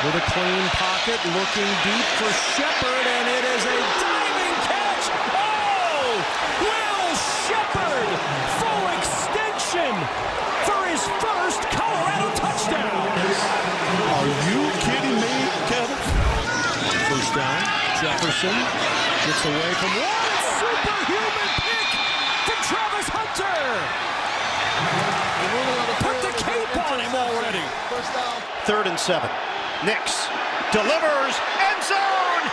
with a clean pocket, looking deep for Shepard, and it is a diving catch. Oh! Will Shepard, full extension for his first Colorado touchdown. Are you kidding me, Kevin? First down, Jefferson gets away from one superhuman pick from Travis Hunter. Put the cape on him already. 3rd and 7. Nix delivers, end zone.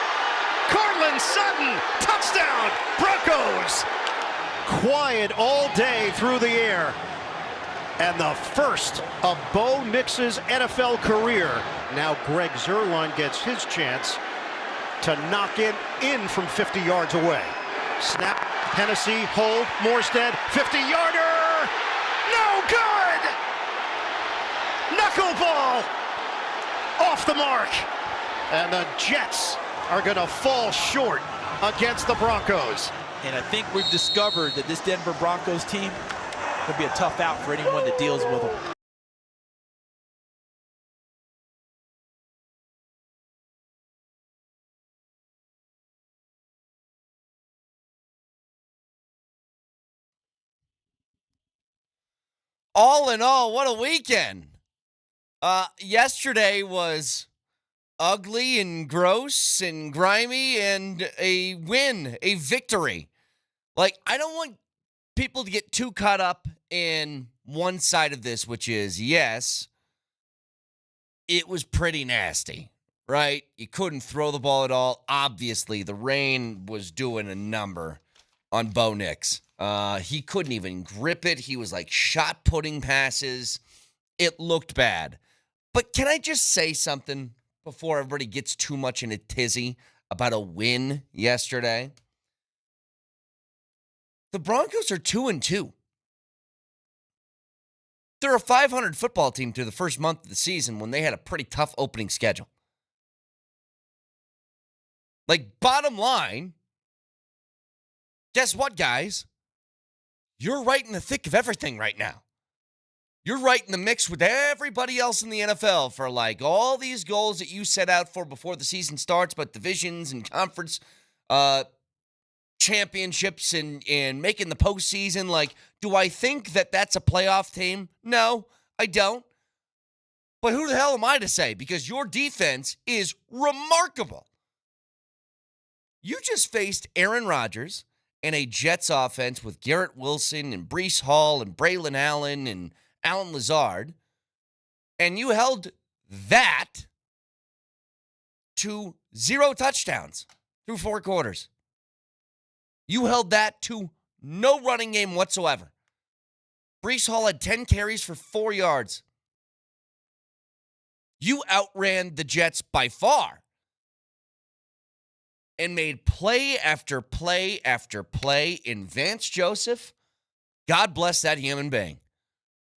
Cortland Sutton, touchdown, Broncos. Quiet all day through the air. And the first of Bo Nix's NFL career. Now Greg Zuerlein gets his chance to knock it in from 50 yards away. Snap, Hennessy, hold, Morstead, 50-yarder. No good! Knuckleball off the mark. And the Jets are going to fall short against the Broncos. And I think we've discovered that this Denver Broncos team could be a tough out for anyone that deals with them. All in all, what a weekend. Yesterday was ugly and gross and grimy and a win, a victory. Like, I don't want people to get too caught up in one side of this, which is, yes, it was pretty nasty, right? You couldn't throw the ball at all. Obviously, the rain was doing a number on Bo Nix. He couldn't even grip it. He was like shot-putting passes. It looked bad. But can I just say something before everybody gets too much in a tizzy about a win yesterday? The Broncos are 2-2. They're a 500 football team through the first month of the season when they had a pretty tough opening schedule. Like, bottom line, guess what, guys? You're right in the thick of everything right now. You're right in the mix with everybody else in the NFL for, like, all these goals that you set out for before the season starts, but divisions and conference championships and making the postseason. Like, do I think that that's a playoff team? No, I don't. But who the hell am I to say? Because your defense is remarkable. You just faced Aaron Rodgers and a Jets offense with Garrett Wilson and Breece Hall and Braylon Allen and Alan Lazard, and you held that to 0 touchdowns through 4 quarters. You held that to no running game whatsoever. Breece Hall had 10 carries for 4 yards. You outran the Jets by far and made play after play after play in Vance Joseph. God bless that human being.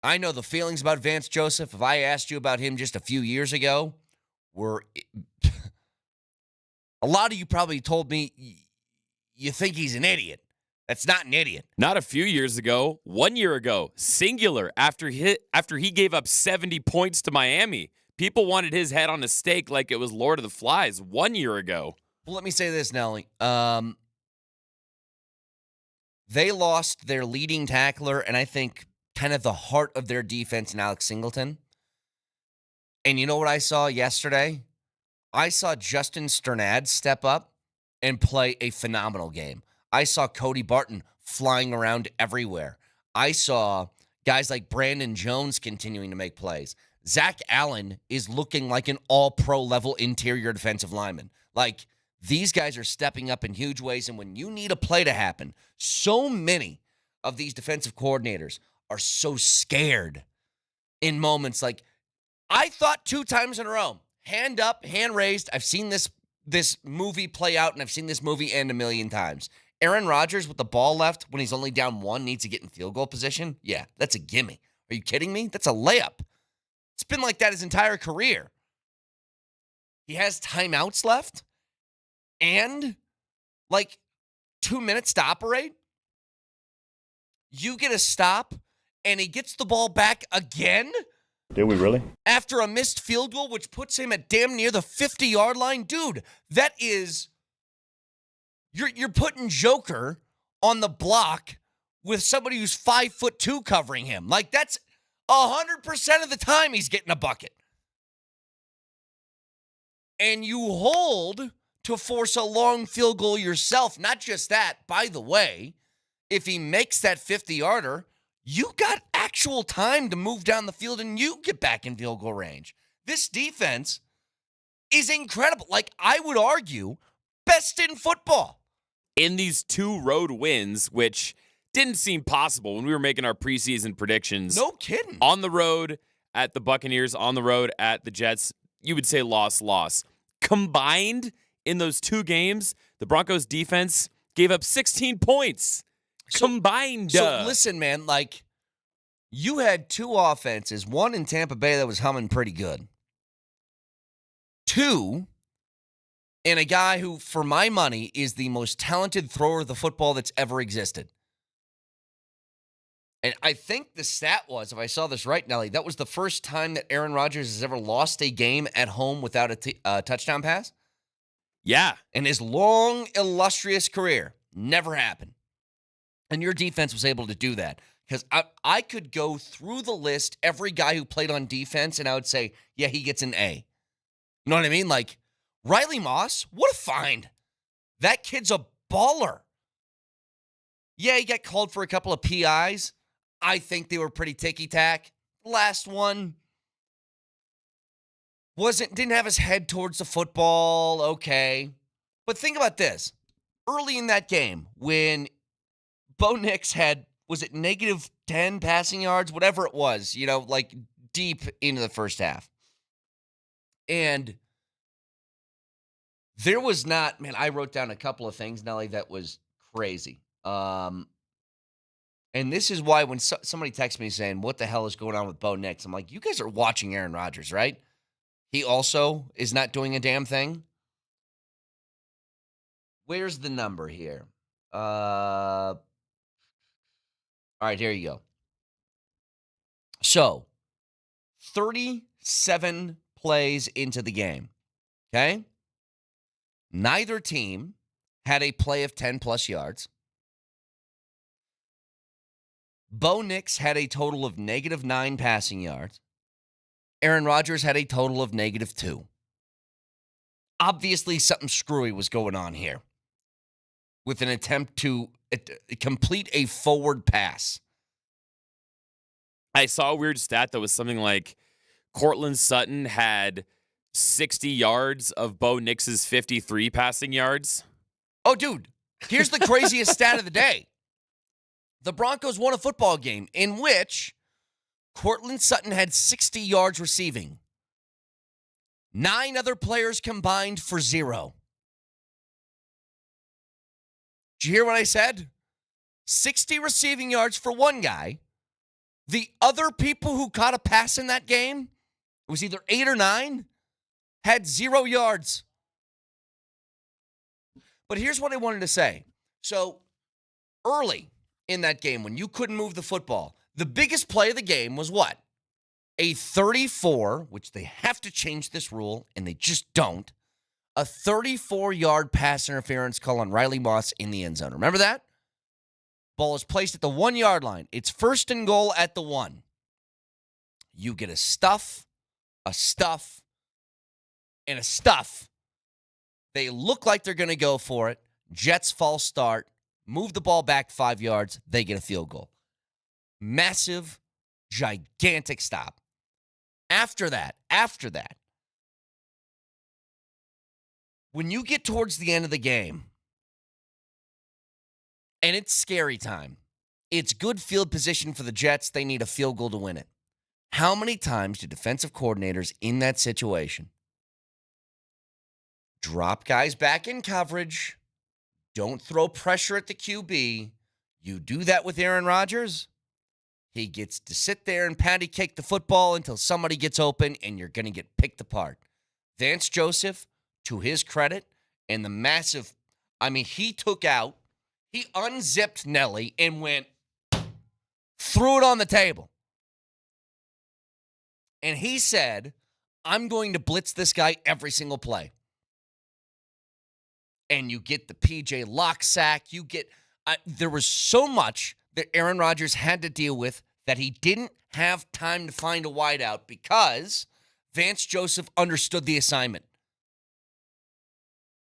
I know the feelings about Vance Joseph. If I asked you about him just a few years ago, a lot of you probably told me you think he's an idiot. That's not an idiot. Not a few years ago, 1 year ago, singular, after he gave up 70 points to Miami. People wanted his head on a stake like it was Lord of the Flies 1 year ago. Well, let me say this, Nelly. They lost their leading tackler, and I think kind of the heart of their defense in Alex Singleton. And you know what I saw yesterday? I saw Justin Sternad step up and play a phenomenal game. I saw Cody Barton flying around everywhere. I saw guys like Brandon Jones continuing to make plays. Zach Allen is looking like an all-pro level interior defensive lineman. Like, these guys are stepping up in huge ways, and when you need a play to happen, so many of these defensive coordinators are so scared in moments like, I thought 2 times in a row, hand up, hand raised. I've seen this movie play out, and I've seen this movie end a million times. Aaron Rodgers with the ball left when he's only down 1 needs to get in field goal position. Yeah, that's a gimme. Are you kidding me? That's a layup. It's been like that his entire career. He has timeouts left and like 2 minutes to operate. You get a stop and he gets the ball back again. Did we really? After a missed field goal, which puts him at damn near the 50-yard line. Dude, that is... You're putting Joker on the block with somebody who's 5'2" covering him. Like, that's 100% of the time he's getting a bucket. And you hold to force a long field goal yourself. Not just that, by the way, if he makes that 50-yarder, you got actual time to move down the field and you get back in field goal range. This defense is incredible. Like, I would argue, best in football. In these 2 road wins, which didn't seem possible when we were making our preseason predictions. No kidding. On the road at the Buccaneers, on the road at the Jets, you would say loss. Combined in those 2 games, the Broncos defense gave up 16 points. Combined. So listen, man, like, you had 2 offenses, one in Tampa Bay that was humming pretty good. 2, and a guy who, for my money, is the most talented thrower of the football that's ever existed. And I think the stat was, if I saw this right, Nelly, that was the first time that Aaron Rodgers has ever lost a game at home without a touchdown pass. Yeah. In his long, illustrious career. Never happened. And your defense was able to do that. Because I could go through the list, every guy who played on defense, and I would say, yeah, he gets an A. You know what I mean? Like, Riley Moss, what a find. That kid's a baller. Yeah, he got called for a couple of PIs. I think they were pretty ticky-tack. Last one didn't have his head towards the football. Okay. But think about this. Early in that game, when Bo Nix had, was it -10 passing yards? Whatever it was, you know, like deep into the first half. And there was not, man, I wrote down a couple of things, Nelly, that was crazy. And this is why when somebody texts me saying, what the hell is going on with Bo Nix? I'm like, you guys are watching Aaron Rodgers, right? He also is not doing a damn thing. Where's the number here? All right, here you go. So, 37 plays into the game, okay? Neither team had a play of 10-plus yards. Bo Nix had a total of -9 passing yards. Aaron Rodgers had a total of -2. Obviously, something screwy was going on here with an attempt to complete a forward pass. I saw a weird stat that was something like Cortland Sutton had 60 yards of Bo Nix's 53 passing yards. Oh, dude, here's the craziest stat of the day. The Broncos won a football game in which Cortland Sutton had 60 yards receiving. 9 other players combined for 0. Did you hear what I said? 60 receiving yards for one guy. The other people who caught a pass in that game, it was either 8 or 9, had 0 yards. But here's what I wanted to say. So early in that game, when you couldn't move the football, the biggest play of the game was what? A 34, which they have to change this rule, and they just don't, a 34-yard pass interference call on Riley Moss in the end zone. Remember that? Ball is placed at the 1-yard line. It's 1st and goal at the 1. You get a stuff, and a stuff. They look like they're going to go for it. Jets false start. Move the ball back 5 yards. They get a field goal. Massive, gigantic stop. After that, when you get towards the end of the game, and it's scary time, it's good field position for the Jets. They need a field goal to win it. How many times do defensive coordinators in that situation drop guys back in coverage, don't throw pressure at the QB? You do that with Aaron Rodgers, he gets to sit there and patty cake the football until somebody gets open, and you're going to get picked apart. Vance Joseph, to his credit, and the massive, he unzipped Nelly and threw it on the table. And he said, I'm going to blitz this guy every single play. And you get the PJ Locke sack. There was so much that Aaron Rodgers had to deal with that he didn't have time to find a wideout because Vance Joseph understood the assignment.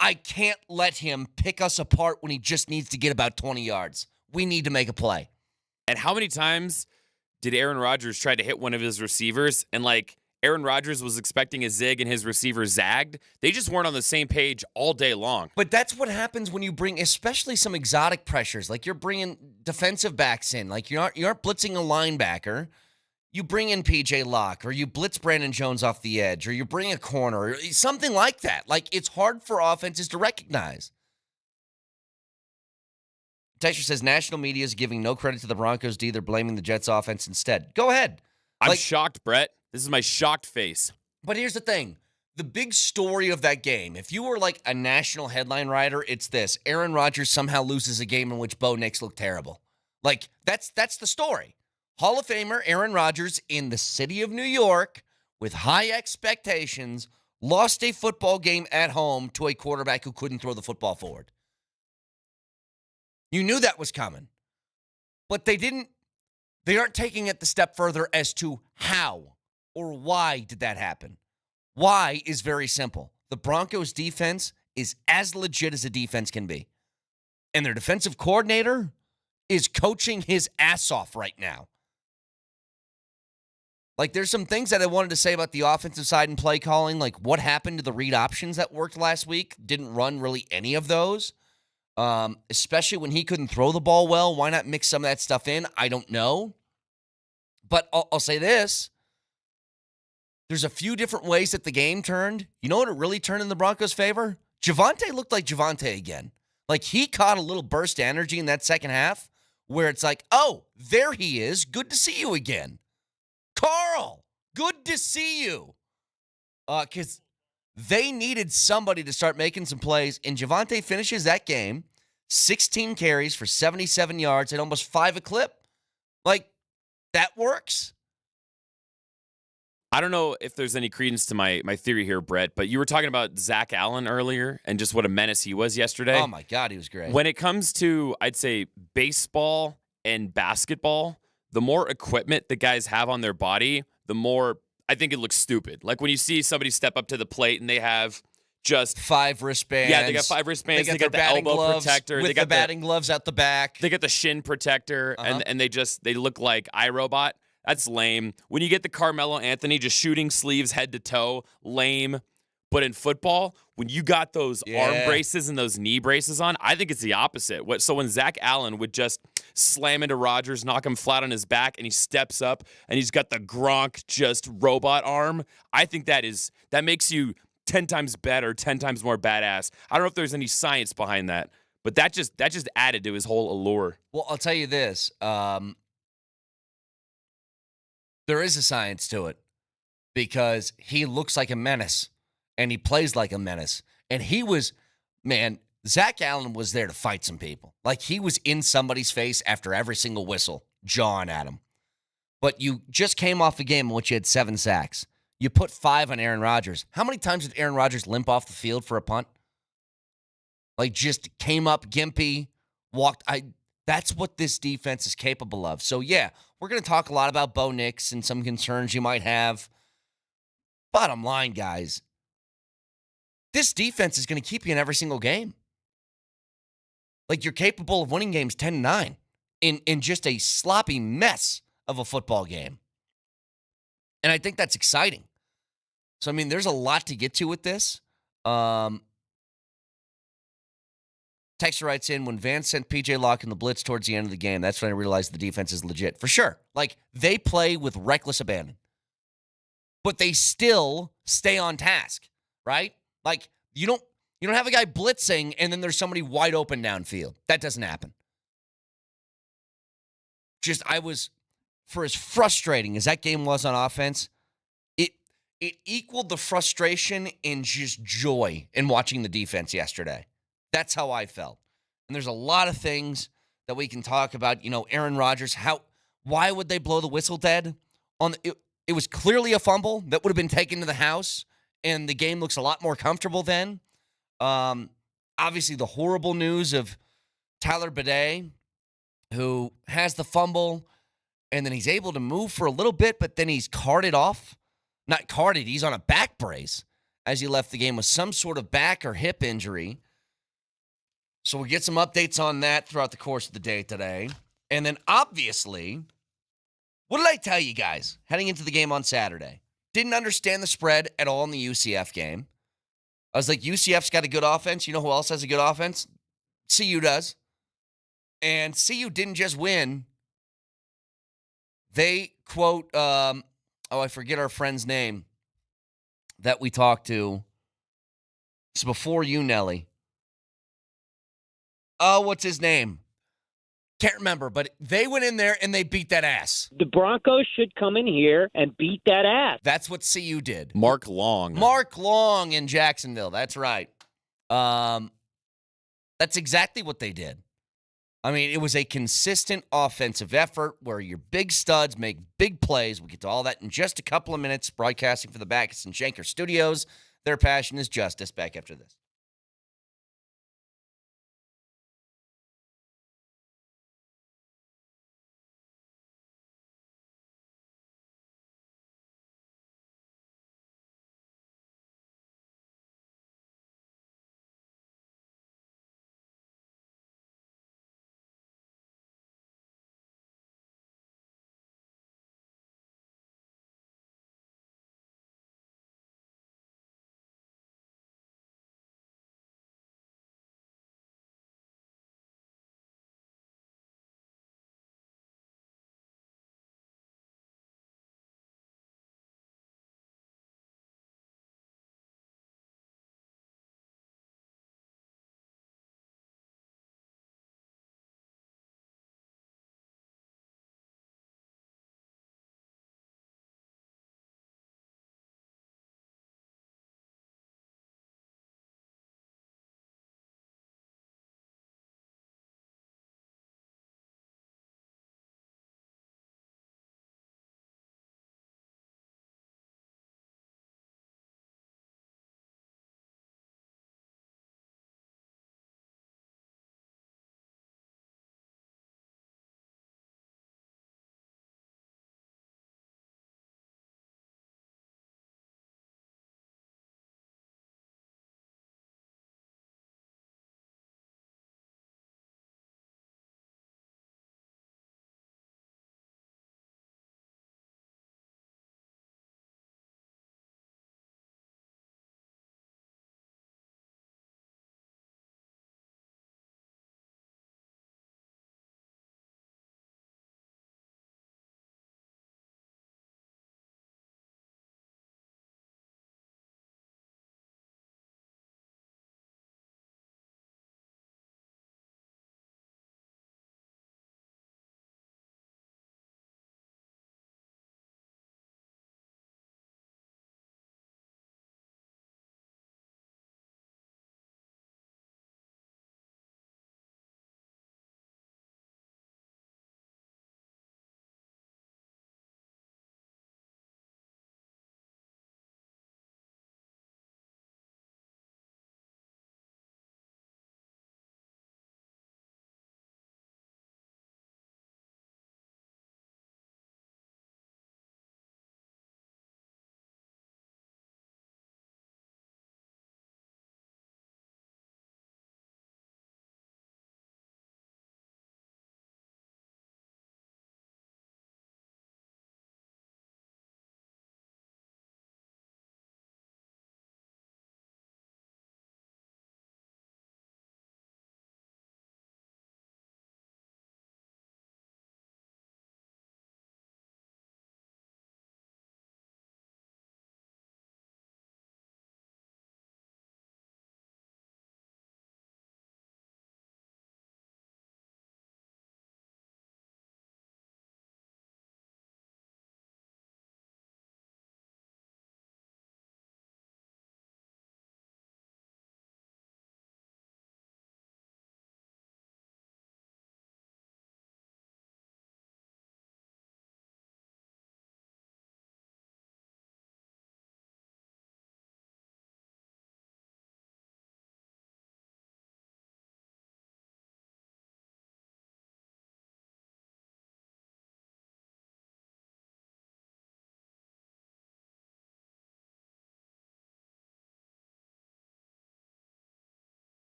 I can't let him pick us apart when he just needs to get about 20 yards. We need to make a play. And how many times did Aaron Rodgers try to hit one of his receivers and Aaron Rodgers was expecting a zig and his receiver zagged? They just weren't on the same page all day long. But that's what happens when you bring, especially some exotic pressures. Like you're bringing defensive backs in. Like you aren't blitzing a linebacker. You bring in PJ Locke, or you blitz Brandon Jones off the edge, or you bring a corner, or something like that. Like it's hard for offenses to recognize. Texture says national media is giving no credit to the Broncos D. They're blaming the Jets offense instead. Go ahead. I'm shocked, Brett. This is my shocked face. But here's the thing. The big story of that game, if you were like a national headline writer, it's this. Aaron Rodgers somehow loses a game in which Bo Nix looked terrible. Like, that's the story. Hall of Famer Aaron Rodgers in the city of New York with high expectations lost a football game at home to a quarterback who couldn't throw the football forward. You knew that was coming. But they aren't taking it the step further as to how or why did that happen. Why is very simple. The Broncos defense is as legit as a defense can be. And their defensive coordinator is coaching his ass off right now. Like, there's some things that I wanted to say about the offensive side and play calling. Like, what happened to the read options that worked last week? Didn't run really any of those. Especially when he couldn't throw the ball well. Why not mix some of that stuff in? I don't know. But I'll say this. There's a few different ways that the game turned. You know what it really turned in the Broncos' favor? Javonte looked like Javonte again. Like, he caught a little burst of energy in that second half where it's like, oh, there he is. Good to see you again. Carl, good to see you. Because they needed somebody to start making some plays, and Javonte finishes that game, 16 carries for 77 yards and almost 5 a clip. Like, that works. I don't know if there's any credence to my theory here, Brett, but you were talking about Zach Allen earlier and just what a menace he was yesterday. Oh, my God, he was great. When it comes to, I'd say, baseball and basketball, the more equipment the guys have on their body, the more I think it looks stupid. Like when you see somebody step up to the plate and they have just 5 wristbands. Yeah, they got 5 wristbands. They got the elbow gloves protector. With they got the batting gloves out the back. They got the shin protector, and they look like iRobot. That's lame. When you get the Carmelo Anthony just shooting sleeves head to toe, lame. But in football, when you got those arm braces and those knee braces on, I think it's the opposite. So when Zach Allen would just slam into Rodgers, knock him flat on his back, and he steps up and he's got the Gronk just robot arm, I think that makes you 10 times better, 10 times more badass. I don't know if there's any science behind that, but that just added to his whole allure. Well, I'll tell you this. There is a science to it because he looks like a menace and he plays like a menace. And Zach Allen was there to fight some people. Like he was in somebody's face after every single whistle, jawing at him. But you just came off a game in which you had 7 sacks. You put 5 on Aaron Rodgers. How many times did Aaron Rodgers limp off the field for a punt? Like just came up gimpy, walked. That's what this defense is capable of. So, yeah, we're going to talk a lot about Bo Nix and some concerns you might have. Bottom line, guys, this defense is going to keep you in every single game. Like, you're capable of winning games 10-9 in just a sloppy mess of a football game. And I think that's exciting. So, I mean, there's a lot to get to with this. Texter writes in, when Vance sent PJ Locke in the blitz towards the end of the game, that's when I realized the defense is legit. For sure. Like, they play with reckless abandon. But they still stay on task, right? Like, you don't have a guy blitzing and then there's somebody wide open downfield. That doesn't happen. For as frustrating as that game was on offense, it equaled the frustration and just joy in watching the defense yesterday. That's how I felt. And there's a lot of things that we can talk about. You know, Aaron Rodgers, why would they blow the whistle dead? It was clearly a fumble that would have been taken to the house, and the game looks a lot more comfortable then. Obviously, the horrible news of Tyler Bidet, who has the fumble, and then he's able to move for a little bit, but then he's carted off. Not carted, he's on a back brace as he left the game with some sort of back or hip injury. So we'll get some updates on that throughout the course of the day today. And then obviously, what did I tell you guys heading into the game on Saturday? Didn't understand the spread at all in the UCF game. I was like, UCF's got a good offense. You know who else has a good offense? CU does. And CU didn't just win. They quote, I forget our friend's name that we talked to. It's before you, Nelly. Oh, what's his name? Can't remember, but they went in there and they beat that ass. The Broncos should come in here and beat that ass. That's what CU did. Mark Long. Mark Long in Jacksonville. That's right. That's exactly what they did. I mean, it was a consistent offensive effort where your big studs make big plays. We'll get to all that in just a couple of minutes. Broadcasting for the Backus and Shanker Studios. Their passion is justice. Back after this.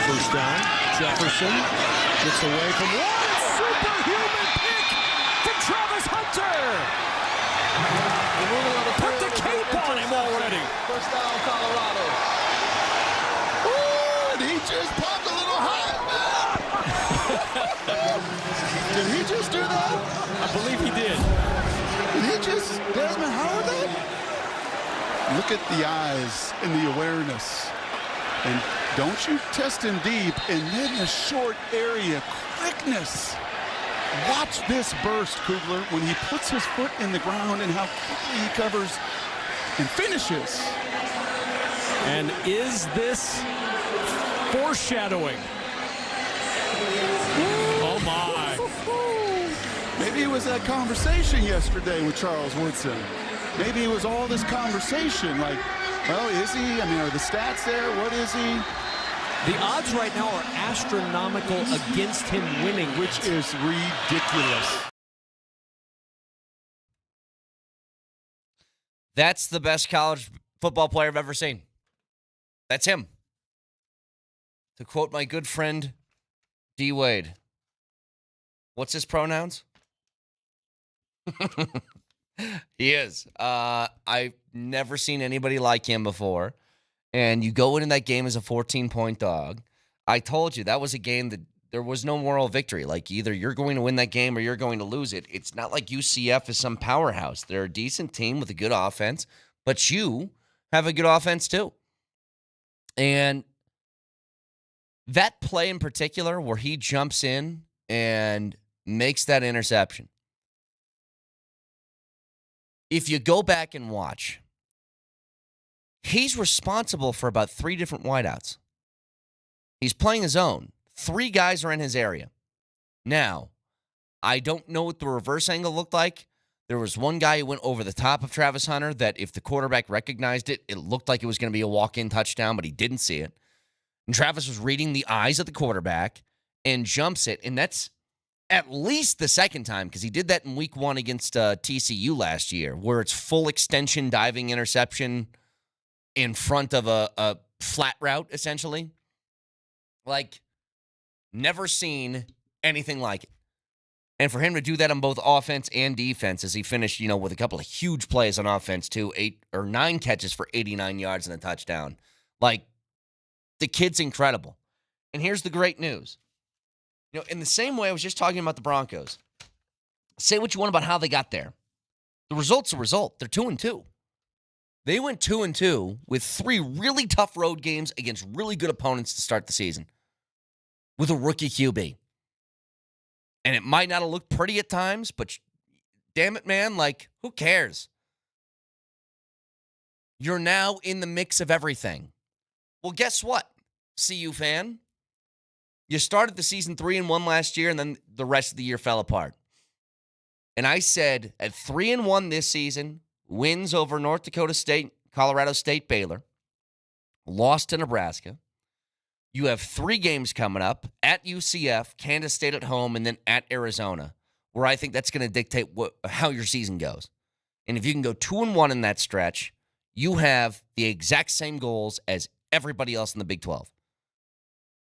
First down. Jefferson gets away from one. Superhuman pick from Travis Hunter. Put the cape on him already. First down, Colorado. Ooh, and he just popped a little hot. Did he just do that? I believe he did. Did he just Desmond Howard that? Look at the eyes and the awareness. And don't you test him deep and then the short area quickness. Watch this burst, Kugler, when he puts his foot in the ground and how quickly he covers and finishes. And is this foreshadowing? Oh, my. Maybe it was that conversation yesterday with Charles Woodson. Maybe it was all this conversation like, well, is he? I mean, are the stats there? What is he? The odds right now are astronomical against him winning, which is ridiculous. That's the best college football player I've ever seen. That's him. To quote my good friend D. Wade, what's his pronouns? He is. I've never seen anybody like him before. And you go into that game as a 14-point dog. I told you that was a game that there was no moral victory. Like either you're going to win that game or you're going to lose it. It's not like UCF is some powerhouse. They're a decent team with a good offense, but you have a good offense too. And that play in particular where he jumps in and makes that interception. If you go back and watch, he's responsible for about 3 different wideouts. He's playing his own. 3 guys are in his area. Now, I don't know what the reverse angle looked like. There was one guy who went over the top of Travis Hunter that if the quarterback recognized it, it looked like it was going to be a walk-in touchdown, but he didn't see it. And Travis was reading the eyes of the quarterback and jumps it, and that's at least the second time, because he did that in week 1 against TCU last year, where it's full extension diving interception in front of a flat route, essentially. Like, never seen anything like it. And for him to do that on both offense and defense, as he finished, with a couple of huge plays on offense, too, 8 or 9 catches for 89 yards and a touchdown. Like, the kid's incredible. And here's the great news. In the same way I was just talking about the Broncos, say what you want about how they got there. The result's a result. They're 2-2. They went 2-2 with 3 really tough road games against really good opponents to start the season with a rookie QB. And it might not have looked pretty at times, but damn it, man, who cares? You're now in the mix of everything. Well, guess what, CU fan? You started the season 3-1 last year, and then the rest of the year fell apart. And I said at 3-1 this season, wins over North Dakota State, Colorado State, Baylor, lost to Nebraska. You have 3 games coming up at UCF, Kansas State at home, and then at Arizona, where I think that's going to dictate how your season goes. And if you can go 2-1 in that stretch, you have the exact same goals as everybody else in the Big 12.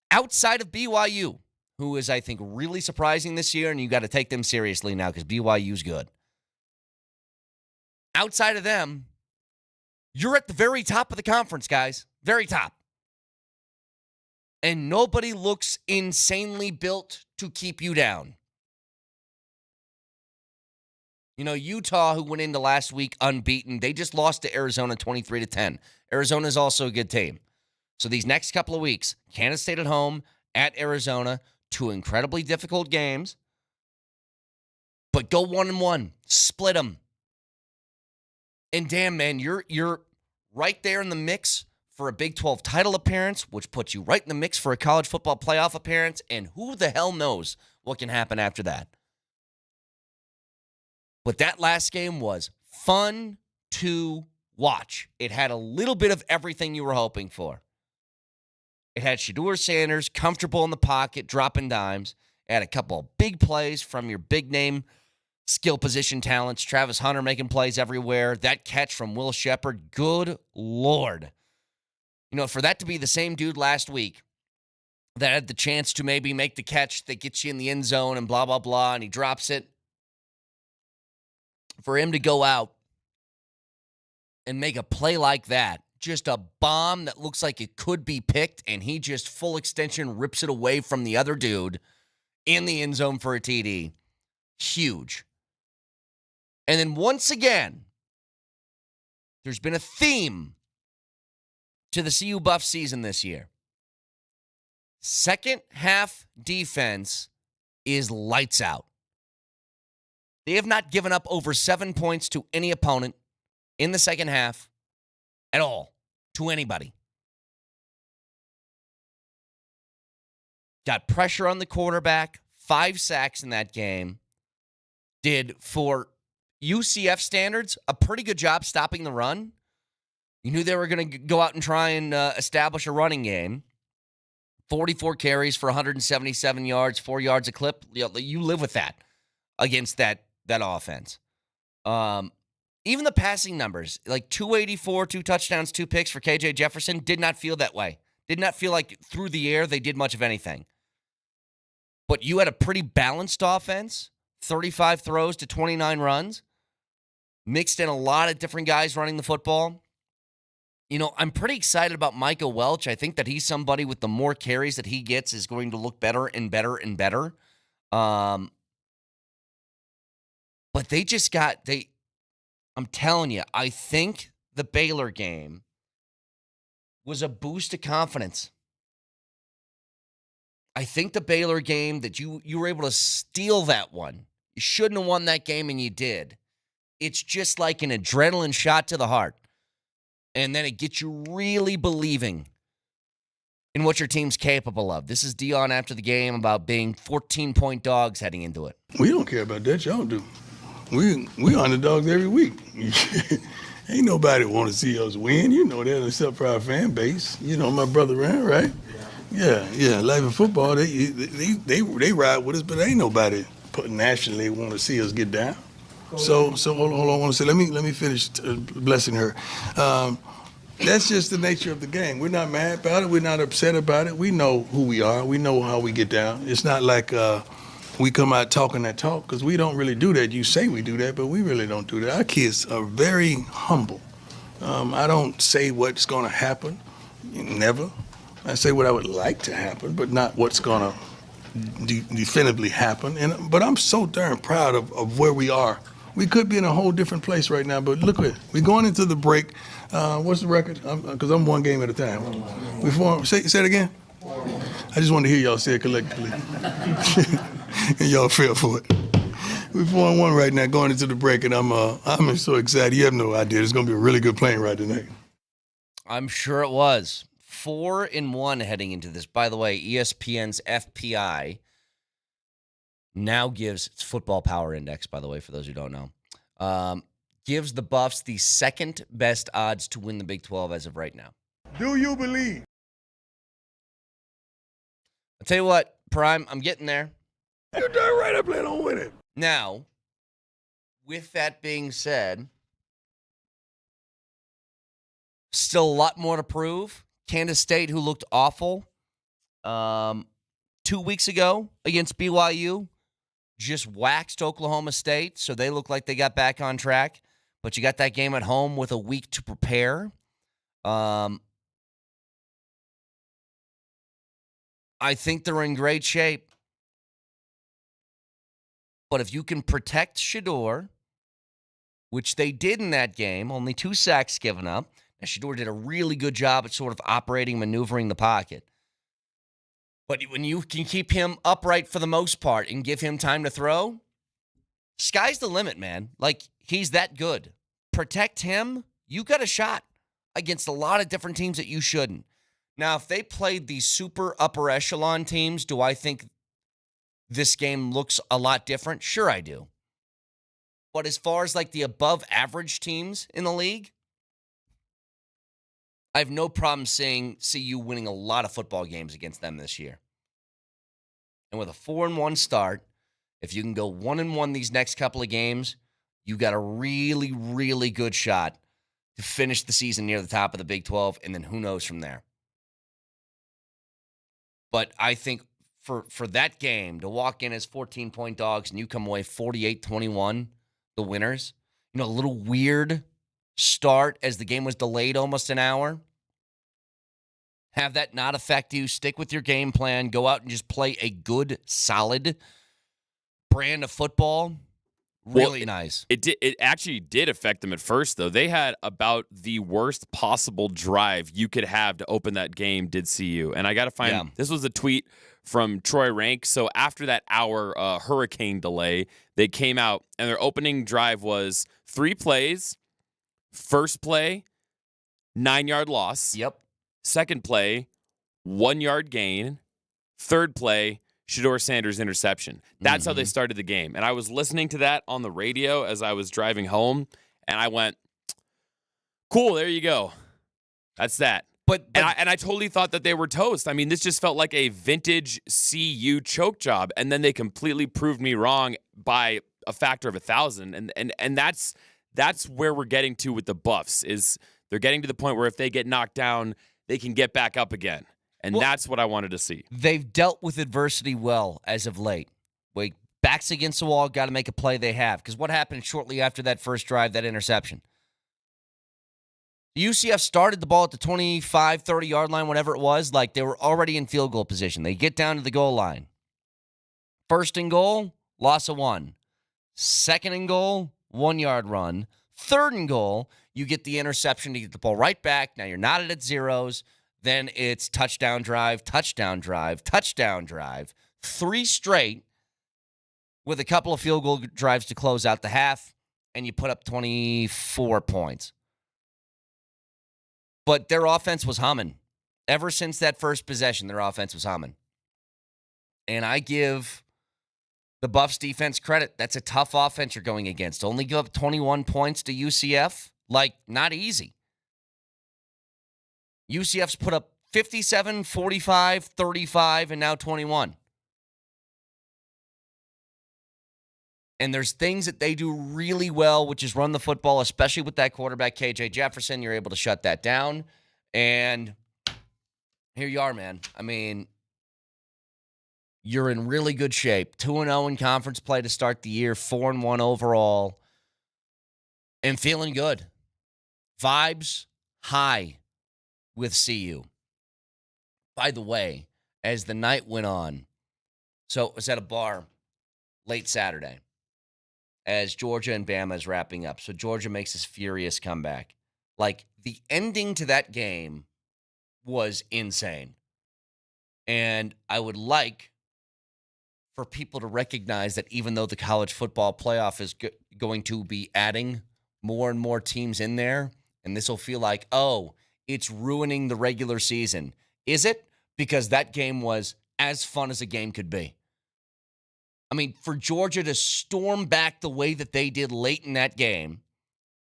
Outside of BYU, who is, I think, really surprising this year, and you got to take them seriously now because BYU's good. Outside of them, you're at the very top of the conference, guys. Very top. And nobody looks insanely built to keep you down. Utah, who went into last week unbeaten, they just lost to Arizona 23-10. Arizona's also a good team. So these next couple of weeks, Kansas State at home, at Arizona, 2 incredibly difficult games. But go 1-1. Split them. And damn, man, you're right there in the mix for a Big 12 title appearance, which puts you right in the mix for a college football playoff appearance. And who the hell knows what can happen after that. But that last game was fun to watch. It had a little bit of everything you were hoping for. It had Shador Sanders comfortable in the pocket, dropping dimes. It had a couple of big plays from your big-name skill position talents. Travis Hunter making plays everywhere. That catch from Will Shepard, good Lord. For that to be the same dude last week that had the chance to maybe make the catch that gets you in the end zone and blah, blah, blah, and he drops it. For him to go out and make a play like that, just a bomb that looks like it could be picked, and he just full extension rips it away from the other dude in the end zone for a TD. Huge. And then once again, there's been a theme to the CU Buff season this year. Second half defense is lights out. They have not given up over 7 points to any opponent in the second half at all, to anybody. Got pressure on the quarterback, 5 sacks in that game. Did, for UCF standards, a pretty good job stopping the run. You knew they were going to go out and try and establish a running game. 44 carries for 177 yards, 4 yards a clip. You live with that against that offense. Even the passing numbers, like 284, 2 touchdowns, 2 picks for KJ Jefferson, did not feel that way. Did not feel like through the air they did much of anything. But you had a pretty balanced offense, 35 throws to 29 runs, mixed in a lot of different guys running the football. You know, I'm pretty excited about Micah Welch. I think that he's somebody with the more carries that he gets is going to look better and better and better. But they just got, I'm telling you, I think the Baylor game was a boost of confidence. I think the Baylor game that you were able to steal that one. You shouldn't have won that game, and you did. It's just like an adrenaline shot to the heart. And then it gets you really believing in what your team's capable of. This is Dion after the game about being 14-point dogs heading into it. We don't care about that. Y'all do. We underdogs every week. Ain't nobody want to see us win. You know that, except for our fan base. You know my brother Rand, right? Yeah. Life in football, they ride with us, but ain't nobody nationally want to see us get down. So hold on. I want to say, let me finish blessing her. That's just the nature of the game. We're not mad about it. We're not upset about it. We know who we are. We know how we get down. It's not like we come out talking that talk, because we don't really do that. You say we do that, but we really don't do that. Our kids are very humble. I don't say what's going to happen. Never. I say what I would like to happen, but not what's going to definitively happen. But I'm so darn proud of where we are. We could be in a whole different place right now, but look at it. We're going into the break. What's the record? Because I'm one game at a time. Say it again? I just want to hear y'all say it collectively. And y'all feel for it. We're 4-1 right now going into the break, and I'm so excited. You have no idea. It's going to be a really good plane ride tonight. I'm sure it was. 4-1 heading into this. By the way, ESPN's FPI now gives, it's Football Power Index, by the way, for those who don't know, gives the Buffs the second best odds to win the Big 12 as of right now. Do you believe? I'll tell you what, Prime, I'm getting there. You're darn right I plan on winning. Now, with that being said, still a lot more to prove. Kansas State, who looked awful 2 weeks ago against BYU, just waxed Oklahoma State, so they look like they got back on track. But you got that game at home with a week to prepare. I think they're in great shape. But if you can protect Shador, which they did in that game, only 2 sacks given up. Now, Shador did a really good job at sort of operating, maneuvering the pocket. But when you can keep him upright for the most part and give him time to throw, sky's the limit, man. Like, he's that good. Protect him, you got a shot against a lot of different teams that you shouldn't. Now, if they played these super upper echelon teams, do I think this game looks a lot different? Sure, I do. But as far as like the above average teams in the league, I have no problem see you winning a lot of football games against them this year. And with a 4-1 start, if you can go 1-1 these next couple of games, you got a really, really good shot to finish the season near the top of the Big 12, and then who knows from there. But I think for that game to walk in as 14-point dogs and you come away 48-21, the winners, a little weird start as the game was delayed almost an hour. Have that not affect you. Stick with your game plan. Go out and just play a good, solid brand of football. Really nice. It actually did affect them at first, though. They had about the worst possible drive you could have to open that game, did CU. And I got to find, this was a tweet from Troy Rank. So after that hour hurricane delay, they came out, and their opening drive was 3 plays. First play, 9-yard loss. Yep. Second play, 1-yard gain. Third play, Shador Sanders interception. That's how they started the game. And I was listening to that on the radio as I was driving home, and I went, cool, there you go. That's that. And I totally thought that they were toast. I mean, this just felt like a vintage CU choke job, and then they completely proved me wrong by a factor of 1,000. And that's where we're getting to with the Buffs, is they're getting to the point where if they get knocked down, they can get back up again. And that's what I wanted to see. They've dealt with adversity well as of late. Backs against the wall, got to make a play. They have. Because what happened shortly after that first drive, that interception? UCF started the ball at the 25, 30-yard line, whatever it was. Like they were already in field goal position. They get down to the goal line. First and goal, loss of 1. Second and goal, 1-yard run. Third and goal, you get the interception to get the ball right back. Now you're not at zeros. Then it's touchdown drive, touchdown drive, touchdown drive. 3 straight with a couple of field goal drives to close out the half, and you put up 24 points. But their offense was humming. Ever since that first possession, their offense was humming. And I give the Buffs defense credit. That's a tough offense you're going against. Only give up 21 points to UCF? Not easy. UCF's put up 57, 45, 35, and now 21. And there's things that they do really well, which is run the football, especially with that quarterback, KJ Jefferson. You're able to shut that down. And here you are, man. I mean, you're in really good shape. 2-0 in conference play to start the year, 4-1 overall, and feeling good. Vibes high with CU. By the way, as the night went on, so it was at a bar late Saturday as Georgia and Bama is wrapping up. So Georgia makes this furious comeback. The ending to that game was insane. And I would like for people to recognize that even though the college football playoff is going to be adding more and more teams in there, and this will feel like, oh, it's ruining the regular season. Is it? Because that game was as fun as a game could be. I mean, for Georgia to storm back the way that they did late in that game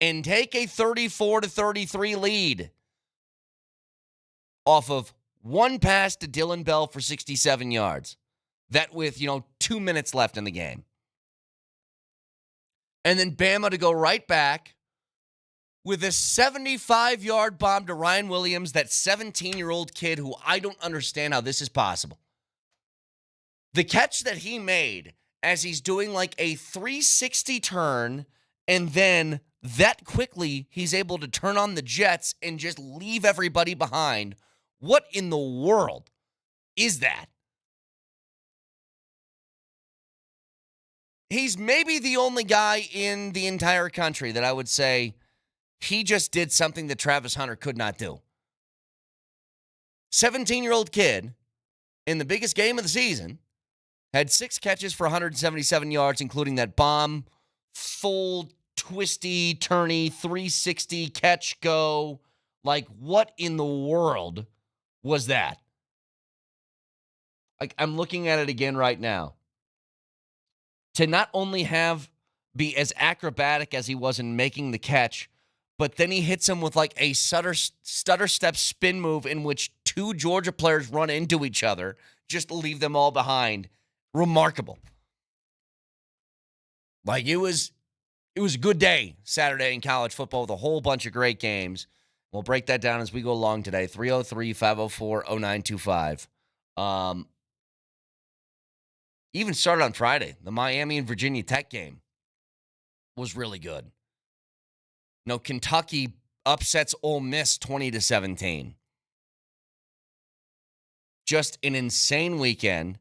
and take a 34-33 lead off of one pass to Dylan Bell for 67 yards. That with, 2 minutes left in the game. And then Bama to go right back with a 75-yard bomb to Ryan Williams, that 17-year-old kid who I don't understand how this is possible. The catch that he made as he's doing a 360 turn, and then that quickly he's able to turn on the jets and just leave everybody behind. What in the world is that? He's maybe the only guy in the entire country that I would say he just did something that Travis Hunter could not do. 17-year-old kid in the biggest game of the season had 6 catches for 177 yards, including that bomb, full, twisty, turny, 360 catch go. What in the world was that? I'm looking at it again right now. To not only be as acrobatic as he was in making the catch, but then he hits him with a stutter step spin move in which 2 Georgia players run into each other just to leave them all behind. Remarkable. It was a good day Saturday in college football with a whole bunch of great games. We'll break that down as we go along today. 303-504-0925 Even started on Friday. The Miami and Virginia Tech game was really good. Kentucky upsets Ole Miss 20-17. Just an insane weekend.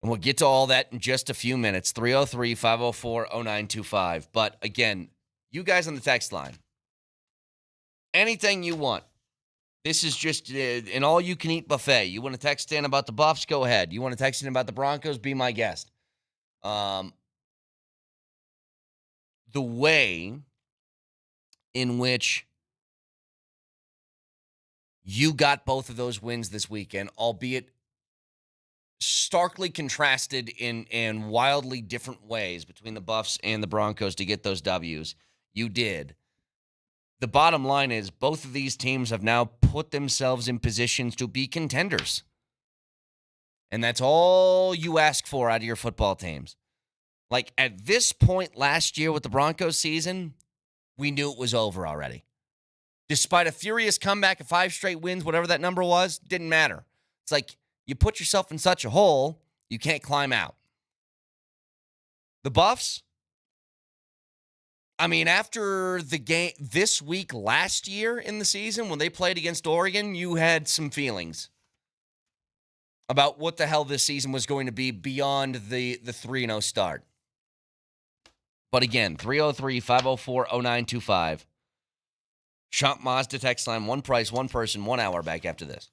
And we'll get to all that in just a few minutes. 303-504-0925. But again, you guys on the text line, anything you want. This is just an all-you-can-eat buffet. You want to text in about the Buffs? Go ahead. You want to text in about the Broncos? Be my guest. The way in which you got both of those wins this weekend, albeit starkly contrasted in wildly different ways between the Buffs and the Broncos to get those W's, you did. The bottom line is both of these teams have now put themselves in positions to be contenders. And that's all you ask for out of your football teams. Like at this point last year with the Broncos season, we knew it was over already. Despite a furious comeback of 5 straight wins, whatever that number was, didn't matter. It's like you put yourself in such a hole, you can't climb out. The Buffs, after the game this week last year in the season when they played against Oregon, you had some feelings about what the hell this season was going to be beyond the 3-0 start. But again, 303-504-0925. Shop Mazda text line, one price, one person, 1 hour. Back after this.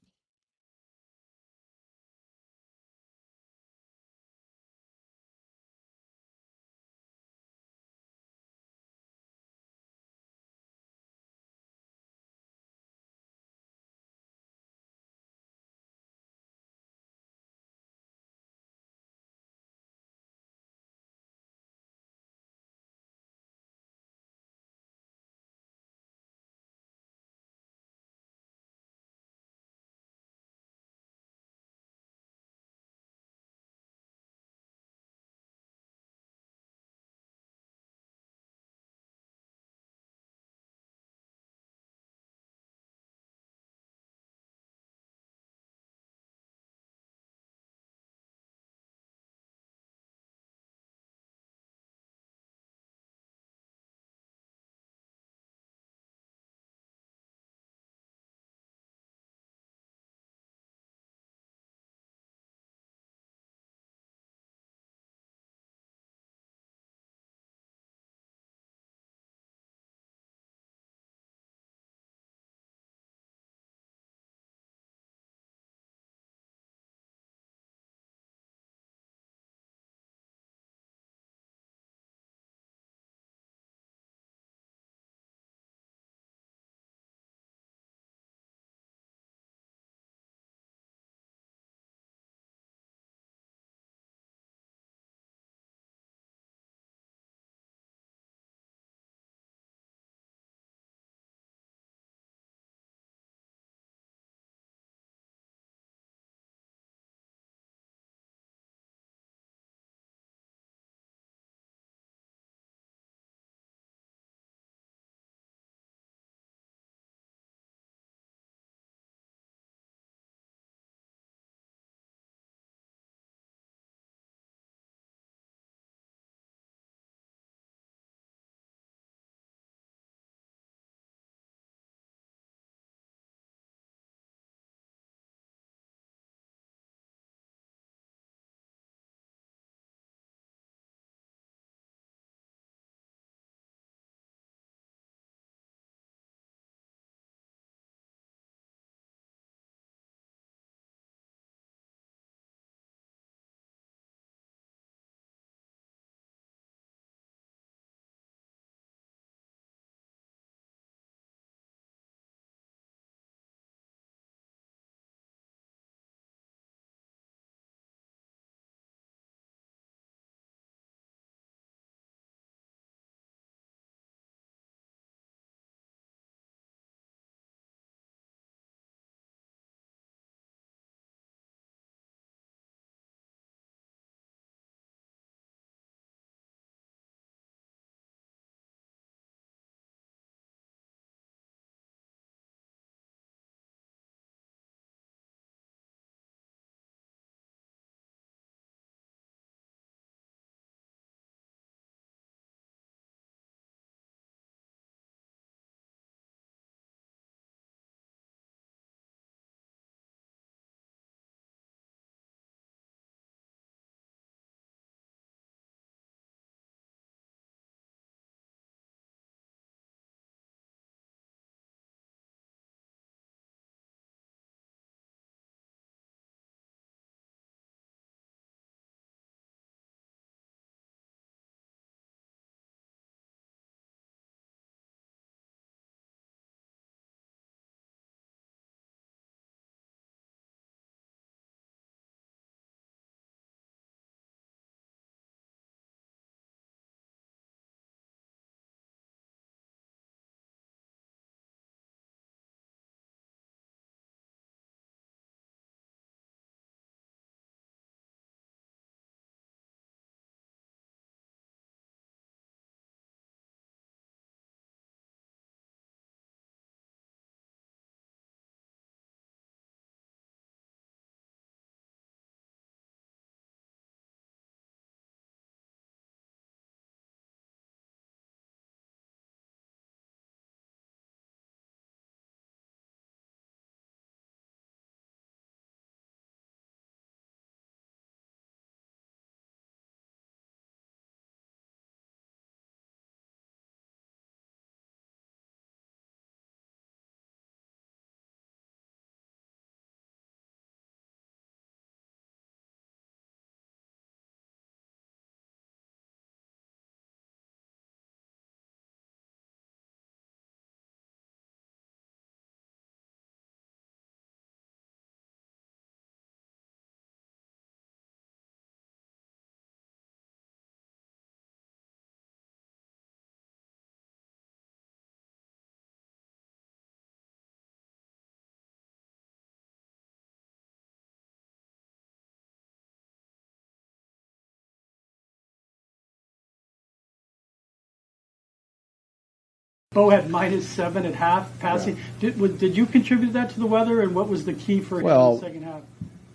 Bo had -7 at half passing. Yeah. Did you contribute that to the weather, and what was the key for him in the second half?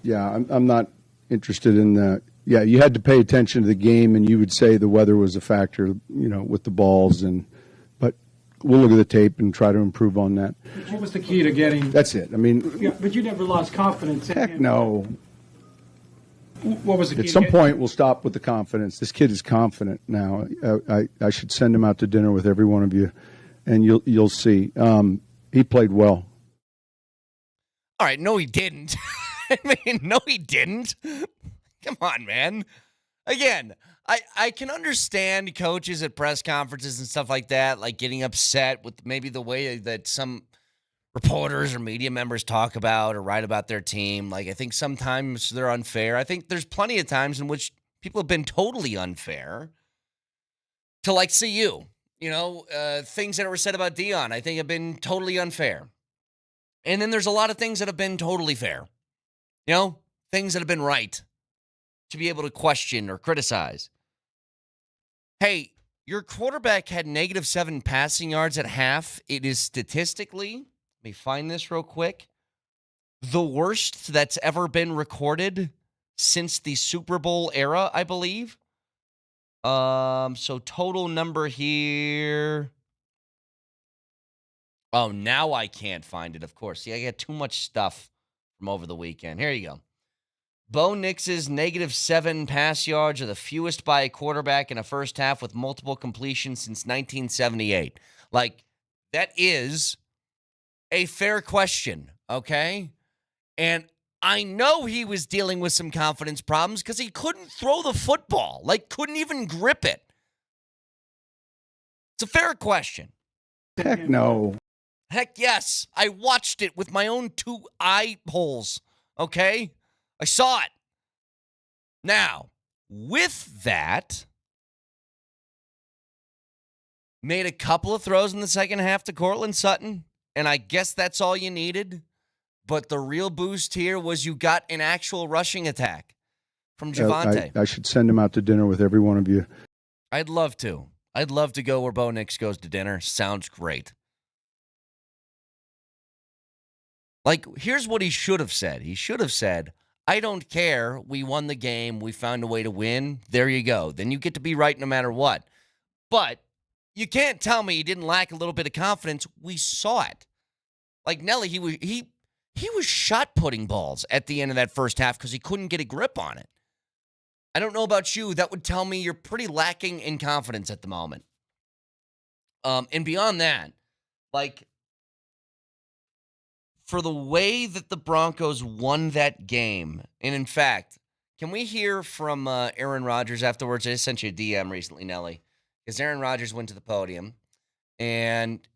Yeah, I'm not interested in that. Yeah, you had to pay attention to the game, and you would say the weather was a factor, with the balls. But we'll look at the tape and try to improve on that. What was the key to getting? That's it. I mean, yeah, but you never lost confidence. Heck no. What was the key? At some point, we'll stop with the confidence. This kid is confident now. I should send him out to dinner with every one of you, and you'll see. He played well. All right, no, he didn't. I mean, no, he didn't. Come on, man. Again, I can understand coaches at press conferences and stuff like that, like getting upset with maybe the way that some reporters or media members talk about or write about their team. Like, I think sometimes they're unfair. I think there's plenty of times in which people have been totally unfair to, like, CU. Things that were said about Dion, I think, have been totally unfair. And then there's a lot of things that have been totally fair. Things that have been right to be able to question or criticize. Hey, your quarterback had -7 passing yards at half. It is statistically, let me find this real quick, the worst that's ever been recorded since the Super Bowl era, I believe. So total number here. Oh, now I can't find it, of course. See, I got too much stuff from over the weekend. Here you go. Bo Nix's -7 pass yards are the fewest by a quarterback in a first half with multiple completions since 1978. Like, that is a fair question, okay? And I know he was dealing with some confidence problems because he couldn't throw the football, couldn't even grip it. It's a fair question. Heck no. Heck yes. I watched it with my own 2 eye holes, okay? I saw it. Now, with that, made a couple of throws in the second half to Cortland Sutton, and I guess that's all you needed. But the real boost here was you got an actual rushing attack from Javonte. I should send him out to dinner with every one of you. I'd love to. I'd love to go where Bo Nix goes to dinner. Sounds great. Here's what he should have said. He should have said, I don't care. We won the game. We found a way to win. There you go. Then you get to be right no matter what. But you can't tell me he didn't lack a little bit of confidence. We saw it. Nelly, he was shot-putting balls at the end of that first half because he couldn't get a grip on it. I don't know about you. That would tell me you're pretty lacking in confidence at the moment. And beyond that, for the way that the Broncos won that game, and in fact, can we hear from Aaron Rodgers afterwards? I just sent you a DM recently, Nelly, because Aaron Rodgers went to the podium, and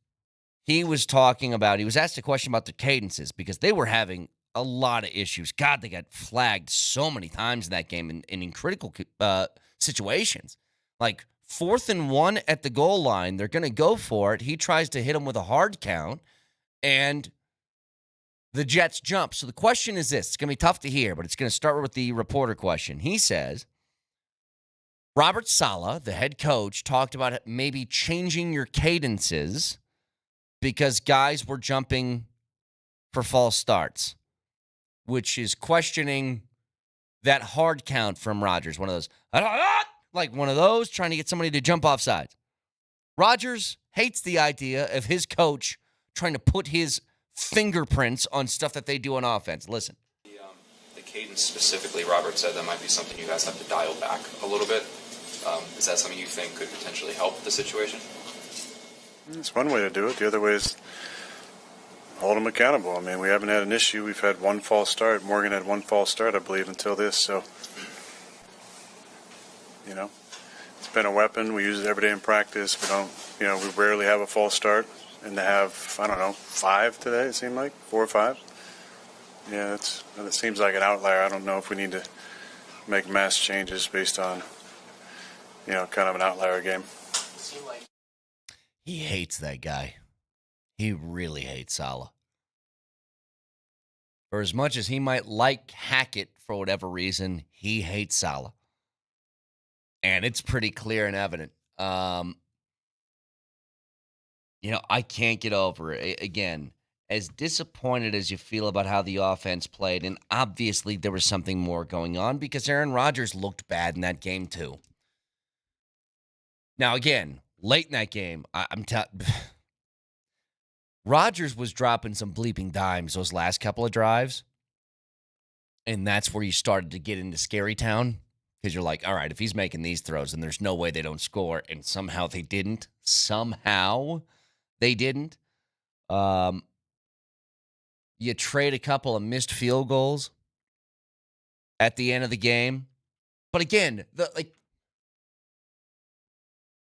he was asked a question about the cadences because they were having a lot of issues. God, they got flagged so many times in that game in critical situations. 4th and 1 at the goal line, they're going to go for it. He tries to hit him with a hard count, and the Jets jump. So the question is this. It's going to be tough to hear, but it's going to start with the reporter question. He says, Robert Saleh, the head coach, talked about maybe changing your cadences because guys were jumping for false starts, which is questioning that hard count from Rodgers. One of those, trying to get somebody to jump off sides. Rodgers hates the idea of his coach trying to put his fingerprints on stuff that they do on offense. Listen. The cadence specifically, Robert said that might be something you guys have to dial back a little bit. Is that something you think could potentially help the situation? It's one way to do it. The other way is hold them accountable. I mean, we haven't had an issue. We've had one false start. Morgan had one false start, I believe, until this. So, it's been a weapon. We use it every day in practice. We rarely have a false start. And to have, 5 today, it seemed like, 4 or 5. Yeah, it seems like an outlier. I don't know if we need to make mass changes based on, kind of an outlier game. He hates that guy. He really hates Saleh. For as much as he might like Hackett for whatever reason, he hates Saleh. And it's pretty clear and evident. I can't get over it. Again, as disappointed as you feel about how the offense played, and obviously there was something more going on because Aaron Rodgers looked bad in that game too. Now, again, late in that game, Rodgers was dropping some bleeping dimes those last couple of drives, and that's where you started to get into scary town because you're like, all right, if he's making these throws, then there's no way they don't score, and somehow they didn't. You trade a couple of missed field goals at the end of the game. But again,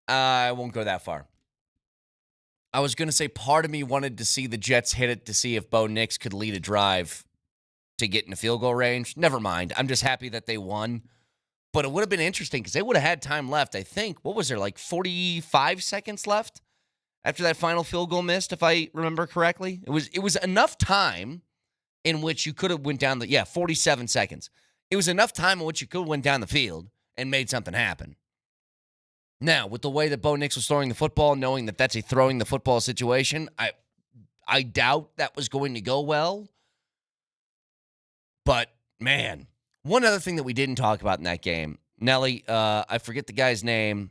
I won't go that far. I was going to say part of me wanted to see the Jets hit it to see if Bo Nix could lead a drive to get in the field goal range. Never mind. I'm just happy that they won. But it would have been interesting because they would have had time left, I think. What was there, like 45 seconds left after that final field goal missed, if I remember correctly? It was enough time in which you could have went down 47 seconds. It was enough time in which you could have went down the field and made something happen. Now, with the way that Bo Nix was throwing the football, knowing that that's a throwing the football situation, I doubt that was going to go well. But, man, one other thing that we didn't talk about in that game, Nelly, I forget the guy's name,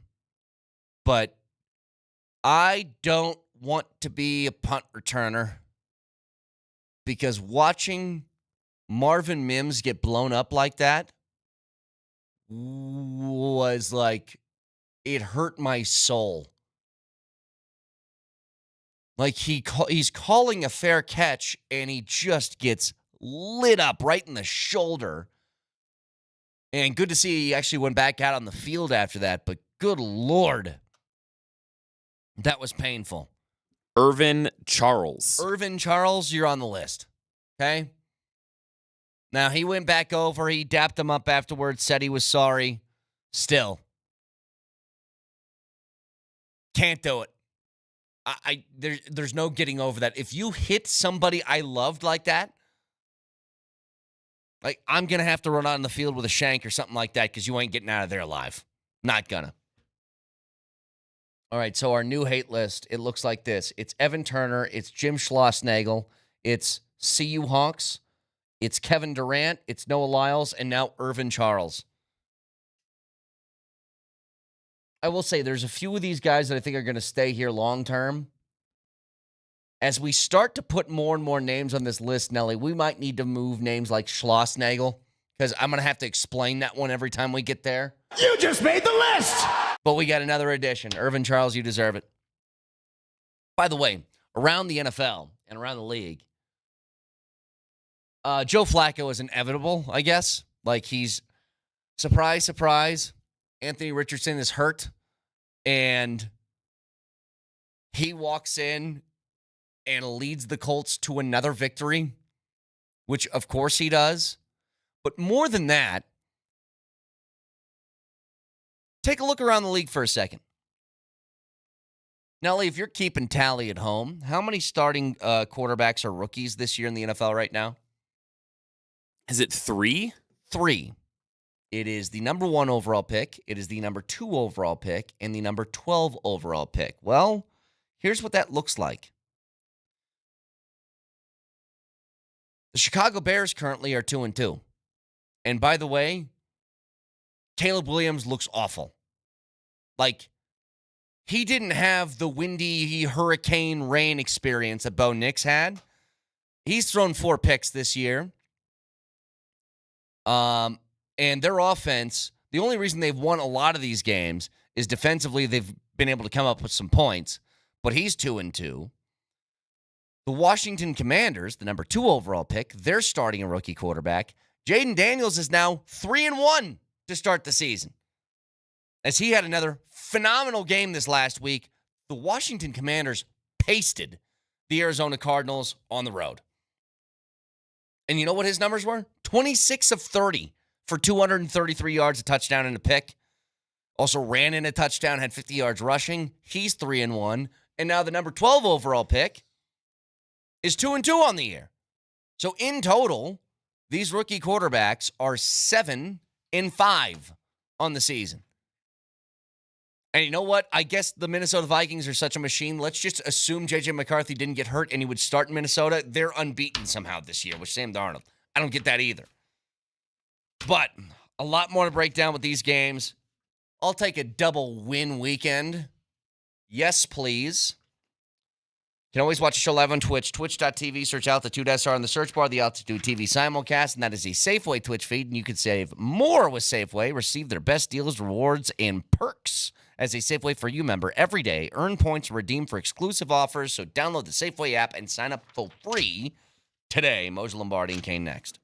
but I don't want to be a punt returner because watching Marvin Mims get blown up like that was like, it hurt my soul. Like he's calling a fair catch and he just gets lit up right in the shoulder. And good to see he actually went back out on the field after that, but good Lord, that was painful. Irvin Charles, you're on the list. Okay? Now, he went back over. He dapped him up afterwards, said he was sorry. Still. Can't do it. There's no getting over that. If you hit somebody I loved like that, like I'm going to have to run out on the field with a shank or something like that because you ain't getting out of there alive. Not gonna. All right, so our new hate list, it looks like this. It's Evan Turner, it's Jim Schlossnagle, it's CU Hawks, it's Kevin Durant, it's Noah Lyles, and now Irvin Charles. I will say there's a few of these guys that I think are going to stay here long term. As we start to put more and more names on this list, Nelly, we might need to move names like Schlossnagle because I'm going to have to explain that one every time we get there. You just made the list! But we got another addition. Irvin Charles, you deserve it. By the way, around the NFL and around the league, Joe Flacco is inevitable, I guess. Like he's, surprise, surprise, Anthony Richardson is hurt, and he walks in and leads the Colts to another victory, which of course he does. But more than that, take a look around the league for a second. Nelly, if you're keeping tally at home, how many starting quarterbacks are rookies this year in the NFL right now? Is it 3? 3. It is the number 1 overall pick, it is the number 2 overall pick, and the number 12 overall pick. Well, here's what that looks like. The Chicago Bears currently are 2-2. And by the way, Caleb Williams looks awful. Like, he didn't have the windy hurricane rain experience that Bo Nix had. He's thrown 4 picks this year. And their offense, the only reason they've won a lot of these games is defensively they've been able to come up with some points. But he's 2-2. The Washington Commanders, the number 2 overall pick, they're starting a rookie quarterback. Jaden Daniels is now 3-1 to start the season. As he had another phenomenal game this last week, the Washington Commanders pasted the Arizona Cardinals on the road. And you know what his numbers were? 26 of 30 for 233 yards, a touchdown, and a pick. Also ran in a touchdown, had 50 yards rushing. He's 3-1. And now the number 12 overall pick is 2-2 on the year. So in total, these rookie quarterbacks are 7-5 on the season. And you know what? I guess the Minnesota Vikings are such a machine. Let's just assume J.J. McCarthy didn't get hurt and he would start in Minnesota. They're unbeaten somehow this year with Sam Darnold. I don't get that either. But a lot more to break down with these games. I'll take a double win weekend. Yes, please. You can always watch the show live on Twitch, twitch.tv. Search out the 2-star on the search bar, the Altitude TV simulcast, and that is a Safeway Twitch feed, and you can save more with Safeway. Receive their best deals, rewards, and perks as a Safeway for You member every day. Earn points, redeem for exclusive offers, so download the Safeway app and sign up for free today. Moshe Lombardi and Kane next.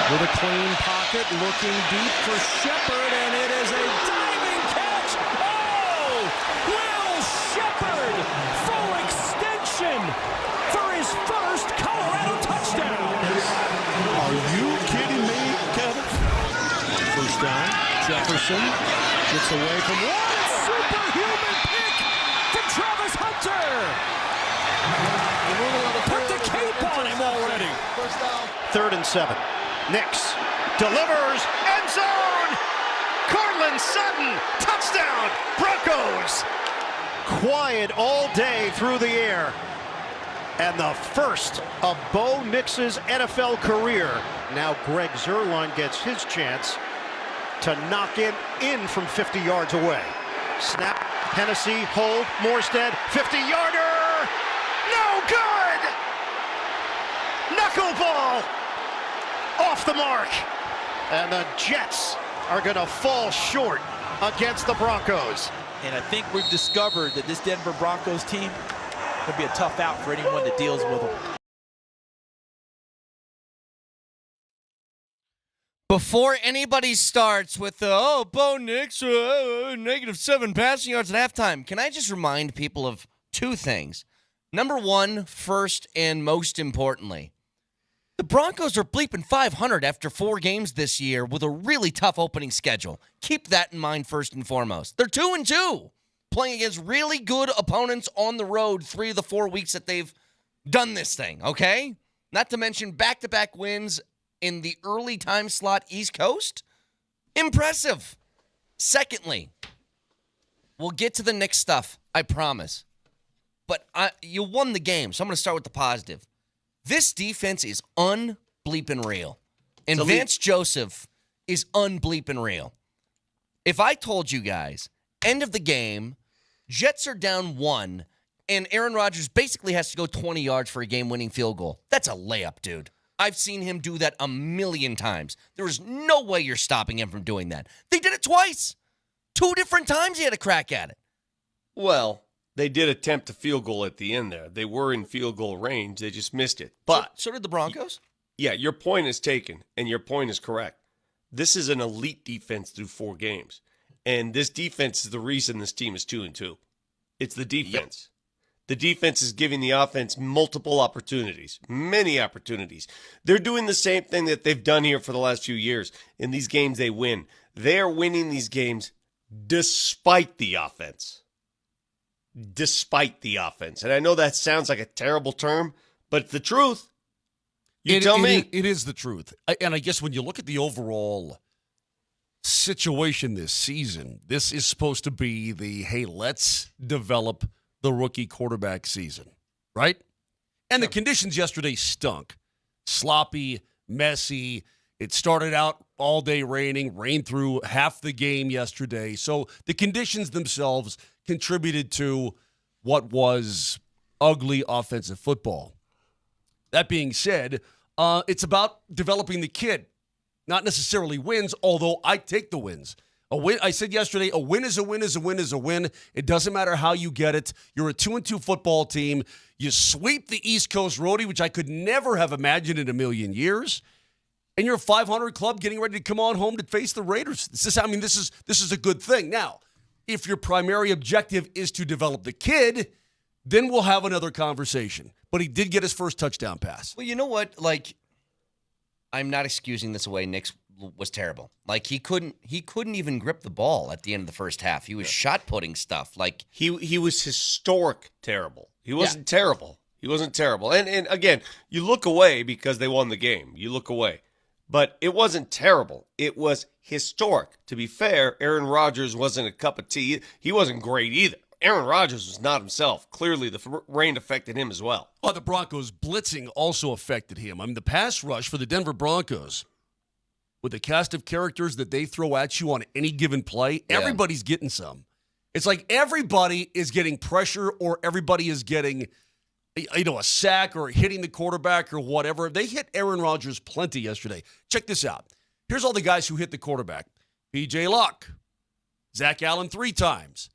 With a clean pocket, looking deep for Shepard, and it is a diving catch. Oh! Will Shepard, full extension for his first Colorado touchdown. Are you kidding me, Kevin? First down, Jefferson gets away from one superhuman pick from Travis Hunter. Put the cape on him already. 3rd and 7. Nix delivers, end zone. Cortland Sutton, touchdown, Broncos. Quiet all day through the air. And the first of Bo Nix's NFL career. Now Greg Zuerlein gets his chance to knock it in from 50 yards away. Snap, Hennessy, hold, Morstead, 50-yarder. No good! Knuckleball off the mark. And the Jets are going to fall short against the Broncos. And I think we've discovered that this Denver Broncos team could be a tough out for anyone that deals with them. Before anybody starts with the, Bo Nix, -7 passing yards at halftime, can I just remind people of two things? Number one, first and most importantly, the Broncos are bleeping 500 after 4 games this year with a really tough opening schedule. Keep that in mind first and foremost. They're 2-2, playing against really good opponents on the road 3 of the 4 weeks that they've done this thing, okay? Not to mention back-to-back wins in the early time slot East Coast. Impressive. Secondly, we'll get to the Knicks stuff, I promise. But you won the game, so I'm going to start with the positive. This defense is unbleeping real. And Vance Joseph is unbleeping real. If I told you guys, end of the game, Jets are down 1, and Aaron Rodgers basically has to go 20 yards for a game-winning field goal, that's a layup, dude. I've seen him do that a million times. There is no way you're stopping him from doing that. They did it twice. 2 different times he had a crack at it. Well, they did attempt a field goal at the end there. They were in field goal range. They just missed it. But so did the Broncos? Yeah, your point is taken, and your point is correct. This is an elite defense through 4 games. And this defense is the reason this team is 2-2. It's the defense. Yep. The defense is giving the offense multiple opportunities, many opportunities. They're doing the same thing that they've done here for the last few years. In these games, they win. They are winning these games despite the offense. Despite the offense. And I know that sounds like a terrible term, but it's the truth. You tell me. It is the truth. And I guess when you look at the overall situation this season, this is supposed to be the, hey, let's develop the rookie quarterback season, right? And the conditions yesterday stunk. Sloppy, messy. It started out all day raining, rained through half the game yesterday. So the conditions themselves contributed to what was ugly offensive football. That being said, it's about developing the kid, not necessarily wins, although I take the wins. A win, I said yesterday, a win is a win is a win is a win. It doesn't matter how you get it. You're a 2-2 football team. You sweep the East Coast roadie, which I could never have imagined in a million years. And you're a 500 club getting ready to come on home to face the Raiders. This is a good thing. Now, if your primary objective is to develop the kid, then we'll have another conversation. But he did get his first touchdown pass. Well, you know what? Like, I'm not excusing this away. Nick's was terrible. Like he couldn't even grip the ball at the end of the first half. He was shot putting stuff. Like he was historic terrible. He wasn't terrible. He wasn't terrible. And again, you look away because they won the game. You look away. But it wasn't terrible. It was historic. To be fair, Aaron Rodgers wasn't a cup of tea. He wasn't great either. Aaron Rodgers was not himself. Clearly, the rain affected him as well. Oh, the Broncos blitzing also affected him. I mean, the pass rush for the Denver Broncos, with the cast of characters that they throw at you on any given play, everybody's getting some. It's like everybody is getting pressure or everybody is getting, a sack or hitting the quarterback or whatever. They hit Aaron Rodgers plenty yesterday. Check this out. Here's all the guys who hit the quarterback. P.J. Luck, Zach Allen 3 times,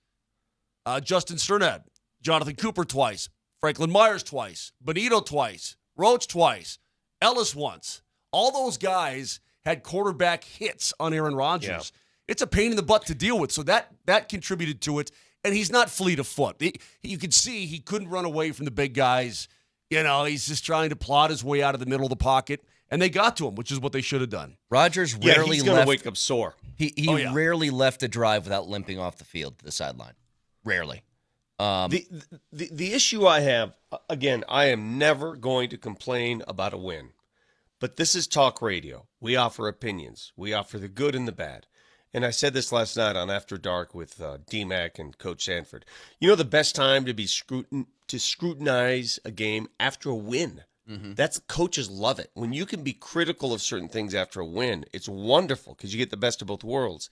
Justin Sternad, Jonathan Cooper twice, Franklin Myers twice, Benito twice, Roach twice, Ellis once. All those guys had quarterback hits on Aaron Rodgers. Yeah. It's a pain in the butt to deal with, so that contributed to it. And he's not fleet of foot. You could see he couldn't run away from the big guys. He's just trying to plod his way out of the middle of the pocket, and they got to him, which is what they should have done. Rodgers rarely he's going to wake up sore. He rarely left a drive without limping off the field to the sideline. Rarely. The issue I have, again, I am never going to complain about a win. But this is talk radio. We offer opinions. We offer the good and the bad. And I said this last night on After Dark with D-Mac and Coach Sanford. The best time to be scrutinize a game after a win. Mm-hmm. Coaches love it. When you can be critical of certain things after a win, it's wonderful because you get the best of both worlds.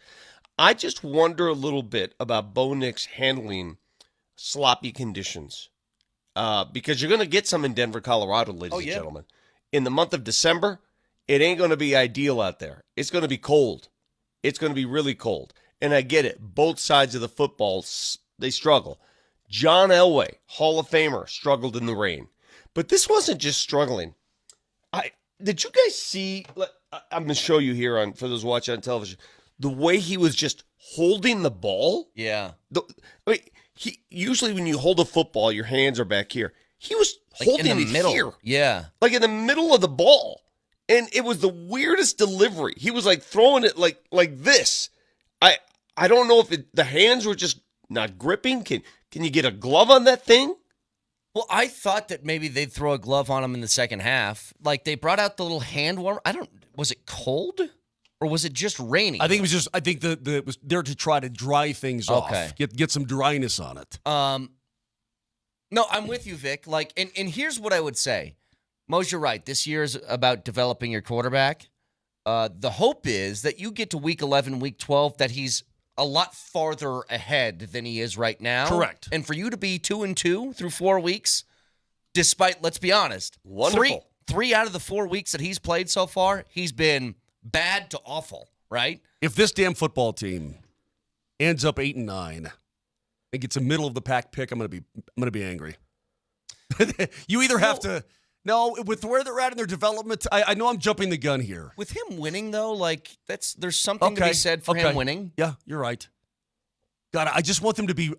I just wonder a little bit about Bo Nix handling sloppy conditions because you're going to get some in Denver, Colorado, ladies and gentlemen. In the month of December, it ain't going to be ideal out there. It's going to be cold. It's going to be really cold. And I get it. Both sides of the football, they struggle. John Elway, Hall of Famer, struggled in the rain. But this wasn't just struggling. Did you guys see, I'm going to show you here for those watching on television, the way he was just holding the ball? Yeah. Usually when you hold a football, your hands are back here. He was holding in the middle. Here. Yeah. Like in the middle of the ball. And it was the weirdest delivery. He was like throwing it like this. I don't know if the hands were just not gripping. Can you get a glove on that thing? Well, I thought that maybe they'd throw a glove on him in the second half. Like they brought out the little hand warmer. Was it cold or was it just rainy? I think it was just. I think it was there to try to dry things off. Get some dryness on it. No, I'm with you, Vic. And here's what I would say. Mose, you're right. This year is about developing your quarterback. The hope is that you get to week 11, week 12, that he's a lot farther ahead than he is right now. Correct. And for you to be 2-2 through 4 weeks, despite, let's be honest, wonderful. Three out of the 4 weeks that he's played so far, he's been bad to awful, right? If this damn football team ends up 8-9 and gets a middle of the pack pick, I'm gonna be angry. You either have to. No, with where they're at in their development, I know I'm jumping the gun here. With him winning, though, there's something to be said for him winning. Yeah, you're right. God, I just want them to be.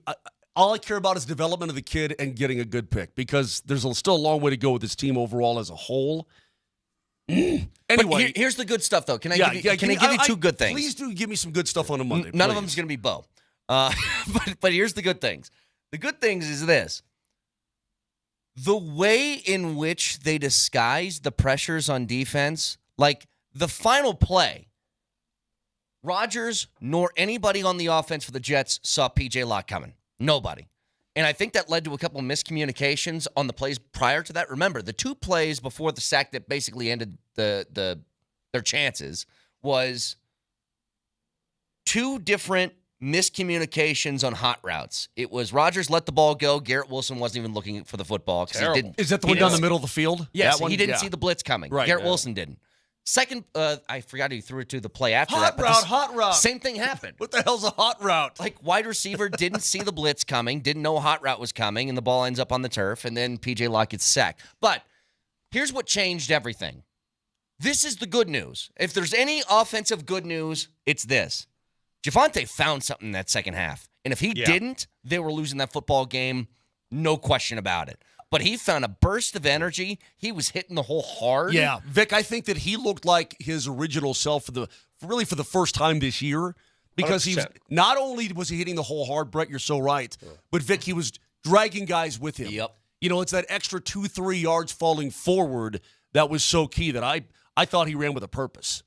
All I care about is development of the kid and getting a good pick because there's still a long way to go with this team overall as a whole. Anyway, here's the good stuff, though. Can I give you two good things? Please do give me some good stuff on a Monday. None of them is going to be Bo. But here's the good things. The good things is this. The way in which they disguise the pressures on defense, like the final play, Rodgers nor anybody on the offense for the Jets saw P.J. Locke coming. Nobody. And I think that led to a couple of miscommunications on the plays prior to that. Remember, the 2 plays before the sack that basically ended their chances was 2 different miscommunications on hot routes. It was Rodgers let the ball go. Garrett Wilson wasn't even looking for the football because he didn't. Is that the one down the middle of the field? Yes, he didn't see the blitz coming. Right, Garrett Wilson didn't. Second, I forgot he threw it to the play after hot that. Hot route. Same thing happened. What the hell's a hot route? Like wide receiver didn't see the blitz coming, didn't know a hot route was coming, and the ball ends up on the turf, and then P.J. Locke gets sacked. But here's what changed everything. This is the good news. If there's any offensive good news, it's this. Javonte found something in that second half. And if he didn't, they were losing that football game, no question about it. But he found a burst of energy. He was hitting the hole hard. Yeah, Vic, I think that he looked like his original self for the first time this year because 100%. He was not only was he hitting the hole hard, Brett, you're so right, but Vic, he was dragging guys with him. Yep. It's that extra 2-3 yards falling forward that was so key that I thought he ran with a purpose.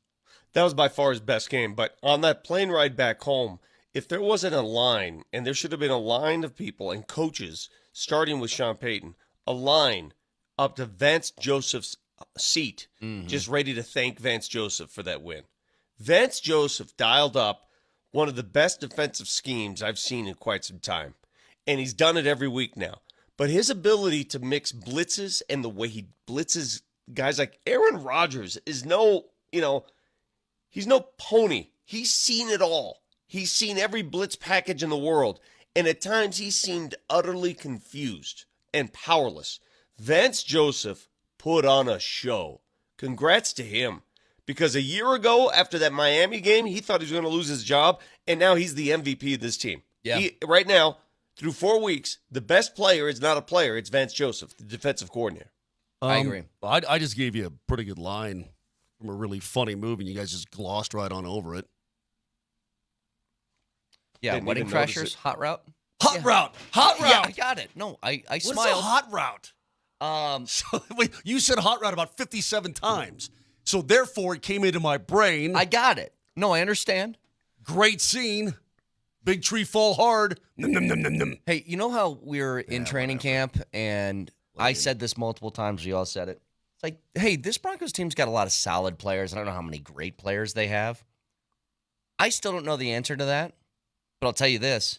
That was by far his best game. But on that plane ride back home, if there wasn't a line, and there should have been a line of people and coaches, starting with Sean Payton, a line up to Vance Joseph's seat, just ready to thank Vance Joseph for that win. Vance Joseph dialed up one of the best defensive schemes I've seen in quite some time. And he's done it every week now. But his ability to mix blitzes and the way he blitzes guys like Aaron Rodgers is he's no pony. He's seen it all. He's seen every blitz package in the world. And at times he seemed utterly confused and powerless. Vance Joseph put on a show congrats to him. Because a year ago, after that Miami game, he thought he was going to lose his job, and now he's the MVP of this team. Yeah. Right now, through 4 weeks, the best player is not a player. It's Vance Joseph, the defensive coordinator. I agree. I just gave you a pretty good line from a really funny movie, and you guys just glossed right on over it. Yeah, Didn't Wedding even notice Crashers, it. Hot Route. Hot route. Yeah, I got it. No, I What's smiled. a hot route? So, wait, you said hot route about 57 times. So, therefore, it came into my brain. I got it. No, I understand. Great scene. Big tree fall hard. Num, num, num, num, num. Hey, you know how we're in training camp, and I said this multiple times. We all said it. It's like, hey, this Broncos team's got a lot of solid players. I don't know how many great players they have. I still don't know the answer to that, but I'll tell you this.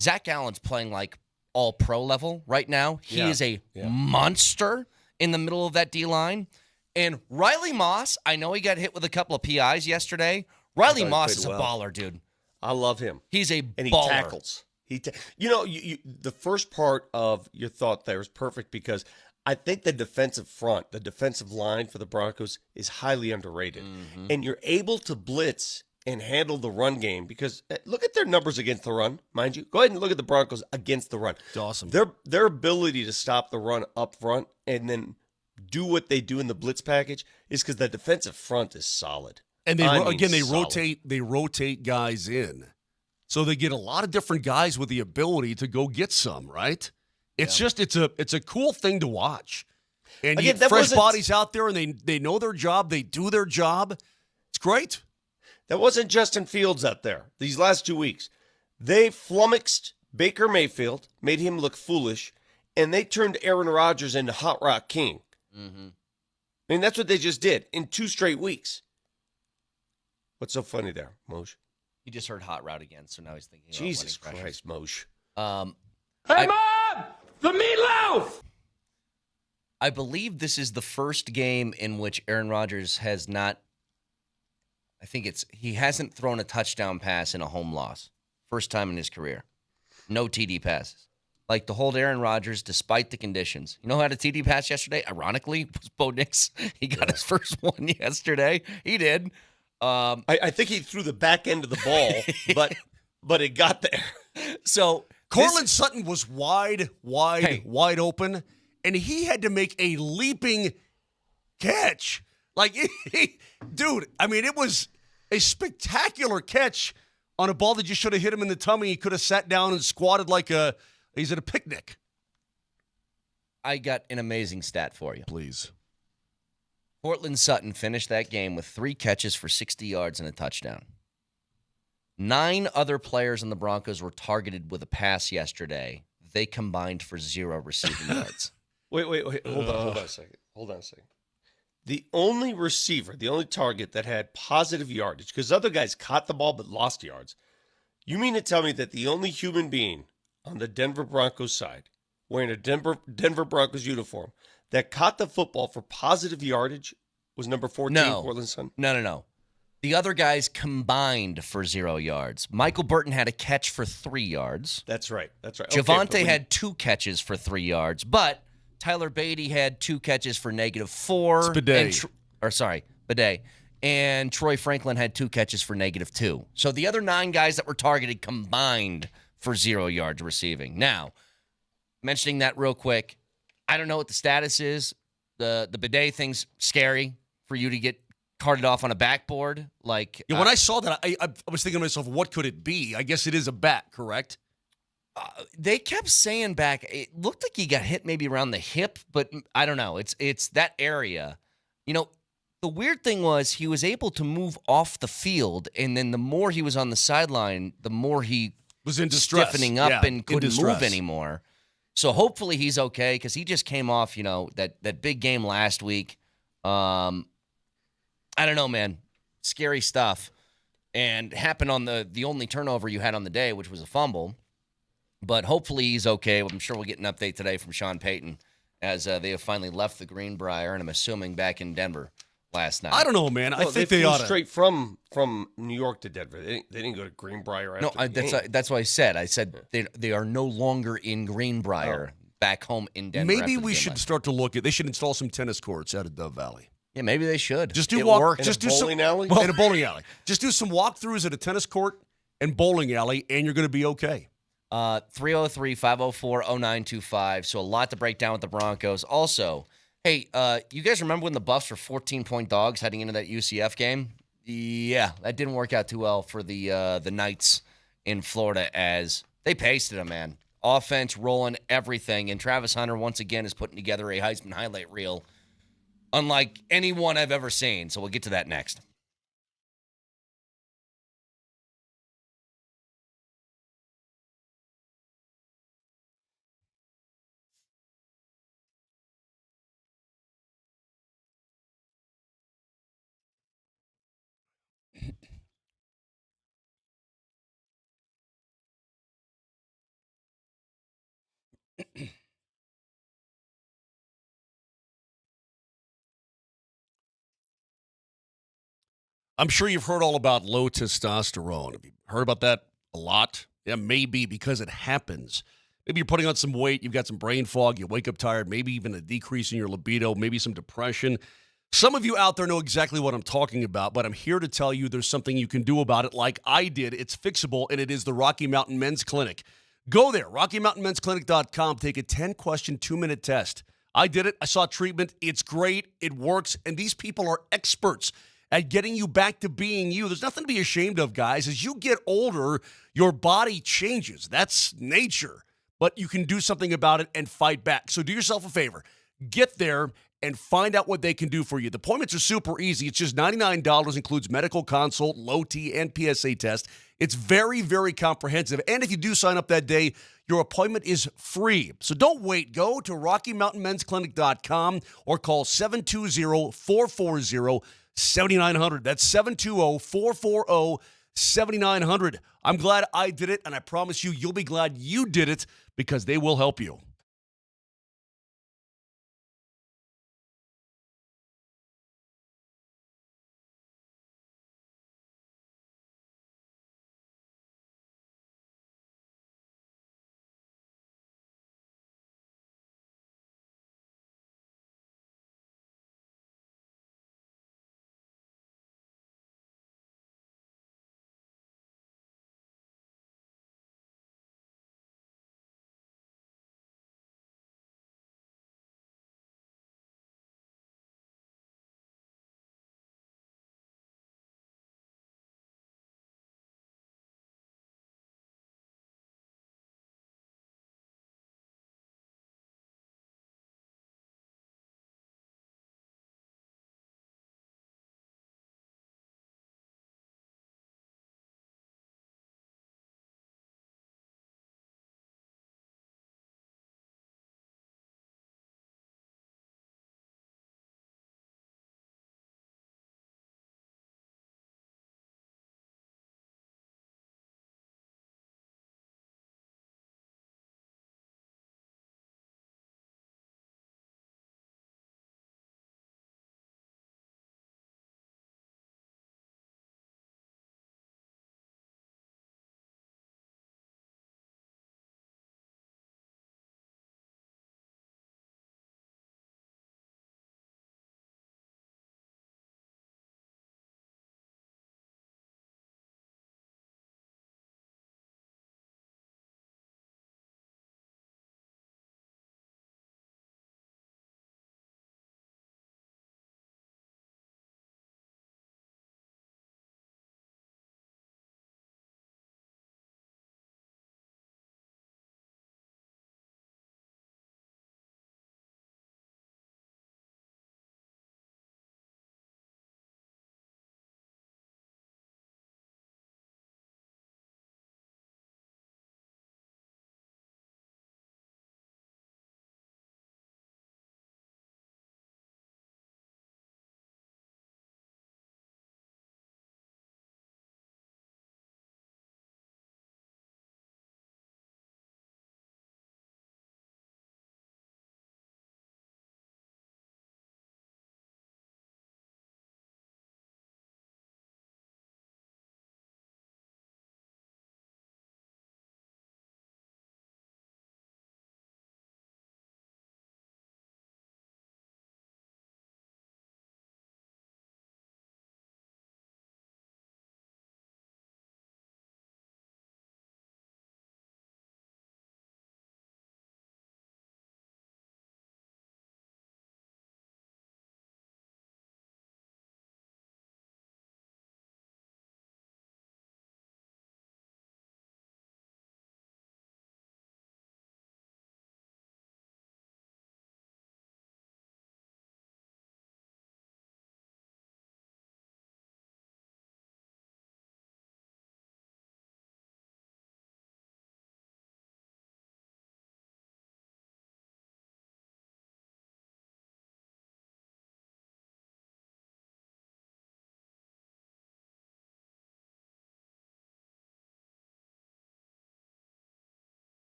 Zach Allen's playing like all-pro level right now. He is a monster in the middle of that D-line. And Riley Moss, I know he got hit with a couple of PIs yesterday. Riley Moss is a baller, dude. I love him. He's a and he baller. tackles. The first part of your thought there is perfect because I think the defensive front, the defensive line for the Broncos is highly underrated. Mm-hmm. And you're able to blitz and handle the run game because look at their numbers against the run, mind you. Go ahead and look at the Broncos against the run. It's awesome. Their ability to stop the run up front and then do what they do in the blitz package is because the defensive front is solid. And they solid. rotate guys in. So they get a lot of different guys with the ability to go get some, right? It's just it's a cool thing to watch. And Again, you get fresh bodies out there and they know their job, they do their job. It's great. That wasn't Justin Fields out there these last 2 weeks. They flummoxed Baker Mayfield, made him look foolish, and they turned Aaron Rodgers into Hot Rock King. Mm-hmm. I mean, that's what they just did in 2 straight weeks. What's so funny there, Moshe? He just heard Hot Route again, so now he's thinking about Jesus Wedding Crashers. Christ, Moshe. Hey, Mom! The meatloaf! I believe this is the first game in which Aaron Rodgers has not, he hasn't thrown a touchdown pass in a home loss. First time in his career. No TD passes. Like to hold Aaron Rodgers despite the conditions. You know who had a TD pass yesterday? Ironically, was Bo Nix. He got his first one yesterday. He did. I think he threw the back end of the ball, but it got there. So Cortland Sutton was wide open, and he had to make a leaping catch. Like, dude, I mean, it was a spectacular catch on a ball that just should have hit him in the tummy. He could have sat down and squatted like he's at a picnic. I got an amazing stat for you. Please. Cortland Sutton finished that game with 3 catches for 60 yards and a touchdown. 9 other players in the Broncos were targeted with a pass yesterday. They combined for 0 receiving yards. Wait. Hold on a second. The only receiver, the only target that had positive yardage, because other guys caught the ball but lost yards. You mean to tell me that the only human being on the Denver Broncos side, wearing a Denver Broncos uniform, that caught the football for positive yardage was number 14, Cortland Sutton? No. The other guys combined for 0 yards. Michael Burton had a catch for 3 yards. That's right. Javonte had 2 catches for 3 yards, but Tyler Beatty had 2 catches for -4. Bidet. And Troy Franklin had 2 catches for -2. So the other 9 guys that were targeted combined for 0 yards receiving. Now, mentioning that real quick, I don't know what the status is. The Bidet thing's scary for you to get carted off on a backboard. Like when I saw that, I was thinking to myself, what could it be? I guess it is a bat, correct? They kept saying back, it looked like he got hit maybe around the hip, but I don't know. It's that area. You know, the weird thing was he was able to move off the field, and then the more he was on the sideline, the more he was in distress, stiffening up and couldn't move anymore. So hopefully he's okay because he just came off, that big game last week. I don't know, man. Scary stuff. And happened on the only turnover you had on the day, which was a fumble. But hopefully he's okay. I'm sure we'll get an update today from Sean Payton as they have finally left the Greenbrier, and I'm assuming back in Denver last night. I don't know, man. I think they ought to. Straight from New York to Denver. They didn't go to Greenbrier after the game. That's what I said. I said they are no longer in Greenbrier back home in Denver. Maybe we should start to look at. They should install some tennis courts out of Dove Valley. Yeah, maybe they should. Just do It walk. worked Just in a do bowling some, alley? Well, in a bowling alley. Just do some walkthroughs at a tennis court and bowling alley, and you're going to be okay. 303-504-0925. So a lot to break down with the Broncos. Also, hey, you guys remember when the Buffs were 14-point dogs heading into that UCF game? Yeah, that didn't work out too well for the Knights in Florida as they pasted them, man. Offense rolling, everything. And Travis Hunter, once again, is putting together a Heisman highlight reel unlike anyone I've ever seen. So we'll get to that next. I'm sure you've heard all about low testosterone. Have you heard about that a lot? Yeah, maybe because it happens. Maybe you're putting on some weight, you've got some brain fog, you wake up tired, maybe even a decrease in your libido, maybe some depression. Some of you out there know exactly what I'm talking about, but I'm here to tell you there's something you can do about it like I did. It's fixable, and it is the Rocky Mountain Men's Clinic. Go there, RockyMountainMen'sClinic.com. Take a 10-question, 2-minute test. I did it. I saw treatment. It's great. It works, and these people are experts at getting you back to being you. There's nothing to be ashamed of, guys. As you get older, your body changes. That's nature. But you can do something about it and fight back. So do yourself a favor. Get there and find out what they can do for you. The appointments are super easy. It's just $99, includes medical consult, low T, and PSA test. It's very, very comprehensive. And if you do sign up that day, your appointment is free. So don't wait. Go to RockyMountainMen'sClinic.com or call 720-440-7900. That's 720-440-7900. I'm glad I did it, and I promise you, you'll be glad you did it because they will help you.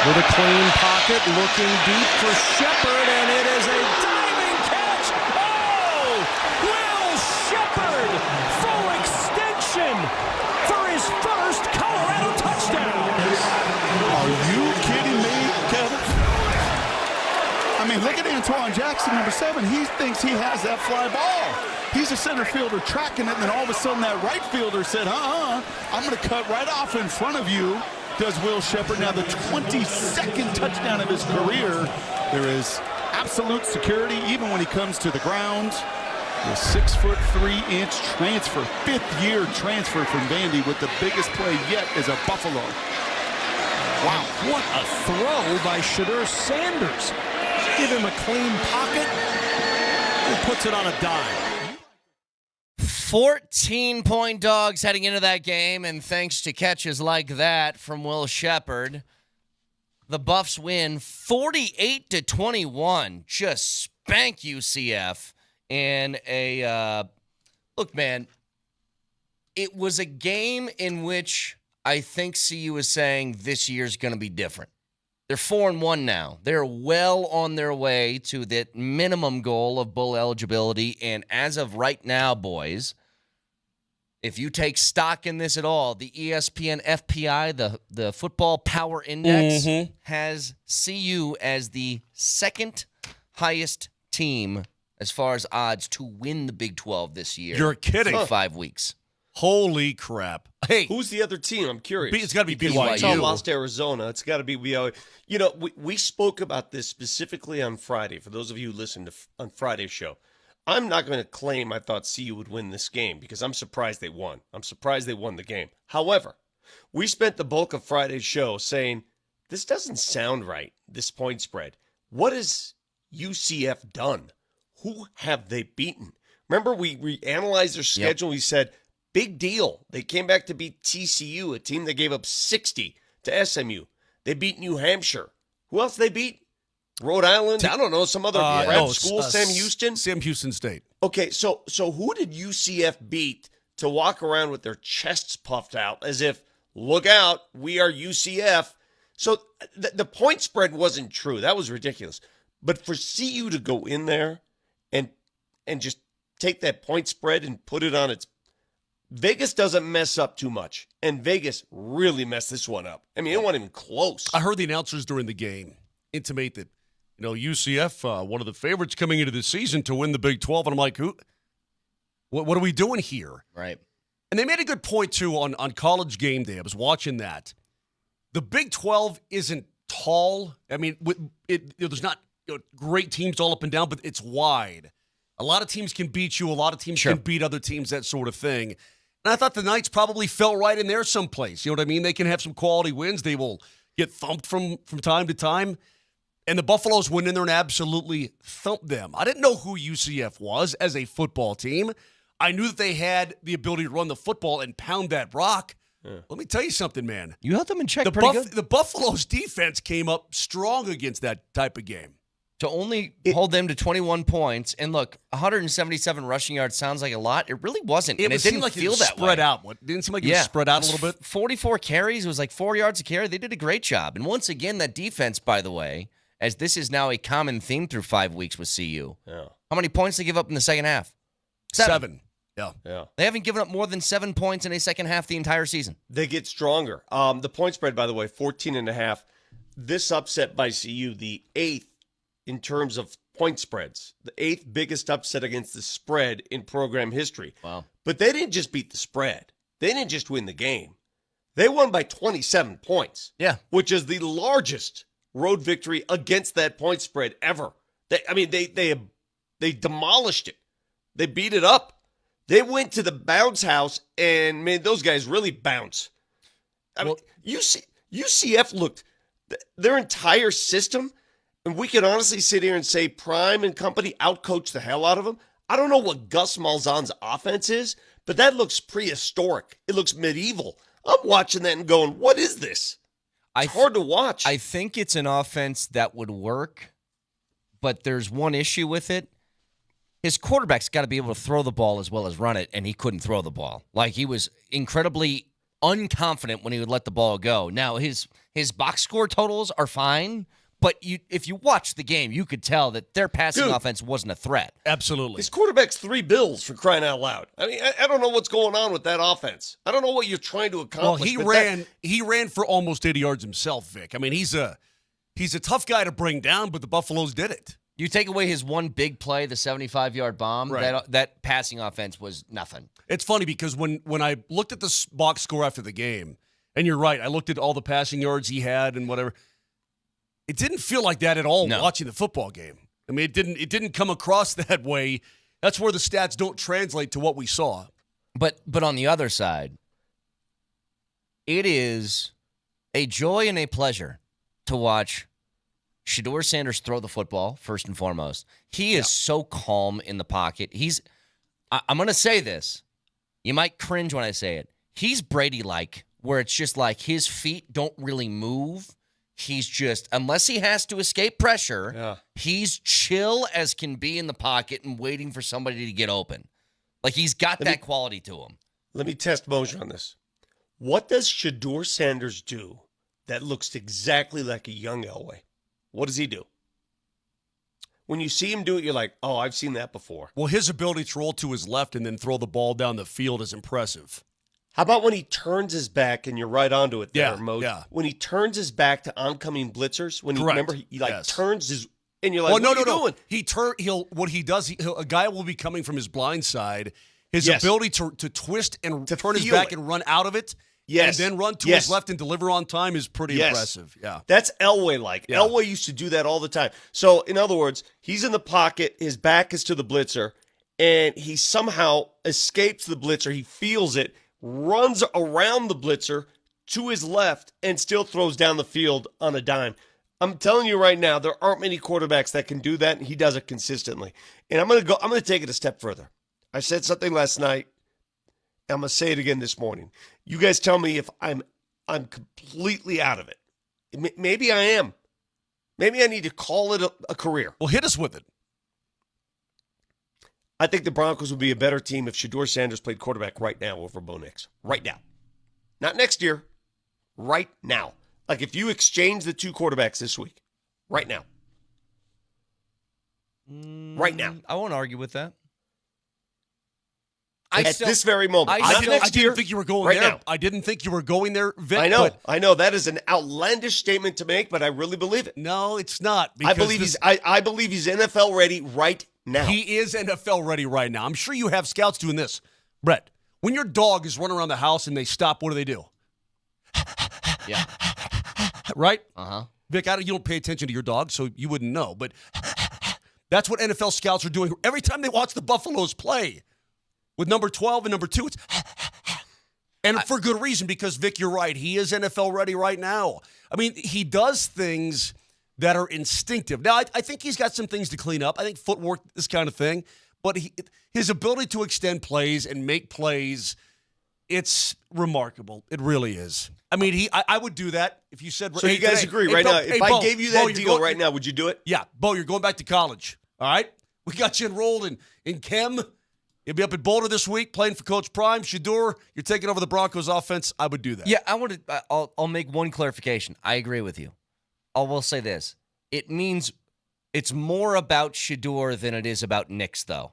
With a clean pocket, looking deep for Shepard, and it is a diving catch. Oh! Will Shepard, full extension for his first Colorado touchdown. Are you kidding me, Kevin? I mean, look at Antoine Jackson, number 7. He thinks he has that fly ball. He's a center fielder tracking it, and then all of a sudden that right fielder said, I'm going to cut right off in front of you. Does Will Shepard. Now the 22nd touchdown of his career. There is absolute security even when he comes to the ground. The 6'3" transfer, 5th-year transfer from Vandy with the biggest play yet is a Buffalo. Wow, what a throw by Shador Sanders. Give him a clean pocket and puts it on a dime. 14-point dogs heading into that game, and thanks to catches like that from Will Shepard, the Buffs win 48-21. Just spank UCF. And look, man, it was a game in which I think CU is saying this year's going to be different. They're 4-1 now. They're well on their way to that minimum goal of bowl eligibility. And as of right now, boys, if you take stock in this at all, the ESPN FPI, the Football Power Index, has CU as the second highest team as far as odds to win the Big 12 this year. You're kidding. In 5 weeks. Holy crap. Hey. Who's the other team? I'm curious. It's got to be BYU. It's all lost Arizona. It's got to be BYU. You know, we spoke about this specifically on Friday. For those of you who listened on Friday's show, I'm not going to claim I thought CU would win this game because I'm surprised they won. I'm surprised they won the game. However, we spent the bulk of Friday's show saying, this doesn't sound right, this point spread. What has UCF done? Who have they beaten? Remember, we analyzed their schedule. We said, big deal. They came back to beat TCU, a team that gave up 60 to SMU. They beat New Hampshire. Who else they beat? Rhode Island? I don't know. Some other prep school? Sam Houston? Sam Houston State. Okay, so who did UCF beat to walk around with their chests puffed out as if, look out, we are UCF? So the point spread wasn't true. That was ridiculous. But for CU to go in there and just take that point spread and put it on its... Vegas doesn't mess up too much, and Vegas really messed this one up. I mean, it wasn't even close. I heard the announcers during the game intimate that, UCF, one of the favorites coming into the season to win the Big 12, and I'm like, what are we doing here? Right. And they made a good point, too, on College Game Day. I was watching that. The Big 12 isn't tall. I mean, there's not great teams all up and down, but it's wide. A lot of teams can beat you. A lot of teams can beat other teams, that sort of thing. And I thought the Knights probably fell right in there someplace. You know what I mean? They can have some quality wins. They will get thumped from time to time. And the Buffaloes went in there and absolutely thumped them. I didn't know who UCF was as a football team. I knew that they had the ability to run the football and pound that rock. Yeah. Let me tell you something, man. You held them in check pretty good. The Buffaloes' defense came up strong against that type of game. To only hold them to 21 points, and look, 177 rushing yards sounds like a lot. It really wasn't, and it didn't like feel it was that spread way. out. It didn't seem like it was spread out a little bit. 44 carries. It was like 4 yards a carry. They did a great job. And once again, that defense, by the way, as this is now a common theme through 5 weeks with CU. Yeah. How many points they give up in the second half? 7. Yeah. They haven't given up more than 7 points in a second half the entire season. They get stronger. The point spread, by the way, 14.5. This upset by CU, the 8th in terms of point spreads, the 8th biggest upset against the spread in program history. Wow. But they didn't just beat the spread. They didn't just win the game. They won by 27 points. Yeah. Which is the largest road victory against that point spread ever. They demolished it. They beat it up. They went to the bounce house and made those guys really bounce. I mean, UCF looked, their entire system, and we can honestly sit here and say Prime and company outcoached the hell out of them. I don't know what Gus Malzahn's offense is, but that looks prehistoric. It looks medieval. I'm watching that and going, what is this? It's hard to watch. I think it's an offense that would work, but there's one issue with it. His quarterback's got to be able to throw the ball as well as run it, and he couldn't throw the ball. Like, he was incredibly unconfident when he would let the ball go. Now, his box score totals are fine, but if you watch the game, you could tell that their passing offense wasn't a threat. Absolutely. His quarterback's 3 bills, for crying out loud. I mean, I don't know what's going on with that offense. I don't know what you're trying to accomplish. Well, he ran for almost 80 yards himself, Vic. I mean, he's a tough guy to bring down, but the Buffaloes did it. You take away his one big play, the 75-yard bomb, Right. that passing offense was nothing. It's funny because when I looked at the box score after the game, and you're right, I looked at all the passing yards he had and whatever. It didn't feel like that at all watching the football game. I mean, it didn't come across that way. That's where the stats don't translate to what we saw. But on the other side, it is a joy and a pleasure to watch Shador Sanders throw the football, first and foremost. He is so calm in the pocket. I'm going to say this. You might cringe when I say it. He's Brady-like, where it's just like his feet don't really move. He's just, unless he has to escape pressure, he's chill as can be in the pocket and waiting for somebody to get open. Like, he's got that quality to him. Let me test Mosier on this. What does Shador Sanders do that looks exactly like a young Elway? What does he do? When you see him do it, you're like, oh, I've seen that before. Well, his ability to roll to his left and then throw the ball down the field is impressive. How about when he turns his back, and you're right onto it there, Mo? Yeah. When he turns his back to oncoming blitzers, when Correct. he turns his, and you're like, well, what are you doing? What he does, a guy will be coming from his blind side. His ability to twist and to turn his back and run out of it, and then run to his left and deliver on time is pretty impressive. Yeah, that's Elway-like. Yeah. Elway used to do that all the time. So, in other words, he's in the pocket, his back is to the blitzer, and he somehow escapes the blitzer. He feels it, runs around the blitzer to his left, and still throws down the field on a dime. I'm telling you right now, there aren't many quarterbacks that can do that, and he does it consistently. And I'm going to take it a step further. I said something last night. I'm going to say it again this morning. You guys tell me if I'm completely out of it. Maybe I am. Maybe I need to call it a career. Well, hit us with it. I think the Broncos would be a better team if Shador Sanders played quarterback right now over Bo Nix. Right now. Not next year. Right now. Like if you exchange the two quarterbacks this week. Right now. Right now. I won't argue with that. This very moment. I didn't think you were going there. I didn't think you were going there, Vic. I know. That is an outlandish statement to make, but I really believe it. No, it's not. I believe he's NFL ready right now. He is NFL ready right now. I'm sure you have scouts doing this. Brett, when your dog is running around the house and they stop, what do? Yeah. Right? Uh-huh. Vic, you don't pay attention to your dog, so you wouldn't know. But that's what NFL scouts are doing every time they watch the Buffaloes play. With number 12 and number 2, it's and for good reason, because, Vic, you're right. He is NFL ready right now. I mean, he does things that are instinctive. Now, I think he's got some things to clean up. I think footwork, this kind of thing. But his ability to extend plays and make plays, it's remarkable. It really is. I mean, I would do that if you said. So you guys agree right now? If I gave you that deal right now, would you do it? Yeah. Bo, you're going back to college. All right? We got you enrolled in chem. You'll be up at Boulder this week playing for Coach Prime. Shador, you're taking over the Broncos offense. I would do that. Yeah, I'll make one clarification. I agree with you. I will say this. It means it's more about Shador than it is about Knicks, though.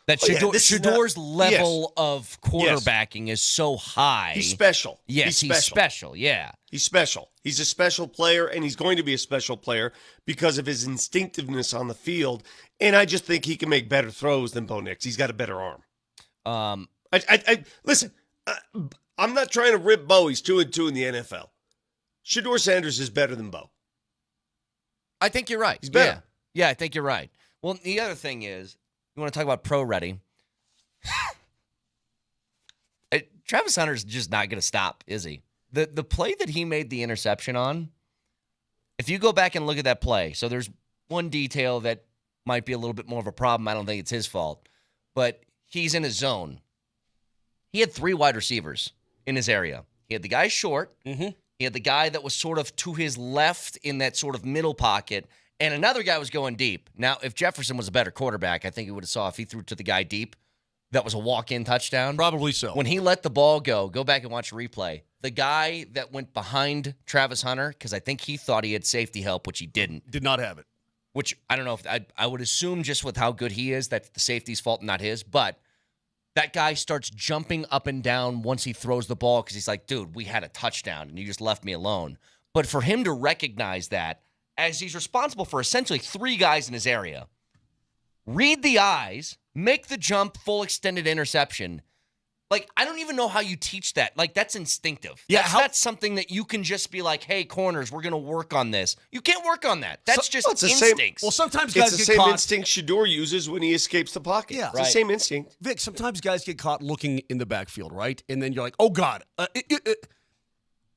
That Shador's level of quarterbacking is so high. He's special. Yes, he's special. Yeah. He's special. He's a special player, and he's going to be a special player because of his instinctiveness on the field. And I just think he can make better throws than Bo Nix. He's got a better arm. Listen, I'm not trying to rip Bo. He's 2-2 in the NFL. Shador Sanders is better than Bo. I think you're right. He's better. Yeah, I think you're right. Well, the other thing is, you want to talk about pro ready. Travis Hunter's just not going to stop, is he? The play that he made the interception on, if you go back and look at that play, so there's one detail that might be a little bit more of a problem. I don't think it's his fault, but he's in his zone. He had 3 wide receivers in his area. He had the guy short. Mm-hmm. He had the guy that was sort of to his left in that sort of middle pocket, and another guy was going deep. Now, if Jefferson was a better quarterback, I think he would have saw if he threw to the guy deep, that was a walk-in touchdown. Probably so. When he let the ball go back and watch the replay. the guy that went behind Travis Hunter, because I think he thought he had safety help, which he didn't. Did not have it. Which I don't know if I would assume just with how good he is, that's the safety's fault, not his. But that guy starts jumping up and down once he throws the ball because he's like, dude, we had a touchdown and you just left me alone. But for him to recognize that as he's responsible for essentially 3 guys in his area, read the eyes, make the jump, full extended interception. Like, I don't even know how you teach that. Like, that's instinctive. Yeah, that's not something that you can just be like, hey, corners, we're going to work on this. You can't work on that. That's just it's the instincts. Same, Well, sometimes it's guys the get same caught. instinct Shador uses when he escapes the pocket. Yeah. It's the same instinct. Vic, sometimes guys get caught looking in the backfield, right? And then you're like, oh, God.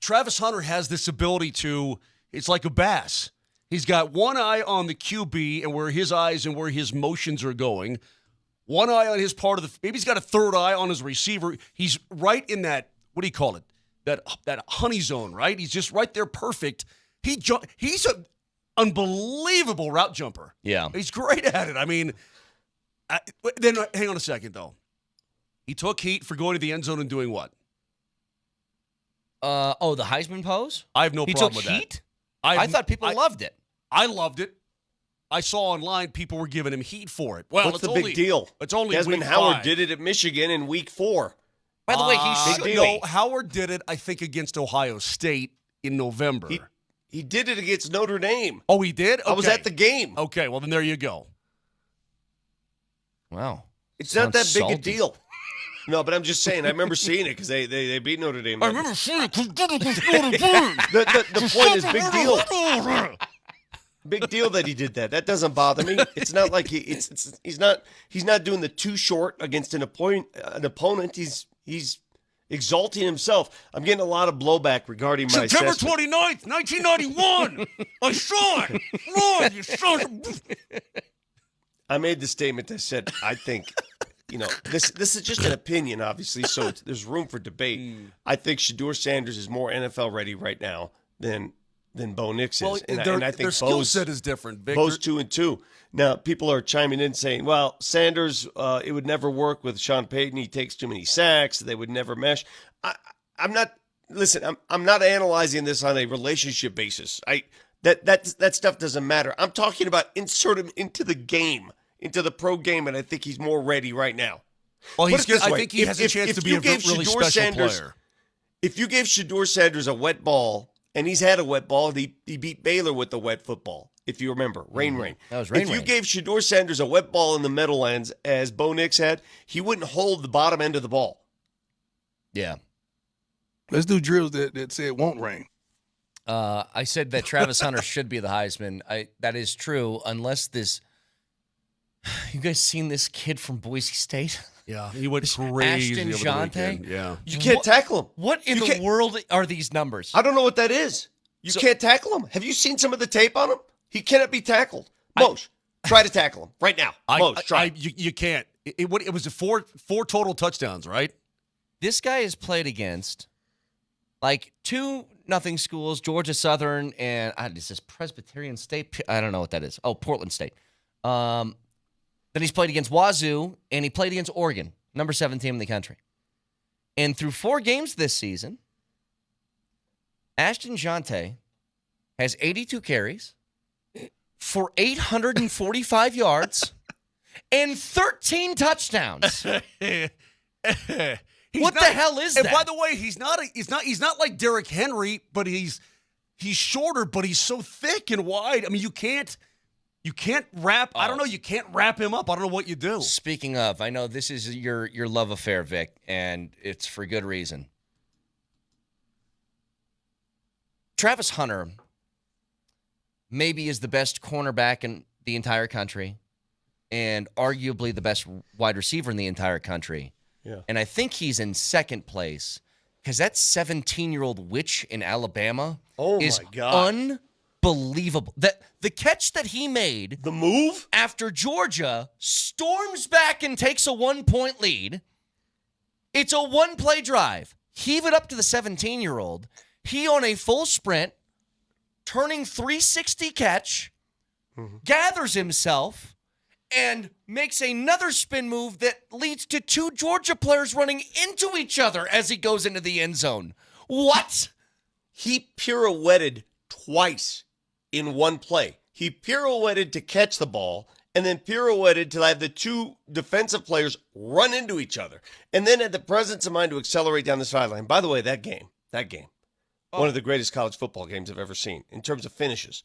Travis Hunter has this ability to, it's like a bass. He's got one eye on the QB and where his eyes and where his motions are going. One eye on his part of the, maybe he's got a third eye on his receiver. He's right in that, what do you call it? That honey zone, right? He's just right there, perfect. He's an unbelievable route jumper. Yeah. He's great at it. I mean, then hang on a second, though. He took heat for going to the end zone and doing what? The Heisman pose? I have no problem with that. He took heat? that. I thought people loved it. I loved it. I saw online people were giving him heat for it. Well, What's the big deal? It's only Desmond week Howard 5. did it at Michigan in week 4. By the way, he should no, Howard did it, I think, against Ohio State in November. He did it against Notre Dame. Oh, he did? Okay. I was at the game. Okay, well, then there you go. Wow. It's not that big salty. a deal. No, but I'm just saying, I remember seeing it because they beat Notre Dame. I remember seeing it because the point is big deal. Big deal that he did that. That doesn't bother me. It's not like he's not doing the too short against an opponent. He's exalting himself. I'm getting a lot of blowback regarding my September assessment. 29th, 1991. I saw it. Lord, you son of I made the statement that said, I think, this is just an opinion, obviously, so there's room for debate. I think Shador Sanders is more NFL ready right now than Bo Nix is. Well, and I think their skill set is different, Victor. Bo's 2-2. Now, people are chiming in saying, well, Sanders, it would never work with Sean Payton. He takes too many sacks. They would never mesh. I'm not analyzing this on a relationship basis. That stuff doesn't matter. I'm talking about insert him into the game, into the pro game, and I think he's more ready right now. Well, I think he has a chance to be a really special player. If you gave Shador Sanders a wet ball, and he's had a wet ball, he beat Baylor with the wet football, if you remember. Rain. That was rain. If you gave Shador Sanders a wet ball in the Meadowlands, as Bo Nix had, he wouldn't hold the bottom end of the ball. Yeah. Let's do drills that say it won't rain. I said that Travis Hunter should be the Heisman. That is true, unless this. You guys seen this kid from Boise State? Yeah, he went crazy. Ashton over the Jante? weekend. Yeah, you can't tackle him. What in the world are these numbers? I don't know what that is. You can't tackle him. Have you seen some of the tape on him? He cannot be tackled. Moshe, try to tackle him right now. Moshe, try. You can't. It was a four total touchdowns, right? This guy has played against like 2-0 schools, Georgia Southern and is this Presbyterian State? I don't know what that is. Oh, Portland State. Then he's played against Wazoo, and he played against Oregon, number 7 team in the country. And through 4 games this season, Ashton Jante has 82 carries for 845 yards and 13 touchdowns. What the hell is that? And by the way, he's not like Derrick Henry, but he's shorter, but he's so thick and wide. I mean, you can't wrap. I don't know. You can't wrap him up. I don't know what you do. Speaking of, I know this is your love affair, Vic, and it's for good reason. Travis Hunter maybe is the best cornerback in the entire country and arguably the best wide receiver in the entire country. Yeah. And I think he's in second place because that 17-year-old witch in Alabama is unbelievable. The catch that he made, the move after Georgia storms back and takes a 1-point lead. It's a 1-play drive. Heave it up to the 17-year-old. He on a full sprint, turning 360 catch, gathers himself, and makes another spin move that leads to 2 Georgia players running into each other as he goes into the end zone. What? He pirouetted twice in one play. He pirouetted to catch the ball and then pirouetted to have the two defensive players run into each other. And then had the presence of mind to accelerate down the sideline. By the way, that game, one of the greatest college football games I've ever seen in terms of finishes.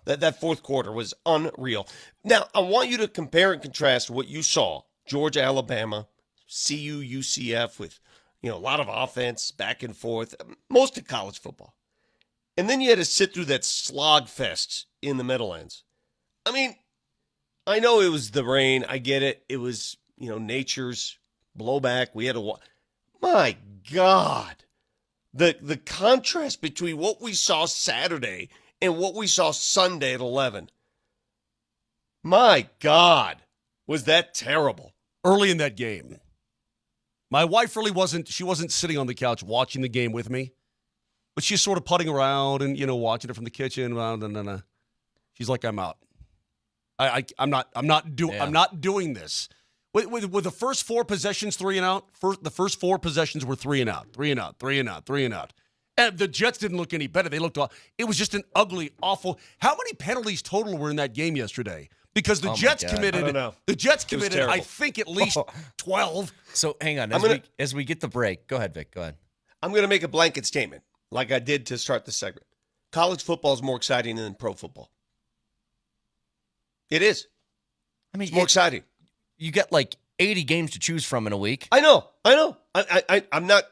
That fourth quarter was unreal. Now, I want you to compare and contrast what you saw, Georgia, Alabama, CU, UCF, with a lot of offense, back and forth, most of college football. And then you had to sit through that slog fest in the Meadowlands. I mean, I know it was the rain. I get it. It was, nature's blowback. We had to my God. The contrast between what we saw Saturday and what we saw Sunday at 11. My God, was that terrible. Early in that game, my wife really wasn't sitting on the couch watching the game with me, but she's sort of putting around and, watching it from the kitchen. She's like, I'm out. I'm not doing this. With the first four possessions 3 and out, the first four possessions were 3 and out, 3 and out, 3 and out, 3 and out. And the Jets didn't look any better. They looked it was just an ugly, awful. How many penalties total were in that game yesterday? Because the Jets committed, I don't know. The Jets committed, I think, at least 12. So hang on, as we get the break, go ahead, Vic. Go ahead. I'm going to make a blanket statement, like I did to start the segment. College football is more exciting than pro football. It is. I mean, it's more exciting. You get like 80 games to choose from in a week. I know. I'm not.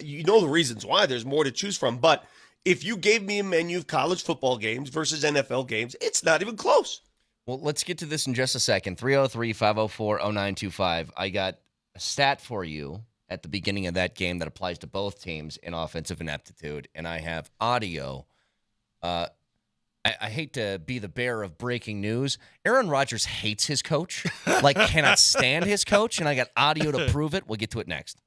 You know the reasons why. There's more to choose from. But if you gave me a menu of college football games versus NFL games, it's not even close. Well, let's get to this in just a second. 303-504-0925. I got a stat for you at the beginning of that game that applies to both teams in offensive ineptitude, and I have audio. I hate to be the bearer of breaking news. Aaron Rodgers hates his coach, cannot stand his coach, and I got audio to prove it. We'll get to it next.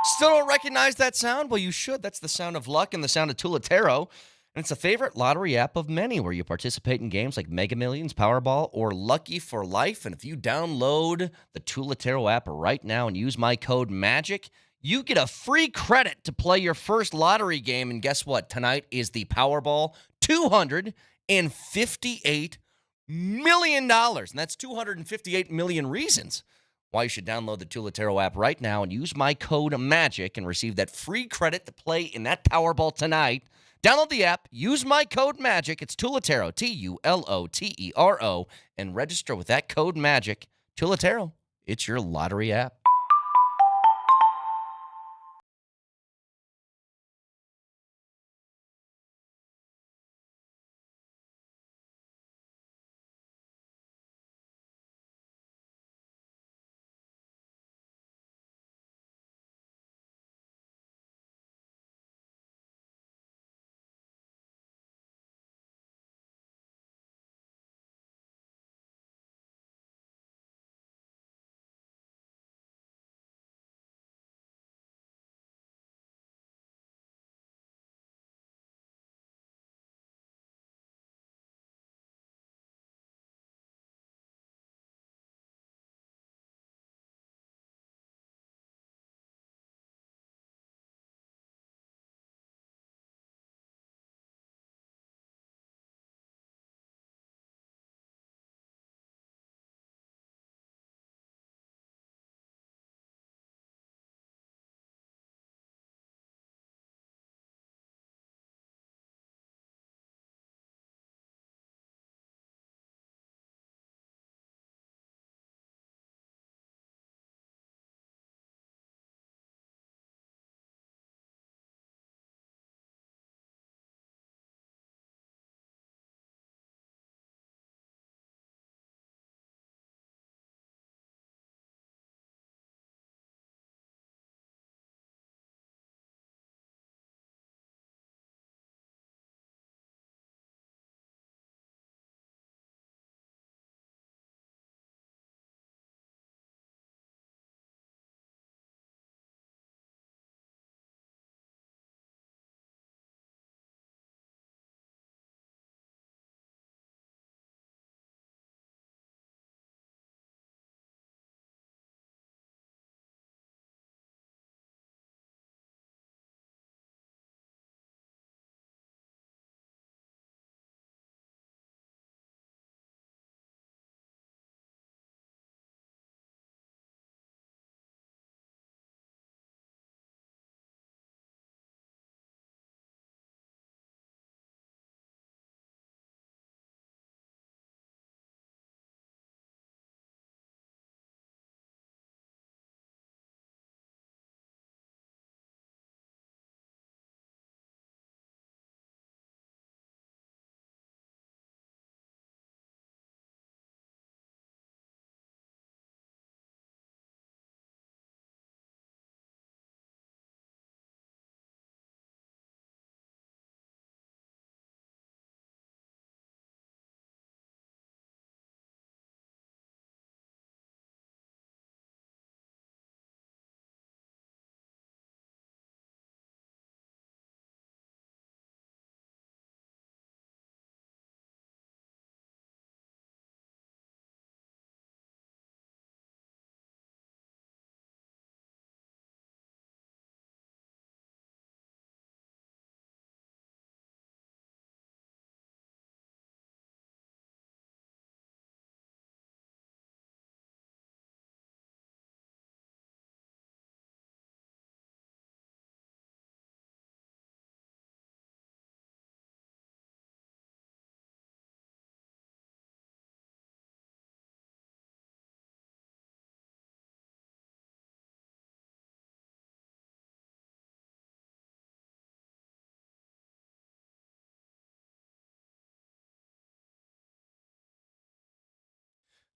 Still don't recognize that sound? Well, you should. That's the sound of luck and the sound of Tulatero. And it's a favorite lottery app of many where you participate in games like Mega Millions, Powerball, or Lucky for Life. And if you download the Tulatero app right now and use my code MAGIC, you get a free credit to play your first lottery game. And guess what? Tonight is the Powerball $258 million. And that's 258 million reasons why you should download the Tulatero app right now and use my code MAGIC and receive that free credit to play in that Powerball tonight. Download the app, use my code MAGIC. It's Tulatero, Tulotero, and register with that code MAGIC. Tulatero, it's your lottery app.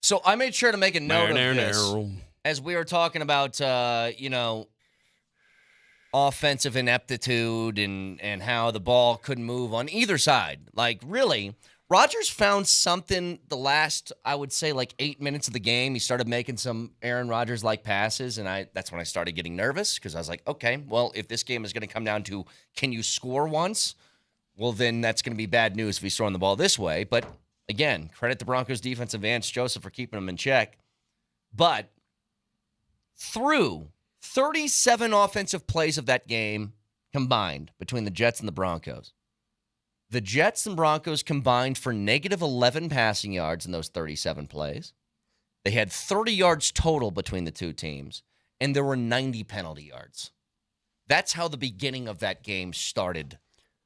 So I made sure to make a note of this as we were talking about, offensive ineptitude and how the ball couldn't move on either side. Like, really, Rodgers found something the last, I would say, 8 minutes of the game. He started making some Aaron Rodgers-like passes, and that's when I started getting nervous because I was like, okay, well, if this game is going to come down to can you score once, well, then that's going to be bad news if he's throwing the ball this way. But, again, credit the Broncos defense and Vance Joseph for keeping them in check. But through 37 offensive plays of that game combined between the Jets and the Broncos, the Jets and Broncos combined for negative 11 passing yards in those 37 plays. They had 30 yards total between the two teams, and there were 90 penalty yards. That's how the beginning of that game started.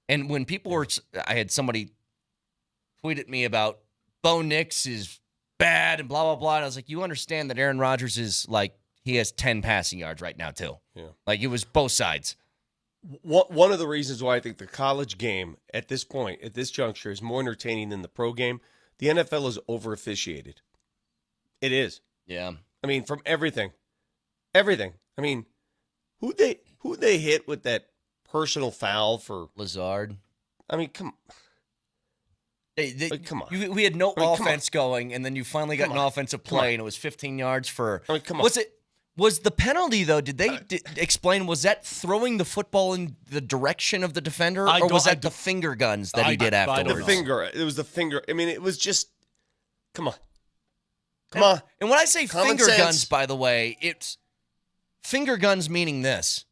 And when I had somebody tweet at me about Bo Nix is bad and blah, blah, blah. And I was like, you understand that Aaron Rodgers is he has 10 passing yards right now, too. Yeah. It was both sides. One of the reasons why I think the college game at this point, at this juncture, is more entertaining than the pro game, the NFL is over-officiated. It is. Yeah. I mean, from everything. Everything. I mean, who'd they hit with that personal foul for Lazard? I mean, come on. We had no offense going, and then you finally got an offensive play, and it was 15 yards for. I mean, come on. Was the penalty, though, did they explain, was that throwing the football in the direction of the defender, or was that the finger guns that he did afterwards? It was the finger. I mean, it was just, come on. Come on. And when I say finger guns, by the way, it's finger guns meaning this.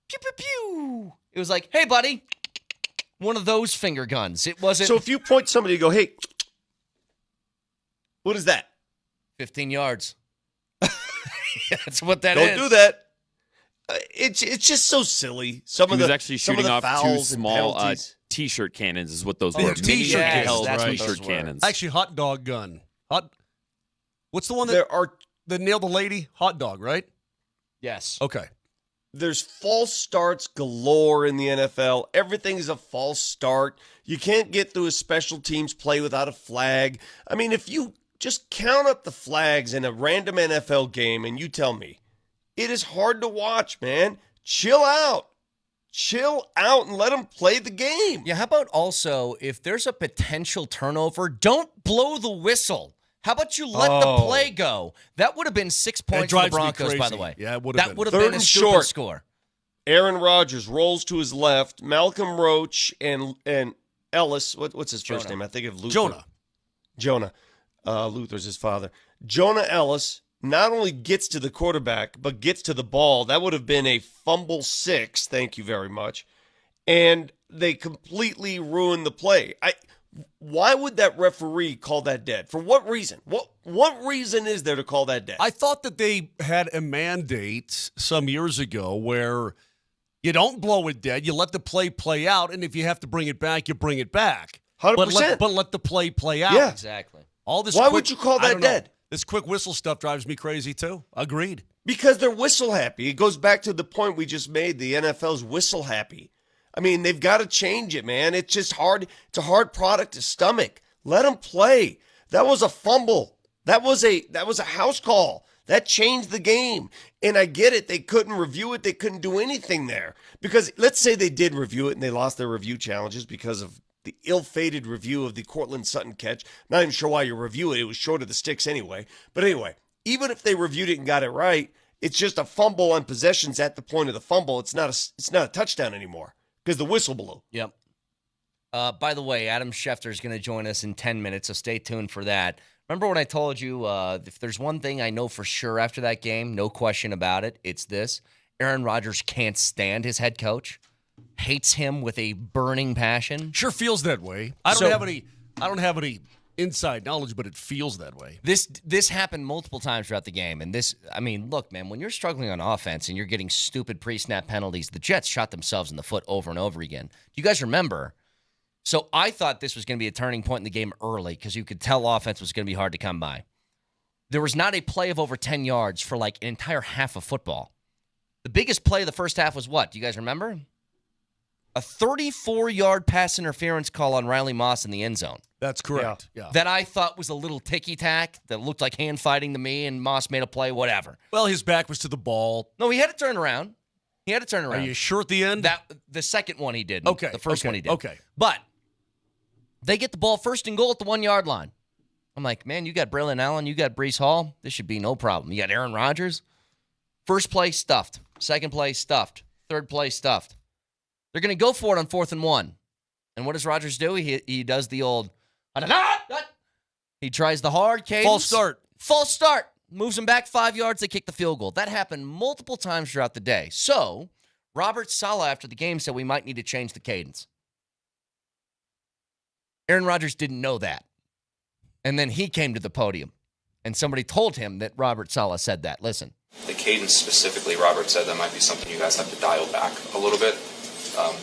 Pew, pew, pew. It was like, hey, buddy. One of those finger guns. It wasn't. So if you point somebody and go, hey, what is that? 15 yards. That's what that is. Don't do that. It's just so silly. He was actually shooting off two small T-shirt cannons is what those were. T-shirt cannons. T-shirt cannons. Actually, hot dog gun. What's the one that nailed the lady? Hot dog, right? Yes. Okay. There's false starts galore in the NFL. Everything is a false start. You can't get through a special teams play without a flag. I mean, if you just count up the flags in a random NFL game and you tell me, it is hard to watch, man. Chill out. Chill out and let them play the game. Yeah, how about also, if there's a potential turnover, don't blow the whistle. How about you let the play go? That would have been 6 points for the Broncos, by the way. Yeah, it would have been. That would have been a stupid score. Aaron Rodgers rolls to his left. Malcolm Roach and Ellis. What's his first name? I think of Luther. Jonah. Luther's his father. Jonah Ellis not only gets to the quarterback, but gets to the ball. That would have been a fumble 6. Thank you very much. And they completely ruined the play. Why would that referee call that dead? For what reason? What reason is there to call that dead? I thought that they had a mandate some years ago where you don't blow it dead. You let the play out, and if you have to bring it back, you bring it back. 100%. But let the play out. Yeah. Exactly. Why would you call that dead? This quick whistle stuff drives me crazy, too. Agreed. Because they're whistle happy. It goes back to the point we just made. The NFL's whistle happy. I mean, they've got to change it, man. It's just hard. It's a hard product to stomach. Let them play. That was a fumble. That was a house call. That changed the game. And I get it. They couldn't review it. They couldn't do anything there. Because let's say they did review it and they lost their review challenges because of the ill-fated review of the Cortland Sutton catch. Not even sure why you review it. It was short of the sticks anyway. But anyway, even if they reviewed it and got it right, it's just a fumble on possessions at the point of the fumble. It's not a touchdown anymore. Because the whistle blew. Yep. By the way, Adam Schefter is going to join us in 10 minutes, so stay tuned for that. Remember when I told you if there's one thing I know for sure after that game, no question about it, it's this. Aaron Rodgers can't stand his head coach, hates him with a burning passion. Sure feels that way. I don't have any inside knowledge, but it feels that way. This happened multiple times throughout the game. And look, man, when you're struggling on offense and you're getting stupid pre-snap penalties, the Jets shot themselves in the foot over and over again. Do you guys remember? So I thought this was going to be a turning point in the game early because you could tell offense was going to be hard to come by. There was not a play of over 10 yards for like an entire half of football. The biggest play of the first half was what? Do you guys remember? a 34-yard pass interference call on Riley Moss in the end zone. That's correct. Yeah. That I thought was a little ticky-tack that looked like hand fighting to me, and Moss made a play, whatever. Well, his back was to the ball. No, he had to turn around. Are you sure at the end? The second one he didn't. Okay. The first one he did. Okay. But they get the ball first and goal at the 1-yard line. I'm like, man, you got Braylon Allen, you got Breece Hall. This should be no problem. You got Aaron Rodgers. First play, stuffed. Second play, stuffed. Third play, stuffed. They're going to go for it on 4th and 1. And what does Rodgers do? He does the old, he tries the hard cadence. False start. Moves them back 5 yards. They kick the field goal. That happened multiple times throughout the day. So, Robert Salah, after the game, said we might need to change the cadence. Aaron Rodgers didn't know that. And then he came to the podium, and somebody told him that Robert Salah said that. Listen. The cadence specifically, Robert said that might be something you guys have to dial back a little bit.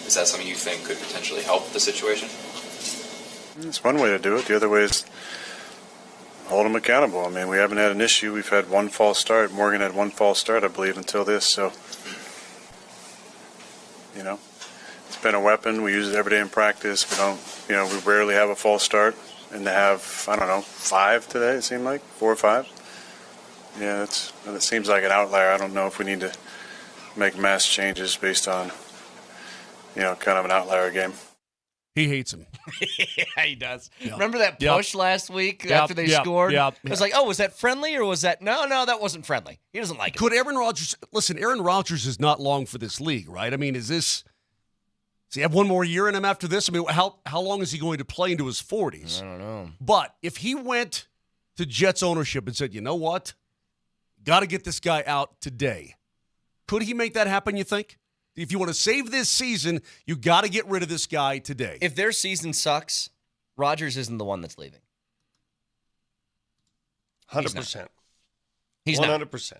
Is that something you think could potentially help the situation? It's one way to do it. The other way is hold them accountable. I mean, we haven't had an issue. We've had one false start. Morgan had one false start, I believe, until this. So, it's been a weapon. We use it every day in practice. We rarely have a false start. And to have, 5 today, it seemed like, 4 or 5. Yeah, it seems like an outlier. I don't know if we need to make mass changes based on, kind of an outlier game. He hates him. Yeah, he does. Yep. Remember that push last week after they scored? Yep. It was like, was that friendly or was that? No, that wasn't friendly. He doesn't like it. Could Aaron Rodgers, listen, Aaron Rodgers is not long for this league, right? I mean, does he have one more year in him after this? I mean, how long is he going to play into his 40s? I don't know. But if he went to Jets ownership and said, you know what? Got to get this guy out today. Could he make that happen, you think? If you want to save this season, you got to get rid of this guy today. If their season sucks, Rodgers isn't the one that's leaving. 100%. He's 100%.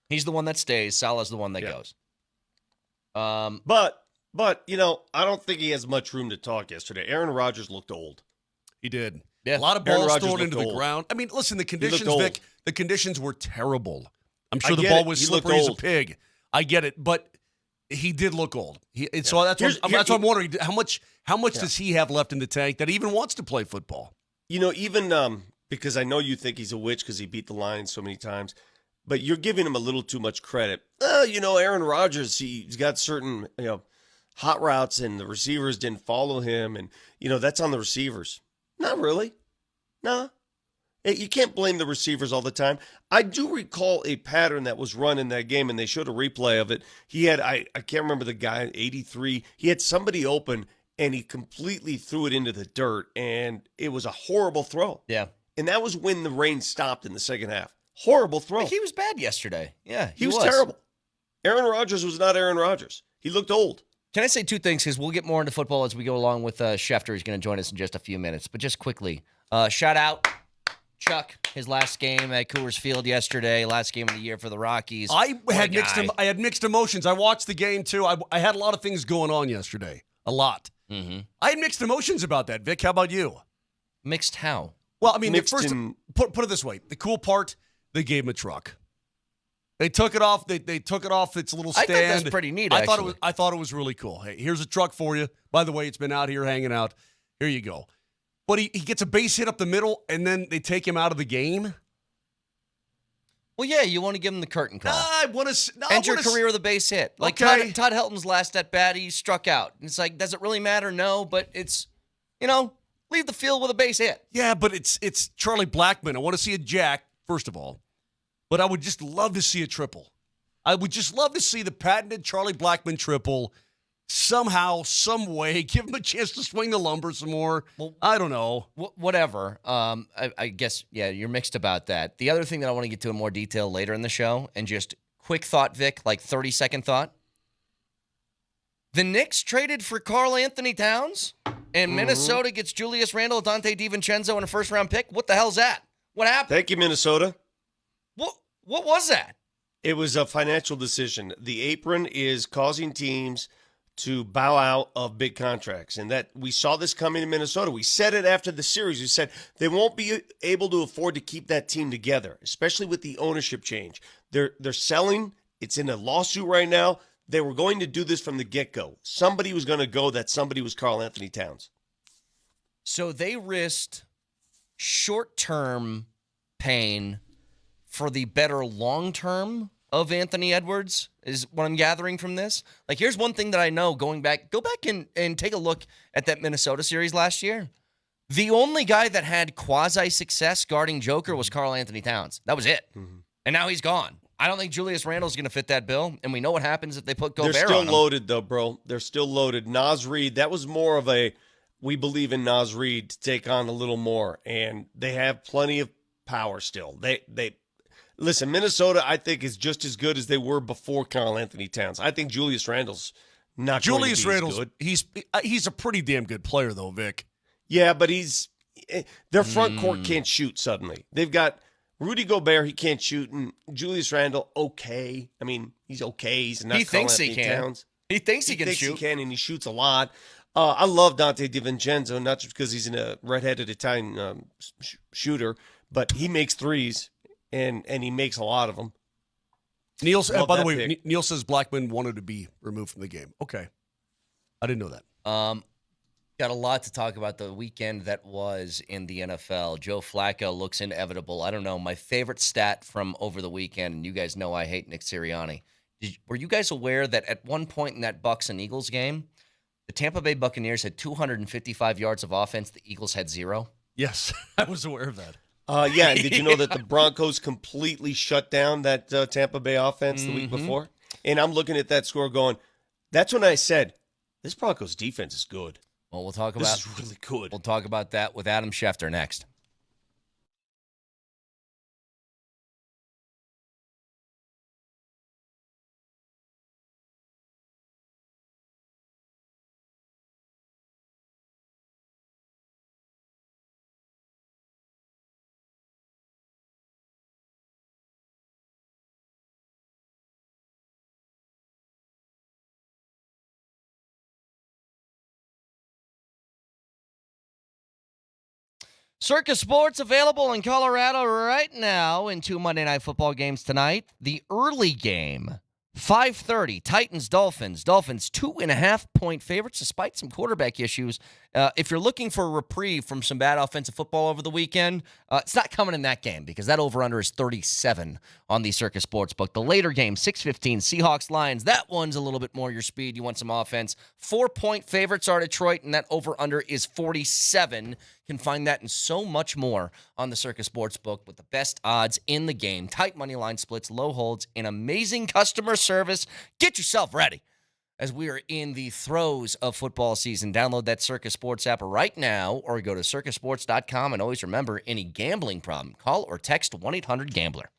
He's the one that stays. Salah's the one that goes. But I don't think he has much room to talk yesterday. Aaron Rodgers looked old. He did. Yeah. A lot of balls thrown into the ground. I mean, listen, the conditions, Vic, the conditions were terrible. I'm sure the ball was slippery as a pig. I get it, but he did look old. So that's what I'm wondering. How much does he have left in the tank that he even wants to play football? Even because I know you think he's a witch because he beat the Lions so many times, but you're giving him a little too much credit. Aaron Rodgers, he's got certain hot routes and the receivers didn't follow him, and that's on the receivers. Not really. No. You can't blame the receivers all the time. I do recall a pattern that was run in that game, and they showed a replay of it. He had, I can't remember the guy, 83. He had somebody open, and he completely threw it into the dirt, and it was a horrible throw. Yeah. And that was when the rain stopped in the second half. Horrible throw. He was bad yesterday. Yeah, he was terrible. Aaron Rodgers was not Aaron Rodgers. He looked old. Can I say two things? Because we'll get more into football as we go along with Schefter. He's going to join us in just a few minutes. But just quickly, shout out Chuck, his last game at Coors Field yesterday, last game of the year for the Rockies. I had mixed emotions. I watched the game, too. I had a lot of things going on yesterday. A lot. Mm-hmm. I had mixed emotions about that. Vic, how about you? Mixed how? Well, I mean, put it this way. The cool part, they gave him a truck. They took it off. They took it off its little stand. I thought that was pretty neat, I thought it was really cool. Hey, here's a truck for you. By the way, it's been out here hanging out. Here you go. But he gets a base hit up the middle, and then they take him out of the game. Well, yeah, you want to give him the curtain call. End your career with a base hit. Like okay. Todd Helton's last at bat, he struck out. And it's like, does it really matter? No, but it's, leave the field with a base hit. Yeah, but it's Charlie Blackmon. I want to see a jack, first of all. But I would just love to see a triple. I would just love to see the patented Charlie Blackmon triple somehow, some way, give him a chance to swing the lumber some more. Well, I don't know. Whatever. I guess, yeah, you're mixed about that. The other thing that I want to get to in more detail later in the show, and just quick thought, Vic, like 30-second thought. The Knicks traded for Karl Anthony Towns, and Minnesota gets Julius Randle, Dante DiVincenzo, and a first-round pick. What the hell's that? What happened? Thank you, Minnesota. What was that? It was a financial decision. The apron is causing teams to bow out of big contracts, and that we saw this coming in Minnesota. We said it after the series. We said they won't be able to afford to keep that team together, especially with the ownership change. They're selling. It's in a lawsuit right now. They were going to do this from the get-go. Somebody was going to go. That somebody was Karl Anthony Towns. So they risked short-term pain for the better long-term of Anthony Edwards, is what I'm gathering from this. Like, here's one thing that I know go back and take a look at that Minnesota series last year. The only guy that had quasi-success guarding Joker was Karl Anthony Towns. That was it. Mm-hmm. And now he's gone. I don't think Julius Randle's going to fit that bill, and we know what happens if they put Gobert on him. They're still loaded, though, bro. They're still loaded. Naz Reid, that was more of a, we believe in Naz Reid to take on a little more, and they have plenty of power still. They listen, Minnesota, I think, is just as good as they were before Karl Anthony Towns. I think Julius Randle's not going to be as good. He's a pretty damn good player, though, Vic. Yeah, but their front court can't shoot suddenly. They've got Rudy Gobert, he can't shoot, and Julius Randle, okay. I mean, he's okay. He's not Karl Anthony Towns. He thinks he can shoot. He can, and he shoots a lot. I love Dante DiVincenzo, not just because he's a redheaded Italian shooter, but he makes threes, and he makes a lot of them. Neil, by the way, Neil says Blackman wanted to be removed from the game. Okay. I didn't know that. Got a lot to talk about the weekend that was in the NFL. Joe Flacco looks inevitable. I don't know. My favorite stat from over the weekend, and you guys know I hate Nick Sirianni. Were you guys aware that at one point in that Bucs and Eagles game, the Tampa Bay Buccaneers had 255 yards of offense. The Eagles had 0? Yes, I was aware of that. Yeah, and did you know that the Broncos completely shut down that Tampa Bay offense the week before? And I'm looking at that score going, that's when I said, this Broncos defense is good. Well, we'll talk about this is really good. We'll talk about that with Adam Schefter next. Circus Sports available in Colorado right now in 2 Monday Night Football games tonight. The early game, 5:30, Titans-Dolphins. Dolphins 2.5-point favorites despite some quarterback issues. If you're looking for a reprieve from some bad offensive football over the weekend, it's not coming in that game because that over-under is 37 on the Circus Sportsbook. The later game, 6:15, Seahawks-Lions. That one's a little bit more your speed. You want some offense. 4-point favorites are Detroit, and that over-under is 47. You can find that and so much more on the Circus Sportsbook with the best odds in the game. Tight money line splits, low holds, and amazing customer service. Get yourself ready as we are in the throes of football season. Download that Circus Sports app right now or go to circusports.com. And always remember, any gambling problem, call or text 1-800-GAMBLER.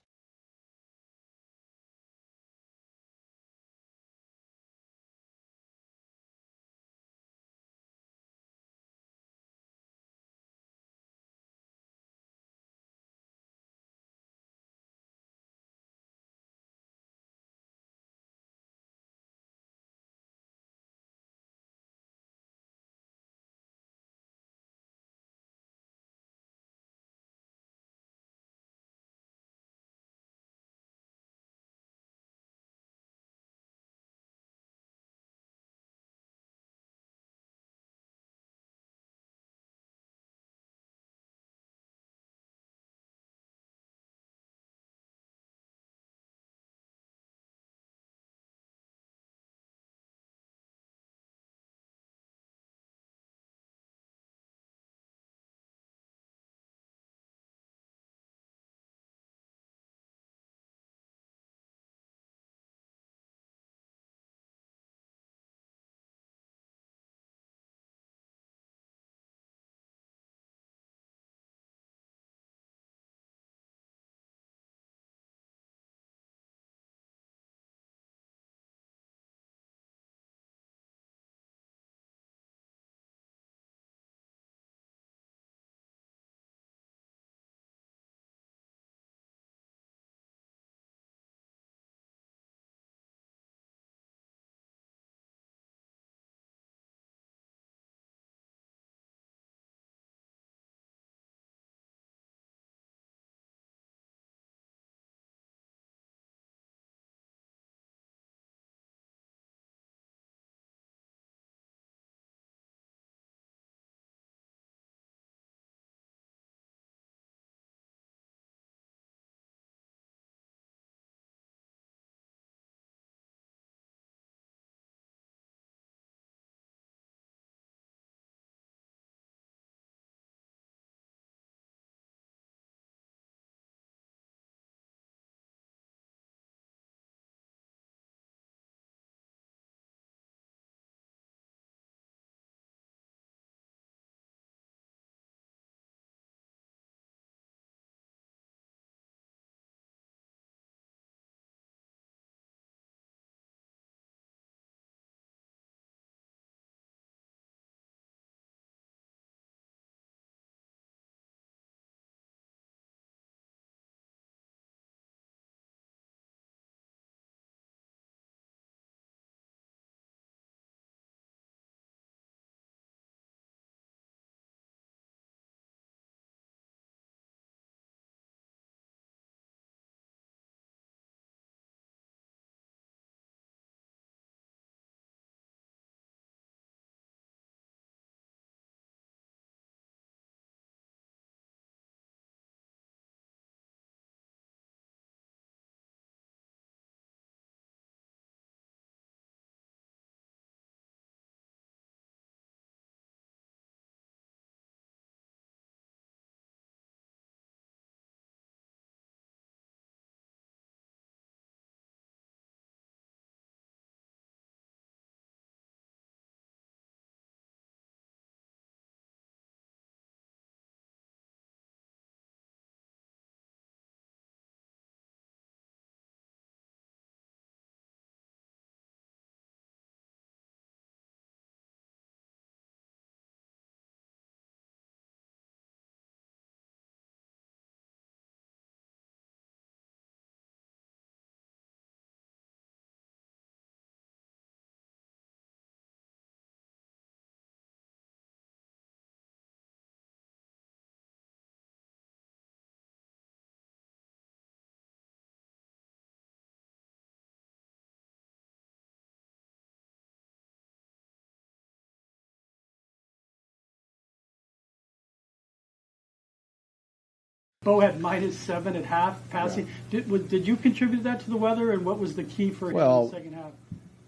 Bo had -7 at half passing. Yeah. Did you contribute that to the weather, and what was the key for him in the second half?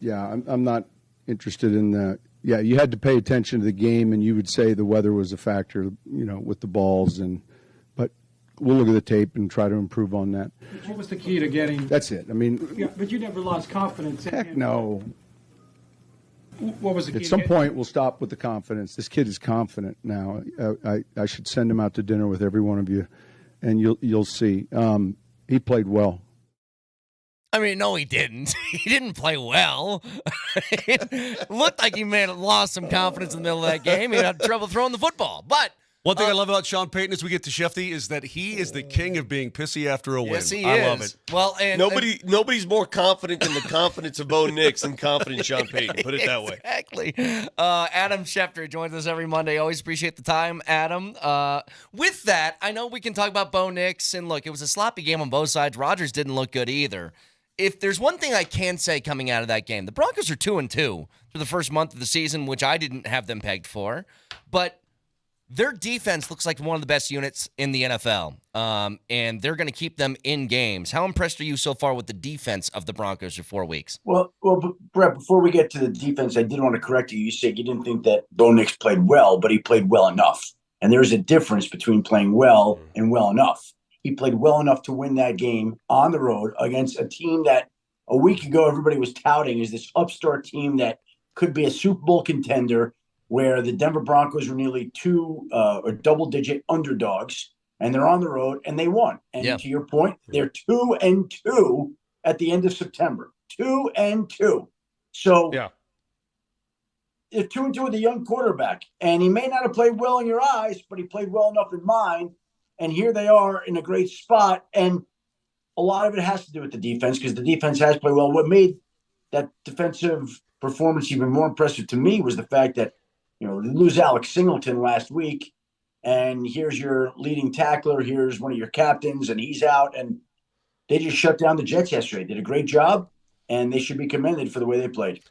Yeah, I'm not interested in that. Yeah, you had to pay attention to the game, and you would say the weather was a factor, with the balls. But we'll look at the tape and try to improve on that. What was the key to getting? That's it. I mean, yeah, but you never lost confidence. Heck no. What was the key? At some point, we'll stop with the confidence. This kid is confident now. I should send him out to dinner with every one of you, and you'll see. He played well. I mean, no, he didn't. He didn't play well. It looked like he may have lost some confidence in the middle of that game. He had trouble throwing the football. But one thing I love about Sean Payton as we get to Schefter is that he is the king of being pissy after a win. Yes, he is. I love it. Well, and nobody's more confident in the confidence of Bo Nix than confident in Sean Payton. Put it that way. Exactly. Adam Schefter joins us every Monday. Always appreciate the time, Adam. With that, I know we can talk about Bo Nix, and look, it was a sloppy game on both sides. Rodgers didn't look good either. If there's one thing I can say coming out of that game, the Broncos are 2-2 for the first month of the season, which I didn't have them pegged for. But their defense looks like one of the best units in the NFL, and they're going to keep them in games. How impressed are you so far with the defense of the Broncos for 4 weeks? Well, Brett, before we get to the defense, I did want to correct you. You said you didn't think that Bo Nix played well, but he played well enough. And there's a difference between playing well and well enough. He played well enough to win that game on the road against a team that a week ago everybody was touting as this upstart team that could be a Super Bowl contender, where the Denver Broncos were nearly or double-digit underdogs, and they're on the road, and they won. And to your point, they're 2-2 at the end of September. 2-2. So they're 2-2 with a young quarterback, and he may not have played well in your eyes, but he played well enough in mine. And here they are in a great spot, and a lot of it has to do with the defense, because the defense has played well. What made that defensive performance even more impressive to me was the fact that, they lose Alex Singleton last week, and here's your leading tackler, here's one of your captains, and he's out, and they just shut down the Jets yesterday. Did a great job, and they should be commended for the way they played.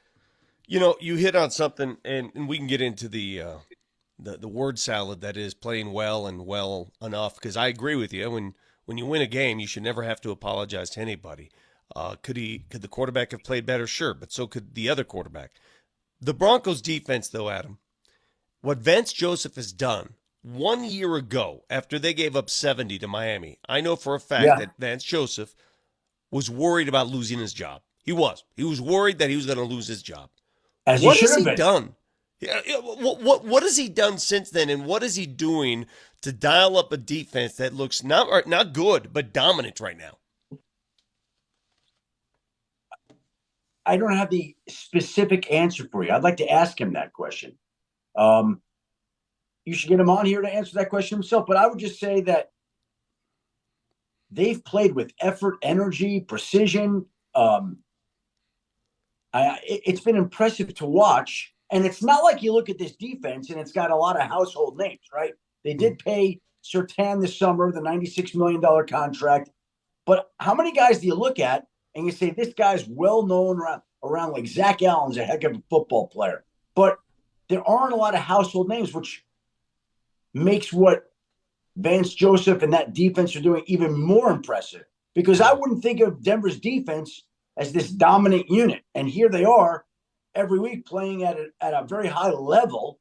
You hit on something, and we can get into the word salad that is playing well and well enough, because I agree with you. When you win a game, you should never have to apologize to anybody. Could the quarterback have played better? Sure, but so could the other quarterback. The Broncos defense, though, Adam, what Vance Joseph has done 1 year ago after they gave up 70 to Miami, I know for a fact that Vance Joseph was worried about losing his job. He was worried that he was going to lose his job. What has he done? What has he done since then, and what is he doing to dial up a defense that looks not good, but dominant right now? I don't have the specific answer for you. I'd like to ask him that question. You should get him on here to answer that question himself, but I would just say that they've played with effort, energy, precision. It's been impressive to watch. And it's not like you look at this defense and it's got a lot of household names, right? They did pay Surtain this summer, the $96 million contract. But how many guys do you look at and you say, this guy's well-known around like Zach Allen's a heck of a football player. But there aren't a lot of household names, which makes what Vance Joseph and that defense are doing even more impressive. Because I wouldn't think of Denver's defense as this dominant unit. And here they are every week playing at a very high level.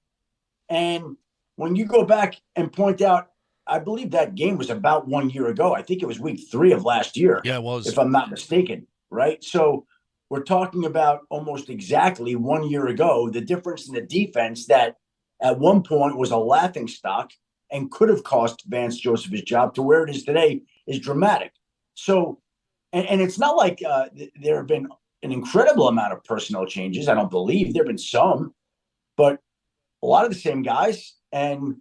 And when you go back and point out, I believe that game was about 1 year ago. I think it was week 3 of last year. Yeah, it was. If I'm not mistaken, right? So we're talking about almost exactly 1 year ago, the difference in the defense that at one point was a laughingstock and could have cost Vance Joseph his job to where it is today is dramatic. So, and it's not like there have been an incredible amount of personnel changes. I don't believe there have been some, but a lot of the same guys. And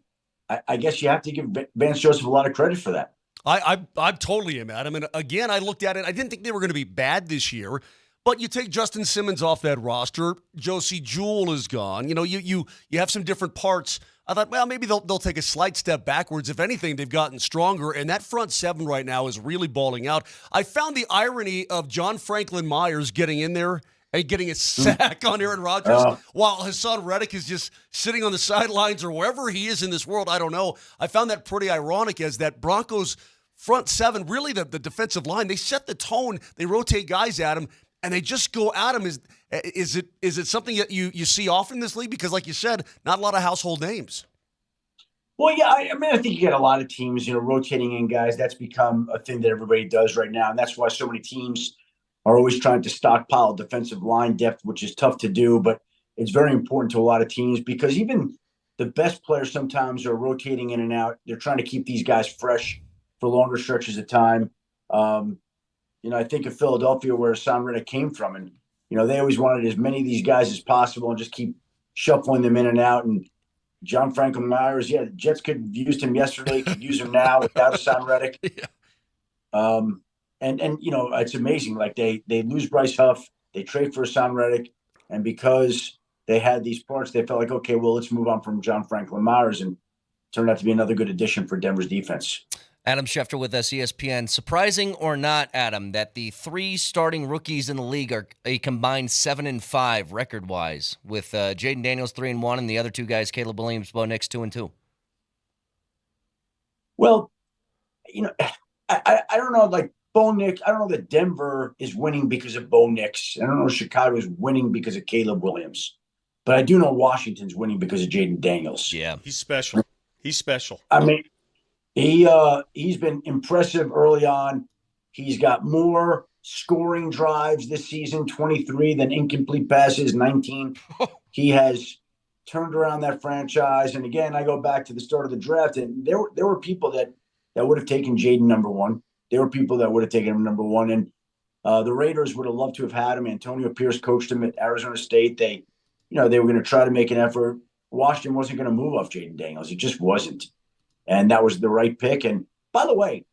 I guess you have to give Vance Joseph a lot of credit for that. I totally am, Adam. And again, I looked at it. I didn't think they were going to be bad this year. But you take Justin Simmons off that roster. Josie Jewell is gone. You have some different parts. I thought, well, maybe they'll take a slight step backwards. If anything, they've gotten stronger. And that front seven right now is really balling out. I found the irony of John Franklin Myers getting in there and getting a sack on Aaron Rodgers while Hassan Reddick is just sitting on the sidelines or wherever he is in this world. I don't know. I found that pretty ironic as that Broncos front seven, really the defensive line, they set the tone. They rotate guys at him, and they just go at him. Is it something that you see often in this league? Because, like you said, not a lot of household names. Well, yeah, I mean, I think you get a lot of teams, rotating in guys. That's become a thing that everybody does right now, and that's why so many teams are always trying to stockpile defensive line depth, which is tough to do, but it's very important to a lot of teams because even the best players sometimes are rotating in and out. They're trying to keep these guys fresh for longer stretches of time. I think of Philadelphia where Hassan Reddick came from, and they always wanted as many of these guys as possible and just keep shuffling them in and out. And John Franklin Myers, the Jets could have used him yesterday, could use him now without Hassan Reddick. Yeah. And it's amazing. Like they lose Bryce Huff, they trade for Hassan Reddick, and because they had these parts, they felt like, okay, well, let's move on from John Franklin Myers, and turned out to be another good addition for Denver's defense. Adam Schefter with us, ESPN. Surprising or not, Adam, that the 3 starting rookies in the league are a combined 7-5 record-wise, with Jaden Daniels 3-1 and the other 2 guys, Caleb Williams, Bo Nix 2-2. Well, I don't know, like Bo Nix. I don't know that Denver is winning because of Bo Nix. I don't know if Chicago is winning because of Caleb Williams. But I do know Washington's winning because of Jaden Daniels. Yeah. He's special. He's special. I mean, he's been impressive early on. He's got more scoring drives this season, 23, than incomplete passes, 19. He has turned around that franchise. And again, I go back to the start of the draft, and there were people that would have taken Jaden number 1. There were people that would have taken him number 1. And the Raiders would have loved to have had him. Antonio Pierce coached him at Arizona State. They were going to try to make an effort. Washington wasn't going to move off Jaden Daniels. It just wasn't. And that was the right pick. And by the way,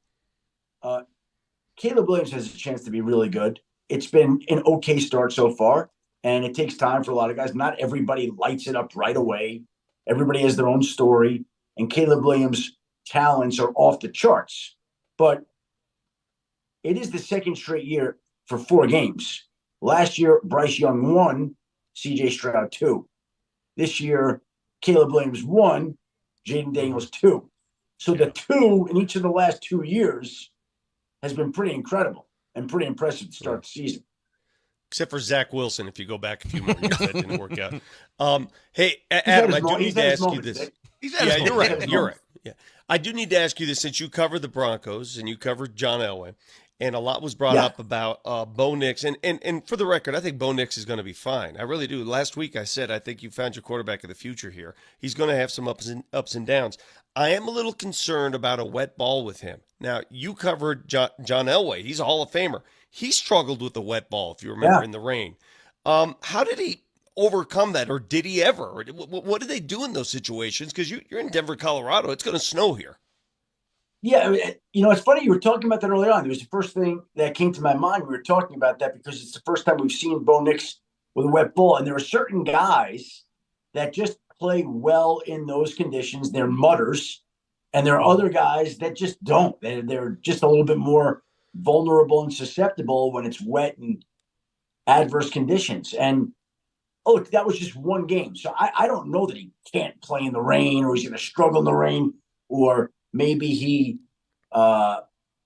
Caleb Williams has a chance to be really good. It's been an okay start so far, and it takes time for a lot of guys. Not everybody lights it up right away. Everybody has their own story, and Caleb Williams' talents are off the charts. But it is the second straight year for 4 games. Last year, Bryce Young won, C.J. Stroud 2. This year, Caleb Williams 1, Jaden Daniels 2. So the 2 in each of the last 2 years has been pretty incredible and pretty impressive to start the season. Except for Zach Wilson, if you go back a few more years, that didn't work out. Hey, Adam, I do need to ask you this. You're right. You're right. Yeah, I do need to ask you this, since you cover the Broncos and you covered John Elway, and a lot was brought up about Bo Nix. And for the record, I think Bo Nix is going to be fine. I really do. Last week I said I think you found your quarterback of the future here. He's going to have some ups and downs. I am a little concerned about a wet ball with him. Now, you covered John Elway. He's a Hall of Famer. He struggled with the wet ball, if you remember, in the rain. How did he overcome that, or did he ever? What do they do in those situations? Because you're in Denver, Colorado. It's going to snow here. Yeah, it's funny you were talking about that early on. It was the first thing that came to my mind. We were talking about that because it's the first time we've seen Bo Nix with a wet ball. And there are certain guys that just play well in those conditions. They're mutters. And there are other guys that just don't. They're just a little bit more vulnerable and susceptible when it's wet and adverse conditions. And, that was just one game. So I don't know that he can't play in the rain, or he's going to struggle in the rain, or maybe he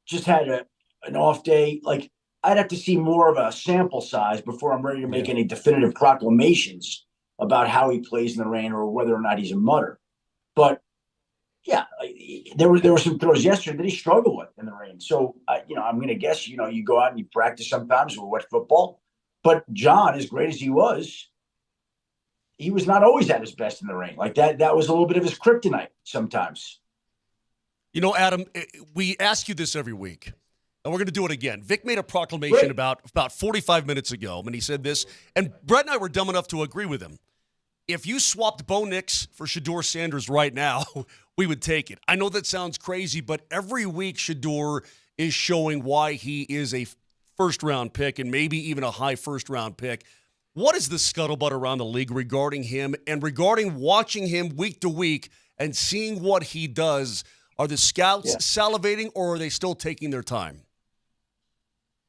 just had an off day. Like, I'd have to see more of a sample size before I'm ready to make any definitive proclamations about how he plays in the rain or whether or not he's a mutter. But yeah, there were some throws yesterday that he struggled with in the rain. So I'm going to guess you go out and you practice sometimes with wet football. But John, as great as he was not always at his best in the rain. Like that was a little bit of his kryptonite sometimes. Adam, we ask you this every week, and we're going to do it again. Vic made a proclamation about 45 minutes ago, and he said this, and Brett and I were dumb enough to agree with him. If you swapped Bo Nix for Shador Sanders right now, we would take it. I know that sounds crazy, but every week Shador is showing why he is a first-round pick and maybe even a high first-round pick. What is the scuttlebutt around the league regarding him and regarding watching him week to week and seeing what he does? Are the scouts salivating, or are they still taking their time?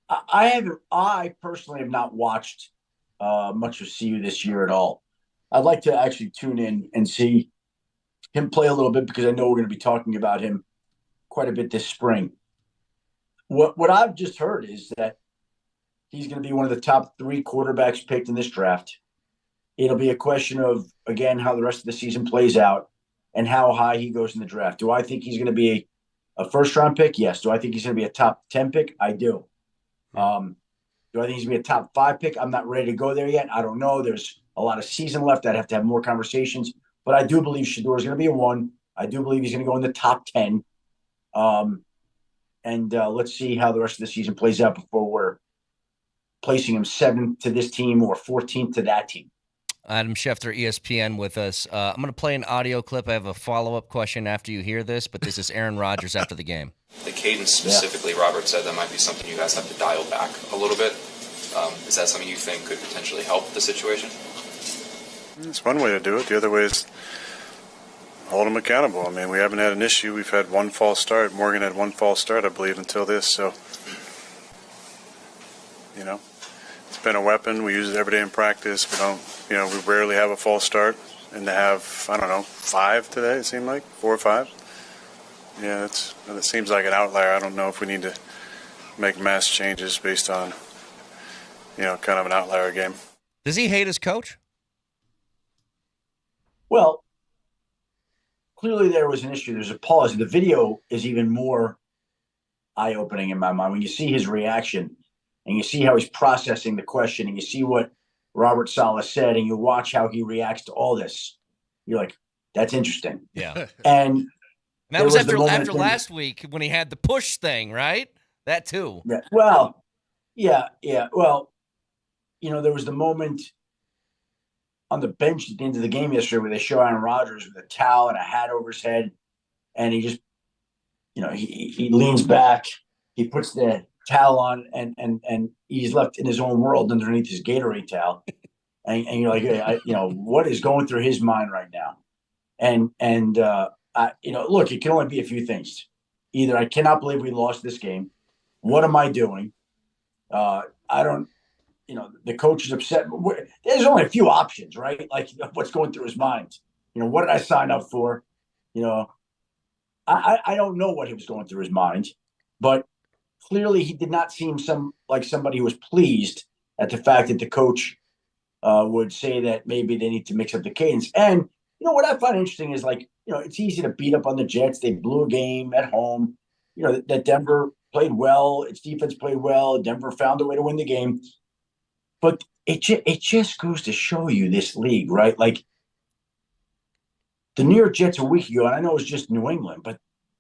I personally have not watched much of CU this year at all. I'd like to actually tune in and see him play a little bit, because I know we're going to be talking about him quite a bit this spring. What I've just heard is that he's going to be one of the top 3 quarterbacks picked in this draft. It'll be a question of, again, how the rest of the season plays out and how high he goes in the draft. Do I think he's going to be a first-round pick? Yes. Do I think he's going to be a top 10 pick? I do. Do I think he's going to be a top 5 pick? I'm not ready to go there yet. I don't know. There's a lot of season left. I'd have to have more conversations. But I do believe Shador is going to be a 1. I do believe he's going to go in the top 10. And let's see how the rest of the season plays out before we're placing him 7th to this team or 14th to that team. Adam Schefter, ESPN, with us. I'm going to play an audio clip. I have a follow-up question after you hear this, but this is Aaron Rodgers after the game. The cadence specifically, Robert said that might be something you guys have to dial back a little bit. Is that something you think could potentially help the situation? It's one way to do it. The other way is hold them accountable. I mean, we haven't had an issue. We've had one false start. Morgan had one false start, I believe, until this. So, it's been a weapon. We use it every day in practice. We rarely have a false start. And to have, 5 today, it seemed like, 4 or 5. Yeah, that seems like an outlier. I don't know if we need to make mass changes based on, kind of an outlier game. Does he hate his coach? Well, clearly there was an issue. There's a pause. The video is even more eye-opening in my mind. When you see his reaction and you see how he's processing the question and you see what Robert Salah said and you watch how he reacts to all this, you're like, that's interesting. Yeah. And that was after last week when he had the push thing, right? That too. Yeah. Well, yeah. Well, there was the moment on the bench at the end of the game yesterday where they show Aaron Rodgers with a towel and a hat over his head, and he just, he leans back, he puts the towel on, and he's left in his own world underneath his Gatorade towel, and you're like, what is going through his mind right now? And look, it can only be a few things. Either I cannot believe we lost this game. What am I doing? I don't. The coach is upset. There's only a few options, right? Like what's going through his mind. What did I sign up for? I don't know what he was going through his mind, but clearly he did not seem like somebody who was pleased at the fact that the coach would say that maybe they need to mix up the cadence. And what I find interesting is it's easy to beat up on the Jets. They blew a game at home. That Denver played well. Its defense played well. Denver found a way to win the game. But it just goes to show you this league, right? Like the New York Jets a week ago, and I know it was just New England, but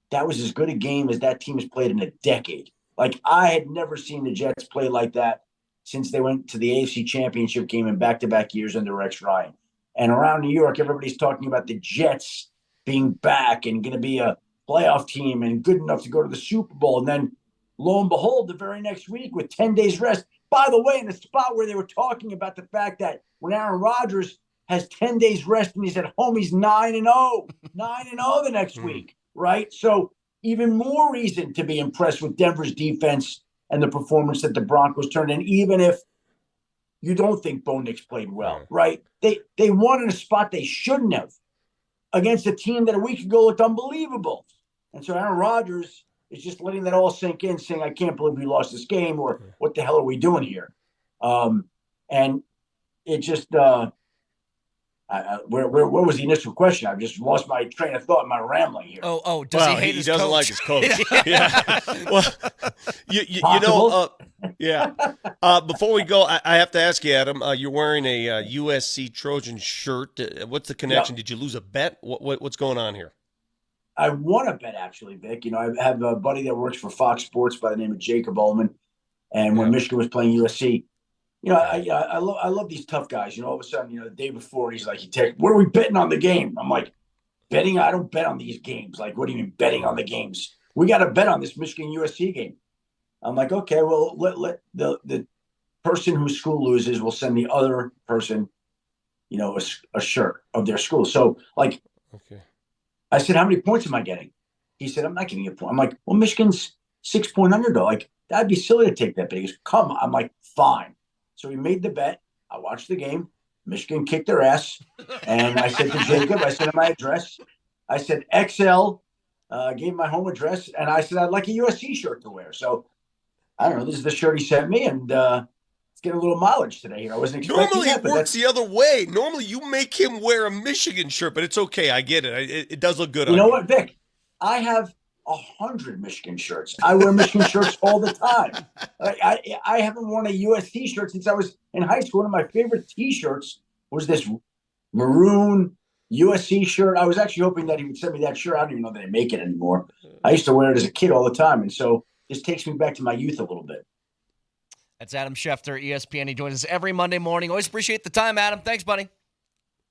that was as good a game as that team has played in a decade. Like I had never seen the Jets play like that since they went to the AFC Championship game in back-to-back years under Rex Ryan. And around New York, everybody's talking about the Jets being back and going to be a playoff team and good enough to go to the Super Bowl. And then lo and behold, the very next week with 10 days rest, by the way, in a spot where they were talking about the fact that when Aaron Rodgers has 10 days rest and he's at home, he's 9-0, 9-0 the next week, right? So even more reason to be impressed with Denver's defense and the performance that the Broncos turned in, even if you don't think Bo Nix played well, right? They won in a spot they shouldn't have against a team that a week ago looked unbelievable. And so Aaron Rodgers is just letting that all sink in, saying, I can't believe we lost this game, or what the hell are we doing here? And it just, where was the initial question? I've just lost my train of thought in my rambling here. Does he hate his coach? He doesn't like his coach. Yeah. Well, before we go, I have to ask you, Adam, you're wearing a USC Trojan shirt. What's the connection? Did you lose a bet? What's going on here? I won a bet, actually, Vic. I have a buddy that works for Fox Sports by the name of Jacob Ullman. And when Michigan was playing USC, I love these tough guys. All of a sudden, the day before, he's like, what are we betting on the game? I'm like, betting? I don't bet on these games. Like, what do you mean betting on the games? We got to bet on this Michigan-USC game. I'm like, okay, well, let the person whose school loses will send the other person, a shirt of their school. So, okay. I said, how many points am I getting? He said, I'm not giving you a point. I'm like, well, Michigan's 6-point underdog. Like, that'd be silly to take that bet. He goes, come on. I'm like, fine. So we made the bet. I watched the game. Michigan kicked their ass. And I said to Jacob, I sent him my address. I said, XL, gave him my home address. And I said, I'd like a USC shirt to wear. So I don't know. This is the shirt he sent me, and it's getting a little mileage today here. I wasn't expecting Normally that, it but works the other way. Normally you make him wear a Michigan shirt, but it's okay. I get it. It does look good on you know you. what, Vic? I have 100 Michigan shirts. I wear Michigan shirts all the time. I haven't worn a USC shirt since I was in high school. One of my favorite T-shirts was this maroon USC shirt. I was actually hoping that he would send me that shirt. I don't even know that they make it anymore. I used to wear it as a kid all the time, and so this takes me back to my youth a little bit. That's Adam Schefter, ESPN. He joins us every Monday morning. Always appreciate the time, Adam. Thanks, buddy.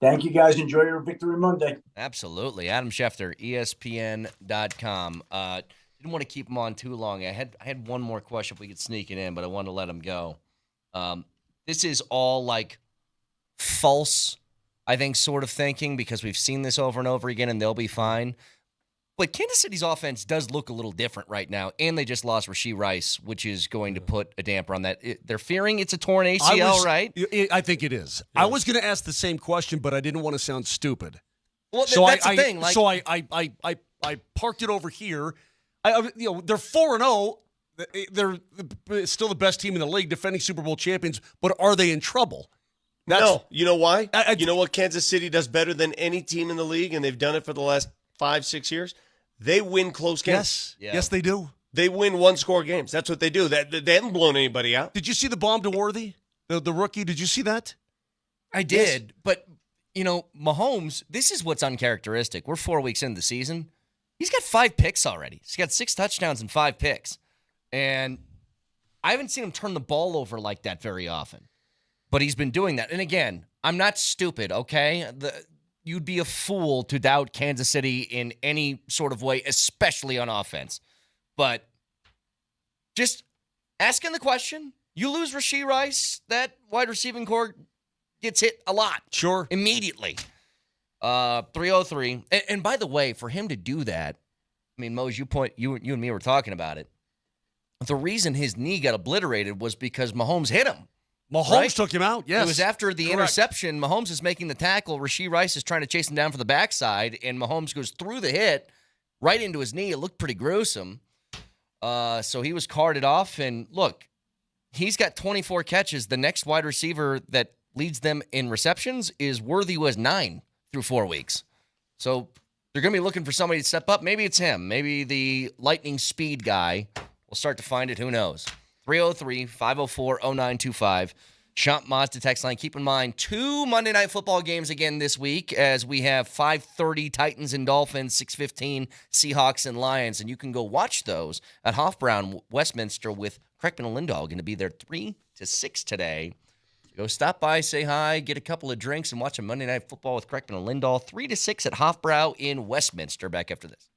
Thank you, guys. Enjoy your Victory Monday. Absolutely. Adam Schefter, ESPN.com. Didn't want to keep him on too long. I had one more question if we could sneak it in, but I wanted to let him go. This is all like false, I think, sort of thinking, because we've seen this over and over again, and they'll be fine. But Kansas City's offense does look a little different right now, and they just lost Rashee Rice, which is going to put a damper on that. They're fearing it's a torn ACL, right? I think it is. Yeah. I was going to ask the same question, but I didn't want to sound stupid. Well, so that's the thing. So I parked it over here. They're 4-0. They're still the best team in the league, defending Super Bowl champions. But are they in trouble? No. You know why? You know what Kansas City does better than any team in the league, and they've done it for the last 5-6 years? They win close games. Yes, they do. They win one-score games. That's what they do. They haven't blown anybody out. Did you see the bomb to Worthy, the rookie? Did you see that? I did, but, Mahomes, this is what's uncharacteristic. We're 4 weeks into the season. He's got 5 picks already. He's got 6 touchdowns and 5 picks. And I haven't seen him turn the ball over like that very often. But he's been doing that. And again, I'm not stupid, okay? You'd be a fool to doubt Kansas City in any sort of way, especially on offense. But just asking the question, you lose Rashee Rice, that wide receiving core gets hit a lot. Sure. Immediately. 303. And by the way, for him to do that, I mean, Mose, you and me were talking about it. The reason his knee got obliterated was because Mahomes hit him. Mahomes took him out, yes. It was after the interception. Mahomes is making the tackle. Rashee Rice is trying to chase him down for the backside, and Mahomes goes through the hit right into his knee. It looked pretty gruesome. So he was carted off, and look, he's got 24 catches. The next wide receiver that leads them in receptions is Worthy, who has 9 through 4 weeks. So they're going to be looking for somebody to step up. Maybe it's him. Maybe the lightning speed guy will start to find it. Who knows? 303-504-0925. Champ Mazda text line. Keep in mind, 2 Monday Night Football games again this week, as we have 5:30 Titans and Dolphins, 6:15 Seahawks and Lions. And you can go watch those at Hofbrauer, Westminster, with Kreckman and Lindahl going to be there 3 to 6 today. Go stop by, say hi, get a couple of drinks, and watch a Monday Night Football with Kreckman and Lindahl, 3 to 6 at Hofbrauer in Westminster. Back after this.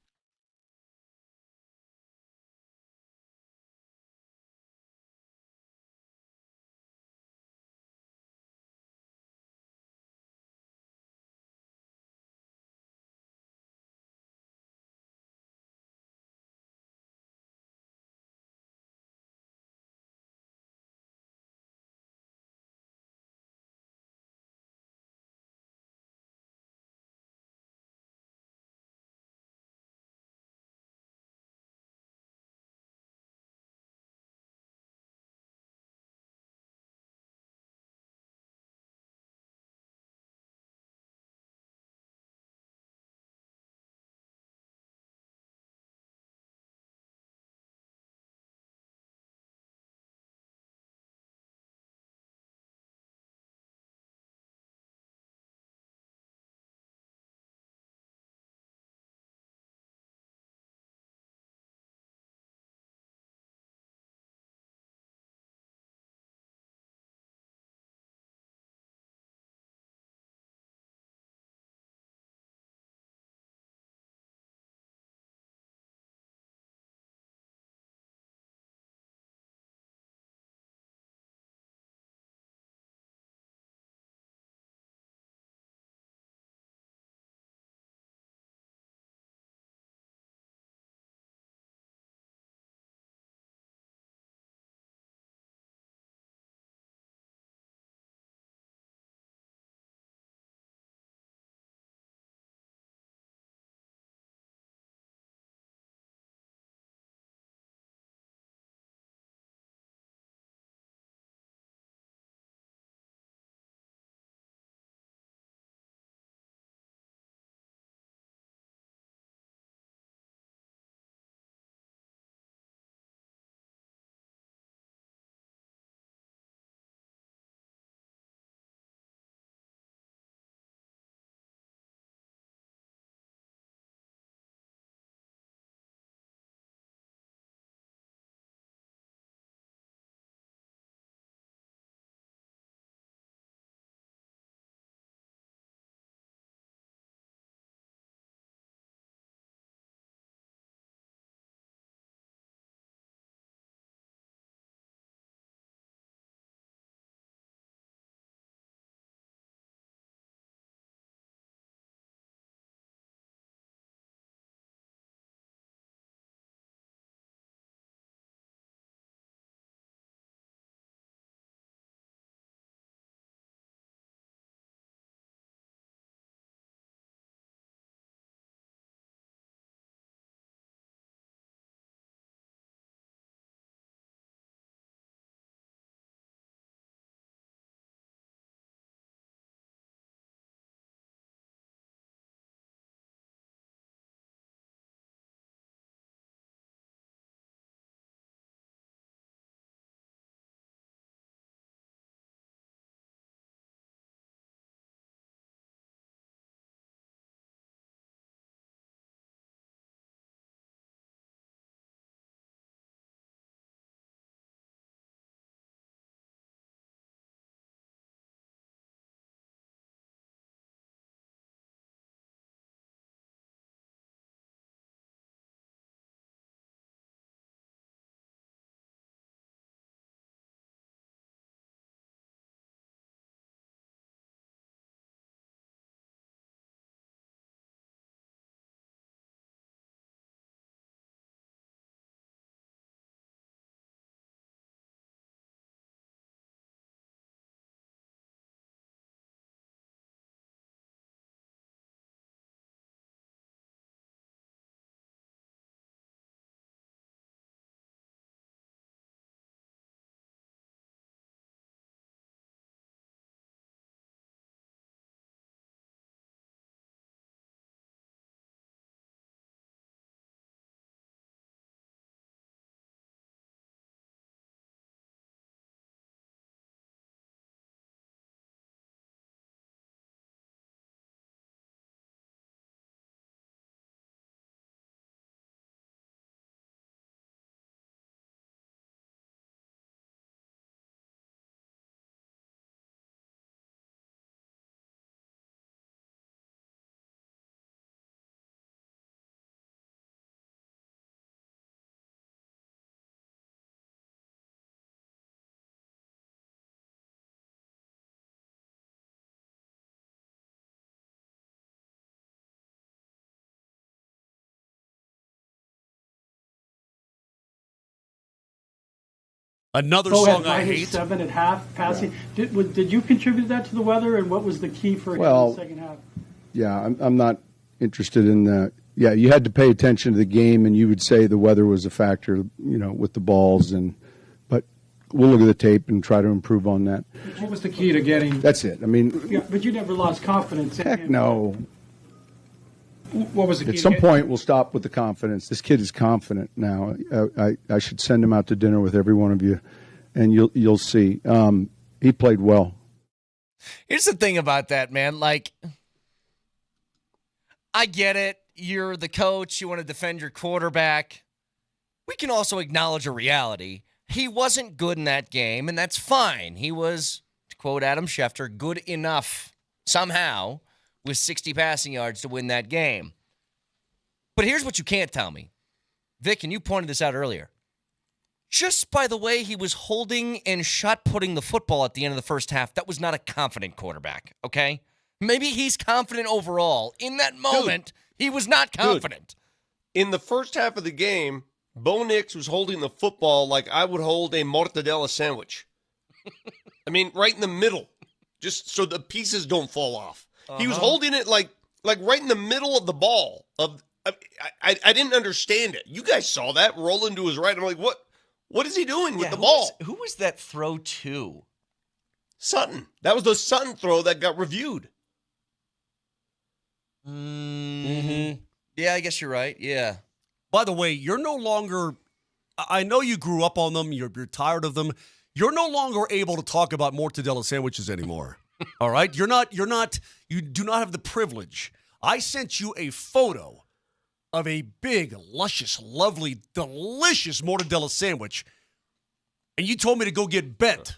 Another Bo song had I hate. -7 at half passing. Did you contribute that to the weather, and what was the key for him in the second half? Yeah, I'm not interested in that. Yeah, you had to pay attention to the game, and you would say the weather was a factor, with the balls. But we'll look at the tape and try to improve on that. What was the key to getting? That's it. I mean, Yeah, but you never lost confidence. heck no. What was the key? At some point, we'll stop with the confidence. This kid is confident now. I should send him out to dinner with every one of you, and you'll see. He played well. Here's the thing about that, man. Like, I get it. You're the coach. You want to defend your quarterback. We can also acknowledge a reality. He wasn't good in that game, and that's fine. He was, to quote Adam Schefter, good enough somehow with 60 passing yards to win that game. But here's what you can't tell me. Vic, and you pointed this out earlier. Just by the way he was holding and shot-putting the football at the end of the first half, that was not a confident quarterback, okay? Maybe he's confident overall. In that moment, he was not confident. In the first half of the game, Bo Nix was holding the football like I would hold a mortadella sandwich. I mean, right in the middle, just so the pieces don't fall off. He was holding it like right in the middle of the ball. I didn't understand it. You guys saw that rolling to his right. I'm like, what is he doing with the ball? Who was that throw to? Sutton. That was the Sutton throw that got reviewed. Yeah, I guess you're right. Yeah. By the way, you're no longer, I know you grew up on them, you're tired of them. You're no longer able to talk about mortadella sandwiches anymore. All right? You do not have the privilege. I sent you a photo of a big, luscious, lovely, delicious mortadella sandwich, and you told me to go get bent.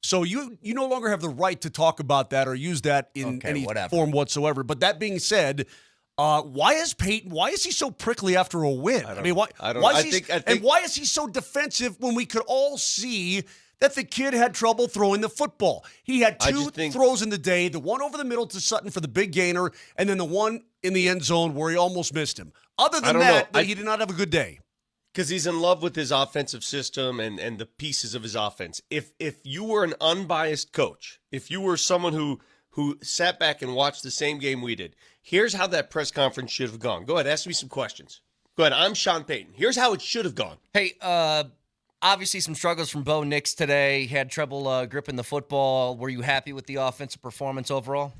So you no longer have the right to talk about that or use that in any form whatsoever. But that being said, why is Peyton? Why is he so prickly after a win? I mean, why is he so defensive when we could all see that the kid had trouble throwing the football? He had two throws in the day, the one over the middle to Sutton for the big gainer, and then the one in the end zone where he almost missed him. Other than that, he did not have a good day. Because he's in love with his offensive system and the pieces of his offense. If you were an unbiased coach, if you were someone who sat back and watched the same game we did, here's how that press conference should have gone. Go ahead, ask me some questions. Go ahead, I'm Sean Payton. Here's how it should have gone. Hey, obviously some struggles from Bo Nix today. He had trouble gripping the football. Were you happy with the offensive performance overall?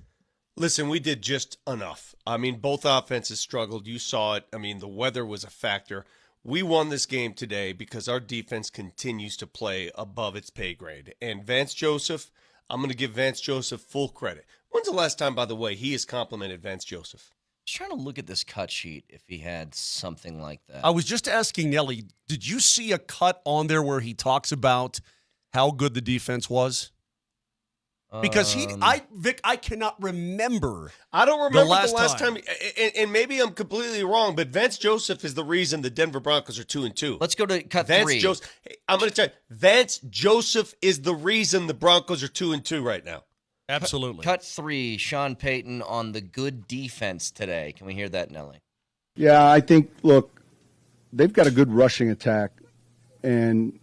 Listen, we did just enough. I mean, both offenses struggled. You saw it. I mean, the weather was a factor. We won this game today because our defense continues to play above its pay grade. And Vance Joseph, I'm going to give Vance Joseph full credit. When's the last time, by the way, he has complimented Vance Joseph? I was trying to look at this cut sheet if he had something like that. I was just asking Nelly, did you see a cut on there where he talks about how good the defense was? Because Vic, I cannot remember. I don't remember the last time. And maybe I'm completely wrong, but Vance Joseph is the reason the Denver Broncos are 2-2. Let's go to cut 3. I'm going to tell you, Vance Joseph is the reason the Broncos are 2-2 right now. Absolutely. Cut 3, Sean Payton on the good defense today. Can we hear that, Nelly? Yeah, I think, look, they've got a good rushing attack. And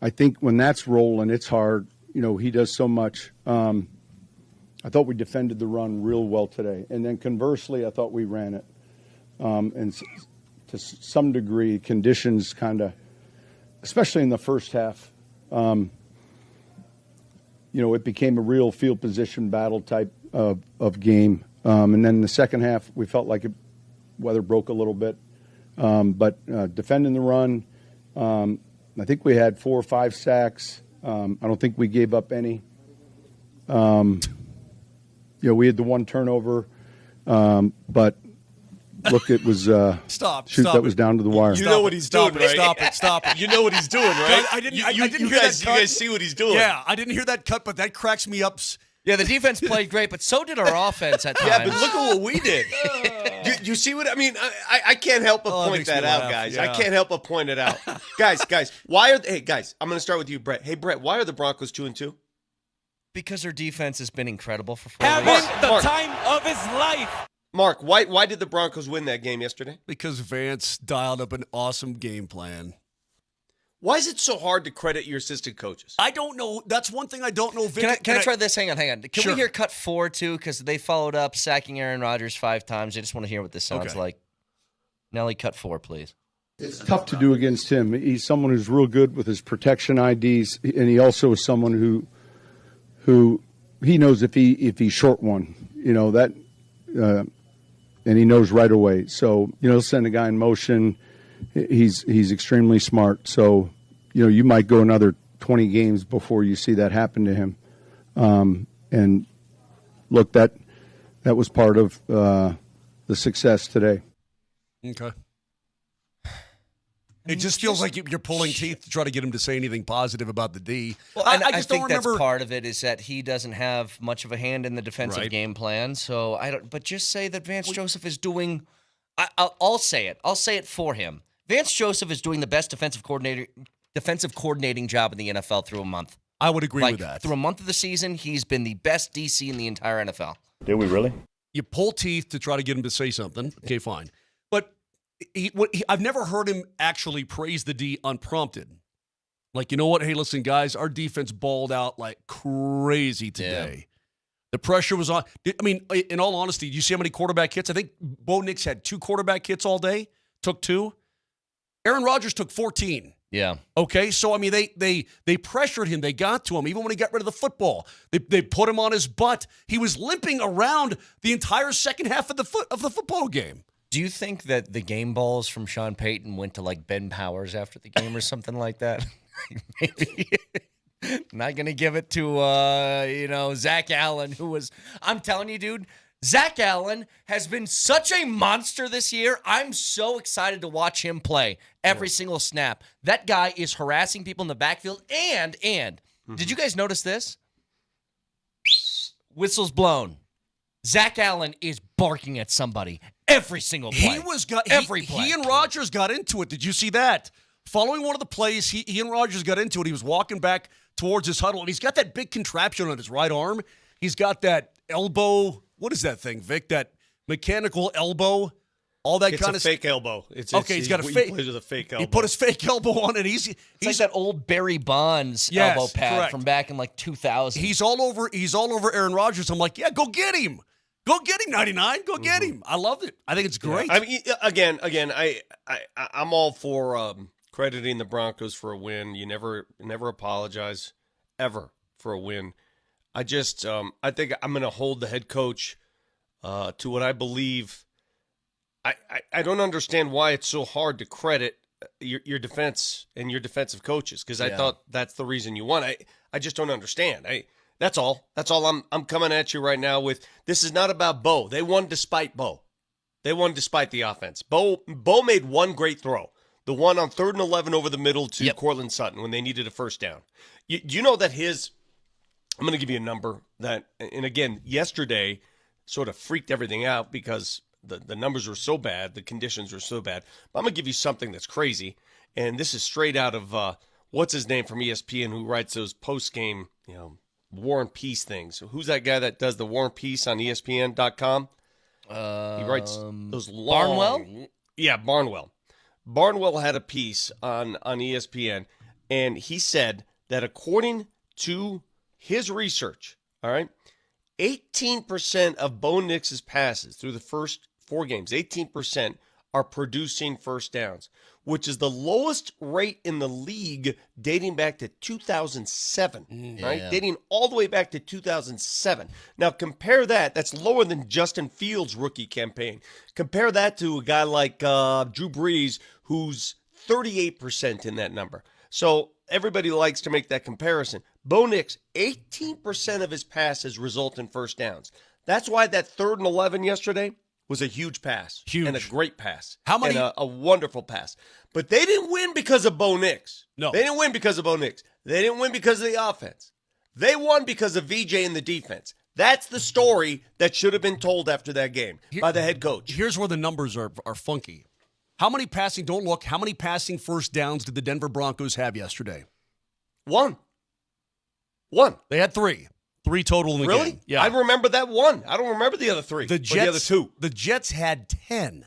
I think when that's rolling, it's hard. He does so much. I thought we defended the run real well today. And then conversely, I thought we ran it. And to some degree, conditions kind of, especially in the first half, it became a real field position battle type of game. And then the second half, we felt like weather broke a little bit. But defending the run, I think we had 4 or 5 sacks. I don't think we gave up any. We had the one turnover, but look, it was that was down to the wire. You know what he's doing, right? Stop it. You know what he's doing, right? I didn't hear that cut. You guys see what he's doing. Yeah, I didn't hear that cut, but that cracks me up. Yeah, the defense played great, but so did our offense at times. Yeah, but look at what we did. You see what I mean? I can't help but point that out, guys. Yeah. I can't help but point it out. guys, guys, I'm going to start with you, Brett. Hey, Brett, why are the Broncos 2-2? Because their defense has been incredible for 4 Having weeks. the time of his life. Mark, why did the Broncos win that game yesterday? Because Vance dialed up an awesome game plan. Why is it so hard to credit your assistant coaches? I don't know. That's one thing I don't know. Vic, Can I try this? Hang on. Can Sure. we hear cut 4 too? Because they followed up sacking Aaron Rodgers 5 times. I just want to hear what this sounds like. Nelly, cut 4, please. It's tough to do against him. He's someone who's real good with his protection IDs, and he also is someone who he knows if he's short one, that, and he knows right away. So send a guy in motion. He's extremely smart. So you might go another 20 games before you see that happen to him. And look, that was part of the success today. Okay. It just feels like you're pulling teeth to try to get him to say anything positive about the D. Well, I just think that's part of it is that he doesn't have much of a hand in the defensive game plan. So I don't. But just say that Vance Joseph is doing. I'll say it. I'll say it for him. Vance Joseph is doing the best defensive coordinating job in the NFL through a month. I would agree with that. Through a month of the season, he's been the best DC in the entire NFL. Did we really? You pull teeth to try to get him to say something. Okay, fine. But I've never heard him actually praise the D unprompted. Like, you know what? Hey, listen, guys, our defense balled out like crazy today. Yeah. The pressure was on. I mean, in all honesty, do you see how many quarterback hits? I think Bo Nix had 2 quarterback hits all day. Took 2. Aaron Rodgers took 14. Yeah. Okay, so I mean, they pressured him. They got to him even when he got rid of the football. They put him on his butt. He was limping around the entire second half of the football game. Do you think that the game balls from Sean Payton went to like Ben Powers after the game or something like that? Maybe. Not going to give it to, Zach Allen, who was, I'm telling you, dude, Zach Allen has been such a monster this year. I'm so excited to watch him play every single snap. That guy is harassing people in the backfield. And did you guys notice this? Whistle's blown. Zach Allen is barking at somebody every single play. Every play. He and Rodgers got into it. Did you see that? Following one of the plays, he and Rodgers got into it. He was walking back towards his huddle, and he's got that big contraption on his right arm. He's got that elbow. What is that thing, Vic? That mechanical elbow. All that kind of fake elbow. It's he's got a fake. He plays with a fake elbow. He put his fake elbow on it. He's like that old Barry Bonds elbow pad from back in like 2000. He's all over Aaron Rodgers. I'm like, yeah, go get him. Go get him, 99. Go get him. I love it. I think it's great. I mean, again, I'm all for crediting the Broncos for a win. You never apologize ever for a win. I just I think I'm going to hold the head coach to what I believe. I don't understand why it's so hard to credit your defense and your defensive coaches, because I thought that's the reason you won. I just don't understand. That's all. I'm coming at you right now with, this is not about Bo. They won despite Bo. They won despite the offense. Bo made one great throw. The one on 3rd and 11 over the middle to Cortland Sutton when they needed a first down. You know that I'm going to give you a number that, and again, yesterday sort of freaked everything out because the numbers were so bad, the conditions were so bad. But I'm going to give you something that's crazy, and this is straight out of, what's his name from ESPN, who writes those post-game, War and Peace things. So who's that guy that does the War and Peace on ESPN.com? He writes those long... Barnwell? Yeah, Barnwell. Barnwell had a piece on ESPN, and he said that according to his research, all right, 18% of Bo Nix's passes through the first 4 games, 18% are producing first downs, which is the lowest rate in the league dating back to 2007, right? Dating all the way back to 2007. Now, compare that's lower than Justin Fields' rookie campaign. Compare that to a guy like Drew Brees, who's 38% in that number. So everybody likes to make that comparison. Bo Nix, 18% of his passes result in first downs. That's why that 3rd and 11 yesterday was a huge pass. Huge. And a great pass. How many? And a wonderful pass. But they didn't win because of Bo Nix. No. They didn't win because of Bo Nix. They didn't win because of the offense. They won because of VJ and the defense. That's the story that should have been told after that game by the head coach. Here's where the numbers are funky. How many passing first downs did the Denver Broncos have yesterday? One. They had 3. 3 total in the game. Really? Yeah. I remember that one. I don't remember the other 3. The other 2. The Jets had 10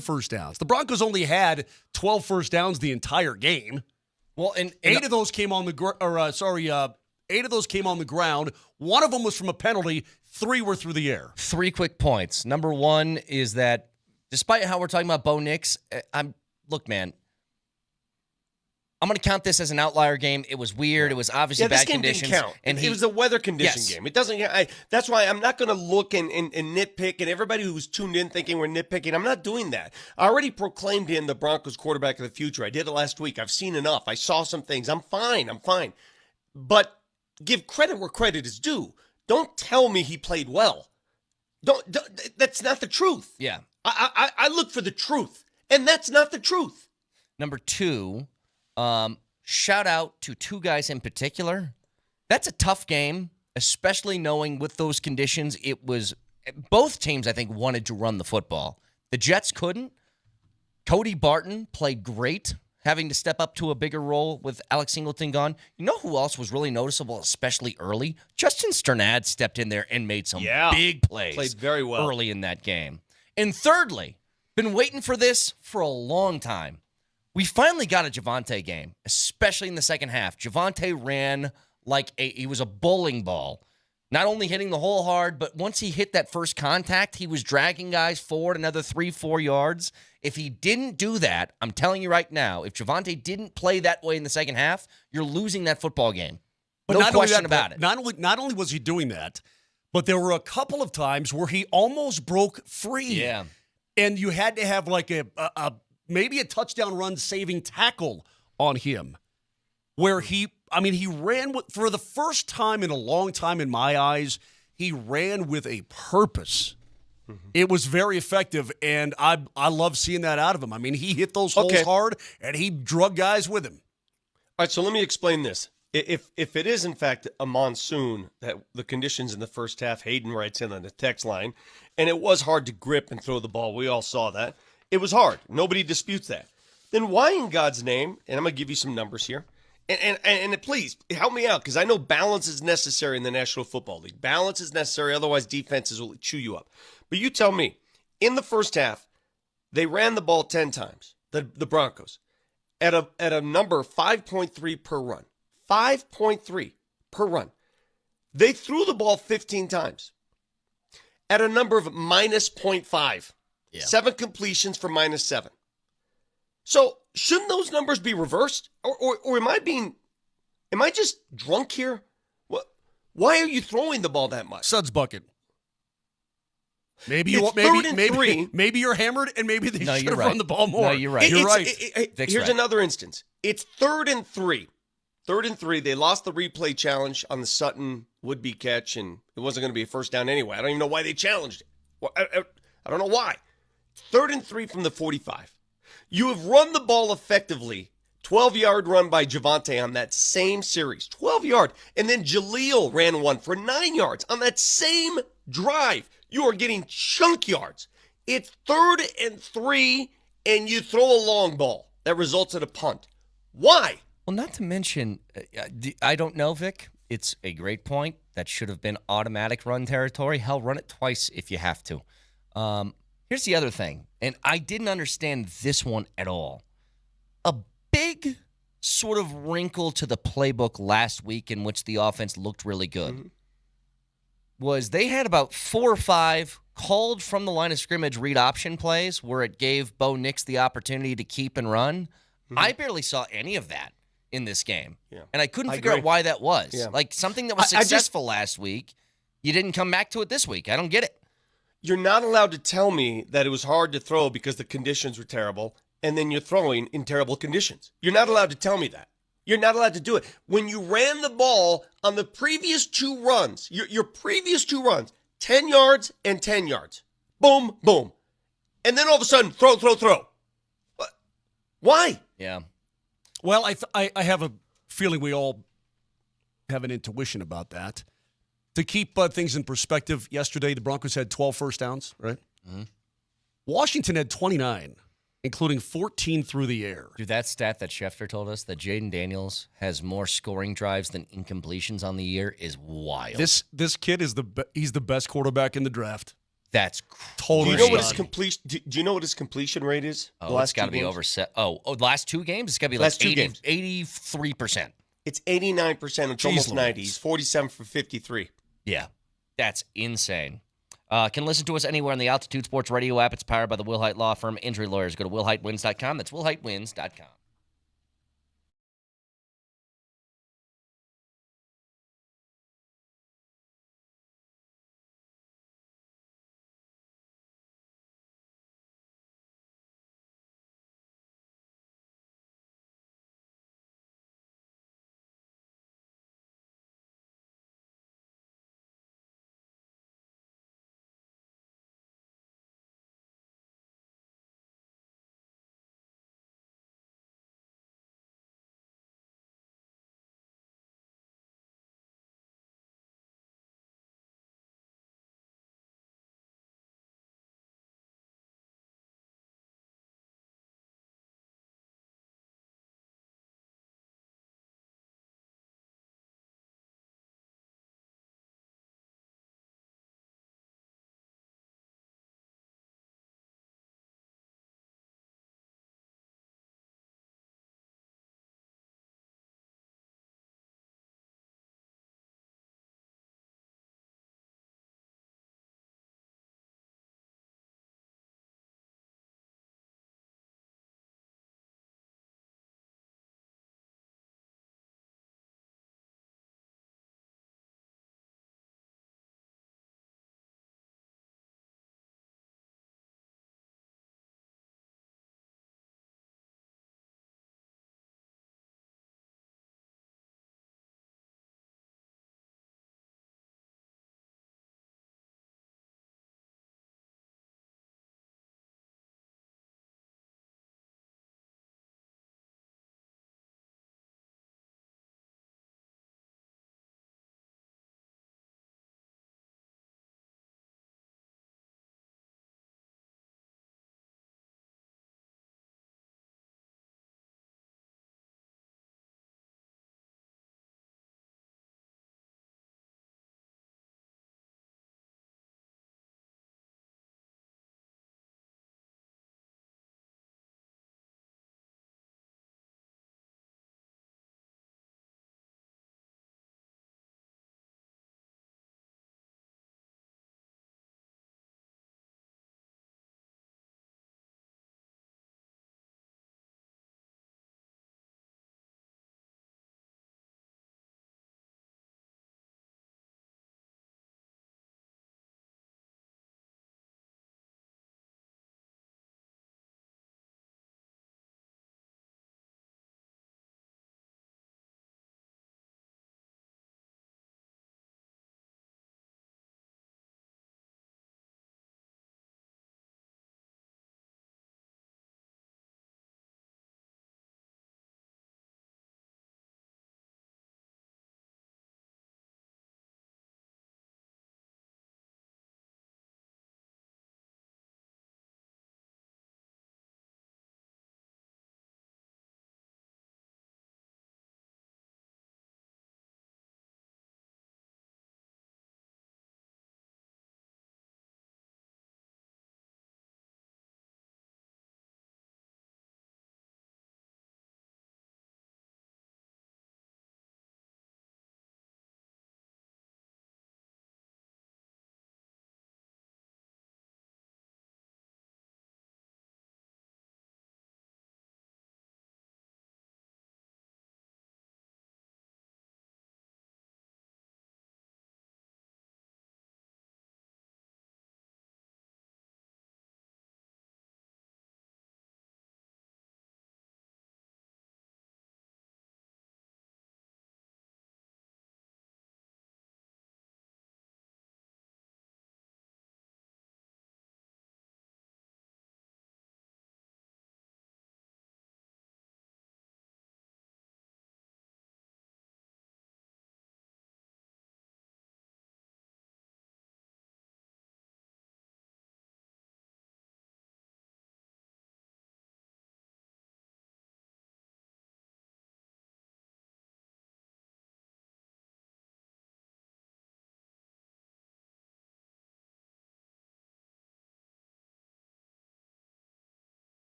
first downs. The Broncos only had 12 first downs the entire game. Well, and 8 of those came on the 8 of those came on the ground. 1 of them was from a penalty. 3 were through the air. 3 quick points. Number 1 is that despite how we're talking about Bo Nix, look, man, I'm going to count this as an outlier game. It was weird. It was obviously bad conditions. Didn't count. And it was a weather condition game. It doesn't. That's why I'm not going to look and nitpick. And everybody who's tuned in thinking we're nitpicking, I'm not doing that. I already proclaimed him the Broncos quarterback of the future. I did it last week. I've seen enough. I saw some things. I'm fine. But give credit where credit is due. Don't tell me he played well. Don't that's not the truth. Yeah. I look for the truth, and that's not the truth. Number 2. Shout out to 2 guys in particular. That's a tough game, especially knowing with those conditions, it was both teams, I think, wanted to run the football. The Jets couldn't. Cody Barton played great, having to step up to a bigger role with Alex Singleton gone. You know who else was really noticeable, especially early? Justin Sternad stepped in there and made some big plays. Played very well early in that game. And thirdly, been waiting for this for a long time. We finally got a Javonte game, especially in the second half. Javonte ran like he was a bowling ball, not only hitting the hole hard, but once he hit that first contact, he was dragging guys forward another 3-4 yards. If he didn't do that, I'm telling you right now, if Javonte didn't play that way in the second half, you're losing that football game. But no question about it. Not only was he doing that, but there were a couple of times where he almost broke free. Yeah. And you had to have like maybe a touchdown run saving tackle on him where he ran for the first time in a long time in my eyes, he ran with a purpose. Mm-hmm. It was very effective, and I love seeing that out of him. I mean, he hit those holes hard, and he drug guys with him. All right, so let me explain this. If it is, in fact, a monsoon, that the conditions in the first half, Hayden writes in on the text line, and it was hard to grip and throw the ball. We all saw that. It was hard. Nobody disputes that. Then why in God's name, and I'm going to give you some numbers here, and please help me out because I know balance is necessary in the National Football League. Balance is necessary, otherwise defenses will chew you up. But you tell me, in the first half, they ran the ball 10 times, the Broncos, at a number 5.3 per run. 5.3 per run. They threw the ball 15 times at a number of minus 0.5. Yeah. 7 completions for -7. So shouldn't those numbers be reversed? Or am I just drunk here? Why are you throwing the ball that much? Suds bucket. Maybe you're hammered, and maybe they should have run the ball more. No, you're right. You're right. Here's another instance. It's 3rd and 3. 3rd and 3. They lost the replay challenge on the Sutton would-be catch, and it wasn't going to be a first down anyway. I don't even know why they challenged it. I don't know why. 3rd and 3 from the 45. You have run the ball effectively. 12-yard run by Javonte on that same series. 12-yard. And then Jaleel ran one for 9 yards on that same drive. You are getting chunk yards. It's 3rd and 3, and you throw a long ball that results in a punt. Why? Well, not to mention, I don't know, Vic. It's a great point. That should have been automatic run territory. Hell, run it twice if you have to. Here's the other thing, and I didn't understand this one at all. A big sort of wrinkle to the playbook last week in which the offense looked really good was they had about 4 or 5 called from the line of scrimmage read option plays where it gave Bo Nix the opportunity to keep and run. I barely saw any of that in this game. Yeah. And I couldn't figure out why that was. Yeah. Like something that was successful last week, you didn't come back to it this week. I don't get it. You're not allowed to tell me that it was hard to throw because the conditions were terrible, and then you're throwing in terrible conditions. You're not allowed to tell me that. You're not allowed to do it. When you ran the ball on the previous 2 runs, your previous 2 runs, 10 yards and 10 yards. Boom, boom. And then all of a sudden, throw. Why? Yeah. Well, I have a feeling we all have an intuition about that. To keep things in perspective, yesterday the Broncos had 12 first downs, right? Mm-hmm. Washington had 29, including 14 through the air. Dude, that stat that Schefter told us, that Jaden Daniels has more scoring drives than incompletions on the year, is wild. This kid is he's the best quarterback in the draft. That's Total Do you know what his stud. completion? Do you know what his completion rate is? Oh, it's got to be over set. The last 2 games, it's got to be like Last 2 80, games. 83%. It's 89%. It's almost Louise. 90. He's 47 for 53. Yeah, that's insane. Can listen to us anywhere on the Altitude Sports Radio app. It's powered by the Will Hite Law Firm. Injury lawyers. Go to willhitewins.com. That's willhitewins.com.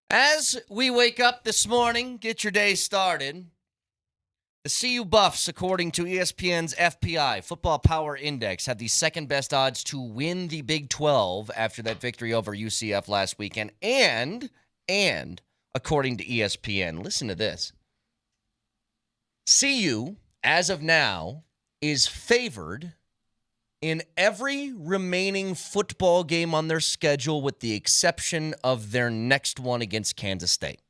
As we wake up this morning, get your day started, the CU Buffs, according to ESPN's FPI, Football Power Index, have the second best odds to win the Big 12 after that victory over UCF last weekend. And according to ESPN, listen to this. CU, as of now, is favored in every remaining football game on their schedule with the exception of their next one against Kansas State.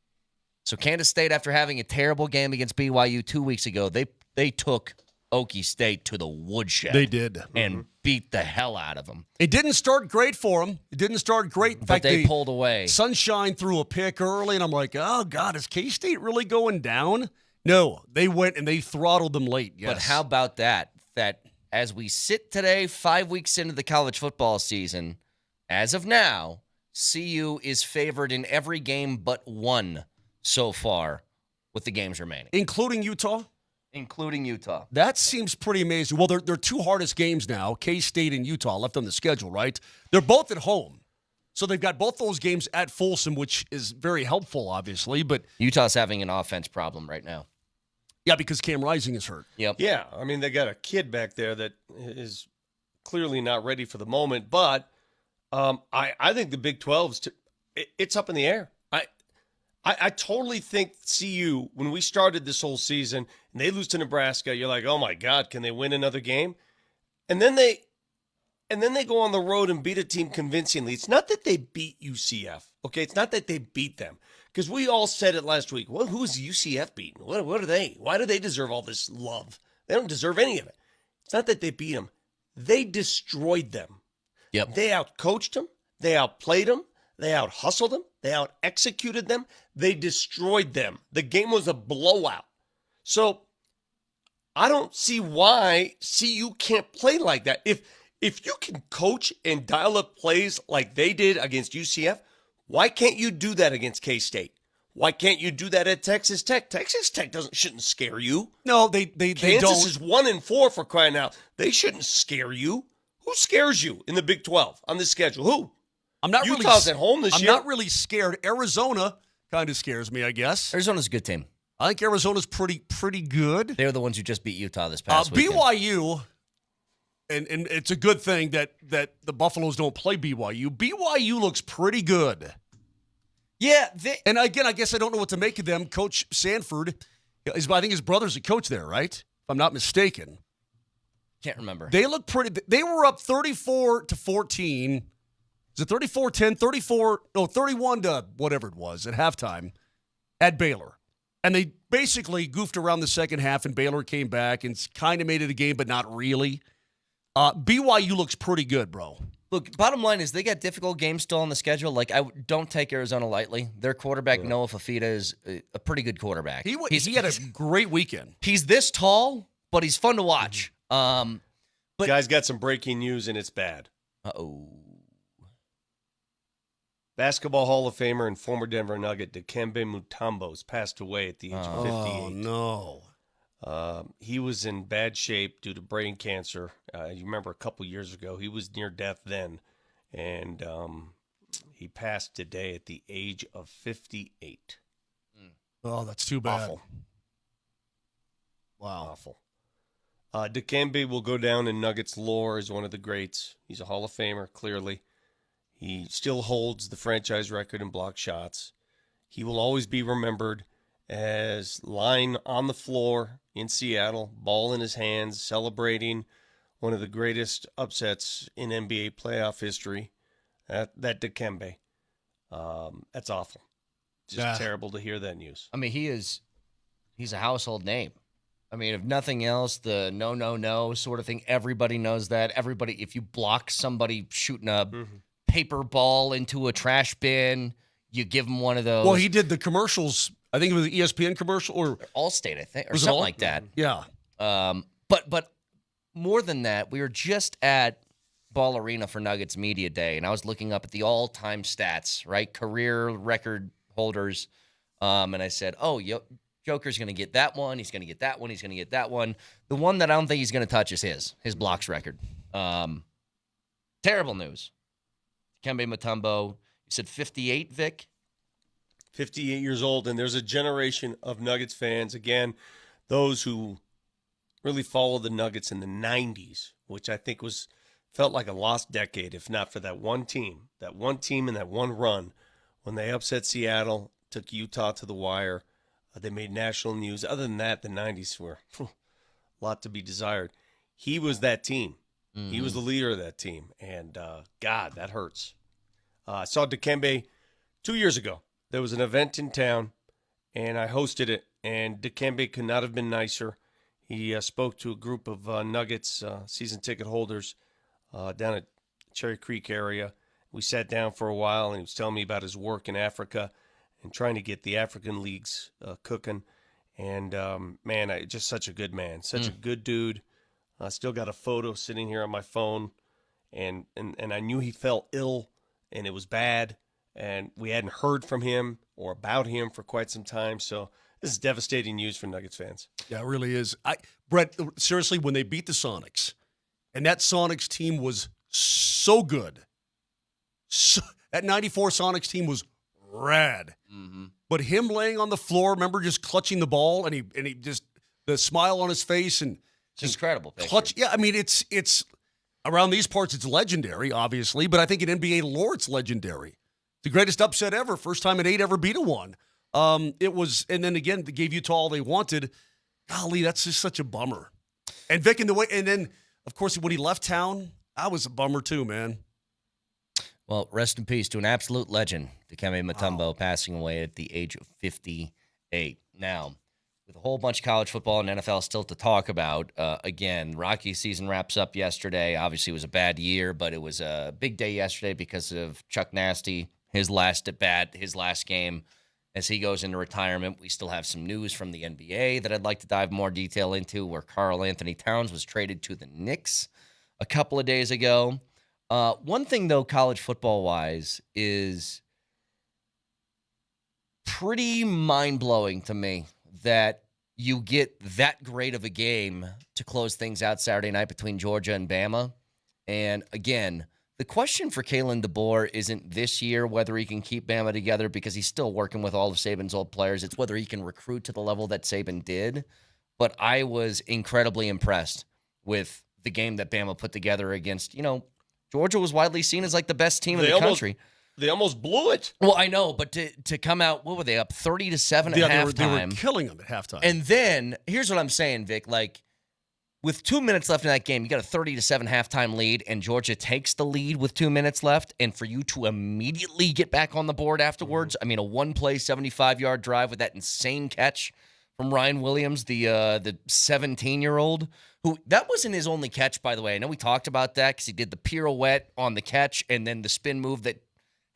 So Kansas State, after having a terrible game against BYU 2 weeks ago, they took Okie State to the woodshed. They did. And beat the hell out of them. It didn't start great for them. It didn't start great. In fact, they pulled away. Sunshine threw a pick early, and I'm like, oh, God, is K-State really going down? No, they went and they throttled them late, yes. But how about that? That as we sit today, 5 weeks into the college football season, as of now, CU is favored in every game but one so far with the games remaining. Including Utah? Including Utah. That seems pretty amazing. Well, they're two hardest games now, K-State and Utah, left on the schedule, right? They're both at home. So they've got both those games at Folsom, which is very helpful, obviously. But Utah's having an offense problem right now. Yeah, because Cam Rising is hurt. Yep. Yeah, I mean, they got a kid back there that is clearly not ready for the moment. But I think the Big 12's it's up in the air. I totally think CU, when we started this whole season, and they lose to Nebraska, you're like, oh my God, can they win another game? And then they go on the road and beat a team convincingly. It's not that they beat UCF, okay? It's not that they beat them. Because we all said it last week. Well, who's UCF beating? What are they? Why do they deserve all this love? They don't deserve any of it. It's not that they beat them. They destroyed them. Yep. They outcoached them. They outplayed them. They out-hustled them. They out-executed them. They destroyed them. The game was a blowout. So I don't see why CU can't play like that. If you can coach and dial up plays like they did against UCF, why can't you do that against K-State? Why can't you do that at Texas Tech? Texas Tech shouldn't scare you. No, they Kansas don't. is 1-4 for crying out. They shouldn't scare you. Who scares you in the Big 12 on this schedule? Who? Utah's at home this year. I'm not really scared. Arizona kind of scares me, I guess. Arizona's a good team. I think Arizona's pretty good. They were the ones who just beat Utah this past weekend. BYU, and it's a good thing that the Buffaloes don't play BYU. BYU looks pretty good. Yeah. And again, I guess I don't know what to make of them. Coach Sanford, I think his brother's a coach there, right? If I'm not mistaken. Can't remember. They look pretty. They were up 34-14. Is it 34-10? 31 to whatever it was at halftime at Baylor. And they basically goofed around the second half, and Baylor came back and kind of made it a game, but not really. BYU looks pretty good, bro. Look, bottom line is they got difficult games still on the schedule. Like, I don't take Arizona lightly. Their quarterback, Noah Fafita, is a pretty good quarterback. He had a great weekend. He's this tall, but he's fun to watch. But Guy's got some breaking news, and it's bad. Uh-oh. Basketball Hall of Famer and former Denver Nugget Dikembe Mutombo has passed away at the age of 58. Oh, no. He was in bad shape due to brain cancer. You remember a couple years ago, he was near death then. And he passed today at the age of 58. Oh, that's too bad. Awful. Wow. Awful. Dikembe will go down in Nuggets lore as one of the greats. He's a Hall of Famer, clearly. He still holds the franchise record in block shots. He will always be remembered as lying on the floor in Seattle, ball in his hands, celebrating one of the greatest upsets in NBA playoff history, that Dikembe. That's awful. Just terrible to hear that news. I mean, he's a household name. I mean, if nothing else, the no sort of thing, everybody knows that. Everybody, if you block somebody shooting a paper ball into a trash bin, you give them one of those. Well, he did the commercials. I think it was the ESPN commercial or Allstate, I think, or something like that. Yeah. But more than that, we were just at Ball Arena for Nuggets Media Day, and I was looking up at the all-time stats, right? Career record holders. And I said, Joker's going to get that one. He's going to get that one. He's going to get that one. The one that I don't think he's going to touch is his blocks record. Terrible news. Dikembe Mutombo, you said 58, Vic? 58 years old, and there's a generation of Nuggets fans, again, those who really followed the Nuggets in the 90s, which I think felt like a lost decade, if not for that one team and that one run when they upset Seattle, took Utah to the wire. They made national news. Other than that, the 90s were a lot to be desired. He was that team. Mm-hmm. He was the leader of that team, and God, that hurts. I saw Dikembe 2 years ago. There was an event in town, and I hosted it, and Dikembe could not have been nicer. He spoke to a group of Nuggets season ticket holders down at Cherry Creek area. We sat down for a while, and he was telling me about his work in Africa and trying to get the African leagues cooking. And, man, just such a good man, such a good dude. I still got a photo sitting here on my phone, and I knew he felt ill, and it was bad. And we hadn't heard from him or about him for quite some time. So this is devastating news for Nuggets fans. Yeah, it really is. Brett, seriously, when they beat the Sonics, and that Sonics team was so good. That 94 Sonics team was rad. Mm-hmm. But him laying on the floor, remember, just clutching the ball, and he just, the smile on his face, and it's incredible. Clutch. Yeah, I mean, it's around these parts, it's legendary, obviously, but I think in NBA lore, it's legendary. The greatest upset ever. First time an 8 ever beat a 1. It was, and then again, they gave Utah all they wanted. Golly, that's just such a bummer. And Vic, and then, of course, when he left town, I was a bummer too, man. Well, rest in peace to an absolute legend, Dikembe Mutombo, passing away at the age of 58. Now, with a whole bunch of college football and NFL still to talk about, again, Rockies season wraps up yesterday. Obviously, it was a bad year, but it was a big day yesterday because of Chuck Nasty. His last at bat, his last game, as he goes into retirement. We still have some news from the NBA that I'd like to dive more detail into, where Karl Anthony Towns was traded to the Knicks a couple of days ago. One thing, though, college football-wise, is pretty mind-blowing to me that you get that great of a game to close things out Saturday night between Georgia and Bama. And, again, the question for Kalen DeBoer isn't this year whether he can keep Bama together, because he's still working with all of Saban's old players. It's whether he can recruit to the level that Saban did. But I was incredibly impressed with the game that Bama put together against, Georgia was widely seen as like the best team in the country. They almost blew it. Well, I know, but to come out, what were they, up 30-7 at halftime? They were killing them at halftime. And then, here's what I'm saying, Vic, with 2 minutes left in that game, you got a 30-7 halftime lead, and Georgia takes the lead with 2 minutes left, and for you to immediately get back on the board afterwards, I mean, a one-play 75-yard drive with that insane catch from Ryan Williams, the 17-year-old, who, that wasn't his only catch, by the way. I know we talked about that because he did the pirouette on the catch and then the spin move that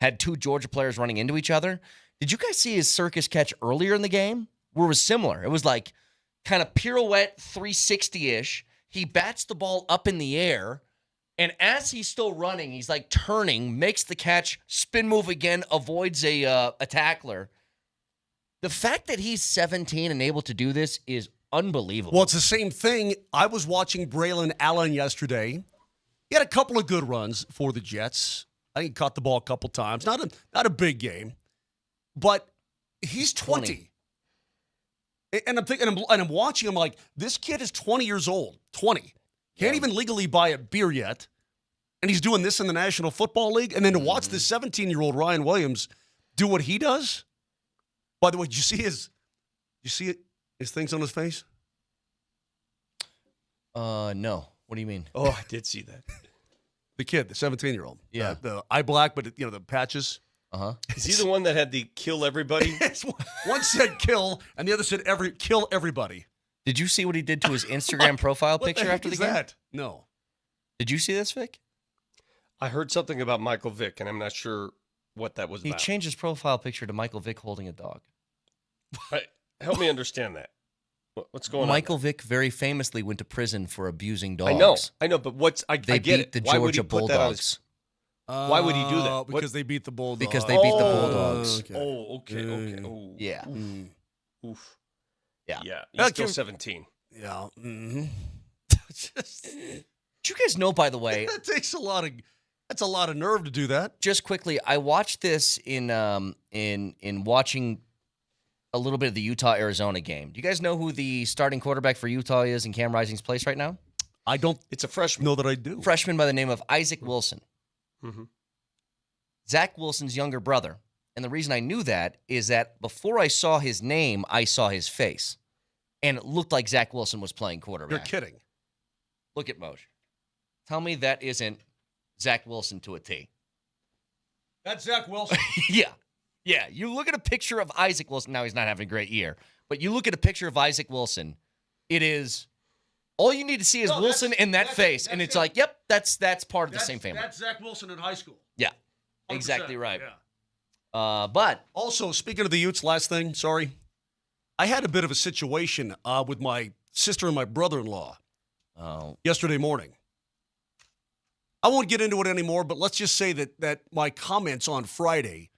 had two Georgia players running into each other. Did you guys see his circus catch earlier in the game where it was similar? It was like kind of pirouette 360-ish. He bats the ball up in the air, and as he's still running, he's like turning, makes the catch, spin move again, avoids a tackler. The fact that he's 17 and able to do this is unbelievable. Well, it's the same thing. I was watching Braylon Allen yesterday. He had a couple of good runs for the Jets. I think he caught the ball a couple times. Not a big game, but he's 20. And I'm thinking, and I'm watching him like, this kid is 20 years old. 20. Can't even legally buy a beer yet. And he's doing this in the National Football League. And then to watch this 17-year-old Ryan Williams do what he does. By the way, did you see his things on his face? No. What do you mean? Oh, I did see that. The kid, the 17-year-old. Yeah. The eye black, but the patches. Uh-huh. Is he the one that had the kill everybody? One said kill, and the other said kill everybody. Did you see what he did to his Instagram profile picture after the game? That? No. Did you see this, Vic? I heard something about Michael Vick, and I'm not sure what that was about. He changed his profile picture to Michael Vick holding a dog. Help me understand that. What's going on? Michael Vick very famously went to prison for abusing dogs. I know, but I they get beat it. the Why Georgia Bulldogs. Why would he do that? Because they beat the Bulldogs. Because they beat the Bulldogs. Okay. Oh, okay. Oh. Yeah. Oof. Yeah. Yeah. He's still 17. Yeah. Mm-hmm. Did you guys know, by the way? That takes a lot of That's a lot of nerve to do that. Just quickly, I watched this in watching a little bit of the Utah-Arizona game. Do you guys know who the starting quarterback for Utah is in Cam Rising's place right now? I don't. It's a freshman. Know that I do. Freshman by the name of Isaac Wilson. Mm-hmm. Zach Wilson's younger brother. And the reason I knew that is that before I saw his name, I saw his face. And it looked like Zach Wilson was playing quarterback. You're kidding. Look at Moshe. Tell me that isn't Zach Wilson to a T. That's Zach Wilson. Yeah. Yeah. You look at a picture of Isaac Wilson. Now, he's not having a great year. But you look at a picture of Isaac Wilson. It is all you need to see is Wilson in that face. And it's like, yep, that's part of the same family. That's Zach Wilson in high school. Yeah. Exactly right. Yeah. But also, speaking of the Utes, last thing, sorry. I had a bit of a situation with my sister and my brother-in-law yesterday morning. I won't get into it anymore, but let's just say that my comments on Friday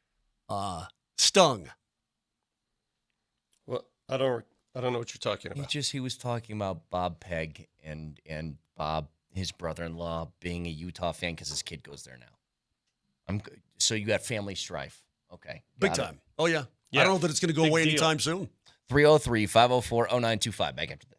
stung. Well, I don't know what you're talking about. He was talking about Bob Pegg and Bob, his brother-in-law, being a Utah fan because his kid goes there now. So you got family strife. Okay. Big time. Oh, yeah. I don't know that it's going to go away anytime soon. 303-504-0925. Back after this.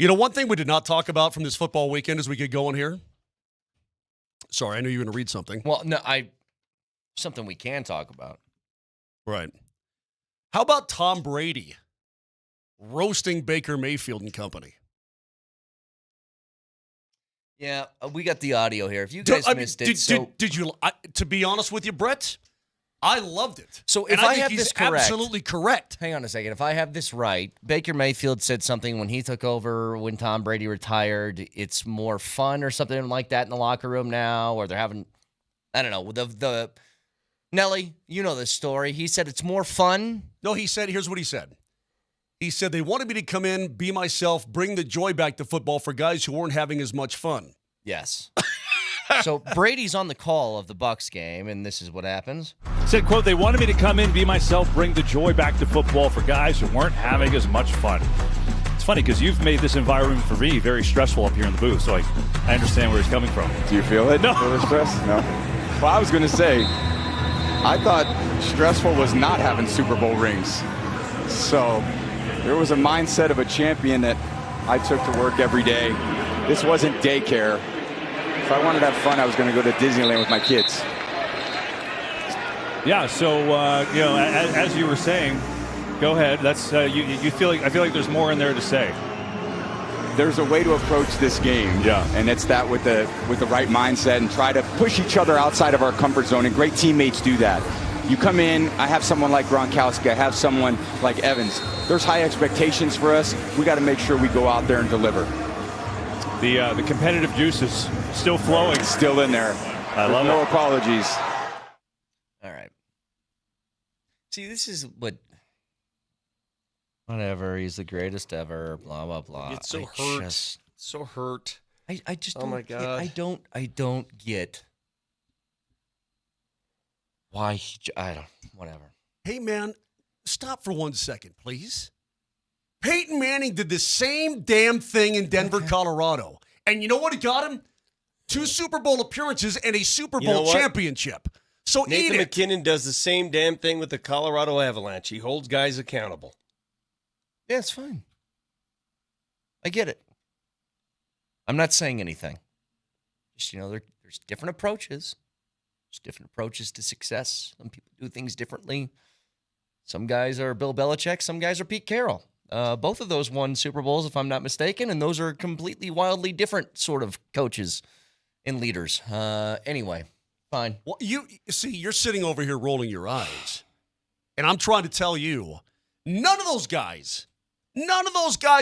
You know, one thing we did not talk about from this football weekend as we get going here. Sorry, I knew you were going to read something. Well, no, something we can talk about. Right. How about Tom Brady roasting Baker Mayfield and company? Yeah, we got the audio here. If you guys missed it, did you? To be honest with you, Brett, I loved it. So if I have this correct, absolutely correct. Hang on a second. If I have this right, Baker Mayfield said something when he took over when Tom Brady retired. It's more fun or something like that in the locker room now, or they're having, I don't know, the Nelly, you know this story. He said it's more fun. No, he said, here's what he said. He said they wanted me to come in, be myself, bring the joy back to football for guys who weren't having as much fun. Yes. So Brady's on the call of the Bucs game, and this is what happens. Said, quote, they wanted me to come in, be myself, bring the joy back to football for guys who weren't having as much fun. It's funny because you've made this environment for me very stressful up here in the booth, so I understand where he's coming from. Do you feel it? No. Feel the stress? No. Well, I was going to say, I thought stressful was not having Super Bowl rings. So there was a mindset of a champion that I took to work every day. This wasn't daycare. If I wanted to have fun, I was going to go to Disneyland with my kids. Yeah, so, as you were saying, go ahead. That's you feel like I feel like there's more in there to say. There's a way to approach this game, and it's that with the right mindset and try to push each other outside of our comfort zone, and great teammates do that. You come in, I have someone like Gronkowski, I have someone like Evans. There's high expectations for us. We got to make sure we go out there and deliver. The competitive juice is still flowing. It's still in there. I love no it. apologies. All right. See, this is whatever. He's the greatest ever. Blah blah blah. It's so hurt. So hurt. I just. Oh my God. I don't get why. Whatever. Hey man, stop for 1 second, please. Peyton Manning did the same damn thing in Denver, Colorado. And you know what got him? 2 Super Bowl appearances and a Super Bowl championship. So Nathan eat it. McKinnon does the same damn thing with the Colorado Avalanche. He holds guys accountable. Yeah, it's fine. I get it. I'm not saying anything. Just, there's different approaches. There's different approaches to success. Some people do things differently. Some guys are Bill Belichick. Some guys are Pete Carroll. Both of those won Super Bowls, if I'm not mistaken, and those are completely wildly different sort of coaches and leaders. Anyway, fine. Well, you see, you're sitting over here rolling your eyes, and I'm trying to tell you, none of those guys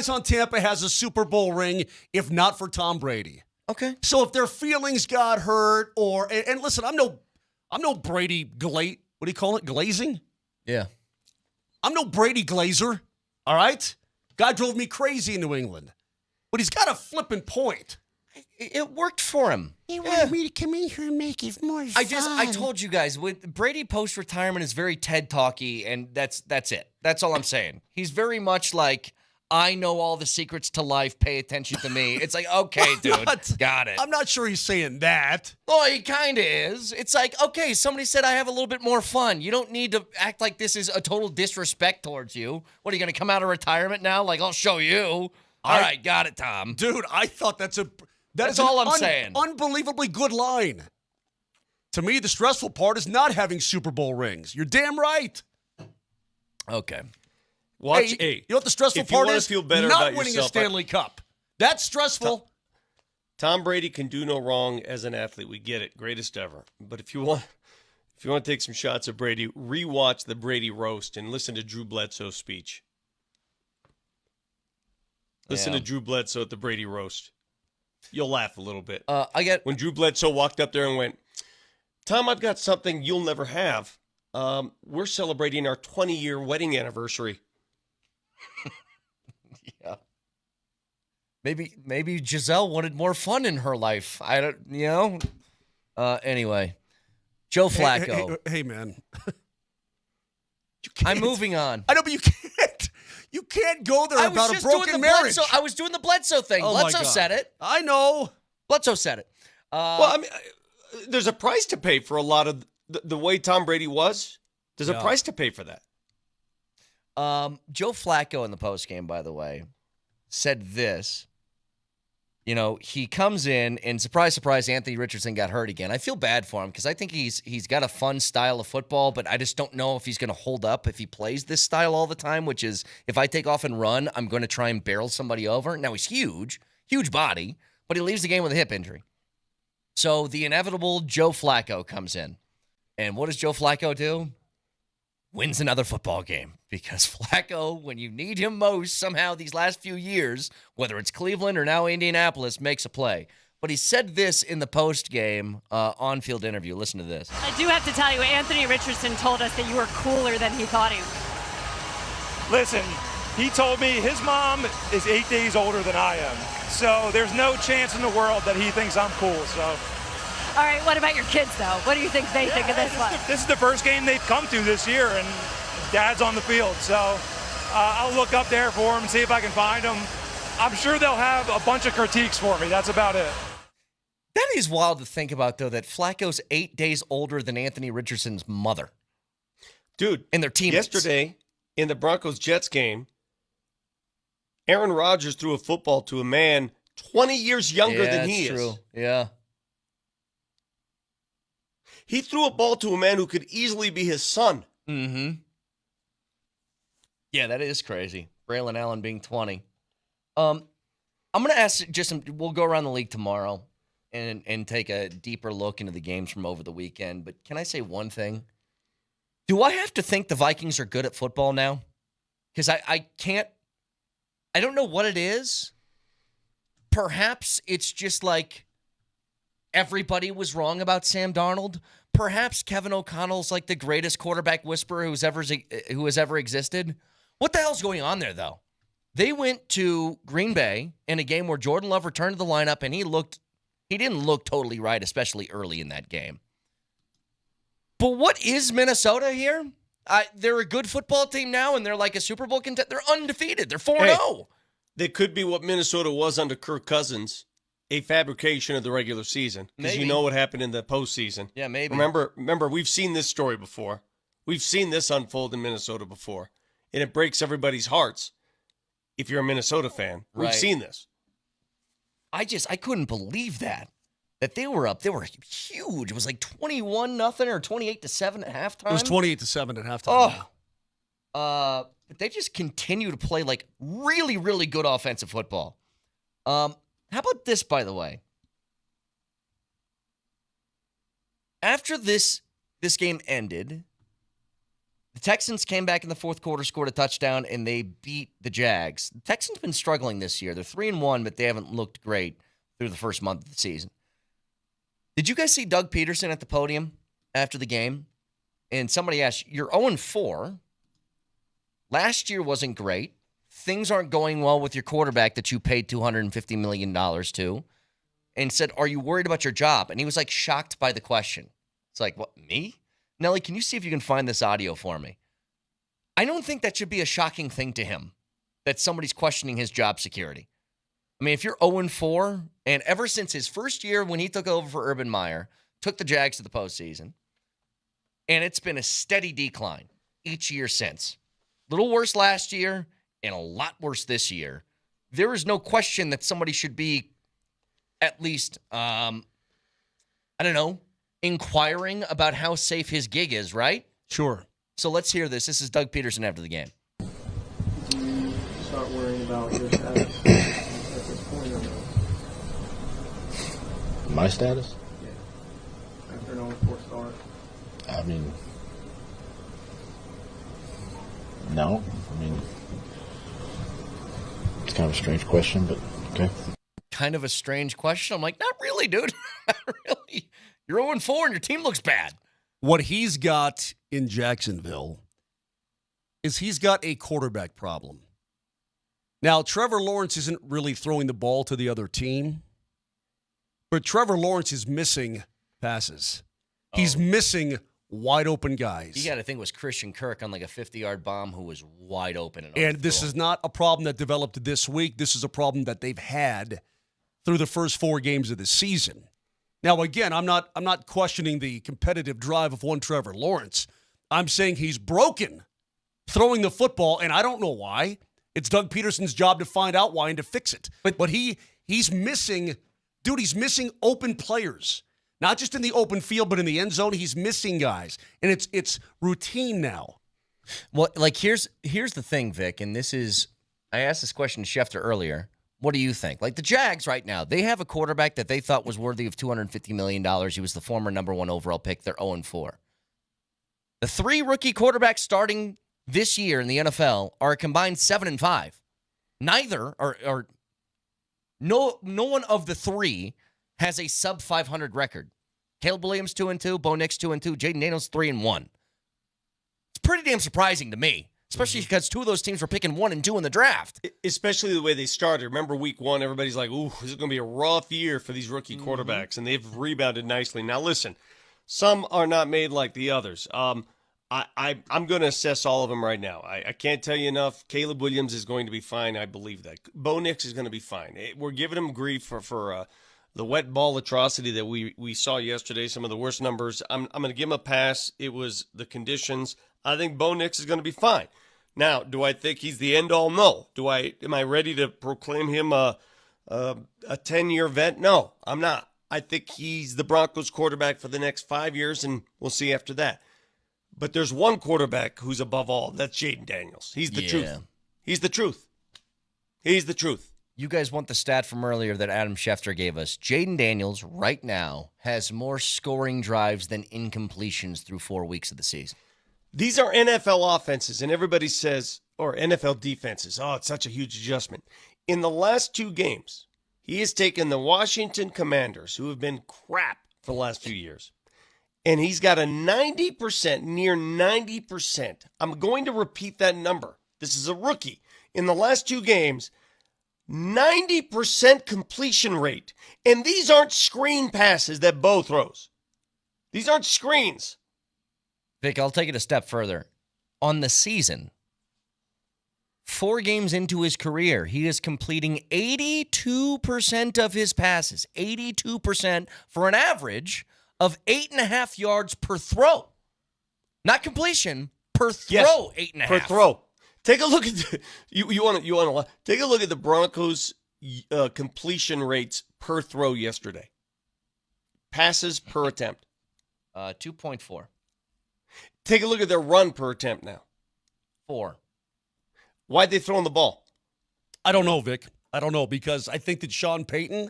on Tampa has a Super Bowl ring, if not for Tom Brady. Okay. So if their feelings got hurt, and listen, I'm no Brady what do you call it? Glazing? Yeah. I'm no Brady Glazer. All right? Guy drove me crazy in New England. But he's got a flipping point. It worked for him. He wanted me to come in here and make it more fun. I told you guys, Brady post-retirement is very TED talky, and that's it. That's all I'm saying. He's very much like, I know all the secrets to life. Pay attention to me. It's like, okay, dude, got it. I'm not sure he's saying that. Well, he kind of is. It's like, okay, somebody said I have a little bit more fun. You don't need to act like this is a total disrespect towards you. What, are you going to come out of retirement now? Like, I'll show you. All right, got it, Tom. Dude, I thought that's all I'm saying. Unbelievably good line. To me, the stressful part is not having Super Bowl rings. You're damn right. Okay. Watch, you know what the stressful if you part wanna is? feel better not about winning yourself, a Stanley Cup. That's stressful. Tom Brady can do no wrong as an athlete. We get it. Greatest ever. But if you want to take some shots at Brady, rewatch the Brady roast and listen to Drew Bledsoe's speech. Listen to Drew Bledsoe at the Brady roast. You'll laugh a little bit. When Drew Bledsoe walked up there and went, Tom, I've got something you'll never have. We're celebrating our 20-year wedding anniversary. Yeah. Maybe Giselle wanted more fun in her life. I don't, anyway, Joe Flacco. Hey man. I'm moving on. I know, but you can't. You can't go there about a broken marriage. I was doing the Bledsoe thing. Oh Bledsoe said it. I know. Bledsoe said it. Well, I mean, there's a price to pay for a lot of the way Tom Brady was. There's a price to pay for that. Joe Flacco in the postgame, by the way, said this. You know, he comes in, and surprise, surprise, Anthony Richardson got hurt again. I feel bad for him because I think he's got a fun style of football, but I just don't know if he's going to hold up if he plays this style all the time, which is if I take off and run, I'm going to try and barrel somebody over. Now, he's huge body, but he leaves the game with a hip injury. So the inevitable Joe Flacco comes in. And what does Joe Flacco do? Wins another football game, because Flacco, when you need him most, somehow these last few years, whether it's Cleveland or now Indianapolis, makes a play. But he said this in the post-game on-field interview. Listen to this. I do have to tell you, Anthony Richardson told us that you were cooler than he thought he was. Listen, he told me his mom is 8 days older than I am. So there's no chance in the world that he thinks I'm cool, so... All right, what about your kids, though? What do you think they think of this one? This is the first game they've come to this year, and Dad's on the field. So I'll look up there for him and see if I can find him. I'm sure they'll have a bunch of critiques for me. That's about it. That is wild to think about, though, that Flacco's 8 days older than Anthony Richardson's mother. Dude. And their teammates. Yesterday, in the Broncos-Jets game, Aaron Rodgers threw a football to a man 20 years younger than he is. True. Yeah. He threw a ball to a man who could easily be his son. Mm-hmm. Yeah, that is crazy. Braylon Allen being 20. I'm going to ask we'll go around the league tomorrow and take a deeper look into the games from over the weekend. But can I say one thing? Do I have to think the Vikings are good at football now? Because I don't know what it is. Perhaps it's just like everybody was wrong about Sam Darnold. Perhaps Kevin O'Connell's like the greatest quarterback whisperer who has ever existed. What the hell's going on there, though? They went to Green Bay in a game where Jordan Love returned to the lineup, and he didn't look totally right, especially early in that game. But what is Minnesota here? They're a good football team now, and they're like a Super Bowl contender. They're undefeated. They're 4-0. Hey, they could be what Minnesota was under Kirk Cousins. A fabrication of the regular season, because you know what happened in the postseason. Yeah, maybe. Remember, we've seen this story before. We've seen this unfold in Minnesota before, and it breaks everybody's hearts. If you're a Minnesota fan, we've seen this. I couldn't believe that they were up. They were huge. It was like 21-0 or 28-7 at halftime. It was 28-7 at halftime. But they just continue to play like really, really good offensive football. How about this, by the way? After this game ended, the Texans came back in the fourth quarter, scored a touchdown, and they beat the Jags. The Texans have been struggling this year. They're 3-1, but they haven't looked great through the first month of the season. Did you guys see Doug Peterson at the podium after the game? And somebody asked, you're 0-4. Last year wasn't great. Things aren't going well with your quarterback that you paid $250 million to, and said, are you worried about your job? And he was like shocked by the question. It's like, what, me? Nelly, can you see if you can find this audio for me? I don't think that should be a shocking thing to him, that somebody's questioning his job security. I mean, if you're 0-4, and ever since his first year when he took over for Urban Meyer, took the Jags to the postseason, and it's been a steady decline each year since. A little worse last year, and a lot worse this year. There is no question that somebody should be at least, inquiring about how safe his gig is, right? Sure. So let's hear this. This is Doug Peterson after the game. Do you start worrying about your status at this point or no? My status? Yeah. After an 0-4 start. I mean, no. I mean, it's kind of a strange question, but okay. Kind of a strange question. I'm like, not really, dude. Not really. You're 0-4 and your team looks bad. What he's got in Jacksonville is he's got a quarterback problem. Now, Trevor Lawrence isn't really throwing the ball to the other team, but Trevor Lawrence is missing passes. He's missing wide open guys. He had, I think it was Christian Kirk on like a 50-yard bomb who was wide open. And this is not a problem that developed this week. This is a problem that they've had through the first 4 games of the season. Now, again, I'm not questioning the competitive drive of one Trevor Lawrence. I'm saying he's broken throwing the football, and I don't know why. It's Doug Peterson's job to find out why and to fix it. But he He's missing open players. Not just in the open field, but in the end zone. He's missing guys. And it's routine now. Well, like here's the thing, Vic, and this is I asked this question to Schefter earlier. What do you think? Like the Jags right now, they have a quarterback that they thought was worthy of $250 million. He was the former number 1 overall pick. They're 0-4. The 3 rookie quarterbacks starting this year in the NFL are a combined 7-5. Neither or no one of the 3 has a sub 500 record. Caleb Williams 2-2, Bo Nix 2-2, Jaden Daniels 3-1. It's pretty damn surprising to me, especially because 2 of those teams were picking 1 and 2 in the draft. Especially the way they started. Remember week 1, everybody's like, ooh, this is going to be a rough year for these rookie quarterbacks, and they've rebounded nicely. Now, listen, some are not made like the others. I'm going to assess all of them right now. I can't tell you enough. Caleb Williams is going to be fine. I believe that. Bo Nix is going to be fine. We're giving him grief for the wet ball atrocity that we saw yesterday, some of the worst numbers. I'm going to give him a pass. It was the conditions. I think Bo Nix is going to be fine. Now, do I think he's the end-all? No. Am I ready to proclaim him a 10-year vet? No, I'm not. I think he's the Broncos quarterback for the next 5 years, and we'll see after that. But there's one quarterback who's above all. That's Jaden Daniels. He's the truth. He's the truth. He's the truth. You guys want the stat from earlier that Adam Schefter gave us. Jaden Daniels right now has more scoring drives than incompletions through 4 weeks of the season. These are NFL offenses, and everybody says, or NFL defenses, oh, it's such a huge adjustment. In the last 2 games, he has taken the Washington Commanders, who have been crap for the last few years, and he's got a 90%, near 90%. I'm going to repeat that number. This is a rookie. In the last 2 games, 90% completion rate. And these aren't screen passes that Bo throws. These aren't screens. Vic, I'll take it a step further. On the season, 4 games into his career, he is completing 82% of his passes. 82% for an average of 8.5 yards per throw. Not completion, per throw, 8.5. Per throw. Take a look at you want to take a look at the Broncos completion rates per throw yesterday. Passes per attempt. 2.4. Take a look at their run per attempt now. 4. Why'd they throw in the ball? I don't know, Vic. I don't know, because I think that Sean Payton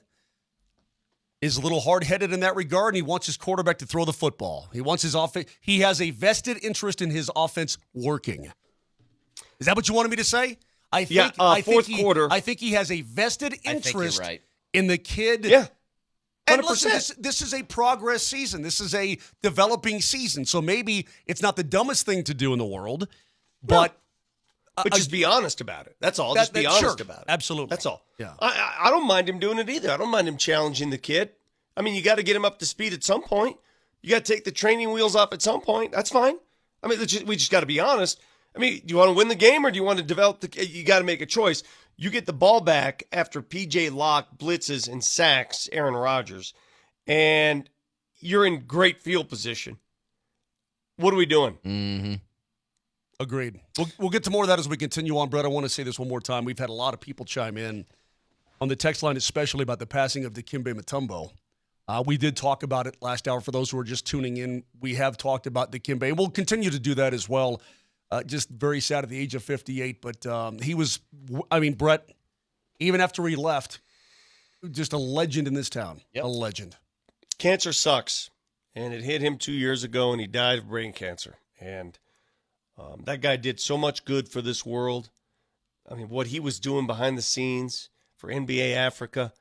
is a little hard-headed in that regard, and he wants his quarterback to throw the football. He wants his offense. He has a vested interest in his offense working. Is that what you wanted me to say? I think fourth quarter. I think he has a vested interest right. in the kid. Yeah. And listen, this is a progress season. This is a developing season. So maybe it's not the dumbest thing to do in the world, but just be honest about it. That's all. Just be honest about it. Absolutely. That's all. Yeah. I don't mind him doing it either. I don't mind him challenging the kid. I mean, you got to get him up to speed at some point. You got to take the training wheels off at some point. That's fine. I mean, we just got to be honest. I mean, do you want to win the game or do you want to develop you got to make a choice. You get the ball back after P.J. Locke blitzes and sacks Aaron Rodgers, and you're in great field position. What are we doing? Mm-hmm. Agreed. We'll get to more of that as we continue on, Brett. I want to say this one more time. We've had a lot of people chime in on the text line, especially about the passing of Dikembe Mutombo. We did talk about it last hour. For those who are just tuning in, we have talked about Dikembe, and we'll continue to do that as well. Just very sad at the age of 58, but he was, I mean, Brett, even after he left, just a legend in this town. Yep. A legend. Cancer sucks, and it hit him 2 years ago, and he died of brain cancer. And that guy did so much good for this world. I mean, what he was doing behind the scenes for NBA Africa,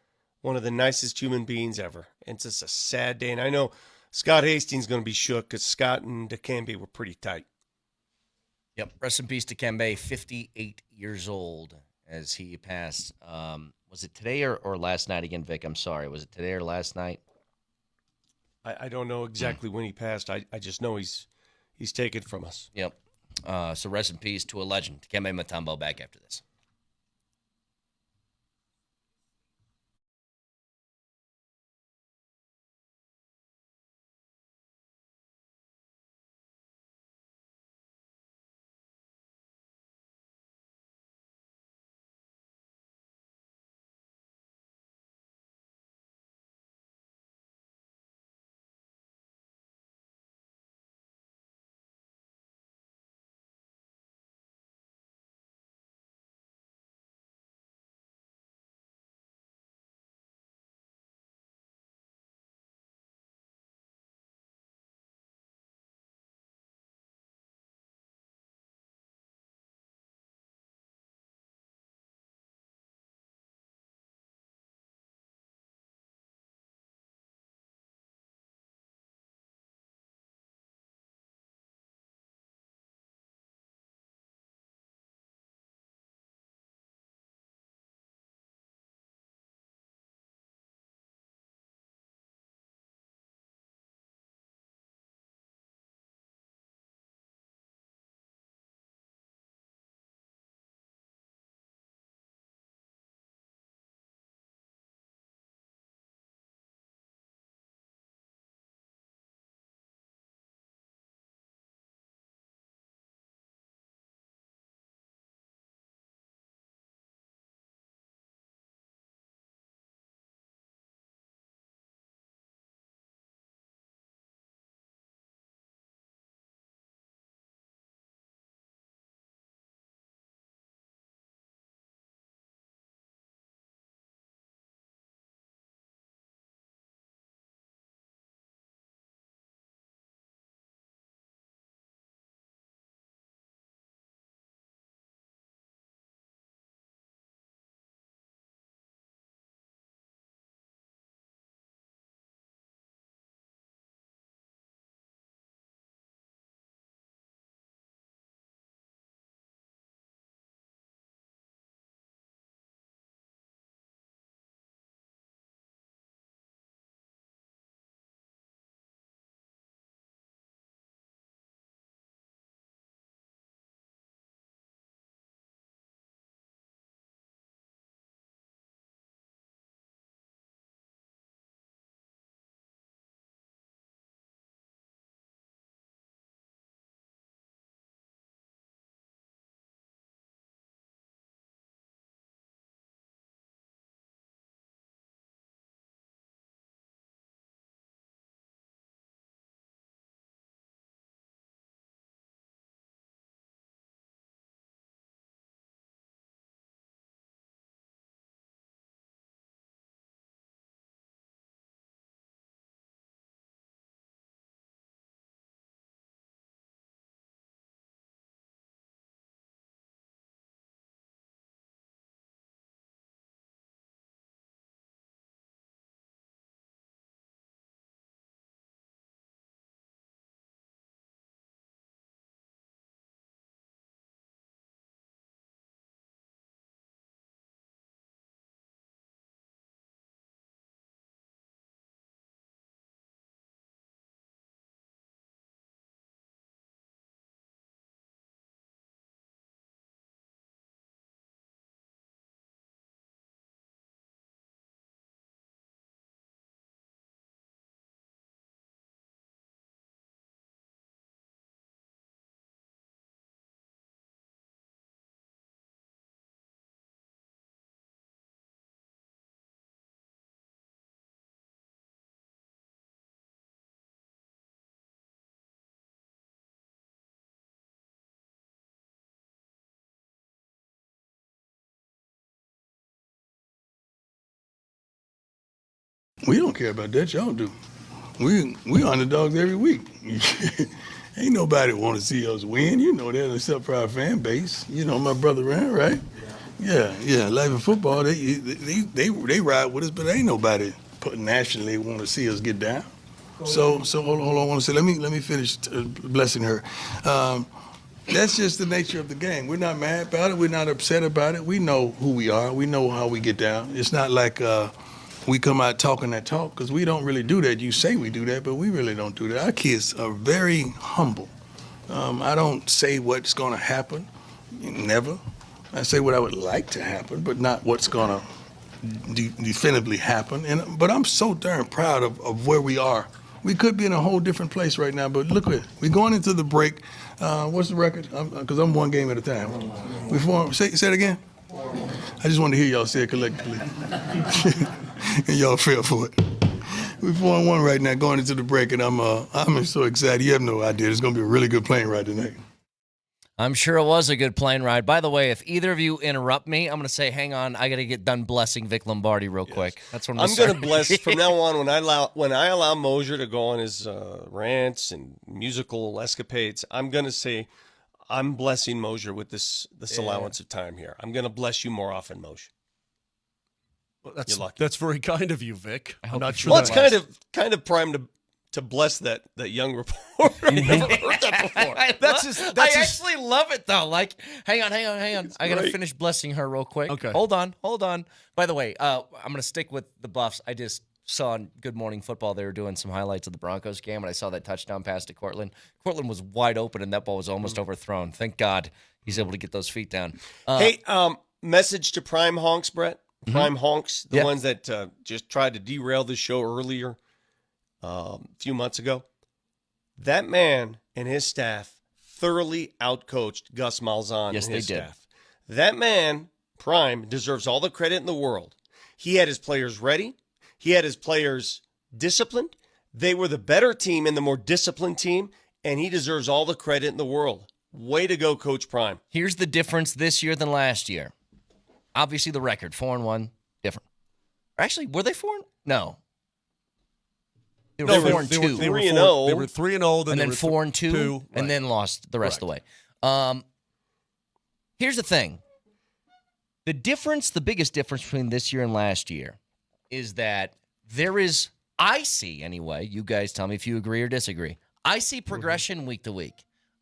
one of the nicest human beings ever. And it's just a sad day. And I know Scott Hastings is going to be shook because Scott and Dikembe were pretty tight. Yep. Rest in peace, Dikembe, 58 years old as he passed. Was it today or last night again, Vic? I'm sorry. Was it today or last night? I don't know exactly when he passed. I just know he's taken from us. Yep. So rest in peace to a legend, Dikembe Mutombo, back after this. We don't care about that. Y'all do. We underdogs every week. Ain't nobody want to see us win. You know that, except for our fan base. You know my brother Ryan, right? Yeah. Life in football, they ride with us, but ain't nobody nationally want to see us get down. So hold on. I want to say, let me finish blessing her. That's just the nature of the game. We're not mad about it. We're not upset about it. We know who we are. We know how we get down. It's not like we come out talking that talk, because we don't really do that. You say we do that, but we really don't do that. Our kids are very humble. I don't say what's going to happen. Never. I say what I would like to happen, but not what's going to definitively happen. But I'm so darn proud of where we are. We could be in a whole different place right now, but look at it. We're going into the break. What's the record? Because I'm one game at a time. Say it again. I just wanted to hear y'all say it collectively. And y'all fell for it. We're 4-1 right now going into the break, and I'm so excited. You have no idea. It's going to be a really good plane ride tonight. I'm sure it was a good plane ride. By the way, if either of you interrupt me, I'm going to say, hang on, I got to get done blessing Vic Lombardi real quick. That's what I'm going to bless from now on when I allow Mosier to go on his rants and musical escapades. I'm going to say, I'm blessing Mosier with this allowance of time here. I'm going to bless you more often, Mosier. Well, that's very kind of you, Vic. I'm not sure. Well, it's kind of primed to bless that young reporter. You never heard that before. I actually love it, though. Like, hang on. I got to finish blessing her real quick. Okay. Hold on. By the way, I'm going to stick with the Buffs. I just saw on Good Morning Football they were doing some highlights of the Broncos game, and I saw that touchdown pass to Cortland. Cortland was wide open, and that ball was almost overthrown. Thank God he's able to get those feet down. Hey, message to Prime Honks, Brett. Prime Honks, the ones that just tried to derail the show earlier. A few months ago, that man and his staff thoroughly outcoached Gus Malzahn and his staff. That man, Prime, deserves all the credit in the world. He had his players ready. He had his players disciplined. They were the better team and the more disciplined team, and he deserves all the credit in the world. Way to go, Coach Prime. Here's the difference this year than last year. Obviously, the record, 4-1, different. Actually, were they 4? No. They were 4-2. They were 3-0. They were 3-0. And then 4-2, and right. then lost the rest of the way. Here's the thing. The biggest difference between this year and last year is that I see anyway, you guys tell me if you agree or disagree, I see progression week to week.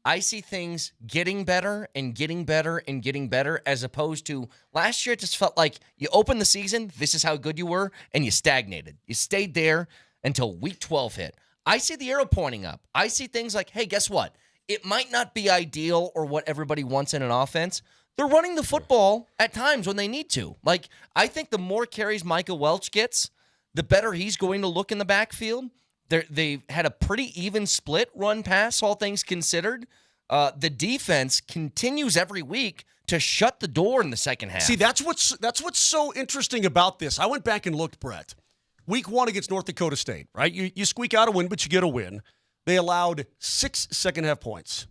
I see things getting better and getting better and getting better, as opposed to last year it just felt like you opened the season, this is how good you were, and you stagnated. You stayed there until week 12 hit. I see the arrow pointing up. I see things like, hey, guess what? It might not be ideal or what everybody wants in an offense. They're running the football at times when they need to. Like, I think the more carries Micah Welch gets, the better he's going to look in the backfield. They've had a pretty even split run-pass, all things considered. The defense continues every week to shut the door in the second half. See, that's what's so interesting about this. I went back and looked, Brett. Week 1 against North Dakota State, right? You squeak out a win, but you get a win. They allowed 6 second-half points.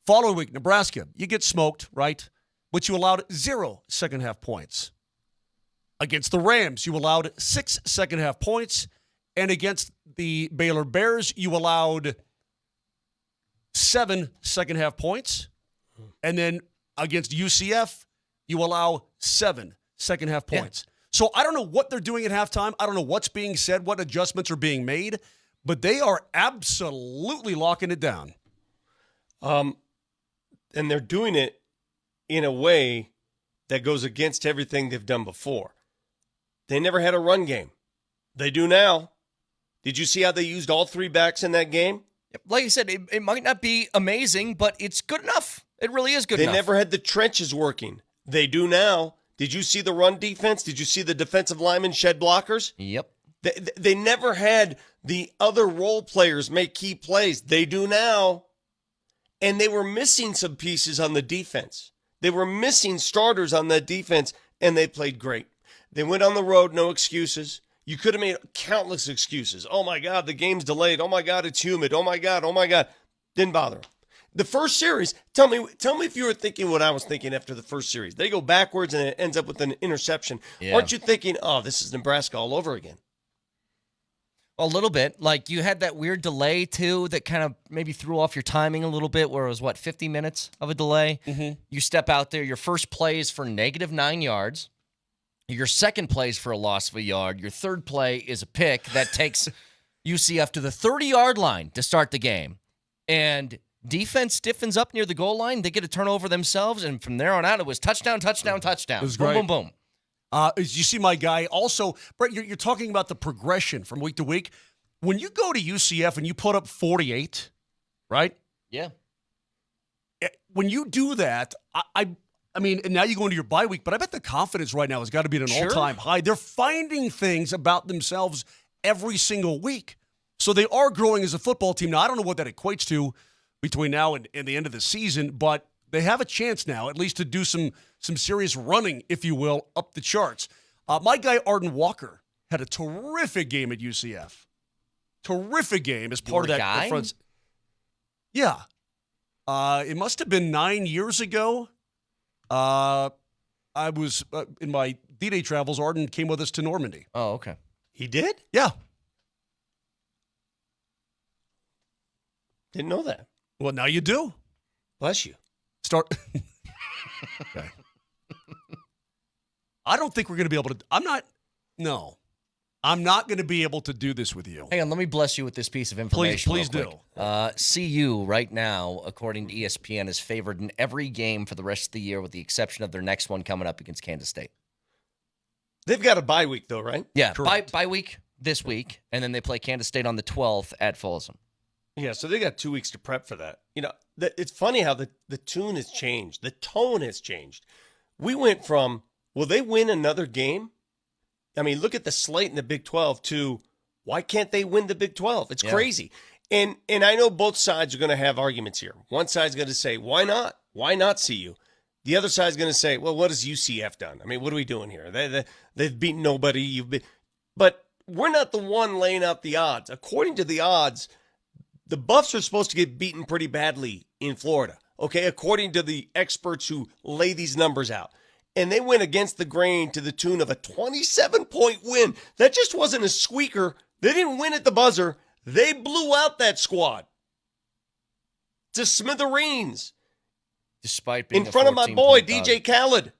Following week, Nebraska, you get smoked, right? But you allowed 0 second-half points. Against the Rams, you allowed 6 second-half points. And against the Baylor Bears, you allowed 7 second-half points. And then against UCF, you allow 7 second-half points. Yeah. So I don't know what they're doing at halftime. I don't know what's being said, what adjustments are being made, but they are absolutely locking it down. And they're doing it in a way that goes against everything they've done before. They never had a run game. They do now. Did you see how they used all 3 backs in that game? Like I said, it might not be amazing, but it's good enough. It really is good enough. They never had the trenches working. They do now. Did you see the run defense? Did you see the defensive linemen shed blockers? Yep. They never had the other role players make key plays. They do now. And they were missing some pieces on the defense. They were missing starters on that defense, and they played great. They went on the road, no excuses. You could have made countless excuses. Oh, my God, the game's delayed. Oh, my God, it's humid. Oh, my God. Didn't bother them. The first series, tell me if you were thinking what I was thinking after the first series. They go backwards and it ends up with an interception. Yeah. Aren't you thinking, oh, this is Nebraska all over again? A little bit. Like, you had that weird delay, too, that kind of maybe threw off your timing a little bit, where it was, 50 minutes of a delay? Mm-hmm. You step out there, your first play is for -9 yards. Your second play is for a loss of a yard. Your third play is a pick that takes UCF to the 30-yard line to start the game. And defense stiffens up near the goal line. They get a turnover themselves, and from there on out, it was touchdown, touchdown, touchdown. It was boom, great. boom, boom. You see my guy also, Brett, you're talking about the progression from week to week. When you go to UCF and you put up 48, right? Yeah. When you do that, I mean, and now you go into your bye week, but I bet the confidence right now has got to be at an all-time high. They're finding things about themselves every single week. So they are growing as a football team. Now, I don't know what that equates to between now and the end of the season, but they have a chance now, at least to do some serious running, if you will, up the charts. My guy, Arden Walker, had a terrific game at UCF. Terrific game as part of that. Guy? Yeah. It must have been 9 years ago. I was in my D-Day travels. Arden came with us to Normandy. Oh, okay. He did? Yeah. Didn't know that. Well, now you do. Bless you. Start. Okay. I don't think we're going to be able to. I'm not going to be able to do this with you. Hang on, let me bless you with this piece of information. Please do. CU right now, according to ESPN, is favored in every game for the rest of the year, with the exception of their next one coming up against Kansas State. They've got a bye week, though, right? Yeah, bye week this week, and then they play Kansas State on the 12th at Folsom. Yeah, so they got 2 weeks to prep for that. You know, it's funny how the tune has changed. The tone has changed. We went from, will they win another game? I mean, look at the slate in the Big 12 to, why can't they win the Big 12? It's crazy. And I know both sides are going to have arguments here. One side's going to say, why not? Why not CU? The other side's going to say, well, what has UCF done? I mean, what are we doing here? They've beaten nobody. But we're not the one laying out the odds. According to the odds, the Buffs are supposed to get beaten pretty badly in Florida, okay, according to the experts who lay these numbers out. And they went against the grain to the tune of a 27-point win. That just wasn't a squeaker. They didn't win at the buzzer. They blew out that squad to smithereens. Despite being in front of my boy, DJ dog. Khaled.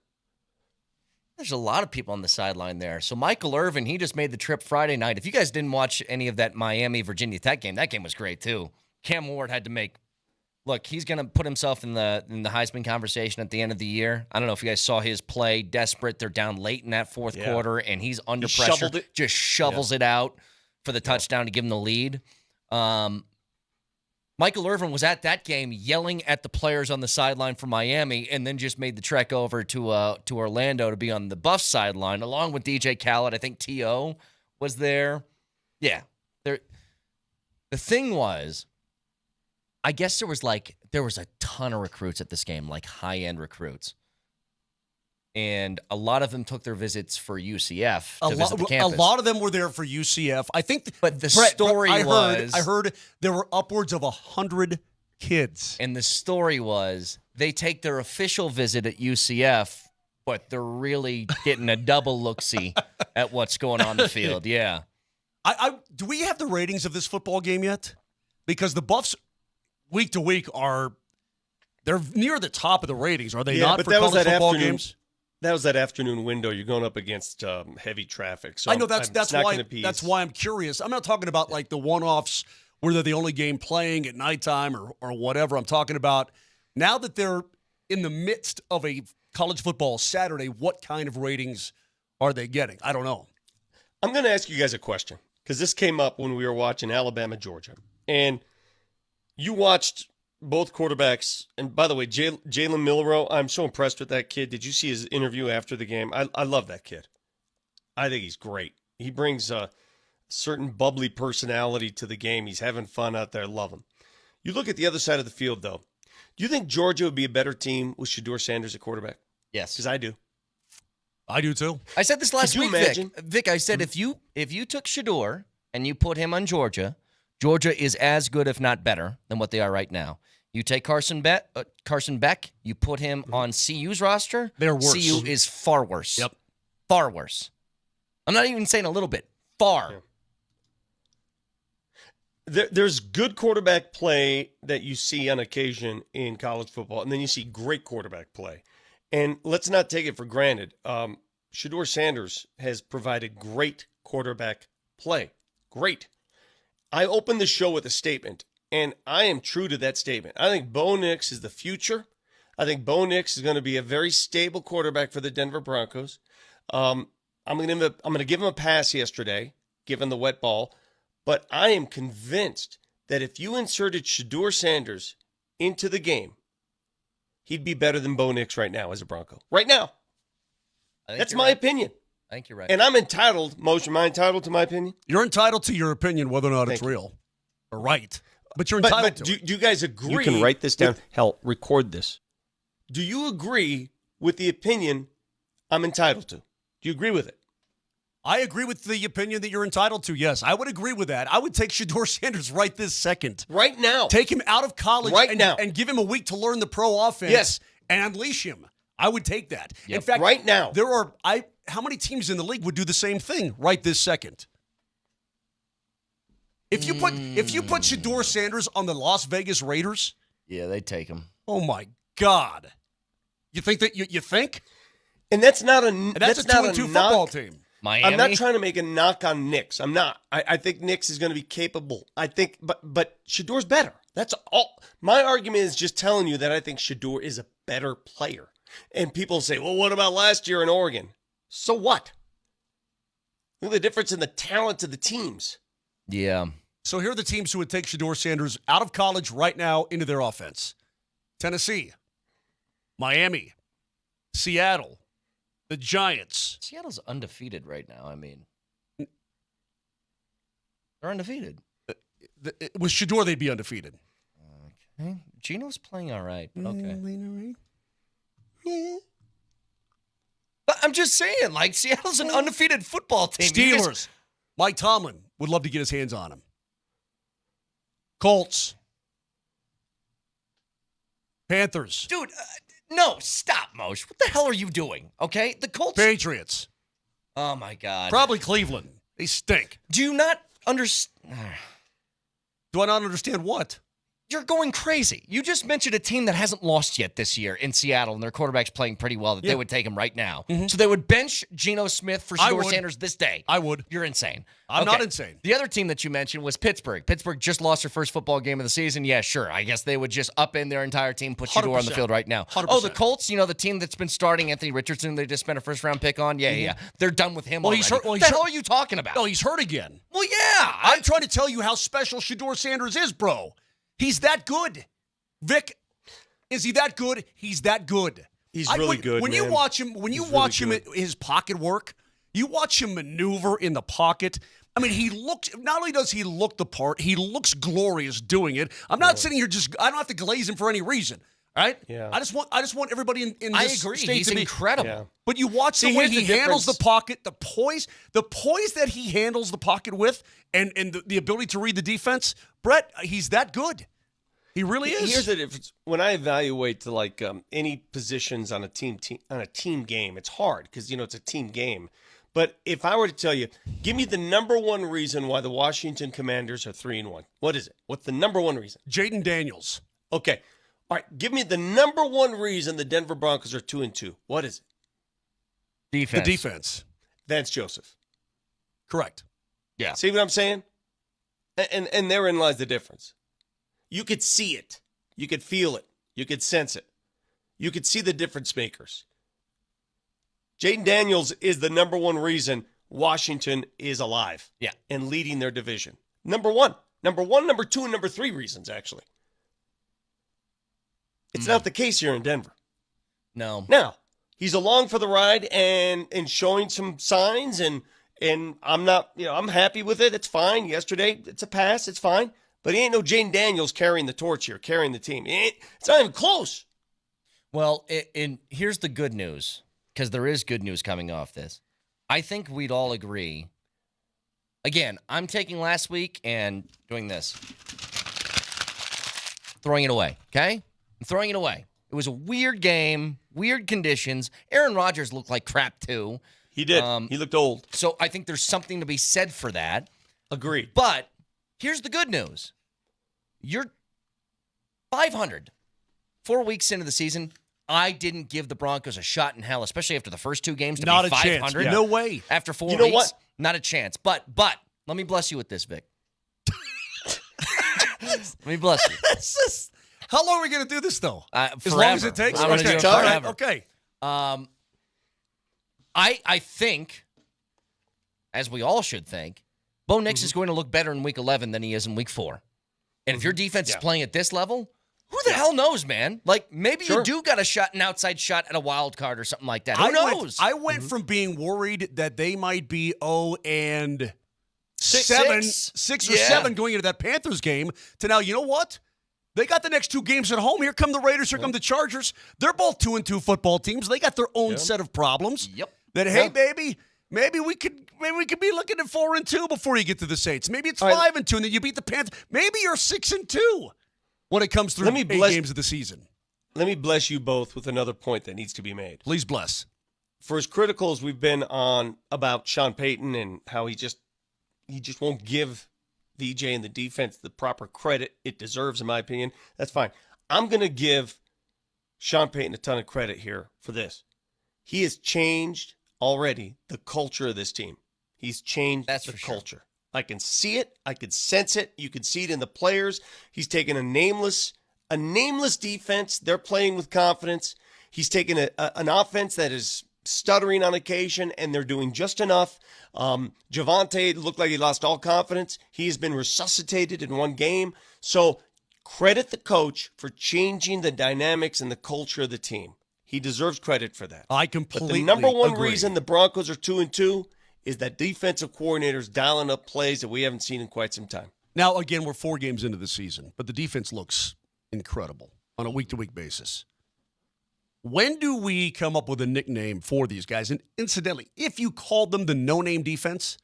There's a lot of people on the sideline there. So Michael Irvin, he just made the trip Friday night. If you guys didn't watch any of that Miami-Virginia Tech game, that game was great too. Cam Ward had to make – look, he's going to put himself in the Heisman conversation at the end of the year. I don't know if you guys saw his play. Desperate. They're down late in that fourth quarter, and he's under pressure. Just shovels it out for the touchdown to give him the lead. Michael Irvin was at that game yelling at the players on the sideline for Miami, and then just made the trek over to Orlando to be on the Buffs sideline, along with DJ Khaled. I think T.O. was there. Yeah. The thing was, I guess there was a ton of recruits at this game, like high-end recruits. And a lot of them took their visits for UCF to visit the campus. A lot of them were there for UCF. I think, but the story was, I heard there were upwards of 100 kids. And the story was, they take their official visit at UCF, but they're really getting a double look-see at what's going on in the field. Yeah. Do we have the ratings of this football game yet? Because the Buffs, week to week, they're near the top of the ratings, are they not? But for that was college that football afternoon. Games? That was that afternoon window. You're going up against heavy traffic. So I know that's why I'm curious. I'm not talking about like the one-offs where they're the only game playing at nighttime or whatever. I'm talking about now that they're in the midst of a college football Saturday, what kind of ratings are they getting? I don't know. I'm going to ask you guys a question because this came up when we were watching Alabama, Georgia. And you watched both quarterbacks. And by the way, Jalen Milroe, I'm so impressed with that kid. Did you see his interview after the game? I love that kid. I think he's great. He brings a certain bubbly personality to the game. He's having fun out there. Love him. You look at the other side of the field, though. Do you think Georgia would be a better team with Shador Sanders at quarterback? Yes. Because I do. I do, too. I said this last week, imagine? Vic. I said if you took Shador and you put him on Georgia, Georgia is as good, if not better, than what they are right now. You take Carson Beck, you put him on CU's roster. They're worse. CU is far worse. Yep. Far worse. I'm not even saying a little bit. Far. There's good quarterback play that you see on occasion in college football, and then you see great quarterback play. And let's not take it for granted. Shador Sanders has provided great quarterback play. Great. I opened the show with a statement, and I am true to that statement. I think Bo Nix is the future. I think Bo Nix is going to be a very stable quarterback for the Denver Broncos. I'm going to give him a pass yesterday, given the wet ball. But I am convinced that if you inserted Shador Sanders into the game, he'd be better than Bo Nix right now as a Bronco. Right now. That's my opinion. I think you're right. And I'm entitled, Moshe, am I entitled to my opinion? You're entitled to your opinion whether or not it's real or right. But you're entitled to it. Do you guys agree? You can write this down. Hell, record this. Do you agree with the opinion I'm entitled to? Do you agree with it? I agree with the opinion that you're entitled to, yes. I would agree with that. I would take Shador Sanders right this second. Right now. Take him out of college now. And give him a week to learn the pro offense Yes. and unleash him. I would take that. Yep. In fact, right now. There are how many teams in the league would do the same thing right this second? If you put Shador Sanders on the Las Vegas Raiders, yeah, they take him. Oh my God. You think that you think? And that's not a that's a 2-2 football team. Miami? I'm not trying to make a knock on Nix. I'm not. I think Nix is going to be capable. I think, but Shador's better. That's all. My argument is just telling you that I think Shador is a better player. And people say, well, what about last year in Oregon? So what? Look at the difference in the talent of the teams. Yeah. So here are the teams who would take Shador Sanders out of college right now into their offense. Tennessee, Miami, Seattle, the Giants. Seattle's undefeated right now. I mean, they're undefeated. With Shador, they'd be undefeated. Okay. Geno's playing all right. But okay. Yeah. But I'm just saying, like, Seattle's an undefeated football team. Steelers. Mike Tomlin would love to get his hands on him. Colts. Panthers. Dude, no, stop, Moshe. What the hell are you doing? Okay? The Colts. Patriots. Oh, my God. Probably Cleveland. They stink. Do you not understand? Do I not understand what? You're going crazy. You just mentioned a team that hasn't lost yet this year in Seattle, and their quarterback's playing pretty well, that they would take him right now. Mm-hmm. So they would bench Geno Smith for Shador Sanders this day. I would. You're insane. I'm not insane. The other team that you mentioned was Pittsburgh. Pittsburgh just lost their first football game of the season. Yeah, sure. I guess they would just upend their entire team, put Shador on the field right now. 100%. Oh, the Colts, the team that's been starting Anthony Richardson, they just spent a first-round pick on? Yeah. They're done with him already. He's hurt. What the hell are you talking about? No, he's hurt again. Well, yeah. I'm trying to tell you how special Shador Sanders is, bro. He's that good. Vic, is he that good? He's that good. He's really good. When you watch him, his pocket work, you watch him maneuver in the pocket. I mean, he looks. Not only does he look the part, he looks glorious doing it. I'm not sitting here I don't have to glaze him for any reason. Right? Yeah. I just want everybody in this agree. state He's to be incredible. Yeah. But you watch the way he handles the pocket, the poise that he handles the pocket with, and the ability to read the defense. Brett, he's that good. He really is. Here's the difference. When I evaluate any positions on a team game, it's hard because it's a team game. But if I were to tell you, give me the number one reason why the Washington Commanders are 3-1. What is it? What's the number one reason? Jaden Daniels. Okay. All right. Give me the number one reason the Denver Broncos are 2-2. What is it? Defense. The defense. Vance Joseph. Correct. Yeah. See what I'm saying? And therein lies the difference. You could see it. You could feel it. You could sense it. You could see the difference makers. Jaden Daniels is the number one reason Washington is alive. Yeah. And leading their division. Number one, number two, and number three reasons, actually. It's not the case here in Denver. No. Now, he's along for the ride and showing some signs, and I'm not, I'm happy with it. It's fine. Yesterday, it's a pass. It's fine. But he ain't no Jaden Daniels carrying the torch here, carrying the team. It's not even close. Well, and here's the good news, because there is good news coming off this. I think we'd all agree. Again, I'm taking last week and doing this. Throwing it away, okay? I'm throwing it away. It was a weird game, weird conditions. Aaron Rodgers looked like crap, too. He did. He looked old. So I think there's something to be said for that. Agreed. But here's the good news. You're 500. 4 weeks into the season, I didn't give the Broncos a shot in hell, especially after the first 2 games to Not be a 500. chance. Yeah. No way. After 4 You know weeks, what? not a chance. But let me bless you with this, Vic. Let me bless you. How long are we going to do this, though? As long Forever. as it takes? I'm gonna do it All right, forever. okay. I think, as we all should think, Bo Nix is going to look better in Week 11 than he is in Week 4. And if your defense is playing at this level, who the hell knows, man? Like, maybe you do got an outside shot at a wild card or something like that. Who knows? I went from being worried that they might be 0-6 or 7 going into that Panthers game to now, you know what? They got the next 2 games at home. Here come the Raiders. Here come the Chargers. They're both 2-2 football teams. They got their own set of problems. Yep. That, hey, baby, maybe we could be looking at 4-2 before you get to the Saints. Maybe it's 5-2, and then you beat the Panthers. Maybe you're 6-2 when it comes through 8 games of the season. Let me bless you both with another point that needs to be made. Please bless. For as critical as we've been on about Sean Payton and how he just won't give VJ and the defense the proper credit it deserves, in my opinion, that's fine. I'm going to give Sean Payton a ton of credit here for this. He has changed already the culture of this team. He's changed the culture. I can see it. I can sense it. You can see it in the players. He's taken a nameless defense. They're playing with confidence. He's taken an offense that is stuttering on occasion, and they're doing just enough. Javonte looked like he lost all confidence. He has been resuscitated in 1 game. So credit the coach for changing the dynamics and the culture of the team. He deserves credit for that. I completely But the number one agree. reason the Broncos are 2-2 is that defensive coordinators dialing up plays that we haven't seen in quite some time. Now, again, we're 4 games into the season, but the defense looks incredible on a week-to-week basis. When do we come up with a nickname for these guys? And incidentally, if you called them the no-name defense,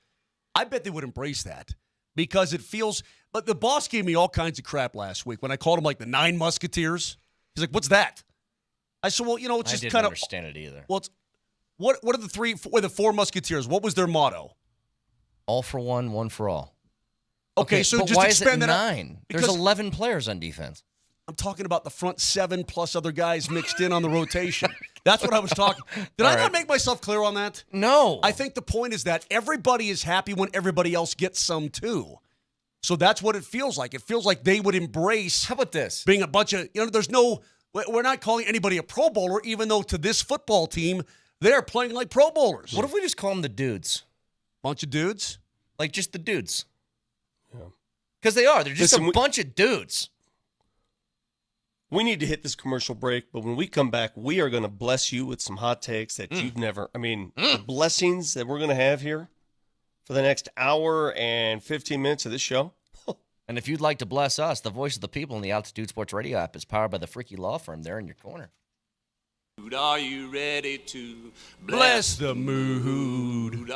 I bet they would embrace that because it feels – but the boss gave me all kinds of crap last week when I called them like the 9 Musketeers. He's like, what's that? I said, well, it's just kind of – I didn't understand it either. Well, it's what are the 4 Musketeers? What was their motto? All for one, one for all. Okay, so but just why expand is it that 9? Because There's 11 players on defense. I'm talking about the front 7 plus other guys mixed in on the rotation. That's what I was talking. Did I not make myself clear on that? No. I think the point is that everybody is happy when everybody else gets some too. So that's what it feels like. It feels like they would embrace. How about this? Being a bunch of, we're not calling anybody a Pro Bowler, even though to this football team, they're playing like Pro Bowlers. What if we just call them the dudes? Bunch of dudes? Like just the dudes. Because they are. They're just a bunch of dudes. We need to hit this commercial break, but when we come back, we are going to bless you with some hot takes that you've never, the blessings that we're going to have here for the next hour and 15 minutes of this show. And if you'd like to bless us, the voice of the people in the Altitude Sports Radio app is powered by the Freaky Law Firm there in your corner. Are you ready to bless the mood?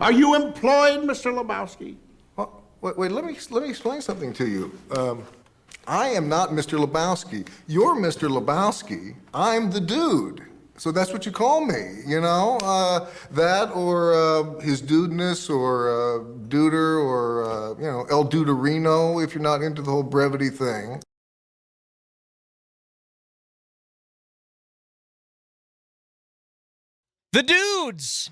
Are you employed, Mr. Lebowski? Wait, let me explain something to you. I am not Mr. Lebowski. You're Mr. Lebowski. I'm the dude. So that's what you call me, you know? That or his dudeness or duder or, El Duderino if you're not into the whole brevity thing. The dudes.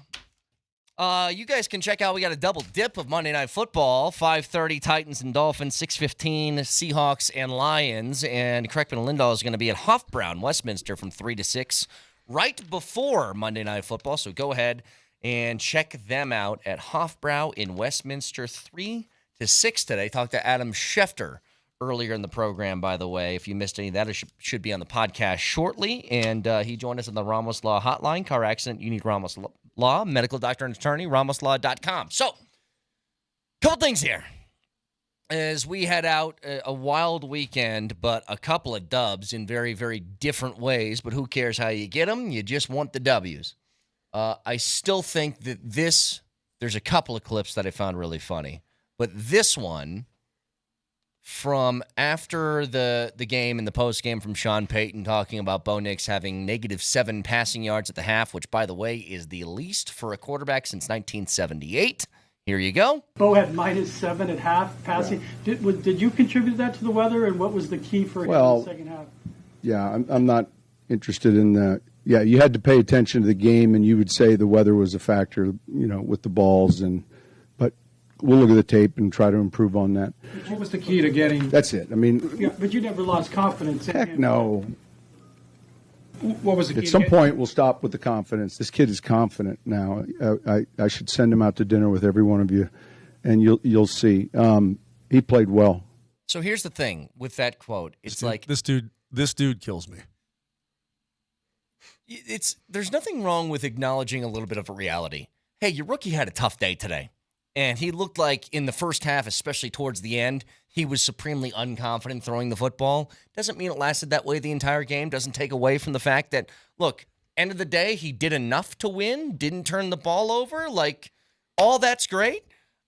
You guys can check out, we got a double dip of Monday Night Football, 5:30 Titans and Dolphins, 6:15 Seahawks and Lions, and Kreckman and Lindahl is going to be at Hofbrau, Westminster from 3 to 6, right before Monday Night Football, so go ahead and check them out at Hofbrau in Westminster, 3 to 6 today. Talked to Adam Schefter earlier in the program, by the way. If you missed any of that, it should be on the podcast shortly, and he joined us on the Ramos Law Hotline. Car accident, you need Ramos Law, medical doctor and attorney, ramoslaw.com. So, couple things here. As we head out, a wild weekend, but a couple of dubs in very, very different ways. But who cares how you get them? You just want the W's. I still think that there's a couple of clips that I found really funny. But this one, from after the game and the post game from Sean Payton talking about Bo Nix having -7 passing yards at the half, which, by the way, is the least for a quarterback since 1978. Here you go. Bo had -7 at half passing. Yeah. Did you contribute that to the weather, and what was the key for him in the second half? Yeah, I'm not interested in that. Yeah, you had to pay attention to the game, and you would say the weather was a factor, with the balls but we'll look at the tape and try to improve on that. What was the key to getting? That's it. I mean, yeah, but you never lost confidence. Heck no. What was the key? At some point, we'll stop with the confidence. This kid is confident now. I should send him out to dinner with every one of you, and you'll see. He played well. So here's the thing with that quote. It's this dude kills me. There's nothing wrong with acknowledging a little bit of a reality. Hey, your rookie had a tough day today. And he looked like in the first half, especially towards the end, he was supremely unconfident throwing the football. Doesn't mean it lasted that way the entire game. Doesn't take away from the fact that, look, end of the day, he did enough to win, didn't turn the ball over. All that's great.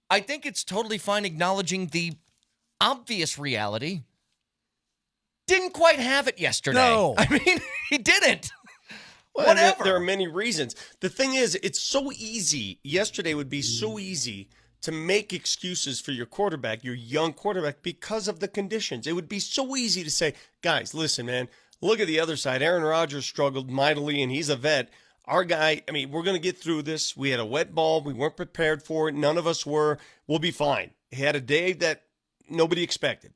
I think it's totally fine acknowledging the obvious reality. Didn't quite have it yesterday. No. I mean, he didn't. Well, Whatever. There are many reasons. The thing is, it's so easy. Yesterday would be so easy to make excuses for your quarterback, your young quarterback, because of the conditions. It would be so easy to say, guys, listen, man, look at the other side. Aaron Rodgers struggled mightily, and he's a vet. Our guy, we're going to get through this. We had a wet ball. We weren't prepared for it. None of us were. We'll be fine. He had a day that nobody expected.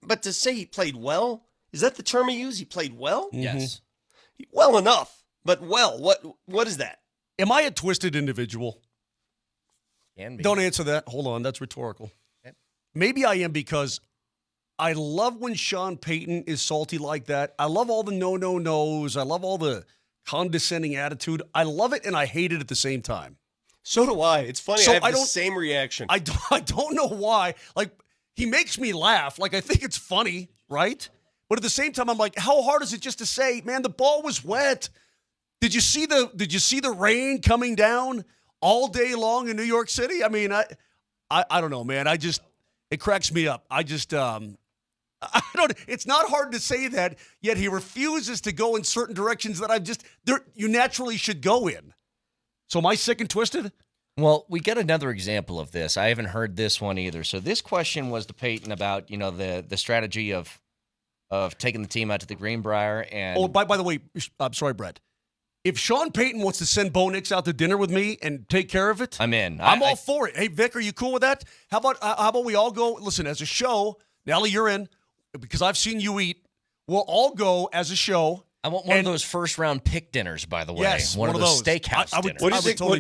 But to say he played well, is that the term he used? He played well? Yes. Well enough, but well. What is that? Am I a twisted individual? Can be. Don't answer that. Hold on. That's rhetorical. Okay. Maybe I am, because I love when Sean Payton is salty like that. I love all the no-no-nos. I love all the condescending attitude. I love it and I hate it at the same time. So do I. It's funny. I have the same reaction. I don't know why. He makes me laugh. I think it's funny, right? But at the same time, I'm like, how hard is it just to say, man, the ball was wet? Did you see the rain coming down all day long in New York City? I mean, I don't know, man. It cracks me up. I don't. It's not hard to say that, yet he refuses to go in certain directions that you naturally should go in. So am I sick and twisted? Well, we get another example of this. I haven't heard this one either. So this question was to Peyton about, the strategy of taking the team out to the Greenbrier. And oh, by the way, I'm sorry, Brett. If Sean Payton wants to send Bo Nix out to dinner with me and take care of it, I'm in. I'm all for it. Hey, Vic, are you cool with that? How about we all go? Listen, as a show, Nelly, you're in, because I've seen you eat. We'll all go as a show. I want one of those first-round pick dinners, by the way. Yes, one of those steakhouse dinners.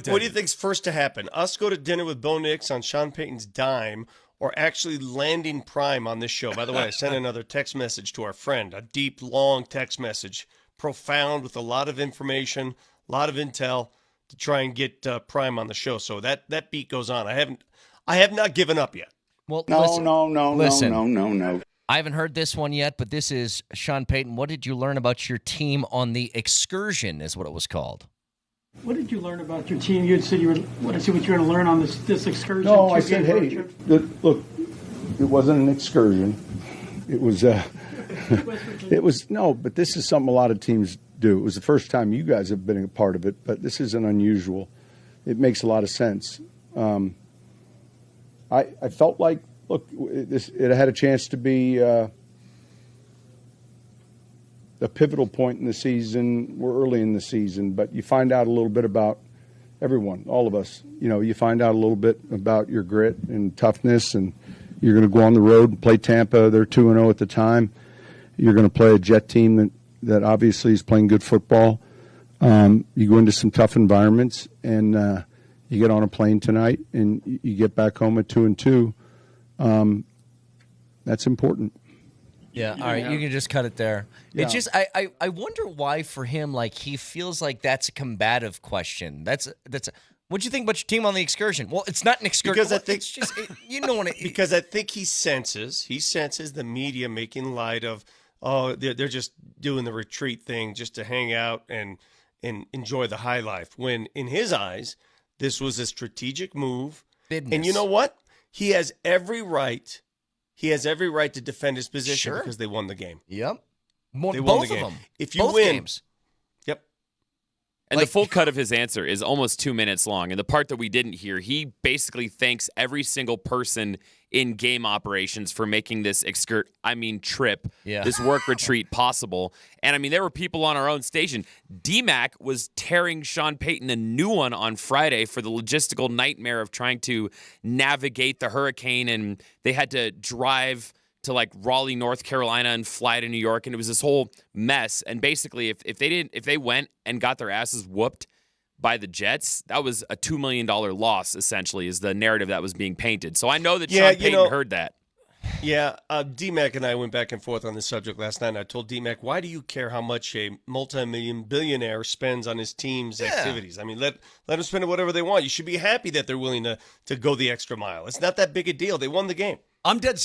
What do you think's first to happen? Us go to dinner with Bo Nix on Sean Payton's dime, or actually landing prime on this show? By the way, I sent another text message to our friend, a deep, long text message, profound, with a lot of information, a lot of intel to try and get prime on the show. So that beat goes on. I have not given up yet. Well, No. I haven't heard this one yet, but this is Sean Payton. What did you learn about your team on the excursion, is what it was called? What did you learn about your team? You said you want to see what you're going to learn on this excursion. No, I said, hey, look, it wasn't an excursion. It was, but this is something a lot of teams do. It was the first time you guys have been a part of it, but this isn't unusual. It makes a lot of sense. I felt like, look, it had a chance to be a pivotal point in the season. We're early in the season, but you find out a little bit about everyone, all of us. You find out a little bit about your grit and toughness, and you're going to go on the road and play Tampa. They're 2-0 at the time. You're going to play a Jet team that obviously is playing good football. You go into some tough environments, and you get on a plane tonight, and you get back home at 2-2. That's important. Yeah, all right, you can just cut it there. Yeah. It's just I wonder why for him, like, he feels like that's a combative question. What do you think about your team on the excursion? Well, it's not an excursion. Because I think it's just you know what because I think he senses the media making light of, they're just doing the retreat thing just to hang out and enjoy the high life. When in his eyes, this was a strategic move. Business. And you know what? He has every right. He has every right to defend his position because they won the game. Yep. They won both the game. of them. If you Both win, games. Yep. And the full cut of his answer is almost 2 minutes long. And the part that we didn't hear, he basically thanks every single person in game operations for making this trip, this work retreat possible. And, there were people on our own station. DMAC was tearing Sean Payton a new one on Friday for the logistical nightmare of trying to navigate the hurricane. And they had to drive to Raleigh, North Carolina and fly to New York. And it was this whole mess. And basically, if they went and got their asses whooped by the Jets, that was a $2 million loss, essentially, is the narrative that was being painted. So I know that Sean Payton heard that. Yeah, DMAC and I went back and forth on this subject last night, and I told DMAC, why do you care how much a multi-million billionaire spends on his team's activities? Let them spend it whatever they want. You should be happy that they're willing to go the extra mile. It's not that big a deal. They won the game. I'm dead.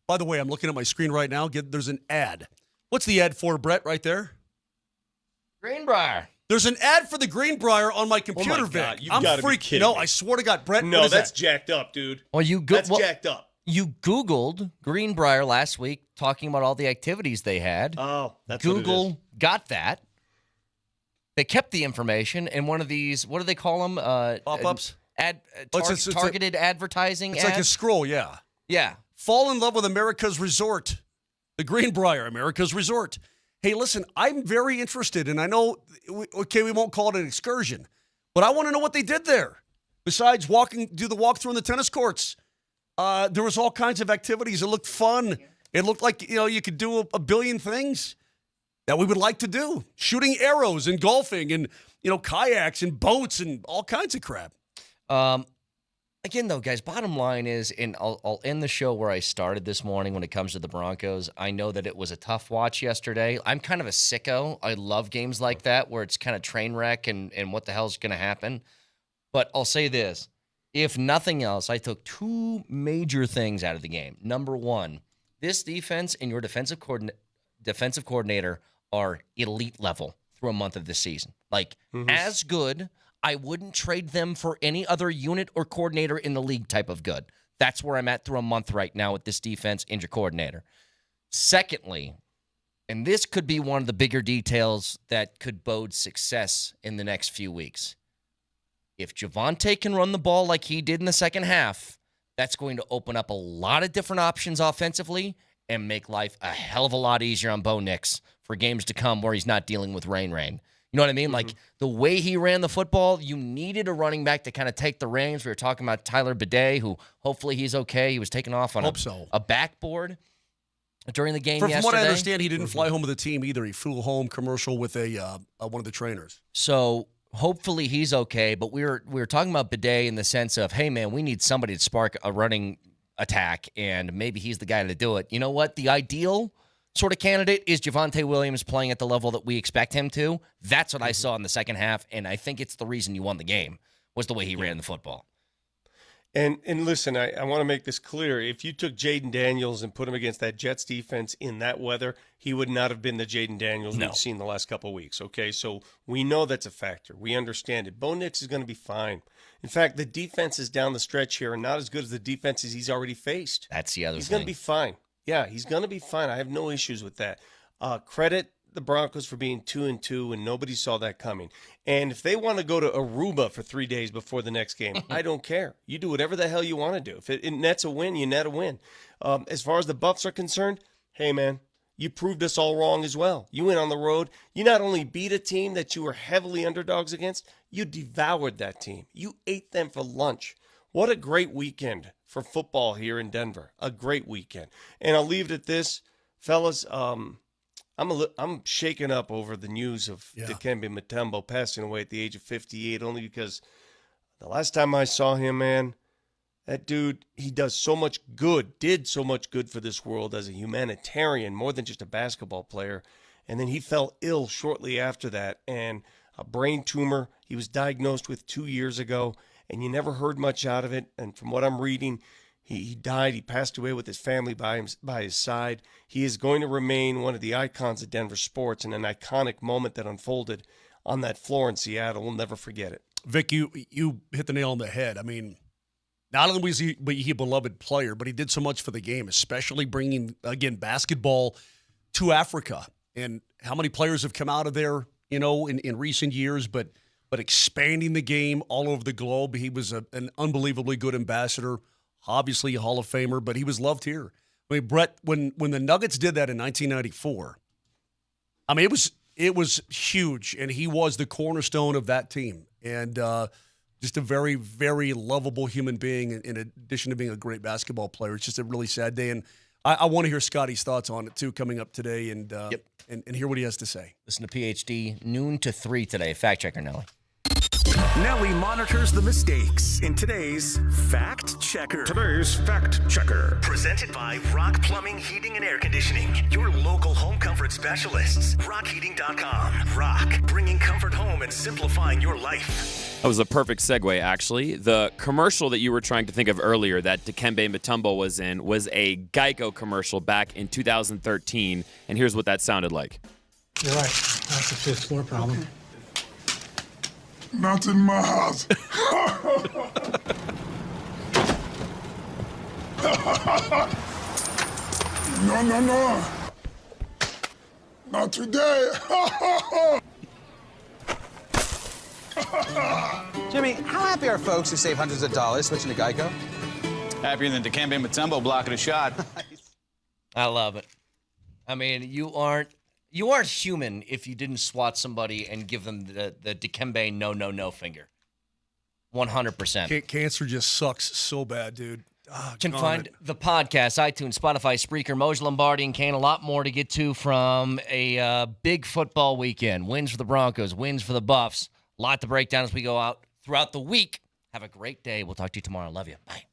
By the way, I'm looking at my screen right now. There's an ad. What's the ad for, Brett, right there? Greenbrier. There's an ad for the Greenbrier on my computer, Oh my God, Vic. you've I'm gotta be freaking. kidding No, me. I swear to God, Brett. No, what is that's that? jacked up, dude. Well, that's jacked up. You Googled Greenbrier last week talking about all the activities they had. Oh, that's Google what it is. got that. They kept the information in one of these, what do they call them? Pop-ups? Targeted advertising It's ads? like a scroll, yeah. Yeah. Fall in love with America's Resort. The Greenbrier, America's Resort. Hey, listen, I'm very interested, and I know, we won't call it an excursion, but I want to know what they did there. Besides do the walkthrough in the tennis courts. There was all kinds of activities. It looked fun. It looked like, you could do a billion things that we would like to do. Shooting arrows and golfing and, kayaks and boats and all kinds of crap. Again, though, guys, bottom line is, and I'll end the show where I started this morning when it comes to the Broncos. I know that it was a tough watch yesterday. I'm kind of a sicko. I love games like that where it's kind of train wreck and what the hell's going to happen. But I'll say this. If nothing else, I took two major things out of the game. Number one, this defense and your defensive coordinator are elite level through a month of this season. As good. I wouldn't trade them for any other unit or coordinator in the league type of good. That's where I'm at through a month right now with this defense and your coordinator. Secondly, and this could be one of the bigger details that could bode success in the next few weeks. If Javonte can run the ball like he did in the second half, that's going to open up a lot of different options offensively and make life a hell of a lot easier on Bo Nix for games to come where he's not dealing with rain. You know what I mean? Mm-hmm. The way he ran the football, you needed a running back to kind of take the reins. We were talking about Tyler Bidet, who hopefully he's okay. He was taken off on a backboard during the game yesterday. From what I understand, he didn't fly home with the team either. He flew home commercial with one of the trainers. So hopefully he's okay. But we were talking about Bidet in the sense of, hey, man, we need somebody to spark a running attack, and maybe he's the guy to do it. You know what? The ideal sort of candidate is Javonte Williams playing at the level that we expect him to. That's what I saw in the second half, and I think it's the reason you won the game was the way he ran the football. And listen, I want to make this clear. If you took Jaden Daniels and put him against that Jets defense in that weather, he would not have been the Jaden Daniels we've seen the last couple of weeks. Okay, so we know that's a factor. We understand it. Bo Nix is going to be fine. In fact, the defenses down the stretch here are not as good as the defenses he's already faced. That's the other thing. He's going to be fine. Yeah, he's going to be fine. I have no issues with that. Credit the Broncos for being 2-2, and nobody saw that coming. And if they want to go to Aruba for 3 days before the next game, I don't care. You do whatever the hell you want to do. If it nets a win, you net a win. As far as the Buffs are concerned, hey, man, you proved us all wrong as well. You went on the road. You not only beat a team that you were heavily underdogs against, you devoured that team. You ate them for lunch. What a great weekend for football here in Denver. A great weekend. And I'll leave it at this. Fellas, I'm shaken up over the news of Dikembe Mutombo passing away at the age of 58, only because the last time I saw him, man, that dude, he did so much good for this world as a humanitarian, more than just a basketball player. And then he fell ill shortly after that, and a brain tumor he was diagnosed with 2 years ago, and you never heard much out of it. And from what I'm reading, he died. He passed away with his family by his side. He is going to remain one of the icons of Denver sports, and an iconic moment that unfolded on that floor in Seattle. We'll never forget it. Vic, you hit the nail on the head. I mean, not only was he a beloved player, but he did so much for the game, especially bringing, again, basketball to Africa. And how many players have come out of there, in recent years, but expanding the game all over the globe. He was an unbelievably good ambassador. Obviously a Hall of Famer, but he was loved here. I mean, Brett, when the Nuggets did that in 1994, I mean, it was huge, and he was the cornerstone of that team. And just a very, very lovable human being in addition to being a great basketball player. It's just a really sad day. And I want to hear Scotty's thoughts on it, too, coming up today and hear what he has to say. Listen to PhD, noon to 3 today. Fact checker, Nelly. Nelly monitors the mistakes in today's Fact Checker. Presented by Rock Plumbing, Heating, and Air Conditioning. Your local home comfort specialists. RockHeating.com. Rock, bringing comfort home and simplifying your life. That was a perfect segue, actually. The commercial that you were trying to think of earlier that Dikembe Mutombo was in was a Geico commercial back in 2013, and here's what that sounded like. You're right. That's a fifth floor problem. Not in my house. No. Not today. Jimmy, how happy are folks who save hundreds of dollars switching to Geico? Happier than Dikembe Mutombo blocking a shot. I love it. I mean, you aren't human if you didn't swat somebody and give them the Dikembe no finger. 100%. Cancer just sucks so bad, dude. Oh, you can find the podcast, iTunes, Spotify, Spreaker, Moj Lombardi, and Kane. A lot more to get to from a big football weekend. Wins for the Broncos, wins for the Buffs. A lot to break down as we go out throughout the week. Have a great day. We'll talk to you tomorrow. Love you. Bye.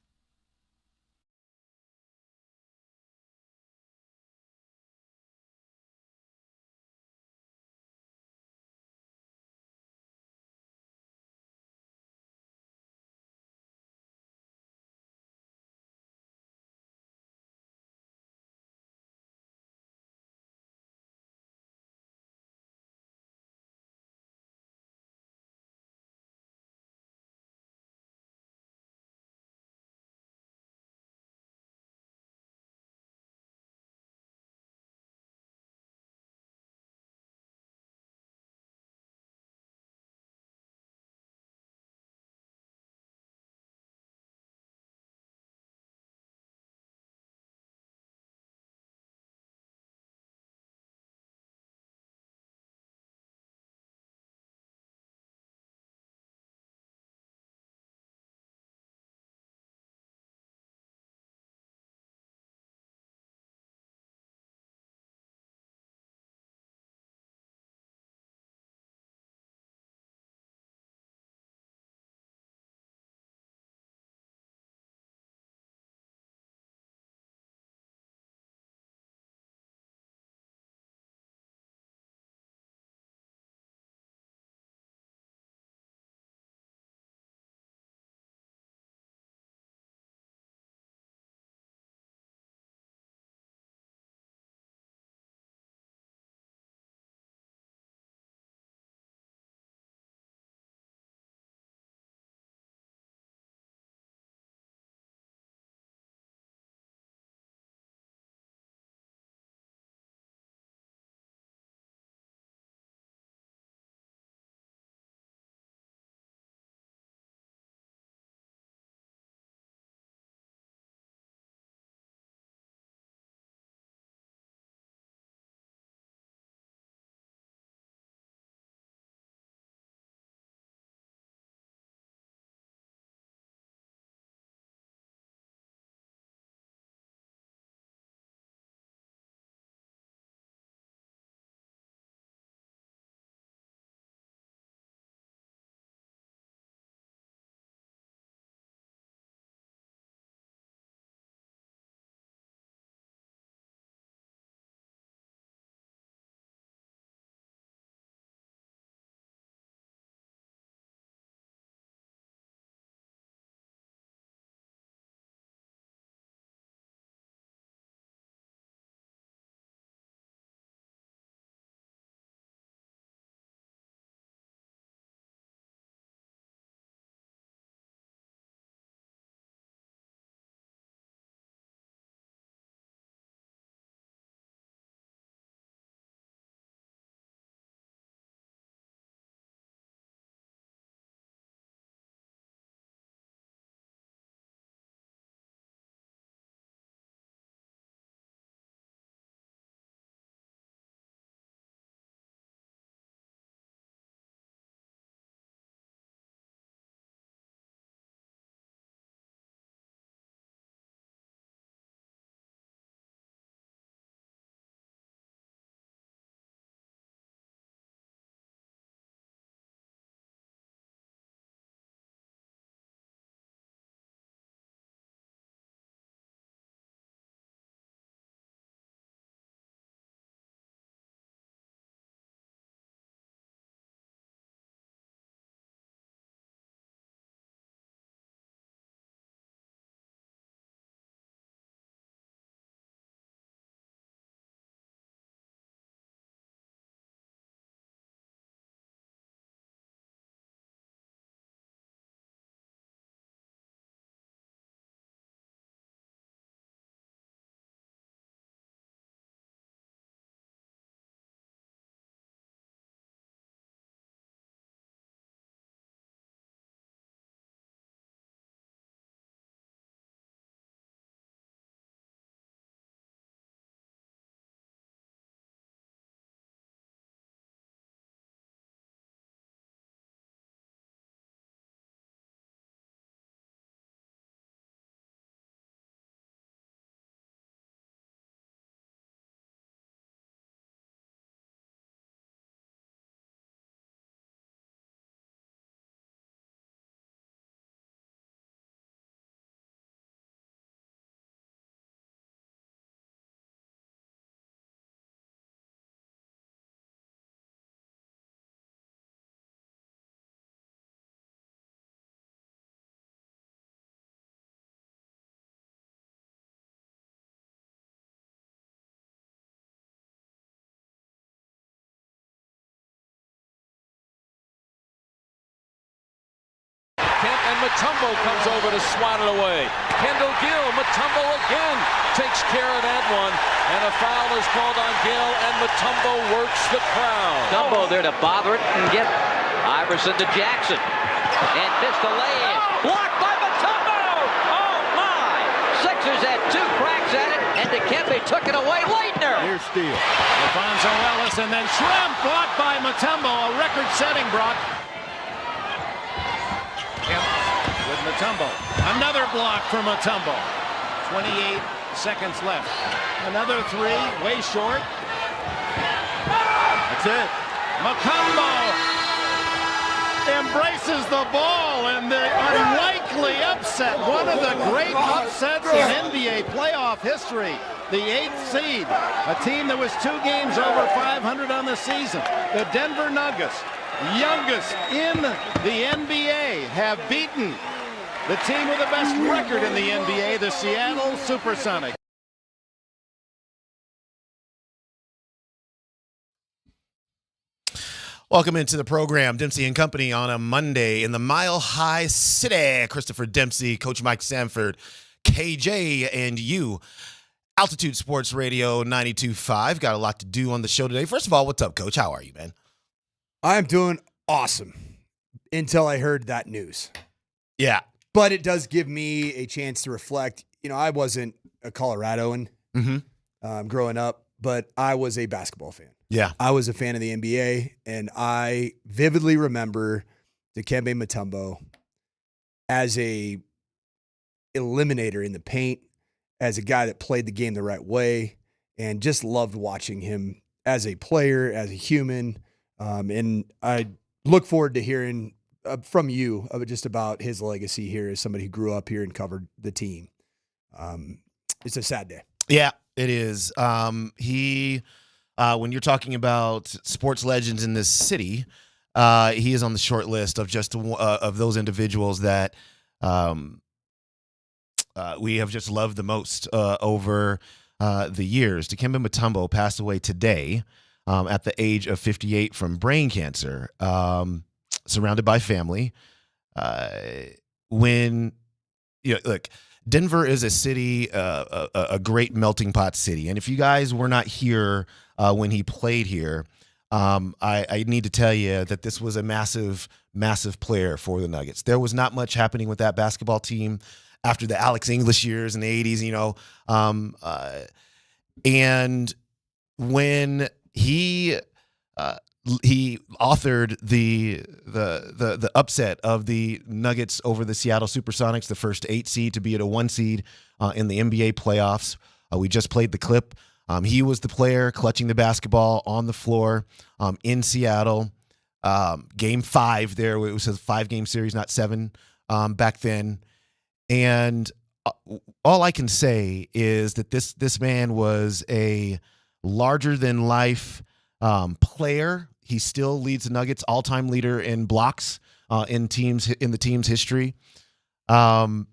and Mutombo comes over to swat it away. Kendall Gill, Mutombo again takes care of that one, and a foul is called on Gill, and Mutombo works the crowd. Mutombo there to bother it and get Iverson to Jackson, and missed the lay-in. Blocked by Mutombo! Oh my! Sixers had 2 cracks at it, and Dikembe took it away. Leitner! Here's steal. Alfonso Ellis, and then Shrimp blocked by Mutombo, a record-setting block. Kemp with Mutombo. Another block for Mutombo. 28 seconds left. Another 3, way short. That's it. Mutombo embraces the ball, and the unlikely upset, one of the great upsets in NBA playoff history. The 8th seed, a team that was 2 games over 500 on the season. The Denver Nuggets, youngest in the NBA, have beaten the team with the best record in the NBA, the Seattle Supersonics. Welcome into the program, Dempsey and Company, on a Monday in the Mile High City. Christopher Dempsey, Coach Mike Sanford, KJ, and you. Altitude Sports Radio 92.5. Got a lot to do on the show today. First of all, what's up, Coach? How are you, man? I'm doing awesome until I heard that news. Yeah. But it does give me a chance to reflect. You know, I wasn't a Coloradoan growing up, but I was a basketball fan. Yeah. I was a fan of the NBA, and I vividly remember Dikembe Mutombo as a eliminator in the paint, as a guy that played the game the right way, and just loved watching him as a player, as a human. And I look forward to hearing from you just about his legacy here as somebody who grew up here and covered the team. It's a sad day. Yeah, it is. When you're talking about sports legends in this city, he is on the short list of just of those individuals that we have just loved the most over the years. Dikembe Mutombo passed away today at the age of 58 from brain cancer, surrounded by family. Look, Denver is a city, a great melting pot city. And if you guys were not here when he played here, I need to tell you that this was a massive, massive player for the Nuggets. There was not much happening with that basketball team after the Alex English years in the 80s, and when he authored the upset of the Nuggets over the Seattle Supersonics, the first 8 seed to be at a 1 seed in the NBA playoffs. We just played the clip. He was the player clutching the basketball on the floor in Seattle. Game 5 there, it was a 5-game series, not 7 back then. And all I can say is that this man was a larger-than-life player. He still leads the Nuggets, all-time leader in blocks in the team's history. But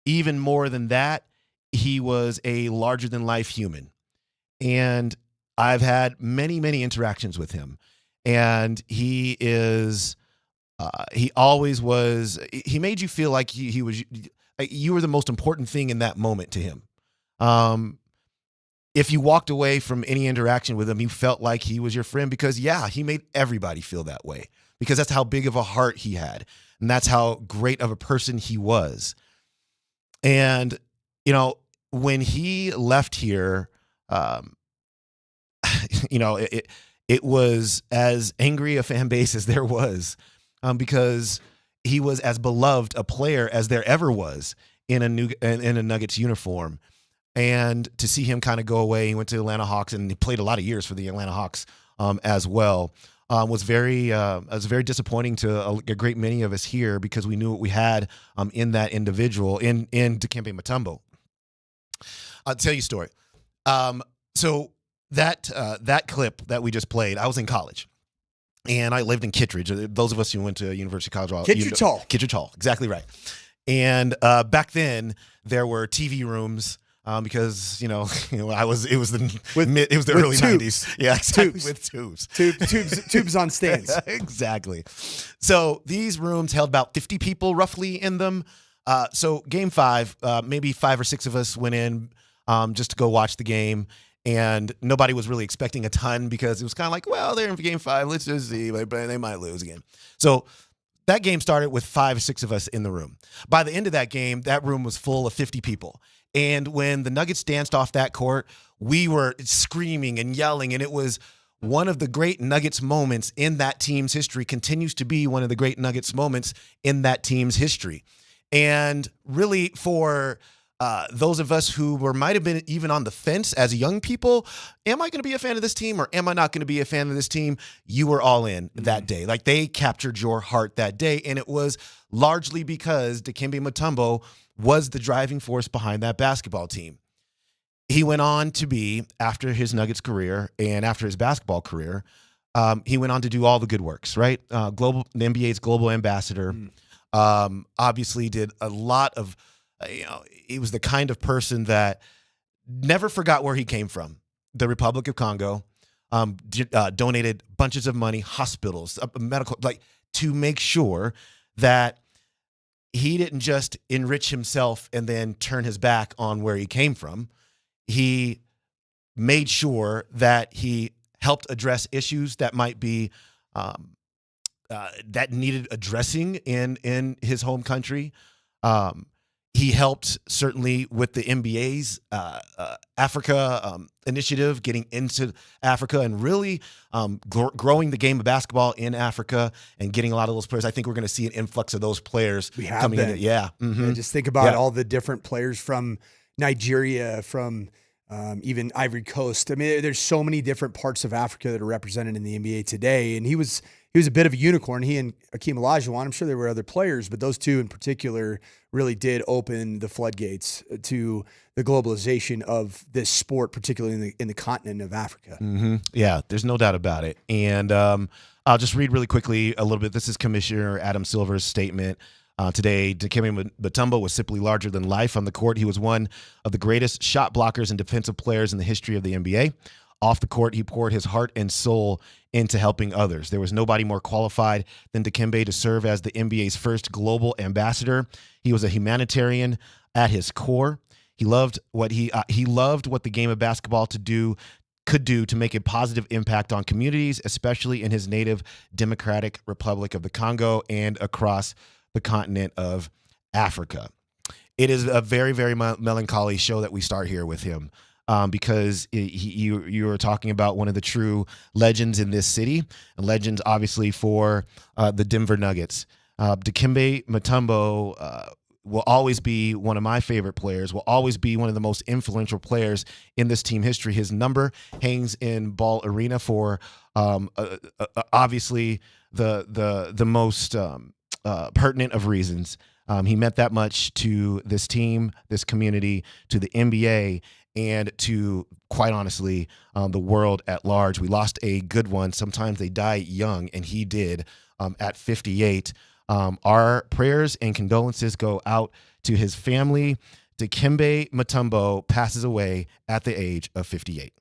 even more than that, he was a larger-than-life human. And I've had many, many interactions with him. And he is he always was – he made you feel like he was – you were the most important thing in that moment to him. If you walked away from any interaction with him, you felt like he was your friend because, yeah, he made everybody feel that way because that's how big of a heart he had. And that's how great of a person he was. And, when he left here, it was as angry a fan base as there was because he was as beloved a player as there ever was in a Nuggets uniform. And to see him kind of go away, he went to the Atlanta Hawks and he played a lot of years for the Atlanta Hawks as well. Was very disappointing to a great many of us here because we knew what we had in that individual in Dikembe Mutombo. I'll tell you a story. So that clip that we just played, I was in college. And I lived in Kittredge. Those of us who went to University of College. Kittredge Hall, exactly right. And back then, there were TV rooms because it was the early tubes. 90s. Yeah, exactly, Tubes. with tubes. Tubes on stands. Exactly. So these rooms held about 50 people roughly in them. So game 5, maybe 5 or 6 of us went in just to go watch the game. And nobody was really expecting a ton because it was kind of like, well, they're in game 5. Let's just see. They might lose again. So that game started with 5 or 6 of us in the room. By the end of that game, that room was full of 50 people. And when the Nuggets danced off that court, we were screaming and yelling. And it was one of the great Nuggets moments in that team's history, continues to be one of the great Nuggets moments in that team's history. And really for those of us who might have been even on the fence as young people, am I going to be a fan of this team or am I not going to be a fan of this team? You were all in that day. Like, they captured your heart that day. And it was largely because Dikembe Mutombo was the driving force behind that basketball team. He went on to be, after his Nuggets career and after his basketball career, he went on to do all the good works, right? The NBA's global ambassador. Obviously did a lot of, he was the kind of person that never forgot where he came from. The Republic of Congo, donated bunches of money, hospitals, medical, to make sure that he didn't just enrich himself and then turn his back on where he came from. He made sure that he helped address issues that might be that needed addressing in his home country. He helped certainly with the NBA's Africa initiative, getting into Africa and really growing the game of basketball in Africa and getting a lot of those players. I think we're going to see an influx of those players coming in. Yeah. Mm-hmm. Yeah, just think about all the different players from Nigeria, from even Ivory Coast. I mean, there's so many different parts of Africa that are represented in the NBA today. And he was a bit of a unicorn. He and Akeem Olajuwon, I'm sure there were other players, but those two in particular really did open the floodgates to the globalization of this sport, particularly in the continent of Africa. Mm-hmm. Yeah, there's no doubt about it. And I'll just read really quickly a little bit. This is Commissioner Adam Silver's statement. Today, Dikembe Mutombo was simply larger than life on the court. He was one of the greatest shot blockers and defensive players in the history of the NBA. Off the court, he poured his heart and soul into helping others. There was nobody more qualified than Dikembe to serve as the NBA's first global ambassador. He was a humanitarian at his core. He loved what the game of basketball could do to make a positive impact on communities, especially in his native Democratic Republic of the Congo and across the continent of Africa. It is a very, very melancholy show that we start here with him. Because you were talking about one of the true legends in this city, and legends obviously for the Denver Nuggets. Dikembe Mutombo will always be one of my favorite players, will always be one of the most influential players in this team history. His number hangs in Ball Arena for obviously the most pertinent of reasons. He meant that much to this team, this community, to the NBA, and to, quite honestly, the world at large. We lost a good one. Sometimes they die young, and he did at 58. Our prayers and condolences go out to his family. Dikembe Mutombo passes away at the age of 58.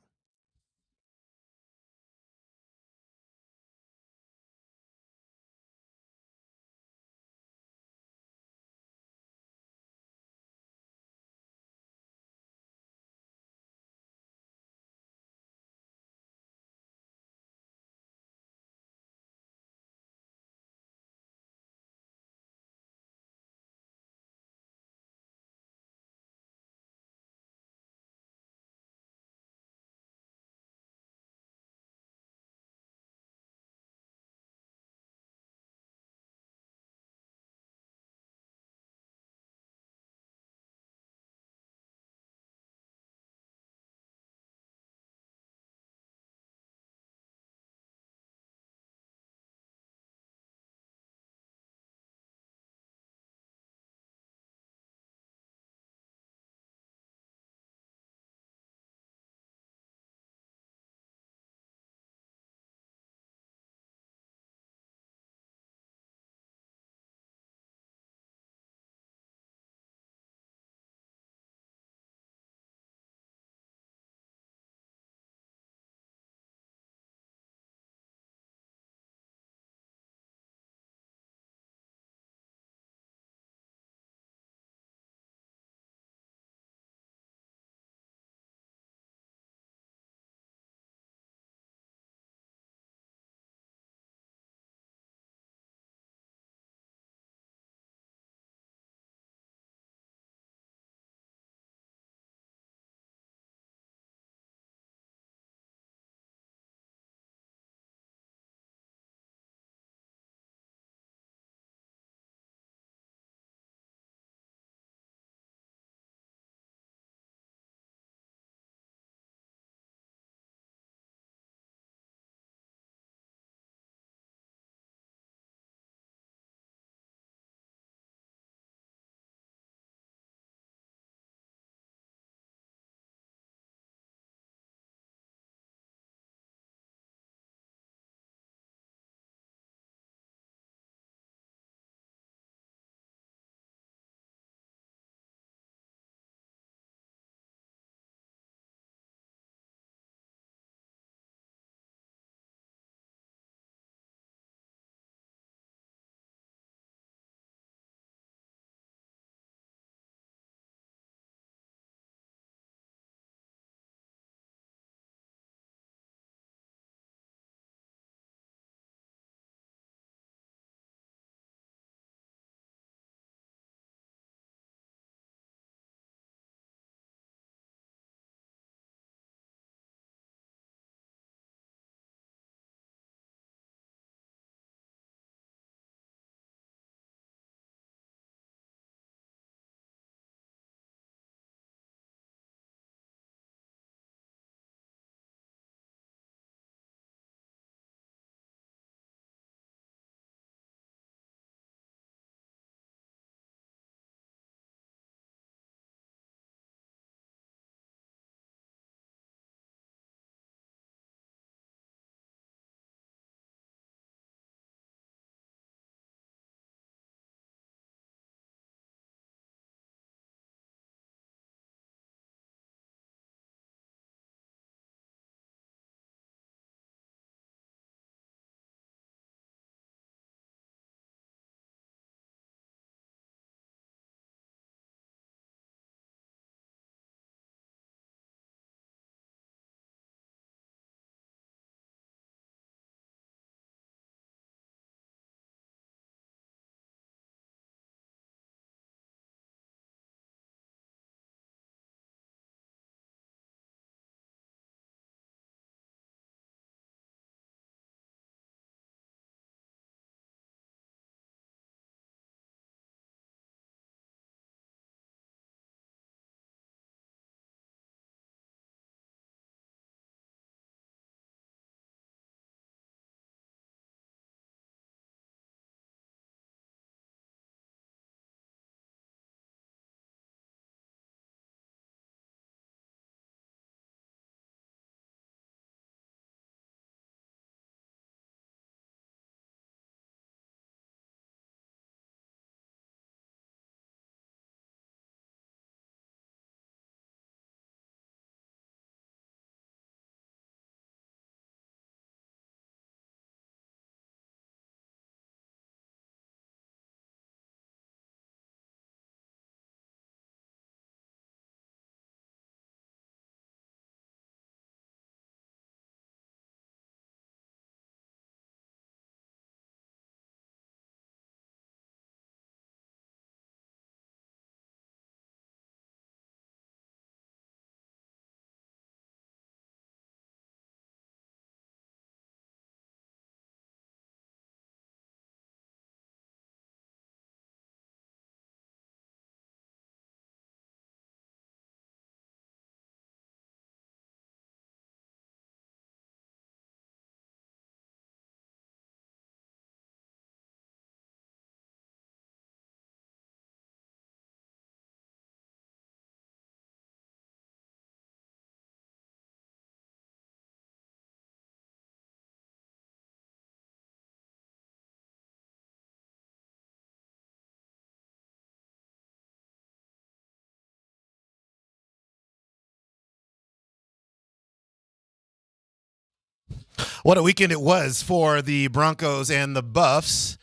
What a weekend it was for the Broncos and the Buffs.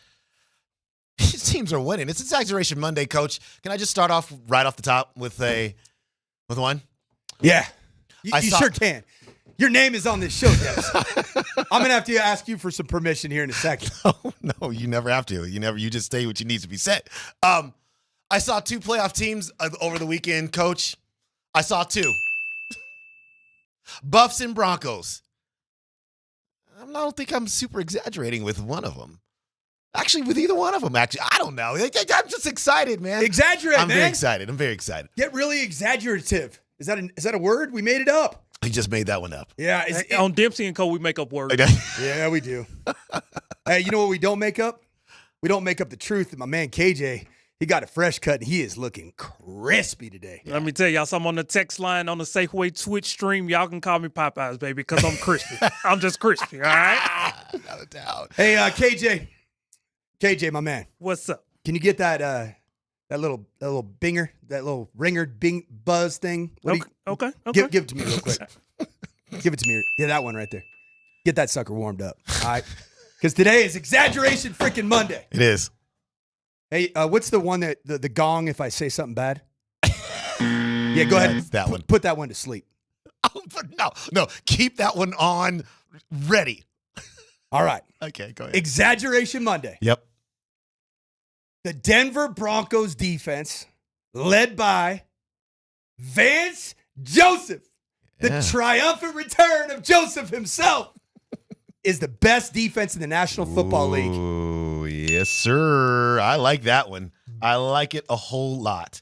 These teams are winning. It's Exaggeration Monday, Coach. Can I just start off right off the top with one? Yeah, you sure can. Your name is on this show, Dennis. I'm gonna have to ask you for some permission here in a second. No, you never have to. You just say what you need to be said. I saw 2 playoff teams over the weekend, Coach. I saw 2. Buffs and Broncos. I don't think I'm super exaggerating with one of them. Actually, with either one of them, I don't know. I'm just excited, man. Exaggerate, I'm man. I'm very excited. Get really exaggerative. Is that a word? We made it up. He just made that one up. Yeah. On Dempsey & Co., we make up words. Yeah, we do. Hey, you know what we don't make up? We don't make up the truth that my man KJ, he got a fresh cut, and he is looking crispy today. Let me tell y'all something on the text line on the Safeway Twitch stream. Y'all can call me Popeyes, baby, because I'm crispy. I'm just crispy, all right? No doubt. Hey, KJ, my man. What's up? Can you get that little binger, that little ringer bing buzz thing? Okay. Give it to me real quick. Give it to me. Yeah, that one right there. Get that sucker warmed up. All right. Because today is Exaggeration freaking Monday. It is. Hey, what's the one that the gong if I say something bad? Yeah, go ahead. That one. Put that one to sleep. No. Keep that one on ready. All right. Okay, go ahead. Exaggeration Monday. Yep. The Denver Broncos defense, led by Vance Joseph, the triumphant return of Joseph himself, is the best defense in the National Football League. Ooh, yes, sir. I like that one. I like it a whole lot.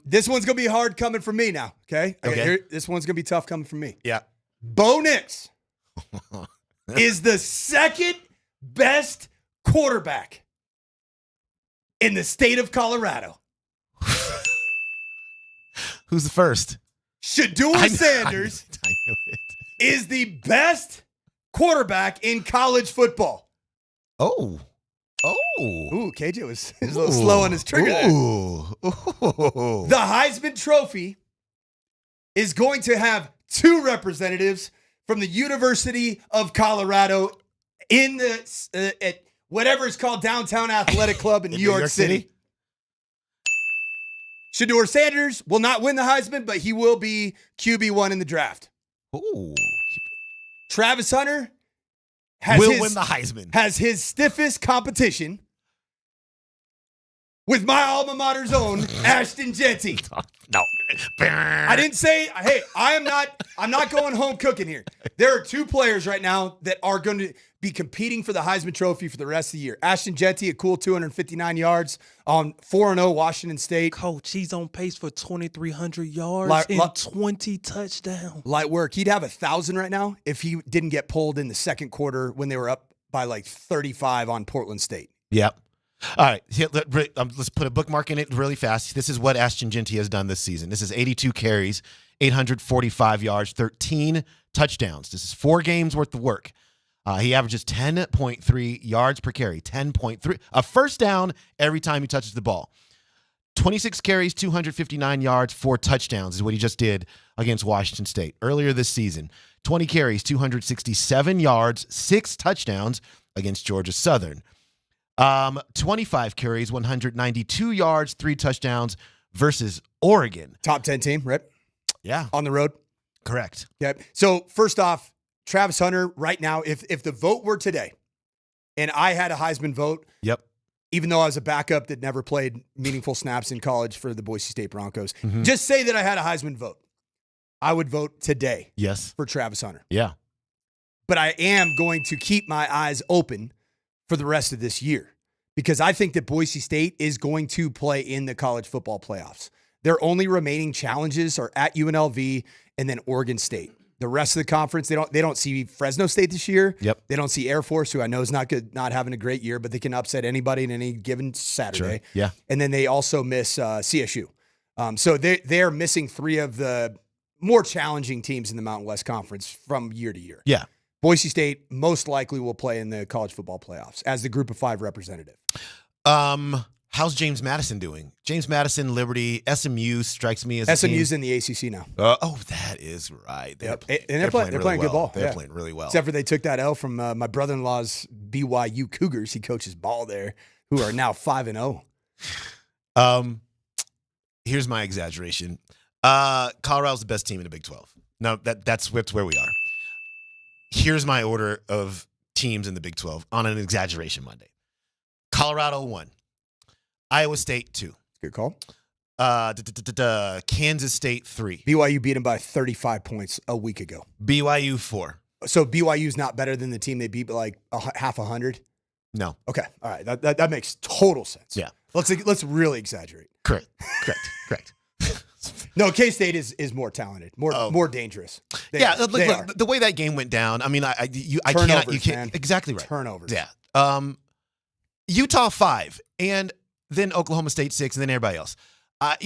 This one's going to be hard coming from me now, okay? This one's going to be tough coming from me. Yeah. Bo Nix is the second best quarterback in the state of Colorado. Who's the first? Shador Sanders I knew it. is the best quarterback in college football. Oh. Ooh, KJ was a little slow on his trigger there. The Heisman Trophy is going to have 2 representatives from the University of Colorado in the at whatever it's called, Downtown Athletic Club in New York City. Shador Sanders will not win the Heisman, but he will be QB1 in the draft. Ooh. Travis Hunter will win the Heisman. Has his stiffest competition with my alma mater's own Ashton Jeanty. No. I didn't say, hey, I'm not going home cooking here. There are 2 players right now that are going to be competing for the Heisman Trophy for the rest of the year. Ashton Jeanty, a cool 259 yards on 4-0 Washington State. Coach, he's on pace for 2,300 yards and 20 touchdowns. Light work. He'd have 1,000 right now if he didn't get pulled in the second quarter when they were up by like 35 on Portland State. Yep. All right, let's put a bookmark in it really fast. This is what Ashton Jeanty has done this season. This is 82 carries, 845 yards, 13 touchdowns. This is 4 games worth of work. He averages 10.3 yards per carry, 10.3, a first down every time he touches the ball. 26 carries, 259 yards, 4 touchdowns is what he just did against Washington State earlier this season. 20 carries, 267 yards, 6 touchdowns against Georgia Southern. 25 carries, 192 yards, 3 touchdowns versus Oregon. Top 10 team, right? Yeah. On the road. Correct. Okay. So first off, Travis Hunter right now, if the vote were today and I had a Heisman vote, yep. Even though I was a backup that never played meaningful snaps in college for the Boise State Broncos, Mm-hmm. just say that I had a Heisman vote. I would vote today. Yes. For Travis Hunter. Yeah. But I am going to keep my eyes open for the rest of this year because I think that Boise State is going to play in the college football playoffs. Their only remaining challenges are at UNLV and then Oregon State. The rest of the conference, they don't see Fresno State this year. Yep. They don't see Air Force, who I know is not good, not having a great year, but they can upset anybody in any given Saturday. Sure. Yeah. And then they also miss CSU. So they're missing 3 of the more challenging teams in the Mountain West Conference from year to year. Yeah. Boise State most likely will play in the college football playoffs as the group of 5 representative. How's James Madison doing? James Madison, Liberty, SMU strikes me as SMU's in the ACC now. That is right. They're playing really good ball. They're playing really well. Except for they took that L from my brother-in-law's BYU Cougars. He coaches ball there, who are now 5-0. Here's my exaggeration. Colorado's the best team in the Big 12. No, that's where we are. Here's my order of teams in the Big 12 on an exaggeration Monday. Colorado 1. Iowa State 2. Good call. Kansas State 3. BYU beat them by 35 points a week ago. BYU 4. So BYU's not better than the team they beat by like half 100? No. Okay. All right. That makes total sense. Yeah. Let's really exaggerate. Correct. No, K-State is more talented, more dangerous. Look, the way that game went down. I mean, you can't exactly right. Turnovers. Yeah. Utah 5, and then Oklahoma State 6, and then everybody else. I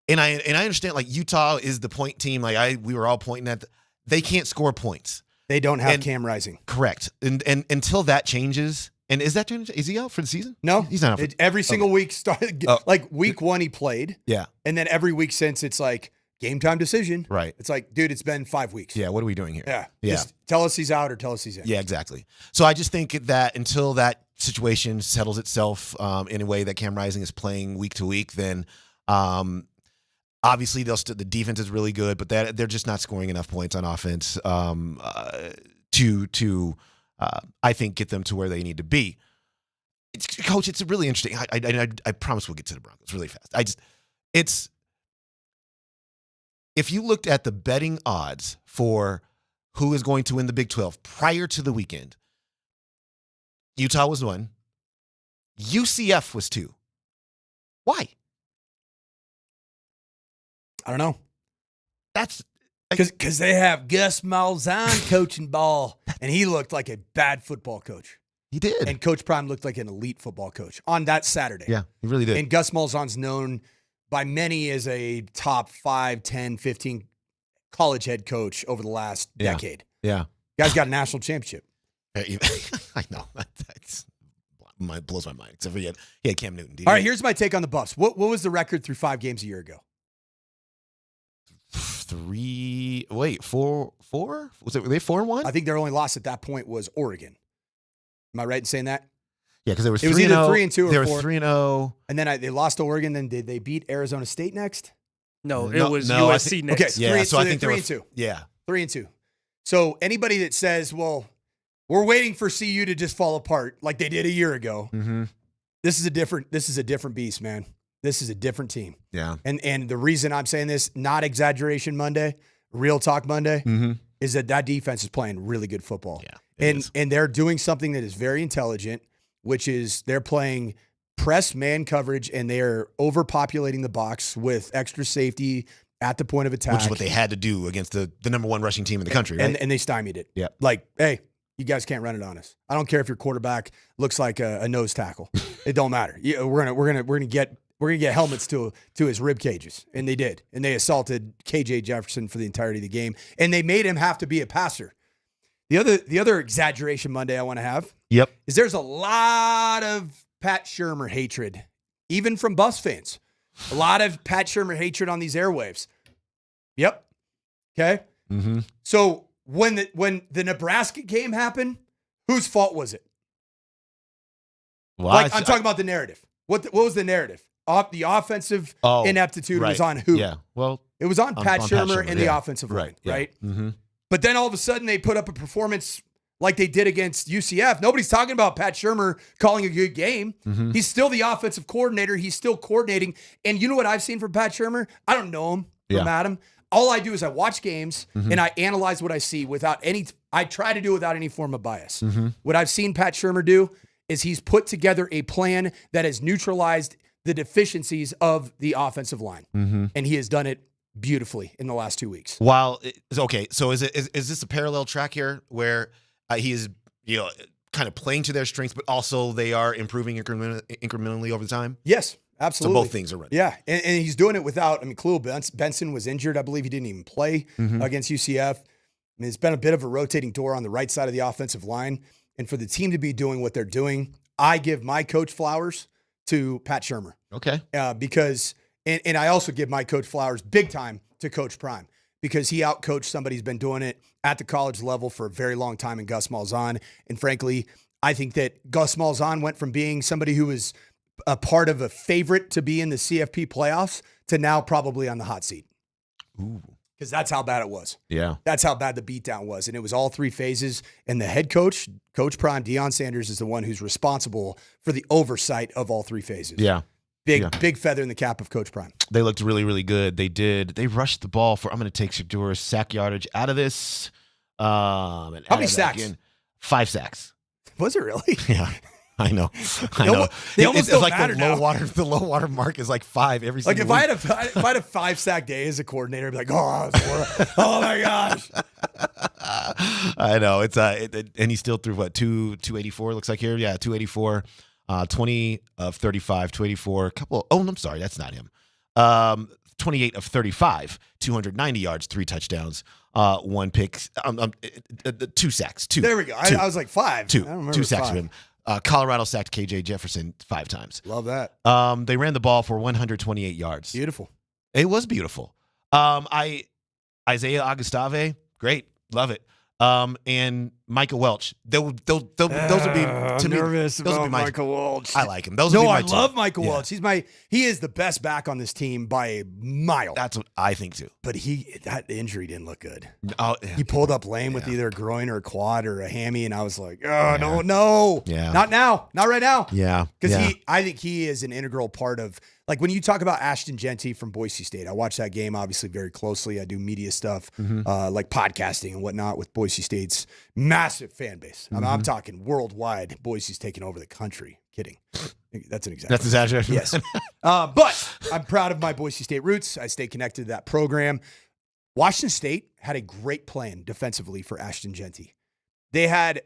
understand, like, Utah is the point team. Like we were all pointing at. They can't score points. They don't have Cam Rising. Correct. And until that changes. And is he out for the season? No, he's not out. Every single week started like week 1 he played. Yeah. And then every week since it's like game time decision. Right. It's like, dude, it's been 5 weeks. Yeah. What are we doing here? Yeah. Yeah. Just tell us he's out or tell us he's in. Yeah, exactly. So I just think that until that situation settles itself in a way that Cam Rising is playing week to week, then obviously the defense is really good, but they're just not scoring enough points on offense to I think get them to where they need to be. Coach, it's really interesting. I promise we'll get to the Broncos really fast. If you looked at the betting odds for who is going to win the Big 12 prior to the weekend, Utah was 1. UCF was 2. Why? I don't know. That's because they have Gus Malzahn coaching ball, and he looked like a bad football coach. He did. And Coach Prime looked like an elite football coach on that Saturday. Yeah, he really did. And Gus Malzahn's known by many as a top 5, 10, 15 college head coach over the last decade. Yeah. Guy's got a national championship. I know. That blows my mind. Except for he had Cam Newton. All right, here's my take on the Buffs. What was the record through 5 games a year ago? 4? Were they 4-1? I think their only loss at that point was Oregon. Am I right in saying that? Yeah, because they were 3-0. It was either 3-2 or 4. They were 3-0. And then they lost to Oregon. Then did they beat Arizona State next? No, it was USC next. Okay, yeah, so I think 3-2. Yeah, 3-2. So anybody that says, "Well, we're waiting for CU to just fall apart like they did a year ago," this is a different beast, man. This is a different team. Yeah. And the reason I'm saying this, not exaggeration Monday, real talk Monday, is that defense is playing really good football. Yeah. And they're doing something that is very intelligent, which is they're playing press man coverage and they're overpopulating the box with extra safety at the point of attack. Which is what they had to do against the number 1 rushing team in the country, right? And they stymied it. Yeah. Like, hey, you guys can't run it on us. I don't care if your quarterback looks like a nose tackle. It don't matter. We're gonna get helmets to his rib cages, and they did. And they assaulted KJ Jefferson for the entirety of the game, and they made him have to be a passer. The other exaggeration Monday I want to have is there's a lot of Pat Shurmur hatred, even from Buffs fans. A lot of Pat Shurmur hatred on these airwaves. Yep. Okay. So when the Nebraska game happened, whose fault was it? Well, I'm talking about the narrative. What was the narrative? The offensive ineptitude was on who? Yeah. Well, it was on Pat Shurmur and the offensive line, right? But then all of a sudden they put up a performance like they did against UCF. Nobody's talking about Pat Shurmur calling a good game. He's still the offensive coordinator. He's still coordinating. And you know what I've seen from Pat Shurmur? I don't know him from Adam. All I do is I watch games and I analyze what I see I try to do without any form of bias. What I've seen Pat Shurmur do is he's put together a plan that has neutralized the deficiencies of the offensive line. And he has done it beautifully in the last 2 weeks. Okay, so is this a parallel track here where he is kind of playing to their strengths, but also they are improving incrementally over the time? Yes, absolutely. So both things are running. Yeah, and he's doing it without, Khalil Benson was injured. I believe he didn't even play against UCF. It's been a bit of a rotating door on the right side of the offensive line. And for the team to be doing what they're doing, I give my coach flowers to Pat Shurmur. Okay. Because and I also give my coach flowers big time to Coach Prime because he outcoached somebody who's been doing it at the college level for a very long time in Gus Malzahn. And frankly, I think that Gus Malzahn went from being somebody who was a part of a favorite to be in the CFP playoffs to now probably on the hot seat. Ooh. Because that's how bad it was. Yeah. That's how bad the beatdown was. And it was all three phases. And the head coach, Coach Prime, Dion Sanders, is the one who's responsible for the oversight of all three phases. Yeah. Big feather in the cap of Coach Prime. They looked really, really good. They rushed the ball for, I'm going to take Shador's sack yardage out of this. How many sacks? 5 sacks. Was it really? Yeah. I know. They almost don't like matter now. The low water mark is like 5 every single Like week. if I had a 5-sack day as a coordinator, I'd be like, oh my gosh. I know. It's and he still threw what, 284 looks like here. Yeah, 284. 20 of 35, 284. I'm sorry, that's not him. 28 of 35, 290 yards, 3 touchdowns, 1 pick, 2 sacks. There we go. I was like 5. 2. I don't remember 2 sacks 5. of him. Colorado sacked KJ Jefferson 5 times. Love that. They ran the ball for 128 yards. Beautiful. It was beautiful. Isaiah Augustave, great, love it. And Micah Welch. Those would be to me. Nervous Those would about be my, Michael Welch. I like him. Those would be my I two. love Michael Yeah. Welch. He is the best back on this team by a mile. That's what I think too. But that injury didn't look good. Oh, He pulled up lame with either a groin or a quad or a hammy, and I was like, no, Yeah. not now, not right now. Yeah, Because I think he is an integral part of, like when you talk about Ashton Genty from Boise State, I watch that game obviously very closely. I do media stuff, like podcasting and whatnot with Boise State's massive fan base. I mean, I'm talking worldwide. Boise's taking over the country. Kidding. That's an exaggeration. That's exaggeration. Yes. But I'm proud of my Boise State roots. I stay connected to that program. Washington State had a great plan defensively for Ashton Genty. They had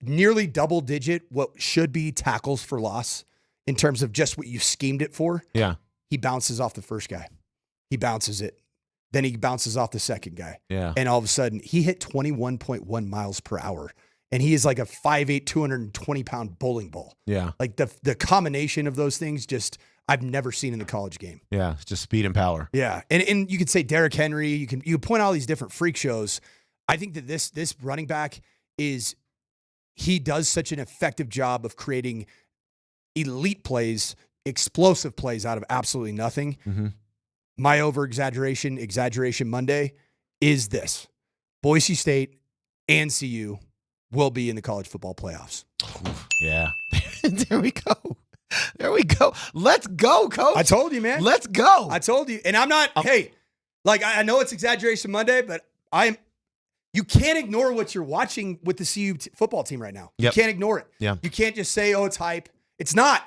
nearly double-digit what should be tackles for loss in terms of just what you schemed it for. Yeah. He bounces off the first guy. He bounces it. Then he bounces off the second guy. Yeah. And all of a sudden, he hit 21.1 miles per hour. And he is like a 5'8", 220-pound bowling ball. Yeah. Like the combination of those things just I've never seen in the college game. Yeah. It's just speed and power. Yeah. And you could say Derrick Henry. You can point out all these different freak shows. I think that this running back he does such an effective job of creating elite plays, explosive plays out of absolutely nothing. Mm-hmm. My exaggeration Monday is this. Boise State and CU will be in the college football playoffs. Yeah. There we go. There we go. Let's go, Coach. I told you, man. Let's go. I told you. And I'm not, I know it's exaggeration Monday, but you can't ignore what you're watching with the CU football team right now. Yep. You can't ignore it. Yeah. You can't just say, it's hype. It's not.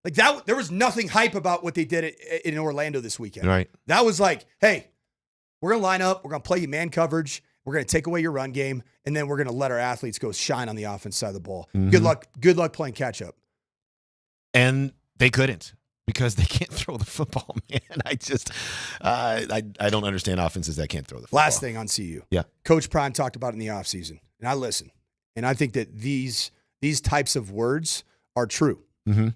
Like that, there was nothing hype about what they did in Orlando this weekend. Right. That was like, hey, we're going to line up. We're going to play you man coverage. We're going to take away your run game. And then we're going to let our athletes go shine on the offense side of the ball. Mm-hmm. Good luck playing catch up. And they couldn't because they can't throw the football, man. I don't understand offenses that can't throw the football. Last thing on CU. Yeah. Coach Prime talked about it in the offseason. And I listen. And I think that these types of words are true. Mm-hmm.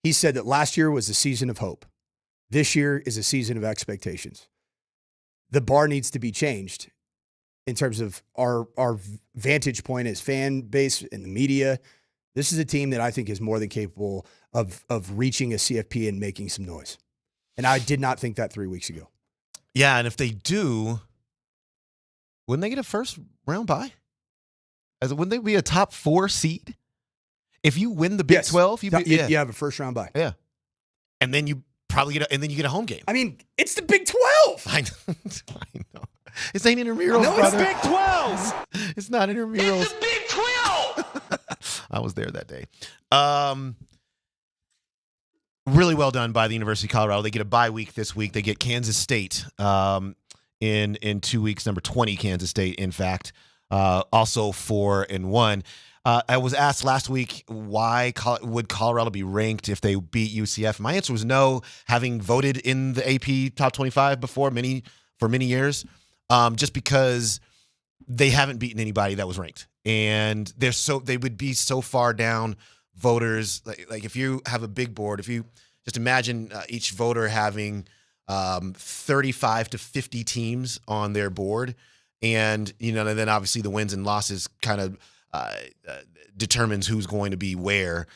He said that last year was a season of hope. This year is a season of expectations. The bar needs to be changed in terms of our vantage point as fan base and the media. This is a team that I think is more than capable of reaching a CFP and making some noise. And I did not think that 3 weeks ago. Yeah, and if they do, wouldn't they get a first round bye? Wouldn't they be a top 4 seed? If you win the Big 12, you have a first round bye. Yeah. And then you probably get a home game. I mean, it's the Big 12. I know. It's ain't intramurals, no, brother. it's Big 12. It's not intramurals. It's the Big 12. I was there that day. Really well done by the University of Colorado. They get a bye week this week. They get Kansas State in 2 weeks, number 20 Kansas State, in fact. Also 4-1. I was asked last week why would Colorado be ranked if they beat UCF. My answer was no, having voted in the AP Top 25 before for many years, just because they haven't beaten anybody that was ranked, and they would be so far down voters, like if you have a big board, if you just imagine each voter having 35 to 50 teams on their board, and and then obviously the wins and losses kind of determines who's going to be where.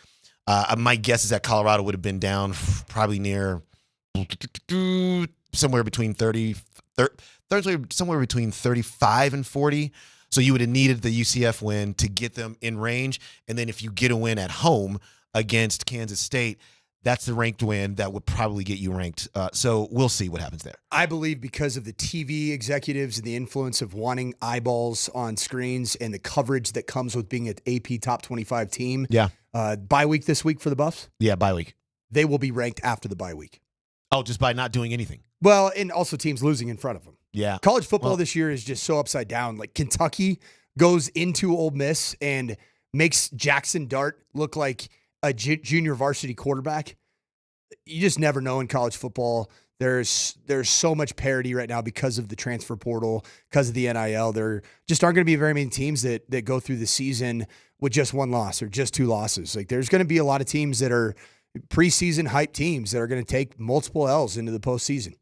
My guess is that Colorado would have been down probably near somewhere between 35 and 40. So you would have needed the UCF win to get them in range. And then if you get a win at home against Kansas State, that's the ranked win that would probably get you ranked. So we'll see what happens there. I believe because of the TV executives and the influence of wanting eyeballs on screens and the coverage that comes with being an AP top 25 team. Yeah. Bye week this week for the Buffs. Yeah, bye week. They will be ranked after the bye week. Oh, just by not doing anything. Well, and also teams losing in front of them. Yeah. College football this year is just so upside down. Like Kentucky goes into Ole Miss and makes Jackson Dart look like a junior varsity quarterback. You just never know in college football. There's so much parity right now because of the transfer portal, because of the NIL. There just aren't going to be very many teams that go through the season with just one loss or just two losses. Like there's going to be a lot of teams that are preseason hype teams that are going to take multiple L's into the postseason.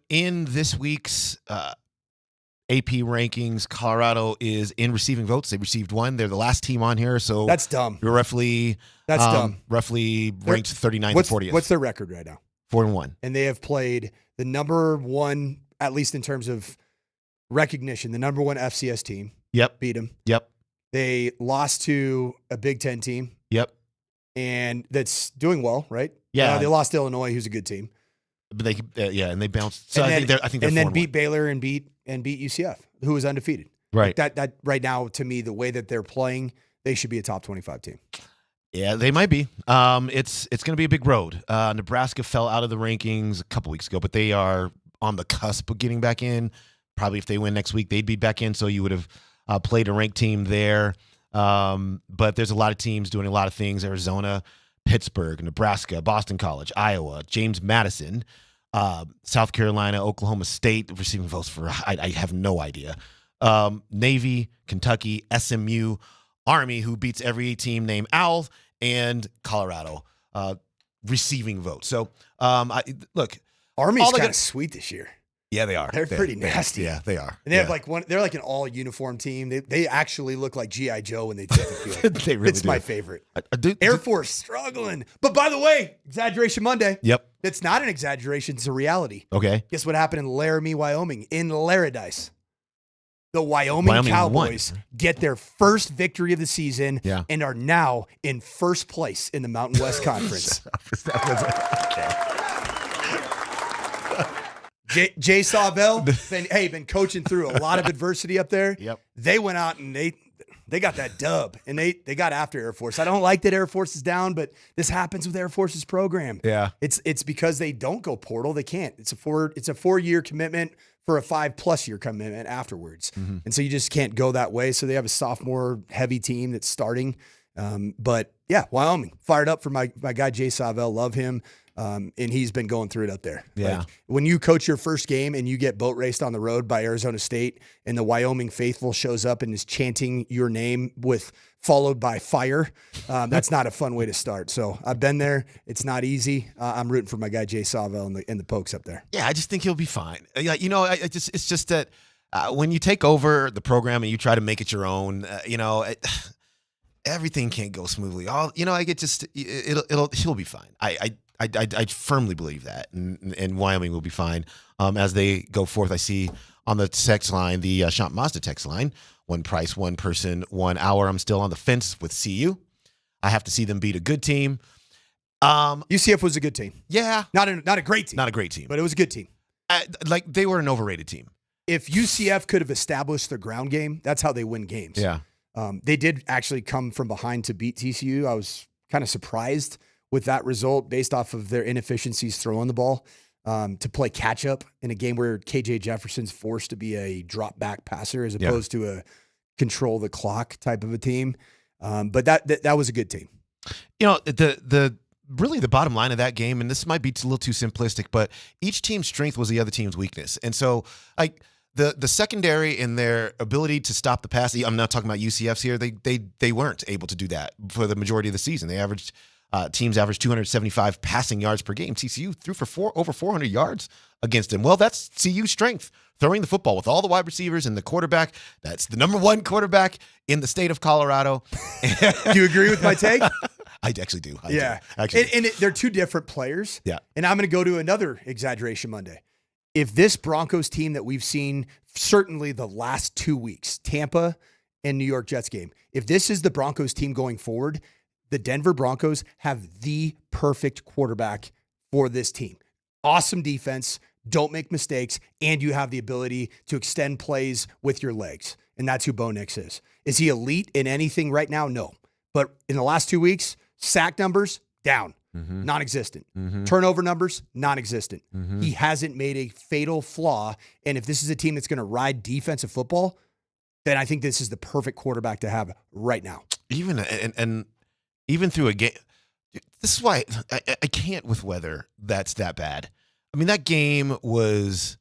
In this week's AP rankings, Colorado is in receiving votes. They received one. They're the last team on here, so that's dumb. You're roughly roughly ranked 39th and 40th. What's their record right now? 4-1. And they have played the number one, at least in terms of recognition, the number one FCS team. Yep. Beat them. Yep. They lost to a Big Ten team. Yep. And that's doing well, right? Yeah. They lost to Illinois, who's a good team. But they and they bounced. So I think they're and then 4-1. beat Baylor and beat UCF, who was undefeated. Right. Like that right now, to me, the way that they're playing, they should be a top 25 team. Yeah, they might be. It's going to be a big road. Nebraska fell out of the rankings a couple weeks ago, but they are on the cusp of getting back in. Probably if they win next week, they'd be back in. So you would have played a ranked team there. But there's a lot of teams doing a lot of things. Arizona, Pittsburgh, Nebraska, Boston College, Iowa, James Madison, South Carolina, Oklahoma State receiving votes for, I have no idea. Navy, Kentucky, SMU, Army, who beats every team named Owl, and Colorado receiving votes. So, look. Army's kind of sweet this year. Yeah, they are. They're pretty nasty. Yeah, they are. And they have they're like an all uniform team. They actually look like G.I. Joe when they take the field. They really It's do. my favorite. Air Force struggling. But by the way, Exaggeration Monday. Yep. It's not an exaggeration. It's a reality. Okay. Guess what happened in Laramie, Wyoming? In Laradice. The Wyoming Cowboys get their first victory of the season and are now in first place in the Mountain West Conference. Jay Sawvell, been coaching through a lot of adversity up there. Yep. They went out and they got that dub, and they got after Air Force. I don't like that Air Force is down, but this happens with Air Force's program. Yeah. It's because they don't go portal. They can't. It's a 4-year commitment for a 5+ year commitment afterwards. Mm-hmm. And so you just can't go that way. So they have a sophomore heavy team that's starting. But yeah, Wyoming fired up for my guy, Jay Sawvell. Love him. And he's been going through it up there. Yeah. Like, when you coach your first game and you get boat raced on the road by Arizona State and the Wyoming faithful shows up and is chanting your name followed by fire, that's not a fun way to start. So I've been there. It's not easy. I'm rooting for my guy, Jay Sawvell and the Pokes up there. Yeah, I just think he'll be fine. It's just that when you take over the program and you try to make it your own, everything can't go smoothly. He'll be fine. I firmly believe that, and Wyoming will be fine as they go forth. I see on the text line, the Champ Mazda text line, one price, one person, 1 hour. I'm still on the fence with CU. I have to see them beat a good team. UCF was a good team. Yeah. Not a great team. Not a great team. But it was a good team. They were an overrated team. If UCF could have established their ground game, that's how they win games. Yeah. They did actually come from behind to beat TCU. I was kind of surprised with that result based off of their inefficiencies throwing the ball, to play catch up in a game where KJ Jefferson's forced to be a drop back passer as opposed to a control the clock type of a team. But that was a good team. Really the bottom line of that game, and this might be a little too simplistic, but each team's strength was the other team's weakness. And so the secondary and their ability to stop the pass. I'm not talking about UCFs here. They weren't able to do that for the majority of the season. They averaged teams averaged 275 passing yards per game. TCU threw for over 400 yards against them. Well, that's CU's strength, throwing the football with all the wide receivers and the quarterback. That's the number one quarterback in the state of Colorado. Do you agree with my take? I actually do. They're two different players. Yeah. And I'm going to go to another exaggeration Monday. If this Broncos team that we've seen certainly the last 2 weeks, Tampa and New York Jets game, if this is the Broncos team going forward, the Denver Broncos have the perfect quarterback for this team. Awesome defense, don't make mistakes, and you have the ability to extend plays with your legs. And that's who Bo Nix is. Is he elite in anything right now? No. But in the last 2 weeks, sack numbers, down. Non-existent. Turnover numbers, non-existent. He hasn't made a fatal flaw. And if this is a team that's going to ride defensive football, then I think this is the perfect quarterback to have right now. Even through a game, this is why I can't with weather that's that bad. I mean, that game was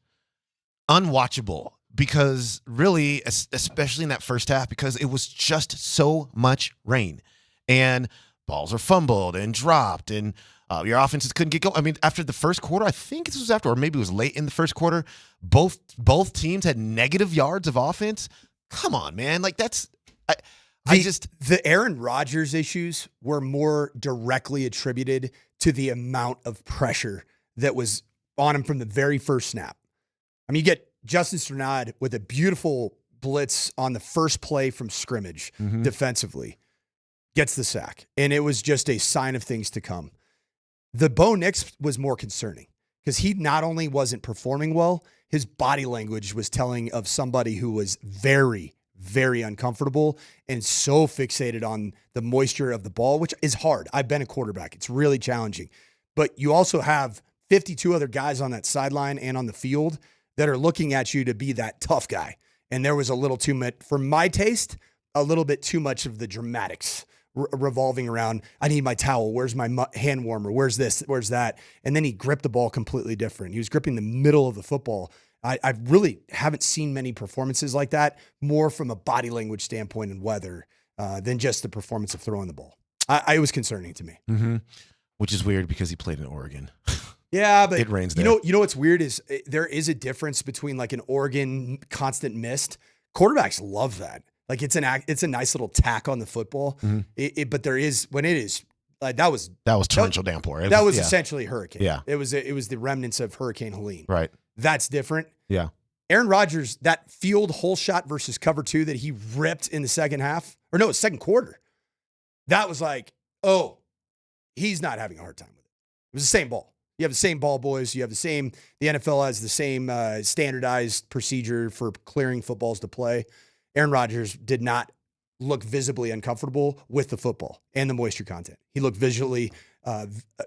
unwatchable because really, especially in that first half, because it was just so much rain and balls are fumbled and dropped and your offenses couldn't get going. I mean, after the first quarter, I think this was after, or maybe it was late in the first quarter, both teams had negative yards of offense. Come on, man. Like the Aaron Rodgers issues were more directly attributed to the amount of pressure that was on him from the very first snap. I mean, you get Justin Strnad with a beautiful blitz on the first play from scrimmage defensively, gets the sack, and it was just a sign of things to come. The Bo Nix was more concerning because he not only wasn't performing well, his body language was telling of somebody who was very, very uncomfortable and so fixated on the moisture of the ball, which is hard. I've been a quarterback. It's really challenging. But you also have 52 other guys on that sideline and on the field that are looking at you to be that tough guy. And there was a little too much, for my taste, a little bit too much of the dramatics revolving around, I need my towel. Where's my hand warmer? Where's this? Where's that? And then he gripped the ball completely different. He was gripping the middle of the football. I really haven't seen many performances like that, more from a body language standpoint and weather than just the performance of throwing the ball. It was concerning to me. Which is weird because he played in Oregon. Yeah, but it rains there. You know what's weird is there is a difference between like an Oregon constant mist. Quarterbacks love that. Like it's a nice little tack on the football. But there is when it is like that was torrential downpour. That was essentially a hurricane. Yeah, it was the remnants of Hurricane Helene. Right. That's different. Yeah. Aaron Rodgers, that field hole shot versus cover 2 that he ripped in the second half, or no, second quarter. That was like, oh, he's not having a hard time with it. It was the same ball. You have the same ball boys. You have the NFL has the same standardized procedure for clearing footballs to play. Aaron Rodgers did not look visibly uncomfortable with the football and the moisture content. He looked visually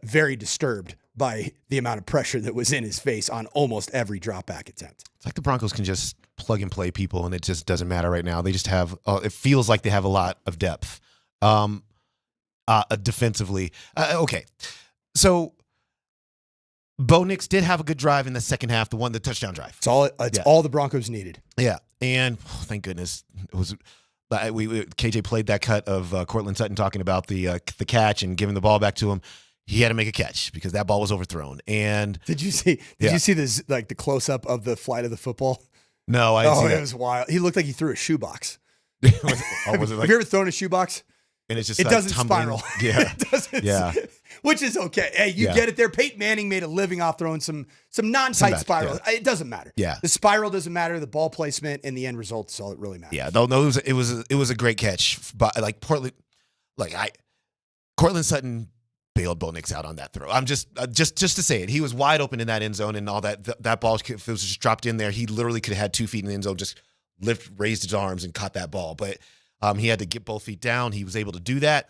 very disturbed by the amount of pressure that was in his face on almost every drop back attempt. It's like the Broncos can just plug and play people, and it just doesn't matter right now. They just have, it feels like they have a lot of depth defensively. Okay. So Bo Nix did have a good drive in the second half, the touchdown drive. It's all the Broncos needed. Yeah. And thank goodness it was. KJ played that cut of Cortland Sutton talking about the catch and giving the ball back to him. He had to make a catch because that ball was overthrown. And did you see this, like the close up of the flight of the football? No, I didn't see that. It was wild. He looked like he threw a shoebox. Was it like, have you ever thrown a shoebox? And it's just it like doesn't tumbling. spiral. Yeah, it doesn't. Yeah, which is okay. Hey, you get it there. Peyton Manning made a living off throwing some non-tight spirals. Yeah. It doesn't matter. Yeah, the spiral doesn't matter. The ball placement and the end result is all that really matters. Yeah, no, it was a great catch, but Cortland Sutton bailed Bo Nix out on that throw. I'm just to say it. He was wide open in that end zone, and all that ball, if it was just dropped in there, he literally could have had 2 feet in the end zone, just raised his arms and caught that ball. But he had to get both feet down. He was able to do that.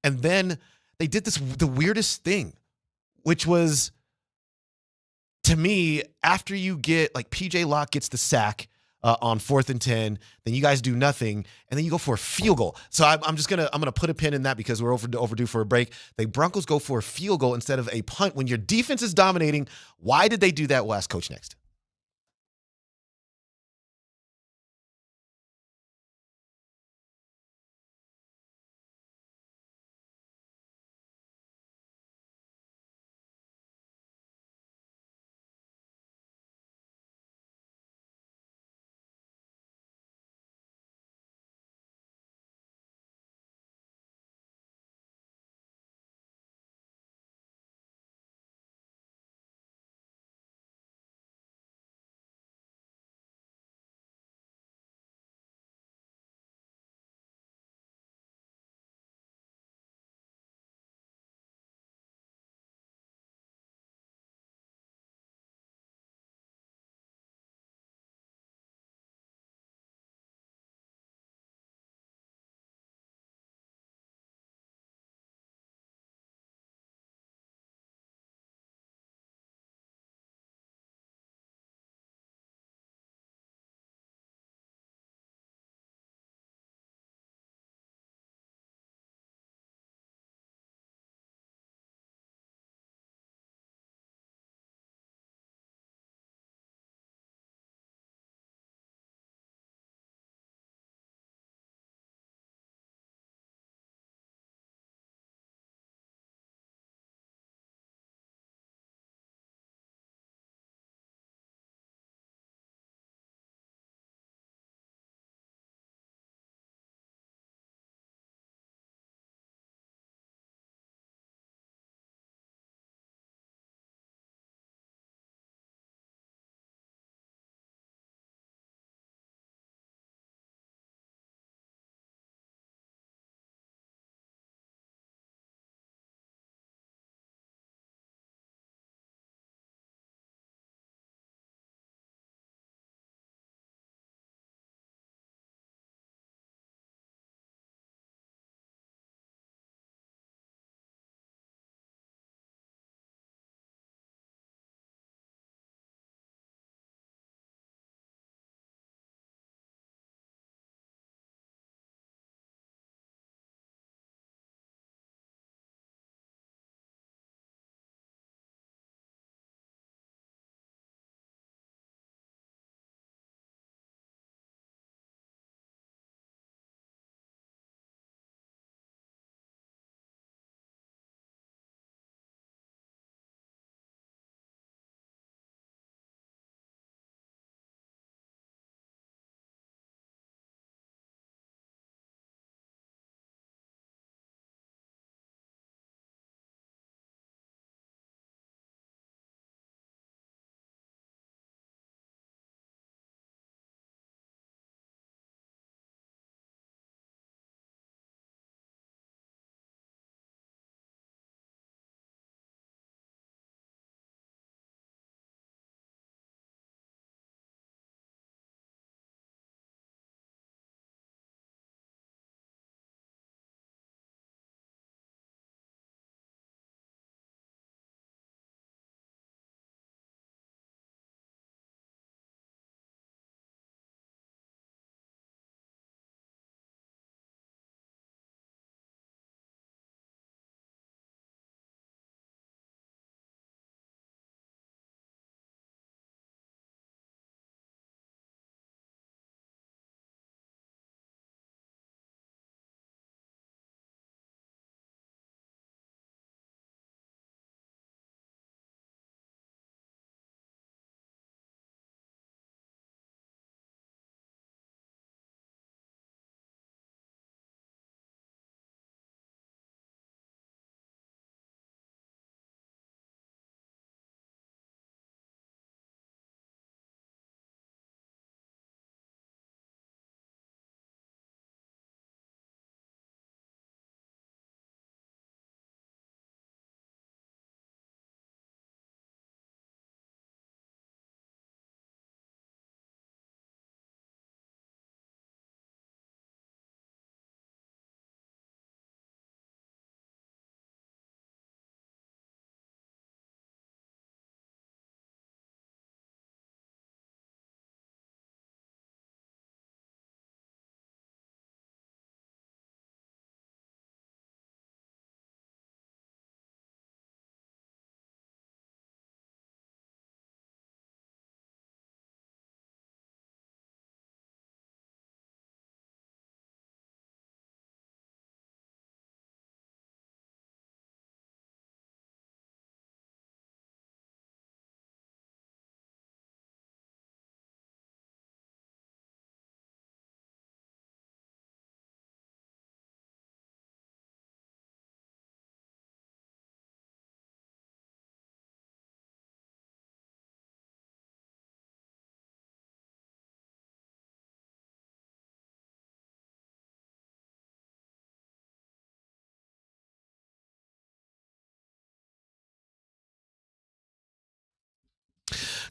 And then they did the weirdest thing, which was, to me, after you get, like, PJ Locke gets the sack on 4th and 10, then you guys do nothing, and then you go for a field goal. So I'm gonna put a pin in that because we're overdue for a break. The Broncos go for a field goal instead of a punt when your defense is dominating. Why did they do that? We'll ask Coach next.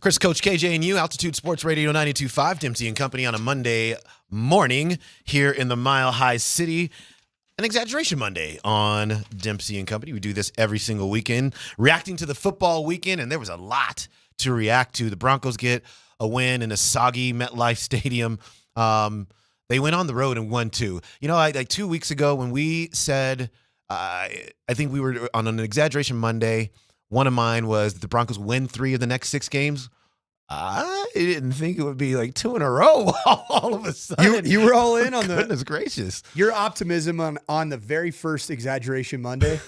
Chris, Coach KJ, and you, Altitude Sports Radio 92.5, Dempsey and Company on a Monday morning here in the Mile High City. An Exaggeration Monday on Dempsey and Company. We do this every single weekend, reacting to the football weekend, and there was a lot to react to. The Broncos get a win in a soggy MetLife Stadium. They went on the road and won 2. You know, like 2 weeks ago when we said, I think we were on an Exaggeration Monday, one of mine was that the Broncos win 3 of the next 6 games. I didn't think it would be like 2 in a row all of a sudden. You were all in on the goodness gracious. Your optimism on the very first Exaggeration Monday,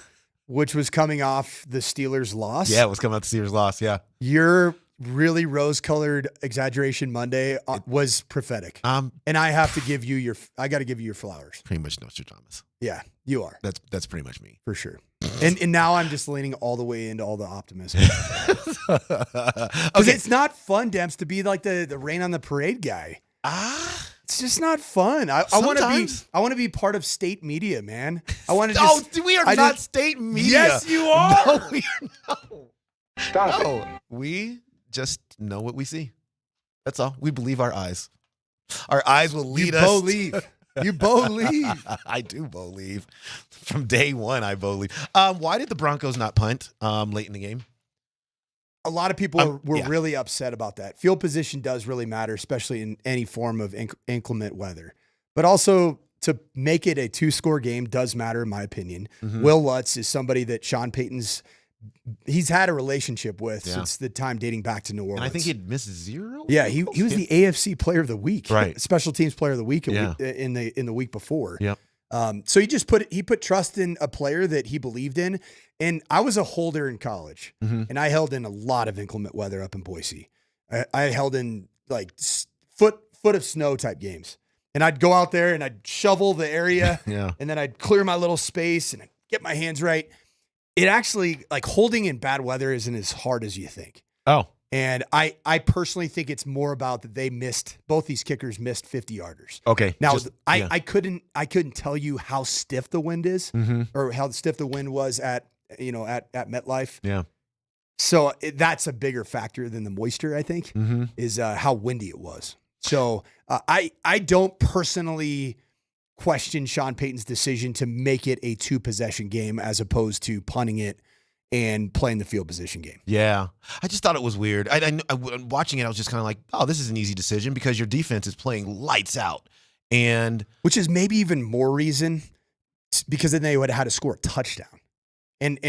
which was coming off the Steelers' loss. Yeah, it was coming off the Steelers' loss. Yeah, your really rose-colored Exaggeration Monday was prophetic. And I have to give you I got to give you your flowers. Pretty much Nostradamus. Yeah, you are. That's pretty much me for sure. And now I'm just leaning all the way into all the optimism. Because it's not fun, Demps, to be like the rain on the parade guy. It's just not fun. I want to be part of state media, man. I want to. We are not state media. Yes, you are. No, we are not. Stop it. We just know what we see. That's all. We believe our eyes. Our eyes will lead us. You believe. I do believe. From day one, I believe. Why did the Broncos not punt late in the game? A lot of people were really upset about that. Field position does really matter, especially in any form of inclement weather. But also, to make it a 2-score game does matter, in my opinion. Mm-hmm. Will Lutz is somebody that Sean Payton's he's had a relationship with since the time dating back to New Orleans. And I think he'd missed 0. Yeah, he was the AFC Player of the Week, right? Special Teams Player of the Week in the week before. Yep. So he put trust in a player that he believed in, and I was a holder in college, and I held in a lot of inclement weather up in Boise. I held in like foot of snow type games, and I'd go out there and I'd shovel the area, and then I'd clear my little space and I'd get my hands right. It actually, like, holding in bad weather isn't as hard as you think. Oh. And I personally think it's more about that both these kickers missed 50-yarders. Okay. Now, I couldn't tell you how stiff the wind is or how stiff the wind was at MetLife. Yeah. So that's a bigger factor than the moisture, I think, is how windy it was. So I don't personally question Sean Payton's decision to make it a 2-possession game as opposed to punting it and playing the field position game. Yeah. I just thought it was weird. I watching it, I was just kind of like, oh, this is an easy decision because your defense is playing lights out. And which is maybe even more reason because then they would have had to score a touchdown. And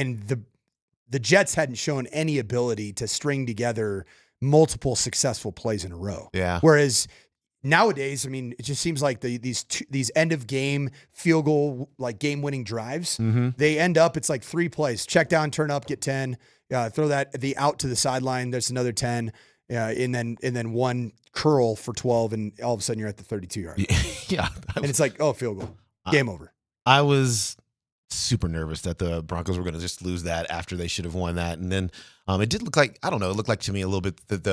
the Jets hadn't shown any ability to string together multiple successful plays in a row. Yeah. Whereas nowadays, I mean, it just seems like these end of game field goal, like game winning drives, they end up, it's like 3 plays, check down, turn up, get 10, throw the out to the sideline. There's another 10, and then one curl for 12. And all of a sudden you're at the 32 yard. Yeah. And it's like, oh, field goal, game over. I was super nervous that the Broncos were going to just lose that after they should have won that. And then it did look like, I don't know, it looked like to me a little bit that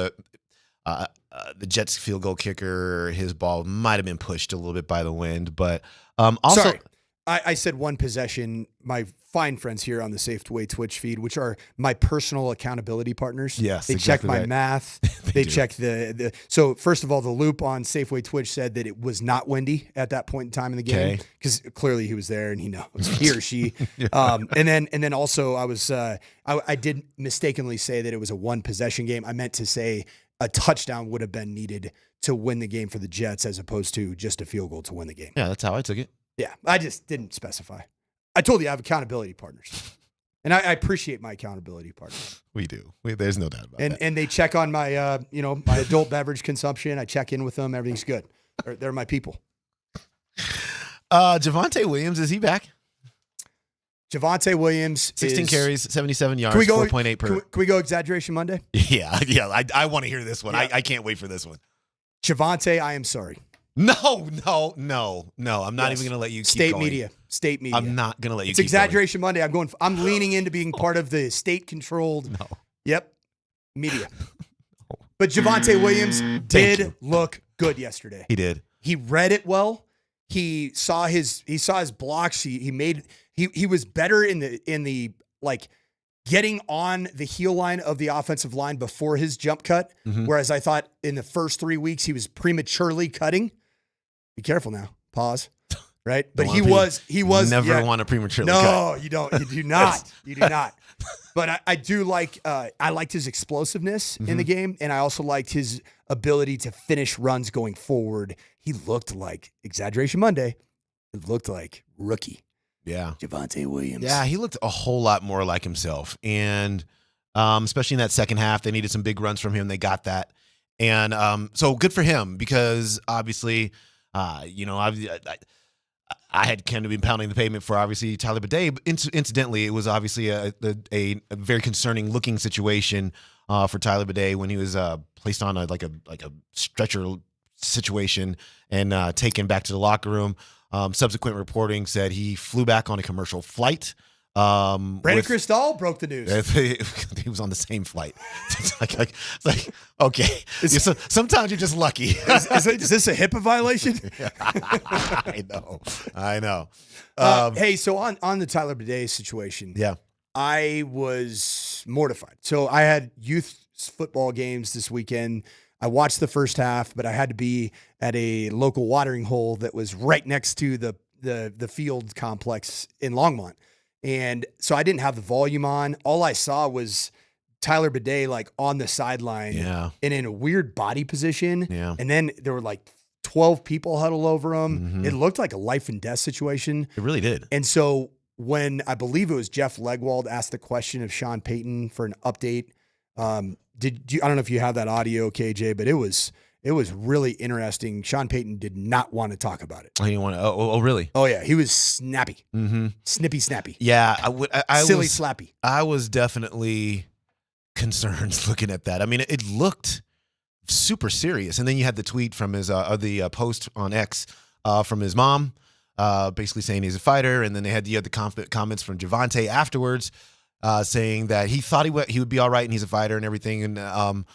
the Jets field goal kicker, his ball might have been pushed a little bit by the wind, but also. Sorry, I said 1 possession. My fine friends here on the Safeway Twitch feed, which are my personal accountability partners. Yes, they exactly check my right. math. They check the. So first of all, the loop on Safeway Twitch said that it was not windy at that point in time in the game because clearly he was there and he knows, he or she. And then also I did mistakenly say that it was a 1 possession game. I meant to say a touchdown would have been needed to win the game for the Jets as opposed to just a field goal to win the game. Yeah, that's how I took it. Yeah, I just didn't specify. I told you I have accountability partners. And I appreciate my accountability partners. We do. There's no doubt about that. And they check on my my adult beverage consumption. I check in with them. Everything's good. They're my people. Javonte Williams, is he back? Javonte Williams 16 carries, 77 yards, 4.8 per. Can we go Exaggeration Monday? Yeah. I want to hear this one. Yeah. I can't wait for this one. Javonte, I am sorry. No. I'm not even going to let you keep going. State media. I'm not going to let you It's keep Exaggeration Monday. I'm leaning into being part of the state-controlled. No. Yep. Media. But Javonte Williams did look good yesterday. He did. He read it well. He saw his blocks. He was better in the like getting on the heel line of the offensive line before his jump cut, whereas I thought in the first 3 weeks he was prematurely cutting. Be careful now. Pause. Right? But he was never want to prematurely cut. No, you don't. You do not. You do not. But I do like I liked his explosiveness in the game, and I also liked his ability to finish runs going forward. He looked like, exaggeration Monday, it looked like rookie. Yeah. Javonte Williams. Yeah, he looked a whole lot more like himself. And especially in that second half, they needed some big runs from him. They got that. And so good for him because obviously, I had kind of been pounding the pavement for obviously Tyler Bidet. But incidentally, it was obviously a very concerning looking situation for Tyler Bidet when he was placed on a stretcher situation and taken back to the locker room. Subsequent reporting said he flew back on a commercial flight. Brandon Cristal broke the news. He was on the same flight. It's like okay. Sometimes you're just lucky. Is this a HIPAA violation? I know. Hey, so on the Tyler Bidet situation, yeah, I was mortified. So I had youth football games this weekend. I watched the first half, but I had to be at a local watering hole that was right next to the field complex in Longmont. And so I didn't have the volume on. All I saw was Tyler Bidet like on the sideline and in a weird body position. Yeah. And then there were like 12 people huddled over him. It looked like a life and death situation. It really did. And so when I believe it was Jeff Legwold asked the question of Sean Payton for an update, I don't know if you have that audio, KJ, but it was really interesting. Sean Payton did not want to talk about it. Oh, you want to? Oh, really? Oh yeah, he was snappy, snippy, snappy. Yeah, silly, slappy. I was definitely concerned looking at that. I mean, it looked super serious, and then you had the tweet from his the post on X from his mom, basically saying he's a fighter, and then they had the other comments from Javonte afterwards. Saying that he thought he would be all right and he's a fighter and everything. And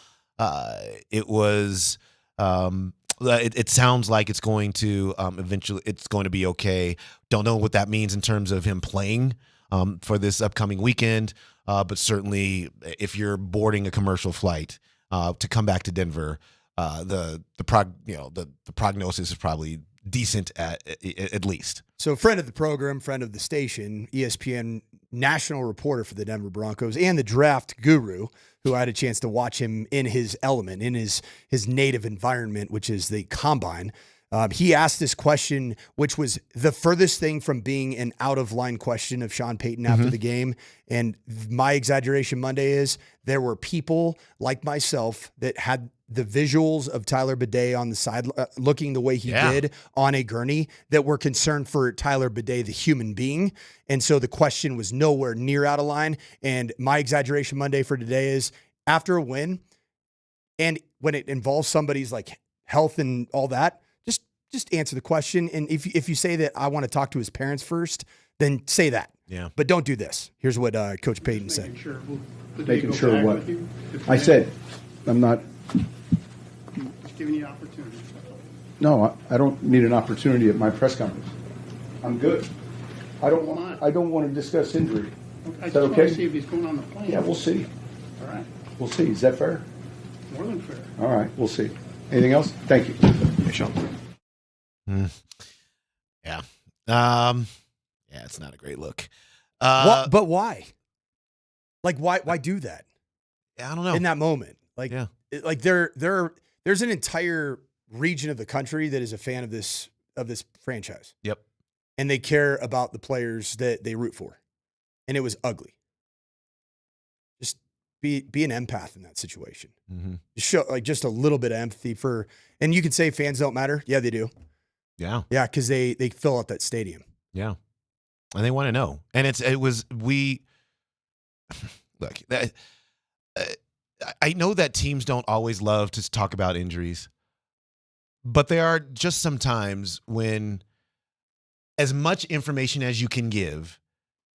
it was it sounds like it's going to eventually it's going to be okay. Don't know what that means in terms of him playing for this upcoming weekend. But certainly if you're boarding a commercial flight to come back to Denver, the prognosis is probably decent at least. So friend of the program, friend of the station, ESPN national reporter for the Denver Broncos and the draft guru, who I had a chance to watch him in his element, in his native environment, which is the combine. He asked this question, which was the furthest thing from being an out-of-line question of Sean Payton after the game. And my exaggeration Monday is there were people like myself that had the visuals of Tyler Bidet on the side, looking the way he did on a gurney, that were concerned for Tyler Bidet, the human being. And so the question was nowhere near out of line. And my exaggeration Monday for today is after a win, and when it involves somebody's like health and all that, just answer the question. And if you say that I want to talk to his parents first, then say that. Yeah. But don't do this. Here's what Coach Payton said. Making sure what? I said, I'm not. Just giving you an opportunity. No, I don't need an opportunity at my press conference. I'm good. I don't want to discuss injury. I Is just that want okay? to see if he's going on the plane. Yeah, we'll see. All right. We'll see. Is that fair? More than fair. All right, we'll see. Anything else? Thank you. Hey, Sean. Yeah. Yeah, it's not a great look. But why? Like, why do that? I don't know. In that moment, like, there's an entire region of the country that is a fan of this franchise. Yep. And they care about the players that they root for, and it was ugly. Just be an empath in that situation. Just show just a little bit of empathy for, and you can say fans don't matter. Yeah, they do. Yeah. Yeah, because they fill out that stadium. Yeah. And they want to know. And look, I know that teams don't always love to talk about injuries, but there are just some times when as much information as you can give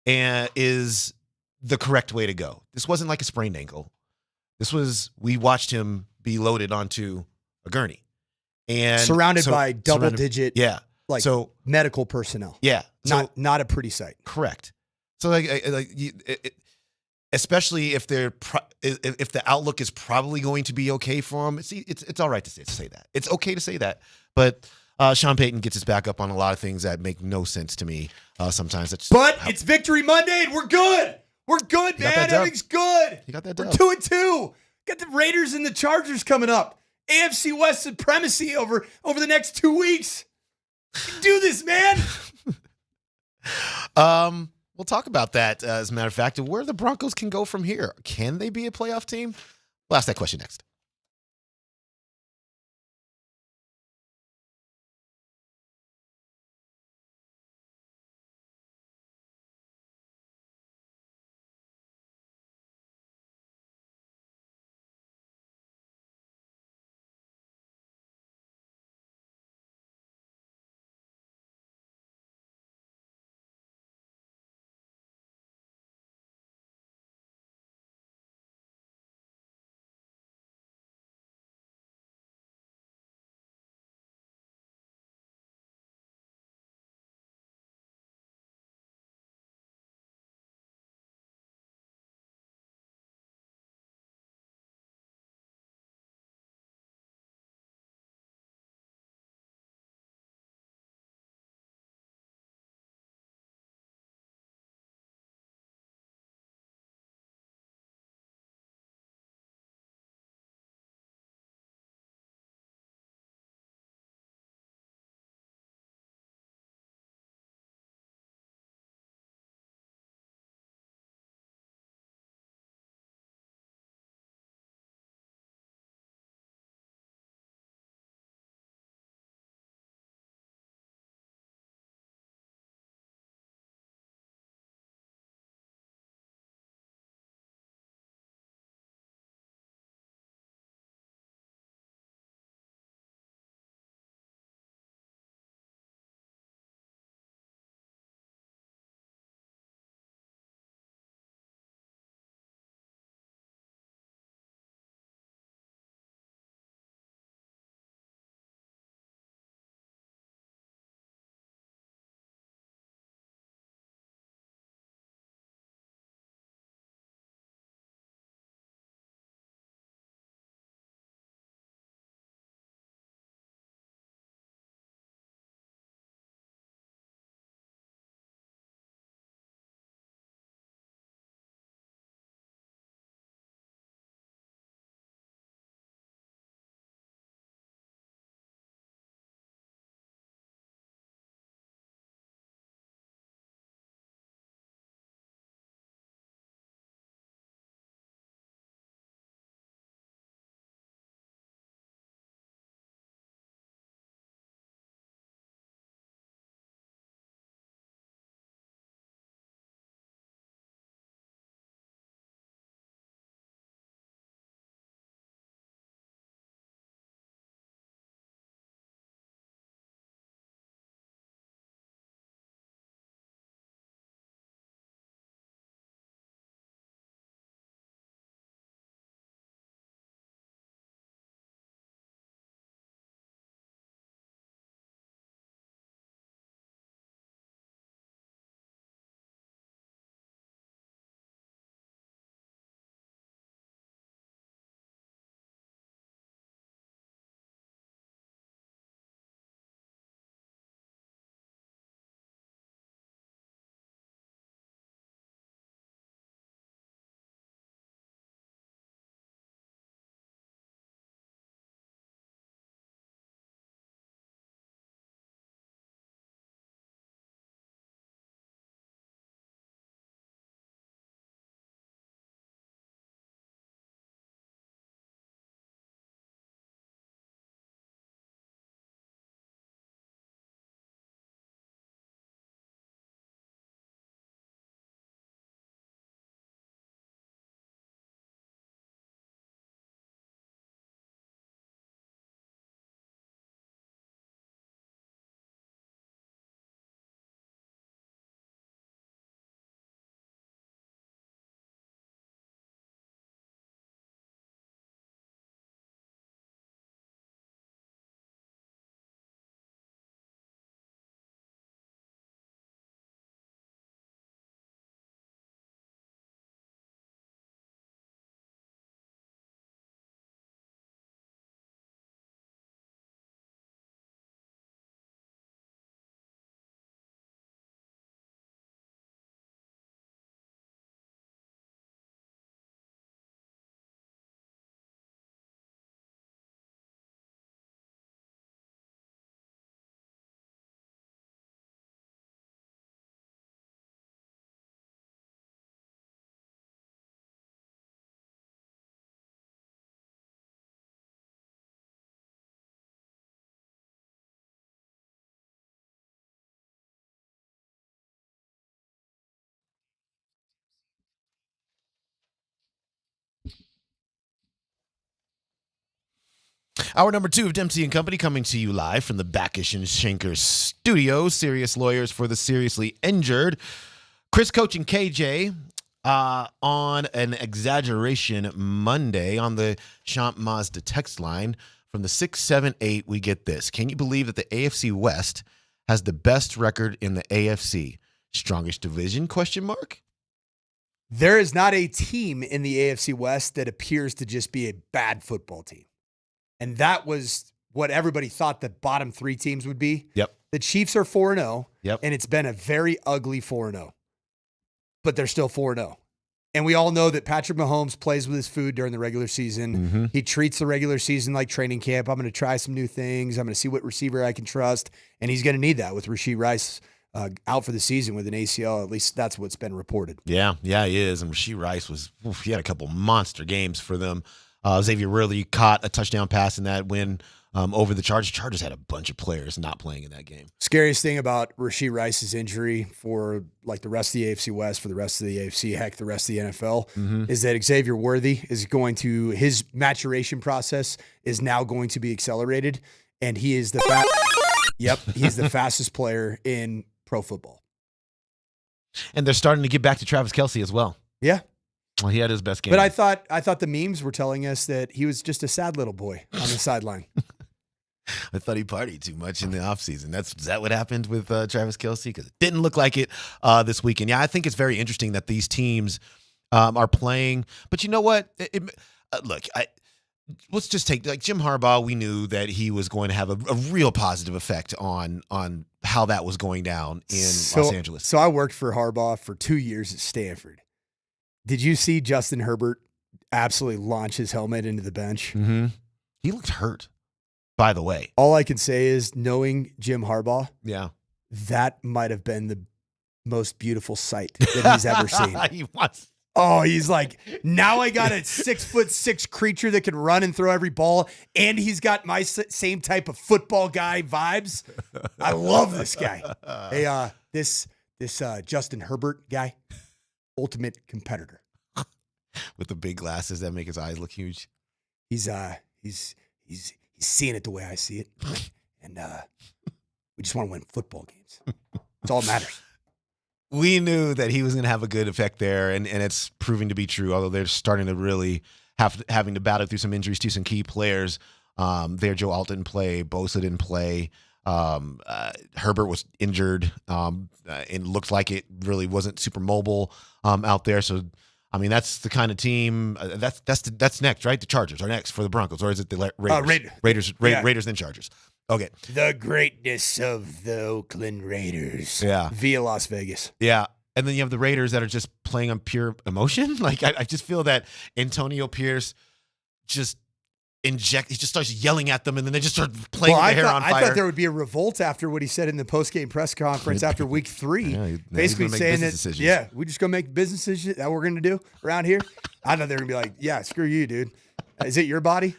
is the correct way to go. This wasn't like a sprained ankle. We watched him be loaded onto a gurney. And surrounded by double-digit, medical personnel. Yeah, not a pretty sight. Correct. So especially if if the outlook is probably going to be okay for him. It's all right to say that. It's okay to say that. But Sean Payton gets us back up on a lot of things that make no sense to me. Sometimes it's Victory Monday and we're good. We're good, man. Everything's good. You got that We're dub. 2-2. Got the Raiders and the Chargers coming up. AFC West supremacy over the next 2 weeks. Do this, man. We'll talk about that as a matter of fact, and where the Broncos can go from here. Can they be a playoff team? We'll ask that question next. Hour number 2 of Dempsey and Company coming to you live from the Backish and Schenker studio. Serious lawyers for the seriously injured. Chris Coach and KJ on an exaggeration Monday on the Champ Mazda text line from the 678. We get this. Can you believe that the AFC West has the best record in the AFC? Strongest division? ? There is not a team in the AFC West that appears to just be a bad football team. And that was what everybody thought the bottom 3 teams would be. Yep. The Chiefs are 4-0. Yep. And it's been a very ugly 4-0. But they're still 4-0. And we all know that Patrick Mahomes plays with his food during the regular season. Mm-hmm. He treats the regular season like training camp. I'm going to try some new things. I'm going to see what receiver I can trust. And he's going to need that with Rashee Rice out for the season with an ACL. At least that's what's been reported. Yeah, he is. And Rashee Rice he had a couple monster games for them. Xavier Worthy caught a touchdown pass in that win over the Chargers. Chargers had a bunch of players not playing in that game. Scariest thing about Rashee Rice's injury for like the rest of the AFC West, for the rest of the AFC, heck, the rest of the NFL, is that Xavier Worthy is going to, his maturation process is now going to be accelerated. And he is he's the fastest player in pro football. And they're starting to get back to Travis Kelce as well. Yeah. Well, he had his best game. But I thought the memes were telling us that he was just a sad little boy on the sideline. I thought he partied too much in the offseason. Is that what happened with Travis Kelce? Because it didn't look like it this weekend. Yeah, I think it's very interesting that these teams are playing. But you know what? Look, let's just take like Jim Harbaugh. We knew that he was going to have a real positive effect on how that was going down in Los Angeles. So I worked for Harbaugh for 2 years at Stanford. Did you see Justin Herbert absolutely launch his helmet into the bench? Mm-hmm. He looked hurt, by the way. All I can say is, knowing Jim Harbaugh, yeah, that might have been the most beautiful sight that he's ever seen. He's like, now I got a 6'6" creature that can run and throw every ball, and he's got my same type of football guy vibes. I love this guy. Hey, this Justin Herbert guy, ultimate competitor with the big glasses that make his eyes look huge. He's seeing it the way I see it, and we just want to win football games. That's all that matters. We knew that he was going to have a good effect there, and it's proving to be true. Although they're starting to really having to battle through some injuries to some key players. There, Joe Alt didn't play, Bosa didn't play. Herbert was injured. It looked like it really wasn't super mobile out there. So, I mean, that's the kind of team that's next, right? The Chargers are next for the Broncos, or is it the Raiders? Raiders then Chargers. Okay. The greatness of the Oakland Raiders. Yeah. Via Las Vegas. Yeah. And then you have the Raiders that are just playing on pure emotion. Like, I just feel that Antonio Pierce he just starts yelling at them, and then they just start playing with their hair on fire. I thought there would be a revolt after what he said in the post-game press conference after week 3. Yeah, basically saying that, we just going to make business decisions that we're going to do around here. I thought they were going to be like, yeah, screw you, dude. Is it your body?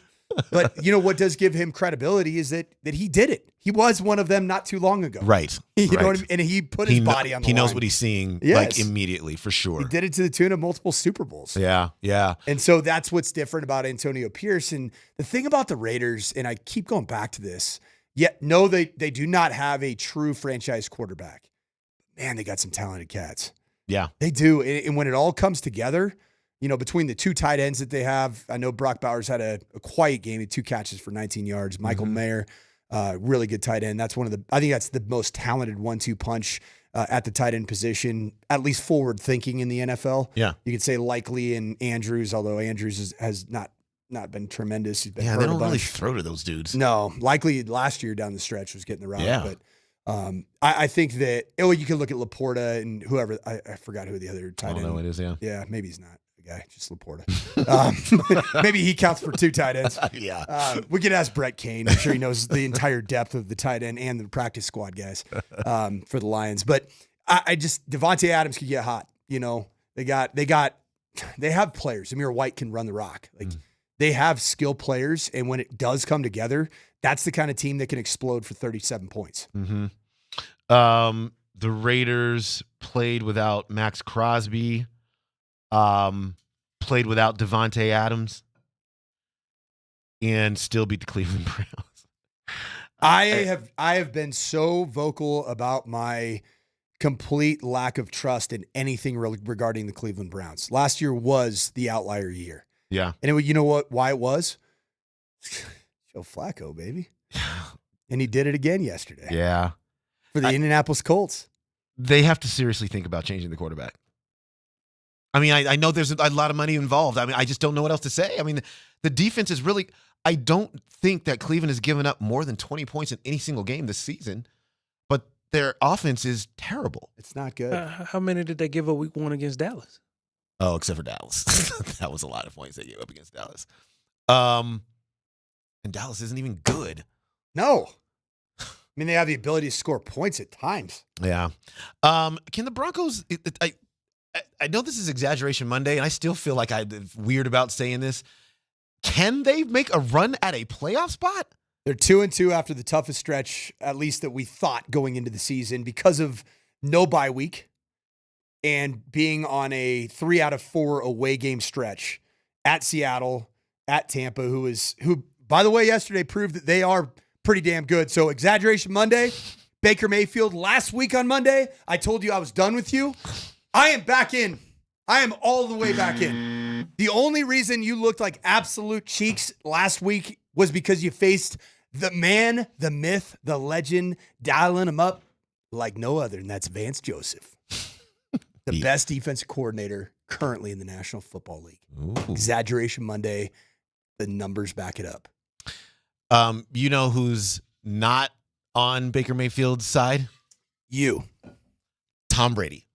But you know what does give him credibility is that he did it. He was one of them not too long ago. Right. You know what I mean? And he put his body on the line. He knows what he's seeing, like, immediately, for sure. He did it to the tune of multiple Super Bowls. Yeah, yeah. And so that's what's different about Antonio Pierce. And the thing about the Raiders, and I keep going back to this, they do not have a true franchise quarterback. Man, they got some talented cats. Yeah. They do. And when it all comes together, you know, between the 2 tight ends that they have, I know Brock Bowers had a quiet game. He had 2 catches for 19 yards. Michael Mayer, really good tight end. I think that's the most talented 1-2 punch at the tight end position, at least forward thinking in the NFL. Yeah. You could say Likely and Andrews, although Andrews has not been tremendous. He's been hurt they don't a bunch. really throw to those dudes. No, Likely last year down the stretch was getting the rock. Yeah. But I think that, you can look at Laporta and whoever, I forgot who the other tight end. I don't know who it is, yeah. Yeah, maybe he's not. Guy, just Laporta. Maybe he counts for 2 tight ends. Yeah. We could ask Brett Kane. I'm sure he knows the entire depth of the tight end and the practice squad guys for the Lions. But I just, Devontae Adams could get hot. You know, they have players. Amir White can run the rock. Like they have skill players. And when it does come together, that's the kind of team that can explode for 37 points. Mm-hmm. The Raiders played without Max Crosby. Played without Devontae Adams. and still beat the Cleveland Browns. I have been so vocal about my complete lack of trust in anything regarding the Cleveland Browns. Last year was the outlier year. Yeah. And you know what? Why it was? Joe Flacco, baby. And he did it again yesterday. Yeah. For the Indianapolis Colts. They have to seriously think about changing the quarterback. I mean, I know there's a lot of money involved. I mean, I just don't know what else to say. I mean, the defense is really – I don't think that Cleveland has given up more than 20 points in any single game this season, but their offense is terrible. It's not good. How many did they give up week 1 against Dallas? Oh, except for Dallas. That was a lot of points they gave up against Dallas. And Dallas isn't even good. No. I mean, they have the ability to score points at times. Yeah. Can the Broncos I know this is Exaggeration Monday, and I still feel like I'm weird about saying this. Can they make a run at a playoff spot? They're 2-2 after the toughest stretch, at least that we thought going into the season, because of no bye week and being on a 3 out of 4 away game stretch at Seattle, at Tampa, who, by the way, yesterday proved that they are pretty damn good. So Exaggeration Monday, Baker Mayfield. Last week on Monday, I told you I was done with you. I am back in. I am all the way back in. The only reason you looked like absolute cheeks last week was because you faced the man, the myth, the legend, dialing him up like no other, and that's Vance Joseph, the best defensive coordinator currently in the National Football League. Ooh. Exaggeration Monday, the numbers back it up. You know who's not on Baker Mayfield's side? You. Tom Brady.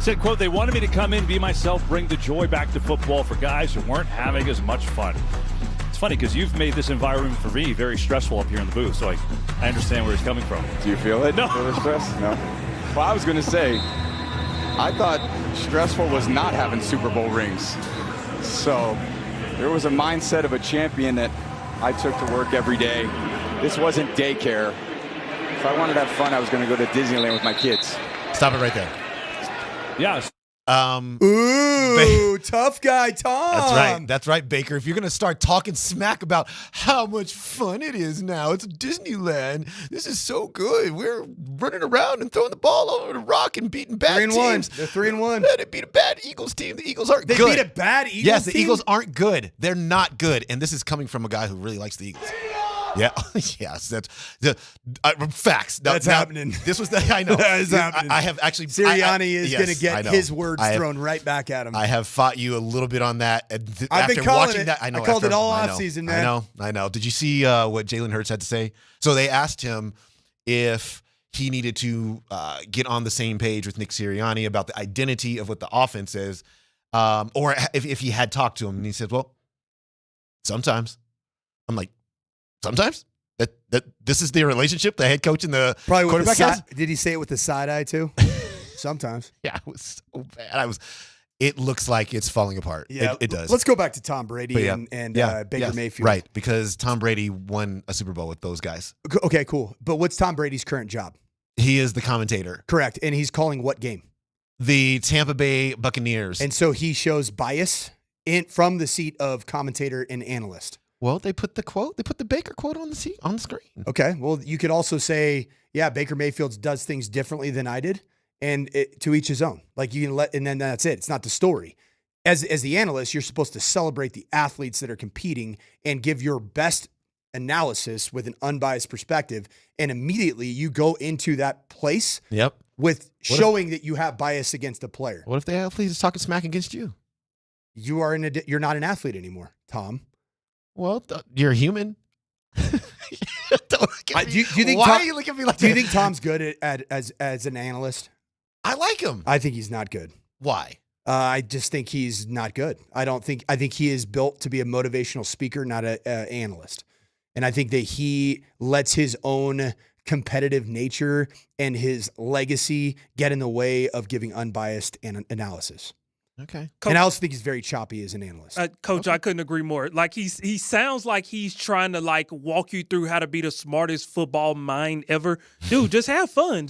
Said, quote, they wanted me to come in, be myself, bring the joy back to football for guys who weren't having as much fun. It's funny because you've made this environment for me very stressful up here in the booth, so I understand where he's coming from. Do you feel it? No. Feel the stress? No. Well, I was going to say, I thought stressful was not having Super Bowl rings. So there was a mindset of a champion that I took to work every day. This wasn't daycare. If I wanted to have fun, I was going to go to Disneyland with my kids. Stop it right there. Yes. Ooh, tough guy, Tom. That's right, Baker. If you're going to start talking smack about how much fun it is now, it's Disneyland. This is so good. We're running around and throwing the ball over the rock and beating bad teams. 3-1. They're 3-1. They beat a bad Eagles team. The Eagles aren't good. They beat a bad Eagles team? Yes, the Eagles aren't good. They're not good. And this is coming from a guy who really likes the Eagles. Yeah, yes, that's the facts. That's happening. This was I know. That is happening. I have actually Sirianni is going to get his words thrown right back at him. I have fought you a little bit on that. I've been calling watching it. That, I know. I called it all offseason, man. I know. Did you see what Jalen Hurts had to say? So they asked him if he needed to get on the same page with Nick Sirianni about the identity of what the offense is, or if he had talked to him, and he said, "Well, sometimes." I'm like, sometimes that this is their relationship, the head coach and the quarterback has? Did he say it with the side eye too? Sometimes. Yeah, it was so bad. It looks like it's falling apart. Yeah, it does. Let's go back to Tom Brady and Baker Mayfield. Right, because Tom Brady won a Super Bowl with those guys. Okay, cool. But what's Tom Brady's current job? He is the commentator. Correct. And he's calling what game? The Tampa Bay Buccaneers. And so he shows bias from the seat of commentator and analyst. Well, they put the Baker quote on the screen. Okay. Well, you could also say, yeah, Baker Mayfield does things differently than I did, and to each his own. Like you can and then that's it. It's not the story. As the analyst, you're supposed to celebrate the athletes that are competing and give your best analysis with an unbiased perspective. And immediately you go into that place. Yep. With showing that you have bias against a player. What if the athlete is talking smack against you? You're not an athlete anymore, Tom. Well, you're a human. Do you think Why are you looking at me like that? Do you think Tom's good as an analyst? I like him. I think he's not good. Why? I just think he's not good. I think he is built to be a motivational speaker, not an analyst. And I think that he lets his own competitive nature and his legacy get in the way of giving unbiased analysis. Okay. Coach, and I also think he's very choppy as an analyst. Coach, okay. I couldn't agree more. Like he sounds like he's trying to walk you through how to be the smartest football mind ever. Dude, just have fun.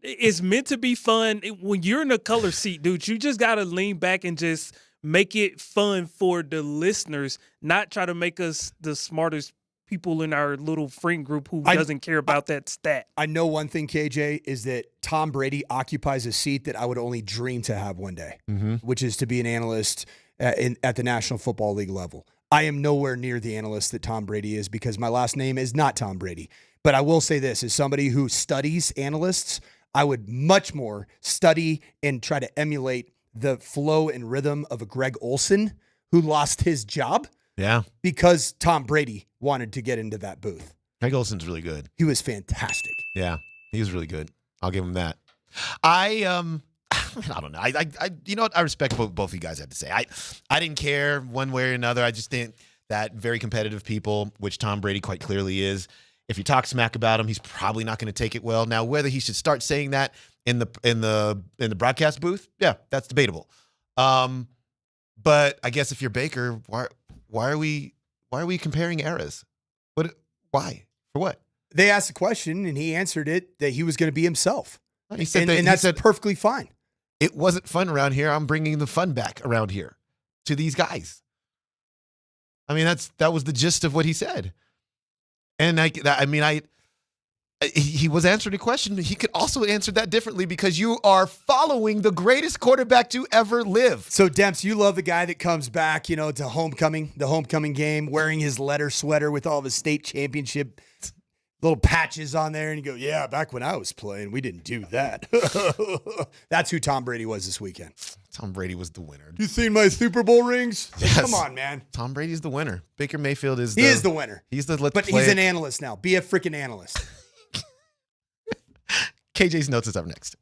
It's meant to be fun. When you're in the color seat, dude, you just got to lean back and just make it fun for the listeners, not try to make us the smartest people in our little friend group who doesn't care about that stat. I know one thing, KJ, is that Tom Brady occupies a seat that I would only dream to have one day, which is to be an analyst at the National Football League level. I am nowhere near the analyst that Tom Brady is because my last name is not Tom Brady. But I will say this, as somebody who studies analysts, I would much more study and try to emulate the flow and rhythm of a Greg Olson who lost his job. Yeah. Because Tom Brady wanted to get into that booth. Greg Olson's really good. He was fantastic. Yeah, he was really good. I'll give him that. I don't know. I you know what? I respect both of you guys have to say. I didn't care one way or another. I just think that very competitive people, which Tom Brady quite clearly is, if you talk smack about him, he's probably not going to take it well. Now, whether he should start saying that in the broadcast booth, yeah, that's debatable. But I guess if you're Baker, why are we comparing eras? Why? For what? They asked the question and he answered it that he was going to be himself. He said and that's perfectly fine. It wasn't fun around here. I'm bringing the fun back around here to these guys. I mean, that was the gist of what he said. And he was answering a question. He could also answer that differently because you are following the greatest quarterback to ever live. So, Demps, you love the guy that comes back, to the homecoming game, wearing his letter sweater with all of his state championship little patches on there. And you go, yeah, back when I was playing, we didn't do that. That's who Tom Brady was this weekend. Tom Brady was the winner. You seen my Super Bowl rings? Yes. Come on, man. Tom Brady's the winner. Baker Mayfield is He is the winner. He's the But he's an analyst now. Be a freaking analyst. KJ's Notes is up next.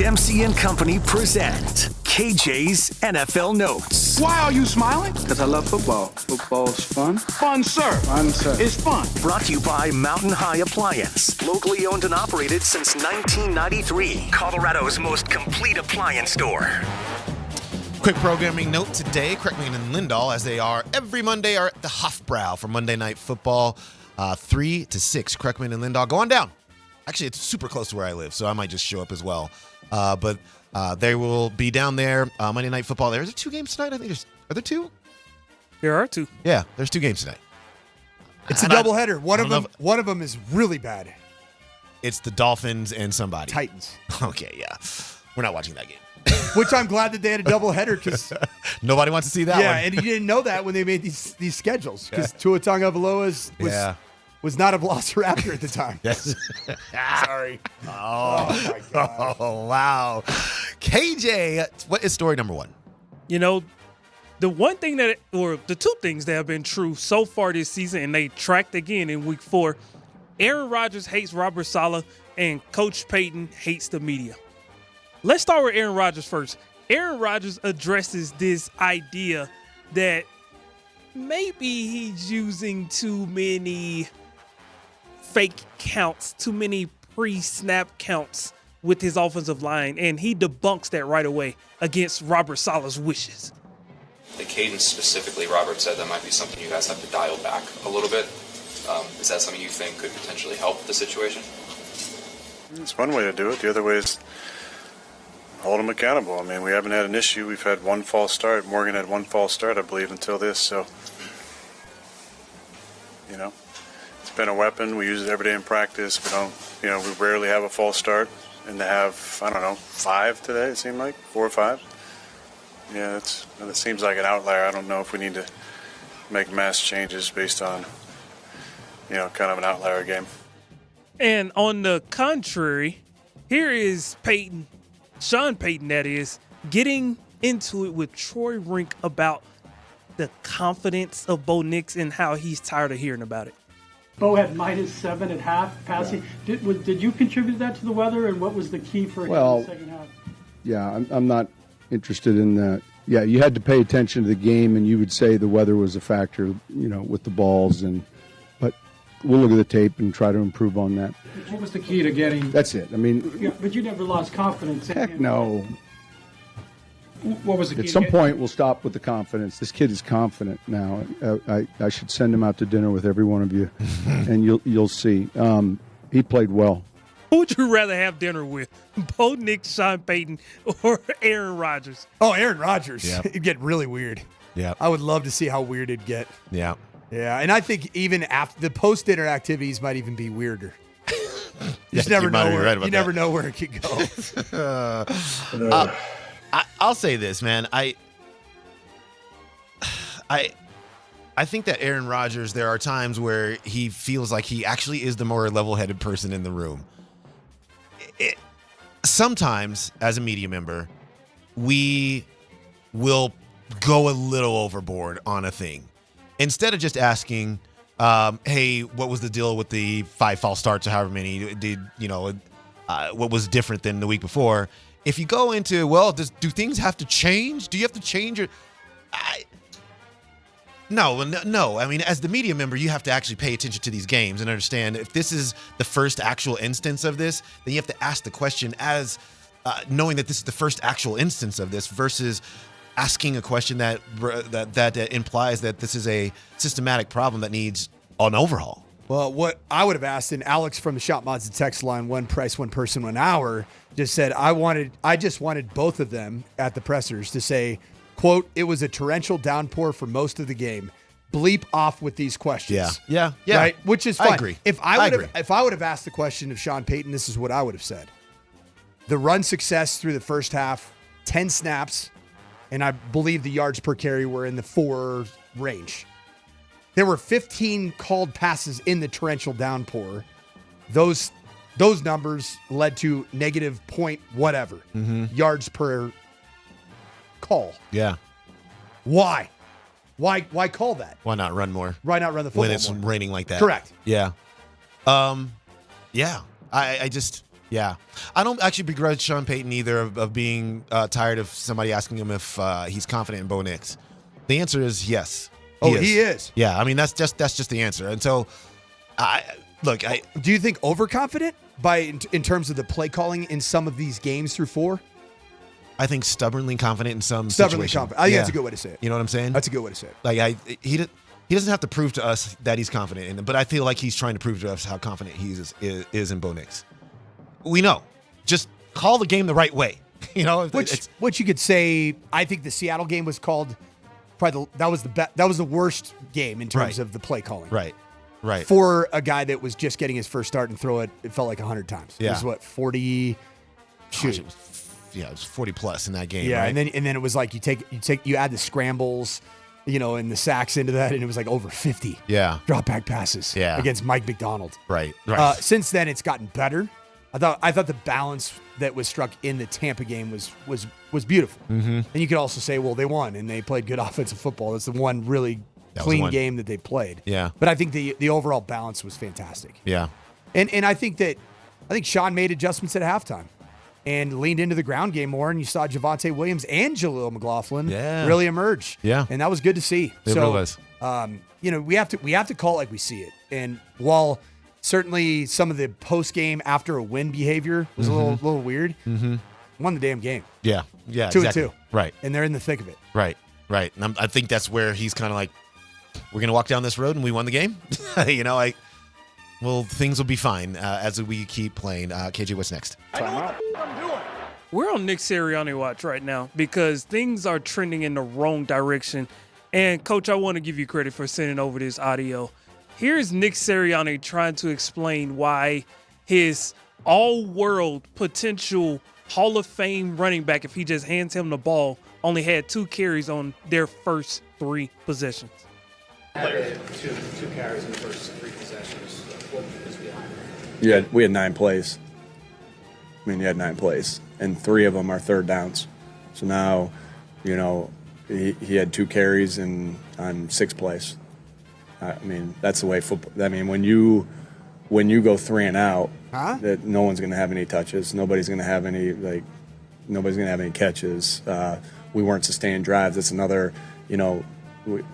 Dempsey and Company present KJ's NFL Notes. Why are you smiling? Because I love football. Football's fun. Fun, sir. Fun, sir. It's fun. Brought to you by Mountain High Appliance. Locally owned and operated since 1993. Colorado's most complete appliance store. Quick programming note today. Kreckman and Lindahl, as they are every Monday, are at the Hofbrau for Monday Night Football, 3 to 6. Kreckman and Lindahl going down. Actually, it's super close to where I live, so I might just show up as well. But they will be down there Monday Night Football. There's 2 games tonight. I think are there 2? There are 2. Yeah, there's 2 games tonight. It's a doubleheader. One of them is really bad. It's the Dolphins and somebody. Titans. Okay, yeah. We're not watching that game. Which I'm glad that they had a doubleheader because nobody wants to see that one. Yeah, and you didn't know that when they made these schedules because Tua Tagovailoa was not a Velociraptor at the time. Yes. Sorry. Oh my God. Oh, wow. KJ, what is story number 1? You know, the one thing the 2 things that have been true so far this season, and they tracked again in week 4, Aaron Rodgers hates Robert Saleh, and Coach Payton hates the media. Let's start with Aaron Rodgers first. Aaron Rodgers addresses this idea that maybe he's using too many fake counts, too many pre-snap counts with his offensive line, and he debunks that right away against Robert Saleh's wishes. The cadence specifically, Robert said that might be something you guys have to dial back a little bit. Is that something you think could potentially help the situation? It's one way to do it. The other way is hold them accountable. I mean, we haven't had an issue. We've had one false start. Morgan had one false start, I believe, until this. So, it's been a weapon. We use it every day in practice. We rarely have a false start. And to have, 5 today, it seemed like, 4 or 5. Yeah, it seems like an outlier. I don't know if we need to make mass changes based on, kind of an outlier game. And on the contrary, here is Peyton, Sean Payton, that is, getting into it with Troy Rink about the confidence of Bo Nix and how he's tired of hearing about it. Bo had -7 at half passing. Yeah. Did you contribute that to the weather, and what was the key for him in the second half? Yeah, I'm not interested in that. Yeah, you had to pay attention to the game, and you would say the weather was a factor, with the balls. But we'll look at the tape and try to improve on that. What was the key to getting? That's it. I mean, yeah, but you never lost confidence. Heck no. What was the key? At some point, we'll stop with the confidence. This kid is confident now. I should send him out to dinner with every one of you, and you'll see. He played well. Who would you rather have dinner with, Bo Nix, Sean Payton, or Aaron Rodgers? Oh, Aaron Rodgers. Yep. It'd get really weird. Yeah. I would love to see how weird it'd get. Yeah. Yeah, and I think even after the post-dinner activities might even be weirder. You just never know where you never know where it could go. I'll say this, man. I think that Aaron Rodgers, there are times where he feels like he actually is the more level-headed person in the room. Sometimes, as a media member, we will go a little overboard on a thing. Instead of just asking, hey, what was the deal with the 5 false starts or however many? What was different than the week before? If you go into, do things have to change? Do you have to change your... No. I mean, as the media member, you have to actually pay attention to these games and understand if this is the first actual instance of this, then you have to ask the question as knowing that this is the first actual instance of this versus asking a question that implies that this is a systematic problem that needs an overhaul. Well, what I would have asked, and Alex from the Shop Mods and Text line, one price, one person, 1 hour, just said, I just wanted both of them at the pressers to say, quote, it was a torrential downpour for most of the game. Bleep off with these questions. Yeah. Right? Which is fine. I agree. If I would have asked the question of Sean Payton, this is what I would have said. The run success through the first half, 10 snaps, and I believe the yards per carry were in the 4 range. There were 15 called passes in the torrential downpour. Those numbers led to negative point whatever yards per call. Yeah. Why call that? Why not run more? Why not run the football when it's more? raining like that? Correct. Yeah. Yeah. I just Yeah. I don't actually begrudge Sean Payton either of being tired of somebody asking him if he's confident in Bo Nix. The answer is yes. He is. Yeah, I mean that's just the answer. And so, do you think overconfident in terms of the play calling in some of these games through 4? I think stubbornly confident in some Stubbornly situation. confident. I think that's a good way to say it. You know what I'm saying? That's a good way to say it. Like he doesn't have to prove to us that he's confident in it, but I feel like he's trying to prove to us how confident he is in Bo Nix. We know. Just call the game the right way. You know, which you could say. I think the Seattle game was called. Probably that was the worst game in terms of the play calling. Right. For a guy that was just getting his first start and throw it felt like 100 times. Yeah. It was what 40. Shoot. It was 40 plus in that game. Yeah, right? and then it was like you add the scrambles, and the sacks into that, and it was like over 50. Yeah. Drop back passes. Yeah. Against Mike McDonald. Right. Since then, it's gotten better. I thought the balance that was struck in the Tampa game was beautiful. Mm-hmm. And you could also say, well, they won and they played good offensive football. That's the one really clean game that they played. Yeah. But I think the overall balance was fantastic. Yeah. And I think Sean made adjustments at halftime and leaned into the ground game more, and you saw Javonte Williams and Jaleel McLaughlin really emerge. Yeah. And that was good to see. It really was. We have to call it like we see it. And while certainly some of the post game after a win behavior was a little weird, won the damn game. Yeah. 2-2. Right. And they're in the thick of it. Right. And I think that's where he's kind of like, we're going to walk down this road and we won the game. Things will be fine as we keep playing. KJ, what's next? We're on Nick Sirianni watch right now because things are trending in the wrong direction. And, Coach, I want to give you credit for sending over this audio. Here's Nick Sirianni trying to explain why his all-world potential Hall of Fame running back, if he just hands him the ball, only had 2 carries on their first 3 possessions. Two carries in the first 3 possessions. What was behind? We had 9 plays. You had 9 plays, and 3 of them are third downs. So now, he had 2 carries on 6 plays. That's the way football. When you go 3 and out, that no one's going to have any touches. Nobody's going to have any catches. We weren't sustaining drives. That's another.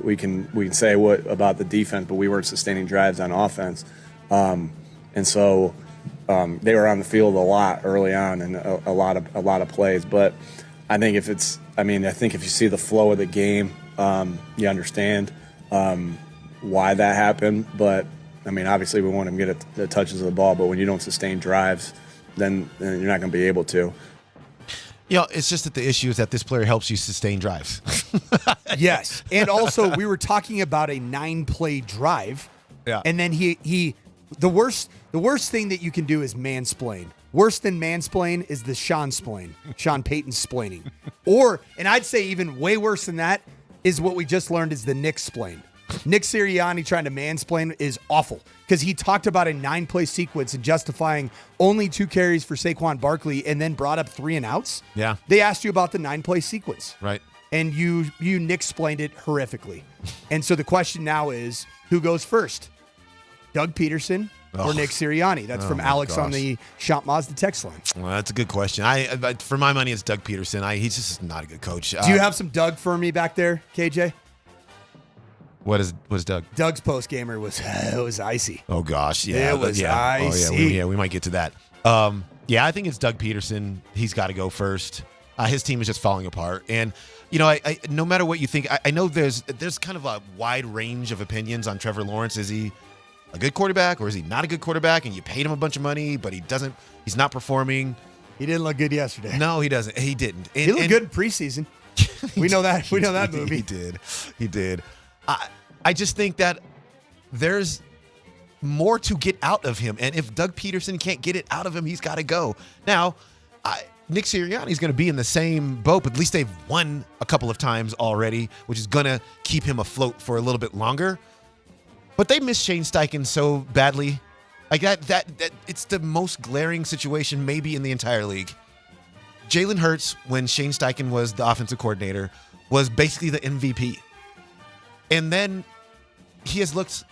We can say what about the defense, but we weren't sustaining drives on offense, and so they were on the field a lot early on and a lot of plays. But I think if you see the flow of the game, you understand why that happened. But obviously we want him to get the touches of the ball, but when you don't sustain drives, then you're not going to be able to. It's just that the issue is that this player helps you sustain drives. Yes. And also we were talking about a 9-play drive. Yeah. And then the worst thing that you can do is mansplain. Worse than mansplain is the Sean Payton splaining. And I'd say even way worse than that is what we just learned is the Nick splain. Nick Sirianni trying to mansplain is awful because he talked about a 9-play sequence and justifying only 2 carries for Saquon Barkley and then brought up 3 and outs. Yeah. They asked you about the 9-play sequence. Right. And you Nick explained it horrifically. And so the question now is, who goes first? Doug Peterson or Nick Sirianni? That's from Alex on the Shop Mazda text line. Well, that's a good question. For my money, it's Doug Peterson. He's just not a good coach. Do you have some Doug for me back there, KJ? What is Doug? Doug's post gamer was icy. Oh gosh, yeah, it was icy. Oh, yeah, we might get to that. I think it's Doug Peterson. He's got to go first. His team is just falling apart, and I no matter what you think, I know there's kind of a wide range of opinions on Trevor Lawrence. Is he a good quarterback or is he not a good quarterback? And you paid him a bunch of money, but he's not performing. He didn't look good yesterday. No, he doesn't. He didn't. He looked good in preseason. We know that. We know that movie. He did. I just think that there's more to get out of him. And if Doug Peterson can't get it out of him, he's got to go. Now, Nick Sirianni is going to be in the same boat, but at least they've won a couple of times already, which is going to keep him afloat for a little bit longer. But they miss Shane Steichen so badly. Like that it's the most glaring situation maybe in the entire league. Jalen Hurts, when Shane Steichen was the offensive coordinator, was basically the MVP. And then he has looked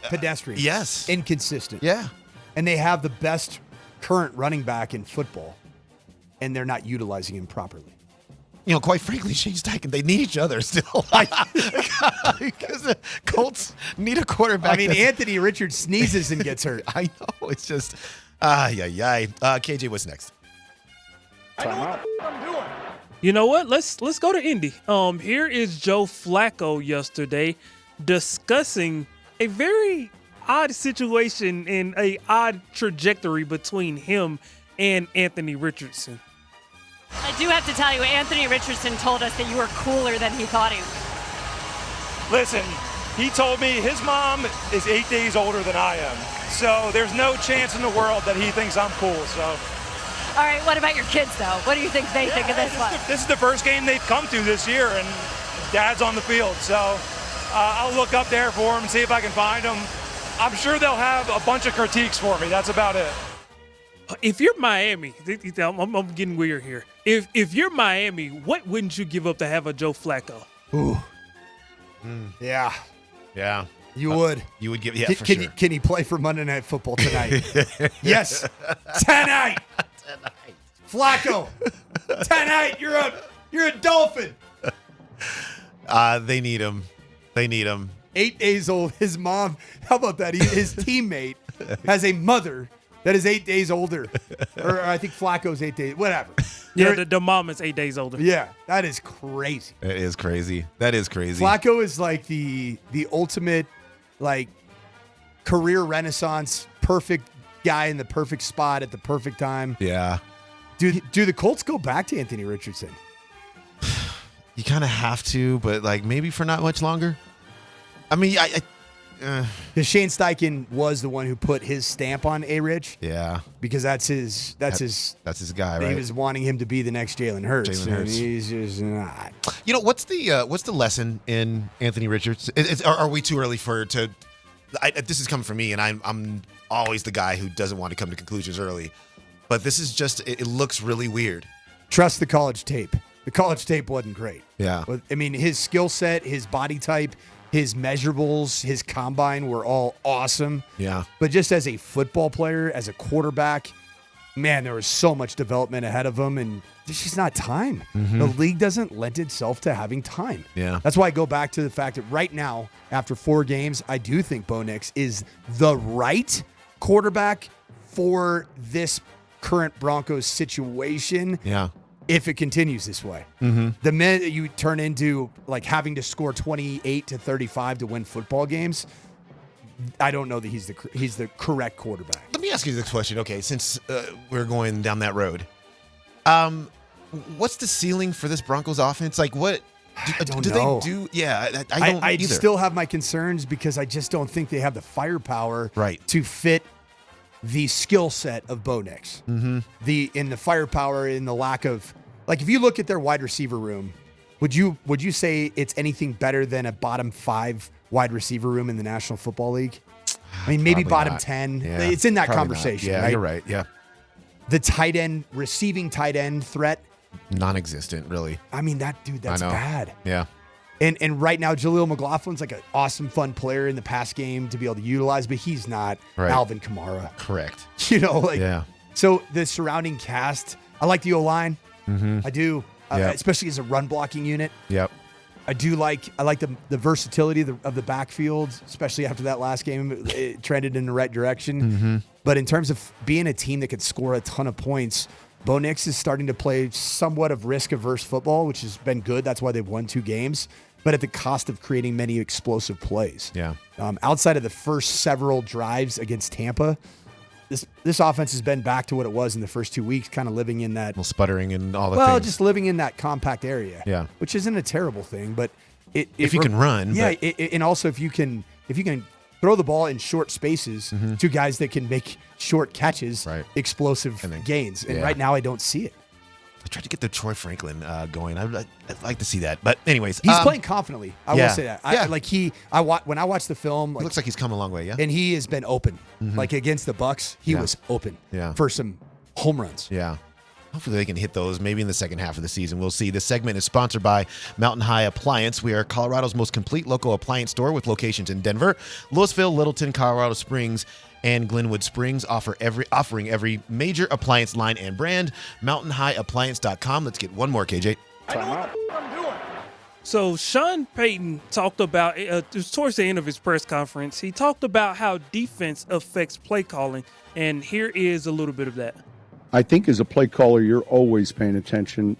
pedestrian. Yes. Inconsistent. Yeah. And they have the best current running back in football, and they're not utilizing him properly. Quite frankly, Shane Steichen, they need each other still. Because the Colts need a quarterback. I mean, Anthony Richards sneezes and gets hurt. I know. It's just, KJ, what's next? You know what? Let's go to Indy. Here is Joe Flacco yesterday discussing a very odd situation and a odd trajectory between him and Anthony Richardson. I do have to tell you, Anthony Richardson told us that you were cooler than he thought he was. Listen, he told me his mom is 8 days older than I am. So there's no chance in the world that he thinks I'm cool. So. All right, what about your kids, though? What do you think they think of this one? This is the first game they've come to this year, and Dad's on the field. So I'll look up there for him and see if I can find him. I'm sure they'll have a bunch of critiques for me. That's about it. If you're Miami, I'm getting weird here. If you're Miami, what wouldn't you give up to have a Joe Flacco? Ooh. Yeah. Yeah. You would. You would give, for can sure. Can he play for Monday Night Football tonight? Yes. Tonight. Flacco. Tonight. You're a Dolphin. They need him. 8 days old. His mom, how about that? His teammate has a mother that is 8 days older. Or I think Flacco's 8 days, whatever. Yeah, the mom is 8 days older. Yeah, that is crazy. It is crazy. That is crazy. Flacco is like the ultimate, like, career renaissance, perfect guy in the perfect spot at the perfect time. Yeah. Do the Colts go back to Anthony Richardson? You kind of have to, but like maybe for not much longer. I mean, because Shane Steichen was the one who put his stamp on A-Rich. Yeah. Because that's his guy, right? He was wanting him to be the next Jalen Hurts. And he's just not. What's the lesson in Anthony Richards? Are we too early to? This is coming from me, and I'm always the guy who doesn't want to come to conclusions early. But this is just, it looks really weird. Trust the college tape. The college tape wasn't great. Yeah. I mean, his skill set, his body type, his measurables, his combine were all awesome. Yeah. But just as a football player, as a quarterback, man, there was so much development ahead of him, and there's just not time. Mm-hmm. The league doesn't lend itself to having time. Yeah. That's why I go back to the fact that right now, after 4 games, I do think Bo Nix is the right quarterback for this current Broncos situation. Yeah. If it continues this way. Mm-hmm. The minute you turn into like having to score 28 to 35 to win football games, I don't know that he's the correct quarterback. Let me ask you this question. Okay, since we're going down that road, what's the ceiling for this Broncos offense? Like, what I don't know. They do? Yeah, I don't. I either. still have my concerns because I just don't think they have the firepower to fit the skill set of Bo Nix. Mm-hmm. In the firepower, in the lack of, like, if you look at their wide receiver room, would you say it's anything better than a bottom 5 wide receiver room in the National Football League? I mean, maybe Probably bottom not. 10. Yeah, it's in that probably conversation. not. Yeah, right? You're right. Yeah. The receiving tight end threat, non-existent, really. I mean, that's bad. Yeah. And right now, Jaleel McLaughlin's like an awesome, fun player in the pass game to be able to utilize, but he's not Alvin Kamara. Correct. Yeah. So the surrounding cast, I like the O-line. Mm-hmm. I do, especially as a run blocking unit. Yep. I like the versatility of the backfield, especially after that last game. It trended in the right direction. Mm-hmm. But in terms of being a team that could score a ton of points, Bo Nix is starting to play somewhat of risk-averse football, which has been good. That's why they've won 2 games, but at the cost of creating many explosive plays. Yeah. Outside of the first several drives against Tampa, this offense has been back to what it was in the first 2 weeks, kind of living in that sputtering and all the things. Just living in that compact area. Yeah. Which isn't a terrible thing, but if you can run, yeah, and also if you can throw the ball in short spaces to guys that can make short catches, explosive gains. And right now, I don't see it. I tried to get the Troy Franklin going. I'd like to see that, but anyways, he's playing confidently. I will say that. Yeah. When I watch the film, it looks like he's come a long way. Yeah, and he has been open. Like against the Bucs, he was open. Yeah. For some home runs. Yeah. Hopefully they can hit those maybe in the second half of the season. We'll see. This segment is sponsored by Mountain High Appliance. We are Colorado's most complete local appliance store with locations in Denver, Louisville, Littleton, Colorado Springs, and Glenwood Springs, offering every major appliance line and brand. MountainHighAppliance.com. Let's get one more, KJ. So Sean Payton talked about, towards the end of his press conference, he talked about how defense affects play calling, and here is a little bit of that. I think as a play caller, you're always paying attention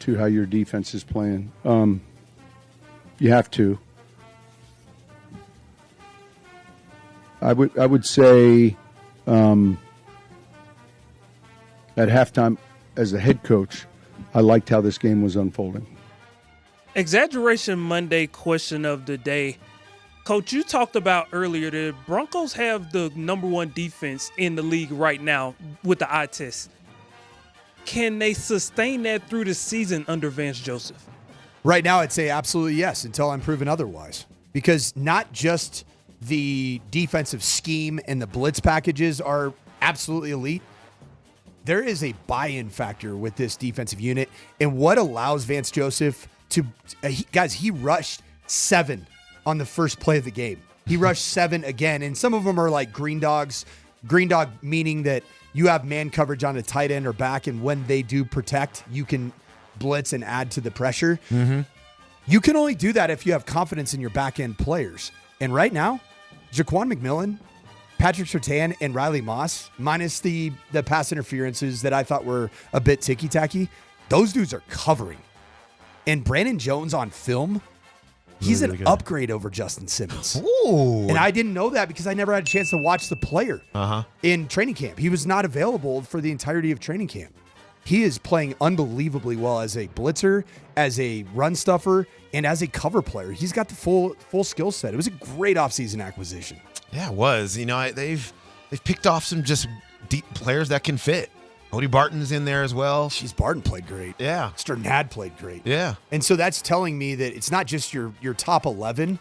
to how your defense is playing. You have to. I would say at halftime, as a head coach, I liked how this game was unfolding. Exaggeration Monday question of the day. Coach, you talked about earlier the Broncos have the number one defense in the league right now with the eye test. Can they sustain that through the season under Vance Joseph? Right now, I'd say absolutely yes, until I'm proven otherwise. Because not just the defensive scheme and the blitz packages are absolutely elite. There is a buy-in factor with this defensive unit. And what allows Vance Joseph to, he rushed 7 on the first play of the game. He rushed 7 again. And some of them are like green dogs. Green dog meaning that you have man coverage on a tight end or back, and when they do protect, you can blitz and add to the pressure. Mm-hmm. You can only do that if you have confidence in your back-end players. And right now, Jaquan McMillan, Patrick Surtain, and Riley Moss, minus the pass interferences that I thought were a bit ticky-tacky, those dudes are covering. And Brandon Jones on film, he's really an upgrade over Justin Simmons. Ooh. And I didn't know that because I never had a chance to watch the player in training camp. He was not available for the entirety of training camp. He is playing unbelievably well as a blitzer, as a run stuffer, and as a cover player. He's got the full skill set. It was a great offseason acquisition. Yeah, it was. You know, they've picked off some just deep players that can fit. Cody Barton's in there as well. Barton played great. Yeah. Sternad played great. Yeah. And so that's telling me that it's not just your top 11.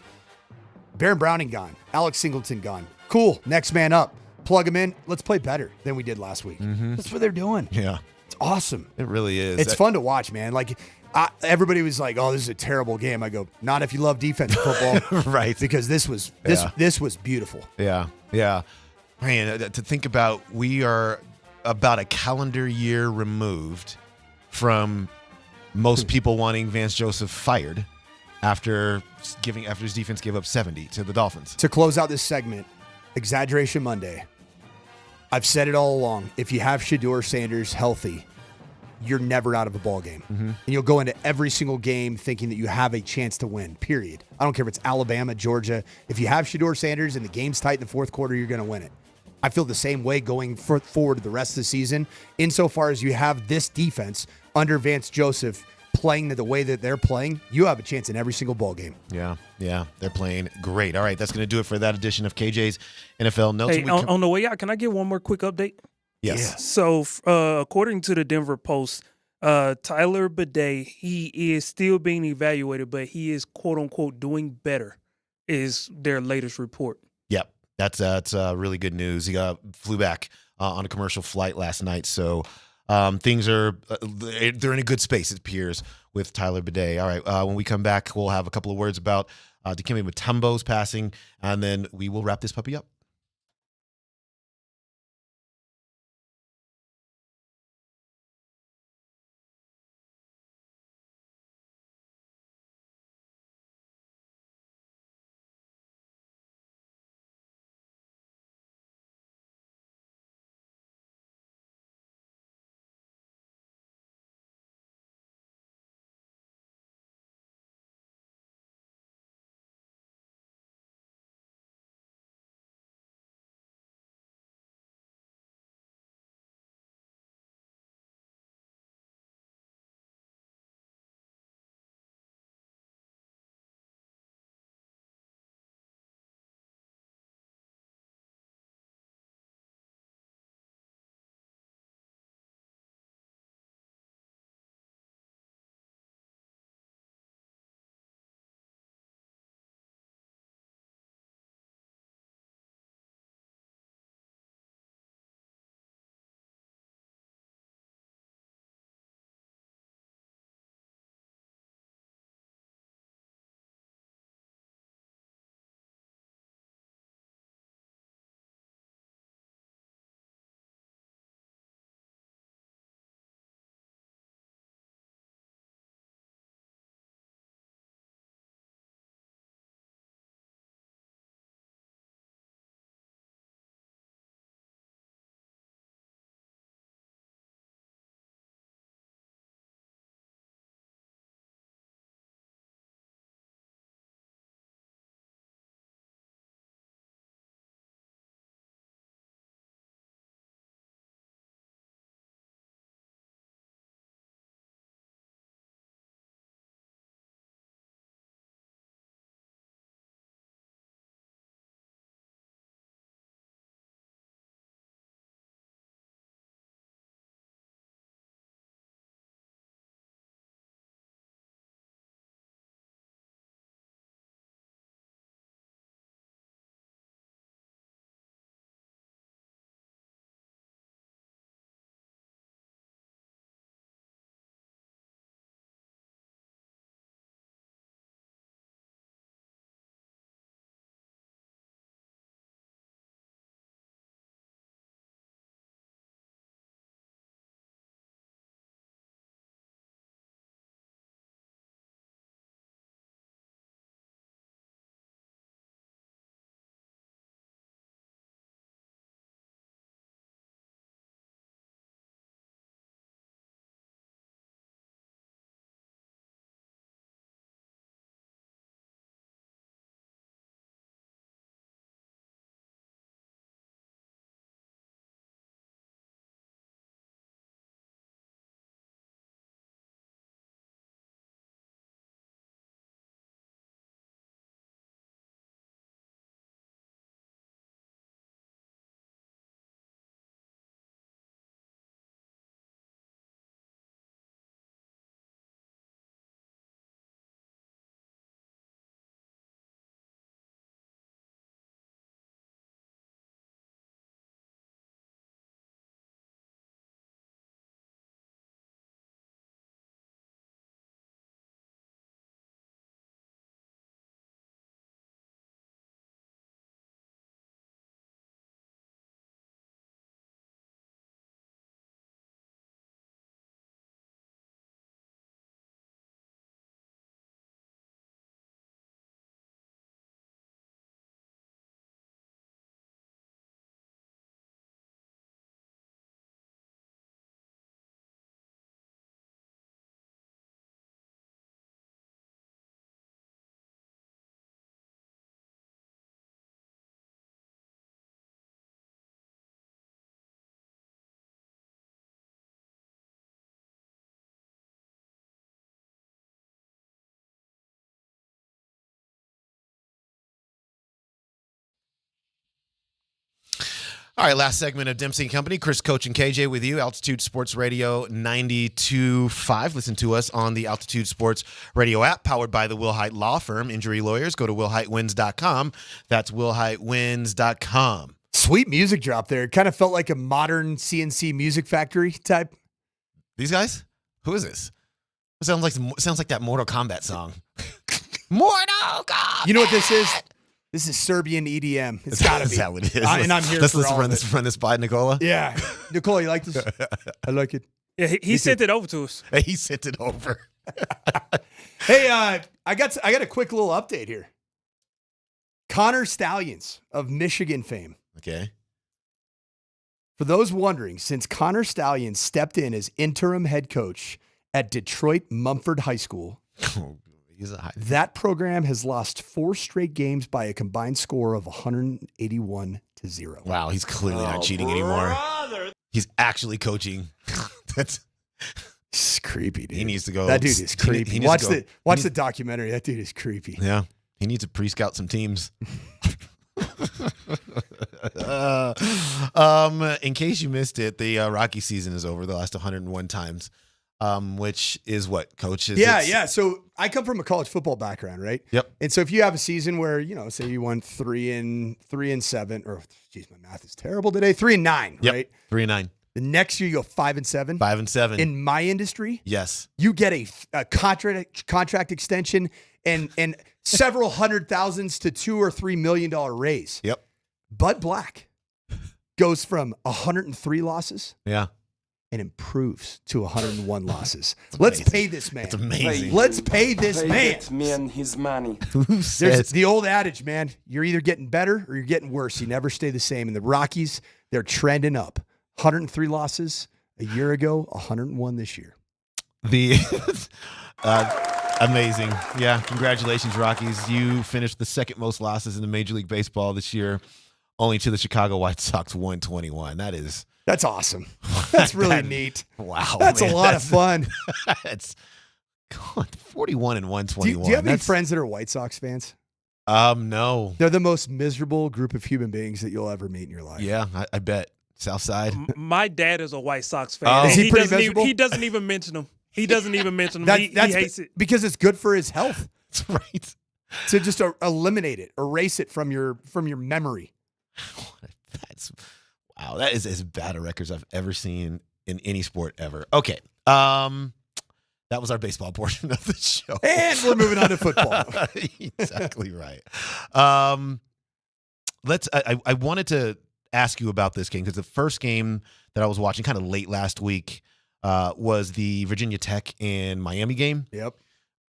Baron Browning gone. Alex Singleton gone. Cool. Next man up. Plug him in. Let's play better than we did last week. Mm-hmm. That's what they're doing. Yeah. It's awesome. It really is. It's fun to watch, man. Like, everybody was like, "Oh, this is a terrible game." I go, "Not if you love defensive football." Right. Because this was beautiful. Yeah. Yeah. Man, to think about, we are about a calendar year removed from most people wanting Vance Joseph fired after his defense gave up 70 to the Dolphins. To close out this segment, Exaggeration Monday. I've said it all along. If you have Shador Sanders healthy, you're never out of a ball game. Mm-hmm. And you'll go into every single game thinking that you have a chance to win, period. I don't care if it's Alabama, Georgia. If you have Shador Sanders and the game's tight in the fourth quarter, you're going to win it. I feel the same way going forward to the rest of the season, insofar as you have this defense under Vance Joseph playing the way that they're playing, you have a chance in every single ball game. Yeah, they're playing great. All right, that's going to do it for that edition of KJ's NFL Notes. Hey, on the way out, can I get one more quick update? Yes. Yeah. So, according to the Denver Post, Tyler Bidet, he is still being evaluated, but he is, quote-unquote, doing better, is their latest report. Yep. That's really good news. He flew back on a commercial flight last night, so things are they're in a good space, it appears, with Tyler Bidet. All right, when we come back, we'll have a couple of words about Dikembe Mutombo's passing, and then we will wrap this puppy up. All right, last segment of Dempsey and Company. Chris, Coach, and KJ with you. Altitude Sports Radio 92.5. Listen to us on the Altitude Sports Radio app, powered by the Will Hite Law Firm. Injury lawyers, go to willhitewins.com. That's willhitewins.com. Sweet music drop there. It kind of felt like a modern CNC Music Factory type. These guys? Who is this? It sounds like that Mortal Kombat song. Mortal Kombat! You know what this is? This is Serbian EDM. It's got to be. Is that what it is? And I'm here let's for all run of it. run this by Nicola. Yeah. Nicola, you like this? I like it. Yeah, he sent it over to us. He sent it over. Hey, I got a quick little update here. Connor Stallions of Michigan fame. Okay. For those wondering, since Connor Stallions stepped in as interim head coach at Detroit Mumford High School, that program has lost 4 straight games by a combined score of 181-0. Wow, he's clearly not cheating anymore. He's actually coaching. That's creepy, dude. He needs to go. That dude is creepy. He Watch the documentary. That dude is creepy. Yeah, he needs to pre-scout some teams. In case you missed it, the Rocky season is over the last 101 times. Which is what, Coach? Yeah. So I come from a college football background, right? Yep. And so if you have a season where, say you won 3-7, or geez, my math is terrible today, 3-9, yep. right? 3-9. The next year you go 5-7. 5-7. In my industry, yes, you get a contract extension and several hundred thousands to $2 or $3 million raise. Yep. Bud Black goes from 103 losses. Yeah. And improves to 101 losses. Let's pay this man. It's amazing. Let's pay this man. That man his money. There's the old adage, man. You're either getting better or you're getting worse. You never stay the same. And the Rockies, they're trending up. 103 losses a year ago, 101 this year. Amazing. Yeah, congratulations, Rockies. You finished the second most losses in the Major League Baseball this year, only to the Chicago White Sox 121. That's awesome. That's really neat. Wow. That's a lot of fun. That's 41 and 121. Do you have any friends that are White Sox fans? No. They're the most miserable group of human beings that you'll ever meet in your life. Yeah, I bet. Southside. My dad is a White Sox fan. Oh. Is he pretty miserable? He doesn't even mention them. He doesn't even mention them. He hates it. Because it's good for his health. That's right. To just eliminate it, erase it from your memory. Wow, that is as bad a record as I've ever seen in any sport ever. Okay. That was our baseball portion of the show. And we're moving on to football. Exactly right. I wanted to ask you about this game because the first game that I was watching kind of late last week was the Virginia Tech and Miami game. Yep.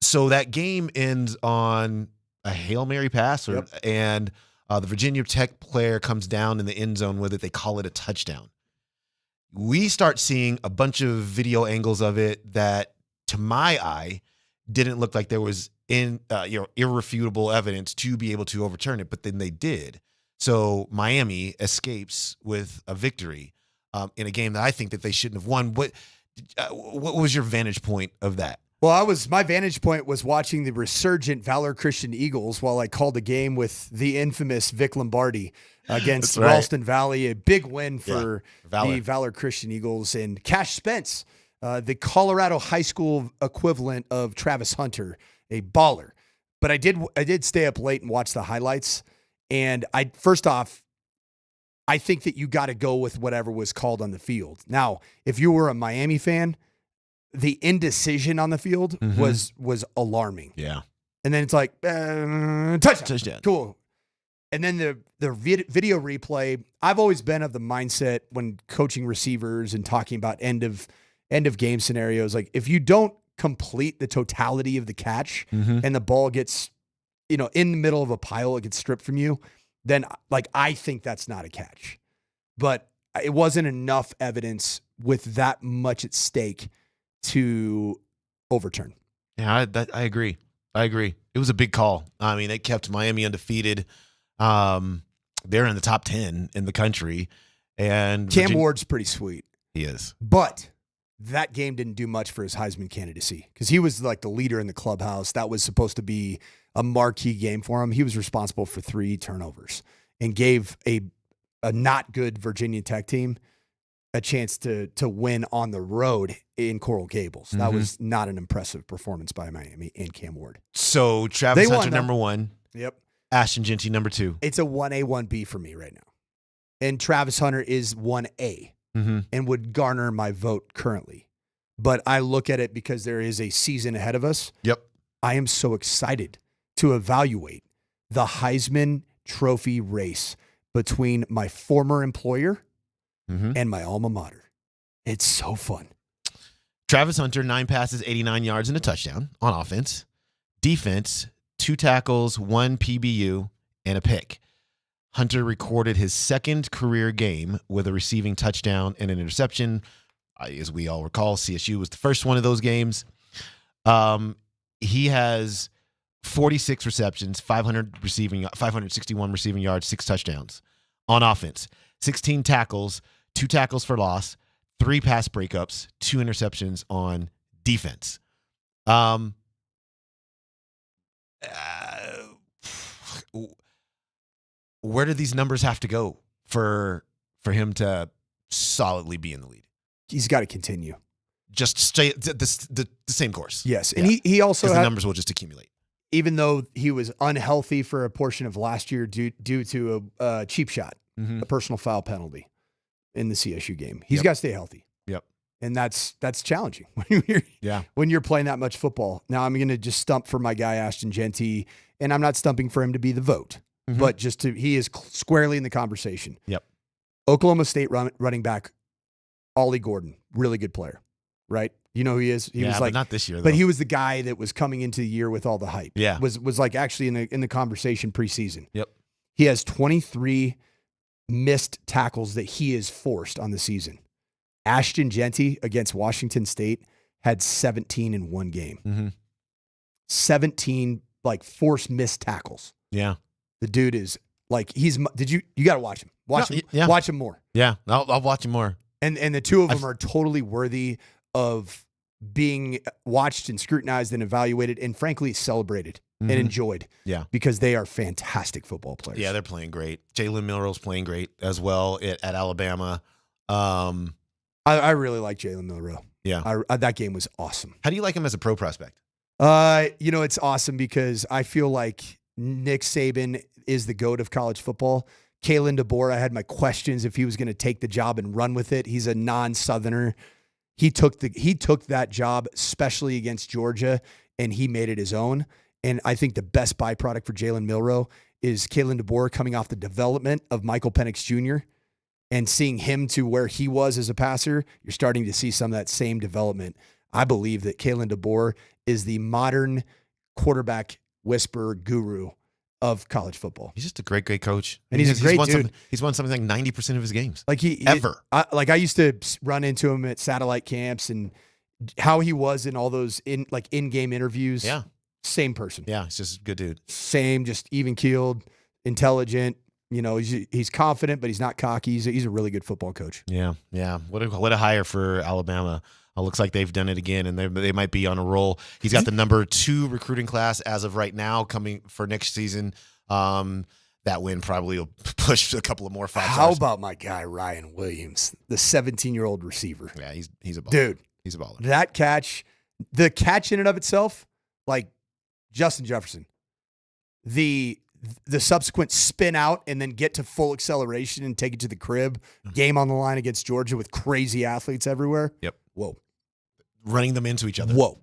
So that game ends on a Hail Mary pass, and the Virginia Tech player comes down in the end zone with it. They call it a touchdown. We start seeing a bunch of video angles of it that, to my eye, didn't look like there was irrefutable evidence to be able to overturn it, but then they did. So Miami escapes with a victory in a game that I think that they shouldn't have won. What was your vantage point of that? Well, my vantage point was watching the resurgent Valor Christian Eagles while I called the game with the infamous Vic Lombardi against Ralston Valley. A big win for the Valor Christian Eagles, and Cash Spence, the Colorado high school equivalent of Travis Hunter, a baller. But I did stay up late and watch the highlights. And first off, I think that you got to go with whatever was called on the field. Now, if you were a Miami fan, the indecision on the field was alarming. Yeah. And then it's like, touchdown. Cool. And then the video replay, I've always been of the mindset when coaching receivers and talking about end of game scenarios, like if you don't complete the totality of the catch and the ball gets, in the middle of a pile, it gets stripped from you, then I think that's not a catch. But it wasn't enough evidence with that much at stake to overturn. Yeah, I agree. It was a big call. I mean, it kept Miami undefeated. They're in the top 10 in the country. And Cam Ward's pretty sweet. He is. But that game didn't do much for his Heisman candidacy because he was like the leader in the clubhouse. That was supposed to be a marquee game for him. He was responsible for 3 turnovers and gave a a not good Virginia Tech team a chance to win on the road in Coral Gables. That was not an impressive performance by Miami and Cam Ward. So Travis They Hunter, won, number 1. Yep. Ashton Genty, number 2. It's a 1A, 1B for me right now. And Travis Hunter is 1A and would garner my vote currently. But I look at it because there is a season ahead of us. Yep. I am so excited to evaluate the Heisman Trophy race between my former employer and my alma mater. It's so fun. Travis Hunter, 9 passes, 89 yards, and a touchdown on offense. Defense, 2 tackles, 1 PBU, and a pick. Hunter recorded his second career game with a receiving touchdown and an interception. As we all recall, CSU was the first one of those games. He has 46 receptions, 561 receiving yards, 6 touchdowns on offense. 16 tackles, 2 tackles for loss, 3 pass breakups, 2 interceptions on defense. Where do these numbers have to go for him to solidly be in the lead? He's got to continue. Just stay the same course. Yes, and he also the numbers will just accumulate. Even though he was unhealthy for a portion of last year due to a cheap shot, a personal foul penalty in the CSU game, he's got to stay healthy. Yep, and that's challenging when you're playing that much football. Now I'm going to just stump for my guy Ashton Genty, and I'm not stumping for him to be the vote, but he is squarely in the conversation. Yep. Oklahoma State running back Ollie Gordon, really good player, right? You know who he is? He was like, but not this year, though. But he was the guy that was coming into the year with all the hype. Yeah. Was like actually in the conversation preseason. Yep. He has 23 missed tackles that he is forced on the season. Ashton Genty against Washington State had 17 in one game. 17 like forced missed tackles. Yeah. The dude is like, you got to watch him. Watch him more. Yeah. I'll watch him more. And the two of them are totally worthy of being watched and scrutinized and evaluated and frankly celebrated and enjoyed. Yeah. Because they are fantastic football players. Yeah, they're playing great. Jalen Milroe's playing great as well at Alabama. I really like Jalen Milroe. Yeah. That game was awesome. How do you like him as a pro prospect? It's awesome because I feel like Nick Saban is the GOAT of college football. Kalen DeBoer, I had my questions if he was going to take the job and run with it. He's a non-Southerner. He took that job, especially against Georgia, and he made it his own. And I think the best byproduct for Jalen Milroe is Kalen DeBoer coming off the development of Michael Penix Jr. and seeing him to where he was as a passer. You're starting to see some of that same development. I believe that Kalen DeBoer is the modern quarterback whisperer guru of college football. He's just a great coach. And he's a great dude. He's won something like 90% of his games. Like I used to run into him at satellite camps and how he was in all those in-game interviews. Yeah. Same person. Yeah, he's just a good dude. Same, just even-keeled, intelligent. You know, he's confident, but he's not cocky. He's a really good football coach. Yeah. What a hire for Alabama. Looks like they've done it again, and they might be on a roll. He's got the number 2 recruiting class as of right now coming for next season. That win probably will push a couple of more 5 stars. How about my guy, Ryan Williams, the 17-year-old receiver? Yeah, he's a baller. Dude. He's a baller. That catch, the catch in and of itself, like Justin Jefferson, the subsequent spin out and then get to full acceleration and take it to the crib, game on the line against Georgia with crazy athletes everywhere. Yep. Whoa. Running them into each other. Whoa.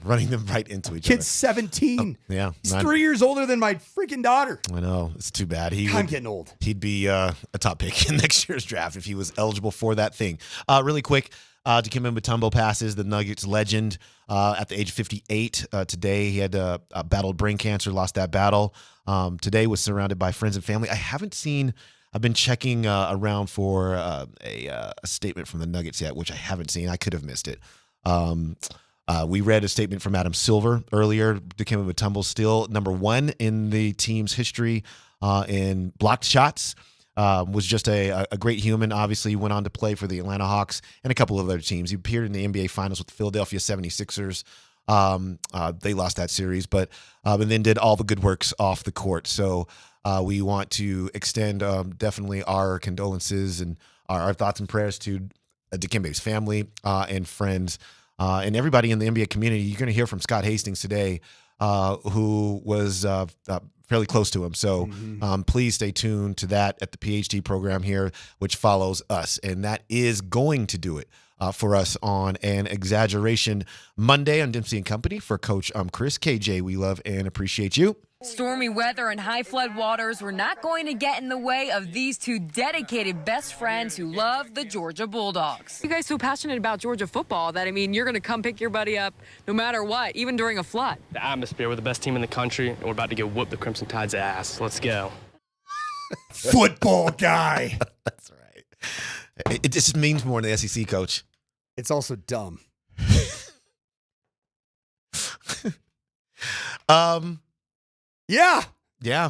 Running them right into each other. Kid's 17. Yeah. He's 3 years older than my freaking daughter. I know. It's too bad. I'm getting old. He'd be a top pick in next year's draft if he was eligible for that thing. Really quick, Dikembe Mutombo passes, the Nuggets legend, at the age of 58. Today he had battled brain cancer, lost that battle. Today was surrounded by friends and family. I've been checking around for a statement from the Nuggets yet, which I haven't seen. I could have missed it. We read a statement from Adam Silver earlier. Dikembe Mutombo still number 1 in the team's history in blocked shots. Was just a great human. Obviously, he went on to play for the Atlanta Hawks and a couple of other teams. He appeared in the NBA Finals with the Philadelphia 76ers. They lost that series, but and then did all the good works off the court. So we want to extend definitely our condolences and our thoughts and prayers to Dikembe's family and friends and everybody in the NBA community. You're going to hear from Scott Hastings today, who was fairly close to him. So please stay tuned to that at the PhD program here, which follows us. And that is going to do it for us on an Exaggeration Monday on Dempsey and Company. For Coach, I'm Chris. KJ, we love and appreciate you. Stormy weather and high flood waters were not going to get in the way of these two dedicated best friends who love the Georgia Bulldogs. You guys so passionate about Georgia football that, I mean, you're going to come pick your buddy up no matter what, even during a flood. The atmosphere, we're the best team in the country, and we're about to go whoop the Crimson Tide's ass. Let's go. Football guy. That's right. It just means more in the SEC, Coach. It's also dumb. Yeah. Yeah.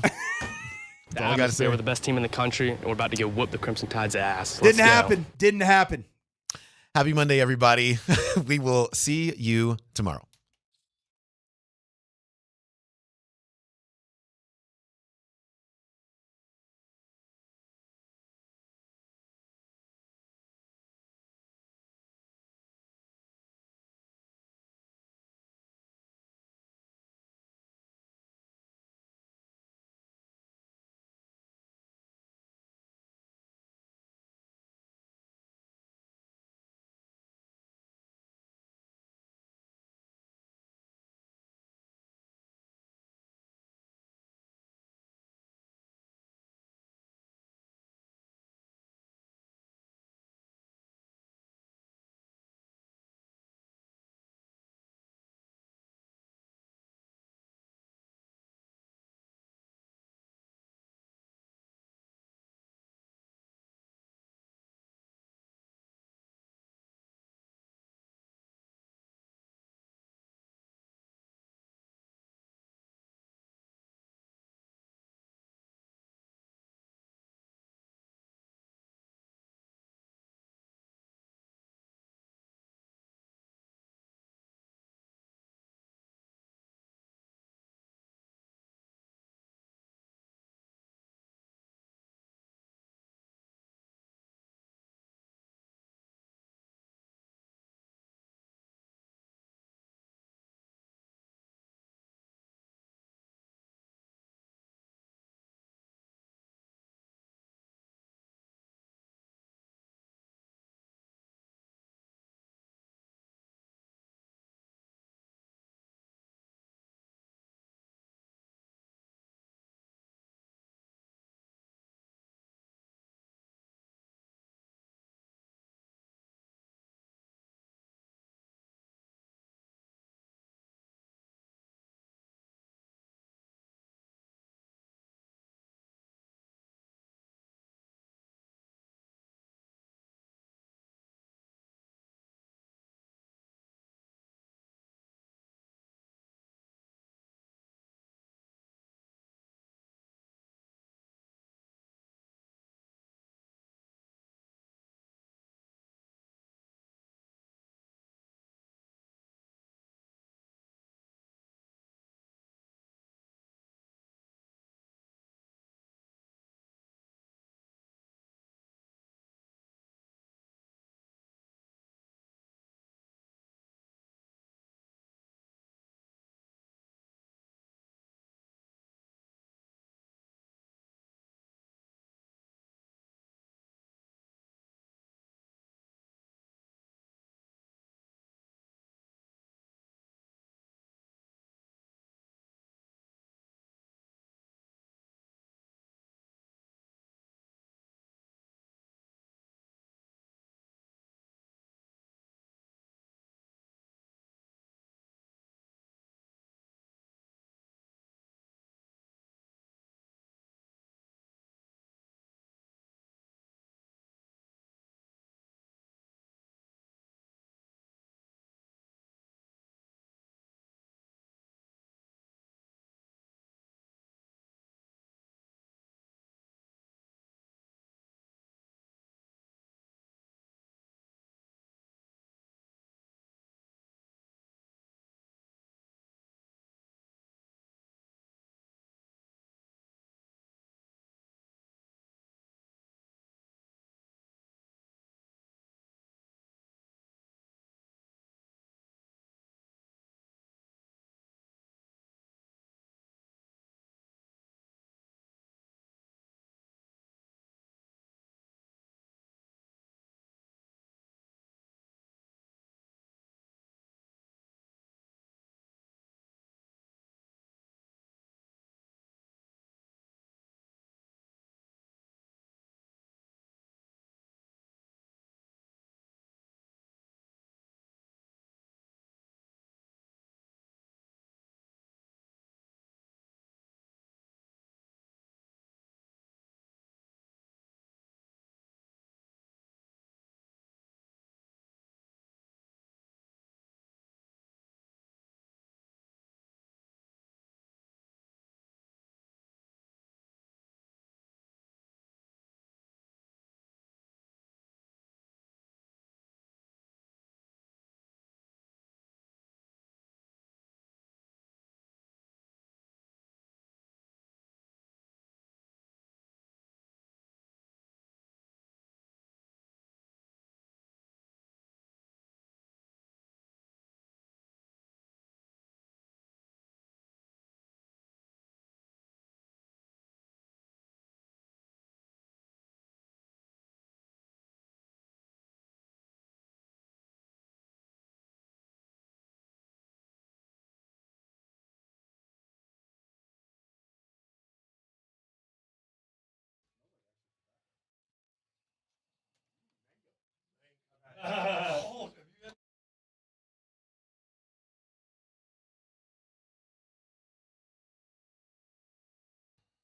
The atmosphere, we're the best team in the country, and we're about to go whoop the Crimson Tide's ass. Didn't happen. Didn't happen. Happy Monday, everybody. We will see you tomorrow.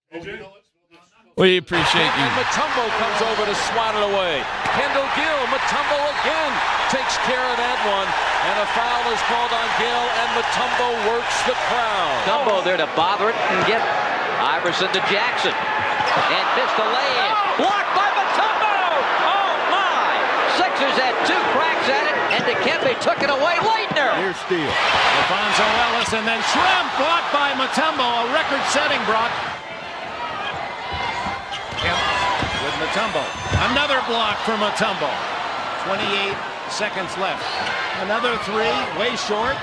We appreciate you. And Mutombo comes over to swat it away. Kendall Gill, Mutombo again takes care of that one. And a foul is called on Gill, and Mutombo works the crowd. Mutombo there to bother it and get Iverson to Jackson. And missed the lay-in. Blocked by Mutombo! Oh, my! Sixers had 2 cracks at it, and Dikembe took it away. Leitner! Here's steal. Alfonso Ellis, and then Shrimp blocked by Mutombo. A record-setting block. With Mutombo. Another block for Mutombo. 28 seconds left. Another 3, way short.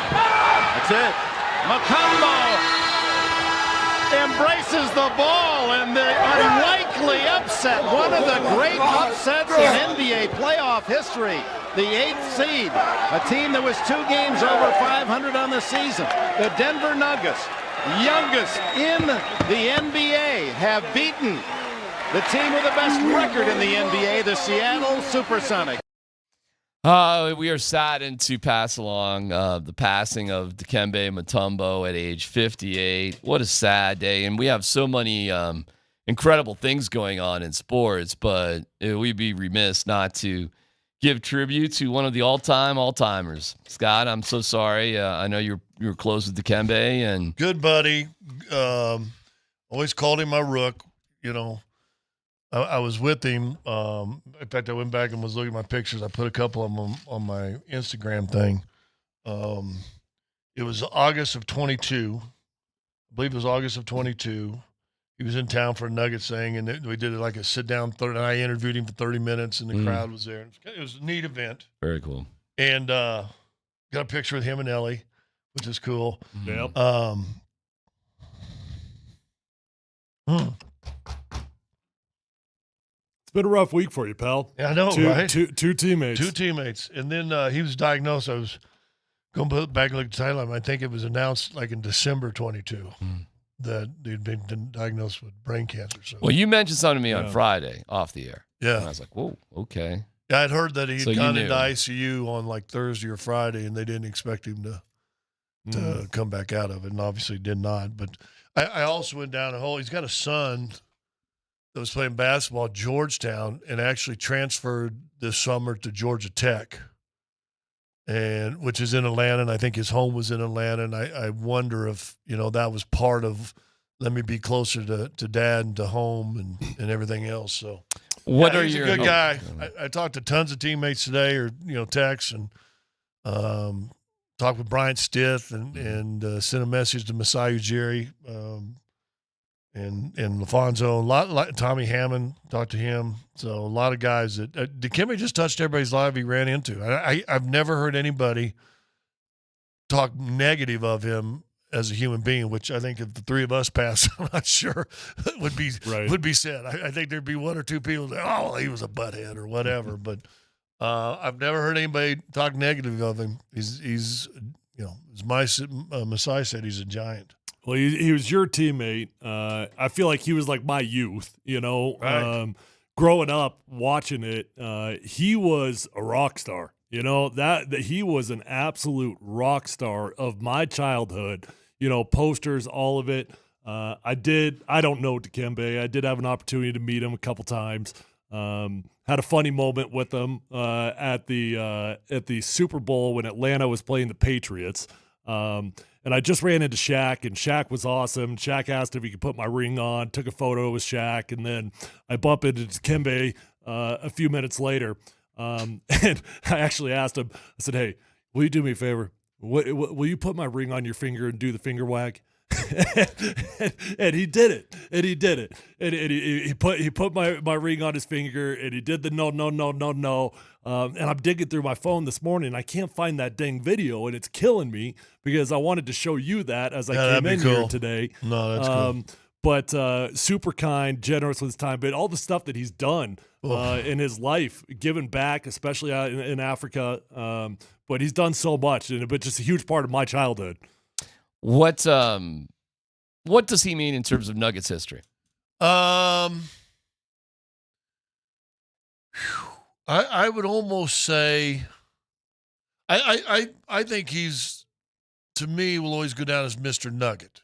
That's it. Mutombo embraces the ball, and the unlikely upset. One of the great upsets in NBA playoff history. The 8th seed, a team that was 2 games over 500 on the season. The Denver Nuggets, youngest in the NBA, have beaten the team with the best record in the NBA, the Seattle Supersonics. We are saddened to pass along the passing of Dikembe Mutombo at age 58. What a sad day. And we have so many incredible things going on in sports, but we'd be remiss not to give tribute to one of the all-timers. Scott, I'm so sorry. I know you were close with Dikembe. And good buddy. Always called him my rook, you know. I was with him. In fact, I went back and was looking at my pictures. I put a couple of them on my Instagram thing. It was August of 22. I believe it was August of 22. He was in town for a Nuggets thing, and we did like a sit-down. And I interviewed him for 30 minutes, and the crowd was there. It was a neat event. Very cool. And got a picture with him and Ellie, which is cool. Yep. It's been a rough week for you, pal. Yeah, I know, right? Two teammates. 2 teammates. And then he was diagnosed. I was going back and look at the timeline. I think it was announced like in December 22 that he'd been diagnosed with brain cancer. So. Well, you mentioned something to me on Friday off the air. Yeah. And I was like, whoa, okay. Yeah, I'd heard that he'd So gone you into knew. ICU on like Thursday or Friday, and they didn't expect him to come back out of it, and obviously did not. But I also went down a hole. He's got a son that was playing basketball at Georgetown and actually transferred this summer to Georgia Tech, and which is in Atlanta, and I think his home was in Atlanta. And I wonder if, that was part of let me be closer to dad and to home and everything else. So he's a good guy. I talked to tons of teammates today, or text, and talked with Bryant Stith and sent a message to Masai Ujiri. And LaFonso, a lot Tommy Hammond, talked to him. So a lot of guys that Dikembe just touched everybody's life he ran into. I've never heard anybody talk negative of him as a human being, which I think if the 3 of us passed, I'm not sure would be said. I think there'd be 1 or 2 people that, oh, he was a butthead or whatever. But I've never heard anybody talk negative of him. He's as Masai said, he's a giant. Well, he was your teammate. I feel like he was like my youth, Right. Growing up, watching it, he was a rock star. That he was an absolute rock star of my childhood. Posters, all of it. I don't know Dikembe. I did have an opportunity to meet him a couple times. Had a funny moment with him at the Super Bowl when Atlanta was playing the Patriots. And I just ran into Shaq, and Shaq was awesome. Shaq asked if he could put my ring on, took a photo with Shaq, and then I bump into Dikembe a few minutes later. And I actually asked him, I said, hey, will you do me a favor? Will you put my ring on your finger and do the finger wag? and he did it. And he put my ring on his finger, and he did the no. And I'm digging through my phone this morning, and I can't find that dang video, and it's killing me because I wanted to show you that as I came in here today. No, that's cool. But super kind, generous with his time, but all the stuff that he's done in his life, giving back, especially out in Africa. But he's done so much, but just a huge part of my childhood. What does he mean in terms of Nuggets history? I would almost say I think he's, to me, will always go down as Mr. Nugget.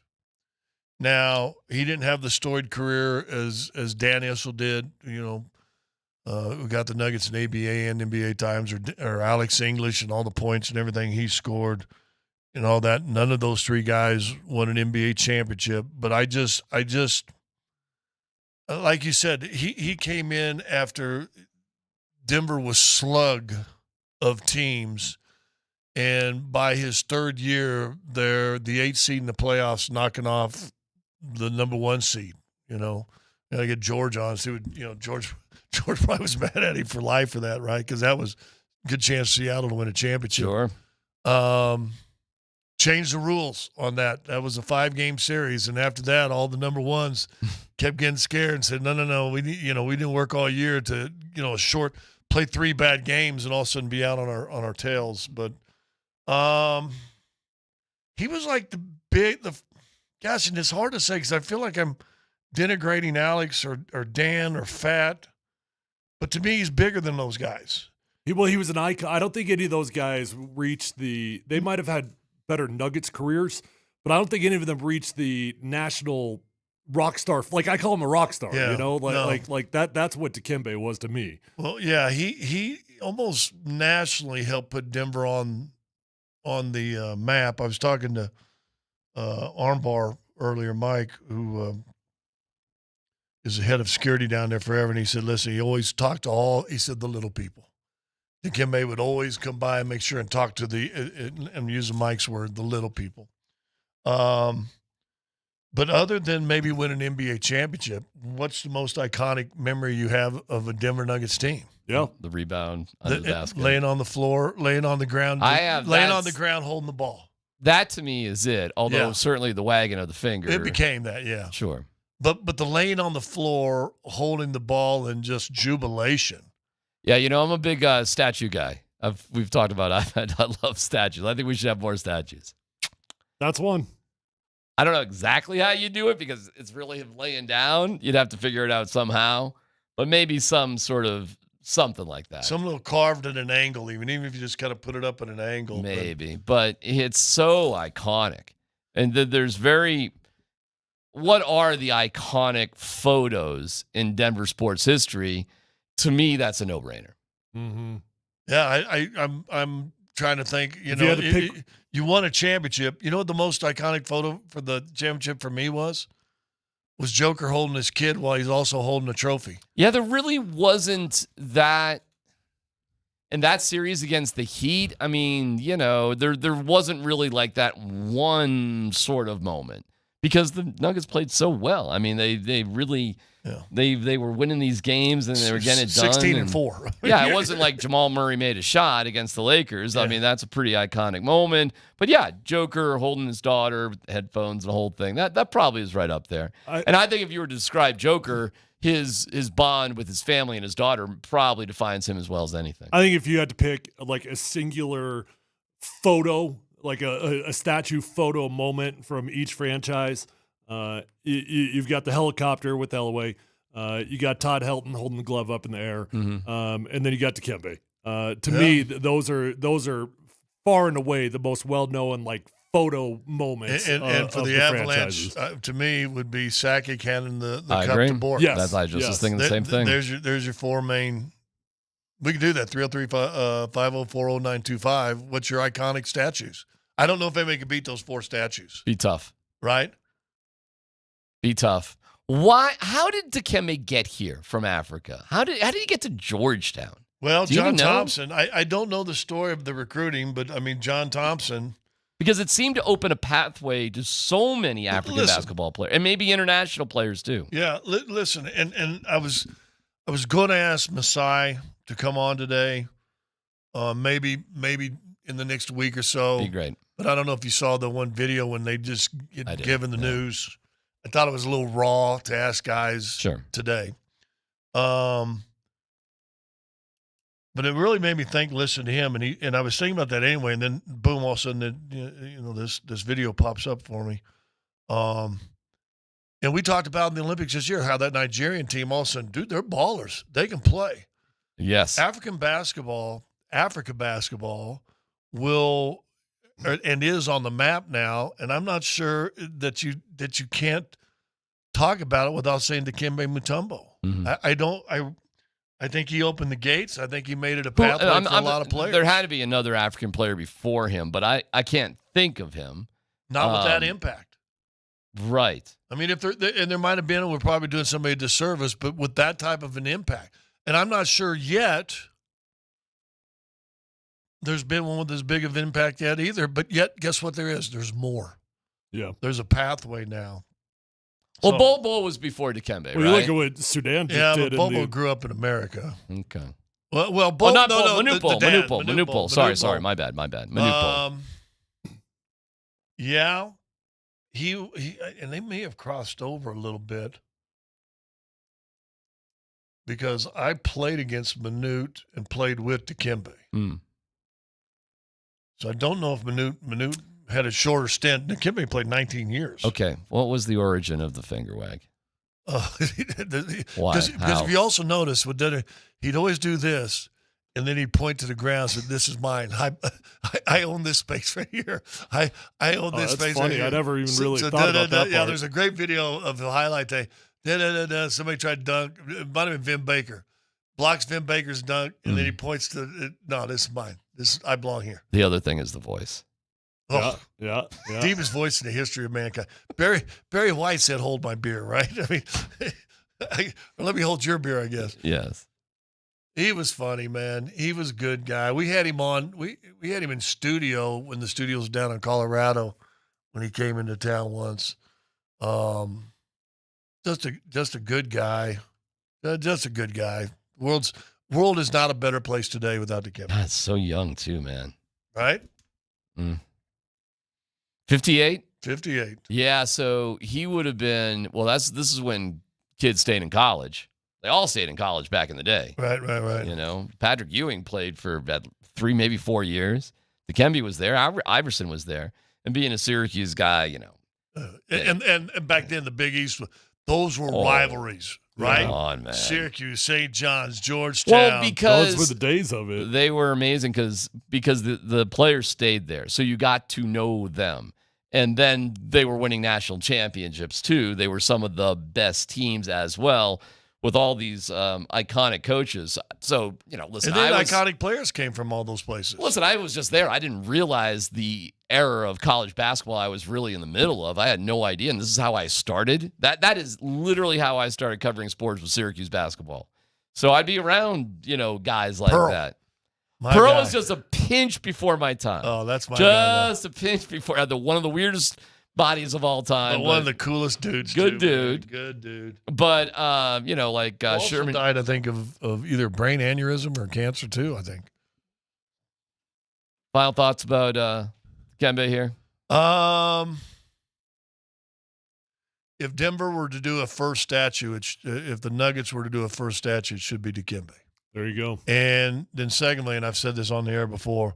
Now, he didn't have the storied career as Dan Issel did. You know, we got the Nuggets in ABA and NBA times, or Alex English and all the points and everything he scored and all that. None of those three guys won an NBA championship. But I just like you said, he came in after Denver was slug of teams. And by his third year, they're the 8th seed in the playoffs, knocking off the number 1 seed. You know, and I get George on. See what, you know, George probably was mad at him for life for that, right? Because that was a good chance for Seattle to win a championship. Sure. Changed the rules on that. That was a 5-game series, and after that, all the number ones kept getting scared and said, "No, we didn't work all year to, play 3 bad games and all of a sudden be out on our tails." But he was like gosh, and it's hard to say because I feel like I'm denigrating Alex or Dan or Fat, but to me, he's bigger than those guys. He was an icon. I don't think any of those guys reached they might have had better Nuggets careers, but I don't think any of them reached the national rock star. Like, I call him a rock star, like that. That's what Dikembe was to me. Well, yeah, he almost nationally helped put Denver on the map. I was talking to Armbar earlier, Mike, who is the head of security down there forever, and he said, listen, he always talked to the little people. Dikembe would always come by and make sure and talk to I'm using Mike's word, the little people. But other than maybe win an NBA championship, what's the most iconic memory you have of a Denver Nuggets team? Yeah, the rebound under the basket, laying on the floor, laying on the ground, laying on the ground, holding the ball. That to me is it. Although certainly the wagging of the finger, it became that. Yeah, sure. But the laying on the floor, holding the ball, and just jubilation. Yeah, I'm a big statue guy. We've talked about I love statues. I think we should have more statues. That's one. I don't know exactly how you do it because it's really laying down. You'd have to figure it out somehow. But maybe some sort of something like that. Some little carved at an angle, even if you just kind of put it up at an angle. Maybe. But it's so iconic. And there's what are the iconic photos in Denver sports history? To me, that's a no-brainer. Mm-hmm. Yeah, I'm trying to think. You won a championship. You know what the most iconic photo for the championship for me was Joker holding his kid while he's also holding a trophy. Yeah, there really wasn't that in that series against the Heat. I mean, there wasn't really like that one sort of moment because the Nuggets played so well. I mean, they really. Yeah. They were winning these games and they were getting it done. 16-4. Yeah, it wasn't like Jamal Murray made a shot against the Lakers. Yeah. I mean, that's a pretty iconic moment. But yeah, Joker holding his daughter with headphones and the whole thing. That probably is right up there. And I think if you were to describe Joker, his bond with his family and his daughter probably defines him as well as anything. I think if you had to pick like a singular photo, like a statue photo moment from each franchise, you've got the helicopter with Elway. You got Todd Helton holding the glove up in the air, and then you got Dikembe. To me, those are far and away the most well-known like photo moments. And for the Avalanche, to me, would be Sakic handing the cup agree. to Bork. Yes, I just was thinking the same thing. There's your 4 main. We can do that. 303-504-0925. What's your iconic statues? I don't know if anybody can beat those 4 statues. Be tough, right? Be tough. Why? How did Dikembe get here from Africa? How did he get to Georgetown? Well, John Thompson. I don't know the story of the recruiting, but I mean John Thompson. Because it seemed to open a pathway to so many African basketball players and maybe international players too. Yeah, listen, and I was going to ask Masai to come on today, maybe in the next week or so. Be great. But I don't know if you saw the one video when they just given the news. I thought it was a little raw to ask guys today. But it really made me think, listen to him. And I was thinking about that anyway. And then boom, all of a sudden, this video pops up for me. And we talked about in the Olympics this year, how that Nigerian team all of a sudden, dude, they're ballers. They can play. Yes. Africa basketball will and is on the map now, and I'm not sure that you can't talk about it without saying Dikembe Mutombo. Mm-hmm. I think he opened the gates. I think he made it a pathway for a lot of players. There had to be another African player before him, but I can't think of him. Not with that impact. Right. I mean, if there might have been, and we're probably doing somebody a disservice, but with that type of an impact. And I'm not sure yet there's been one with as big of impact yet either. But yet, guess what there is? There's more. Yeah. There's a pathway now. Well, Bobo was before Dikembe, right? You look at what Sudan just did. But Bobo grew up in America. Okay. Well, Manupul. Sorry, my bad. Manupul. Yeah. He and they may have crossed over a little bit because I played against Manute and played with Dikembe. So I don't know if Manute had a shorter stint. Dikembe played 19 years. Okay. What was the origin of the finger wag? Why? Because if you also notice, he'd always do this, and then he'd point to the ground and say, "This is mine. I own this space right here. I own this space funny. right here." I never even really thought about that Yeah, part. there's a great video of the highlight day. Somebody tried to dunk. It might have been Vin Baker. Blocks Vin Baker's dunk, and then he points to, "No, this is mine. I belong here." The other thing is the voice. Oh, yeah. Deepest voice in the history of mankind. Barry White said, "Hold my beer," right? I mean, let me hold your beer, I guess. Yes. He was funny, man. He was a good guy. We had him on. We had him in studio when the studio was down in Colorado when he came into town once. Just a good guy. Just a good guy. World is not a better place today without Dikembe. God, so young too, man. Right? 58? 58. Yeah, so he would have been, this is when kids stayed in college. They all stayed in college back in the day. Right. You know, Patrick Ewing played for about 3, maybe 4 years. Dikembe was there. Iverson was there. And being a Syracuse guy, you know. And back then, the Big East, those were rivalries, right? Come on, man. Syracuse, St. John's, Georgetown. Well, because those were the days of it. They were amazing because the players stayed there. So you got to know them. And then they were winning national championships, too. They were some of the best teams as well with all these iconic coaches. So, you know, listen. And then iconic players came from all those places. Listen, I was just there. I didn't realize the era of college basketball I was really in the middle of. I had no idea. And this is how I started. That is literally how I started covering sports with Syracuse basketball. So I'd be around, you know, guys like that. Pearl was just a pinch before my time. Oh, that's my guy. Just a pinch before. One of the weirdest bodies of all time. But one of the coolest dudes. Good too, dude. Good dude. But, you know, like Sherman died, I think, of either brain aneurysm or cancer, too, I think. Final thoughts about Dikembe here? If Denver were to do a first statue, if the Nuggets were to do a first statue, it should be Dikembe. There you go. And then secondly, and I've said this on the air before,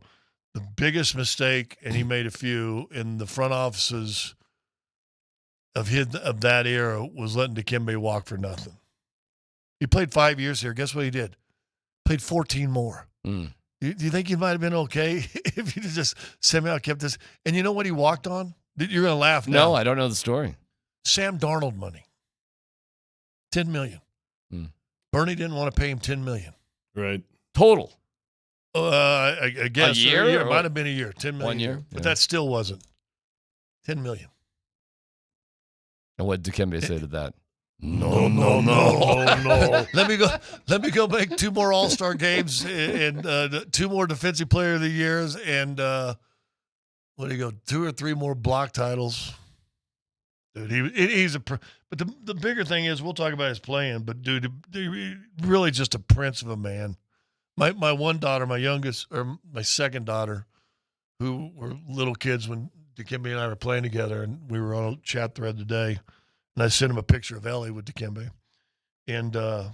the biggest mistake, and he made a few, in the front offices of that era was letting Dikembe walk for nothing. He played 5 years here. Guess what he did? Played 14 more. Do you think he might have been okay if he just somehow kept this? And you know what he walked on? You're going to laugh now. No, I don't know the story. Sam Darnold money. $10 million. Bernie didn't want to pay him $10 million. Right. Total. I guess a year? It might have been a year. $10 million. 1 year. But that still wasn't. $10 million. And what did Dikembe say to that? No. Let me go make 2 more All-Star games and 2 more Defensive Player of the Years and 2 or 3 more block titles. Dude, he's but the bigger thing is, we'll talk about his playing, but dude, really just a prince of a man. My one daughter, my second daughter, who were little kids when Dikembe and I were playing together, and we were on a chat thread today, and I sent him a picture of Ellie with Dikembe, and the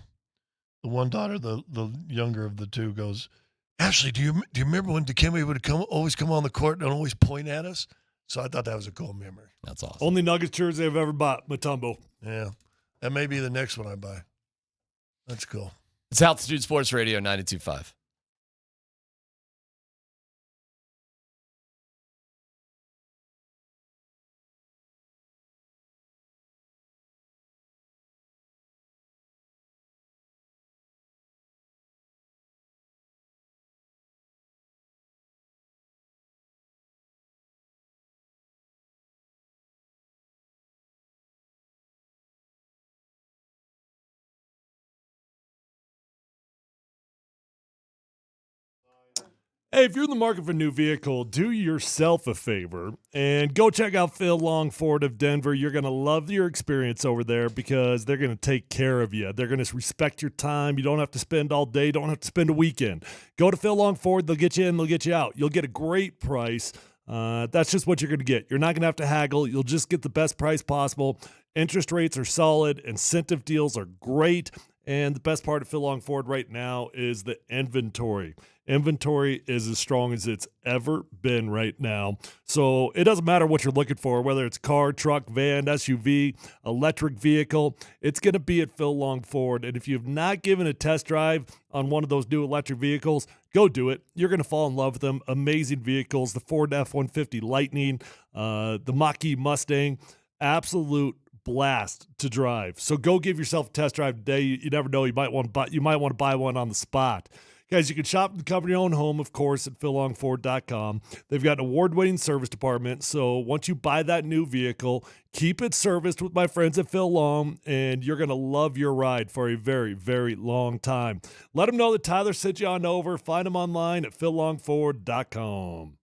one daughter, the younger of the two, goes, "Ashley, do you remember when Dikembe would always come on the court and always point at us?" So I thought that was a cool memory. That's awesome. Only Nuggets jersey I've ever bought, Mutombo. Yeah. That may be the next one I buy. That's cool. It's Altitude Sports Radio 92.5. Hey, if you're in the market for a new vehicle, do yourself a favor and go check out Phil Long Ford of Denver. You're going to love your experience over there because they're going to take care of you. They're going to respect your time. You don't have to spend all day, don't have to spend a weekend. Go to Phil Long Ford. They'll get you in, they'll get you out. You'll get a great price. That's just what you're going to get. You're not going to have to haggle. You'll just get the best price possible. Interest rates are solid. Incentive deals are great. And the best part of Phil Long Ford right now is the inventory. Inventory is as strong as it's ever been right now. So it doesn't matter what you're looking for, whether it's car, truck, van, SUV, electric vehicle, it's going to be at Phil Long Ford. And if you've not given a test drive on one of those new electric vehicles, go do it. You're going to fall in love with them. Amazing vehicles, the Ford F-150 Lightning, the Mach-E Mustang, absolute blast to drive. So go give yourself a test drive today. You never know, you might want to buy one on the spot. Guys, you can shop in the company-owned home, of course, at phillongford.com. They've got an award-winning service department, so once you buy that new vehicle, keep it serviced with my friends at Phil Long, and you're going to love your ride for a very, very long time. Let them know that Tyler sent you on over. Find them online at phillongford.com.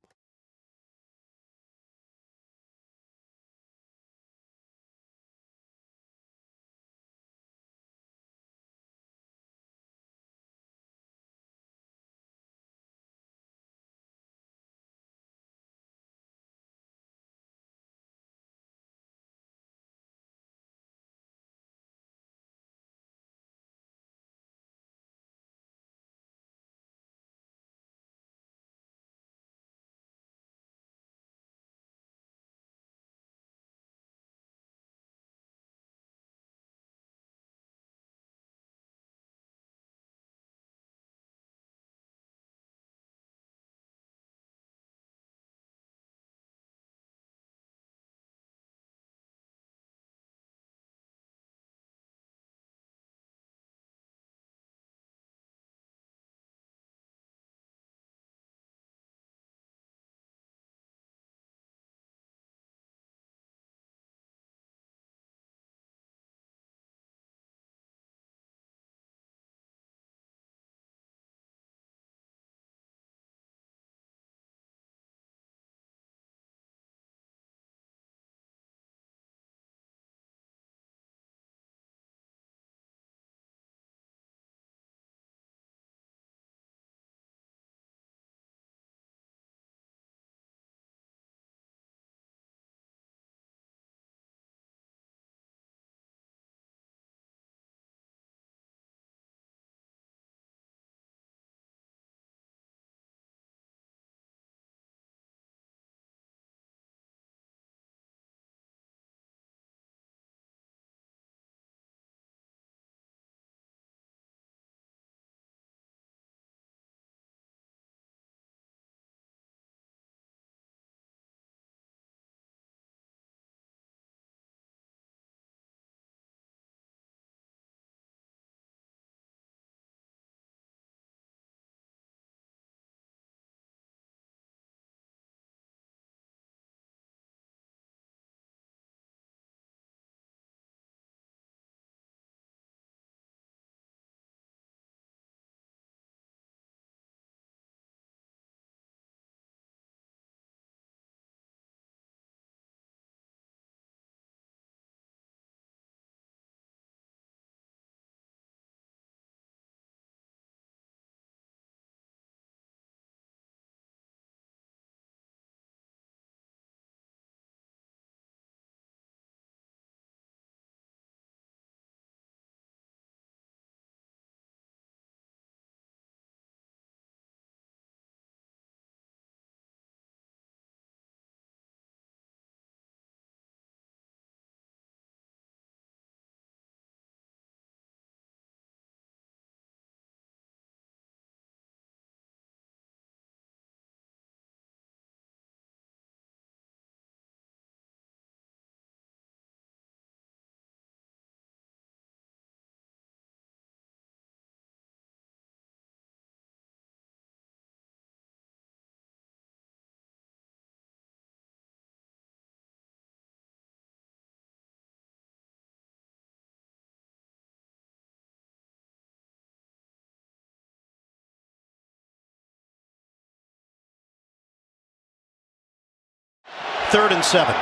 3rd and 7.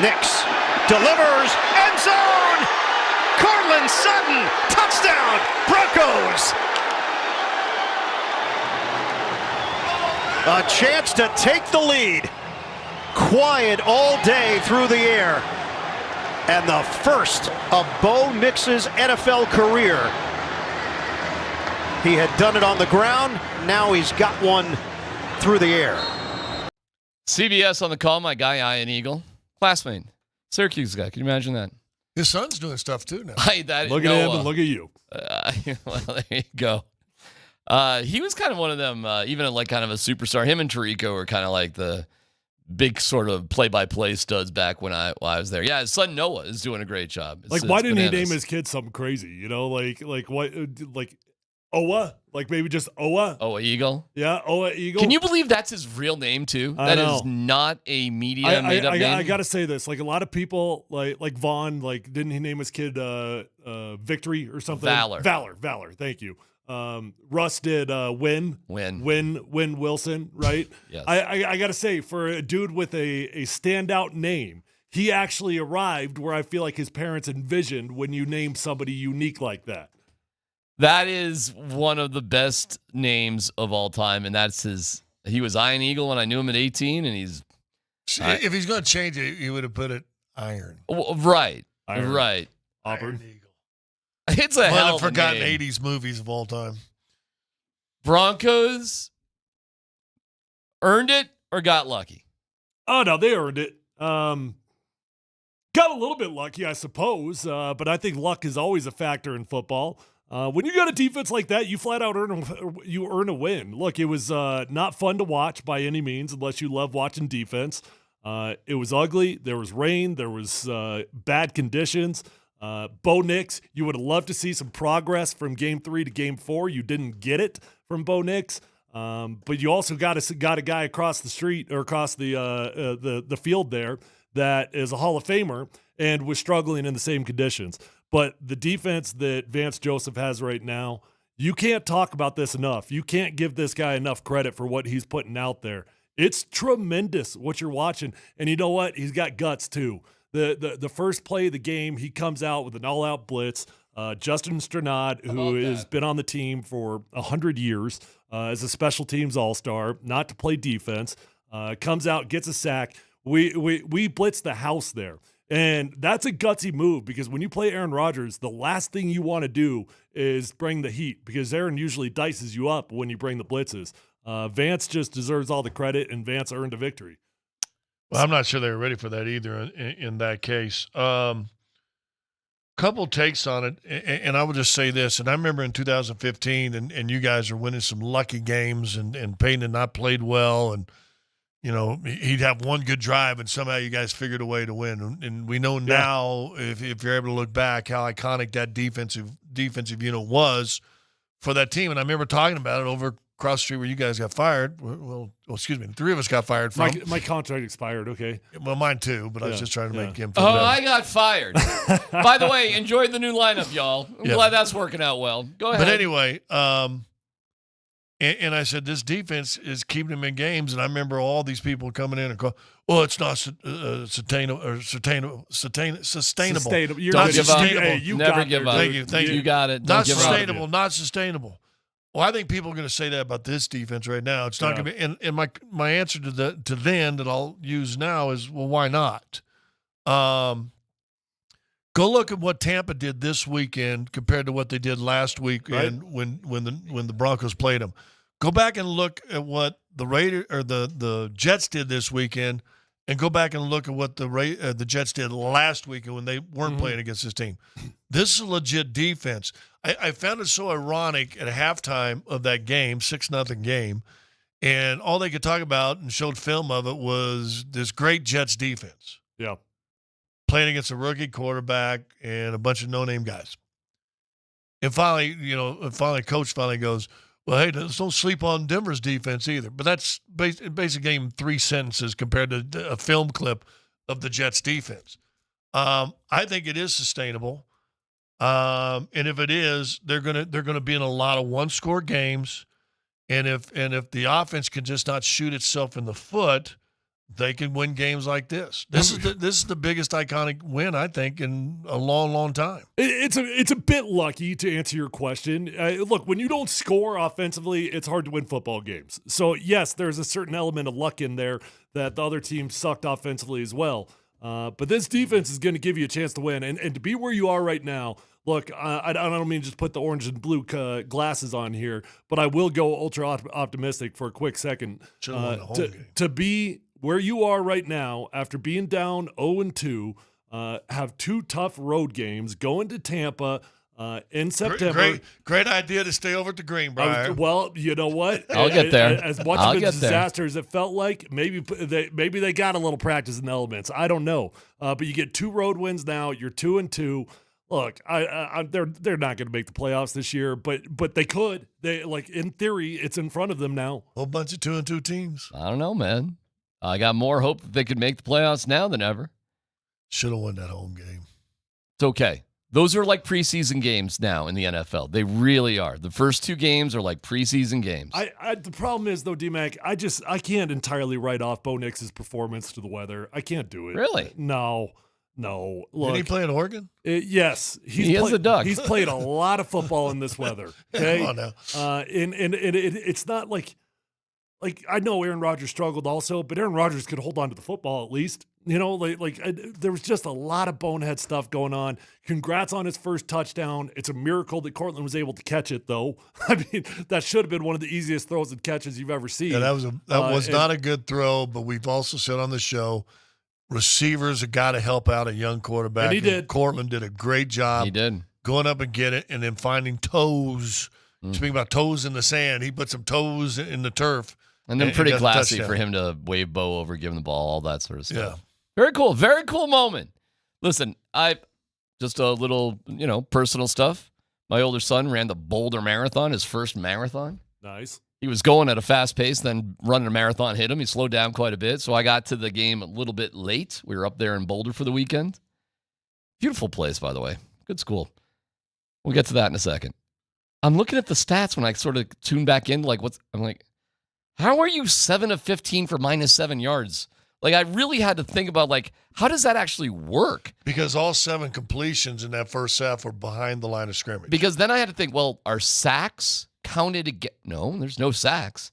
Nix delivers, end zone! Cortland Sutton, touchdown, Broncos! A chance to take the lead. Quiet all day through the air. And the first of Bo Nix's NFL career. He had done it on the ground. Now he's got one through the air. CBS on the call, my guy, Ian Eagle. Classmate. Syracuse guy. Can you imagine that? His son's doing stuff too now. Look at him and look at you. Well, there you go. He was kind of one of them, even like kind of a superstar. Him and Tirico were kind of like the big sort of play-by-play studs back when I was there. Yeah, his son Noah is doing a great job. Like, why didn't he name his kid something crazy? You know, like what, like Oa, like maybe just Oa. Oa Eagle. Yeah, Oa Eagle. Can you believe that's his real name too? That is not a media made-up name. I gotta say this. Like a lot of people, like Vaughn, like didn't he name his kid Victory or something? Valor. Thank you. Russ did Win Wilson, right? Yes. I gotta say, for a dude with a standout name, he actually arrived where I feel like his parents envisioned when you name somebody unique like that. That is one of the best names of all time, and that's his. He was Iron Eagle when I knew him at 18, and he's. If he's going to change it, he would have put it Iron. Right. Auburn. Iron Eagle. It's a hell of a forgotten name. 80s movies of all time. Broncos earned it or got lucky? Oh no, they earned it. Got a little bit lucky, I suppose, but I think luck is always a factor in football. When you got a defense like that, you flat out earn a win. Look, it was not fun to watch by any means, unless you love watching defense. It was ugly. There was rain. There was bad conditions. Bo Nix, you would have loved to see some progress from Game 3 to Game 4. You didn't get it from Bo Nix, but you also got a guy across the street or across the field there that is a Hall of Famer and was struggling in the same conditions. But the defense that Vance Joseph has right now, you can't talk about this enough. You can't give this guy enough credit for what he's putting out there. It's tremendous what you're watching. And you know what? He's got guts too. The first play of the game, he comes out with an all-out blitz. Justin Stranad, who has been on the team for 100 years as a special teams all-star, not to play defense, comes out, gets a sack. We blitz the house there. And that's a gutsy move because when you play Aaron Rodgers, the last thing you want to do is bring the heat because Aaron usually dices you up when you bring the blitzes. Vance just deserves all the credit, and Vance earned a victory. Well, I'm not sure they were ready for that either in that case. Couple takes on it, and I would just say this, and I remember in 2015, and you guys are winning some lucky games, and Peyton had not played well, and you know, he'd have one good drive, and somehow you guys figured a way to win. And we know now, if you're able to look back, how iconic that defensive unit was for that team. And I remember talking about it over across the street where you guys got fired. Well, excuse me, the three of us got fired from. My contract expired, okay. Well, mine too, but I was just trying to make him feel better. better. I got fired. By the way, enjoyed the new lineup, y'all. I'm glad that's working out well. Go ahead. But anyway, and I said, this defense is keeping them in games. And I remember all these people coming in and going, well, it's not sustainable. Don't give up. Hey, never give up. Thank you. You got it. Not sustainable. Not sustainable. Well, I think people are going to say that about this defense right now. It's not going to be. And my answer to then that I'll use now is, well, why not? Go look at what Tampa did this weekend compared to what they did last weekend when the Broncos played them. Go back and look at what the Jets did this weekend, and go back and look at what the Jets did last weekend when they weren't playing against this team. This is a legit defense. I found it so ironic at halftime of that game, 6-0 game, and all they could talk about and showed film of it was this great Jets defense. Yeah. Playing against a rookie quarterback and a bunch of no-name guys. And finally, Coach finally goes, well, hey, don't sleep on Denver's defense either. But that's basically gave him 3 sentences compared to a film clip of the Jets defense. I think it is sustainable. And if it is, they're gonna be in a lot of one-score games. And if the offense can just not shoot itself in the foot, they can win games like this. This is the biggest iconic win, I think, in a long, long time. It's a bit lucky to answer your question. Look, when you don't score offensively, it's hard to win football games. So yes, there's a certain element of luck in there that the other team sucked offensively as well. But this defense is going to give you a chance to win, and to be where you are right now. Look, I don't mean to just put the orange and blue glasses on here, but I will go ultra optimistic for a quick second. To be where you are right now, after being down 0-2, have 2 tough road games, going to Tampa in September. Great idea to stay over at the Greenbrier. Well, you know what? I'll get there. As much of a disaster as it felt like, maybe they got a little practice in the elements. I don't know. But you get 2 road wins now. You're 2-2. Look, they're not going to make the playoffs this year, but they could. They in theory, it's in front of them now. A whole bunch of 2-2 teams. I don't know, man. I got more hope that they could make the playoffs now than ever. Should have won that home game. It's okay. Those are like preseason games now in the NFL. They really are. The first 2 games are like preseason games. The problem is though, D-Mac, I can't entirely write off Bo Nix's performance to the weather. I can't do it. Really? No. Look, did he play in Oregon? Yes, he is a Duck. He's played a lot of football in this weather. Okay, come on now. It's not like I know Aaron Rodgers struggled also, but Aaron Rodgers could hold on to the football at least. You know, there was just a lot of bonehead stuff going on. Congrats on his first touchdown. It's a miracle that Cortland was able to catch it, though. I mean, that should have been one of the easiest throws and catches you've ever seen. Yeah, that was not a good throw, but we've also said on the show, receivers have got to help out a young quarterback. And he did. Cortland did a great job. He did. Going up and get it, and then finding toes. Speaking about toes in the sand, he put some toes in the turf. And then pretty classy for him to wave Bo over, give him the ball, all that sort of stuff. Yeah. Very cool. Very cool moment. Listen, just a little, personal stuff. My older son ran the Boulder Marathon, his first marathon. Nice. He was going at a fast pace, then running a marathon hit him. He slowed down quite a bit, so I got to the game a little bit late. We were up there in Boulder for the weekend. Beautiful place, by the way. Good school. We'll get to that in a second. I'm looking at the stats when I sort of tune back in. I'm like, how are you 7 of 15 for -7 yards? I really had to think about, how does that actually work? Because all 7 completions in that first half were behind the line of scrimmage. Because then I had to think, well, are sacks counted again? No, there's no sacks.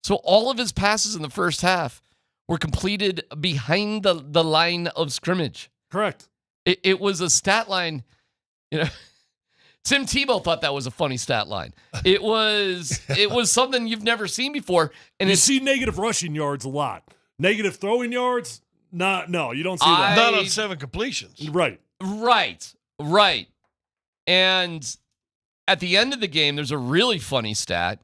So all of his passes in the first half were completed behind the line of scrimmage. Correct. It was a stat line, Tim Tebow thought that was a funny stat line. It was something you've never seen before. And you see negative rushing yards a lot. Negative throwing yards? No, you don't see that. Not on 7 completions. Right. And at the end of the game, there's a really funny stat.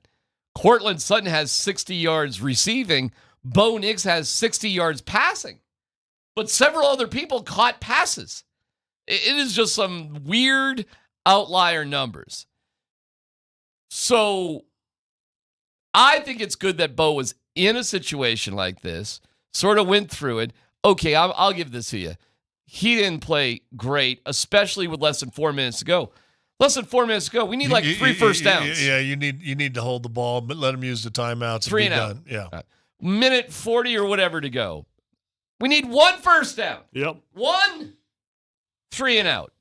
Cortland Sutton has 60 yards receiving. Bo Nix has 60 yards passing. But several other people caught passes. It is just some weird outlier numbers. So I think it's good that Bo was in a situation like this, sort of went through it. Okay, I'll give this to you. He didn't play great, especially with less than 4 minutes to go. Less than 4 minutes to go. We need 3 first downs. Yeah, you need to hold the ball, but let him use the timeouts. 3 and done. out. Yeah. Minute 40 or whatever to go. We need 1 first down. Yep. 1, 3 and out.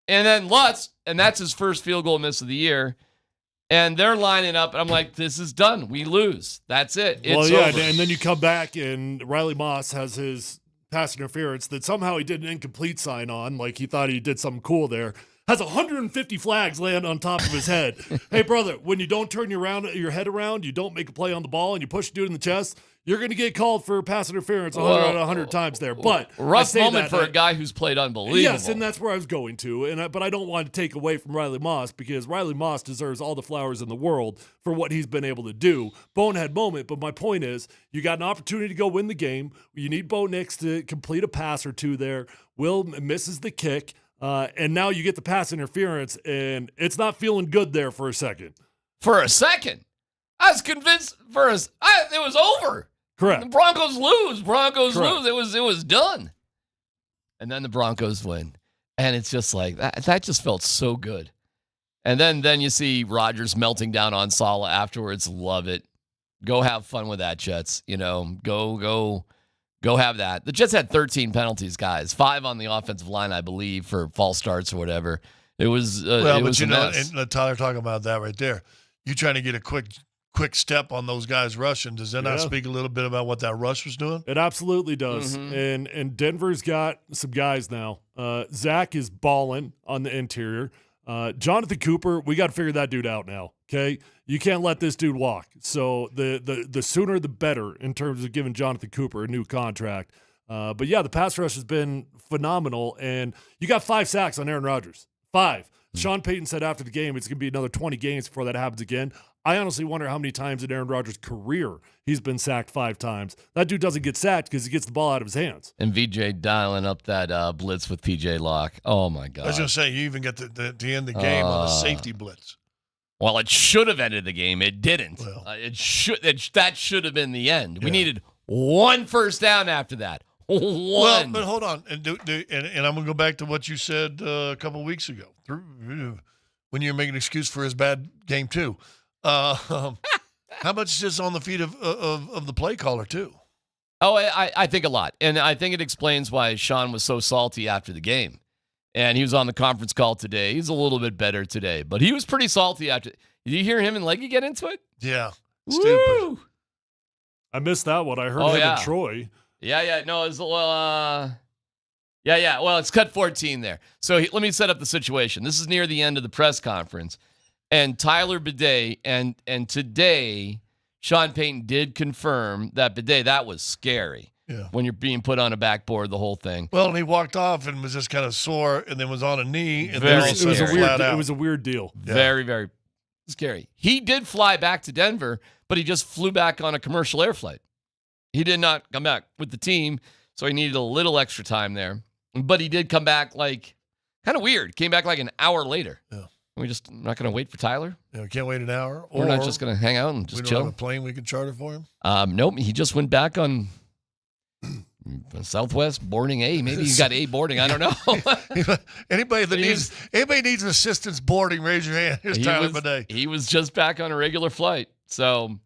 And then Lutz, and that's his first field goal miss of the year. And they're lining up, and I'm like, this is done. We lose. That's it. It's over. And then you come back, and Riley Moss has his pass interference that somehow he did an incomplete sign on, like he thought he did something cool there. Has 150 flags land on top of his head. Hey, brother, when you don't turn your head around, you don't make a play on the ball, and you push a dude in the chest, you're going to get called for pass interference 100 times there. But rough moment for a guy who's played unbelievable. Yes, and that's where I was going to. But I don't want to take away from Riley Moss because Riley Moss deserves all the flowers in the world for what he's been able to do. Bonehead moment, but my point is you got an opportunity to go win the game. You need Bo Nix to complete a pass or two there. Will misses the kick. And now you get the pass interference, and it's not feeling good there for a second. For a second? I was convinced it was over. Correct. The Broncos lose. Lose. It was done. And then the Broncos win. And it's just like that just felt so good. And then you see Rodgers melting down on Salah afterwards. Love it. Go have fun with that, Jets. Go have that. The Jets had 13 penalties, guys. 5 on the offensive line, I believe, for false starts or whatever. It was it was a mess. And Tyler talking about that right there. You trying to get a quick step on those guys rushing. Does that not speak a little bit about what that rush was doing? It absolutely does. And Denver's got some guys now. Zach is balling on the interior. Jonathan Cooper, we got to figure that dude out now. Okay, you can't let this dude walk. So the sooner the better in terms of giving Jonathan Cooper a new contract. But yeah, the pass rush has been phenomenal, and you got 5 sacks on Aaron Rodgers. 5. Sean Payton said after the game it's going to be another 20 games before that happens again. I honestly wonder how many times in Aaron Rodgers' career he's been sacked 5 times. That dude doesn't get sacked because he gets the ball out of his hands. And VJ dialing up that blitz with PJ Locke. Oh, my God. I was going to say, you even get the end of the game on a safety blitz. Well, it should have ended the game. It didn't. Well, that should have been the end. We needed 1 first down after that. 1. Well, but hold on. And I'm going to go back to what you said a couple of weeks ago when you were making an excuse for his bad game, too. How much is this on the feet of the play caller, too? Oh, I think a lot. And I think it explains why Sean was so salty after the game. And he was on the conference call today. He's a little bit better today, but he was pretty salty after. Did you hear him and Leggy get into it? Yeah. Woo! Stupid. I missed that one. I heard him and Troy. Yeah. No, it was, yeah. Well, it's cut 14 there. So let me set up the situation. This is near the end of the press conference. And Tyler Bidet, and today, Sean Payton did confirm that Bidet, that was scary. Yeah. When you're being put on a backboard, the whole thing. Well, and he walked off and was just kind of sore, and then was on a knee, and very then it was a weird deal. Very, very scary. He did fly back to Denver, but he just flew back on a commercial air flight. He did not come back with the team, so he needed a little extra time there. But he did come back kind of weird. Came back an hour later. Yeah. We just not going to wait for Tyler? Yeah, we can't wait an hour. We're not just going to hang out and just chill. We don't have a plane we can charter for him? Nope. He just went back on Southwest boarding A. Maybe he got A boarding. I don't know. Anybody needs assistance boarding, raise your hand. Here's Tyler Bidet. He was just back on a regular flight. So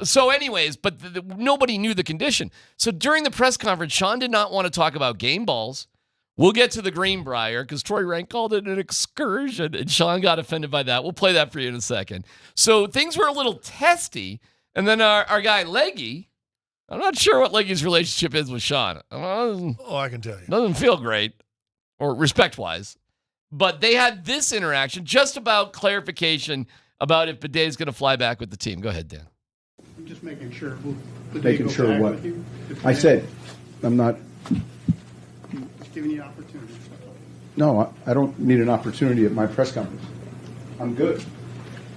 anyways, but nobody knew the condition. So during the press conference, Sean did not want to talk about game balls. We'll get to the Greenbrier because Troy Rank called it an excursion, and Sean got offended by that. We'll play that for you in a second. So things were a little testy, and then our guy Leggy, I'm not sure what Leggy's relationship is with Sean. I can tell you. Doesn't feel great, or respect-wise. But they had this interaction just about clarification about if Bidet is going to fly back with the team. Go ahead, Dan. I'm just making sure. Making sure what? I said, I'm not. Just giving you opportunity. No, I don't need an opportunity at my press conference. I'm good.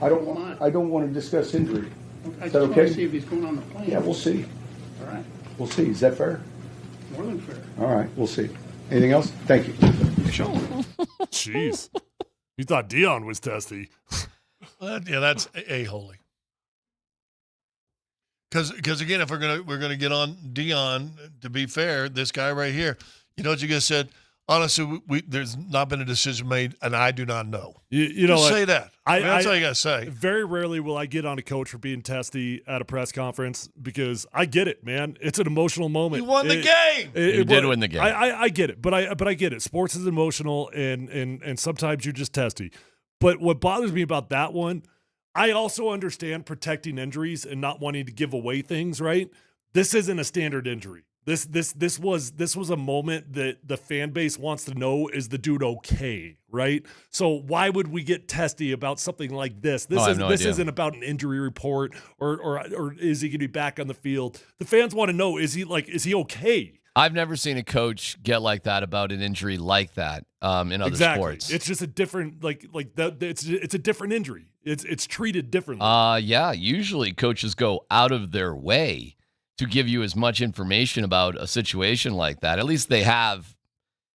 I don't want to discuss injury. I Is just that want okay? to see if he's going on the plane. Yeah, we'll see. All right. We'll see. Is that fair? More than fair. All right, we'll see. Anything else? Thank you. Sure. Jeez. You thought Dion was testy. That's a-holy. Because again, if we're gonna get on Dion, to be fair, this guy right here, you know what you just said? Honestly, there's not been a decision made, and I do not know. You know, say that. That's all you got to say. Very rarely will I get on a coach for being testy at a press conference because I get it, man. It's an emotional moment. You won the game. You did win the game. I get it, but I get it. Sports is emotional, and sometimes you're just testy. But what bothers me about that one, I also understand protecting injuries and not wanting to give away things. Right? This isn't a standard injury. This was a moment that the fan base wants to know, is the dude okay, right? So why would we get testy about something like this? This isn't about an injury report or is he going to be back on the field? The fans want to know, is he okay? I've never seen a coach get like that about an injury like that in other sports. It's just a different it's a different injury. It's treated differently. Yeah, usually coaches go out of their way to give you as much information about a situation like that. At least they have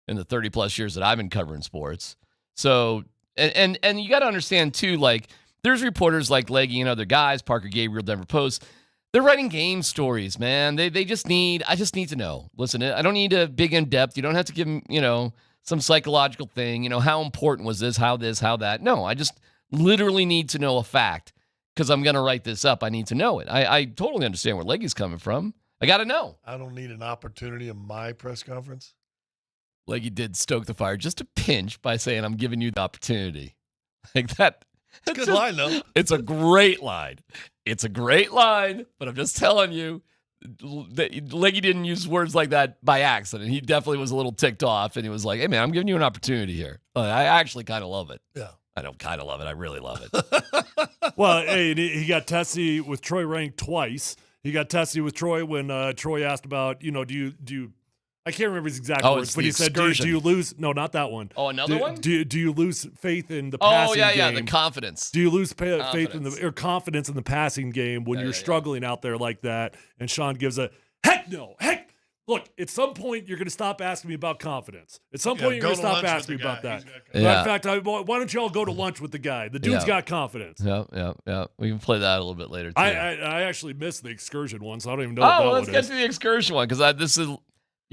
in the 30-plus years that I've been covering sports. So, and you got to understand, too, there's reporters like Leggy and other guys, Parker Gabriel, Denver Post. They're writing game stories, man. I just need to know. Listen, I don't need a big in-depth. You don't have to give them, some psychological thing. How important was this, how that. No, I just literally need to know a fact because I'm going to write this up. I need to know it. I totally understand where Leggy's coming from. I got to know. I don't need an opportunity in my press conference. Leggy did stoke the fire just a pinch by saying, I'm giving you the opportunity. Like that. It's a good line, though. It's a great line. It's a great line, but I'm just telling you, Leggy didn't use words like that by accident. He definitely was a little ticked off, and he was like, hey, man, I'm giving you an opportunity here. I actually kind of love it. Yeah. I don't kind of love it. I really love it. Well, hey, he got testy with Troy Rank twice. He got testy with Troy when Troy asked about, do you I can't remember his exact words, but he said, do you lose? No, not that one. Oh, another one? Do you lose faith in the passing game? Oh, yeah, the confidence. Do you lose faith in confidence in the passing game when you're struggling out there like that? And Sean gives a, heck no. Heck, look, at some point, you're going to stop asking me about confidence. At some point, you're going to stop asking me about that. In fact, why don't you all go to lunch with the guy? The dude's got confidence. Yeah. We can play that a little bit later, too. I actually missed the excursion one, so I don't even know what that let's one get to the excursion one, because this is...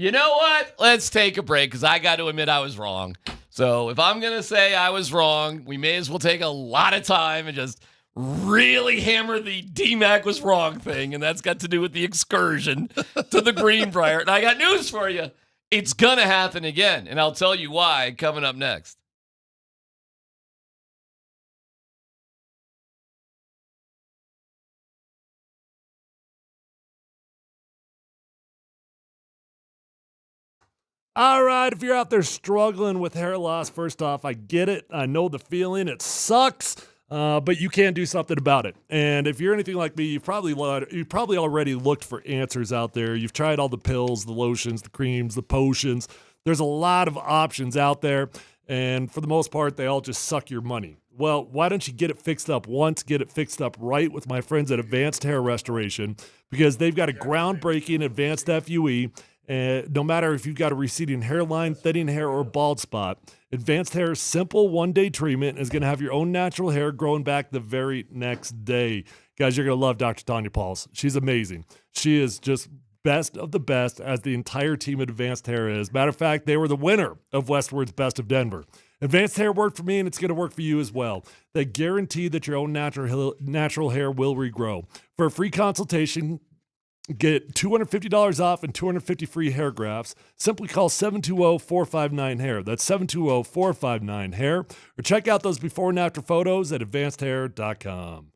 You know what? Let's take a break because I got to admit I was wrong. So if I'm going to say I was wrong, we may as well take a lot of time and just really hammer the DMAC was wrong thing. And that's got to do with the excursion to the Greenbrier. And I got news for you. It's going to happen again. And I'll tell you why coming up next. All right, if you're out there struggling with hair loss, first off, I get it. I know the feeling. It sucks, but you can do something about it. And if you're anything like me, you've probably already looked for answers out there. You've tried all the pills, the lotions, the creams, the potions. There's a lot of options out there, and for the most part, they all just suck your money. Well, why don't you get it fixed up once, get it fixed up right with my friends at Advanced Hair Restoration, because they've got a groundbreaking advanced FUE. No matter if you've got a receding hairline, thinning hair, or bald spot, Advanced Hair's simple one-day treatment is going to have your own natural hair growing back the very next day. Guys, you're going to love Dr. Tanya Pauls. She's amazing. She is just best of the best, as the entire team at Advanced Hair is. Matter of fact, they were the winner of Westward's Best of Denver. Advanced Hair worked for me, and it's going to work for you as well. They guarantee that your own natural hair will regrow. For a free consultation, get $250 off and 250 free hair grafts. Simply call 720-459-HAIR. That's 720-459-HAIR. Or check out those before and after photos at advancedhair.com.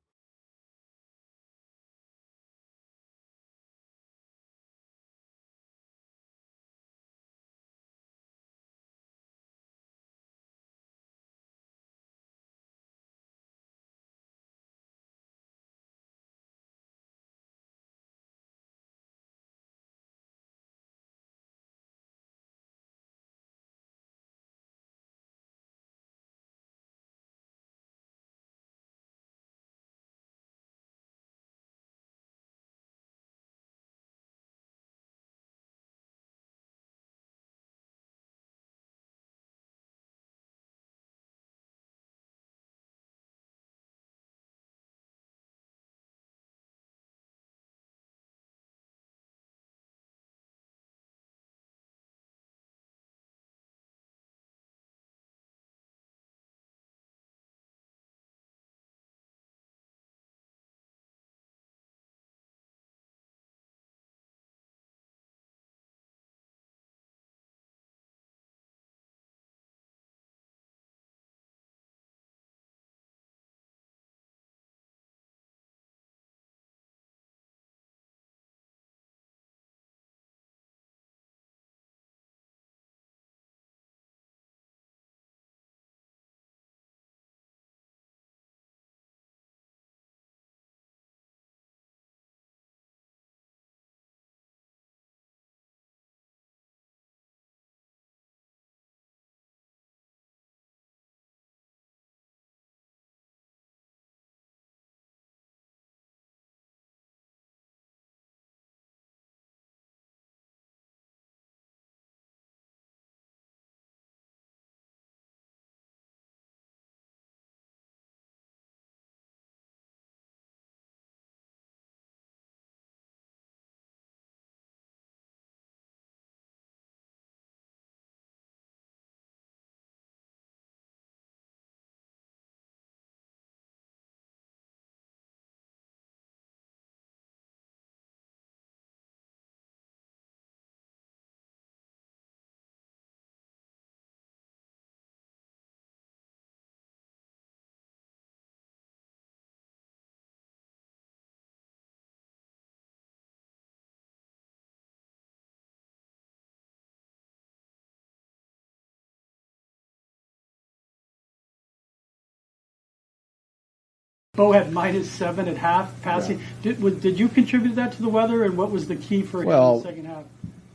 Bo had -7 at half passing. Yeah. Did you contribute that to the weather, and what was the key for him in the second half?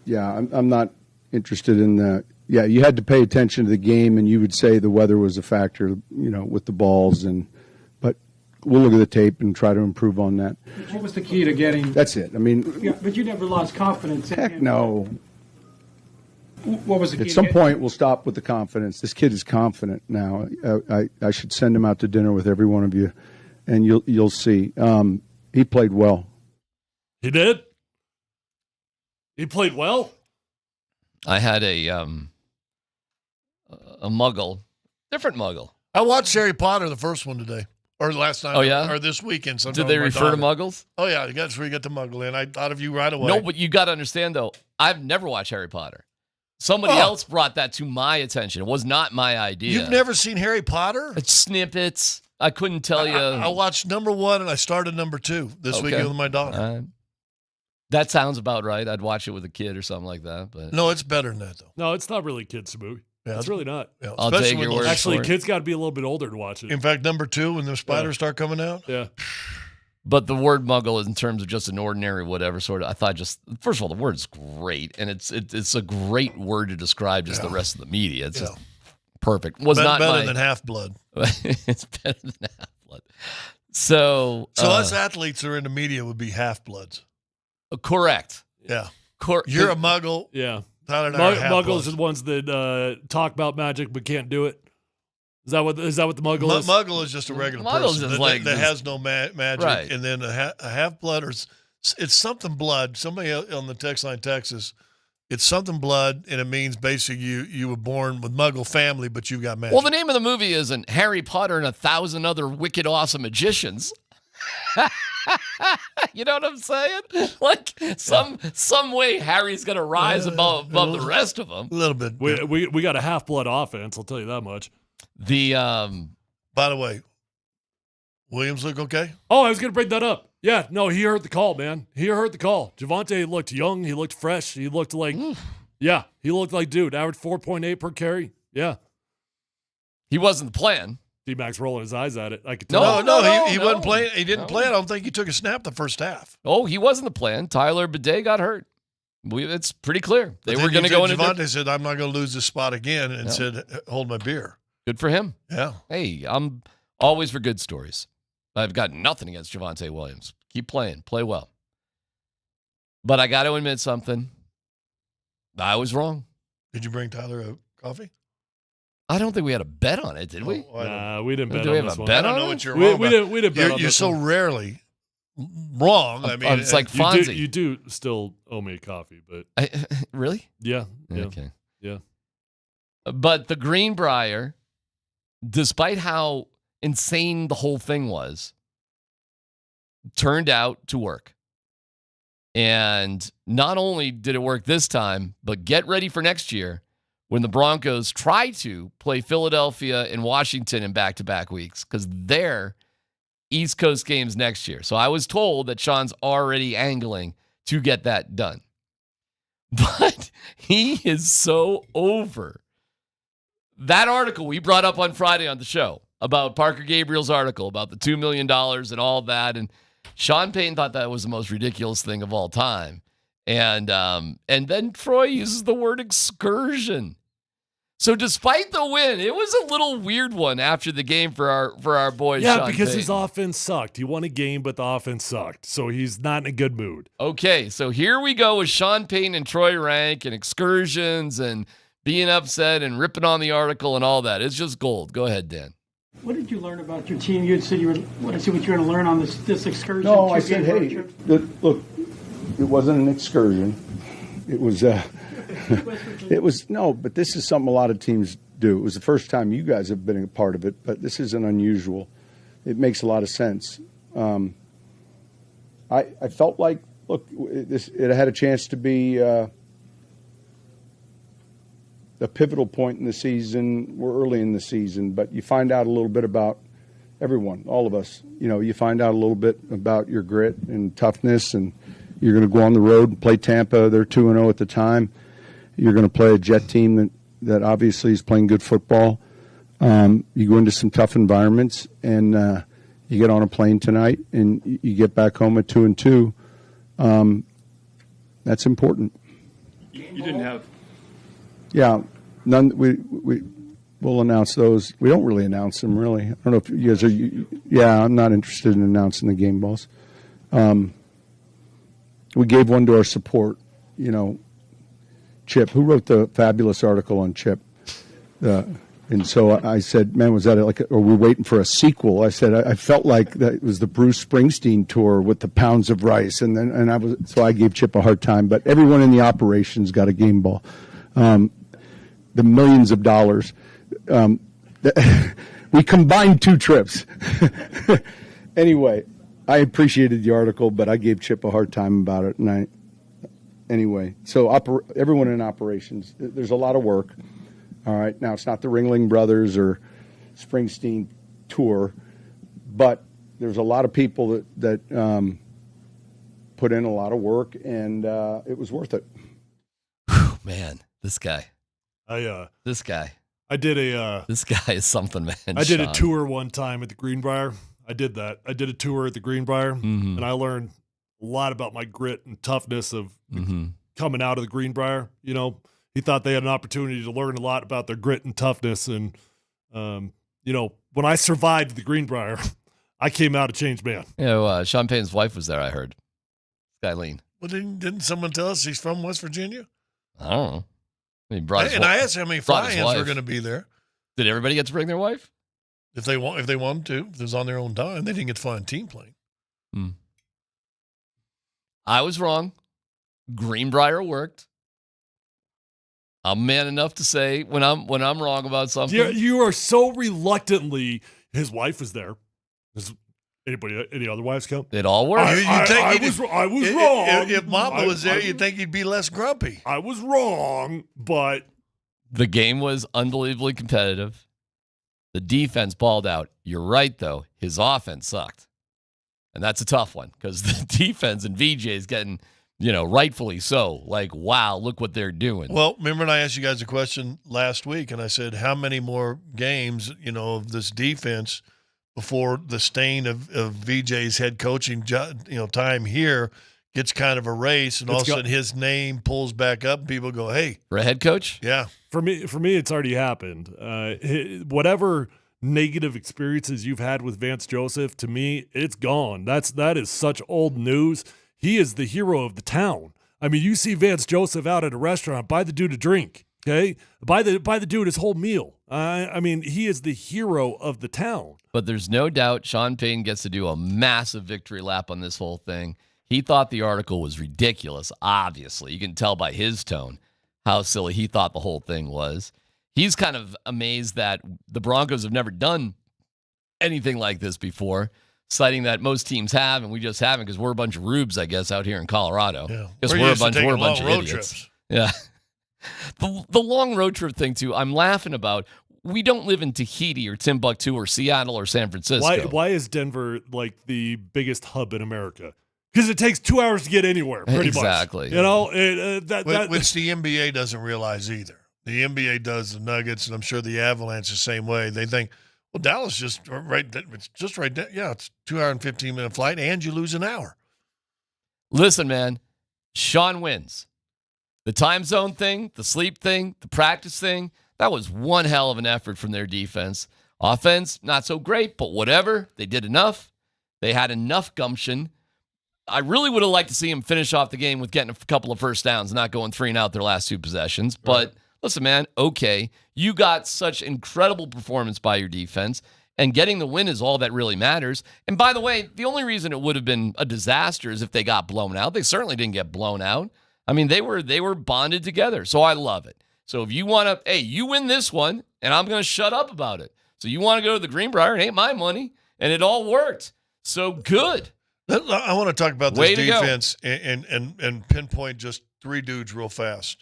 Yeah, I'm not interested in that. Yeah, you had to pay attention to the game, and you would say the weather was a factor, with the balls. But we'll look at the tape and try to improve on that. What was the key to getting? That's it. I mean, yeah, but you never lost confidence. Heck no. What was the key? At some point, we'll stop with the confidence. This kid is confident now. I should send him out to dinner with every one of you, and you'll see. He played well. He did? He played well? I had a muggle, different muggle. I watched Harry Potter, the first one today, or last night. Oh, yeah? Or this weekend. Did they refer to muggles? Oh, yeah. That's where you get the muggle in. I thought of you right away. No, but you got to understand, though, I've never watched Harry Potter. Somebody else brought that to my attention. It was not my idea. You've never seen Harry Potter? It's snippets. I couldn't tell you. I watched number 1 and I started number 2 this weekend with my daughter. That sounds about right. I'd watch it with a kid or something like that. But no, it's better than that, though. No, it's not really a kid's movie. Yeah, it's really not. Yeah, I'll take your word. Actually, kids got to be a little bit older to watch it. In fact, number 2, when the spiders start coming out. Yeah. But the word muggle is in terms of just an ordinary whatever sort of, I thought first of all, the word's great. And it's a great word to describe just the rest of the media. It's just perfect. Better than Half-Blood. It's better than Half-Blood. So us athletes who are in the media would be Half-Bloods. Correct. Yeah. You're a muggle. Yeah. Tyler and I are Half-Bloods. Muggles are the ones that talk about magic but can't do it. Is that what the muggle is? Muggle is just a regular person that has no magic. Right. And then a half-blood, or it's something blood. Somebody on the text line, Texas, it's something blood, and it means basically you were born with muggle family, but you got magic. Well, the name of the movie isn't Harry Potter and 1,000 Other Wicked Awesome Magicians. You know what I'm saying? Like some way Harry's gonna rise above the rest of them. A little bit. We got a half-blood offense. I'll tell you that much. By the way, Williams look okay? Oh, I was gonna bring that up. Yeah, no, he heard the call, man. He heard the call. Javonte looked young. He looked fresh. He looked like, he looked like dude. Average 4.8 per carry. Yeah, he wasn't the plan. D-Mac's rolling his eyes at it. I could tell. No, he wasn't playing. He didn't play. I don't think he took a snap the first half. Oh, he wasn't the plan. Tyler Bidet got hurt. It's pretty clear. They were going to go in. Javonte said, "I'm not going to lose this spot again," and said, "Hold my beer." Good for him. Yeah. Hey, I'm always for good stories. I've got nothing against Javonte Williams. Keep playing. Play well. But I got to admit something. I was wrong. Did you bring Tyler a coffee? I don't think we had a bet on it, did we? Nah, we didn't bet Do on we this have a one. bet I on don't know it? what you're wrong about. We didn't bet on You're this so one. rarely wrong. I mean, it's like Fonzie. You do still owe me a coffee, but really? Yeah. Okay. Yeah. But the Greenbrier, despite how insane the whole thing was, turned out to work. And not only did it work this time, but get ready for next year when the Broncos try to play Philadelphia and Washington in back-to-back weeks, because they're East Coast games next year. So I was told that Sean's already angling to get that done. But he is so over. That article we brought up on Friday on the show about Parker Gabriel's article about the $2 million and all that, and Sean Payton thought that was the most ridiculous thing of all time. And then Troy uses the word excursion. So despite the win, it was a little weird one after the game for our boy Sean Payton. Because his offense sucked. He won a game, but the offense sucked. So he's not in a good mood. Okay, so here we go with Sean Payton and Troy Rank and excursions and being upset and ripping on the article and all that. It's just gold. Go ahead, Dan. What did you learn about your team? You had said what you're going to learn on this excursion. No, I said, hey, look, it wasn't an excursion. It was, but this is something a lot of teams do. It was the first time you guys have been a part of it, but this isn't unusual. It makes a lot of sense. I felt like, look, it had a chance to be a pivotal point in the season. We're early in the season, but you find out a little bit about everyone, all of us. You know, you find out a little bit about your grit and toughness, and you're going to go on the road and play Tampa. They're 2-0 at the time. You're going to play a Jet team that obviously is playing good football. You go into some tough environments, and You get on a plane tonight, and you get back home at 2-2. That's important. You didn't have. Yeah, none. We'll announce those. We don't really announce them, really. I don't know if you guys are. Yeah, I'm not interested in announcing the game balls. We gave one to our support. Chip, who wrote the fabulous article on Chip. And so I said, man, was that or we're waiting for a sequel? I said, I felt like that it was the Bruce Springsteen tour with the pounds of rice. So I gave Chip a hard time, but everyone in the operations got a game ball. The millions of dollars. We combined 2 trips. Anyway, I appreciated the article, but I gave Chip a hard time about it. Anyway, so everyone in operations, there's a lot of work. All right, now it's not the Ringling Brothers or Springsteen tour, but there's a lot of people that put in a lot of work, and it was worth it. Whew, man, this guy. This guy. This guy is something, man. I did a tour one time at the Greenbrier. I did that. I did a tour at the Greenbrier, and I learned a lot about my grit and toughness of coming out of the Greenbrier. He thought they had an opportunity to learn a lot about their grit and toughness. And, when I survived the Greenbrier, I came out a changed man. Sean Payton's wife was there, I heard. Skylene. Well, didn't someone tell us he's from West Virginia? I don't know. I asked how many fly-ins were going to be there. Did everybody get to bring their wife? If they wanted to, if it was on their own dime, they didn't get to fly on team plane. I was wrong. Greenbrier worked. I'm man enough to say when I'm wrong about something. You are so reluctantly. His wife was there. Any other wives count? It all worked. I was wrong. If Mama was there, you'd think he'd be less grumpy. I was wrong, but the game was unbelievably competitive. The defense balled out. You're right, though. His offense sucked, and that's a tough one because the defense and VJ is getting. Rightfully so. Like, wow, look what they're doing. Well, remember when I asked you guys a question last week, and I said, how many more games, of this defense before the stain of VJ's head coaching, time here gets kind of erased, and all of a sudden his name pulls back up, and people go, hey. For a head coach? Yeah. For me, it's already happened. Whatever negative experiences you've had with Vance Joseph, to me, it's gone. That is such old news. He is the hero of the town. I mean, you see Vance Joseph out at a restaurant, buy the dude a drink, okay? Buy the dude his whole meal. I mean, he is the hero of the town. But there's no doubt Sean Payton gets to do a massive victory lap on this whole thing. He thought the article was ridiculous, obviously. You can tell by his tone how silly he thought the whole thing was. He's kind of amazed that the Broncos have never done anything like this before. Citing that most teams have, and we just haven't because we're a bunch of rubes, I guess, out here in Colorado. Yeah. Because we're a bunch of idiots. Trips. Yeah. The long road trip thing, too, I'm laughing about. We don't live in Tahiti or Timbuktu or Seattle or San Francisco. Why is Denver like the biggest hub in America? Because it takes 2 hours to get anywhere, pretty much. Exactly. Which the NBA doesn't realize either. The NBA does the Nuggets, and I'm sure the Avalanche the same way. They think, well, Dallas it's just right there. Yeah, it's 2 hour and 15-minute flight, and you lose an hour. Listen, man, Sean wins. The time zone thing, the sleep thing, the practice thing, that was one hell of an effort from their defense. Offense, not so great, but whatever. They did enough. They had enough gumption. I really would have liked to see him finish off the game with getting a couple of first downs, not going 3-and-out their last 2 possessions. But listen, man, okay. You got such incredible performance by your defense, and getting the win is all that really matters. And by the way, the only reason it would have been a disaster is if they got blown out. They certainly didn't get blown out. I mean, they were bonded together, so I love it. So if you want to, hey, you win this one, and I'm going to shut up about it. So you want to go to the Greenbrier, it ain't my money, and it all worked. So good. I want to talk about this defense and pinpoint just 3 dudes real fast.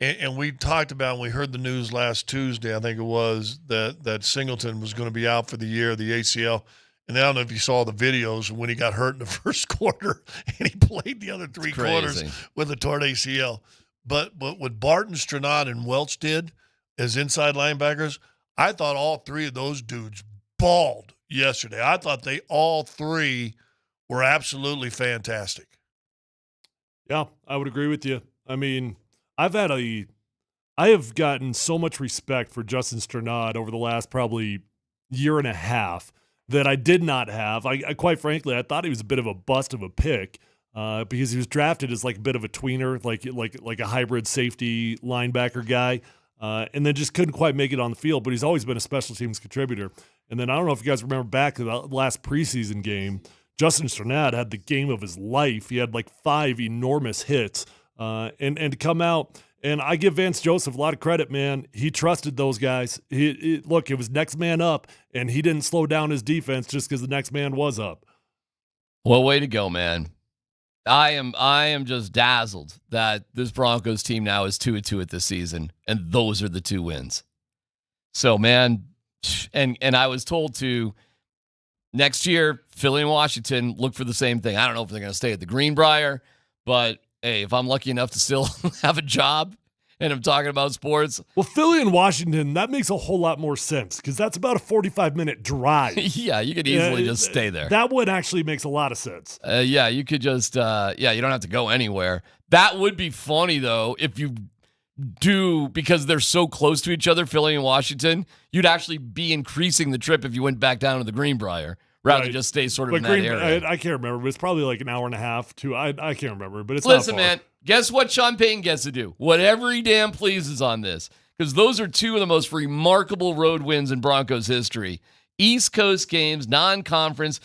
And we talked about, and we heard the news last Tuesday, I think it was, that Singleton was going to be out for the year, the ACL. And I don't know if you saw the videos when he got hurt in the first quarter and he played the other 3 quarters with a torn ACL. But what Barton, Stranad, and Welch did as inside linebackers, I thought all 3 of those dudes balled yesterday. I thought they all three were absolutely fantastic. Yeah, I would agree with you. I mean, I have gotten so much respect for Justin Strnad over the last probably year and a half that I did not have. I quite frankly, I thought he was a bit of a bust of a pick because he was drafted as like a bit of a tweener, like a hybrid safety linebacker guy, and then just couldn't quite make it on the field. But he's always been a special teams contributor. And then I don't know if you guys remember back to the last preseason game, Justin Strnad had the game of his life. He had like 5 enormous hits, and to come out. And I give Vance Joseph a lot of credit, man. He trusted those guys. Look, it was next man up, and he didn't slow down his defense just because the next man was up. Well, way to go, man. I am just dazzled that this Broncos team now is 2-2 at this season, and those are the 2 wins. So, man, and I was told to next year, Philly and Washington look for the same thing. I don't know if they're going to stay at the Greenbrier, but hey, if I'm lucky enough to still have a job and I'm talking about sports. Well, Philly and Washington, that makes a whole lot more sense because that's about a 45-minute drive. Yeah, you could easily just stay there. That one actually makes a lot of sense. Yeah, you could just, you don't have to go anywhere. That would be funny, though, if you do, because they're so close to each other, Philly and Washington, you'd actually be increasing the trip if you went back down to the Greenbrier. Rather than just stay sort of in that area. I can't remember, but it's probably like an hour and a half to. I can't remember, but it's Listen, not far. man, guess what Sean Payton gets to do? Whatever he damn pleases on this. Because those are 2 of the most remarkable road wins in Broncos history. East Coast games, non-conference,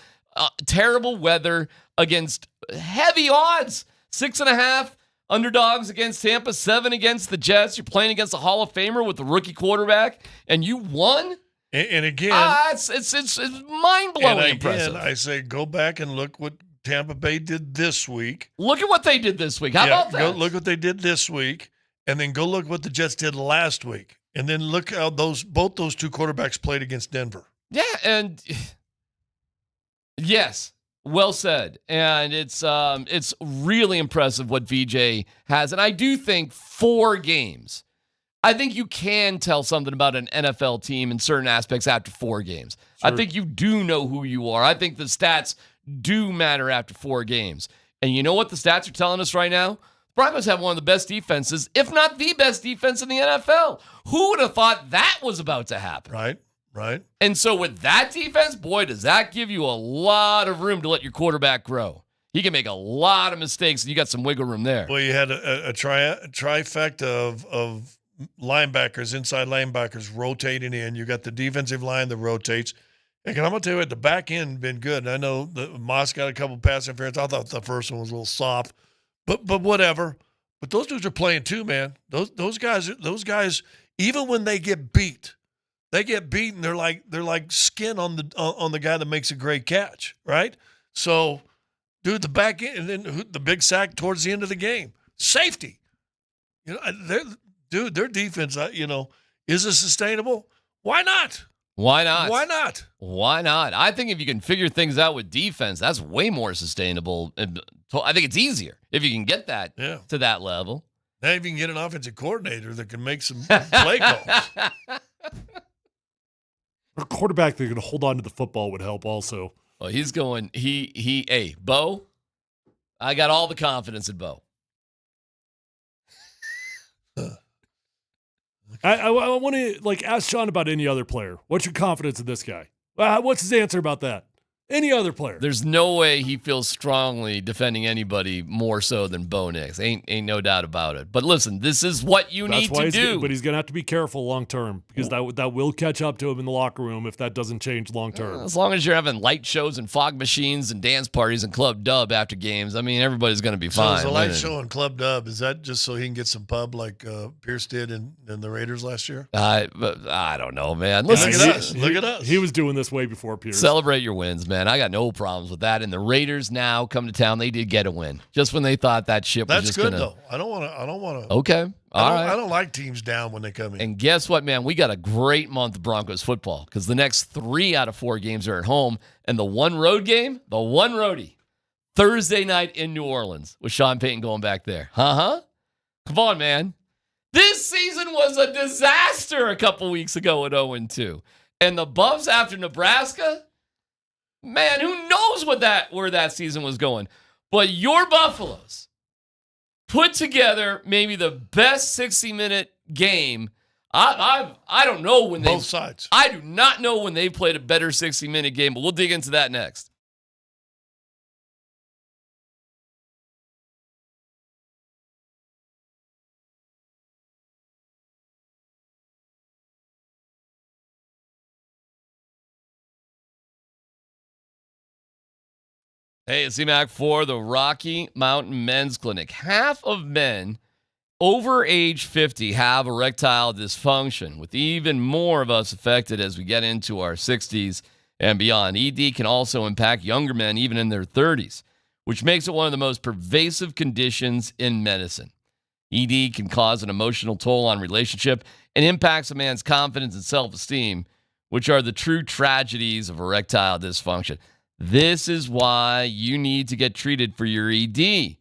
terrible weather against heavy odds. 6.5 underdogs against Tampa, 7 against the Jets. You're playing against a Hall of Famer with the rookie quarterback, and you won? And again, it's mind-blowing impressive. I say go back and look what Tampa Bay did this week. Look at what they did this week. How about that? Go look what they did this week, and then go look what the Jets did last week, and then look how both those 2 quarterbacks played against Denver. Yeah, and yes, well said. And it's really impressive what VJ has, and I do think 4 games. I think you can tell something about an NFL team in certain aspects after 4 games. Sure. I think you do know who you are. I think the stats do matter after 4 games. And you know what the stats are telling us right now? Broncos have one of the best defenses, if not the best defense in the NFL. Who would have thought that was about to happen? Right. And so with that defense, boy, does that give you a lot of room to let your quarterback grow. He can make a lot of mistakes, and you got some wiggle room there. Well, you had a trifecta of linebackers, inside linebackers rotating in. You got the defensive line that rotates. And I'm going to tell you what, the back end been good. I know that Moss got a couple pass interference. I thought the first one was a little soft, but whatever. But those dudes are playing too, man. Those guys, even when they get beat, and they're like skin on the guy that makes a great catch, right? So, dude, the back end, and then the big sack towards the end of the game, safety. Their defense, is it sustainable? Why not? Why not? Why not? Why not? I think if you can figure things out with defense, that's way more sustainable. I think it's easier if you can get that to that level. Now if you can get an offensive coordinator that can make some play calls. A quarterback that can hold on to the football would help also. Well, he's going, hey, Bo, I got all the confidence in Bo. I want to ask Sean about any other player. What's your confidence in this guy? What's his answer about that? Any other player? There's no way he feels strongly defending anybody more so than Bo Nix. Ain't no doubt about it. But listen, this is what you need to do. But he's going to have to be careful long term because that will catch up to him in the locker room if that doesn't change long term. As long as you're having light shows and fog machines and dance parties and Club Dub after games, I mean, everybody's going to be fine. So the light show and Club Dub, is that just so he can get some pub like Pierce did in the Raiders last year? I don't know, man. Listen, look at us. He was doing this way before Pierce. Celebrate your wins, man. I got no problems with that. And the Raiders now come to town. They did get a win just when they thought that ship was just good though. I don't want to. Okay. All right. I don't like teams down when they come in. And guess what, man? We got a great month of Broncos football because the next 3 out of 4 games are at home. And the one road game, the one roadie, Thursday night in New Orleans with Sean Payton going back there. Come on, man. This season was a disaster a couple weeks ago at 0-2. And the Buffs after Nebraska, Man, who knows where that season was going. But your Buffaloes put together maybe the best 60-minute game. I don't know when both sides. I do not know when they played a better 60-minute game, but we'll dig into that next. Hey, it's C-Mac for the Rocky Mountain Men's Clinic. Half of men over age 50 have erectile dysfunction, with even more of us affected as we get into our 60s and beyond. ED can also impact younger men, even in their 30s, which makes it one of the most pervasive conditions in medicine. ED can cause an emotional toll on relationship and impacts a man's confidence and self-esteem, which are the true tragedies of erectile dysfunction. This is why you need to get treated for your ED.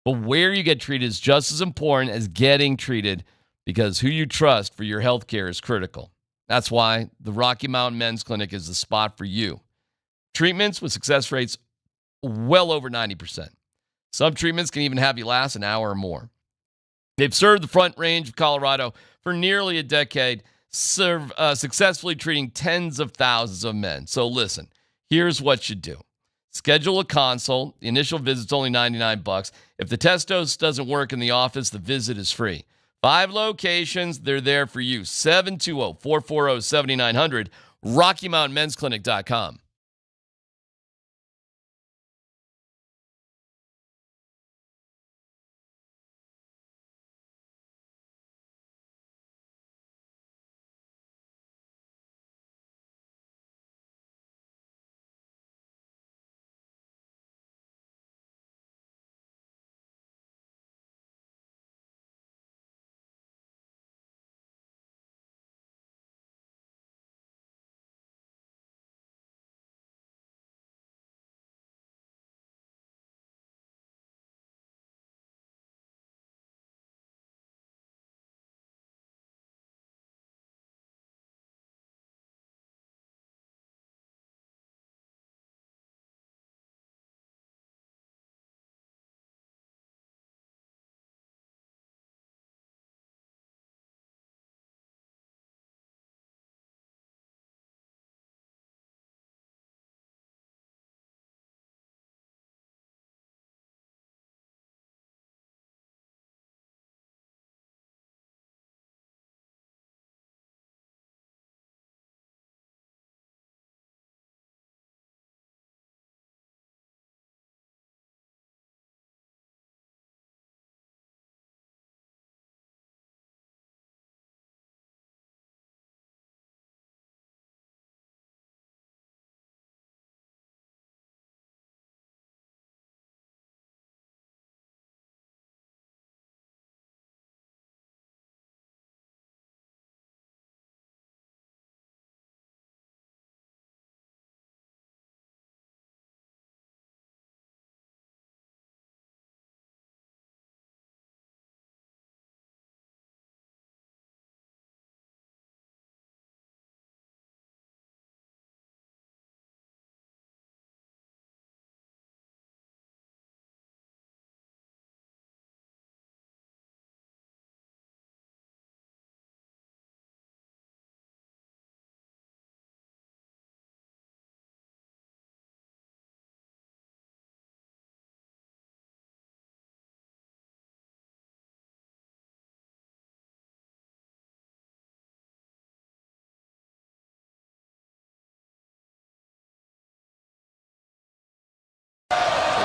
But where you get treated is just as important as getting treated, because who you trust for your health care is critical. That's why the Rocky Mountain Men's Clinic is the spot for you. Treatments with success rates well over 90%. Some treatments can even have you last an hour or more. They've served the Front Range of Colorado for nearly a decade, successfully treating tens of thousands of men. So listen. Here's what you do. Schedule a consult. The initial visit's only $99. If the test dose doesn't work in the office, the visit is free. 5 locations. They're there for you. 720-440-7900. RockyMountainMen'sClinic.com.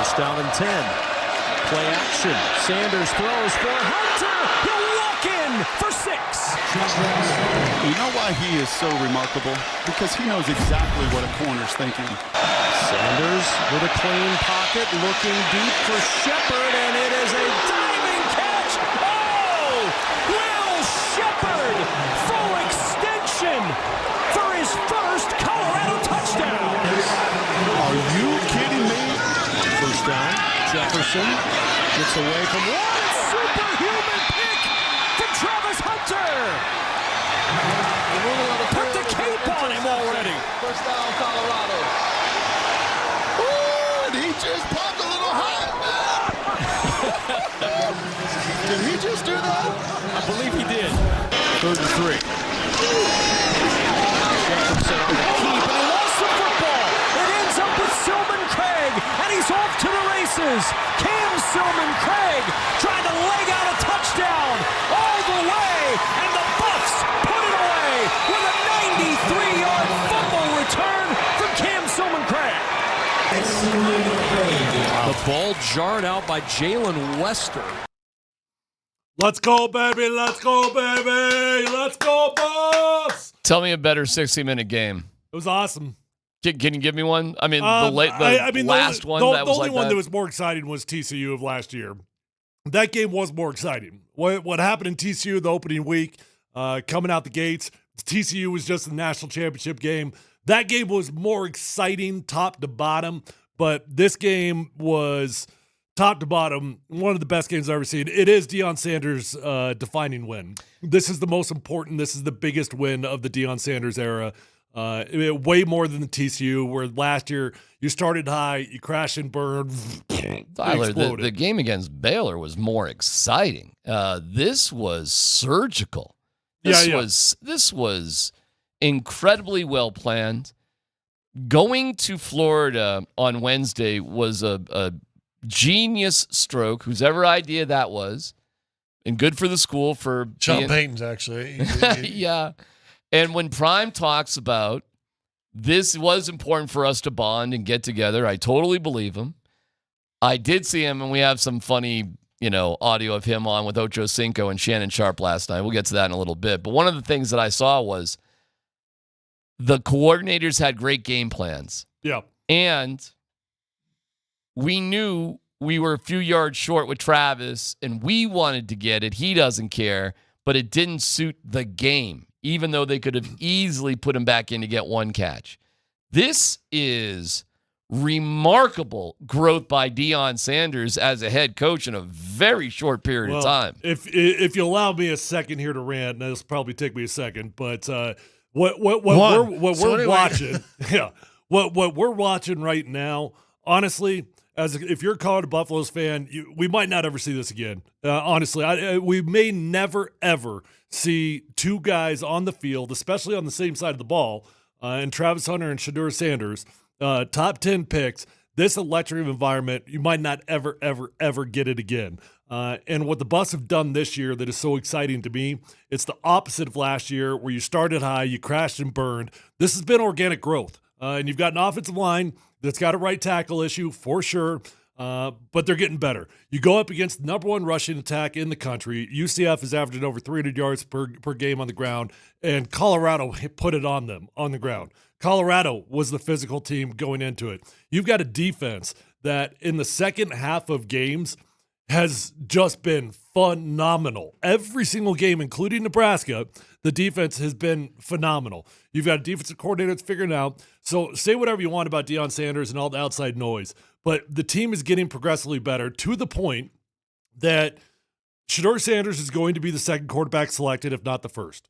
First down and 10. Play action. Sanders throws for Hunter. He'll walk in for 6. You know why he is so remarkable? Because he knows exactly what a corner's thinking. Sanders with a clean pocket, looking deep for Shepard, and it is a diving catch. Oh! Will Shepard, full extension for his first Colorado touchdown. Are you kidding me? First down, Jefferson gets away from one superhuman pick from Travis Hunter. Put the cape on him already. First down, Colorado. he did. 3rd and 3. Schefter set on the keep, and he lost the football. It ends up with Silman Craig, and he's off to the races. Cam Silman Craig trying to leg out a touchdown all the way, and the Buffs put it away with a 93-yard fumble return from Cam Silman Craig. The ball jarred out by Jalen Wester. Let's go, baby. Let's go, baby. Let's go, Buffs. Tell me a better 60-minute game. It was awesome. Can you give me one? I mean, I the last one. The that was only like one that. that was more exciting was TCU of last year. That game was more exciting. What happened in TCU the opening week, coming out the gates, TCU was just the national championship game. That game was more exciting top to bottom, but this game was top to bottom one of the best games I've ever seen. It is Dion Sanders' defining win. This is the most important. This is the biggest win of the Dion Sanders era. Way more than the TCU, where last year you started high, you crashed and burned. Tyler, the game against Baylor was more exciting. This was surgical. This was incredibly well planned. Going to Florida on Wednesday was a genius stroke, whose ever idea that was, and good for the school for Sean Payton's actually. Yeah. And when Prime talks about this was important for us to bond and get together, I totally believe him. I did see him, and we have some funny, audio of him on with Ocho Cinco and Shannon Sharp last night. We'll get to that in a little bit. But one of the things that I saw was the coordinators had great game plans. Yeah. And we knew we were a few yards short with Travis, and we wanted to get it. He doesn't care, but it didn't suit the game, even though they could have easily put him back in to get one catch. This is remarkable growth by Dion Sanders as a head coach in a very short period of time. If you allow me a second here to rant, and this will probably take me a second, but what we're watching, what we're watching right now, honestly, if you're calling a Buffaloes fan, we might not ever see this again. Honestly, we may never ever see two guys on the field, especially on the same side of the ball, and Travis Hunter and Shador Sanders, top 10 picks. This electric environment, you might not ever, ever, ever get it again. And what the Buffs have done this year that is so exciting to me, it's the opposite of last year where you started high, you crashed and burned. This has been organic growth. And you've got an offensive line that's got a right tackle issue for sure, but they're getting better. You go up against the number one rushing attack in the country. UCF is averaging over 300 yards per game on the ground, and Colorado put it on them on the ground. Colorado was the physical team going into it. You've got a defense that in the second half of games has just been phenomenal. Every single game, including Nebraska, the defense has been phenomenal. You've got a defensive coordinator that's figuring it out. So say whatever you want about Dion Sanders and all the outside noise, but the team is getting progressively better to the point that Shador Sanders is going to be the second quarterback selected, if not the first.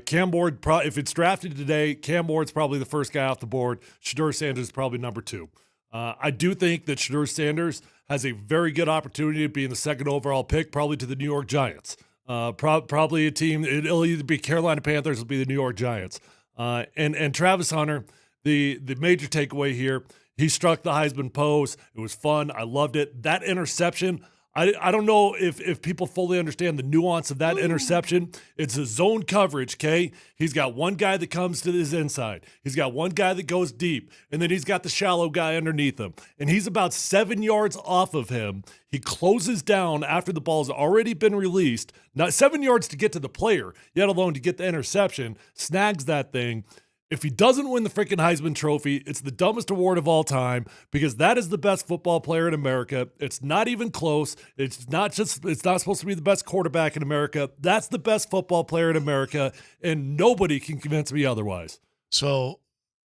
Cam Ward, if it's drafted today, Cam Ward's probably the first guy off the board. Shador Sanders is probably number two. I do think that Shador Sanders has a very good opportunity of being the second overall pick, probably to the New York Giants. Probably a team, it'll either be Carolina Panthers, it'll be the New York Giants. And Travis Hunter, the major takeaway here, he struck the Heisman pose. It was fun. I loved it. That interception, I don't know if people fully understand the nuance of that interception. It's a zone coverage, okay? He's got one guy that comes to his inside. He's got one guy that goes deep, and then he's got the shallow guy underneath him. And he's about 7 yards off of him. He closes down after the ball's already been released. Not 7 yards to get to the player, yet alone to get the interception, snags that thing. If he doesn't win the freaking Heisman Trophy, it's the dumbest award of all time because that is the best football player in America. It's not even close. It's not supposed to be the best quarterback in America. That's the best football player in America, and nobody can convince me otherwise. So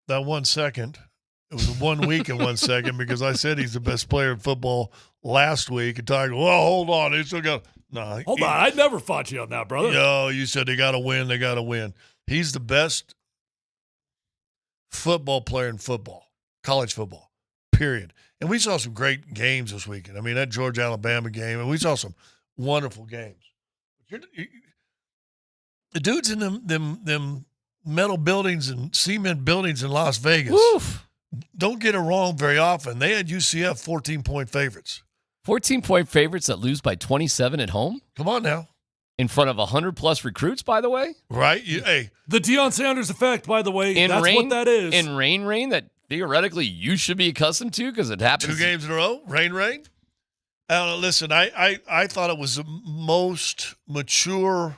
that 1 second, it was 1 week and 1 second because I said he's the best player in football last week. And Tiger, well, hold on. He still got Hold on. I never fought you on that, brother. No, you said they got to win. They got to win. He's the best football player in football, college football, period. And we saw some great games this weekend. I mean, that Georgia-Alabama game, and we saw some wonderful games. the dudes in them metal buildings and cement buildings in Las Vegas don't get it wrong very often. They had UCF 14-point favorites. 14-point favorites that lose by 27 at home? Come on now. In front of 100-plus recruits, by the way? Right? Hey. The Dion Sanders effect, by the way. That's what that is. In rain that theoretically you should be accustomed to because it happens. 2 games in a row? Rain? Listen, I thought it was the most mature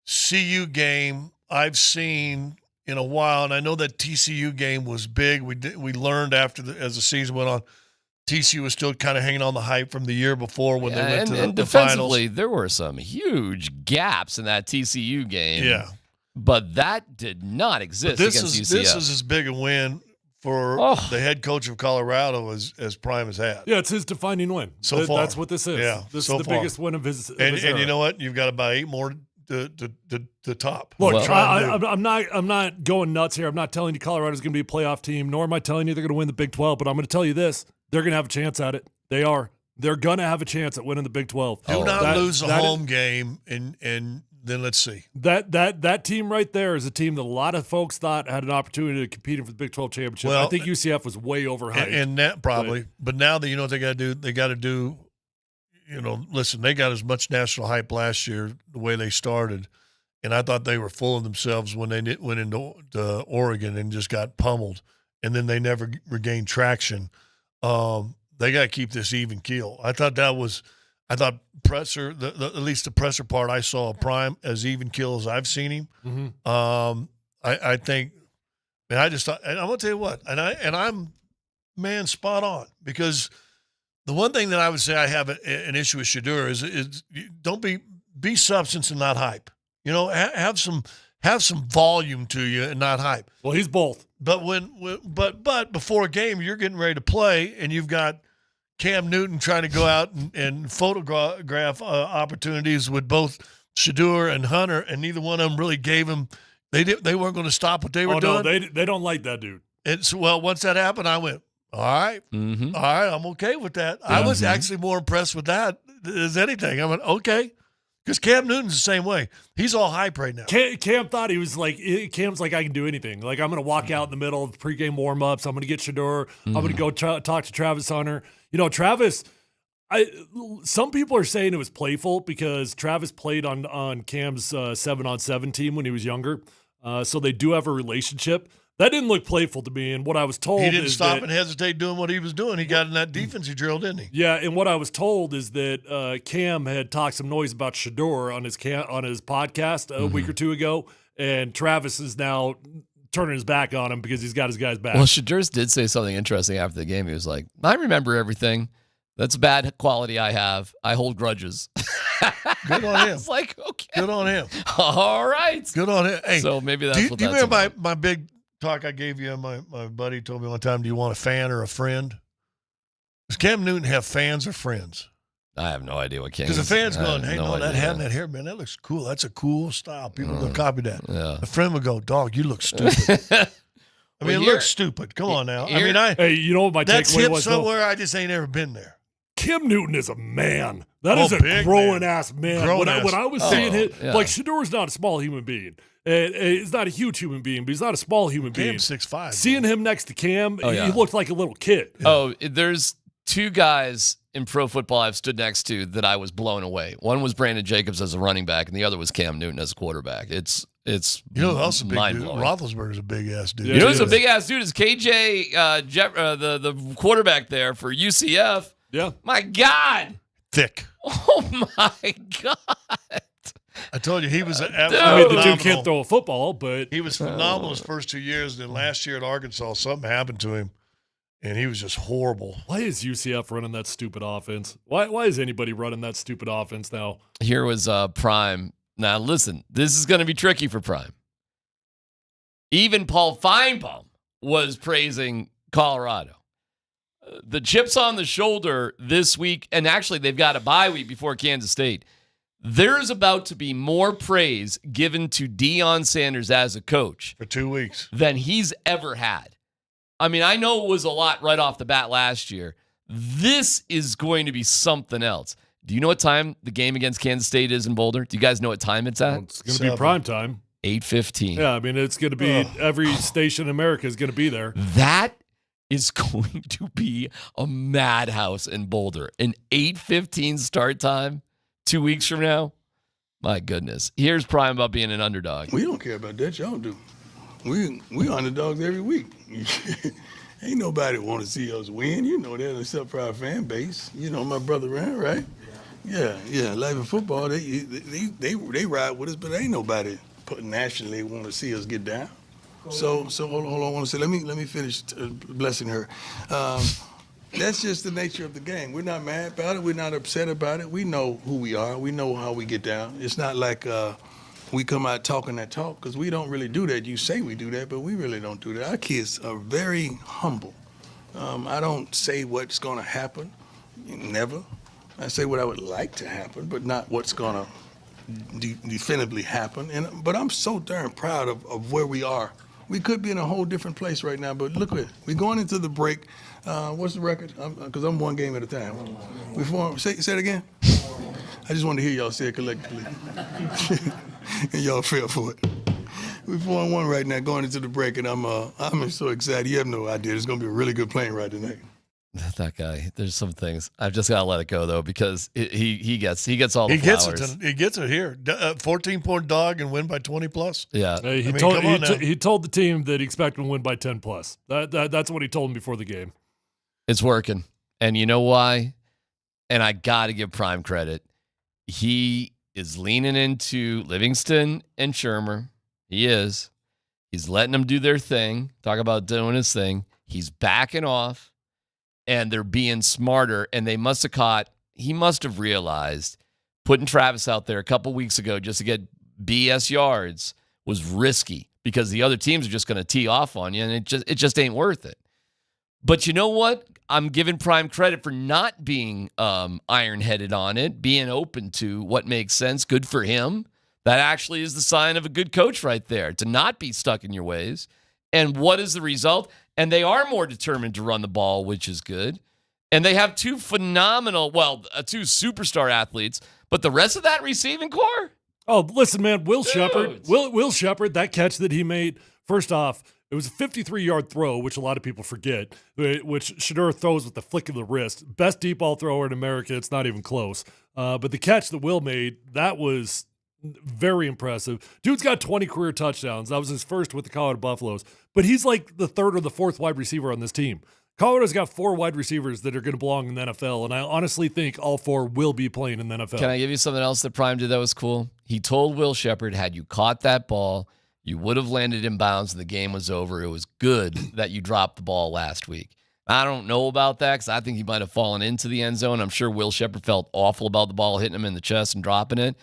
CU game I've seen in a while, and I know that TCU game was big. We learned as the season went on, TCU was still kind of hanging on the hype from the year before when they went to the defensively, finals. There were some huge gaps in that TCU game. Yeah, but that did not exist against UCF. This is as big a win for the head coach of Colorado as Prime has had. Yeah, it's his defining win. So far. That's what this is. Yeah, this is the biggest win of his and era. you know what? You've got about 8 more to top. Look, I'm not going nuts here. I'm not telling you Colorado's going to be a playoff team, nor am I telling you they're going to win the Big 12. But I'm going to tell you this: they're going to have a chance at it. They are. They're going to have a chance at winning the Big 12. Do not lose a home game, and then let's see. That team right there is a team that a lot of folks thought had an opportunity to compete for the Big 12 championship. Well, I think UCF was way overhyped. And that probably. But now that you know what they got to do, they got to do. Listen, they got as much national hype last year the way they started. And I thought they were full of themselves when they went into Oregon and just got pummeled. And then they never regained traction. They got to keep this even keel. I thought Presser, at least the Presser part, I saw Prime as even keel as I've seen him. Mm-hmm. I think, and I just thought, and I'm going to tell you what, and I'm, man, spot on. Because the one thing that I would say I have an issue with Shador is don't be substance and not hype. Have some volume to you and not hype. Well, he's both. But but before a game, you're getting ready to play, and you've got Cam Newton trying to go out and photograph opportunities with both Shador and Hunter, and neither one of them really gave him. They weren't going to stop what they were doing. No, they don't like that dude. It's once that happened, I went, all right, all right, I'm okay with that. I was actually more impressed with that as anything. I went, okay. Because Cam Newton's the same way. He's all hype right now. Cam thought he was like, Cam's like, I can do anything. Like, I'm going to walk out in the middle of pregame warm-ups. I'm going to get Shador. I'm going to go talk to Travis Hunter. Travis, some people are saying it was playful because Travis played on Cam's 7-on-7 team when he was younger. So they do have a relationship. That didn't look playful to me, and what I was told is he didn't stop and hesitate doing what he was doing. He got in that defense he drilled, didn't he? Yeah, and what I was told is that Cam had talked some noise about Shador on his podcast a week or two ago, and Travis is now turning his back on him because he's got his guys back. Well, Shador did say something interesting after the game. He was like, I remember everything. That's a bad quality I have. I hold grudges. Good on him. It's like, okay. Good on him. All right. Good on him. Hey, so maybe that's what do you that's remember about. my big talk I gave you? My buddy told me one time, do you want a fan or a friend? Does Cam Newton have fans or friends? I have no idea what King is. Because the fans going, hey, no that idea. hat and that hair, man, that looks cool. That's a cool style. People will copy that. Yeah. A friend would go, dog, you look stupid. I mean, it looks stupid. Come on now. Hey, you know what my that's takeaway hip was? somewhere. I just ain't ever been there. Cam Newton is a man. That is a growing-ass man. When I was seeing him, like, Shador's not a small human being. He's not a huge human being, but he's not a small human being. Cam's 6'5". Seeing him next to Cam, he looked like a little kid. Oh, there's two guys in pro football I've stood next to that I was blown away. One was Brandon Jacobs as a running back, and the other was Cam Newton as a quarterback. It's you know who else is a big dude? mind-blowing. Roethlisberger's a big-ass dude. You know who's a big-ass dude is KJ, the quarterback there for UCF. Yeah. My God. Thick. Oh, my God. I told you, he was I absolutely mean, the phenomenal. dude can't throw a football, but He was phenomenal his first 2 years. Then last year at Arkansas, something happened to him, and he was just horrible. why is UCF running that stupid offense? Why is anybody running that stupid offense now? Here was Prime. Now, listen, this is going to be tricky for Prime. Even Paul Feinbaum was praising Colorado. The chips on the shoulder this week, and actually they've got a bye week before Kansas State. There's about to be more praise given to Dion Sanders as a coach for 2 weeks than he's ever had. I mean, I know it was a lot right off the bat last year. This is going to be something else. Do you know what time the game against Kansas State is in Boulder? Do you guys know what time it's at? Well, it's going to be prime time. 8:15. Yeah, I mean, it's going to be every station in America is going to be there. That is going to be a madhouse in Boulder. An 8:15 start time 2 weeks from now. My goodness. Here's prime about being an underdog. We don't care about that. Y'all do. We underdogs every week. Ain't nobody want to see us win. You know that, except for our fan base. You know my brother Rand, right? Yeah. Life in football, they ride with us, but ain't nobody nationally want to see us get down. So hold on. I want to say, let me finish blessing her. That's just the nature of the game. We're not mad about it. We're not upset about it. We know who we are. We know how we get down. It's not like we come out talking that talk, because we don't really do that. You say we do that, but we really don't do that. Our kids are very humble. I don't say what's going to happen. Never. I say what I would like to happen, but not what's going to definitively happen. But I'm so darn proud of where we are. We could be in a whole different place right now, but look at it. We're going into the break. What's the record? Because I'm one game at a time. Say it again. I just wanted to hear y'all say it collectively. And y'all fell for it. We're 4-1 right now, going into the break, and I'm so excited. You have no idea. It's going to be a really good plane ride tonight. That guy. There's some things I've just got to let it go though, because he gets all the flowers. He gets it here. 14-point dog and win by 20 plus. Yeah. He told the team that he expected to win by 10 plus. That's what he told him before the game. It's working, and you know why? And I got to give Prime credit. He is leaning into Livingston and Shermer. He is. He's letting them do their thing. Talk about doing his thing. He's backing off. And they're being smarter, and he must have realized putting Travis out there a couple weeks ago just to get BS yards was risky, because the other teams are just going to tee off on you, and it just ain't worth it. But you know what? I'm giving Prime credit for not being iron-headed on it, being open to what makes sense. Good for him. That actually is the sign of a good coach right there, to not be stuck in your ways. And what is the result? And they are more determined to run the ball, which is good. And they have two superstar athletes, but the rest of that receiving core? Oh, listen, man, Will Shepard, that catch that he made, first off, it was a 53-yard throw, which a lot of people forget, which Shador throws with the flick of the wrist. Best deep ball thrower in America. It's not even close. But the catch that Will made, that was very impressive. Dude's got 20 career touchdowns. That was his first with the Colorado Buffaloes. But he's like the third or the fourth wide receiver on this team. Colorado's got 4 wide receivers that are going to belong in the NFL, and I honestly think all 4 will be playing in the NFL. Can I give you something else that Prime did that was cool? He told Will Shepard, had you caught that ball, you would have landed in bounds and the game was over. It was good that you dropped the ball last week. I don't know about that, because I think he might have fallen into the end zone. I'm sure Will Shepard felt awful about the ball hitting him in the chest and dropping it.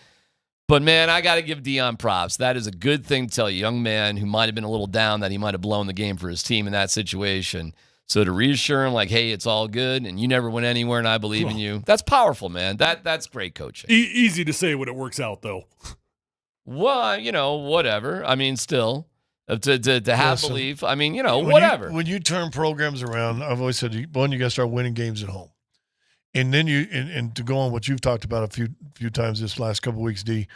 But, man, I got to give Dion props. That is a good thing to tell a young man who might have been a little down that he might have blown the game for his team in that situation. So to reassure him, like, hey, it's all good, and you never went anywhere, and I believe in you, that's powerful, man. That's great coaching. Easy to say when it works out, though. Well, whatever. I mean, still, to have belief. I mean, whatever. When you turn programs around, I've always said, one, you got to start winning games at home. And then and to go on what you've talked about a few times this last couple of weeks, D,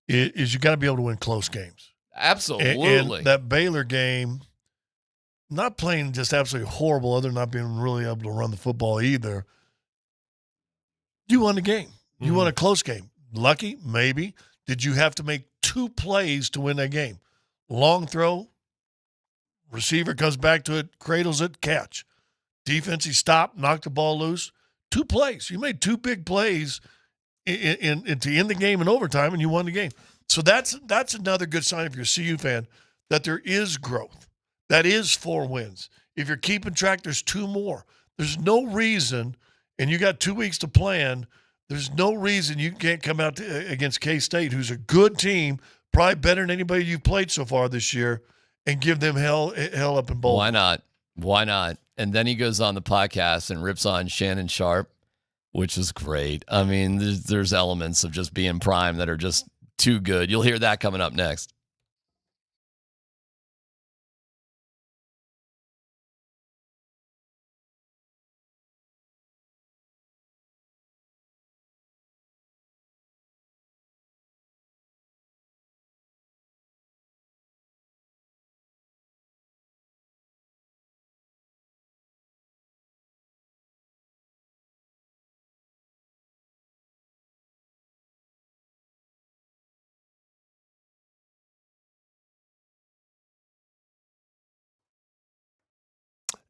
is you got to be able to win close games. Absolutely. And that Baylor game, not playing just absolutely horrible, other than not being really able to run the football either. You won the game. You won a close game. Lucky, maybe. Did you have to make 2 plays to win that game? Long throw, receiver comes back to it, cradles it, catch. Defense, he stopped, knocked the ball loose. 2 plays. You made 2 big plays to end the game in overtime, and you won the game. So that's another good sign if you're a CU fan that there is growth. That is 4 wins. If you're keeping track, there's 2 more. There's no reason, and you got 2 weeks to plan, there's no reason you can't come out against K-State, who's a good team, probably better than anybody you've played so far this year, and give them hell up in Boulder. Why not? And then he goes on the podcast and rips on Shannon Sharp, which is great. I mean, there's elements of just being Prime that are just too good. You'll hear that coming up next.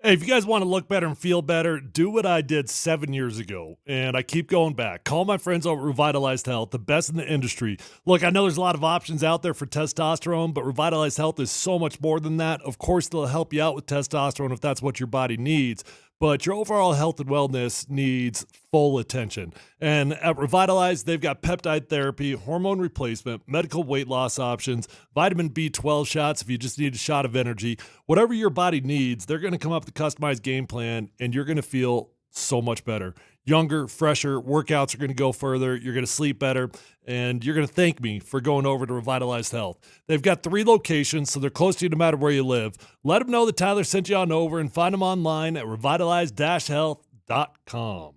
Hey, if you guys want to look better and feel better, do what I did 7 years ago. And I keep going back. Call my friends over at Revitalized Health, the best in the industry. Look, I know there's a lot of options out there for testosterone, but Revitalized Health is so much more than that. Of course, they'll help you out with testosterone if that's what your body needs. But your overall health and wellness needs full attention. And at Revitalize, they've got peptide therapy, hormone replacement, medical weight loss options, vitamin B12 shots if you just need a shot of energy. Whatever your body needs, they're going to come up with a customized game plan, and you're going to feel so much better. Younger, fresher, workouts are going to go further, you're going to sleep better, and you're going to thank me for going over to Revitalized Health. They've got 3 locations, so they're close to you no matter where you live. Let them know that Tyler sent you on over, and find them online at revitalized-health.com.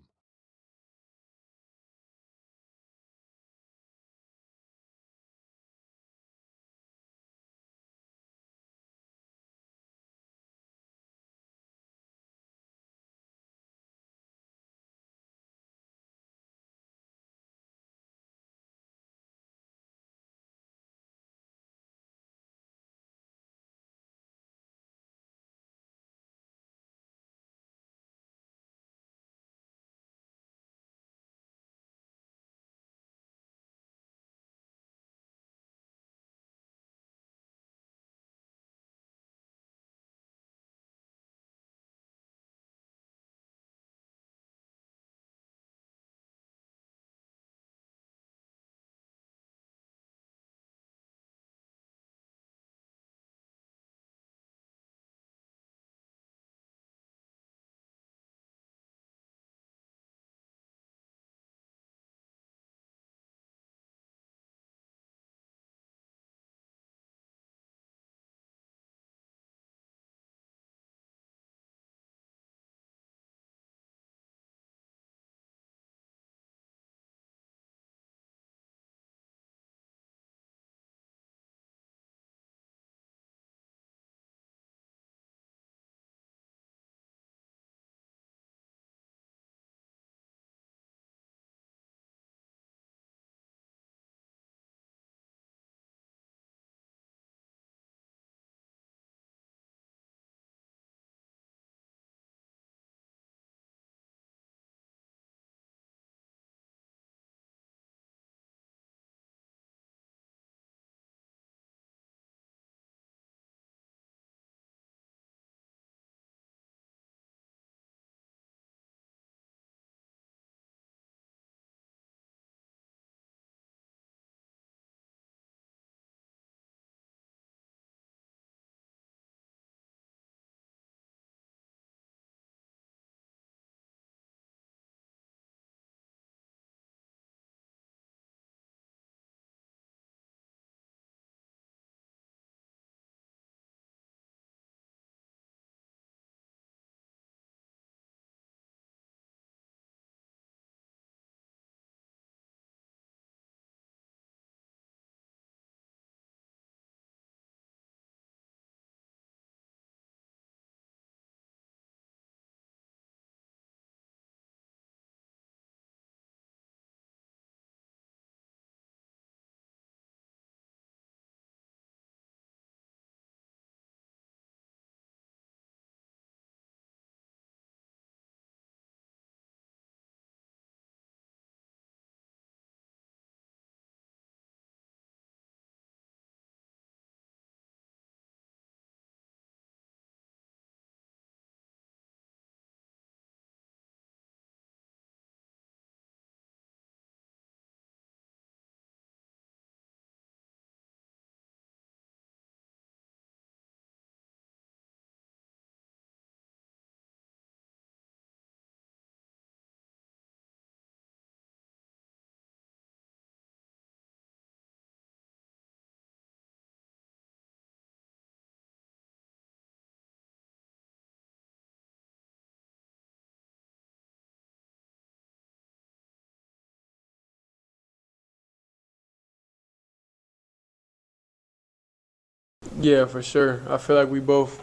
Yeah, for sure. I feel like we both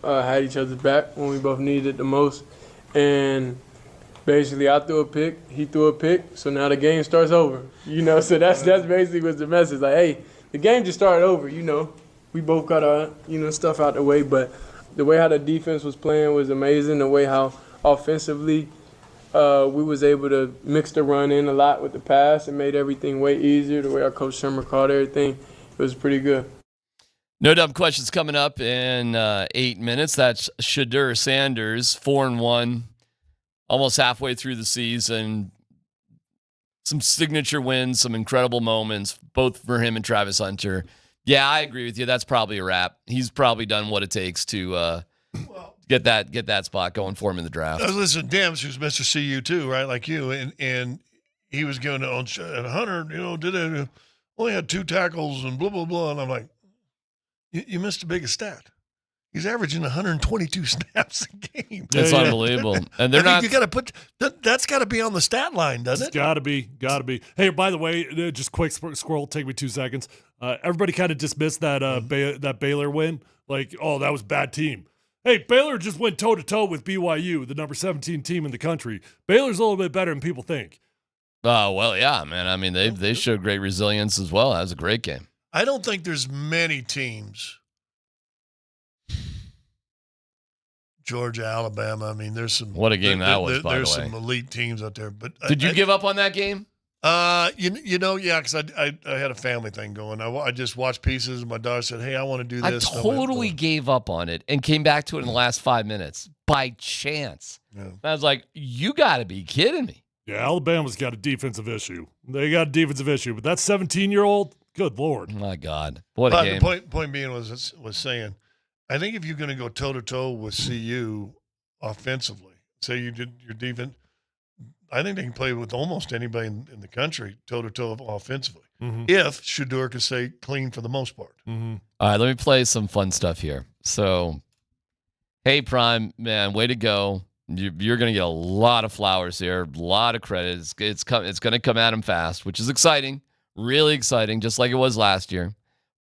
had each other's back when we both needed it the most, and basically I threw a pick, he threw a pick, so now the game starts over. So that's basically was the message. Like, hey, the game just started over. We both got our stuff out the way, but the way how the defense was playing was amazing. The way how offensively we was able to mix the run in a lot with the pass and made everything way easier. The way our coach Shermer called everything, it was pretty good. No Dumb Questions coming up in 8 minutes. That's Shador Sanders, 4-1, almost halfway through the season. Some signature wins, some incredible moments, both for him and Travis Hunter. Yeah, I agree with you. That's probably a wrap. He's probably done what it takes to get that spot going for him in the draft. Listen, Dems, who's Mr. CU too, right? Like you, and he was going on Hunter. Only had 2 tackles and blah blah blah. And I'm like, you missed the biggest stat. He's averaging 122 snaps a game. It's unbelievable. And they're not. You got to put that's got to be on the stat line, doesn't it? Got to be. Hey, by the way, just quick scroll. Take me 2 seconds. Everybody kind of dismissed that that Baylor win. Like, oh, that was a bad team. Hey, Baylor just went toe to toe with BYU, the number 17 team in the country. Baylor's a little bit better than people think. Oh well, yeah, man. I mean, they showed great resilience as well. That was a great game. I don't think there's many teams. Georgia, Alabama. I mean, there's some. What a game that was, by the way. There's some elite teams out there. But did you give up on that game? Yeah, because I had a family thing going. I just watched pieces, and my daughter said, "Hey, I want to do this." I totally gave up on it and came back to it in the last 5 minutes by chance. Yeah. I was like, "You got to be kidding me!" Yeah, Alabama's got a defensive issue. They got a defensive issue, but that 17-year-old, good Lord, my God, what a game! The point being was saying, I think if you're going to go toe-to-toe with CU offensively, say you did your defense, I think they can play with almost anybody in the country toe-to-toe offensively. Mm-hmm. If Shador could stay clean for the most part. Mm-hmm. All right, let me play some fun stuff here. So, hey, Prime, man, way to go. You're going to get a lot of flowers here, a lot of credit. It's going to come at him fast, which is exciting, really exciting, just like it was last year.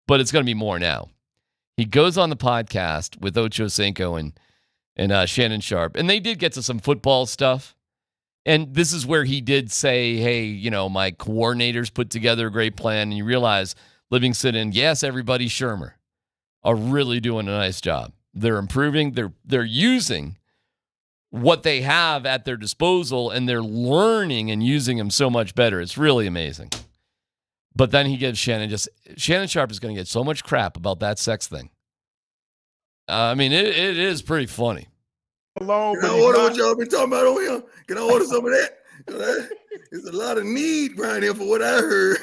But it's going to be more now. He goes on the podcast with Ocho Cinco and Shannon Sharp, and they did get to some football stuff. And this is where he did say, hey, my coordinators put together a great plan. And you realize Livingston and, yes, everybody, Shermer, are really doing a nice job. They're improving. They're using what they have at their disposal, and they're learning and using them so much better. It's really amazing. But then he gives Shannon Sharp is going to get so much crap about that sex thing. I mean, it is pretty funny. Can I order what y'all been talking about over here? Can I order some of that? There's a lot of need right here for what I heard.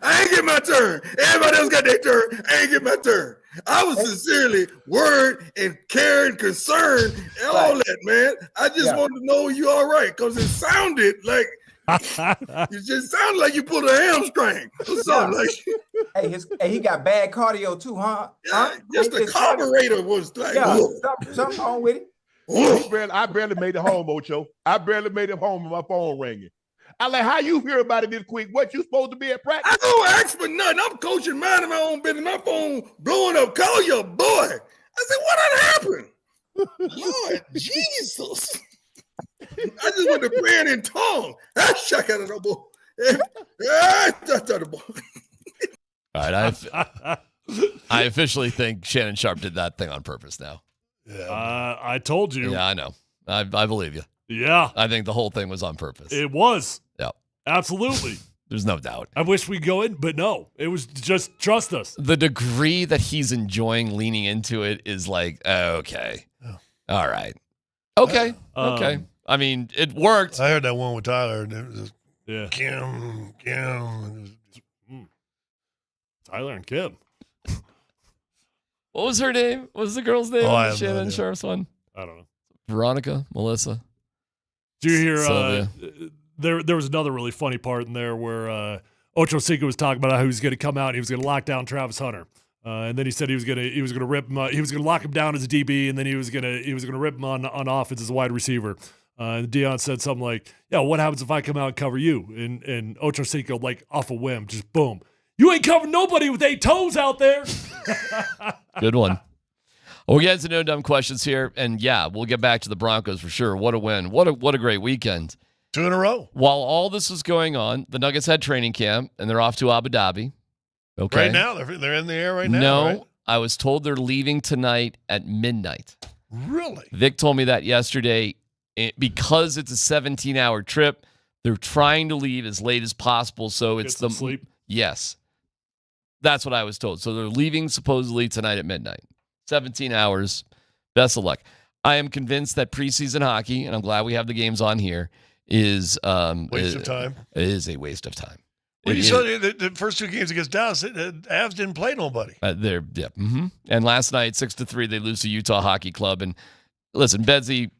I ain't get my turn. Everybody else got their turn. I ain't get my turn. I was sincerely worried and caring, concerned, and all that, man. I just wanted to know you all right, because it sounded like you just sounded like you pulled a hamstring or something. Hey, he got bad cardio too, huh? Just the carburetor was like, something wrong with it. I barely made it home, Ocho. I barely made it home and my phone ringing. I like, how you hear about it this quick? What, you supposed to be at practice? I don't ask for nothing. I'm coaching, minding my own business. My phone blowing up. Call your boy. I said, what had happened? Lord Jesus. I just went to praying in tongue. I shock out of the boy. All right, I officially think Shannon Sharp did that thing on purpose now. Yeah, I told you. Yeah, I know. I believe you. Yeah. I think the whole thing was on purpose. It was. Yeah. Absolutely. There's no doubt. I wish we go in, but no. It was just trust us. The degree that he's enjoying leaning into it is like, okay. Oh. All right. Okay. Okay. I mean, it worked. I heard that one with Tyler. And it was Kim. Tyler and Kim. What was her name? What was the girl's name? Shannon Sharp's one? I don't know. Veronica? Melissa? Did you hear there was another really funny part in there where Ocho Cinco was talking about how he was going to come out and he was going to lock down Travis Hunter. And then he said he was going to rip him. He was going to lock him down as a DB, and then he was going to rip him on offense as a wide receiver. And Dion said something like, "Yeah, what happens if I come out and cover you?" And Ocho Cinco, like off a whim, just boom, "You ain't covering nobody with 8 toes out there." Good one. We'll get into no dumb questions here, and yeah, we'll get back to the Broncos for sure. What a win! What a great weekend. 2 in a row. While all this was going on, the Nuggets had training camp, and they're off to Abu Dhabi. Okay. Right now, they're in the air right now. No, right? I was told they're leaving tonight at midnight. Really? Vic told me that yesterday. Because it's a 17-hour trip, they're trying to leave as late as possible. So it's the sleep. Yes. That's what I was told. So they're leaving supposedly tonight at midnight. 17 hours. Best of luck. I am convinced that preseason hockey, and I'm glad we have the games on here, is waste of time. It is a waste of time. Well, you saw the first two games against Dallas, the Avs didn't play nobody. And last night, 6-3, they lose to Utah Hockey Club. And listen, Bedsy,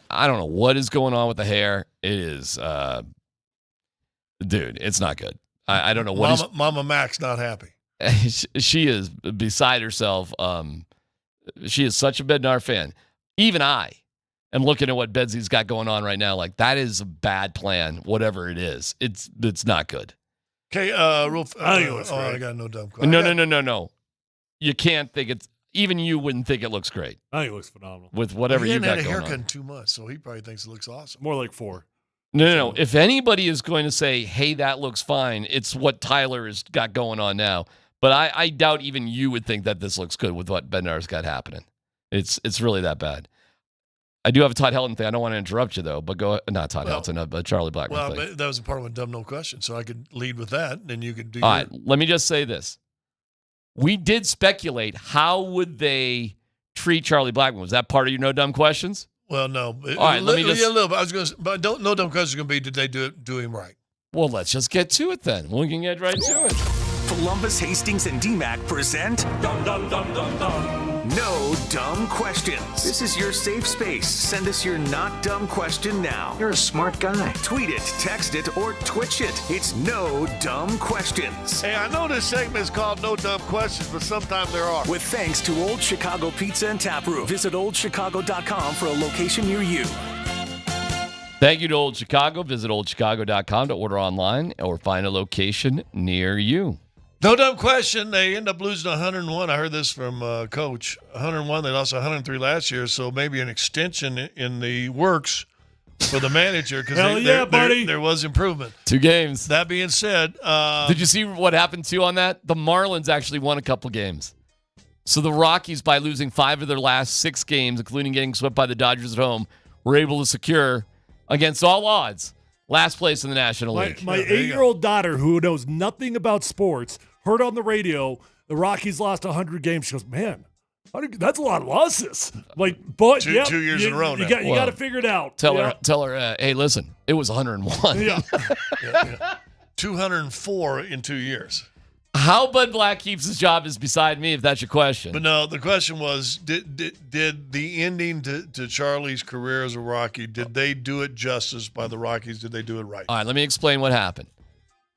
I don't know what is going on with the hair. It is, dude, it's not good. I don't know what Mama Mac's not happy. She is beside herself. She is such a Bednar fan. Even I am looking at what Bedsy's got going on right now. Like, that is a bad plan, whatever it is. It's not good. Okay, I got no dumb question. No. You can't think it's, even you wouldn't think it looks great. I think it looks phenomenal. With whatever you got going on. He hadn't had a haircut in 2 months, so he probably thinks it looks awesome. More like 4. No. If anybody is going to say, hey, that looks fine, it's what Tyler has got going on now. But I doubt even you would think that this looks good with what Bednar's got happening. It's really that bad. I do have a Todd Helton thing. I don't want to interrupt you, though, but not Todd Helton, but Charlie Blackmon thing. That was a part of a dumb no question, so I could lead with that, and you could do All right, let me just say this. We did speculate, how would they treat Charlie Blackmon? Was that part of your no dumb questions? Well, no. All right, let me just... Yeah, a little bit. I was going to but no dumb question is going to be, did they do him right? Well, let's just get to it then. We can get right to it. Columbus, Hastings, and DMAC present No Dumb Questions. This is your safe space. Send us your not dumb question now. You're a smart guy. Tweet it, text it, or Twitch it. It's No Dumb Questions. Hey, I know this segment is called No Dumb Questions, but sometimes there are. With thanks to Old Chicago Pizza and Tap Room. Visit oldchicago.com for a location near you. Thank you to Old Chicago. Visit oldchicago.com to order online or find a location near you. No dumb question. They end up losing 101. I heard this from Coach. 101. They lost 103 last year, so maybe an extension in the works for the manager because there was improvement. 2 games. That being said, did you see what happened too on that? The Marlins actually won a couple games. So the Rockies, by losing 5 of their last 6 games, including getting swept by the Dodgers at home, were able to secure, against all odds, last place in the National League. My 8-year-old daughter, who knows nothing about sports, heard on the radio the Rockies lost 100 games. She goes, man, that's a lot of losses. Like, but 2 years in a row now. You got to figure it out. Tell her, hey, listen, it was 101. Yeah. 204 in 2 years. How Bud Black keeps his job is beside me, if that's your question. But no, the question was, did the ending to Charlie's career as a Rocky, did they do it justice by the Rockies? Did they do it right? All right, let me explain what happened.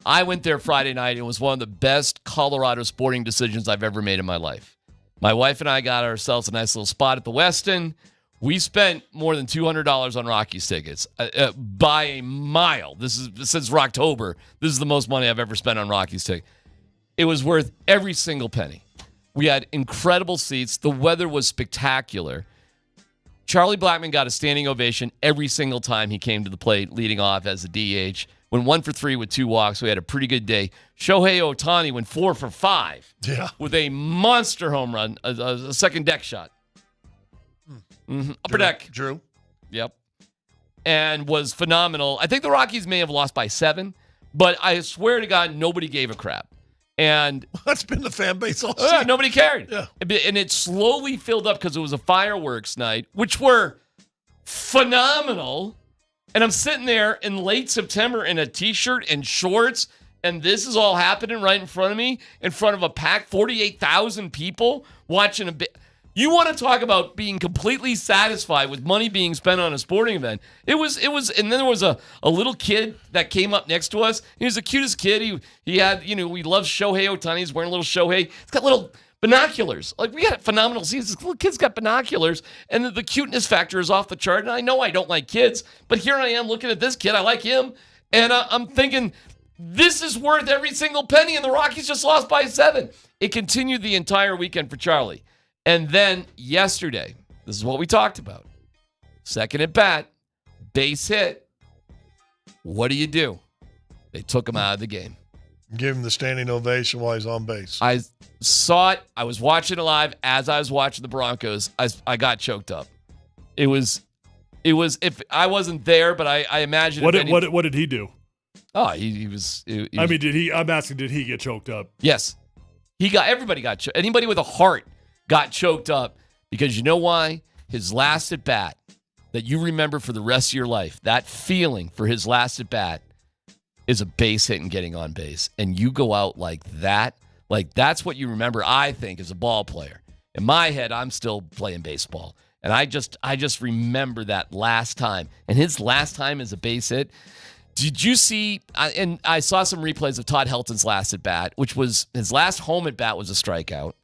I went there Friday night. It was one of the best Colorado sporting decisions I've ever made in my life. My wife and I got ourselves a nice little spot at the Westin. We spent more than $200 on Rockies tickets by a mile. This is since Rocktober. This is the most money I've ever spent on Rockies tickets. It was worth every single penny. We had incredible seats. The weather was spectacular. Charlie Blackmon got a standing ovation every single time he came to the plate, leading off as a DH. Went 1 for 3 with 2 walks. We had a pretty good day. Shohei Ohtani went 4 for 5 with a monster home run, a second deck shot. Upper deck. Drew. Yep. And was phenomenal. I think the Rockies may have lost by 7, but I swear to God, nobody gave a crap. And that's been the fan base all season. Nobody cared. Yeah. And it slowly filled up because it was a fireworks night, which were phenomenal. And I'm sitting there in late September in a T-shirt and shorts, and this is all happening right in front of me, in front of a packed 48,000 people watching a bit. You want to talk about being completely satisfied with money being spent on a sporting event. It was, and then there was a little kid that came up next to us. He was the cutest kid. He had, we love Shohei Ohtani. He's wearing a little Shohei. He's got little binoculars. Like, we got phenomenal seats. This little kid's got binoculars, and the cuteness factor is off the chart. And I know I don't like kids, but here I am looking at this kid. I like him, and I'm thinking, this is worth every single penny, and the Rockies just lost by 7. It continued the entire weekend for Charlie. And then yesterday, this is what we talked about. Second at bat, base hit. What do? They took him out of the game. Give him the standing ovation while he's on base. I saw it. I was watching it live as I was watching the Broncos. I got choked up. It was. If I wasn't there, but I imagine. What did he do? Oh, he was. I mean, did he? I'm asking, did he get choked up? Yes, everybody got choked. Anybody with a heart got choked up because you know why? His last at bat that you remember for the rest of your life. That feeling for his last at bat is a base hit and getting on base, and you go out like that. Like that's what you remember. I think as a ball player. In my head, I'm still playing baseball. And I just remember that last time. And his last time as a base hit. Did you see, and I saw some replays of Todd Helton's last at bat, which was his last home at bat was a strikeout.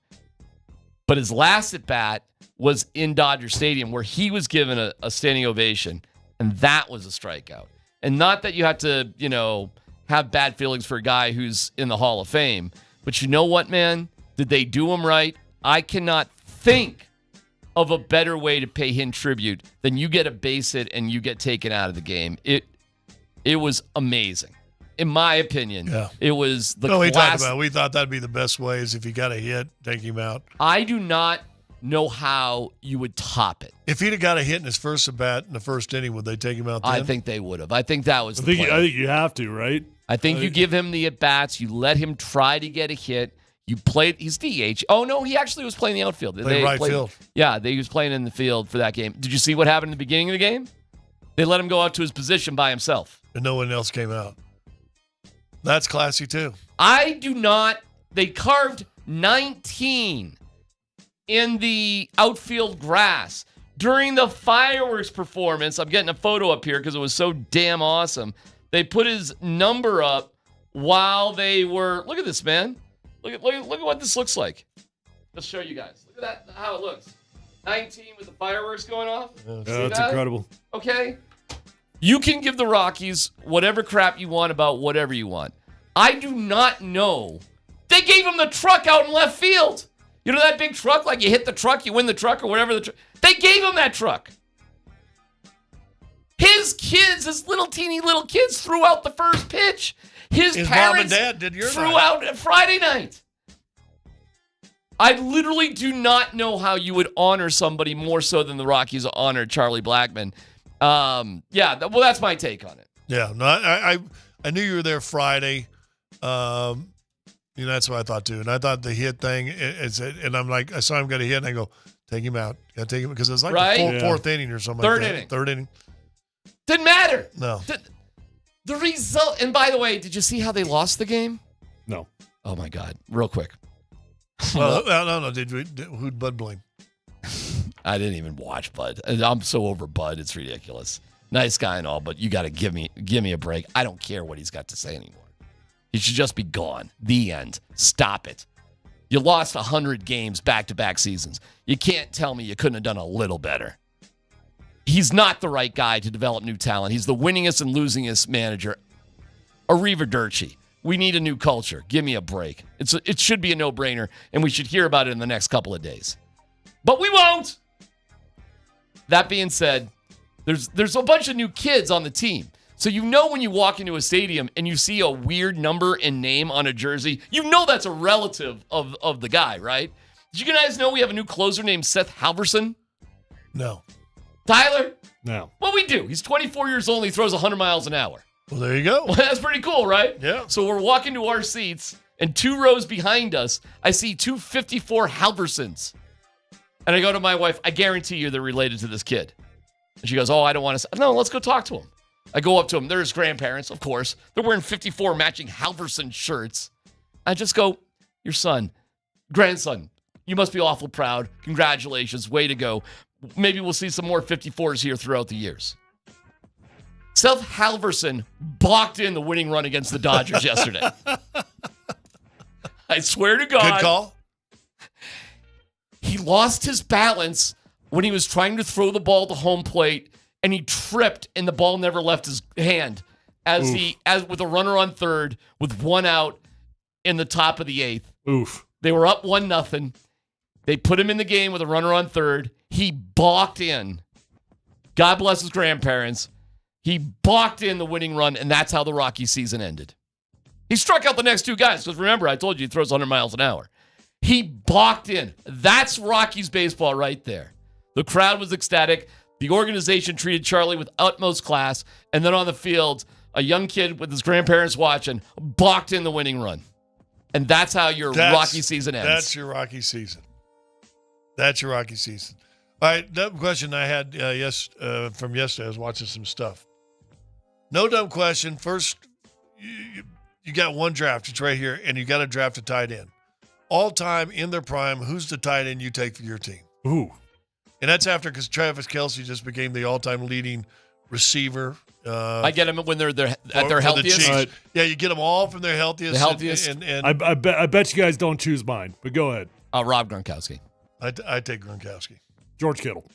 But his last at bat was in Dodger Stadium where he was given a standing ovation. And that was a strikeout. And not that you have to, have bad feelings for a guy who's in the Hall of Fame. But you know what, man? Did they do him right? I cannot think of a better way to pay him tribute than you get a base hit and you get taken out of the game. It was amazing. In my opinion, it was the class. We thought that'd be the best way is if you got a hit, take him out. I do not know how you would top it. If he'd have got a hit in his first at bat in the first inning, would they take him out then? I think they would have. I think that was the plan. I think you have to, right? I think you give him the at-bats. You let him try to get a hit. You played. He's DH. Oh, no, he actually was playing the outfield. Field. Yeah, he was playing in the field for that game. Did you see what happened in the beginning of the game? They let him go out to his position by himself. And no one else came out. That's classy, too. I do not. They carved 19 in the outfield grass. During the fireworks performance, I'm getting a photo up here because it was so damn awesome. They put his number up while they were. Look at this, man. Look at what this looks like. Let's show you guys. Look at that, how it looks. 19 with the fireworks going off. That's incredible. Okay. You can give the Rockies whatever crap you want about whatever you want. I do not know. They gave him the truck out in left field. You know that big truck? Like you hit the truck, you win the truck or whatever. They gave him that truck. His kids, his teeny little kids, threw out the first pitch. His parents mom and dad did threw out Friday night. I literally do not know how you would honor somebody more so than the Rockies honored Charlie Blackmon. That's my take on it. Yeah, no, I knew you were there Friday. That's what I thought too. And I thought the hit thing, and I'm like, I saw him get a hit, and I go, take him out. Got to take him because it was like the fourth inning or something. Third inning. Didn't matter. No. The result, and by the way, did you see how they lost the game? No. Oh my God! Real quick. Well, no. Who'd Bud blame? I didn't even watch Bud. I'm so over Bud. It's ridiculous. Nice guy and all, but you got to give me a break. I don't care what he's got to say anymore. He should just be gone. The end. Stop it. You lost 100 games back-to-back seasons. You can't tell me you couldn't have done a little better. He's not the right guy to develop new talent. He's the winningest and losingest manager. Arrivederci. We need a new culture. Give me a break. It should be a no-brainer, and we should hear about it in the next couple of days. But we won't. That being said, there's a bunch of new kids on the team. So you know when you walk into a stadium and you see a weird number and name on a jersey, you know that's a relative of the guy, right? Did you guys know we have a new closer named Seth Halverson? No. Tyler? No. Well, we do. He's 24 years old and he throws 100 miles an hour. Well, there you go. Well, that's pretty cool, right? Yeah. So we're walking to our seats, and 2 rows behind us, I see 2 54 Halversons. And I go to my wife, I guarantee you they're related to this kid. And she goes, I don't want to. No, let's go talk to him. I go up to him. They're his grandparents, of course. They're wearing 54 matching Halverson shirts. I just go, your son, grandson, you must be awful proud. Congratulations. Way to go. Maybe we'll see some more 54s here throughout the years. Seth Halverson balked in the winning run against the Dodgers yesterday. I swear to God. Good call. He lost his balance when he was trying to throw the ball to home plate, and he tripped, and the ball never left his hand as with a runner on third with 1 out in the top of the 8th. Oof. They were up 1-0. They put him in the game with a runner on third. He balked in. God bless his grandparents. He balked in the winning run, and that's how the Rocky season ended. He struck out the next two guys because remember, I told you he throws 100 miles an hour. He balked in. That's Rockies baseball right there. The crowd was ecstatic. The organization treated Charlie with utmost class. And then on the field, a young kid with his grandparents watching balked in the winning run. And that's how your Rocky season ends. That's your Rocky season. That's your Rocky season. All right, dumb question I had from yesterday. I was watching some stuff. No dumb question. First, you got one draft. It's right here, and you got to draft a tight end. All time in their prime, who's the tight end you take for your team? Ooh. And that's after because Travis Kelce just became the all-time leading receiver. I get them when they're at their healthiest. Yeah, you get them all from their healthiest. The healthiest. And I bet you guys don't choose mine, but go ahead. Rob Gronkowski. I take Gronkowski. George Kittle.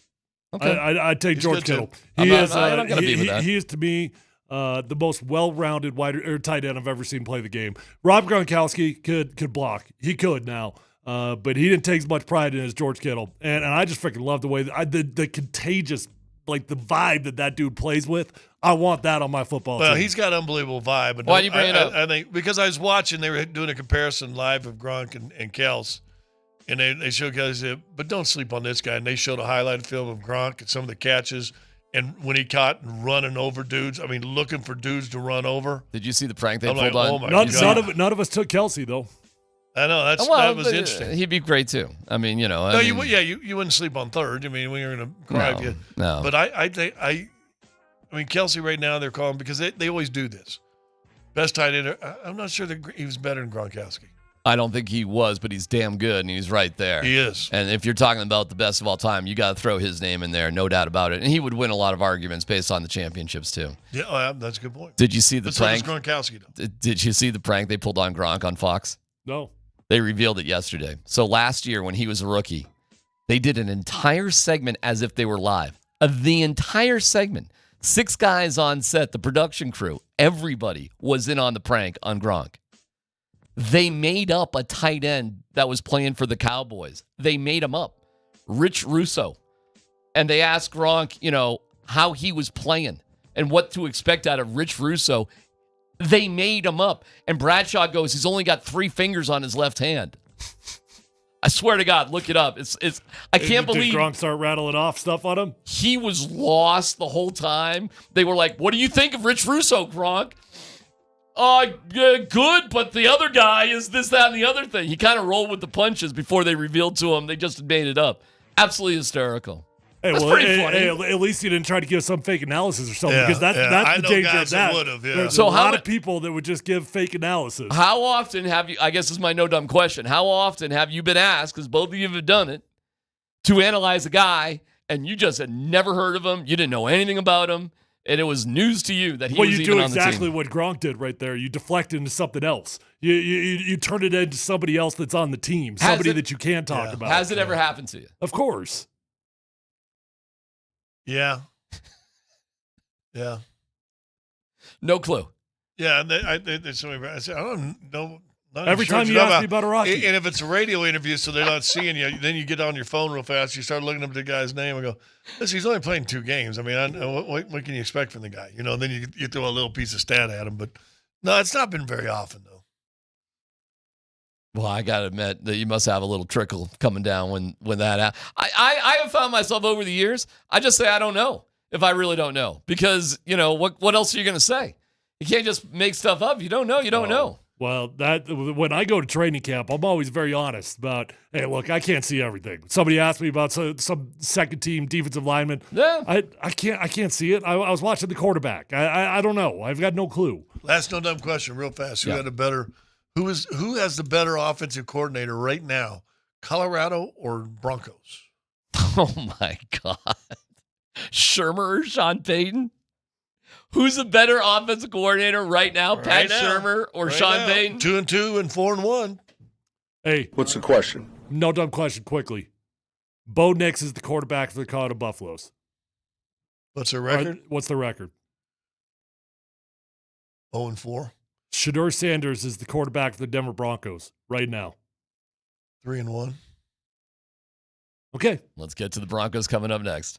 Okay. I take George Kittle. I'm not going to be with that. He is to me the most well-rounded tight end I've ever seen play the game. Rob Gronkowski could block. He could now. But he didn't take as much pride in as George Kittle. And I just freaking love the way the contagious, like the vibe that dude plays with. I want that on my football team. Well, he's got an unbelievable vibe. But why do you bring it up? I think because I was watching, they were doing a comparison live of Gronk and Kels. And they showed guys, but don't sleep on this guy. And they showed a highlight film of Gronk and some of the catches. And when he caught and running over dudes, I mean, looking for dudes to run over. Did you see the prank they I'm pulled like, on? oh my God. None of us took Kelsey, though. I know that was interesting. He'd be great too. I mean, you know. You wouldn't sleep on third. I mean, when you're going to cry, no. But I mean, Kelsey right now they're calling because they always do this. Best tight end. I'm not sure that he was better than Gronkowski. I don't think he was, but he's damn good, and he's right there. He is. And if you're talking about the best of all time, you got to throw his name in there, no doubt about it. And he would win a lot of arguments based on the championships too. Yeah, that's a good point. Did you see the prank? Gronkowski, though. Did you see the prank they pulled on Gronk on Fox? No. They revealed it yesterday. So last year when he was a rookie, they did an entire segment as if they were live. The entire segment. 6 guys on set, the production crew, everybody was in on the prank on Gronk. They made up a tight end that was playing for the Cowboys. They made him up. Rich Russo. And they asked Gronk, how he was playing and what to expect out of Rich Russo. They made him up. And Bradshaw goes, he's only got 3 fingers on his left hand. I swear to God, look it up. I can't believe. Did Gronk start rattling off stuff on him? He was lost the whole time. They were like, what do you think of Rich Russo, Gronk? Good, but the other guy is this, that, and the other thing. He kind of rolled with the punches before they revealed to him. They just made it up. Absolutely hysterical. Hey, That's pretty funny. Hey, at least you didn't try to give some fake analysis or something, Yeah, because that's I the know danger guys of that. that would've, yeah. There's So a how lot of people that would just give fake analysis. How often have you, I guess this is my no dumb question, how often have you been asked, because both of you have done it, to analyze a guy and you just had never heard of him, you didn't know anything about him, and it was news to you that he was even on the team? Well, you do exactly what Gronk did right there. You deflect into something else. You turn it into somebody else that's on the team, somebody that you can talk about. Has it ever happened to you? Of course. Yeah. Yeah. No clue. Yeah, there's somebody. I said, I don't know. Every time you ask me about a Rocky. And if it's a radio interview, so they're not seeing you, then you get on your phone real fast. You start looking up the guy's name and go, listen, he's only playing 2 games. I mean, what can you expect from the guy? Then you throw a little piece of stat at him. But no, it's not been very often, though. Well, I got to admit that you must have a little trickle coming down when that happens. I have found myself over the years, I just say I don't know if I really don't know. Because, what else are you going to say? You can't just make stuff up. You don't know. You don't know. Well, when I go to training camp, I'm always very honest about, hey, look, I can't see everything. Somebody asked me about some second-team defensive lineman. Yeah. I can't see it. I was watching the quarterback. I don't know. I've got no clue. Last no dumb question, real fast. Who Yeah. had a better? Who has the better offensive coordinator right now, Colorado or Broncos? Oh, my God. Shermer or Sean Payton? Who's a better offensive coordinator right now, Pat Shermer or Sean Payton? 2-2 and 4-1. Hey. What's the question? No dumb question, quickly. Bo Nix is the quarterback for the Colorado Buffaloes. What's their record? What's the record? 0-4. Shador Sanders is the quarterback for the Denver Broncos right now. 3-1. Okay. Let's get to the Broncos coming up next.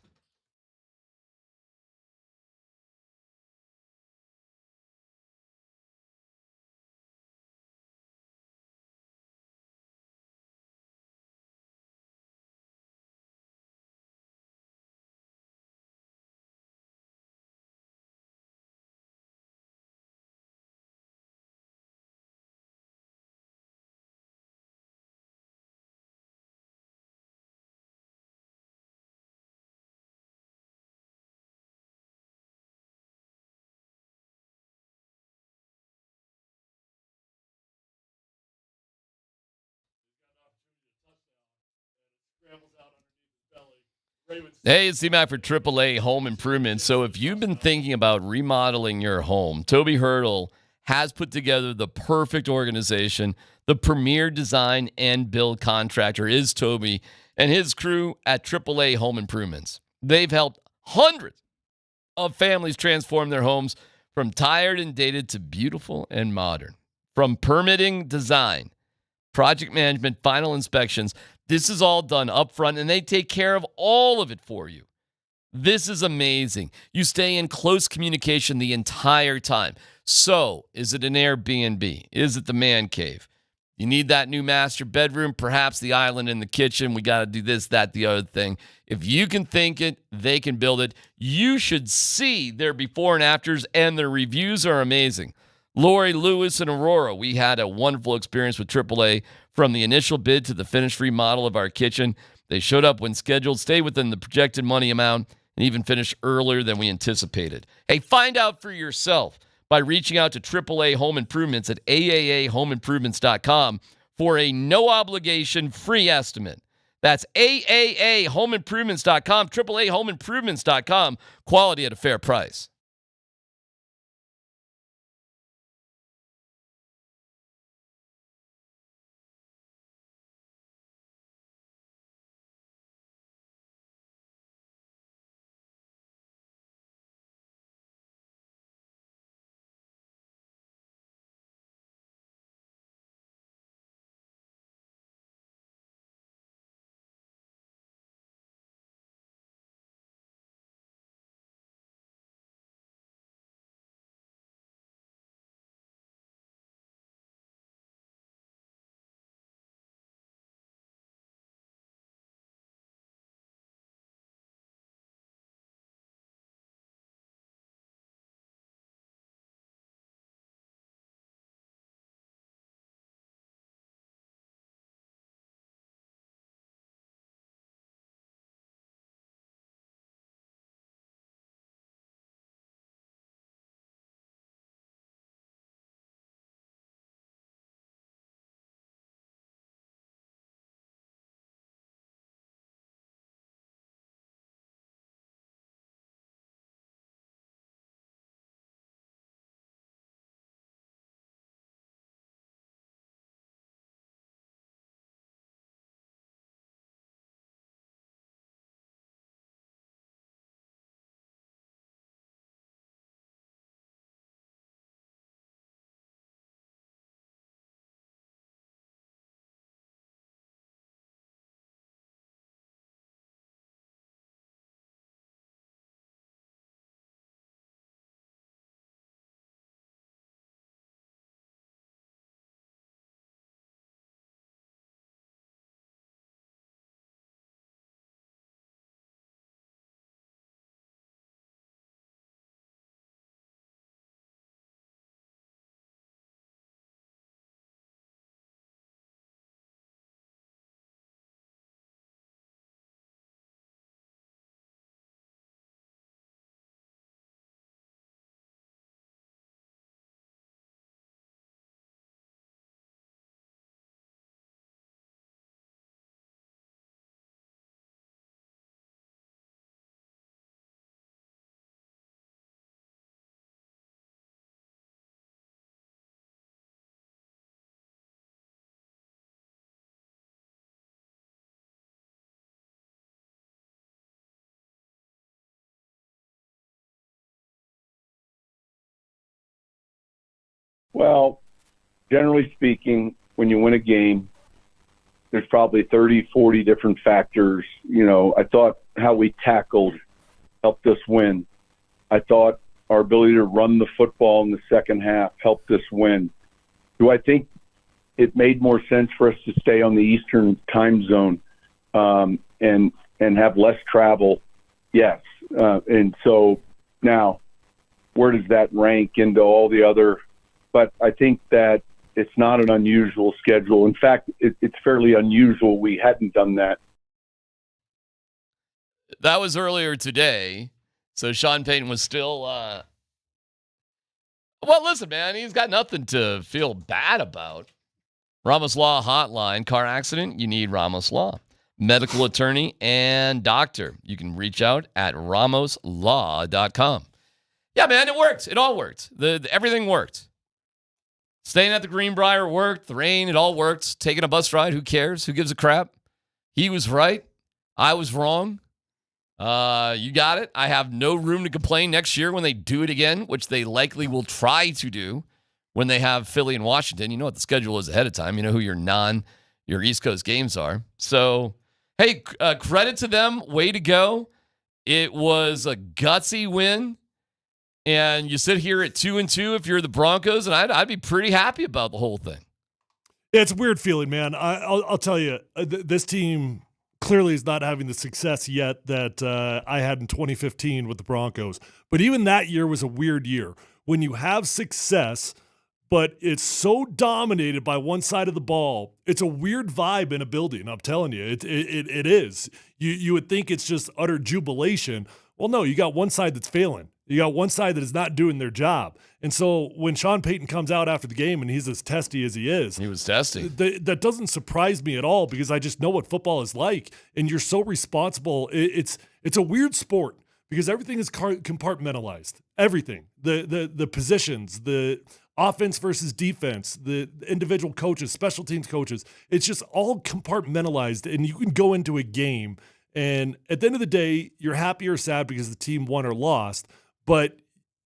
Hey, it's D-Mac for AAA Home Improvement. So if you've been thinking about remodeling your home, Toby Hurdle has put together the perfect organization. The premier design and build contractor is Toby and his crew at AAA Home Improvements. They've helped hundreds of families transform their homes from tired and dated to beautiful and modern. From permitting, design, project management, final inspections, this is all done up front, and they take care of all of it for you. This is amazing. You stay in close communication the entire time. So, is it an Airbnb? Is it the man cave? You need that new master bedroom, perhaps the island in the kitchen. We got to do this, that, the other thing. If you can think it, they can build it. You should see their before and afters, and their reviews are amazing. Lori, Lewis, and Aurora, we had a wonderful experience with AAA from the initial bid to the finished remodel of our kitchen. They showed up when scheduled, stayed within the projected money amount, and even finished earlier than we anticipated. Hey, find out for yourself by reaching out to AAA Home Improvements at aahomeimprovements.com for a no-obligation free estimate. That's aahomeimprovements.com, AAAhomeimprovements.com, quality at a fair price. Well, generally speaking, when you win a game, there's probably 30, 40 different factors. You know, I thought how we tackled helped us win. I thought our ability to run the football in the second half helped us win. Do I think it made more sense for us to stay on the Eastern time zone and have less travel? Yes. And so now, where does that rank into all the other? But I think that it's not an unusual schedule. In fact, it's fairly unusual we hadn't done that. That was earlier today. So Sean Payton was still well, listen, man, he's got nothing to feel bad about. Ramos Law Hotline, car accident, you need Ramos Law. medical attorney, and doctor. You can reach out at ramoslaw.com. Yeah, man, it worked. It all worked. Everything worked. Staying at the Greenbrier worked. The rain, it all worked. Taking a bus ride, who cares? Who gives a crap? He was right. I was wrong. You got it. I have no room to complain next year when they do it again, which they likely will try to do when they have Philly and Washington. You know what the schedule is ahead of time. You know who your East Coast games are. So, hey, credit to them. Way to go. It was a gutsy win. And you sit here at 2-2 if you're the Broncos, and I'd be pretty happy about the whole thing. Yeah, it's a weird feeling, man. I'll tell you, this team clearly is not having the success yet that I had in 2015 with the Broncos. But even that year was a weird year. When you have success, but it's so dominated by one side of the ball, it's a weird vibe in a building. I'm telling you, it is. You would think it's just utter jubilation. Well, no, you got one side that's failing. You got one side that is not doing their job. And so when Sean Payton comes out after the game and he's as testy as he is. He was testy. That doesn't surprise me at all because I just know what football is like. And you're so responsible. It's a weird sport because everything is compartmentalized. Everything. The positions, the offense versus defense, the individual coaches, special teams coaches. It's just all compartmentalized. And you can go into a game and at the end of the day, you're happy or sad because the team won or lost. But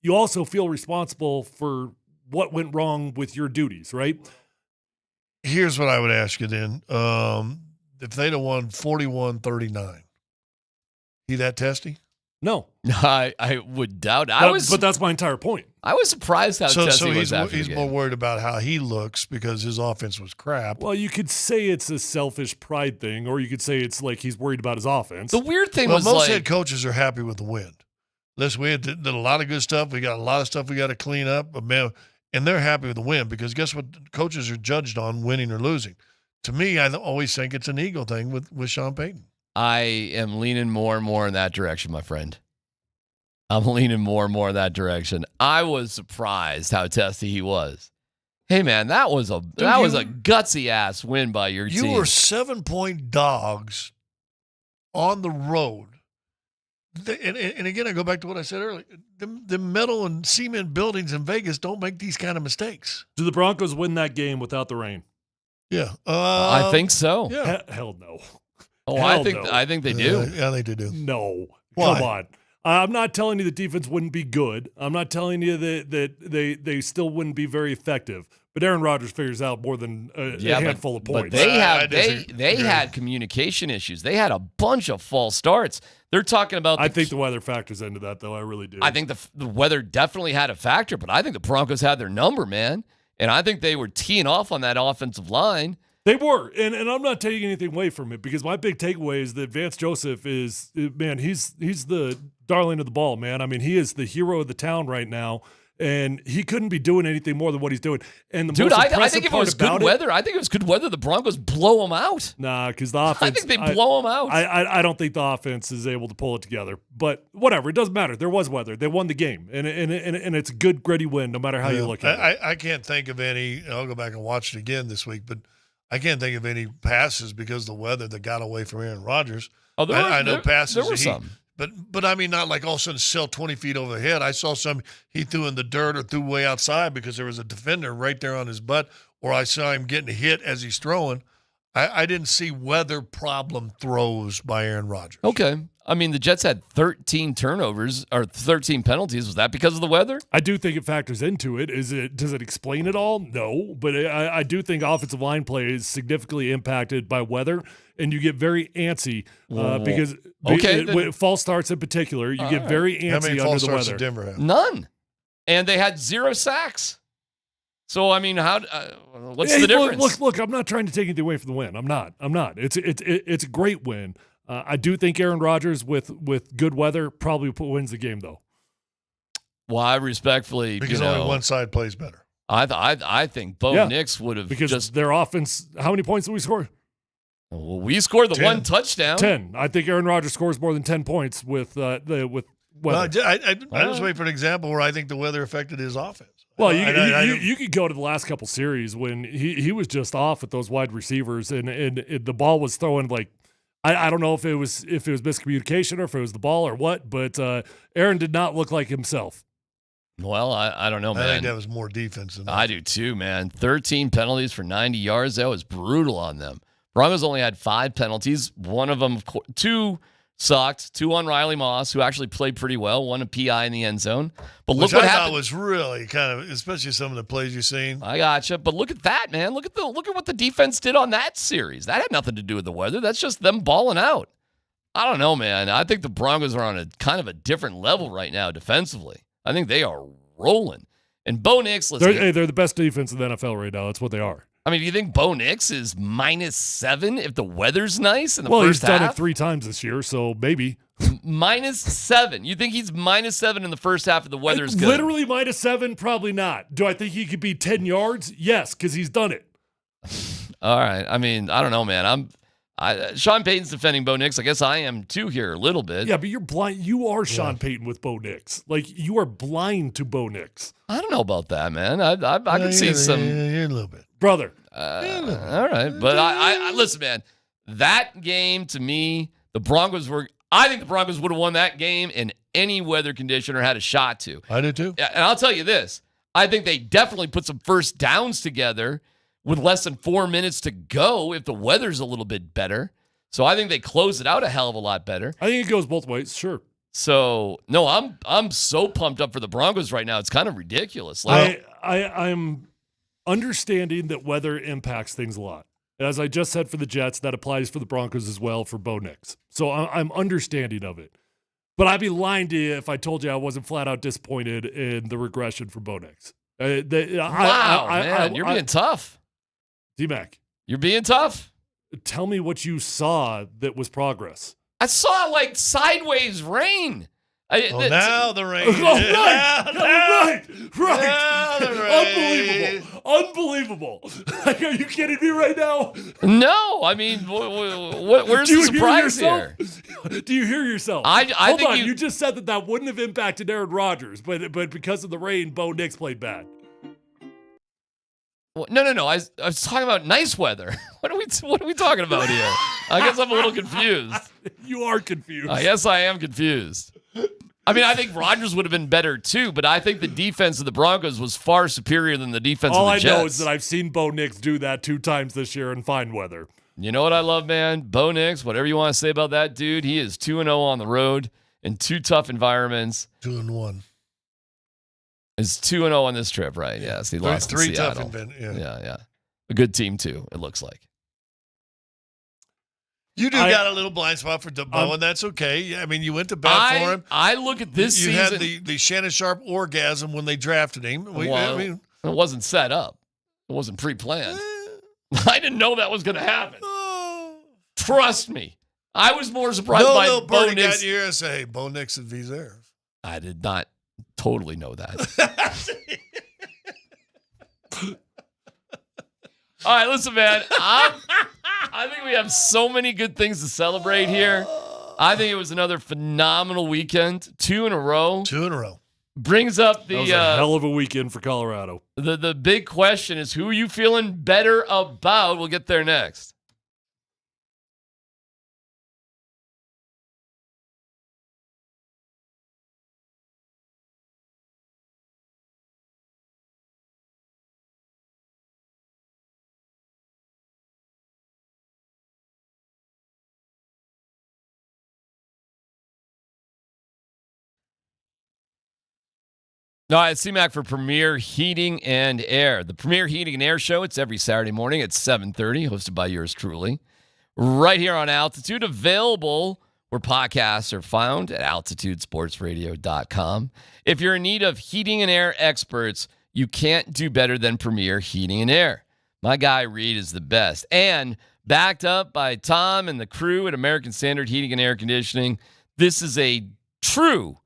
you also feel responsible for what went wrong with your duties, right? Here's what I would ask you then. If they'd have won 41-39, he that testy? No. I would doubt it. But that's my entire point. I was surprised how testy he was after he's the game. more worried about how he looks because his offense was crap. Well, you could say it's a selfish pride thing, or you could say it's like he's worried about his offense. The weird thing was most head coaches are happy with the win. Listen, we did a lot of good stuff. We got a lot of stuff we got to clean up. But man, and they're happy with the win because guess what? Coaches are judged on winning or losing. To me, I always think it's an ego thing with Sean Payton. I am leaning more and more in that direction, my friend. I'm leaning more and more in that direction. I was surprised how testy he was. Hey, man, that was a gutsy ass win by your team. You were 7-point dogs on the road. And again, I go back to what I said earlier. The metal and cement buildings in Vegas don't make these kind of mistakes. Do the Broncos win that game without the rain? Yeah. I think so. Yeah. Hell no. Oh, Hell I think no. I think they do. Yeah, I think they do. No. Why? Come on. I'm not telling you the defense wouldn't be good. I'm not telling you that they still wouldn't be very effective. But Aaron Rodgers figures out more than a handful of points. But they had communication issues. They had a bunch of false starts. They're talking about. I think the weather factors into that, though. I really do. I think the weather definitely had a factor, but I think the Broncos had their number, man. And I think they were teeing off on that offensive line. They were, and I'm not taking anything away from it because my big takeaway is that Vance Joseph is, man, he's the darling of the ball, man. I mean, he is the hero of the town right now, and he couldn't be doing anything more than what he's doing. And the most I think if it was good weather, I think it was good weather. The Broncos blow them out. Nah, because the offense. I think they blow them out. I don't think the offense is able to pull it together. But whatever, it doesn't matter. There was weather. They won the game, and it's a good gritty win, no matter how you look at it. I can't think of any. I'll go back and watch it again this week, but I can't think of any passes because of the weather that got away from Aaron Rodgers. Oh, I know passes. There were some. But I mean, not like all of a sudden sail 20 feet over the head. I saw some he threw in the dirt or threw way outside because there was a defender right there on his butt, or I saw him getting hit as he's throwing. I didn't see weather problem throws by Aaron Rodgers. Okay. I mean, the Jets had 13 turnovers or 13 penalties. Was that because of the weather? I do think it factors into it. Does it explain it all? No. But I do think offensive line play is significantly impacted by weather, and you get very antsy because false starts in particular, you get very antsy How many under false the starts weather. did Denver have? None. And they had 0 sacks. So, I mean, what's the difference? Look, I'm not trying to take anything away from the win. I'm not. It's a great win. I do think Aaron Rodgers with good weather probably wins the game, though. Well, I respectfully, because only one side plays better. I think Bo Nix would have because their offense. How many points did we score? Well, we scored the 10. one touchdown. 10. I think Aaron Rodgers scores more than 10 points with weather. Well, I was waiting for an example where I think the weather affected his offense. Well, you could go to the last couple series when he was just off with those wide receivers and the ball was throwing like I don't know if it was miscommunication or if it was the ball or what, but Aaron did not look like himself. Well, I don't know, man. I think that was more defense than that. I do too, man. 13 penalties for 90 yards. That was brutal on them. Broncos only had 5 penalties. One of them, 2 sucked. 2 on Riley Moss, who actually played pretty well. 1 a PI in the end zone. But Which look what I thought happened. was really kind of, especially some of the plays you've seen. I gotcha. But look at that, man. Look at what the defense did on that series. That had nothing to do with the weather. That's just them balling out. I don't know, man. I think the Broncos are on a kind of a different level right now defensively. I think they are rolling. And Bo Nix, They're the best defense in the NFL right now. That's what they are. I mean, do you think Bo Nix is -7 if the weather's nice in the first he's done half? it 3 times this year, so maybe. -7. You think he's -7 in the first half if the weather's good? Literally -7, probably not. Do I think he could be 10 yards? Yes, because he's done it. All right. I mean, I don't know, man. Sean Payton's defending Bo Nix. I guess I am too here a little bit. Yeah, but you're blind. You are Sean Payton with Bo Nix. Like, you are blind to Bo Nix. I don't know about that, man. I can see some. Yeah, a little bit. Brother. All right. But I listen, man. That game, to me, I think the Broncos would have won that game in any weather condition or had a shot to. I do too. And I'll tell you this. I think they definitely put some first downs together with less than 4 minutes to go if the weather's a little bit better. So I think they close it out a hell of a lot better. I think it goes both ways, sure. So, no, I'm so pumped up for the Broncos right now. It's kind of ridiculous. I'm understanding that weather impacts things a lot. As I just said for the Jets, that applies for the Broncos as well for Bo Nix. So I'm understanding of it. But I'd be lying to you if I told you I wasn't flat out disappointed in the regression for Bo Nix. Wow, man, you're being tough. D-Mac. You're being tough. Tell me what you saw that was progress. I saw like sideways rain. Now the rain. Right. Now the rain. Unbelievable. Like, are you kidding me right now? No, I mean, where's the surprise here? Do you hear yourself? Hold on, you just said that wouldn't have impacted Aaron Rodgers, but because of the rain, Bo Nix played bad. No. I was talking about nice weather. What are we talking about here? I guess I'm a little confused. You are confused. I guess I am confused. I mean, I think Rodgers would have been better too, but I think the defense of the Broncos was far superior than the defense of the Jets. All I know is that I've seen Bo Nix do that 2 times this year in fine weather. You know what I love, man? Bo Nix, whatever you want to say about that dude, he is 2-0 on the road in 2 tough environments. 2-1. It's 2-0 on this trip, right? Yes, he lost to 3 Seattle. tough Yeah. A good team too, it looks like. You got a little blind spot for Bo, and that's okay. I mean, you went to bat for him. I look at this you season. You had the Shannon Sharp orgasm when they drafted him. It wasn't set up. It wasn't pre-planned. I didn't know that was going to happen. Trust me. I was more surprised by little Bo birdie Nix. got in your ear and say, hey, Bo Nix and Vizer. I did not totally know that. All right, listen, man. I think we have so many good things to celebrate here. I think it was another phenomenal weekend. 2 in a row. 2 in a row. Brings up the that was a hell of a weekend for Colorado. The big question is, who are you feeling better about? We'll get there next. No, it's CMAC for Premier Heating and Air. The Premier Heating and Air Show, it's every Saturday morning at 7:30, hosted by yours truly. Right here on Altitude, available where podcasts are found at altitudesportsradio.com. If you're in need of heating and air experts, you can't do better than Premier Heating and Air. My guy Reed is the best. And backed up by Tom and the crew at American Standard Heating and Air Conditioning, this is a true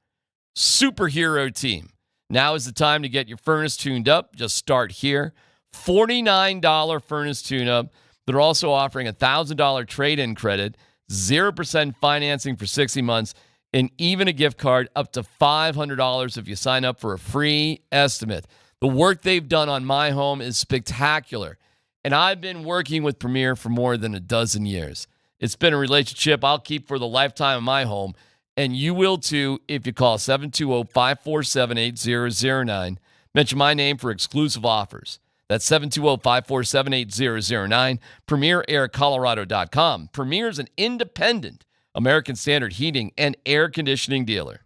superhero team. Now is the time to get your furnace tuned up. Just start here. $49 furnace tune-up. They're also offering a $1,000 trade-in credit, 0% financing for 60 months, and even a gift card up to $500 if you sign up for a free estimate. The work they've done on my home is spectacular, and I've been working with Premier for more than a dozen years. It's been a relationship I'll keep for the lifetime of my home, and you will too if you call 720-547-8009. Mention my name for exclusive offers. That's 720-547-8009, PremierAirColorado.com. Premier is an independent American Standard heating and air conditioning dealer.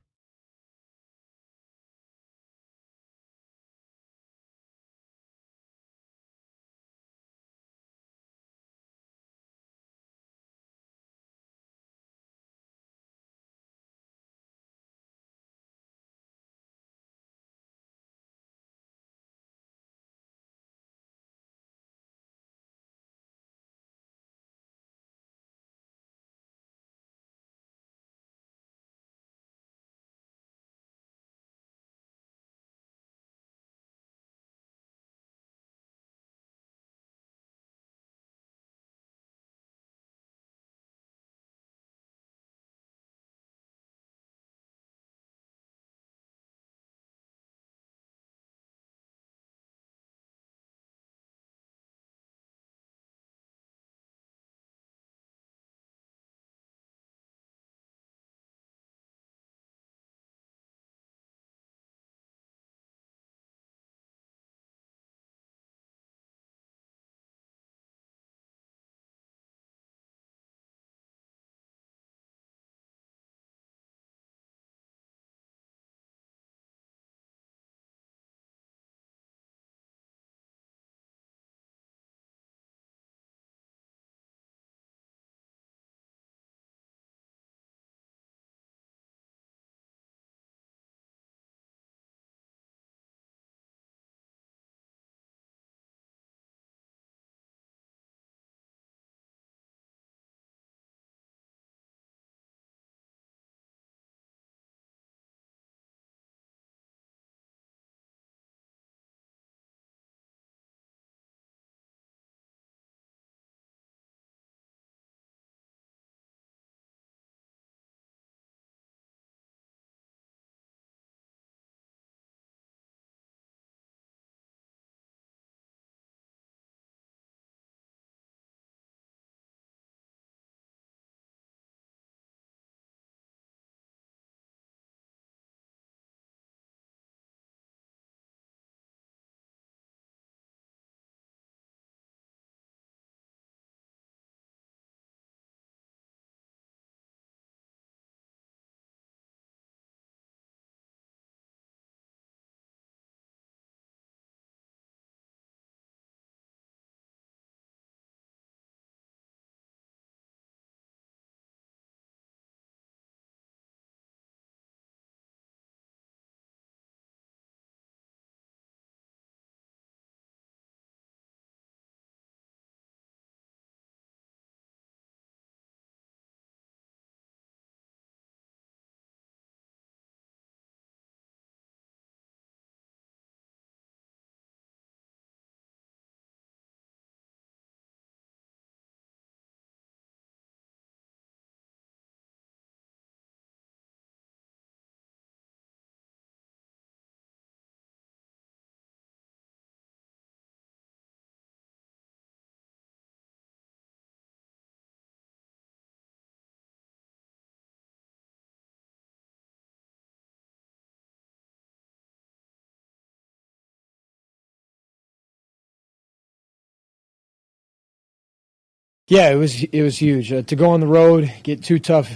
Yeah, it was huge to go on the road, get two tough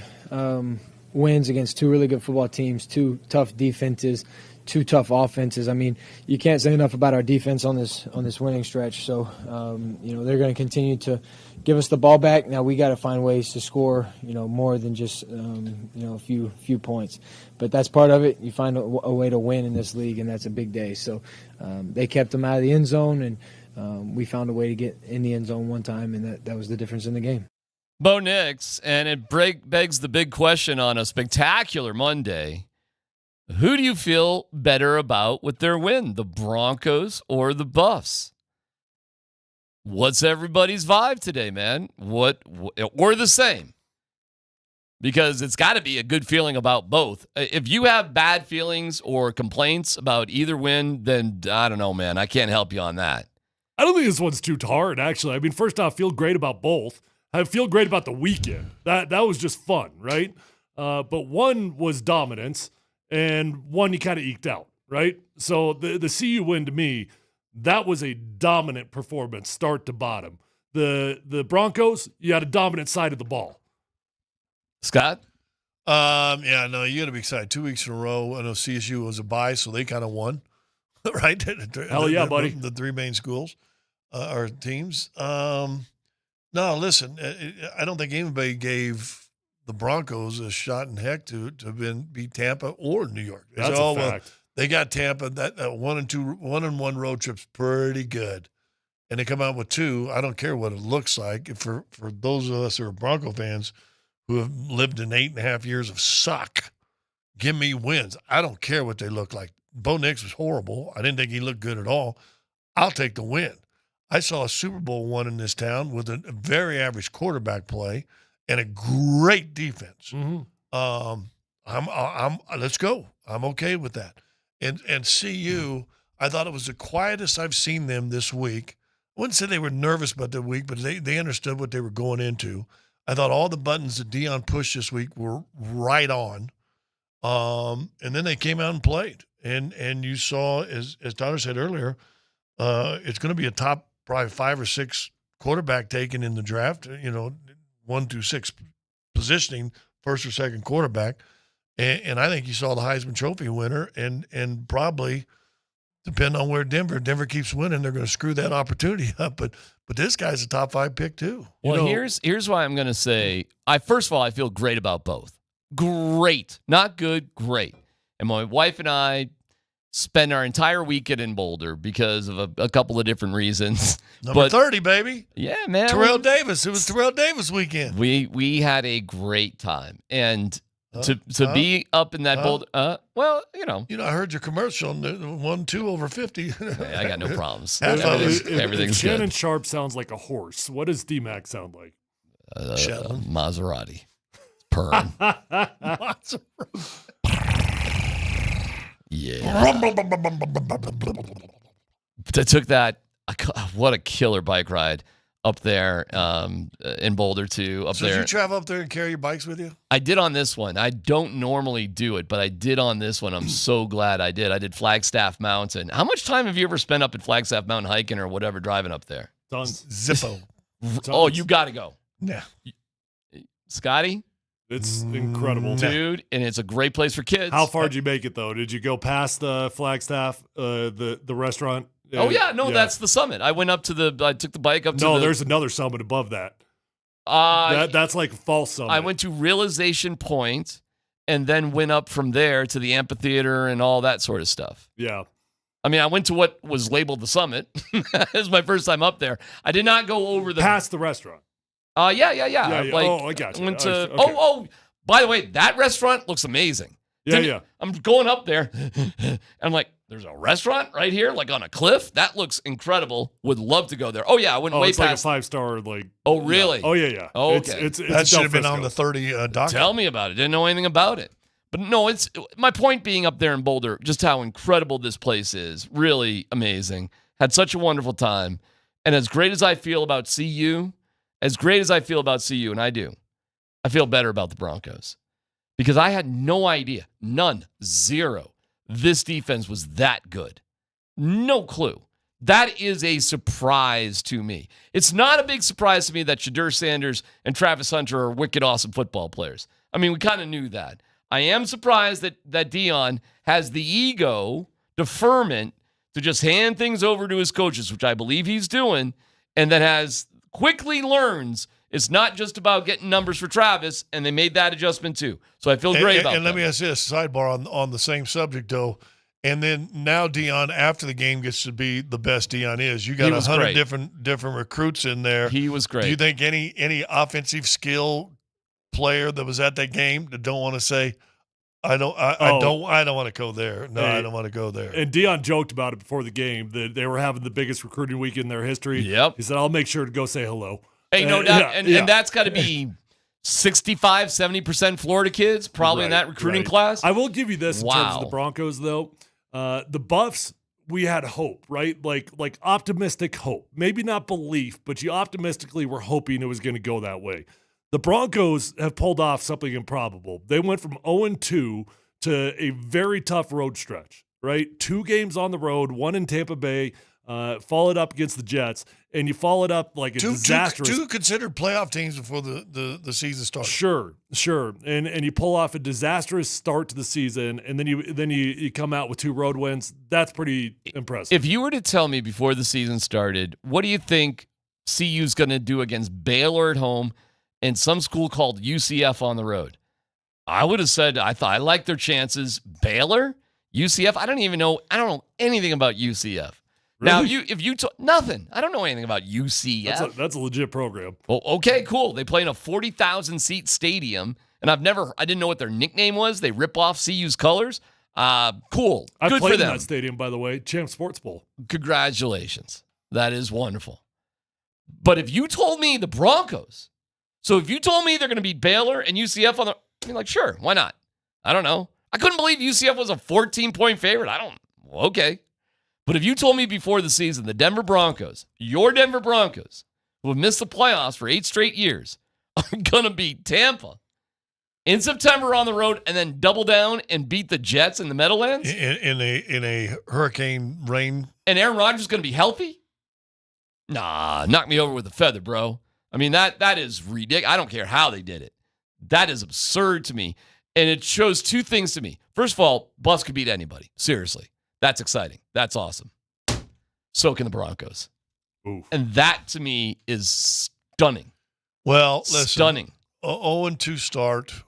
wins against two really good football teams, two tough defenses, two tough offenses. I mean, you can't say enough about our defense on this winning stretch. So, they're going to continue to give us the ball back. Now we got to find ways to score, more than just a few points. But that's part of it. You find a way to win in this league, and that's a big day. So they kept them out of the end zone, and we found a way to get in the end zone one time, and that was the difference in the game. Bo Nix, and it begs the big question on a spectacular Monday. Who do you feel better about with their win, the Broncos or the Buffs? What's everybody's vibe today, man? Or the same? Because it's got to be a good feeling about both. If you have bad feelings or complaints about either win, then I don't know, man. I can't help you on that. I don't think this one's too hard, actually. I mean, first off, feel great about both. I feel great about the weekend. That was just fun, right? But one was dominance, and one you kind of eked out, right? So the CU win to me, that was a dominant performance, start to bottom. The Broncos, you had a dominant side of the ball. Scott? Yeah, no, you got to be excited. 2 weeks in a row. I know CSU was a bye, so they kind of won, right? Hell yeah, buddy. The three main schools or teams. No, listen, I don't think anybody gave the Broncos a shot in heck to beat Tampa or New York. That's a fact. They got Tampa. That 1-1 road trip's pretty good, and they come out with 2. I don't care what it looks like. For those of us who are Bronco fans who have lived in 8.5 years of suck, give me wins. I don't care what they look like. Bo Nix was horrible. I didn't think he looked good at all. I'll take the win. I saw a Super Bowl won in this town with a very average quarterback play and a great defense. Mm-hmm. Let's go. I'm okay with that. And CU, I thought it was the quietest I've seen them this week. I wouldn't say they were nervous about the week, but they understood what they were going into. I thought all the buttons that Dion pushed this week were right on. And then they came out and played. And you saw, as Tyler said earlier, it's going to be a top probably 5 or 6 quarterback taken in the draft, 1 through 6 positioning, first or second quarterback. And I think you saw the Heisman Trophy winner and probably, depending on where Denver keeps winning, they're going to screw that opportunity up. But this guy's a top 5 pick too. Well, here's why I'm going to say, first of all, I feel great about both. Great. Not good, great. And my wife and I spend our entire weekend in Boulder because of a couple of different reasons. Number 30, baby. Yeah, man. Terrell Davis. It was Terrell Davis weekend. We had a great time. And to be up in that Boulder, I heard your commercial, 1-2 over 50. I got no problems. Everything's good. Shannon Sharp sounds like a horse. What does D-Mac sound like? Maserati. Perm. Yeah. I took that. What a killer bike ride up there in Boulder too. Did you travel up there and carry your bikes with you? I did on this one. I don't normally do it, but I did on this one. I'm so glad I did. I did Flagstaff Mountain. How much time have you ever spent up at Flagstaff Mountain hiking or whatever driving up there? Tons. Zippo. Oh, you got to go. Yeah. Scotty? It's incredible, dude, and it's a great place for kids. How far did you make it though? Did you go past Flagstaff, the restaurant? Oh yeah, that's the summit. I went up to I took the bike up to No, there's another summit above that. That's like a false summit. I went to Realization Point and then went up from there to the amphitheater and all that sort of stuff. Yeah. I mean, I went to what was labeled the summit. It was my first time up there. I did not go over past the restaurant. Yeah. Like, I got you. Went to, by the way, that restaurant looks amazing. Yeah. I'm going up there, and I'm like, there's a restaurant right here, like on a cliff? That looks incredible. Would love to go there. Oh, yeah, I went way it's past. Like a 5-star, like. Oh, really? Yeah. Oh, yeah. Oh, okay. It's that should have been on the 30 docket. Tell me about it. Didn't know anything about it. But no, it's my point being up there in Boulder, just how incredible this place is. Really amazing. Had such a wonderful time. And as great as I feel about CU, and I do, I feel better about the Broncos. Because I had no idea, zero, this defense was that good. No clue. That is a surprise to me. It's not a big surprise to me that Shador Sanders and Travis Hunter are wicked awesome football players. I mean, we kind of knew that. I am surprised that Dion has the ego, deferment, to just hand things over to his coaches, which I believe he's doing, and that quickly learns it's not just about getting numbers for Travis, and they made that adjustment too. So I feel great about it. And let me ask you this, sidebar on the same subject, though. And then now Dion, after the game, gets to be the best Dion is. You got 100 different recruits in there. He was great. Do you think any offensive skill player that was at that game that don't want to say, I don't want to go there. No, I don't want to go there. And Dion joked about it before the game that they were having the biggest recruiting week in their history. Yep. He said, I'll make sure to go say hello. Hey, no doubt. And that's got to be 65, 70% Florida kids probably in that recruiting class. I will give you this in terms of the Broncos, though. The Buffs we had hope, right? Like optimistic hope. Maybe not belief, but you optimistically were hoping it was going to go that way. The Broncos have pulled off something improbable. They went from 0-2 to a very tough road stretch, right? 2 games on the road, 1 in Tampa Bay, followed up against the Jets, and you followed up like a disastrous. Two considered playoff teams before the season started. Sure, and you pull off a disastrous start to the season, and then you come out with 2 road wins. That's pretty impressive. If you were to tell me before the season started, what do you think CU's going to do against Baylor at home and some school called UCF on the road? I would have said I like their chances. Baylor, UCF. I don't know anything about UCF. Really? Now, nothing. I don't know anything about UCF. That's a legit program. Well, okay, cool. They play in a 40,000 seat stadium, and I didn't know what their nickname was. They rip off CU's colors. Cool. I Good played for them. in that stadium, by the way. Champ Sports Bowl. Congratulations. That is wonderful. But if you told me the Broncos, so if you told me they're going to beat Baylor and UCF I'd be like, sure, why not? I don't know. I couldn't believe UCF was a 14-point favorite. Okay. But if you told me before the season, the Denver Broncos, your Denver Broncos, who have missed the playoffs for 8 straight years, are going to beat Tampa in September on the road and then double down and beat the Jets in the Meadowlands? In a hurricane rain. And Aaron Rodgers is going to be healthy? Nah, knock me over with a feather, bro. I mean, that is ridiculous. I don't care how they did it. That is absurd to me. And it shows 2 things to me. First of all, Buffs could beat anybody. Seriously. That's exciting. That's awesome. So can the Broncos. Oof. And that, to me, is stunning. Well, listen. Stunning. 0-2 start.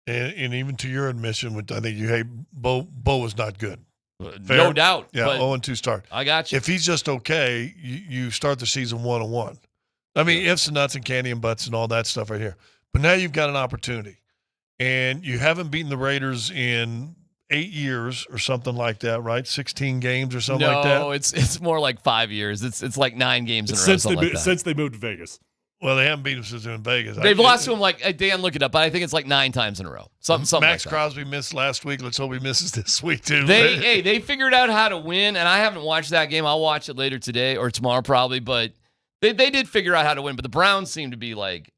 And even to your admission, which I think you hate, Bo was not good. Fair? No doubt. Yeah, 0-2 start. I got you. If he's just okay, you start the season 1-1. I mean, ifs and nuts and candy and butts and all that stuff right here. But now you've got an opportunity. And you haven't beaten the Raiders in 8 years or something like that, right? 16 games or something like that? No, it's more like 5 years. It's like 9 games in a row. Since they moved to Vegas. Well, they haven't beat them since they're in Vegas. They've lost to him Dan, look it up, but I think it's like 9 times in a row. Something Max like that. Crosby missed last week. Let's hope he misses this week, too. They figured out how to win, and I haven't watched that game. I'll watch it later today or tomorrow probably, but they did figure out how to win. But the Browns seem to be like,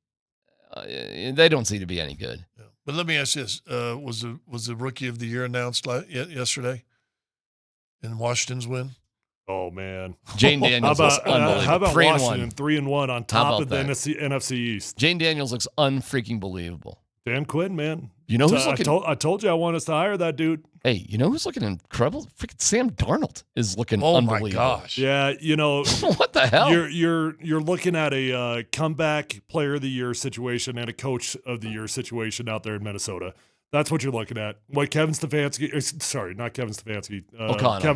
they don't seem to be any good. Yeah. But let me ask you this. Was the Rookie of the Year announced yesterday in Washington's win? Oh, man. Jane Daniels looks unbelievable. How about 3-1. Washington 3-1 on top of the NFC East? Jane Daniels looks unfreaking believable. Dan Quinn, man. You know who's looking? I told you I want us to hire that dude. Hey, you know who's looking incredible? Freaking Sam Darnold is looking unbelievable. My gosh. Yeah, you know. What the hell? You're looking at a comeback player of the year situation and a coach of the year situation out there in Minnesota. That's what you're looking at. What Kevin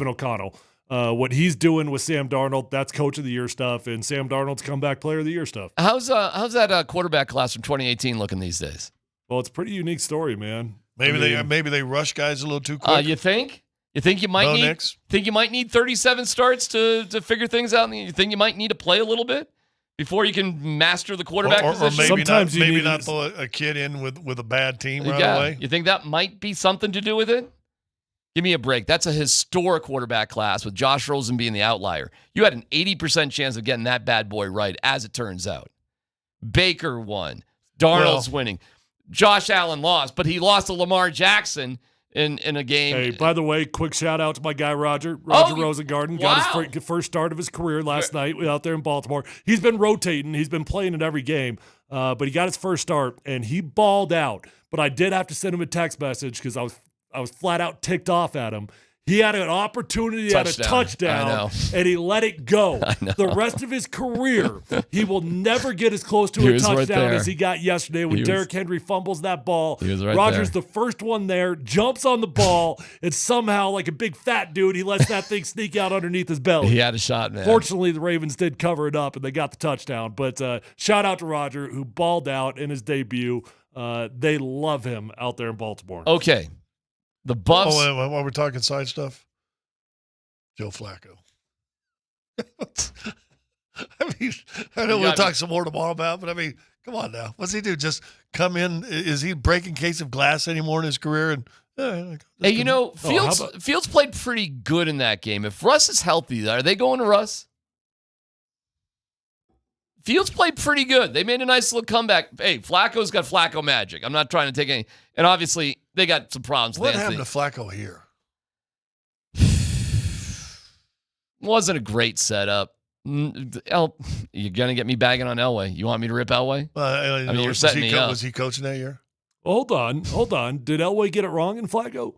O'Connell. What he's doing with Sam Darnold, that's coach of the year stuff, and Sam Darnold's comeback player of the year stuff. How's that quarterback class from 2018 looking these days? Well, it's a pretty unique story, man. Maybe they rush guys a little too quick. You think? You think you might need 37 starts to figure things out? You think you might need to play a little bit before you can master the quarterback position? Or maybe not throw a kid in with a bad team right away. You think that might be something to do with it? Give me a break. That's a historic quarterback class with Josh Rosen being the outlier. You had an 80% chance of getting that bad boy right, as it turns out. Baker won. Darnold's winning. Josh Allen lost, but he lost to Lamar Jackson in a game. Hey, by the way, quick shout out to my guy Roger Rosengarten. Got his first start of his career last night out there in Baltimore. He's been rotating. He's been playing in every game, but he got his first start, and he balled out. But I did have to send him a text message because I was flat out ticked off at him. He had an opportunity at a touchdown, and he let it go. The rest of his career, he will never get as close to a touchdown as he got yesterday when Derrick Henry fumbles that ball. Rodgers, the first one there, jumps on the ball, and somehow, like a big fat dude, he lets that thing sneak out underneath his belly. He had a shot, man. Fortunately, the Ravens did cover it up, and they got the touchdown. But shout out to Roger, who balled out in his debut. They love him out there in Baltimore. Okay. The Buffs. While we're talking side stuff, Joe Flacco. I mean, I know we'll talk some more tomorrow about, but I mean, come on now. What's he do? Just come in? Is he breaking case of glass anymore in his career Yeah, hey, Fields played pretty good in that game. If Russ is healthy, are they going to Russ? Fields played pretty good. They made a nice little comeback. Hey, Flacco's got Flacco magic. I'm not trying to take any. And obviously, they got some problems. What happened to Flacco here? Wasn't a great setup. You're going to get me bagging on Elway. You want me to rip Elway? You're setting me up. Was he coaching that year? Hold on. Did Elway get it wrong in Flacco?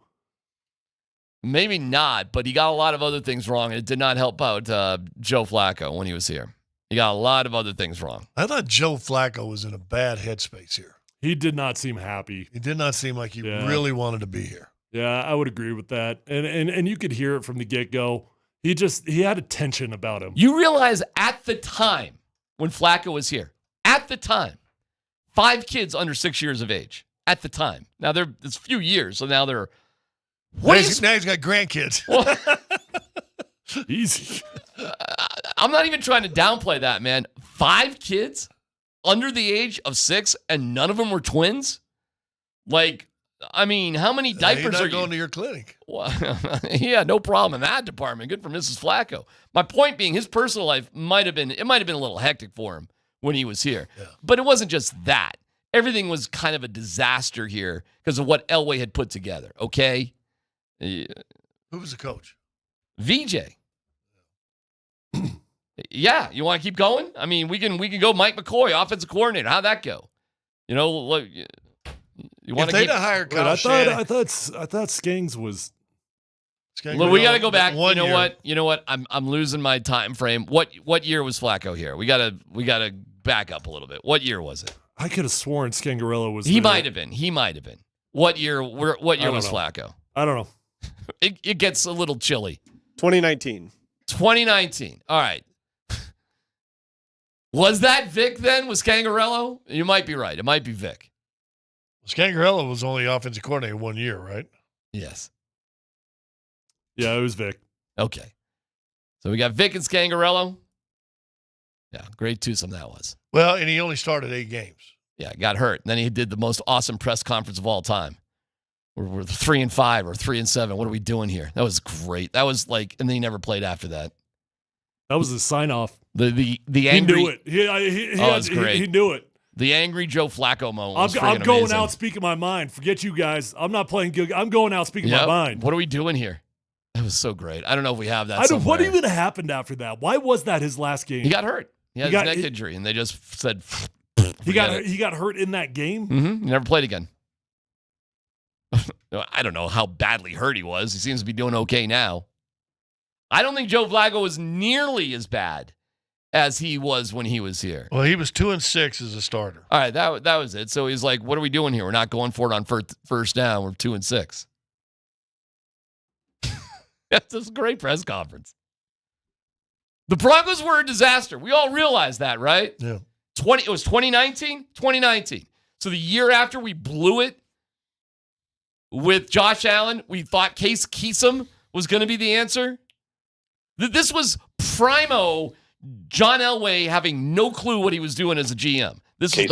Maybe not, but he got a lot of other things wrong, and it did not help out Joe Flacco when he was here. He got a lot of other things wrong. I thought Joe Flacco was in a bad headspace here. He did not seem happy. He did not seem like he really wanted to be here. Yeah, I would agree with that. And you could hear it from the get-go. He had a tension about him. You realize at the time when Flacco was here, 5 kids under 6 years of age. At the time. Now, it's a few years, so now they're... Now he's got grandkids. Easy. I'm not even trying to downplay that, man. 5 kids under the age of 6, and none of them were twins? Like, I mean, how many diapers are you going to your clinic? Well, yeah, no problem in that department. Good for Mrs. Flacco. My point being, his personal life might have been a little hectic for him when he was here. Yeah. But it wasn't just that. Everything was kind of a disaster here because of what Elway had put together, okay? Who was the coach? VJ. Yeah, you want to keep going? I mean, we can go Mike McCoy, offensive coordinator. How'd that go? You want if they'd have hired Kyle I thought Skangs was. Look, we got to go back. You know what? I'm losing my time frame. What year was Flacco here? We gotta back up a little bit. What year was it? I could have sworn Scangarello was. He might have been. What year was Flacco? I don't know. It gets a little chilly. 2019. 2019. All right. Was that Vic then? Was Scangarello? You might be right. It might be Vic. Scangarello was only offensive coordinator 1 year, right? Yes. Yeah, it was Vic. Okay. So we got Vic and Scangarello. Yeah, great twosome that was. Well, and he only started 8 games. Yeah, got hurt. And then he did the most awesome press conference of all time. We're 3-5 or 3-7. What are we doing here? That was great. That was like, and then he never played after that. That was his sign off. The angry. He knew it. It was great. He knew it. The angry Joe Flacco moment was I'm going amazing. out speaking my mind. Forget you guys. I'm not playing good. I'm going out speaking my mind. What are we doing here? That was so great. I don't know if we have that somewhere. What even happened after that? Why was that his last game? He got hurt. He had his neck injury, and they just said he got hurt in that game? Mm-hmm. He never played again. I don't know how badly hurt he was. He seems to be doing okay now. I don't think Joe Flacco was nearly as bad as he was when he was here. Well, he was 2-6 as a starter. All right, that was it. So he's like, what are we doing here? We're not going for it on first down. We're 2-6. That's a great press conference. The Broncos were a disaster. We all realize that, right? Yeah. It was 2019? 2019. So the year after we blew it with Josh Allen, we thought Case Keenum was going to be the answer. This was primo John Elway having no clue what he was doing as a GM. This was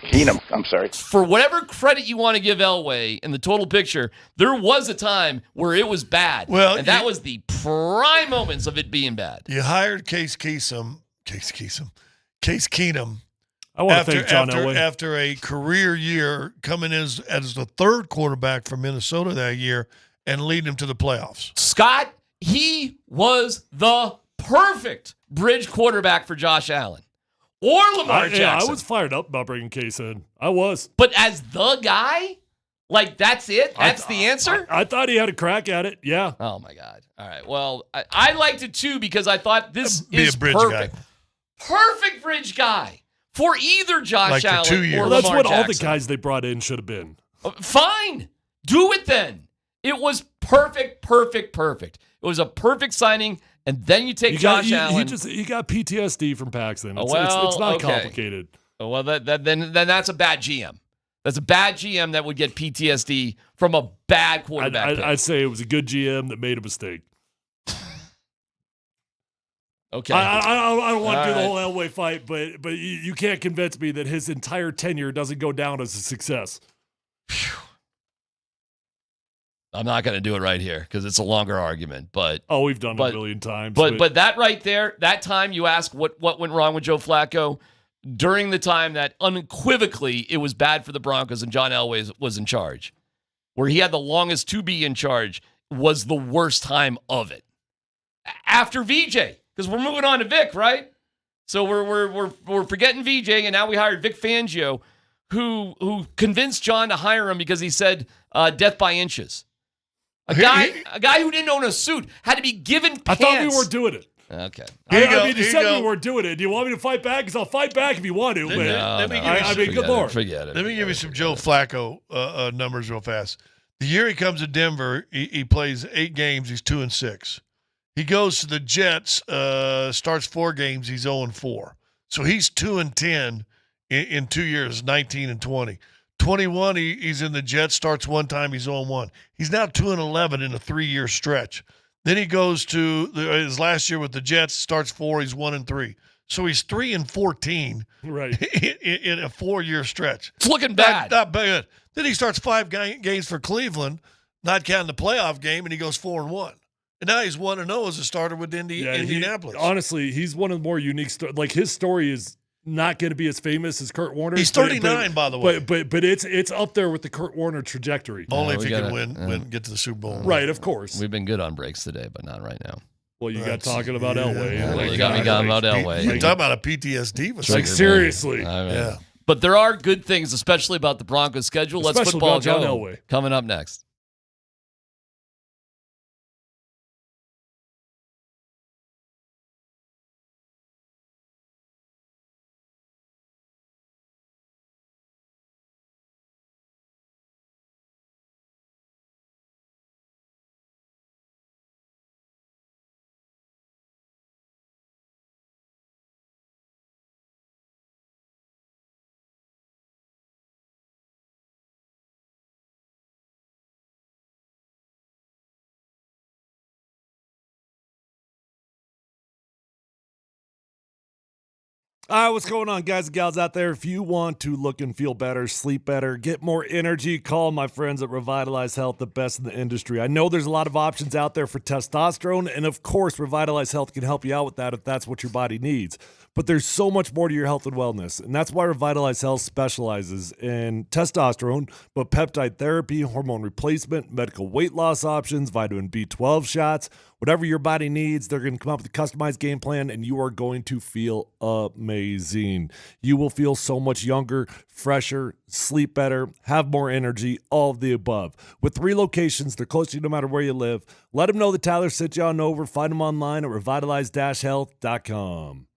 Keenum. I'm sorry. For whatever credit you want to give Elway in the total picture, there was a time where it was bad. Well, and that was the prime moments of it being bad. You hired Case Keenum. I want to thank John Elway. After a career year coming as the third quarterback for Minnesota that year and leading him to the playoffs. Scott, he was the perfect bridge quarterback for Josh Allen or Lamar Jackson. Yeah, I was fired up about bringing Case in. I was. But as the guy, like that's it? That's the answer? I thought he had a crack at it. Yeah. Oh, my God. All right. Well, I liked it, too, because I thought this is a bridge perfect. guy. Perfect bridge guy for either Josh Like Allen for 2 years. or Well, Lamar that's what Jackson. all the guys they brought in should have been. Fine. Do it then. It was perfect. It was a perfect signing, and then you take Josh Allen. He got PTSD from Paxton. It's Well, not okay. complicated. Oh, well, then that's a bad GM. That's a bad GM that would get PTSD from a bad quarterback. I'd say it was a good GM that made a mistake. Okay. I don't want to do the whole Elway fight, but you can't convince me that his entire tenure doesn't go down as a success. I'm not going to do it right here because it's a longer argument. But we've done it a million times. But that right there, that time you ask what went wrong with Joe Flacco during the time that unequivocally it was bad for the Broncos and John Elway was in charge, where he had the longest to be in charge, was the worst time of it. After VJ, because we're moving on to Vic, right? So we're forgetting VJ, and now we hired Vic Fangio, who convinced John to hire him because he said death by inches. A guy who didn't own a suit had to be given pants. I thought we were doing it. Okay. You said we weren't doing it. Do you want me to fight back? Because I'll fight back if you want to. Good Lord. Forget it. Let me give you some Joe Flacco numbers real fast. The year he comes to Denver, he plays 8 games. He's 2-6. He goes to the Jets, starts 4 games. He's 0-4. So he's 2-10 in 2 years, 19 and 20. 21, he's in the Jets, starts 1 time. He's 0-1. He's now 2-11 in a 3-year stretch. Then he goes to his last year with the Jets, starts 4, he's 1-3. So he's 3-14 right. in a 4-year stretch. It's looking bad. Not bad. Then he starts 5 games for Cleveland, not counting the playoff game, and he goes 4-1. And now he's 1-0 as a starter with Indianapolis. Honestly, he's one of the more unique stories. Like, his story is not going to be as famous as Kurt Warner's. He's 39, by the way. But it's up there with the Kurt Warner trajectory. Only if he can win, get to the Super Bowl. Right, of course. We've been good on breaks today, but not right now. Well, you got talking about Elway. You got me talking about Elway. You talk about a PTSD. Like, seriously. Yeah. But there are good things, especially about the Broncos schedule. Let's football John go. Elway. Coming up next. All right, what's going on, guys and gals out there? If you want to look and feel better, sleep better, get more energy, call my friends at Revitalize Health, the best in the industry. I know there's a lot of options out there for testosterone, and of course, Revitalize Health can help you out with that if that's what your body needs. But there's so much more to your health and wellness, and that's why Revitalize Health specializes in testosterone, but peptide therapy, hormone replacement, medical weight loss options, vitamin B12 shots, whatever your body needs. They're going to come up with a customized game plan, and you are going to feel amazing. You will feel so much younger, fresher, sleep better, have more energy, all of the above. With 3 locations, they're close to you no matter where you live. Let them know that Tyler sent you on over. Find them online at revitalize-health.com.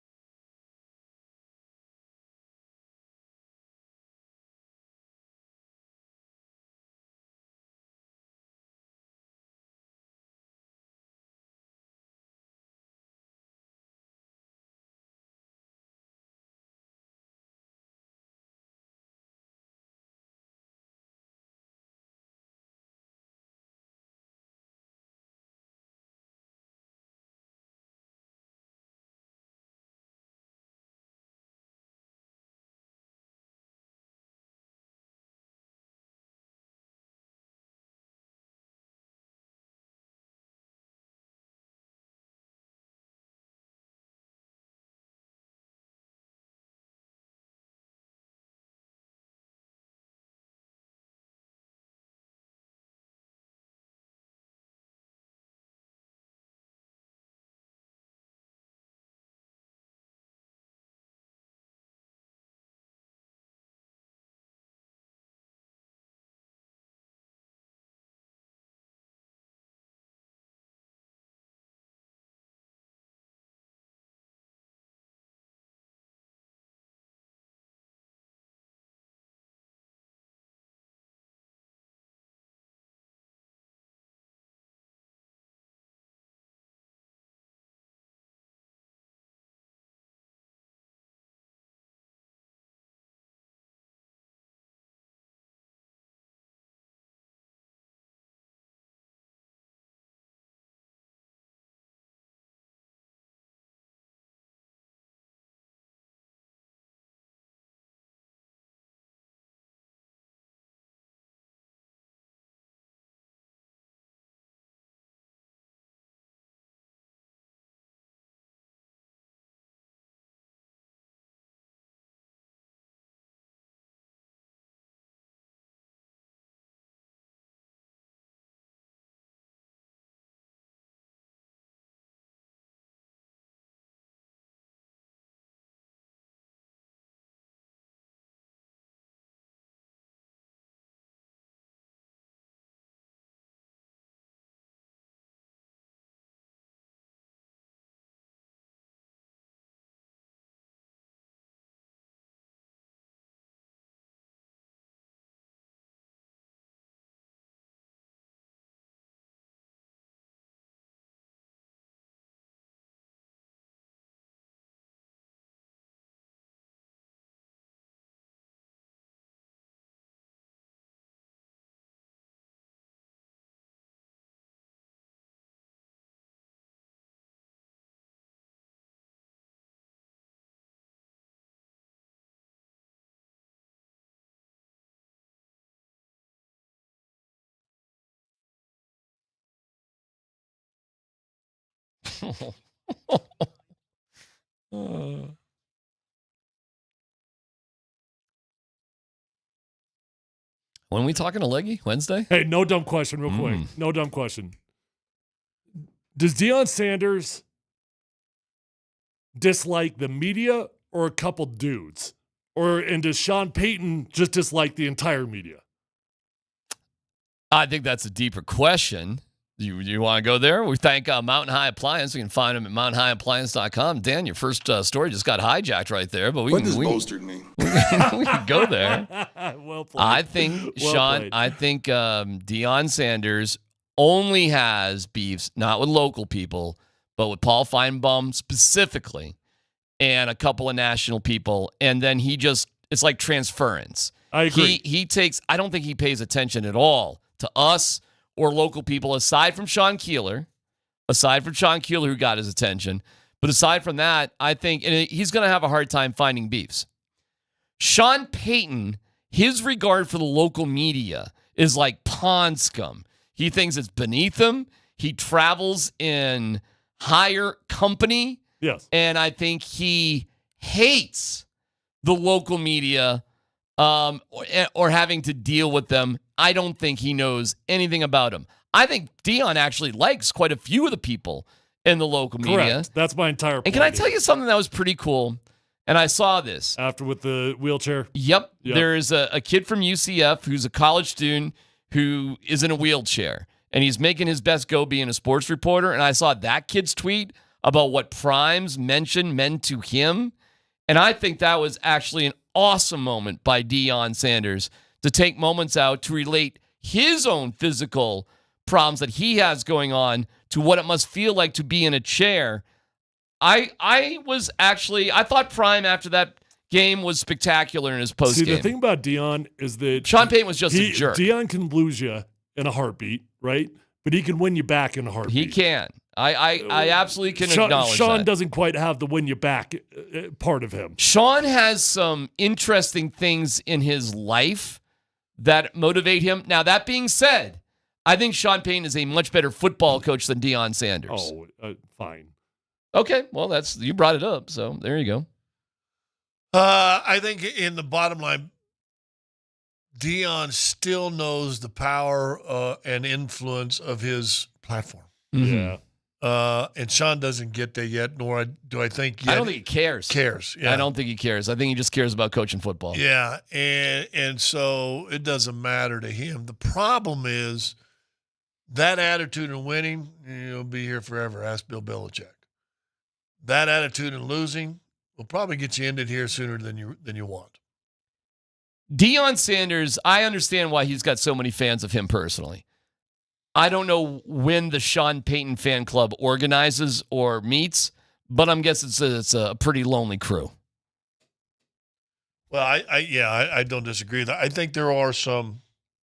When are we talking to Leggy? Wednesday? Hey, no dumb question real quick. No dumb question. Does Dion Sanders dislike the media or a couple dudes? And does Sean Payton just dislike the entire media? I think that's a deeper question. You want to go there? We thank Mountain High Appliance. You can find them at mountainhighappliance.com. Dan, your first story just got hijacked right there, but What does bolstered mean? we can go there. Well played. I think Sean. I think Dion Sanders only has beefs not with local people, but with Paul Feinbaum specifically, and a couple of national people. And then it's like transference. I agree. He takes. I don't think he pays attention at all to us or local people, aside from Sean Keeler, who got his attention. But aside from that, I think he's going to have a hard time finding beefs. Sean Payton, his regard for the local media is like pond scum. He thinks it's beneath him. He travels in higher company. Yes. And I think he hates the local media or having to deal with them. I don't think he knows anything about them. I think Dion actually likes quite a few of the people in the local media. Correct. That's my entire point. And can I tell you something that was pretty cool? And I saw this. After with the wheelchair? Yep. There is a kid from UCF who's a college student who is in a wheelchair. And he's making his best go being a sports reporter. And I saw that kid's tweet about what Prime's mention meant to him. And I think that was actually an awesome moment by Dion Sanders to take moments out to relate his own physical problems that he has going on to what it must feel like to be in a chair. I thought Prime after that game was spectacular in his postgame. See, the thing about Dion is that Sean Payton was just a jerk. Dion can lose you in a heartbeat, right? But he can win you back in a heartbeat. He can. I absolutely can acknowledge Sean that. doesn't quite have the win you back part of him. Sean has some interesting things in his life that motivate him. Now, that being said, I think Sean Payton is a much better football coach than Dion Sanders. Oh, fine. Okay, well, you brought it up, so there you go. I think in the bottom line, Dion still knows the power and influence of his platform. Mm-hmm. Yeah. And Sean doesn't get there yet, nor do I think yet. I don't think he cares. Yeah. I don't think he cares. I think he just cares about coaching football. Yeah, and so it doesn't matter to him. The problem is that attitude in winning, you'll be here forever. Ask Bill Belichick. That attitude in losing will probably get you ended here sooner than you want. Dion Sanders, I understand why he's got so many fans of him personally. I don't know when the Sean Payton fan club organizes or meets, but I'm guessing it's a pretty lonely crew. Well, I don't disagree. I think there are some.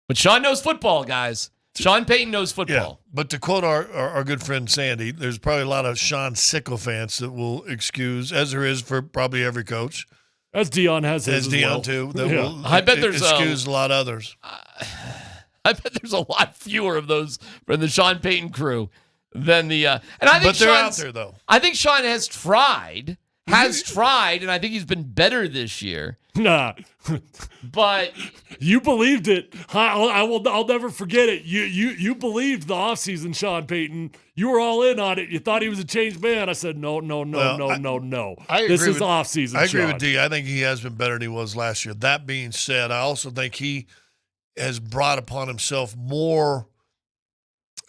But Sean knows football, guys. Sean Payton knows football. Yeah, but to quote our good friend Sandy, there's probably a lot of Sean sycophants that will excuse, as there is for probably every coach. As Dion has his as Dion well. too. That Yeah. will I bet there's excuse a lot of others. I bet there's a lot fewer of those from the Sean Payton crew than the. And I think but they're Sean's out there though. I think Sean has tried, and I think he's been better this year. Nah, but you believed it. I'll never forget it. You believed the offseason, Sean Payton. You were all in on it. You thought he was a changed man. I said no. I This agree is with, offseason. I agree Sean. with D. I think he has been better than he was last year. That being said, I also think he has brought upon himself more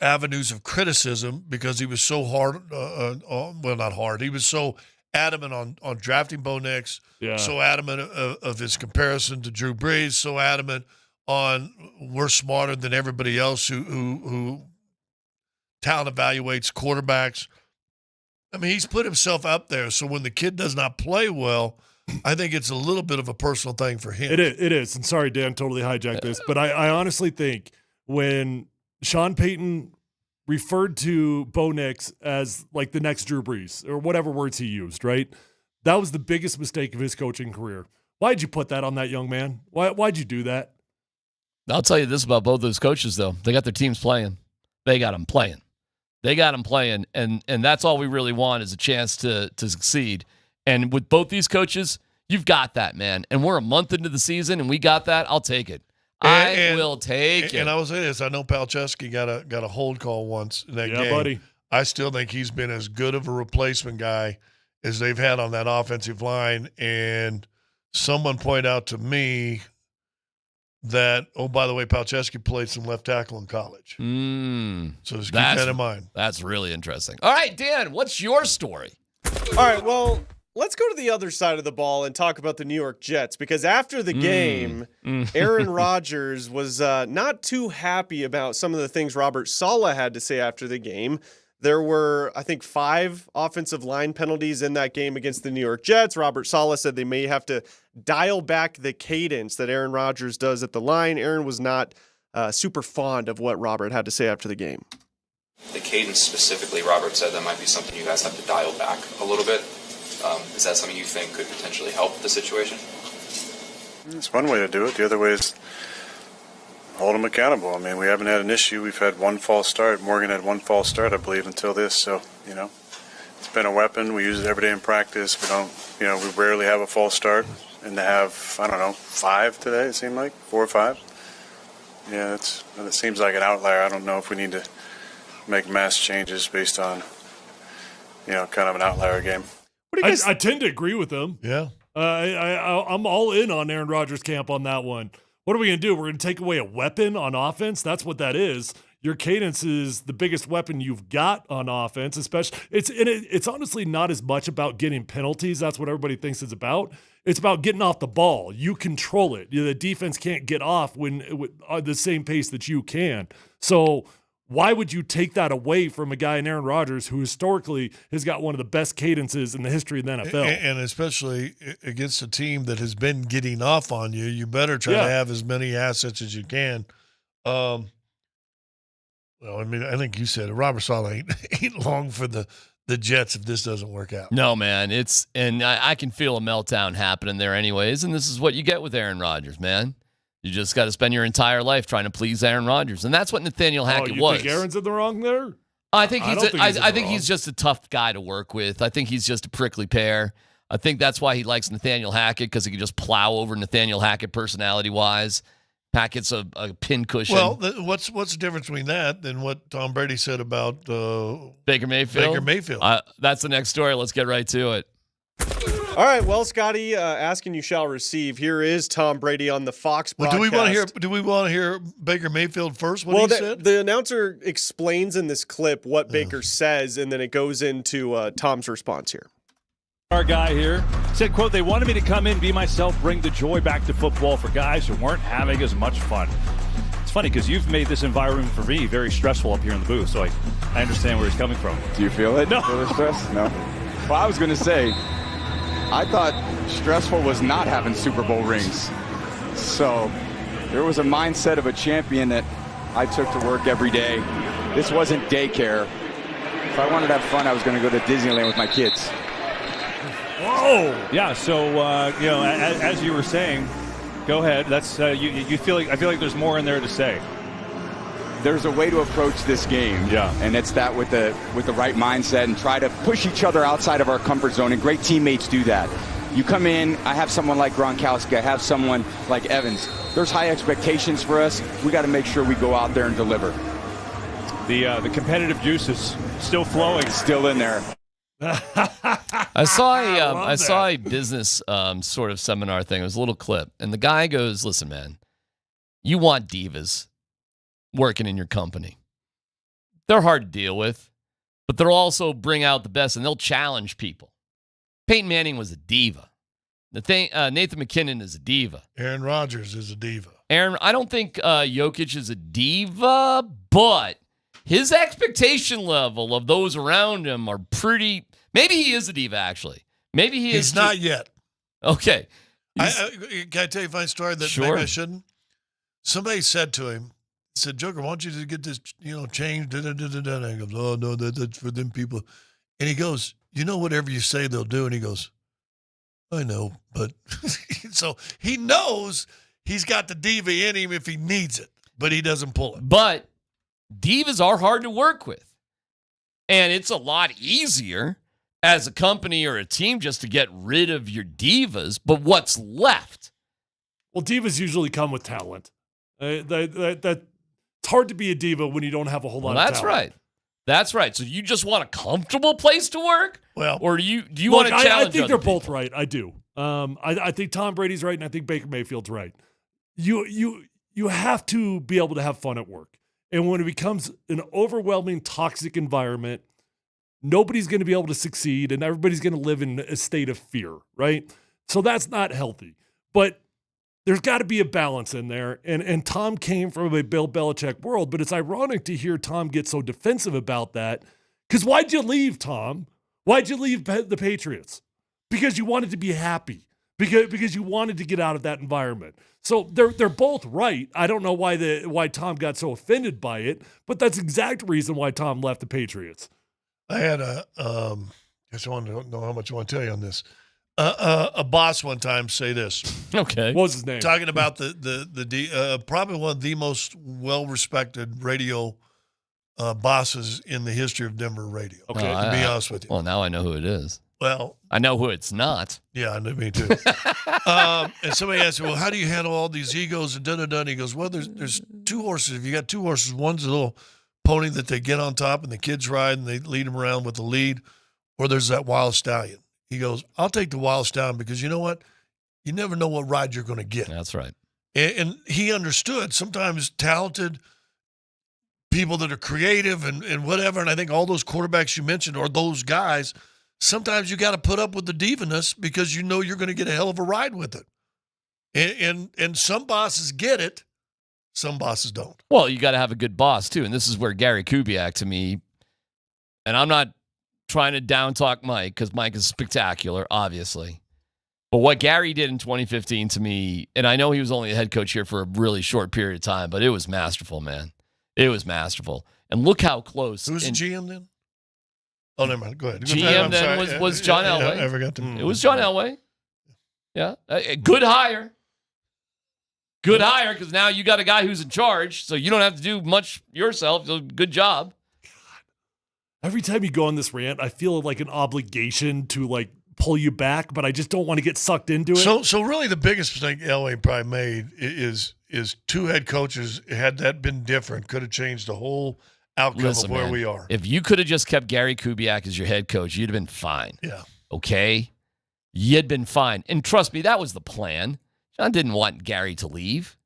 avenues of criticism because he was so hard. Well, not hard. He was so adamant on drafting Bo Nix, so adamant of his comparison to Drew Brees, so adamant on we're smarter than everybody else who talent evaluates quarterbacks. I mean, he's put himself up there. So when the kid does not play well, I think it's a little bit of a personal thing for him. It is. And sorry, Dan, totally hijacked this. But I honestly think when Sean Payton referred to Bo Nix as like the next Drew Brees or whatever words he used, right? That was the biggest mistake of his coaching career. Why'd you put that on that young man? Why'd you do that? I'll tell you this about both those coaches, though. They got their teams playing. They got them playing. They got him playing, and that's all we really want is a chance to succeed. And with both these coaches, you've got that, man. And we're a month into the season, and we got that. I'll take it. I will take it. And I will say this: I know Palczewski got a hold call once in that game. Yeah, buddy. I still think he's been as good of a replacement guy as they've had on that offensive line. And someone pointed out to me that, oh, by the way, Palczewski played some left tackle in college. So just keep that in mind. That's really interesting. All right, Dan, what's your story? All right, well, let's go to the other side of the ball and talk about the New York Jets, because after the game, Aaron Rodgers was not too happy about some of the things Robert Salah had to say after the game. There were, I think, 5 offensive line penalties in that game against the New York Jets. Robert Salah said they may have to dial back the cadence that Aaron Rodgers does at the line. Aaron was not super fond of what Robert had to say after the game. The cadence specifically, Robert said that might be something you guys have to dial back a little bit. Is that something you think could potentially help the situation? It's one way to do it. The other way is hold them accountable. I mean, we haven't had an issue. We've had one false start. Morgan had one false start, I believe, until this. So, it's been a weapon. We use it every day in practice. We don't, we rarely have a false start. And to have, 5 today, it seemed like, 4 or 5. Yeah, it seems like an outlier. I don't know if we need to make mass changes based on, kind of an outlier game. I tend to agree with him. Yeah. I'm all in on Aaron Rodgers' camp on that one. What are we going to do? We're going to take away a weapon on offense? That's what that is. Your cadence is the biggest weapon you've got on offense, especially it's honestly not as much about getting penalties. That's what everybody thinks it's about. It's about getting off the ball. You control it. The defense can't get off with the same pace that you can. So why would you take that away from a guy in Aaron Rodgers who historically has got one of the best cadences in the history of the NFL? And especially against a team that has been getting off on you, you better try to have as many assets as you can. I think you said it. Robert Salah ain't long for the Jets if this doesn't work out. No, man. I can feel a meltdown happening there anyways, and this is what you get with Aaron Rodgers, man. You just got to spend your entire life trying to please Aaron Rodgers, and that's what Nathaniel Hackett was. You think Aaron's in the wrong there? I think he's just a tough guy to work with. I think he's just a prickly pear. I think that's why he likes Nathaniel Hackett, because he can just plow over Nathaniel Hackett personality-wise. Hackett's a pincushion. Well, what's the difference between that than what Tom Brady said about Baker Mayfield? Baker Mayfield. That's the next story. Let's get right to it. All right, well, Scotty, asking you shall receive. Here is Tom Brady on the Fox broadcast. Do we want to hear Baker Mayfield first? Said? The announcer explains in this clip what Baker says, and then it goes into Tom's response here. Our guy here said, quote, "They wanted me to come in, be myself, bring the joy back to football for guys who weren't having as much fun." It's funny because you've made this environment for me very stressful up here in the booth, so I understand where he's coming from. Do you feel it? No. Feel the stress? No. Well, I was going to say, I thought stressful was not having Super Bowl rings. So there was a mindset of a champion that I took to work every day. This wasn't daycare. If I wanted to have fun, I was going to go to Disneyland with my kids. Whoa! Yeah. So as you were saying, go ahead. That's you feel like I feel like there's more in there to say. There's a way to approach this game, and it's that with the right mindset and try to push each other outside of our comfort zone. And great teammates do that. You come in, I have someone like Gronkowski, I have someone like Evans. There's high expectations for us. We got to make sure we go out there and deliver. The competitive juice is still flowing, still in there. I saw a business sort of seminar thing. It was a little clip, and the guy goes, "Listen, man, you want divas working in your company. They're hard to deal with, but they'll also bring out the best, and they'll challenge people." Peyton Manning was a diva. Nathan McKinnon is a diva. Aaron Rodgers is a diva. I don't think Jokic is a diva, but his expectation level of those around him are pretty. Maybe he is a diva, actually. Maybe he is. He's not yet. Okay. Can I tell you a funny story that Sure. maybe I shouldn't? Somebody said to him, said, "Joker, why don't you just get this, changed?" And he goes, "Oh, no, that's for them people." And he goes, "You know, whatever you say, they'll do." And he goes, "I know, but..." So he knows he's got the diva in him if he needs it, but he doesn't pull it. But divas are hard to work with. And it's a lot easier as a company or a team just to get rid of your divas. But what's left? Well, divas usually come with talent. It's hard to be a diva when you don't have a whole lot of talent. That's right. That's right. So you just want a comfortable place to work? Well, or do you want to challenge I think they're other people? both right. I do. I think Tom Brady's right, and I think Baker Mayfield's right. You have to be able to have fun at work. And when it becomes an overwhelming, toxic environment, nobody's going to be able to succeed, and everybody's going to live in a state of fear, right? So that's not healthy. But there's got to be a balance in there. And Tom came from a Bill Belichick world, but it's ironic to hear Tom get so defensive about that. Because why'd you leave, Tom? Why'd you leave the Patriots? Because you wanted to be happy. Because you wanted to get out of that environment. So they're both right. I don't know why Tom got so offended by it, but that's the exact reason why Tom left the Patriots. I had I just want to know how much I want to tell you on this. A boss one time say this. Okay. What was his name? Talking about the probably one of the most well-respected radio bosses in the history of Denver radio. Okay. To be honest with you. Well, now I know who it is. Well, I know who it's not. yeah, I know, me too. And somebody asked me, well, how do you handle all these egos and da-da-da? And he goes, well, there's two horses. If you got two horses, one's a little pony that they get on top and the kids ride and they lead them around with the lead, or there's that wild stallion. He goes, I'll take the wild stallion because you know what? You never know what ride you're going to get. That's right. And he understood sometimes talented people that are creative and whatever. And I think all those quarterbacks you mentioned or those guys, sometimes you got to put up with the divaness because you know you're going to get a hell of a ride with it. And some bosses get it. Some bosses don't. Well, you got to have a good boss, too. And this is where Gary Kubiak, to me, and I'm not trying to down-talk Mike because Mike is spectacular, obviously. But what Gary did in 2015 to me, and I know he was only a head coach here for a really short period of time, but it was masterful, man. It was masterful. And look how close. Who's the GM then? Oh, never mind. Go ahead. GM then was John Elway. I forgot to. It was John Elway. Yeah. Good hire. Good hire because now you got a guy who's in charge, so you don't have to do much yourself. So good job. Every time you go on this rant, I feel like an obligation to like pull you back, but I just don't want to get sucked into it. So really the biggest mistake Elway probably made is two head coaches. Had that been different, could have changed the whole outcome of where man, we are. If you could have just kept Gary Kubiak as your head coach, you'd have been fine. Yeah. Okay? You'd been fine. And trust me, that was the plan. John didn't want Gary to leave.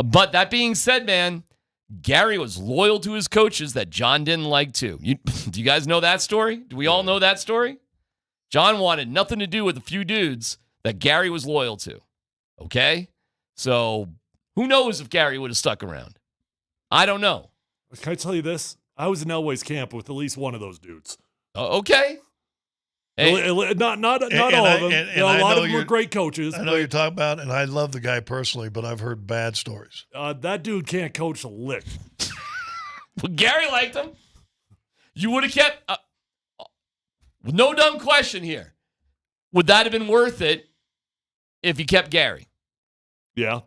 But that being said, man, Gary was loyal to his coaches that John didn't like too. Do you guys know that story? Do we all know that story? John wanted nothing to do with a few dudes that Gary was loyal to. Okay? So who knows if Gary would have stuck around? I don't know. Can I tell you this? I was in Elway's camp with at least one of those dudes. Okay. Not all of them. A lot of them were great coaches. I know you're talking about, and I love the guy personally, but I've heard bad stories. That dude can't coach a lick. Well, Gary liked him. You would have kept... no dumb question here. Would that have been worth it if you kept Gary? Yeah.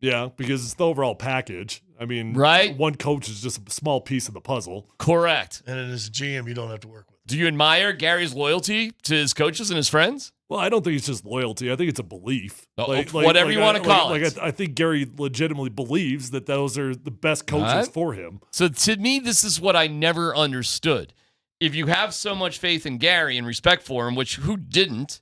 Yeah, because it's the overall package. I mean, right? One coach is just a small piece of the puzzle. Correct. And as a GM, you don't have to work with. Do you admire Gary's loyalty to his coaches and his friends? Well, I don't think it's just loyalty. I think it's a belief. Whatever you want to call it. I think Gary legitimately believes that those are the best coaches for him. So to me, this is what I never understood. If you have so much faith in Gary and respect for him, which who didn't,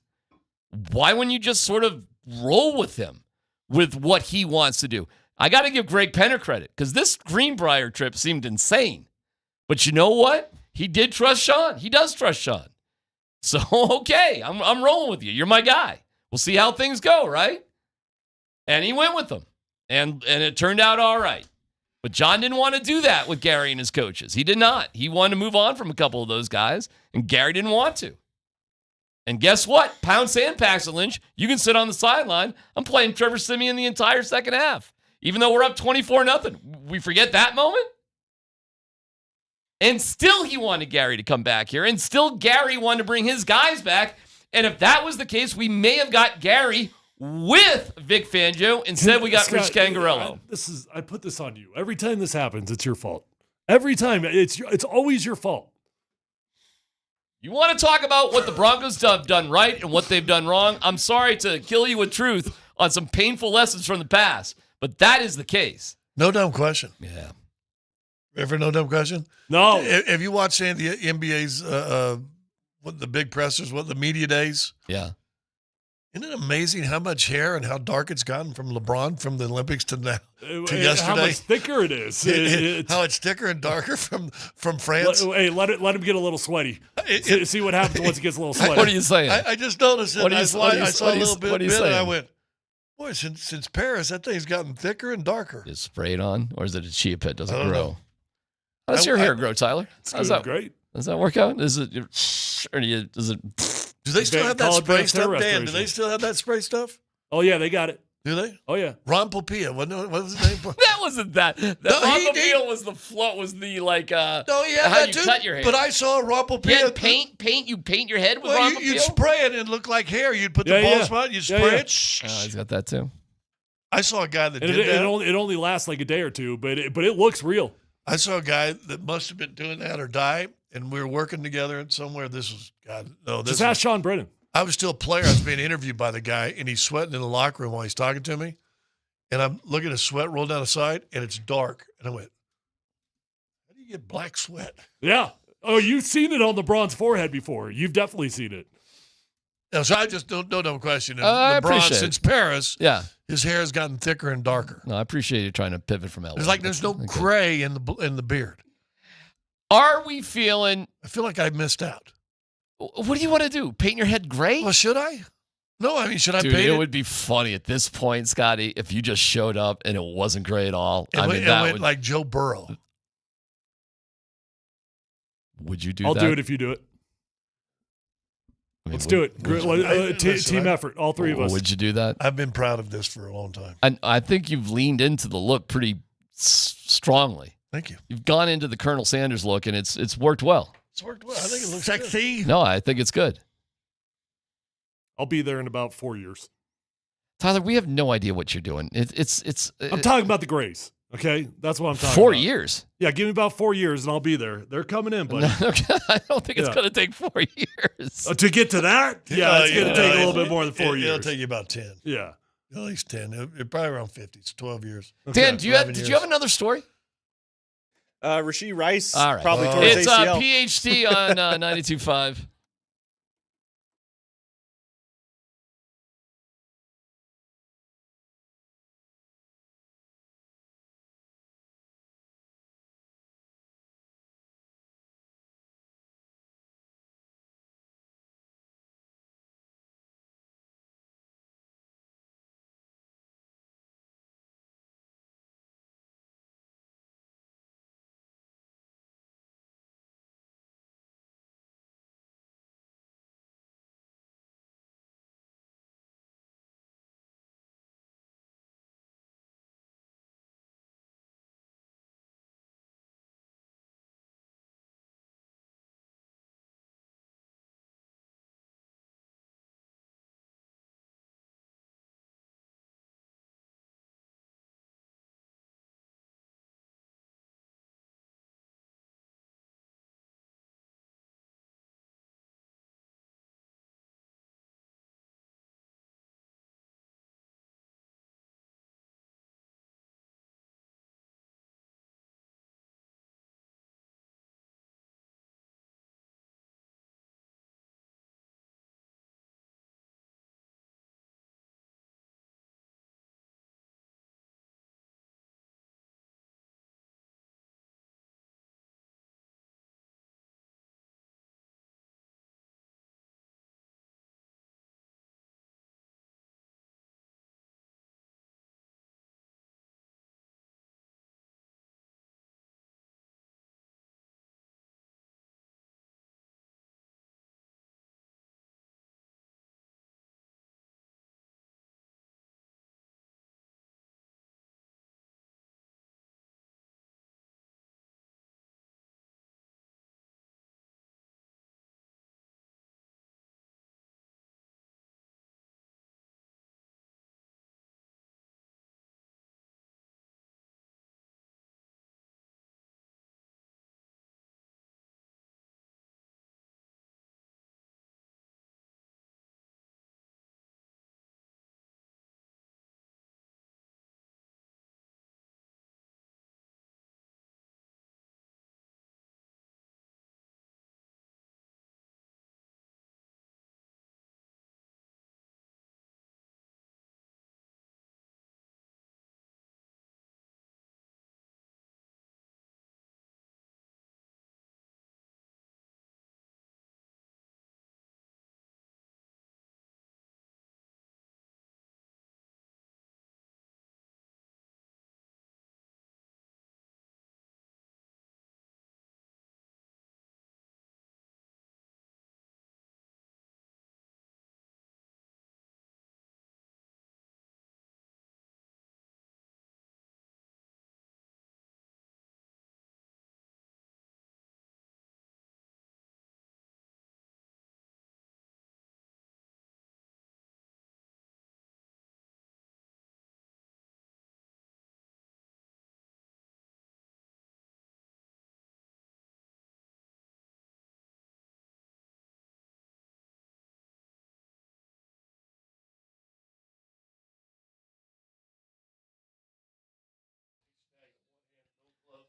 why wouldn't you just sort of roll with him with what he wants to do? I got to give Greg Penner credit because this Greenbrier trip seemed insane. But you know what? He did trust Sean. He does trust Sean. So, okay, I'm rolling with you. You're my guy. We'll see how things go, right? And he went with them. And it turned out all right. But John didn't want to do that with Gary and his coaches. He did not. He wanted to move on from a couple of those guys, and Gary didn't want to. And guess what? Pound sand, Paxton Lynch. You can sit on the sideline. I'm playing Trevor Siemian the entire second half. Even though we're up 24-0. We forget that moment? And still he wanted Gary to come back here. And still Gary wanted to bring his guys back. And if that was the case, we may have got Gary with Vic Fangio. Instead, we got Rich Cangarello. I put this on you. Every time this happens, it's your fault. Every time. It's always your fault. You want to talk about what the Broncos have done right and what they've done wrong? I'm sorry to kill you with truth on some painful lessons from the past, but that is the case. No dumb question. Yeah. Ever no dumb question? No. Have you watched any of the NBA's what the big pressers, what the media days? Yeah. Isn't it amazing how much hair and how dark it's gotten from LeBron from the Olympics to now to yesterday? How much thicker it is. How it's thicker and darker from France. Let him get a little sweaty. See what happens once he gets a little sweaty. What are you saying? I just noticed it. I saw a little bit and I went, boy, since Paris, that thing's gotten thicker and darker. Is it sprayed on, or is it a chia pet? Does it grow? know. How does your hair grow, Tyler? It's great. Does that work out? Is it? Or does it? Do they still have that spray stuff, Dan? Do they still have that spray stuff? Oh, yeah, they got it. Do they? Oh, yeah. Ron Popia. What was his name? That wasn't that. Ron Popia was the float. Was the like? No, yeah, how that you too. cut your hair. But I saw Ron Popia. Paint. You paint your head with Well, Ron Popia. you'd spray it and it looked like hair. You'd put the ball spot. You spray it. Oh, he's got that too. I saw a guy that And did that. It only lasts like a day or two, but it looks real. I saw a guy that must have been doing that or died, and we were working together somewhere. This was God. No, this Just ask Sean Brennan. I was still a player. I was being interviewed by the guy, and he's sweating in the locker room while he's talking to me. And I'm looking at his sweat roll down the side, and it's dark. And I went, how do you get black sweat? Yeah. Oh, you've seen it on LeBron's forehead before. You've definitely seen it. No, so I just don't know question. I LeBron, appreciate since it. Paris, Yeah. his hair has gotten thicker and darker. No, I appreciate you trying to pivot from LA. There's no gray in the beard. Are we feeling? I feel like I missed out. What do you want to do? Paint your head gray? Well, should I? No, I mean, should I Dude, paint it would be funny at this point, Scotty, if you just showed up and it wasn't gray at all. It went like Joe Burrow. Would you do I'll that? do it if you do it. I mean, Let's do it. Team effort, all three of us. Would you do that? I've been proud of this for a long time. And I think you've leaned into the look pretty strongly. Thank you. You've gone into the Colonel Sanders look, and it's worked well. It's worked well. I think it looks sexy. No, I think it's good. I'll be there in about 4 years. Tyler, we have no idea what you're doing. I'm talking about the Grays. Okay, that's what I'm talking 4 about. years. Yeah, give me about 4 years and I'll be there. They're coming in, buddy. I don't think it's going to take 4 years. To get to that? Yeah, it's going to take a little bit more than 4 years. It'll take you about 10. Yeah. At least 10. It'll probably around 50. It's 12 years. Dan, did you have another story? Rasheed Rice. All right. Probably towards It's ACL. PhD on 92.5.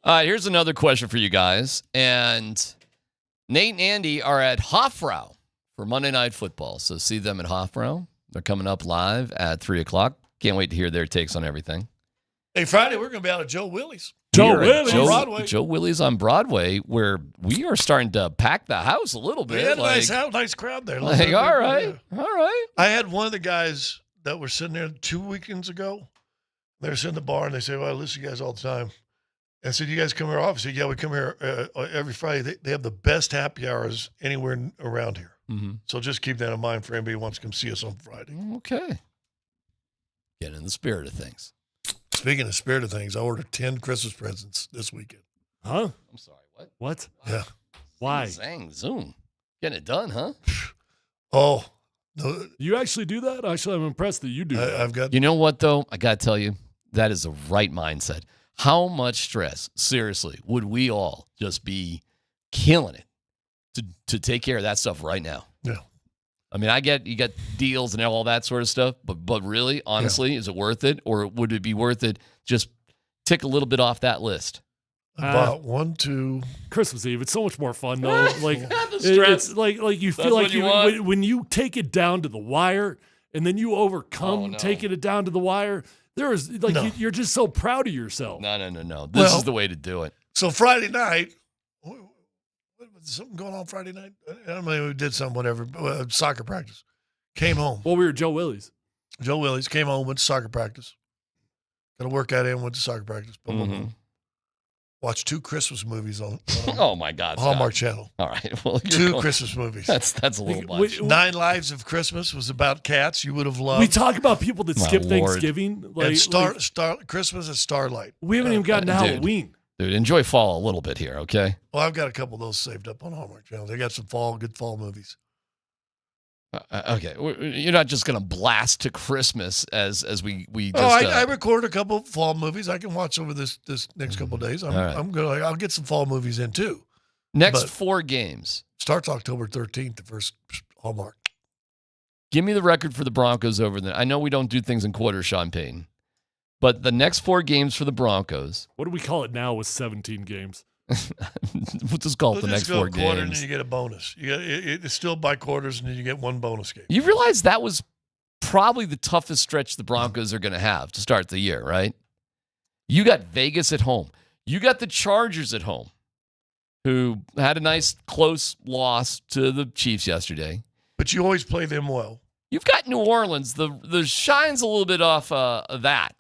Here's another question for you guys. And Nate and Andy are at Hofbrau for Monday Night Football. So see them at Hofbrau. They're coming up live at 3 o'clock. Can't wait to hear their takes on everything. Hey, Friday, we're going to be out at Joe Willie's. Joe Willie's on Broadway, where we are starting to pack the house a little bit. We had a nice crowd there. All right. I had one of the guys that were sitting there 2 weekends ago. They were sitting in the bar, and they say, well, I listen to you guys all the time. And I said, you guys come here often? I said, yeah, we come here every Friday. They have the best happy hours anywhere around here. Mm-hmm. So just keep that in mind for anybody who wants to come see us on Friday. Okay. Get in the spirit of things. Speaking of spirit of things, I ordered 10 Christmas presents this weekend. Huh? I'm sorry, what? What? Yeah. Why? Zang, zoom. Getting it done, huh? Oh. You actually do that? Actually, I'm impressed that you do that. I've got. You know what, though? I got to tell you, that is the right mindset. How much stress, seriously, would we all just be killing it to take care of that stuff right now? Yeah. I mean, you get deals and all that sort of stuff, but really, honestly, is it worth it? Or would it be worth it just tick a little bit off that list? About 1, 2. Christmas Eve. It's so much more fun, though. Like stress. it's like you That's feel like what you want. when you take it down to the wire, and then you overcome taking it down to the wire. You're just so proud of yourself. No. This is the way to do it. So Friday night, was something going on Friday night? I don't know, we did something, whatever. Soccer practice. Came home. Well, we were at Joe Willie's. Joe Willie's came home, went to soccer practice. Got a workout in, went to soccer practice. Boom, boom, boom. Watched 2 Christmas movies on oh my God, Hallmark Channel. All right, well, 2 Christmas movies. That's a little much. 9 Lives of Christmas was about cats. You would have loved. We talk about people that skip Lord. Thanksgiving. And Christmas at Starlight. We haven't even gotten to Halloween. Dude, enjoy fall a little bit here, okay? Well, I've got a couple of those saved up on Hallmark Channel. They got some good fall movies. Okay, you're not just gonna blast to Christmas as we just. Oh, I recorded a couple of fall movies I can watch over this next couple of days. I'll get some fall movies in too. Next 4 games starts October 13th. The first Hallmark. Give me the record for the Broncos over there. I know we don't do things in quarters, Sean Payton, but the next 4 games for the Broncos. What do we call it now with 17 games? We'll just call it the next 4 games. And then you get a bonus. It's still by quarters, and then you get 1 bonus game. You realize that was probably the toughest stretch the Broncos are going to have to start the year, right? You got Vegas at home. You got the Chargers at home, who had a nice close loss to the Chiefs yesterday. But you always play them well. You've got New Orleans. The shine's a little bit off of that,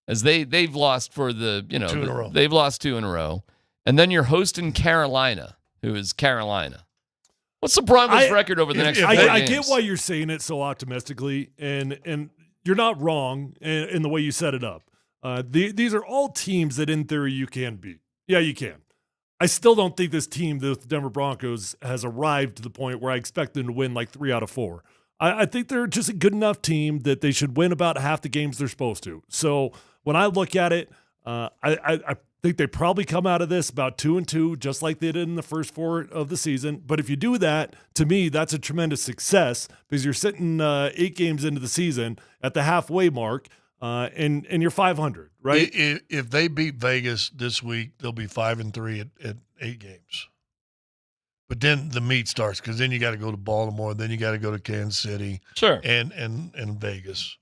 as they've lost for 2 in a row. They've lost 2 in a row. And then you're hosting Carolina, who is Carolina. What's the Broncos' record over the next 4 games? I get why you're saying it so optimistically, and you're not wrong in the way you set it up. These are all teams that, in theory, you can beat. Yeah, you can. I still don't think this team, the Denver Broncos, has arrived to the point where I expect them to win like 3 out of 4. I think they're just a good enough team that they should win about half the games they're supposed to. So when I look at it, I think they probably come out of this about 2-2, just like they did in the first 4 of the season. But if you do that, to me, that's a tremendous success because you're sitting 8 games into the season at the halfway mark, and you're 500, right? If they beat Vegas this week, they'll be 5-3 at 8 games. But then the meat starts because then you got to go to Baltimore, then you got to go to Kansas City, sure, and Vegas.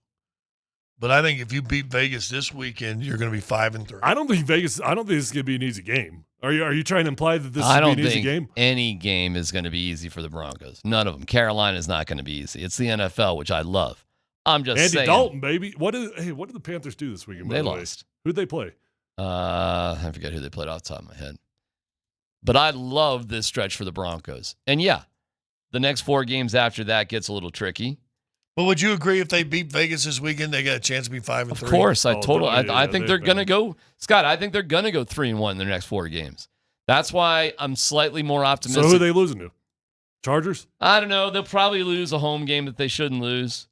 But I think if you beat Vegas this weekend, you're going to be 5-3. I don't think this is going to be an easy game. Are you trying to imply that this is going to be an easy game? I don't think any game is going to be easy for the Broncos. None of them. Carolina is not going to be easy. It's the NFL, which I love. I'm just saying. Andy Dalton, baby. What did the Panthers do this weekend? They lost. Who'd they play? I forget who they played off the top of my head. But I love this stretch for the Broncos. And yeah, the next 4 games after that gets a little tricky. But would you agree if they beat Vegas this weekend, they got a chance to be 5-3? Of course, I think they're going to go. Scott, I think they're going to go 3-1 in their next 4 games. That's why I'm slightly more optimistic. So who are they losing to? Chargers? I don't know. They'll probably lose a home game that they shouldn't lose.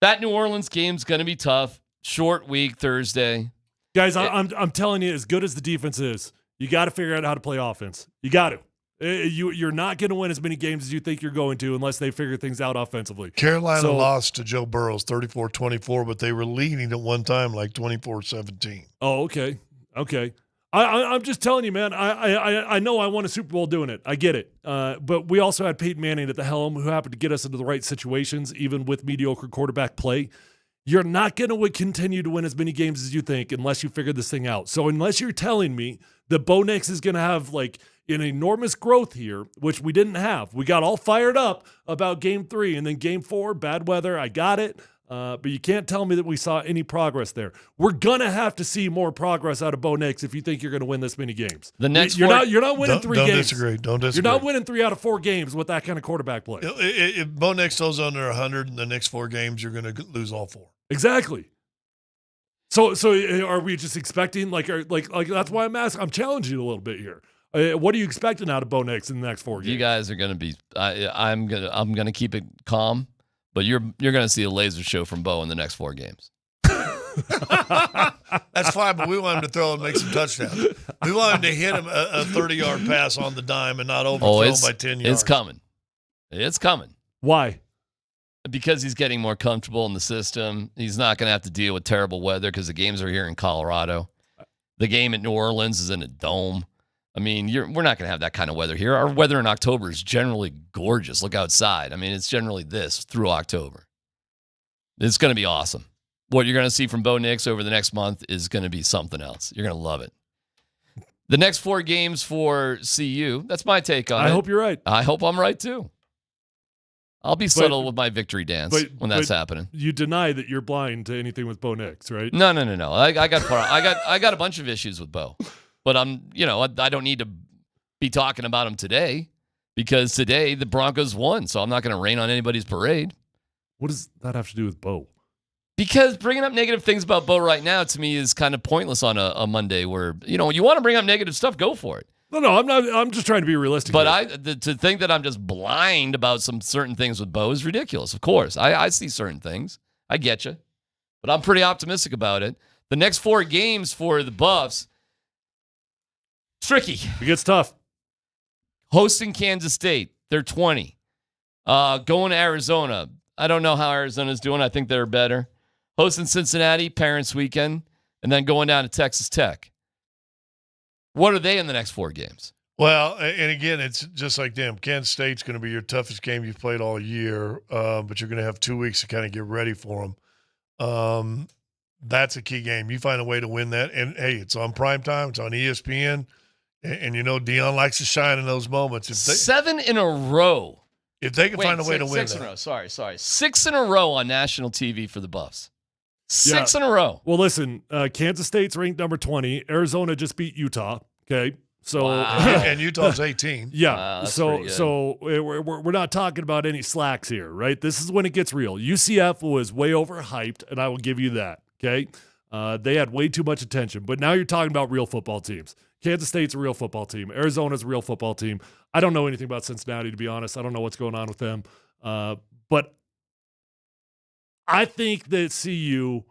That New Orleans game's going to be tough. Short week Thursday. Guys, I'm telling you, as good as the defense is, you got to figure out how to play offense. You got to. You're not going to win as many games as you think you're going to unless they figure things out offensively. Carolina lost to Joe Burrows 34-24, but they were leading at one time like 24-17. Oh, okay. I'm just telling you, man. I know I won a Super Bowl doing it. I get it. But we also had Peyton Manning at the helm, who happened to get us into the right situations, even with mediocre quarterback play. You're not going to continue to win as many games as you think unless you figure this thing out. So unless you're telling me that Bo Nix is going to have like an enormous growth here, which we didn't have. We got all fired up about Game 3, and then Game 4, bad weather. I got it. But you can't tell me that we saw any progress there. We're gonna have to see more progress out of Bo Nix if you think you're gonna win this many games. You're not winning three games. Don't disagree. You're not winning 3 out of 4 games with that kind of quarterback play. If Bo Nix goes under 100 in the next 4 games, you're going to lose all 4. Exactly. So are we just expecting like that's why I'm asking? I'm challenging you a little bit here. What are you expecting out of Bo Nix in the next 4 games? You guys are gonna be. I'm gonna keep it calm. But you're going to see a laser show from Bo in the next 4 games. That's fine, but we want him to throw and make some touchdowns. We want him to hit him a 30-yard pass on the dime and not overthrow him by 10 yards. It's coming. It's coming. Why? Because he's getting more comfortable in the system. He's not going to have to deal with terrible weather because the games are here in Colorado. The game at New Orleans is in a dome. I mean, we're not going to have that kind of weather here. Our weather in October is generally gorgeous. Look outside. I mean, it's generally this through October. It's going to be awesome. What you're going to see from Bo Nix over the next month is going to be something else. You're going to love it. The next 4 games for CU, that's my take on it. I hope you're right. I hope I'm right, too. I'll be subtle with my victory dance when that's happening. You deny that you're blind to anything with Bo Nix, right? No. I got a bunch of issues with Bo. But I don't need to be talking about him today because today the Broncos won, so I'm not going to rain on anybody's parade. What does that have to do with Bo? Because bringing up negative things about Bo right now to me is kind of pointless on a Monday where, you want to bring up negative stuff, go for it. No, I'm not. I'm just trying to be realistic. But to think that I'm just blind about some certain things with Bo is ridiculous. Of course, I see certain things. I get you. But I'm pretty optimistic about it. The next 4 games for the Buffs, tricky. It gets tough. Hosting Kansas State, they're 20. Going to Arizona, I don't know how Arizona's doing. I think they're better. Hosting Cincinnati, Parents Weekend, and then going down to Texas Tech. What are they in the next 4 games? Well, and again, it's just like them. Kansas State's going to be your toughest game you've played all year, but you're going to have 2 weeks to kind of get ready for them. That's a key game. You find a way to win that, and hey, it's on primetime. It's on ESPN. And Dion likes to shine in those moments. 7 in a row. If they can find a way to win 6 in a row. Sorry. 6 in a row on national TV for the Buffs. 6 in a row. Well, listen, Kansas State's ranked number 20. Arizona just beat Utah. Okay. So and Utah's 18. Yeah. Wow, so we're not talking about any slacks here, right? This is when it gets real. UCF was way overhyped, and I will give you that. Okay. They had way too much attention, but now you're talking about real football teams. Kansas State's a real football team. Arizona's a real football team. I don't know anything about Cincinnati, to be honest. I don't know what's going on with them. But I think that CU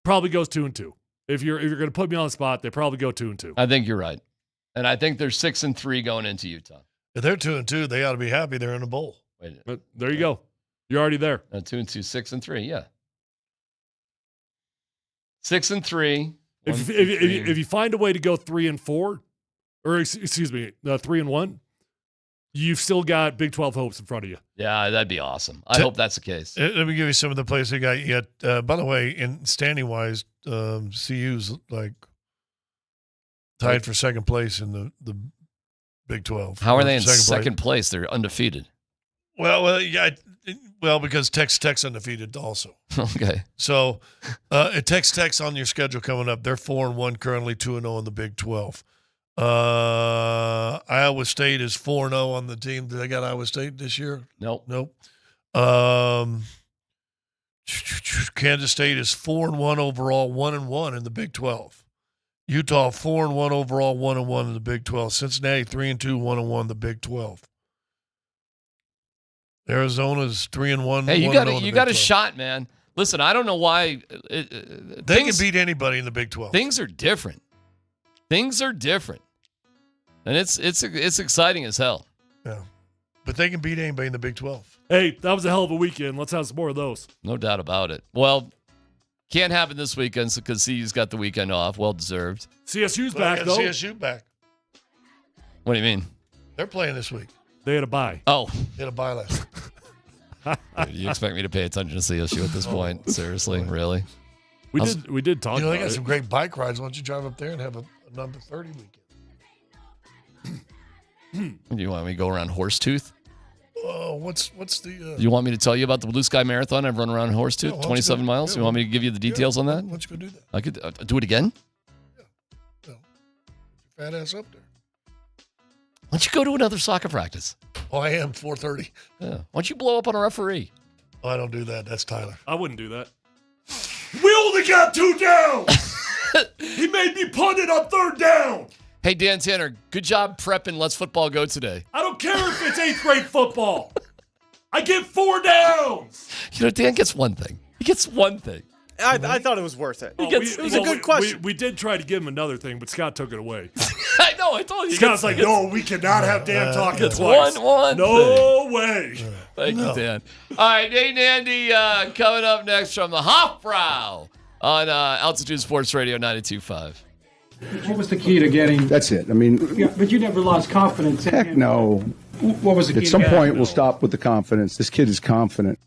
probably goes 2-2. If you're going to put me on the spot, they probably go 2-2. I think you're right. And I think they're 6-3 going into Utah. If they're 2-2, they ought to be happy they're in a bowl. But there you go. You're already there. 2-2, 6-3, yeah. 6-3. If you find a way to go 3-4, or excuse me, 3-1, you've still got Big 12 hopes in front of you. Yeah, that'd be awesome. I hope that's the case. Let me give you some of the plays they got yet. By the way, in standing wise, CU's like tied for second place in the Big 12. How are they in second place? They're undefeated. Well, yeah. Well, because Texas Tech's undefeated also. Okay. So, Texas Tech's on your schedule coming up. They're 4-1 currently, 2-0 in the Big 12. Iowa State is 4-0 on the team. Did they got Iowa State this year? Nope. Kansas State is 4-1 overall, 1-1 in the Big 12. Utah 4-1 overall, 1-1 in the Big 12. Cincinnati 3-2, 1-1 in the Big 12. Arizona's 3-1. Hey, you got a shot, man. Listen, I don't know why. They can beat anybody in the Big 12. Things are different. And it's exciting as hell. Yeah. But they can beat anybody in the Big 12. Hey, that was a hell of a weekend. Let's have some more of those. No doubt about it. Well, Can't happen this weekend because CU's got the weekend off. Well deserved. CSU's back, though. CSU back. What do you mean? They're playing this week. They had a bye. Oh. They had a bye last week. You expect me to pay attention to CSU at this point? Seriously? Really? We did talk about they got it. some great bike rides. Why don't you drive up there and have a number 30 weekend? Do you want me to go around Horsetooth? What's the... You want me to tell you about the Blue Sky Marathon I've run around Horsetooth, 27 miles? You want me to give you the details on that? Why don't you go do that? I could do it again? Your fat ass up there. Why don't you go to another soccer practice? Oh, I am 4:30. Yeah. Why don't you blow up on a referee? Oh, I don't do that. That's Tyler. I wouldn't do that. We only got 2 downs. He made me punt it on 3rd down. Hey, Dan Tanner, good job prepping Let's Football Go today. I don't care if it's 8th grade football. I get 4 downs. You know, Dan gets one thing. He gets one thing. I thought it was worth it. It was a good question. We did try to give him another thing, but Scott took it away. I know. I told you. Scott's like, no, we cannot have Dan talking It's twice. one No way. Thank you, Dan. All right, Nate and Andy coming up next from the Hofbrau on Altitude Sports Radio 92.5. What was the key to getting? That's it. I mean, Yeah, but you never lost confidence in heck him. no. What was the key? At some to point, getting? we'll stop with the confidence. This kid is confident.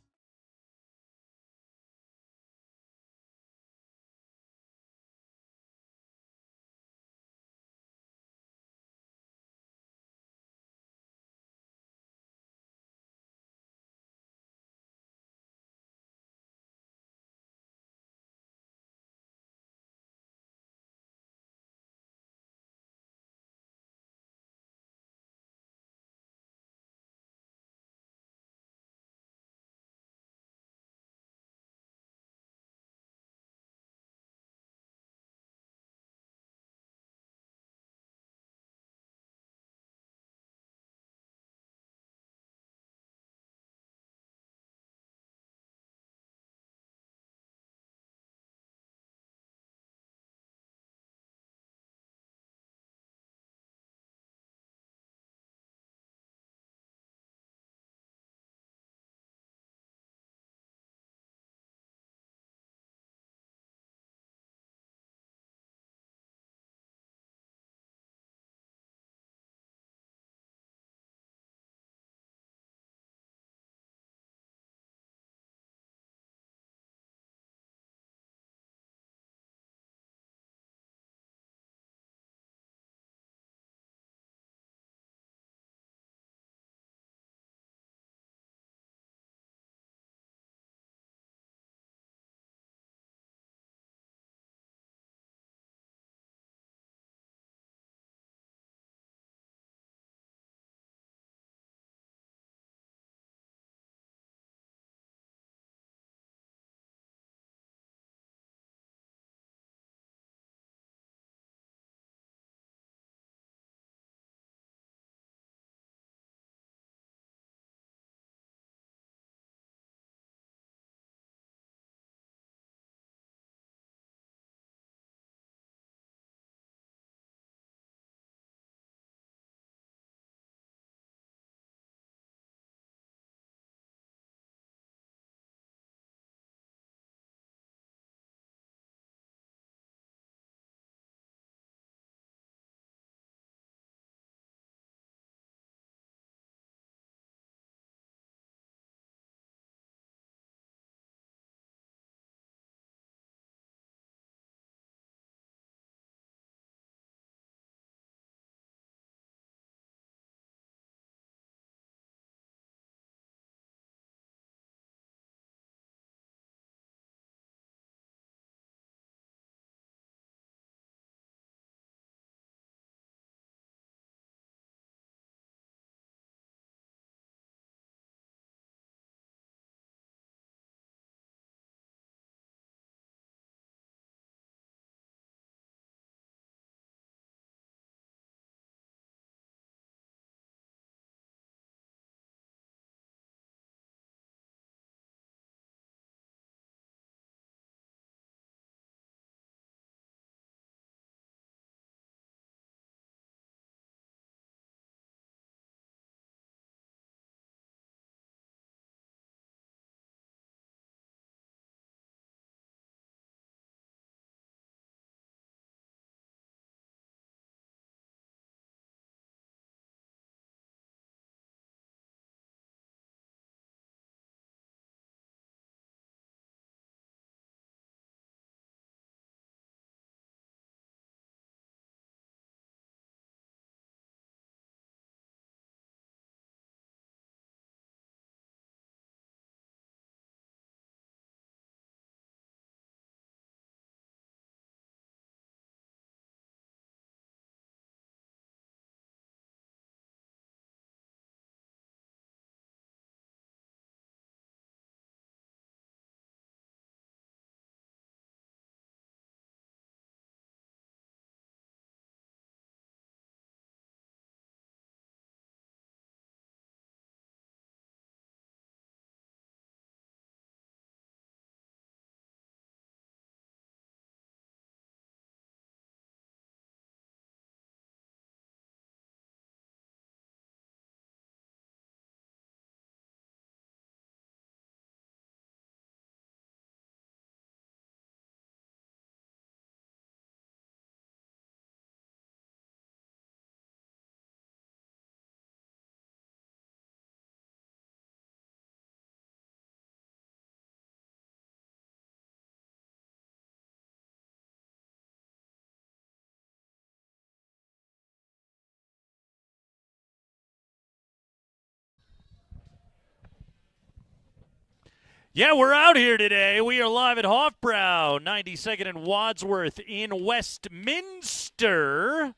Yeah, we're out here today. We are live at Hofbrau, 92nd and Wadsworth in Westminster.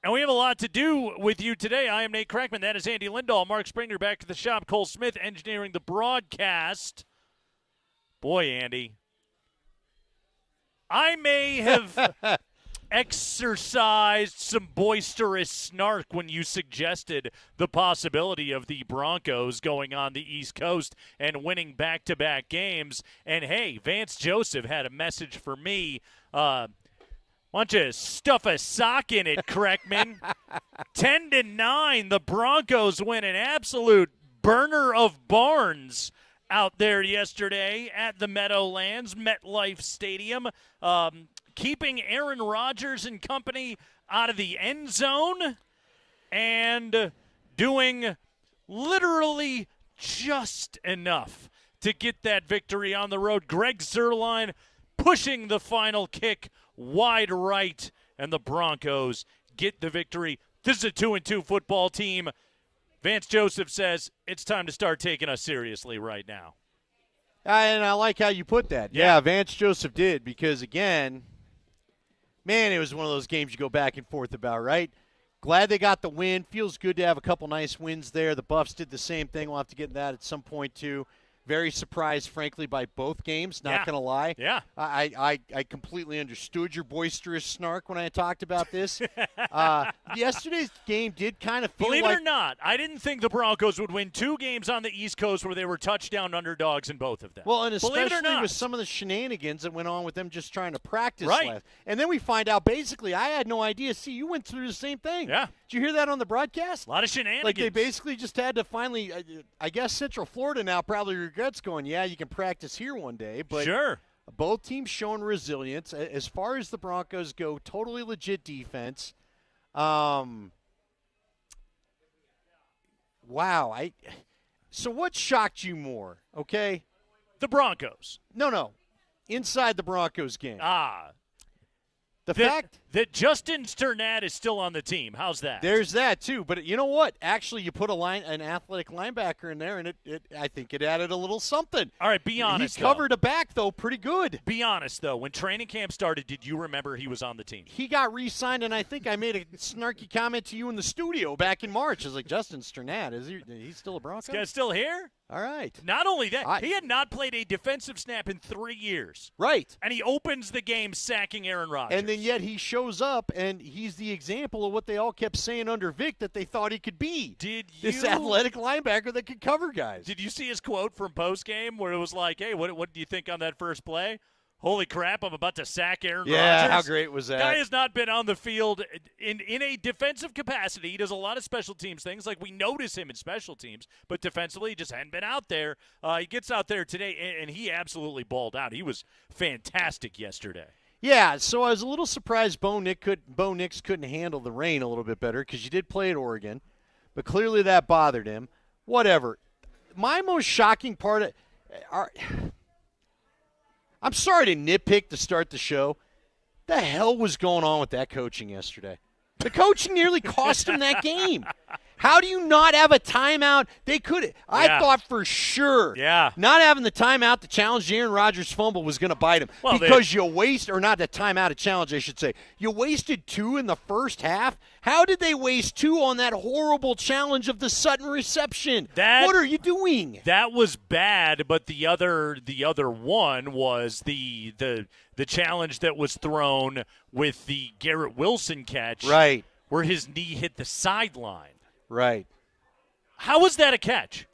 And we have a lot to do with you today. I am Nate Crackman. That is Andy Lindahl. Mark Springer back to the shop. Cole Smith engineering the broadcast. Boy, Andy, I may have exercised some boisterous snark when you suggested the possibility of the Broncos going on the East Coast and winning back-to-back games. And, hey, Vance Joseph had a message for me. Why don't you stuff a sock in it, Kreckman? 10-9, the Broncos win an absolute burner of barns out there yesterday at the Meadowlands, MetLife Stadium, keeping Aaron Rodgers and company out of the end zone and doing literally just enough to get that victory on the road. Greg Zuerlein pushing the final kick wide right, and the Broncos get the victory. This is a 2-2 football team. Vance Joseph says it's time to start taking us seriously right now. And I like how you put that. Yeah, Vance Joseph did, because, again, man, it was one of those games you go back and forth about, right? Glad they got the win. Feels good to have a couple nice wins there. The Buffs did the same thing. We'll have to get into that at some point, too. Very surprised, frankly, by both games, not going to lie. Yeah. I completely understood your boisterous snark when I talked about this. Yesterday's game did kind of feel Believe it or not, I didn't think the Broncos would win 2 games on the East Coast where they were touchdown underdogs in both of them. Well, and Believe it or especially not. with some of the shenanigans that went on with them just trying to practice Right. last. And then we find out, basically, I had no idea. See, you went through the same thing. Yeah. Did you hear that on the broadcast? A lot of shenanigans. Like, they basically just had to finally, I guess Central Florida now probably regrets going, yeah, you can practice here one day. But sure. Both teams showing resilience. As far as the Broncos go, totally legit defense. Wow. So what shocked you more, okay? The Broncos. No. Inside the Broncos game. The that, fact that Justin Sternad is still on the team. How's that? There's that, too. But you know what? Actually, you put an athletic linebacker in there, and I think it added a little something. All right, be honest. He covered a back, though, pretty good. Be honest, though. When training camp started, did you remember he was on the team? He got re-signed, and I think I made a snarky comment to you in the studio back in March. I was like, Justin Sternad, he's still a Bronco? This guy's still here? All right. Not only that, he had not played a defensive snap in 3 years. Right. And he opens the game sacking Aaron Rodgers. And then yet he shows up, and he's the example of what they all kept saying under Vic that they thought he could be. This athletic linebacker that could cover guys. Did you see his quote from postgame where it was like, hey, what do you think on that first play? Holy crap, I'm about to sack Aaron Rodgers. Yeah, how great was that? Guy has not been on the field in a defensive capacity. He does a lot of special teams things. Like, we notice him in special teams, but defensively he just hadn't been out there. He gets out there today, and he absolutely balled out. He was fantastic yesterday. Yeah, so I was a little surprised Bo Nix couldn't handle the rain a little bit better, because you did play at Oregon, but clearly that bothered him. Whatever. My most shocking part I'm sorry to nitpick to start the show. The hell was going on with that coaching yesterday? The coaching nearly cost him that game. How do you not have a timeout? They could. I thought for sure not having the timeout to challenge the Aaron Rodgers fumble was going to bite him. Well, because you waste, or not the timeout to challenge, I should say. You wasted 2 in the first half. How did they waste 2 on that horrible challenge of the Sutton reception? What are you doing? That was bad, but the other one was the challenge that was thrown with the Garrett Wilson catch. Right. Where his knee hit the sideline. Right. How was that a catch?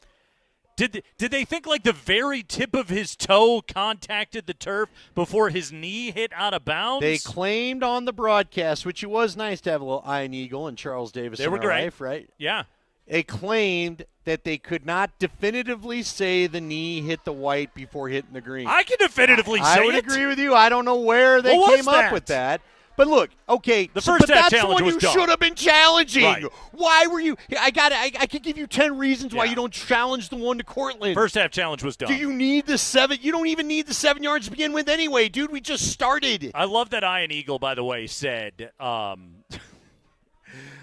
Did they think like the very tip of his toe contacted the turf before his knee hit out of bounds? They claimed on the broadcast, which it was nice to have a little Iron Eagle and Charles Davis in our life, right? Yeah. They claimed that they could not definitively say the knee hit the white before hitting the green. I can definitively say I would agree with you. I don't know where they came up with that. But look, okay, the first half challenge was you dumb. should have been challenging. Right. Why were you? I could give you 10 reasons why you don't challenge the one to Cortland. First half challenge was dumb. Do you need the 7? You don't even need the 7 yards to begin with anyway, dude. We just started. I love that Iron Eagle, by the way, said,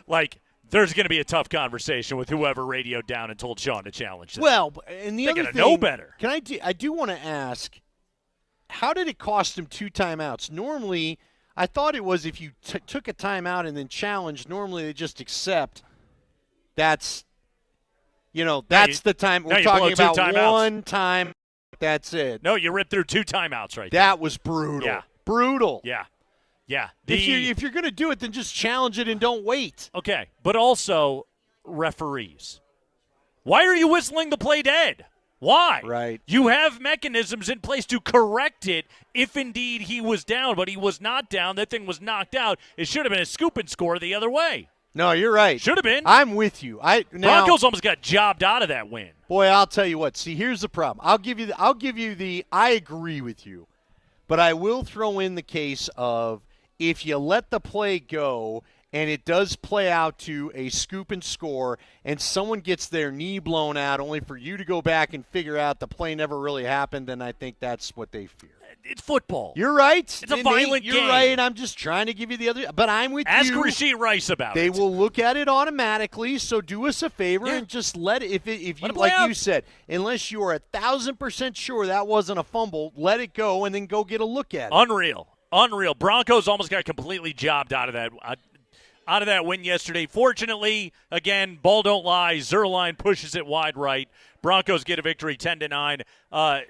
like, there's going to be a tough conversation with whoever radioed down and told Sean to challenge them. Well, and the They're other going to thing, know better. I do want to ask, how did it cost him 2 timeouts? Normally, I thought it was if you took a timeout and then challenged, normally they just accept. That's the time. We're talking about one time. That's it. No, you ripped through 2 timeouts right That was brutal. Yeah. Brutal. Yeah. Yeah. If you're going to do it, then just challenge it and don't wait. Okay, but also referees. Why are you whistling the play dead? Why? Right. You have mechanisms in place to correct it if indeed he was down, but he was not down. That thing was knocked out. It should have been a scoop and score the other way. No, you're right. Should have been. I'm with you. Broncos almost got jobbed out of that win. Boy, I'll tell you what. See, here's the problem. I'll give you the I agree with you. But I will throw in the case of if you let the play go and it does play out to a scoop and score and someone gets their knee blown out only for you to go back and figure out the play never really happened, then I think that's what they fear. It's football. You're right. It's a violent game. You're right. I'm just trying to give you the other. But I'm with Ask you. Ask Rasheed Rice about They it. will look at it automatically. So do us a favor and just let it. If you like you said, unless you are 1,000% sure that wasn't a fumble, let it go and then go get a look at it. Unreal. Broncos almost got completely jobbed out of that win yesterday. Fortunately, again, ball don't lie. Zerline pushes it wide right. Broncos get a victory 10-9.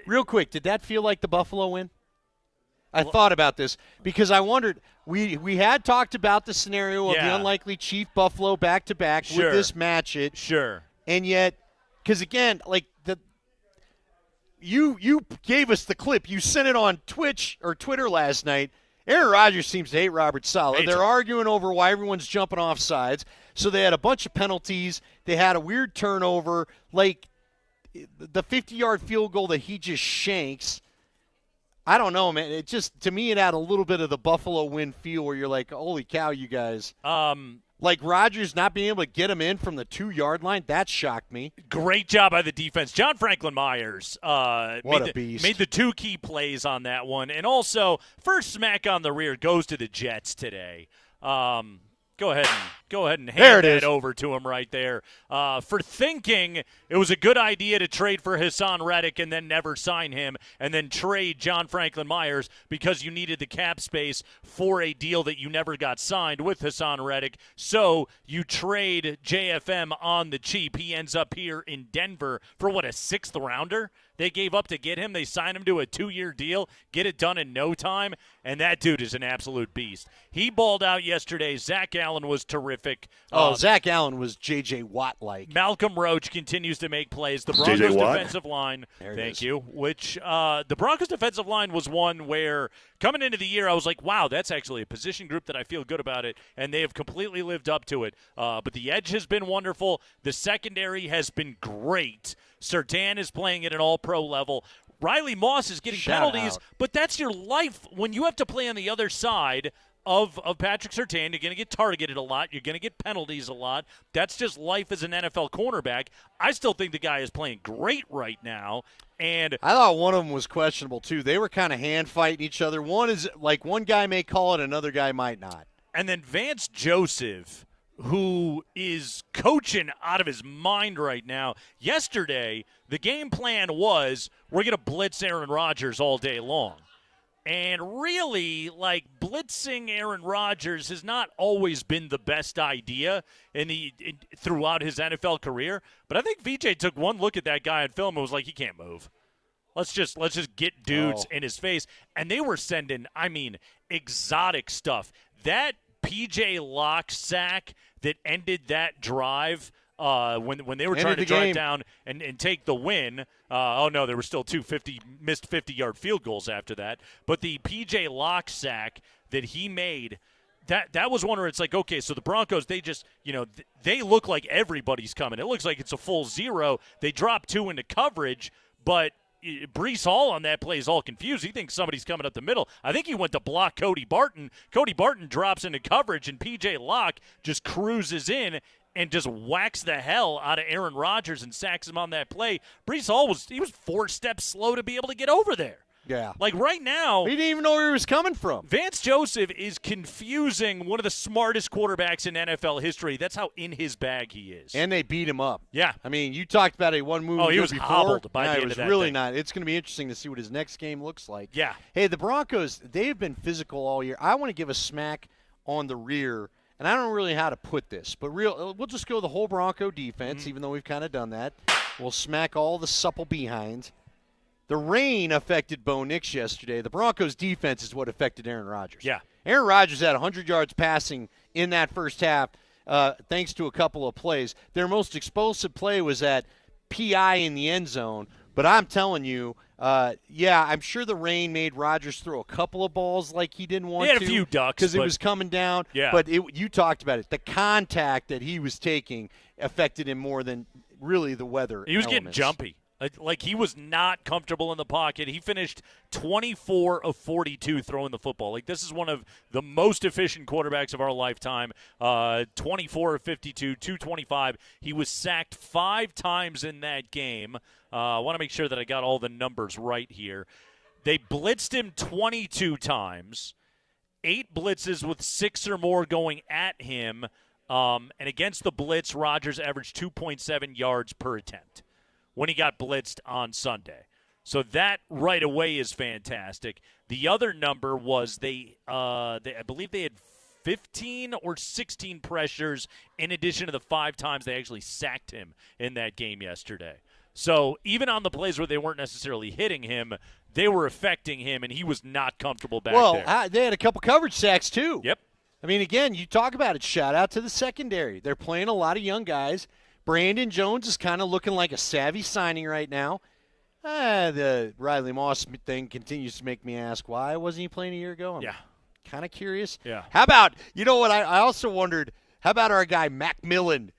Real quick, did that feel like the Buffalo win? I thought about this because I wondered. We had talked about the scenario of the unlikely Chief Buffalo back-to-back. Would this match it? Sure. And yet, because again, like you gave us the clip. You sent it on Twitch or Twitter last night. Aaron Rodgers seems to hate Robert Salah. They're arguing over why everyone's jumping off sides. So they had a bunch of penalties. They had a weird turnover. Like the 50-yard field goal that he just shanks. I don't know, man. It just, to me, it had a little bit of the Buffalo win feel where you're like, holy cow, you guys. Like Rodgers not being able to get him in from the 2-yard line, that shocked me. Great job by the defense. John Franklin Myers what a beast. Made the 2 key plays on that one. And also, first smack on the rear goes to the Jets today. Go ahead and hand that over to him right there. For thinking it was a good idea to trade for Hassan Reddick and then never sign him and then trade John Franklin Myers because you needed the cap space for a deal that you never got signed with Hassan Reddick. So you trade JFM on the cheap. He ends up here in Denver for, a 6th rounder? They gave up to get him. They signed him to a 2-year deal, get it done in no time, and that dude is an absolute beast. He balled out yesterday. Zach Allen was terrific. Zach Allen was J.J. Watt-like. Malcolm Roach continues to make plays. The Broncos defensive line, thank you, which the Broncos defensive line was one where coming into the year I was like, wow, that's actually a position group that I feel good about it, and they have completely lived up to it. But the edge has been wonderful. The secondary has been great. Sertan is playing at an all-pro level. Riley Moss is getting penalties, but that's your life. When you have to play on the other side of Patrick Surtain, you're going to get targeted a lot. You're going to get penalties a lot. That's just life as an NFL cornerback. I still think the guy is playing great right now. And I thought one of them was questionable, too. They were kind of hand-fighting each other. One is like one guy may call it, another guy might not. And then Vance Joseph, who is coaching out of his mind right now. Yesterday, the game plan was we're going to blitz Aaron Rodgers all day long. And really, blitzing Aaron Rodgers has not always been the best idea throughout his NFL career. But I think VJ took one look at that guy on film and was like, he can't move. Let's just get dudes in his face. And they were sending, exotic stuff. That PJ Locke sack that ended that drive when they were trying to drive down and take the win. There were still 2 missed 50-yard field goals after that. But the PJ Locke sack that he made, that was one where it's like, okay, so the Broncos, they just, they look like everybody's coming. It looks like it's a full 0. They drop 2 into coverage, but Breece Hall on that play is all confused. He thinks somebody's coming up the middle. I think he went to block Cody Barton. Cody Barton drops into coverage, and P.J. Locke just cruises in and just whacks the hell out of Aaron Rodgers and sacks him on that play. Breece Hall was 4 steps slow to be able to get over there. Yeah. Like right now, he didn't even know where he was coming from. Vance Joseph is confusing one of the smartest quarterbacks in NFL history. That's how in his bag he is. And they beat him up. Yeah. I mean, you talked about a one-move he was before. hobbled by the end it was of that really thing. not. It's going to be interesting to see what his next game looks like. Yeah. Hey, the Broncos, they've been physical all year. I want to give a smack on the rear, and I don't really know how to put this, but we'll just go the whole Bronco defense, even though we've kind of done that. We'll smack all the supple behinds. The rain affected Bo Nix yesterday. The Broncos' defense is what affected Aaron Rodgers. Yeah. Aaron Rodgers had 100 yards passing in that first half thanks to a couple of plays. Their most explosive play was that PI in the end zone. But I'm telling you, I'm sure the rain made Rodgers throw a couple of balls like he didn't want to. He had a few ducks. Because it was coming down. Yeah. But you talked about it. The contact that he was taking affected him more than really the weather He was elements. getting jumpy. Like he was not comfortable in the pocket. He finished 24 of 42 throwing the football. Like this is one of the most efficient quarterbacks of our lifetime. 24 of 52, 225. He was sacked 5 times in that game. I want to make sure that I got all the numbers right here. They blitzed him 22 times. 8 blitzes with 6 or more going at him. And against the blitz, Rodgers averaged 2.7 yards per attempt when he got blitzed on Sunday. So that right away is fantastic. The other number was I believe they had 15 or 16 pressures in addition to the 5 times they actually sacked him in that game yesterday. So even on the plays where they weren't necessarily hitting him, they were affecting him, and he was not comfortable back there. They had a couple coverage sacks too. Yep. I mean, again, you talk about it. Shout out to the secondary. They're playing a lot of young guys. Brandon Jones is kind of looking like a savvy signing right now. The Riley Moss thing continues to make me ask, why wasn't he playing a year ago? I'm kind of curious. Yeah. How about, you know what, I also wondered, how about our guy Macmillan,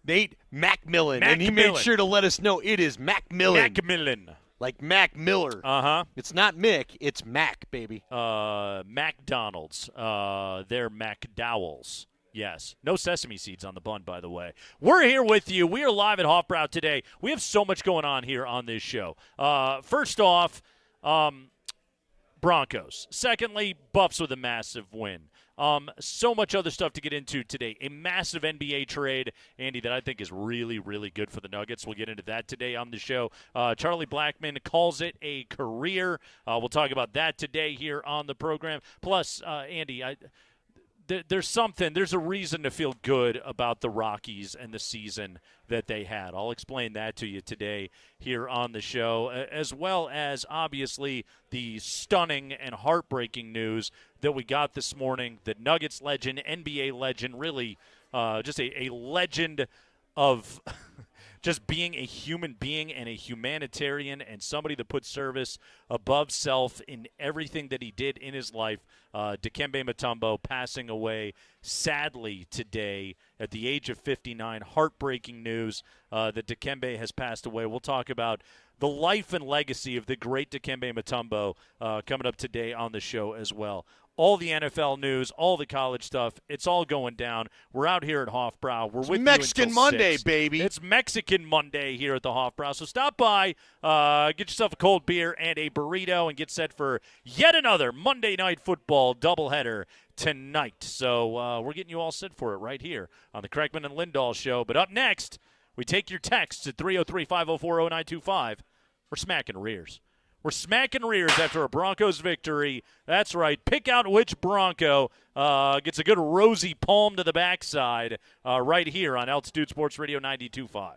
Nate Macmillan? And he made sure to let us know it is Macmillan. Macmillan. Like Mac Miller. Uh-huh. It's not Mick, it's Mac, baby. McDonald's. They're McDowells. Yes. No sesame seeds on the bun, by the way. We're here with you. We are live at Hofbrau today. We have so much going on here on this show. First off, Broncos. Secondly, Buffs with a massive win. So much other stuff to get into today. A massive NBA trade, Andy, that I think is really, really good for the Nuggets. We'll get into that today on the show. Charlie Blackmon calls it a career. We'll talk about that today here on the program. Plus, Andy, there's a reason to feel good about the Rockies and the season that they had. I'll explain that to you today here on the show, as well as obviously the stunning and heartbreaking news that we got this morning. The Nuggets legend, NBA legend, really just a legend of just being a human being and a humanitarian and somebody that put service above self in everything that he did in his life. Dikembe Mutombo passing away sadly today at the age of 59. Heartbreaking news that Dikembe has passed away. We'll talk about the life and legacy of the great Dikembe Mutombo coming up today on the show as well. All the NFL news, all the college stuff, it's all going down. We're out here at Hofbrau. We're with Mexican you until Monday, 6. baby. It's Mexican Monday here at the Hofbrau. So stop by, get yourself a cold beer and a burrito, and get set for yet another Monday Night Football doubleheader tonight. So we're getting you all set for it right here on the Kreckman and Lindahl Show. But up next, we take your texts at 303-504-0925. We're smacking rears. We're smacking rears after a Broncos victory. That's right. Pick out which Bronco gets a good rosy palm to the backside right here on Altitude Sports Radio 92.5.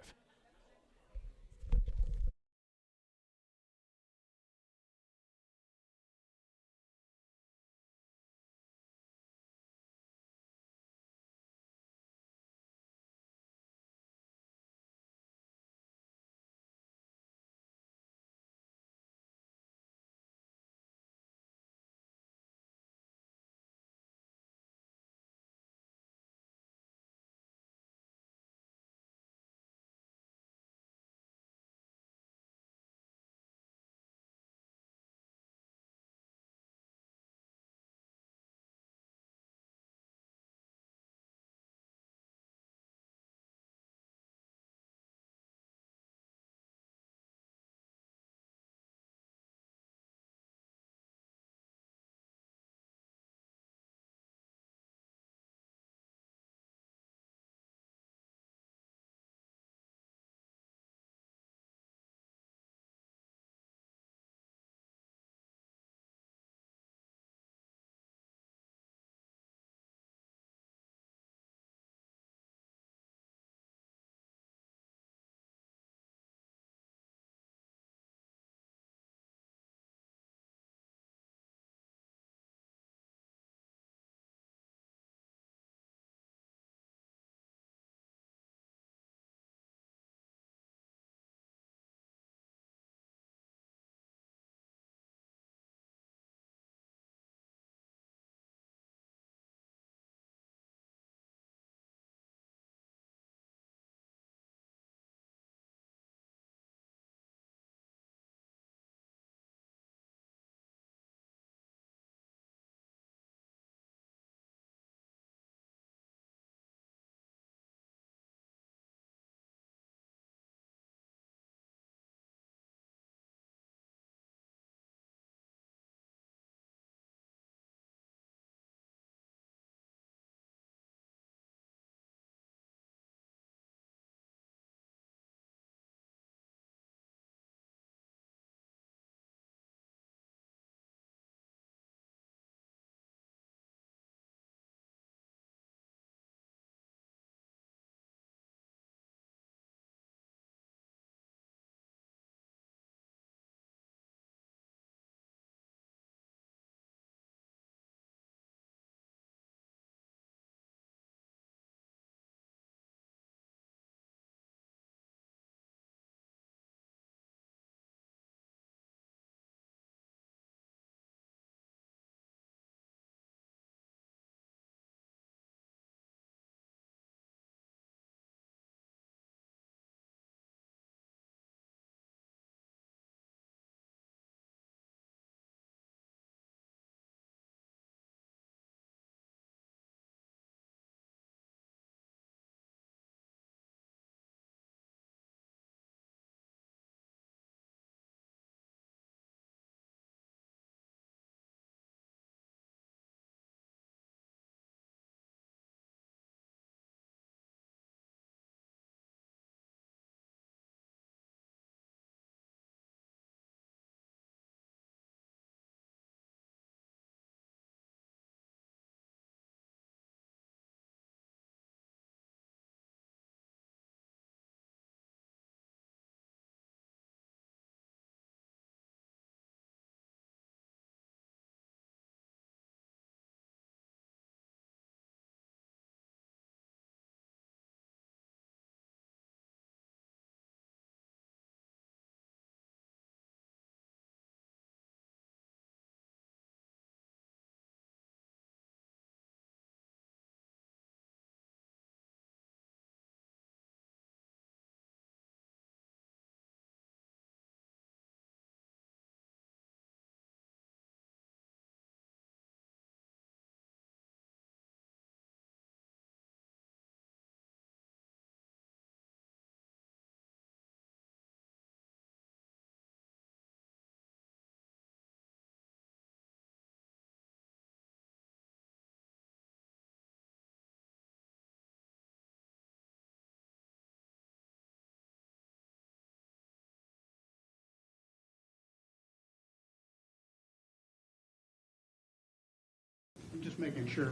Just making sure.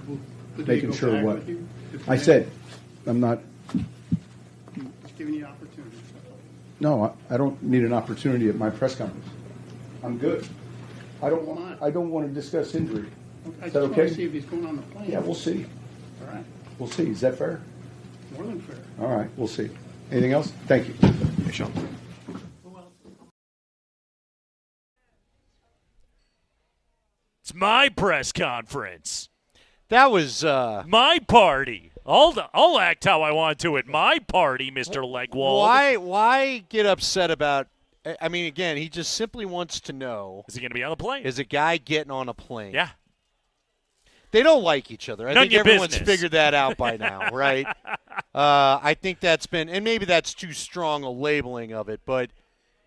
Did Making they go sure back what? with you? Did I they- said, I'm not. Just giving you opportunity. No, I don't need an opportunity at my press conference. I'm good. I don't want to discuss injury. I Is just that want okay? to see if he's going on the plane. Yeah, we'll see. All right. We'll see. Is that fair? More than fair. All right, we'll see. Anything else? Thank you. Hey, Sean. It's my press conference. That was my party. I'll act how I want to at my party, Mr. Legwald. Why get upset about? I mean, again, he just simply wants to know: is he going to be on the plane? Is a guy getting on a plane? Yeah. They don't like each other. I None think of your everyone's business. figured that out by now, right? I think that's been, and maybe that's too strong a labeling of it, but,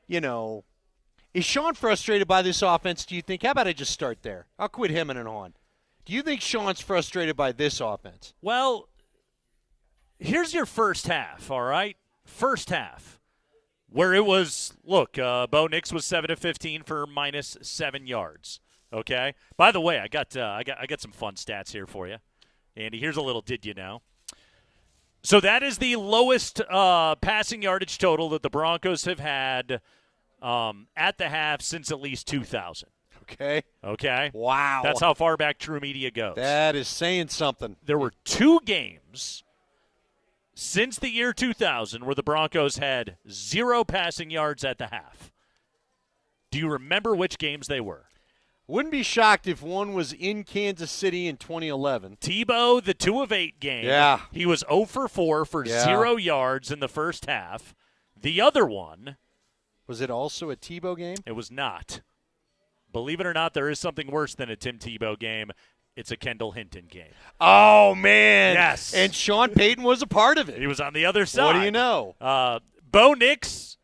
you know, is Sean frustrated by this offense, do you think? How about I just start there? I'll quit hemming and hawing. Do you think Sean's frustrated by this offense? Well, here's your first half, all right? First half, where it was, look, Bo Nix was 7 of 15 for minus 7 yards. Okay. By the way, I got some fun stats here for you, Andy. Here's a little did you know. So that is the lowest passing yardage total that the Broncos have had at the half since at least 2000. Okay. Wow. That's how far back True Media goes. That is saying something. There were 2 games since the year 2000 where the Broncos had 0 passing yards at the half. Do you remember which games they were? Wouldn't be shocked if one was in Kansas City in 2011. Tebow, the 2 of 8 game. Yeah. He was 0 for 4 for 0 yards in the first half. The other one. Was it also a Tebow game? It was not. Believe it or not, there is something worse than a Tim Tebow game. It's a Kendall Hinton game. Oh, man. Yes. And Sean Payton was a part of it. He was on the other side. What do you know? Bo Nix,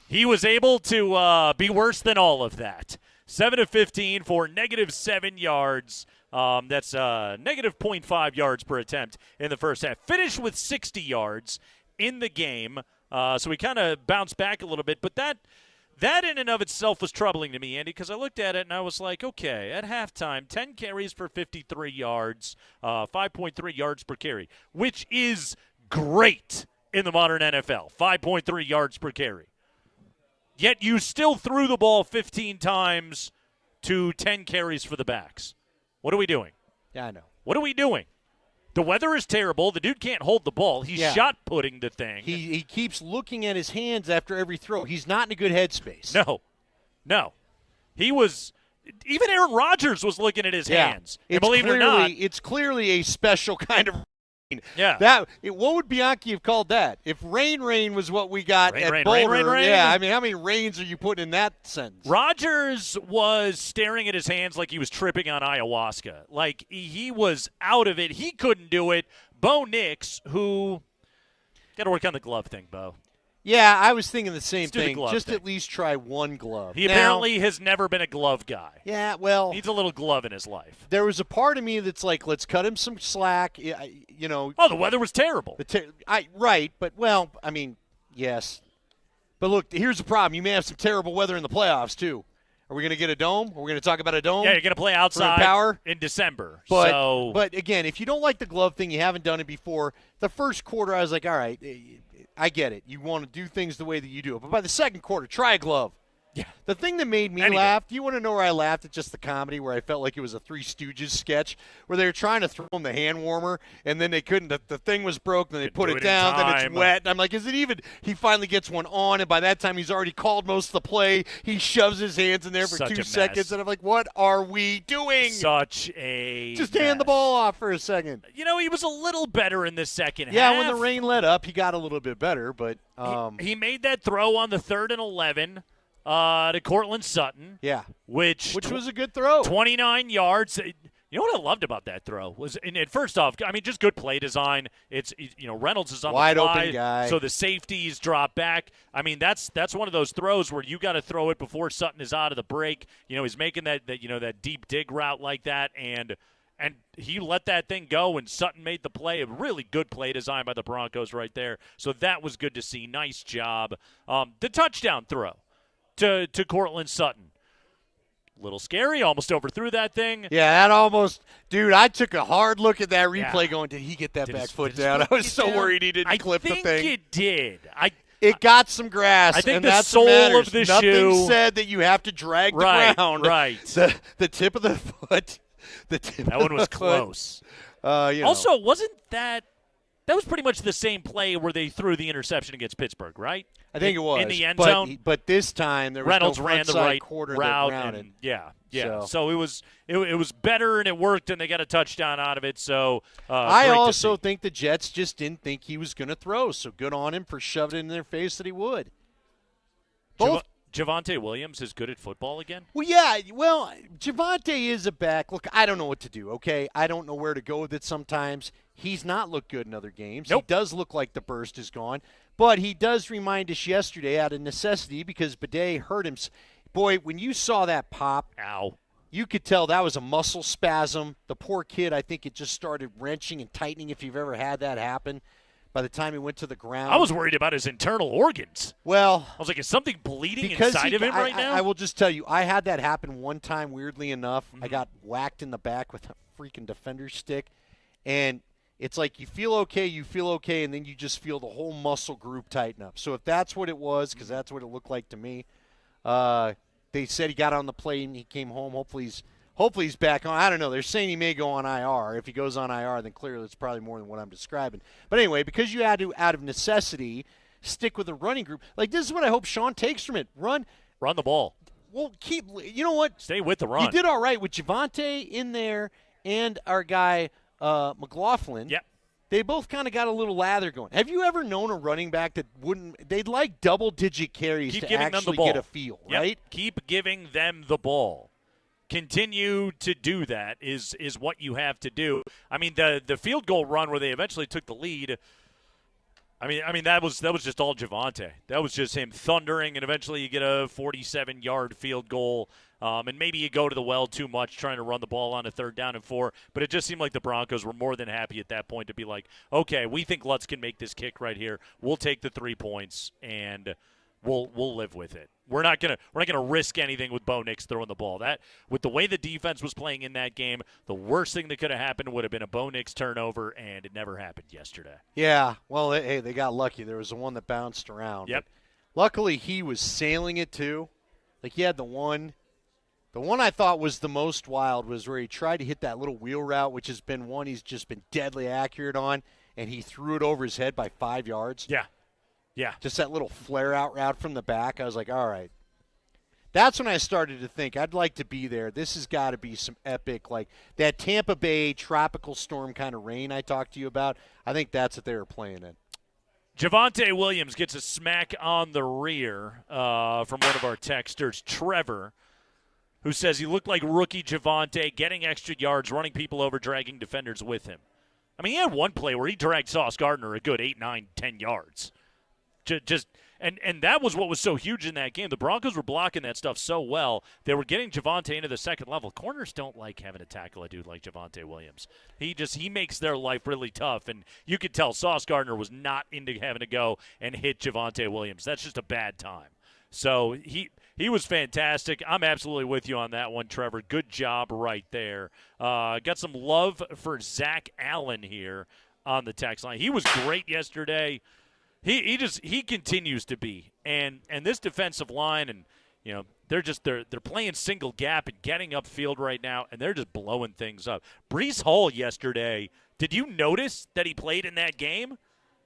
he was able to be worse than all of that. 7 of 15 for negative 7 yards. That's negative 0.5 yards per attempt in the first half. Finished with 60 yards in the game. So we kind of bounced back a little bit. But that in and of itself was troubling to me, Andy, because I looked at it and I was like, okay, at halftime, 10 carries for 53 yards, 5.3 yards per carry, which is great in the modern NFL, 5.3 yards per carry. Yet you still threw the ball 15 times to 10 carries for the backs. What are we doing? Yeah, I know. What are we doing? The weather is terrible. The dude can't hold the ball. He's shot-putting the thing. He keeps looking at his hands after every throw. He's not in a good headspace. No. He was – even Aaron Rodgers was looking at his hands. And believe it or not – it's clearly a special kind of rain. Yeah. What would Bianchi have called that? If rain was what we got at Boulder. Rain. Yeah, I mean, how many rains are you putting in that sentence? Rodgers was staring at his hands like he was tripping on ayahuasca. Like, he was out of it. He couldn't do it. Bo Nix, who – got to work on the glove thing, Bo. Yeah, I was thinking the same thing. Just at least try one glove. He apparently has never been a glove guy. Yeah, well. Needs a little glove in his life. There was a part of me that's like, let's cut him some slack. You know. Oh, the weather was terrible. Right, but, well, I mean, yes. But, look, here's the problem. You may have some terrible weather in the playoffs, too. Are we going to get a dome? Are we going to talk about a dome? Yeah, you're going to play outside power in December. But again, if you don't like the glove thing, you haven't done it before, the first quarter I was like, all right, I get it. You want to do things the way that you do it. But by the second quarter, try a glove. Yeah. The thing that made me laugh, do you want to know where I laughed at just the comedy, where I felt like it was a Three Stooges sketch, where they were trying to throw him the hand warmer, and then they couldn't. The thing was broke, and they put it down, then it's wet. And I'm like, is it even? He finally gets one on, and by that time he's already called most of the play. He shoves his hands in there for 2 seconds, and I'm like, what are we doing? Just hand the ball off for a second. You know, he was a little better in the second half. Yeah, when the rain let up, he got a little bit better, but he made that throw on the 3rd and 11 to Cortland Sutton. Yeah, which was a good throw. 29 yards. You know what I loved about that throw was, and first off, I mean, just good play design. It's Reynolds is on wide the fly, open guy, so the safeties drop back. I mean, that's one of those throws where you got to throw it before Sutton is out of the break. You know, he's making that deep dig route like that, and he let that thing go, and Sutton made the play. A really good play design by the Broncos right there. So that was good to see. Nice job. The touchdown throw to Cortland Sutton. little scary. Almost overthrew that thing. Yeah, that almost – dude, I took a hard look at that replay going, did he get that back foot down? I was so worried he didn't clip the thing. I think it did. It got some grass, I think and the that's sole what matters. of the Nothing shoe. said that you have to drag the ground. Right. The tip of the foot. That one was close. Also, wasn't that – that was pretty much the same play where they threw the interception against Pittsburgh, right? I think it was. In the end zone. But this time there was Reynolds no ran the frontside right quarter route. that And So it was better and it worked and they got a touchdown out of it. So I also think the Jets just didn't think he was going to throw. So good on him for shoving it in their face that he would. Both. Javonte Williams is good at football again? Well, yeah. Well, Javonte is a back. Look, I don't know what to do, okay? I don't know where to go with it sometimes. He's not looked good in other games. Nope. He does look like the burst is gone. But he does remind us yesterday out of necessity because Bidet hurt him. Boy, when you saw that pop, ow, you could tell that was a muscle spasm. The poor kid, I think it just started wrenching and tightening if you've ever had that happen. By the time he went to the ground. I was worried about his internal organs. Well, I was like, is something bleeding inside of him right now? I will just tell you, I had that happen one time, weirdly enough. I got whacked in the back with a freaking defender stick. And it's like you feel okay, and then you just feel the whole muscle group tighten up. So if that's what it was, because that's what it looked like to me, they said he got on the plane, he came home. Hopefully he's back on. I don't know. They're saying he may go on IR. If he goes on IR, then clearly it's probably more than what I'm describing. But anyway, because you had to, out of necessity, stick with a running group. Like, this is what I hope Sean takes from it. Run the ball. Well, you know what? Stay with the run. You did all right with Javonte in there and our guy McLaughlin. Yep. They both kind of got a little lather going. Have you ever known a running back that wouldn't – they'd like double-digit carries Keep to giving them the actually ball. get a feel, right? Keep giving them the ball. Continue to do that is what you have to do. I mean, the field goal run where they eventually took the lead, I mean that was just all Javonte. That was just him thundering, and eventually you get a 47-yard field goal. And maybe you go to the well too much trying to run the ball on a 3rd down and 4. But it just seemed like the Broncos were more than happy at that point to be like, okay, we think Lutz can make this kick right here. We'll take the 3 points and we'll live with it. We're not gonna risk anything with Bo Nix throwing the ball. That, with the way the defense was playing in that game, the worst thing that could have happened would have been a Bo Nix turnover, and it never happened yesterday. Yeah, well, they got lucky. There was the one that bounced around. Yep. But luckily, he was sailing it too. Like, he had the one I thought was the most wild was where he tried to hit that little wheel route, which has been one he's just been deadly accurate on, and he threw it over his head by 5 yards. Yeah. Yeah. Just that little flare-out route from the back. I was like, all right. That's when I started to think, I'd like to be there. This has got to be some epic, like that Tampa Bay tropical storm kind of rain I talked to you about. I think that's what they were playing in. Javonte Williams gets a smack on the rear from one of our texters, Trevor, who says he looked like rookie Javonte, getting extra yards, running people over, dragging defenders with him. I mean, he had one play where he dragged Sauce Gardner a good 8, 9, 10 yards. And that was what was so huge in that game. The Broncos were blocking that stuff so well. They were getting Javonte into the second level. Corners don't like having to tackle a dude like Javonte Williams. He makes their life really tough, and you could tell Sauce Gardner was not into having to go and hit Javonte Williams. That's just a bad time. So he was fantastic. I'm absolutely with you on that one, Trevor. Good job right there. Got some love for Zach Allen here on the text line. He was great yesterday. He continues to be, and this defensive line, and you know they're playing single gap and getting upfield right now, and they're just blowing things up. Breece Hall yesterday. Did you notice that he played in that game?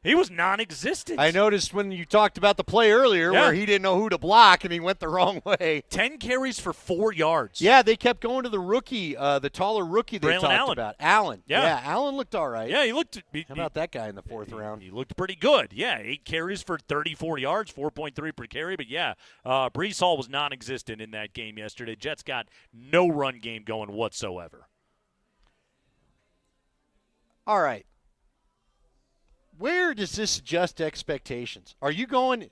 He was non-existent. I noticed when you talked about the play earlier where he didn't know who to block and he went the wrong way. 10 carries for 4 yards. Yeah, they kept going to the rookie, the taller rookie they Braylon talked Allen. about. Allen. Yeah. Allen looked all right. Yeah, he looked. How about that guy in the 4th round? He looked pretty good. Yeah, 8 carries for 34 yards, 4.3 per carry. But yeah, Breece Hall was non-existent in that game yesterday. Jets got no run game going whatsoever. All right. Where does this adjust expectations? Are you going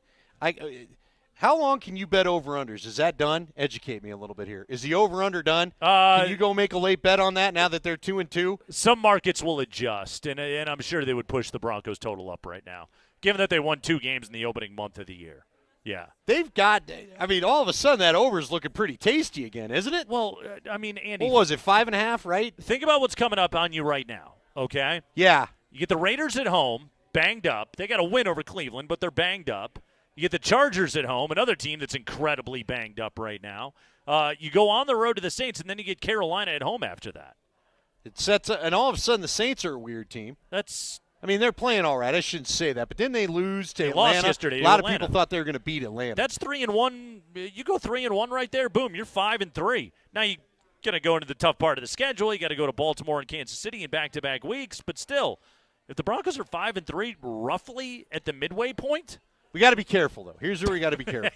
how long can you bet over-unders? Is that done? Educate me a little bit here. Is the over-under done? Can you go make a late bet on that now that they're 2-2? Some markets will adjust, and I'm sure they would push the Broncos total up right now, given that they won 2 games in the opening month of the year. Yeah. They've got – I mean, all of a sudden that over is looking pretty tasty again, isn't it? Well, I mean, Andy. What was it, 5.5, right? Think about what's coming up on you right now, okay? Yeah. You get the Raiders at home, banged up. They got a win over Cleveland, but they're banged up. You get the Chargers at home, another team that's incredibly banged up right now. You go on the road to the Saints, and then you get Carolina at home after that. It sets – and all of a sudden the Saints are a weird team. I mean, they're playing all right. I shouldn't say that. But then they lose to Atlanta. Lost yesterday a lot to of people thought they were going to beat Atlanta. That's 3-1. You go 3-1 right there. Boom, you're 5-3. Now you got to go into the tough part of the schedule. You got to go to Baltimore and Kansas City in back-to-back weeks. But still, if the Broncos are 5-3 roughly at the midway point, we got to be careful, though. Here's where we got to be careful.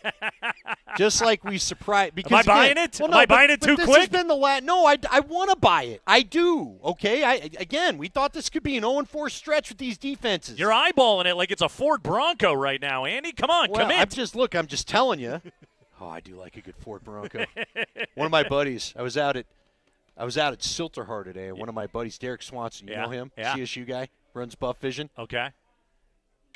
Just like we surprised. Am I buying it? Am I buying it too quick? This has been the last. No, I want to buy it. I do. Okay. Again, we thought this could be an 0-4 stretch with these defenses. You're eyeballing it like it's a Ford Bronco right now, Andy. Come on, commit. I'm just telling you. Oh, I do like a good Ford Bronco. One of my buddies. I was out at Silterhar today. One of my buddies, Derek Swanson. You know him? Yeah. CSU guy, runs Buff Vision. Okay.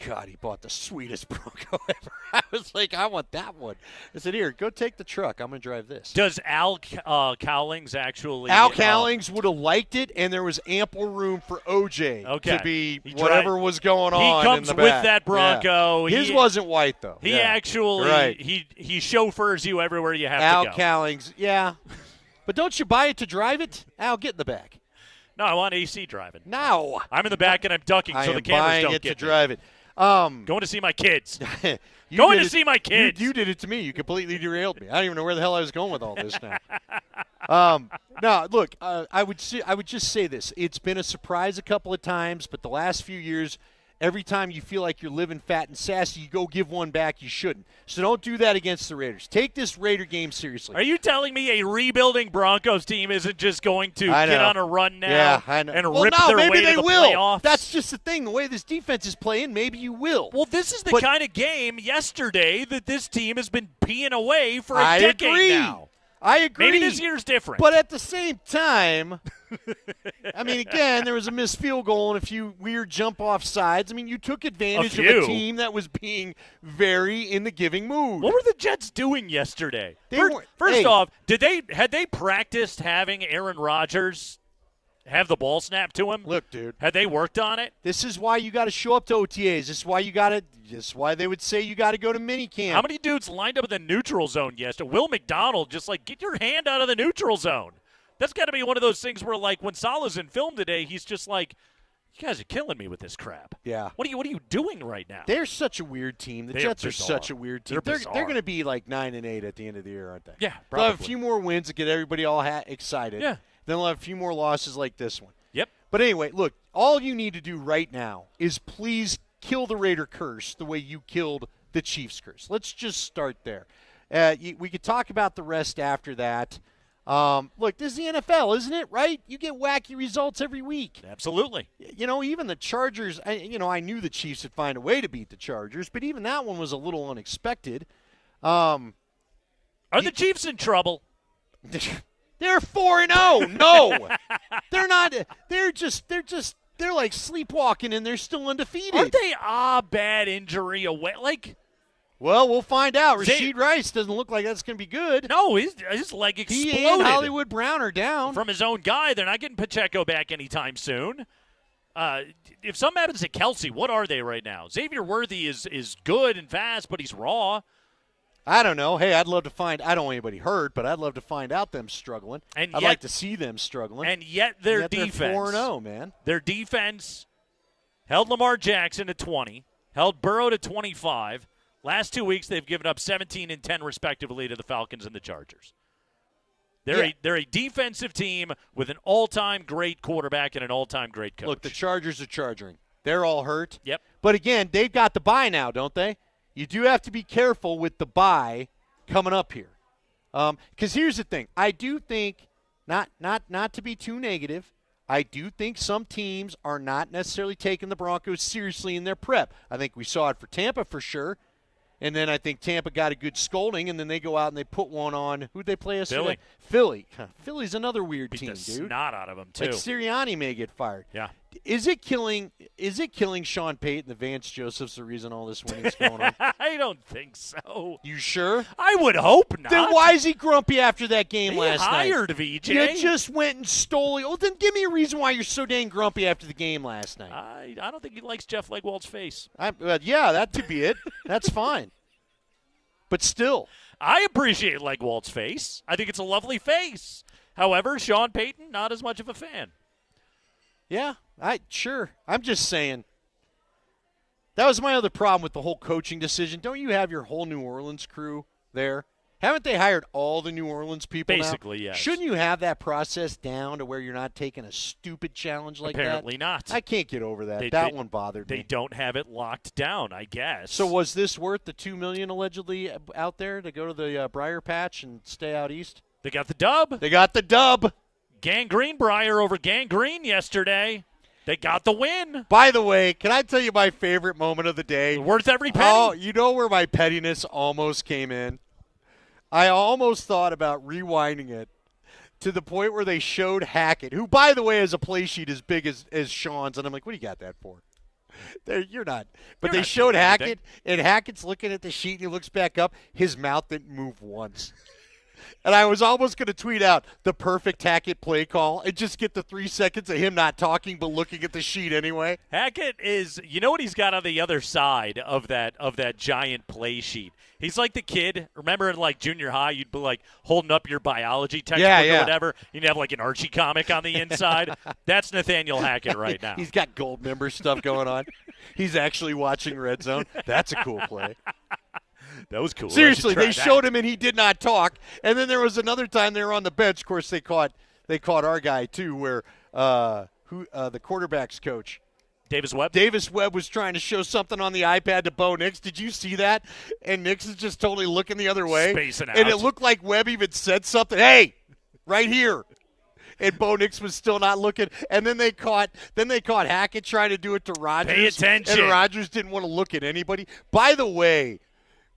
God, he bought the sweetest Bronco ever. I was like, I want that one. I said, here, go take the truck. I'm going to drive this. Does Al Cowlings actually? Al Cowlings would have liked it, and there was ample room for OJ to be whatever was going on. He comes in the with back. that Bronco. Yeah. His wasn't white, though. He actually, he chauffeurs you everywhere you have to go. Al Cowlings, yeah. But don't you buy it to drive it? Al, get in the back. No, I want AC driving. No. I'm in the back and I'm ducking so the cameras don't get to drive it. Going to see my kids. Going to see my kids. You did it to me. You completely derailed me. I don't even know where the hell I was going with all this now. No, look, I would just say this. It's been a surprise a couple of times, but the last few years, every time you feel like you're living fat and sassy, you go give one back. You shouldn't. So don't do that against the Raiders. Take this Raider game seriously. Are you telling me a rebuilding Broncos team isn't just going to get on a run now and rip their way to the playoffs? That's just the thing. The way this defense is playing, maybe you will. Well, this is the kind of game yesterday that this team has been peeing away for a decade now. I agree. Maybe this year's different. But at the same time, I mean, again, there was a missed field goal and a few weird jump-off sides. I mean, you took advantage of a team that was being very in the giving mood. What were the Jets doing yesterday? First off, had they practiced having Aaron Rodgers have the ball snapped to him? Look, dude. Had they worked on it? This is why you got to show up to OTAs. This is why they would say you got to go to minicamp. How many dudes lined up in the neutral zone yesterday? Will McDonald just get your hand out of the neutral zone. That's got to be one of those things where, when Salah's in film today, he's just like, you guys are killing me with this crap. Yeah. What are you doing right now? They're such a weird team. The Jets are such a weird team. They're going to be 9-8 at the end of the year, aren't they? Yeah, probably. They'll have a few more wins to get everybody all excited. Yeah. Then they'll have a few more losses like this one. Yep. But anyway, look, all you need to do right now is please kill the Raider curse the way you killed the Chiefs curse. Let's just start there. We could talk about the rest after that. Look, this is the NFL, isn't it, right? You get wacky results every week. Absolutely. Even the Chargers, I knew the Chiefs would find a way to beat the Chargers, but even that one was a little unexpected. Are the Chiefs in trouble? They're 4-0. No, they're not. They're like sleepwalking, and they're still undefeated. Aren't they bad injury away? Well, we'll find out. Rashid Rice doesn't look like that's going to be good. No, his leg exploded. He and Hollywood Brown are down. From his own guy. They're not getting Pacheco back anytime soon. If something happens to Kelsey, what are they right now? Xavier Worthy is good and fast, but he's raw. I don't know. Hey, I'd love to find – I don't want anybody hurt, but I'd love to find out them struggling. I'd like to see them struggling. And yet their defense – they're 4-0, man. Their defense held Lamar Jackson to 20, held Burrow to 25. Last 2 weeks they've given up 17 and 10 respectively to the Falcons and the Chargers. They're a defensive team with an all-time great quarterback and an all-time great coach. Look, the Chargers are charging. They're all hurt. Yep. But, again, they've got the bye now, don't they? You do have to be careful with the bye coming up here. Because here's the thing. I do think, not to be too negative, I do think some teams are not necessarily taking the Broncos seriously in their prep. I think we saw it for Tampa for sure. And then I think Tampa got a good scolding, and then they go out and they put one on. Who'd they play yesterday? Philly. Philly's another weird team, Beat the dude. snot out of them, too. Like Sirianni may get fired. Yeah. Is it killing Sean Payton, the Vance Joseph's the reason all this winning's going on? I don't think so. You sure? I would hope not. Then why is he grumpy after that game He last night? hired VJ. You just went and stole it. Well, then give me a reason why you're so dang grumpy after the game last night. I don't think he likes Jeff Legwold's face. Yeah, that could be it. That's fine. But still. I appreciate Legwold's face. I think it's a lovely face. However, Sean Payton, not as much of a fan. Yeah, sure. I'm just saying. That was my other problem with the whole coaching decision. Don't you have your whole New Orleans crew there? Haven't they hired all the New Orleans people Basically, now? yes. Shouldn't you have that process down to where you're not taking a stupid challenge like Apparently that? not. I can't get over that. They One bothered me. They don't have it locked down, I guess. So was this worth the $2 million allegedly out there to go to the Briar Patch and stay out east? They got the dub. They got the dub. Gangrene Briar over Gangrene yesterday. They got the win. By the way, can I tell you my favorite moment of the day? Worth every penny. Oh, you know where my pettiness almost came in? I almost thought about rewinding it to the point where they showed Hackett, who, by the way, has a play sheet as big as Sean's, and I'm like, what do you got that for? You're not. But they showed Hackett, and Hackett's looking at the sheet, and he looks back up. His mouth didn't move once. And I was almost going to tweet out the perfect Hackett play call and just get the 3 seconds of him not talking but looking at the sheet anyway. Hackett is, you know what he's got on the other side of that giant play sheet? He's like the kid. Remember in like junior high, you'd be like holding up your biology textbook or whatever. You'd have like an Archie comic on the inside. That's Nathaniel Hackett right now. He's got gold member stuff going on. He's actually watching Red Zone. That's a cool play. That was cool. Seriously, they showed him and he did not talk. And then there was another time they were on the bench. Of course, they caught our guy too, where the quarterback's coach, Davis Webb was trying to show something on the iPad to Bo Nix. Did you see that? And Nix is just totally looking the other way. Spacing out. And it looked like Webb even said something. Hey, right here. And Bo Nix was still not looking. And then they caught Hackett trying to do it to Rodgers. Pay attention. And Rodgers didn't want to look at anybody. By the way,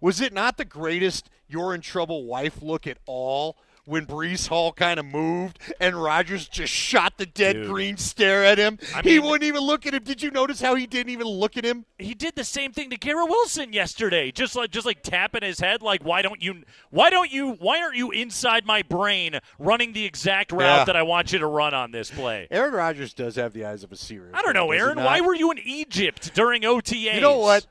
was it not the greatest you're in trouble wife look at all when Breece Hall kind of moved and Rodgers just shot the dead green stare at him? He wouldn't even look at him. Did you notice how he didn't even look at him? He did the same thing to Garrett Wilson yesterday, just like tapping his head like, why aren't you inside my brain running the exact route that I want you to run on this play? Aaron Rodgers does have the eyes of a seer. I don't know, Aaron. Why were you in Egypt during OTAs? You know what?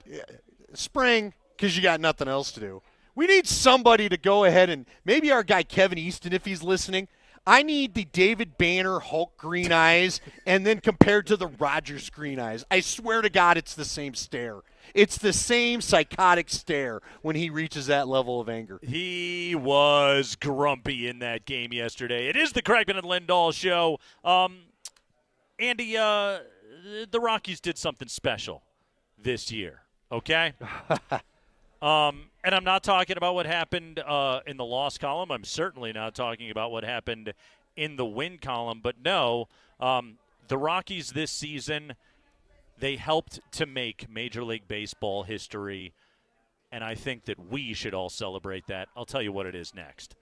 Spring. Because you got nothing else to do. We need somebody to go ahead and maybe our guy Kevin Easton, if he's listening. I need the David Banner Hulk green eyes and then compared to the Rodgers green eyes. I swear to God it's the same stare. It's the same psychotic stare when he reaches that level of anger. He was grumpy in that game yesterday. It is the Craigman and Lindahl show. Andy, the Rockies did something special this year, okay? And I'm not talking about what happened in the loss column. I'm certainly not talking about what happened in the win column. But no, the Rockies this season, they helped to make Major League Baseball history, and I think that we should all celebrate that. I'll tell you what it is next.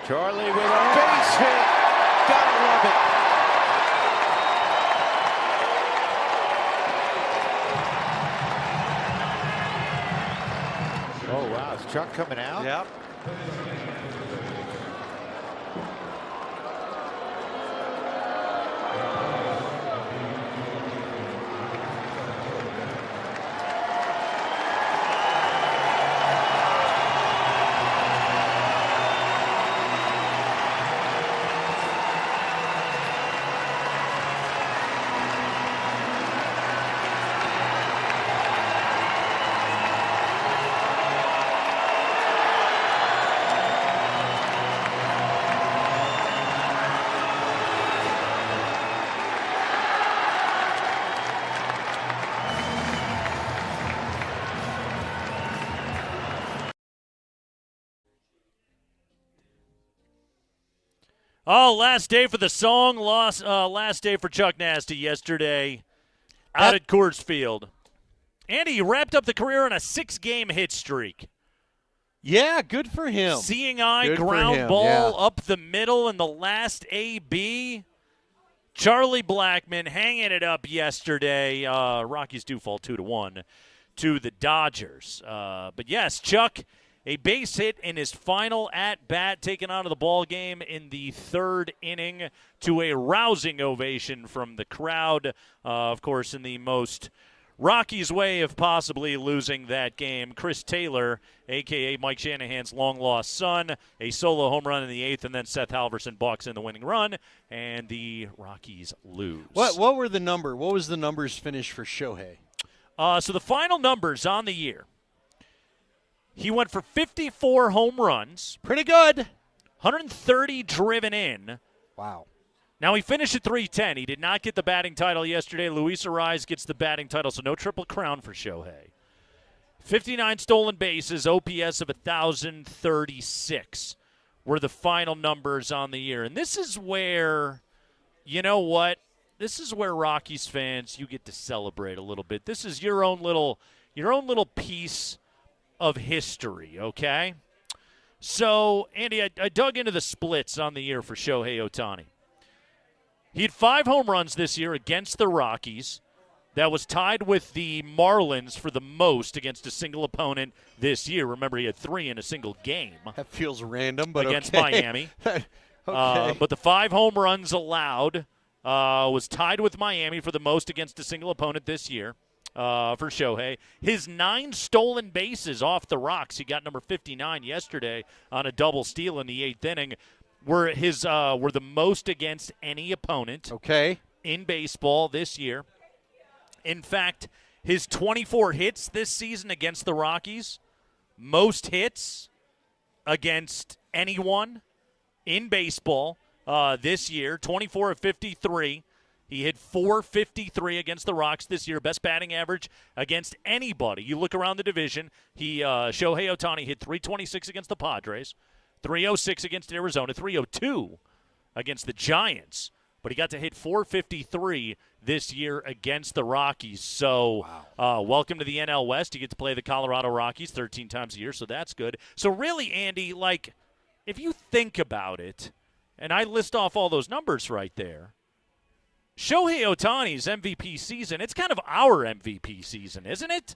Charlie with a base hit. Gotta love it. Oh, wow. Is Chuck coming out? Yep. Oh, last day for the song, last day for Chuck Nasty yesterday out at Coors Field. Andy wrapped up the career on a 6-game hit streak. Yeah, good for him. Seeing eye Good for ground him, ball yeah. up the middle in the last AB. Charlie Blackmon hanging it up yesterday. Rockies do fall 2-1 to the Dodgers. But yes, Chuck, a base hit in his final at-bat, taken out of the ball game in the third inning to a rousing ovation from the crowd. Of course, in the most Rockies way of possibly losing that game, Chris Taylor, a.k.a. Mike Shanahan's long-lost son, a solo home run in the 8th, and then Seth Halverson balks in the winning run, and the Rockies lose. What were the number? What was the numbers finish for Shohei? So the final numbers on the year. He went for 54 home runs. Pretty good. 130 driven in. Wow. Now, he finished at 310. He did not get the batting title yesterday. Luis Ariz gets the batting title, so no triple crown for Shohei. 59 stolen bases, OPS of 1,036 were the final numbers on the year. And this is where, you know what? This is where Rockies fans, you get to celebrate a little bit. This is your own little piece of history, okay? So, Andy, I dug into the splits on the year for Shohei Ohtani. He had 5 home runs this year against the Rockies. That was tied with the Marlins for the most against a single opponent this year. Remember, he had 3 in a single game. That feels random, but against okay. Miami. Okay. But the 5 home runs allowed was tied with Miami for the most against a single opponent this year. For Shohei. His 9 stolen bases off the rocks, he got number 59 yesterday on a double steal in the 8th inning, were the most against any opponent in baseball this year. In fact, his 24 hits this season against the Rockies, most hits against anyone in baseball this year, 24 of 53. He hit .453 against the Rocks this year, best batting average against anybody. You look around the division, Shohei Ohtani hit .326 against the Padres, .306 against Arizona, .302 against the Giants. But he got to hit .453 this year against the Rockies. So welcome to the NL West. You get to play the Colorado Rockies 13 times a year, so that's good. So really, Andy, like, if you think about it, and I list off all those numbers right there, Shohei Ohtani's MVP season, it's kind of our MVP season, isn't it?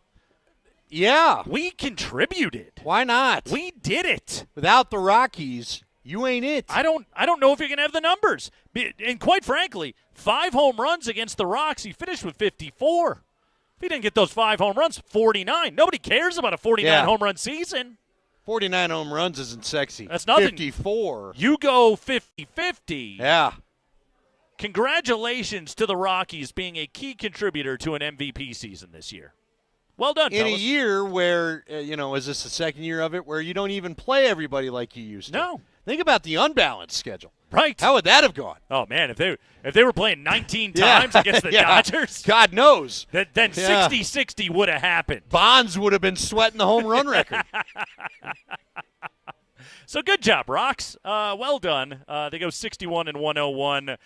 Yeah. We contributed. Why not? We did it. Without the Rockies, you ain't it. I don't know if you're going to have the numbers. And quite frankly, 5 home runs against the Rocks, he finished with 54. If he didn't get those 5 home runs, 49. Nobody cares about a 49 home run season. 49 home runs isn't sexy. That's nothing. 54. You go 50-50. Yeah. Congratulations to the Rockies being a key contributor to an MVP season this year. Well done, In fellas. a year where, is this the second year of it where you don't even play everybody like you used to? No. Think about the unbalanced schedule. Right. How would that have gone? Oh, man, if they were playing 19 times against the Dodgers, God knows. Then 60-60 would have happened. Bonds would have been sweating the home run record. So good job, Rocks. Well done. They go 61 and 101.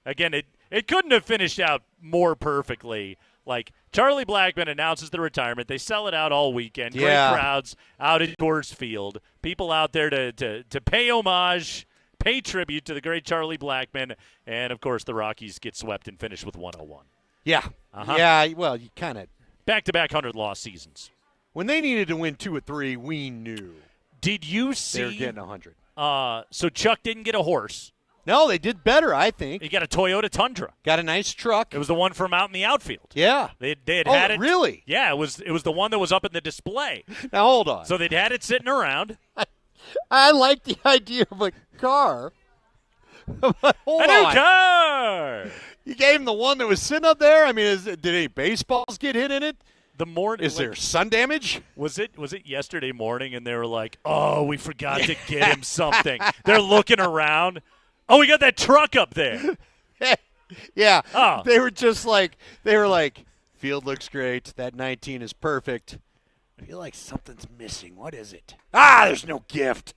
Again, it couldn't have finished out more perfectly Like, Charlie Blackmon announces the retirement. They sell it out all weekend. Yeah. Great crowds out at Coors Field. People out there to pay homage, pay tribute to the great Charlie Blackmon. And, of course, the Rockies get swept and finish with 101. Yeah. Uh-huh. Yeah, well, you kind of. Back-to-back 100-loss seasons. When they needed to win 2 or 3, we knew. Did you see? They were getting 100. So Chuck didn't get a horse. No, they did better, I think. He got a Toyota Tundra. Got a nice truck. It was the one from out in the outfield. Yeah. They had had it. Really? Yeah, it was the one that was up in the display. Now, hold on. So they'd had it sitting around. I like the idea of a car. Hold a new on. car! You gave him the one that was sitting up there? I mean, did any baseballs get hit in it? Is there sun damage? Was it yesterday morning and they were like, oh, we forgot to get him something. They're looking around. Oh, we got that truck up there. Yeah. Oh. They were like, field looks great. That 19 is perfect. I feel like something's missing. What is it? There's no gift.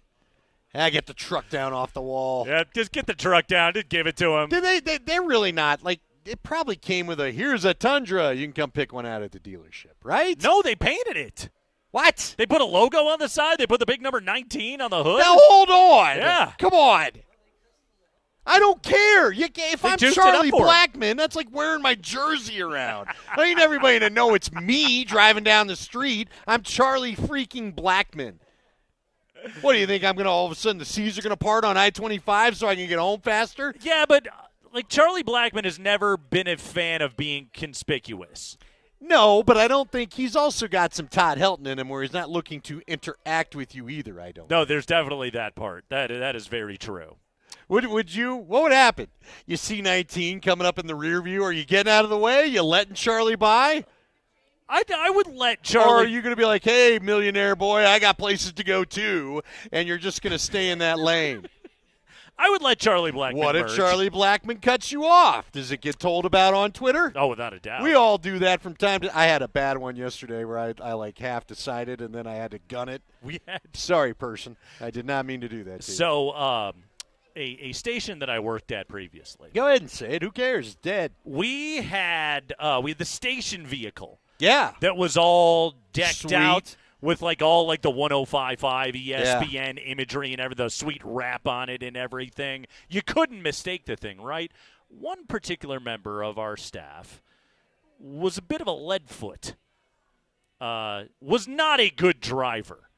I get the truck down off the wall. Yeah, just get the truck down. Just give it to him. They're really not. Like, it probably came with here's a Tundra. You can come pick one out at the dealership, right? No, they painted it. What? They put a logo on the side. They put the big number 19 on the hood. Now, hold on. Yeah. Come on. I don't care. If I'm juiced it Charlie up for him. Blackmon, that's like wearing my jersey around. I need everybody to know it's me driving down the street. I'm Charlie freaking Blackmon. What do you think? I'm going to all of a sudden the seas are going to part on I-25 so I can get home faster? Yeah, but like Charlie Blackmon has never been a fan of being conspicuous. No, but I don't think he's also got some Todd Helton in him where he's not looking to interact with you either, I don't. No, there's definitely that part. That is very true. What would happen? You see 19 coming up in the rear view. Are you getting out of the way? You letting Charlie by? I would let Charlie. Or are you going to be like, hey, millionaire boy, I got places to go too, and you're just going to stay in that lane? I would let Charlie Blackmon What if merge. Charlie Blackmon cuts you off? Does it get told about on Twitter? Oh, without a doubt. We all do that from time to. I had a bad one yesterday where I like half decided and then I had to gun it. Sorry, person. I did not mean to do that to you. So, a station that I worked at previously. Go ahead and say it. Who cares? It's dead. We had the station vehicle. Yeah. That was all decked Sweet. out with all the 105.5 ESPN imagery and the sweet wrap on it and everything. You couldn't mistake the thing, right? One particular member of our staff was a bit of a leadfoot. Was not a good driver.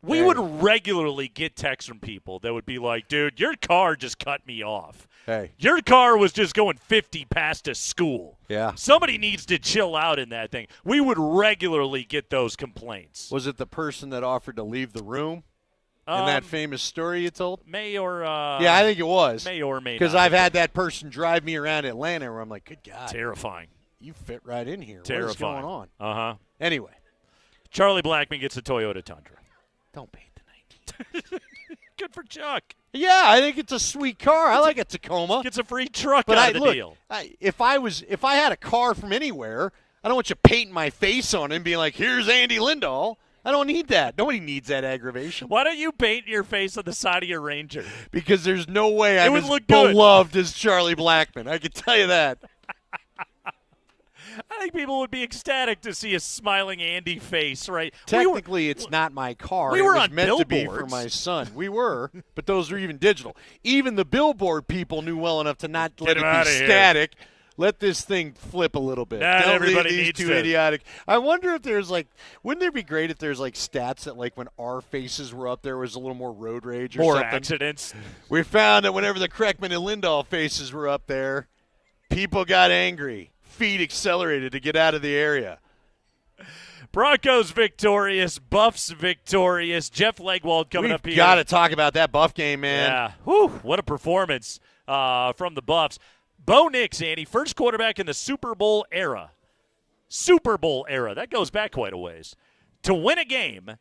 We would regularly get texts from people that would be like, dude, your car just cut me off. Hey. Your car was just going 50 past a school. Yeah. Somebody needs to chill out in that thing. We would regularly get those complaints. Was it the person that offered to leave the room in that famous story you told? May or yeah, I think it was. May or may not. Because I've had that person drive me around Atlanta where I'm like, good God. Terrifying. You fit right in here. Terrifying. What is going on? Uh-huh. Anyway. Charlie Blackmon gets a Toyota Tundra. Don't paint the 19. Good for Chuck. Yeah, I think it's a sweet car. I like a Tacoma. Gets a free truck but out of the deal. If I had a car from anywhere, I don't want you painting my face on it and being like, here's Andy Lindahl. I don't need that. Nobody needs that aggravation. Why don't you paint your face on the side of your Ranger? Because there's no way I'm would as look good. beloved as Charlie Blackmon. I can tell you that. I think people would be ecstatic to see a smiling Andy face, right? Technically, it's not my car. We were it was on meant to be for billboards. my son. We were, but those are even digital. Even the billboard people knew well enough to not let it him outta be here. static. Let this thing flip a little bit. Not Don't everybody leave these needs two to. idiotic. I wonder if there's wouldn't there be great if there's stats that when our faces were up there was a little more road rage or More something? accidents. We found that whenever the Kreckman and Lindahl faces were up there, people got angry. Feet accelerated to get out of the area. Broncos victorious, Buffs victorious. Jeff Legwold coming up here. We've got to talk about that Buff game, man. Yeah, whew, what a performance from the Buffs. Bo Nix, Andy, first quarterback in the Super Bowl era. Super Bowl era. That goes back quite a ways. To win a game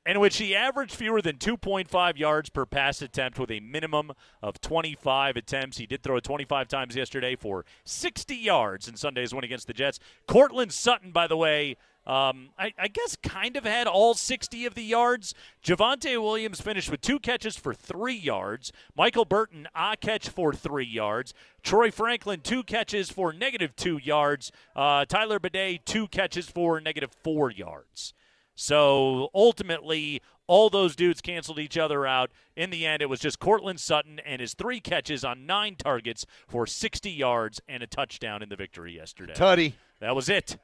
in which he averaged fewer than 2.5 yards per pass attempt with a minimum of 25 attempts. He did throw it 25 times yesterday for 60 yards in Sunday's win against the Jets. Cortland Sutton, by the way, I guess kind of had all 60 of the yards. Javonte Williams finished with 2 catches for 3 yards. Michael Burton, a catch for 3 yards. Troy Franklin, 2 catches for -2 yards. Tyler Bidet, 2 catches for -4 yards. So ultimately, all those dudes canceled each other out. In the end, it was just Cortland Sutton and his 3 catches on 9 targets for 60 yards and a touchdown in the victory yesterday. Tutty. That was it.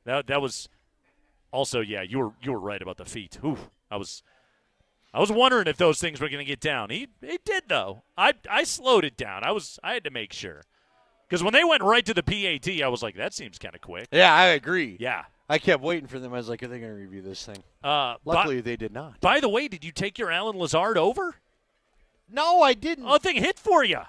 That was also, yeah, you were right about the feet. Ooh, I was wondering if those things were going to get down. He did though. I slowed it down. I had to make sure. Because when they went right to the PAT, I was like, that seems kind of quick. Yeah, I agree. Yeah. I kept waiting for them. I was like, are they going to review this thing? Luckily, they did not. By the way, did you take your Alan Lazard over? No, I didn't. Oh, the thing hit for you.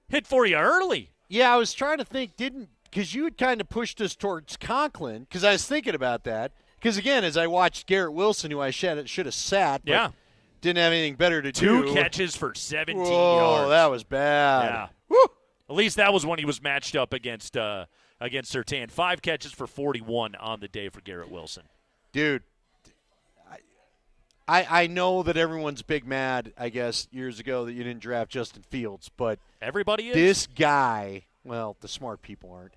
Hit for you early. Yeah, I was trying to think, because you had kind of pushed us towards Conklin, because I was thinking about that. Because, again, as I watched Garrett Wilson, who I should have sat, but didn't have anything better to do. 2 catches for 17 yards. yards. That was bad. Yeah. Woo! At least that was when he was matched up against Surtain. 5 catches for 41 on the day for Garrett Wilson. Dude, I know that everyone's big mad, I guess, years ago that you didn't draft Justin Fields, but everybody is. This guy, well, the smart people aren't.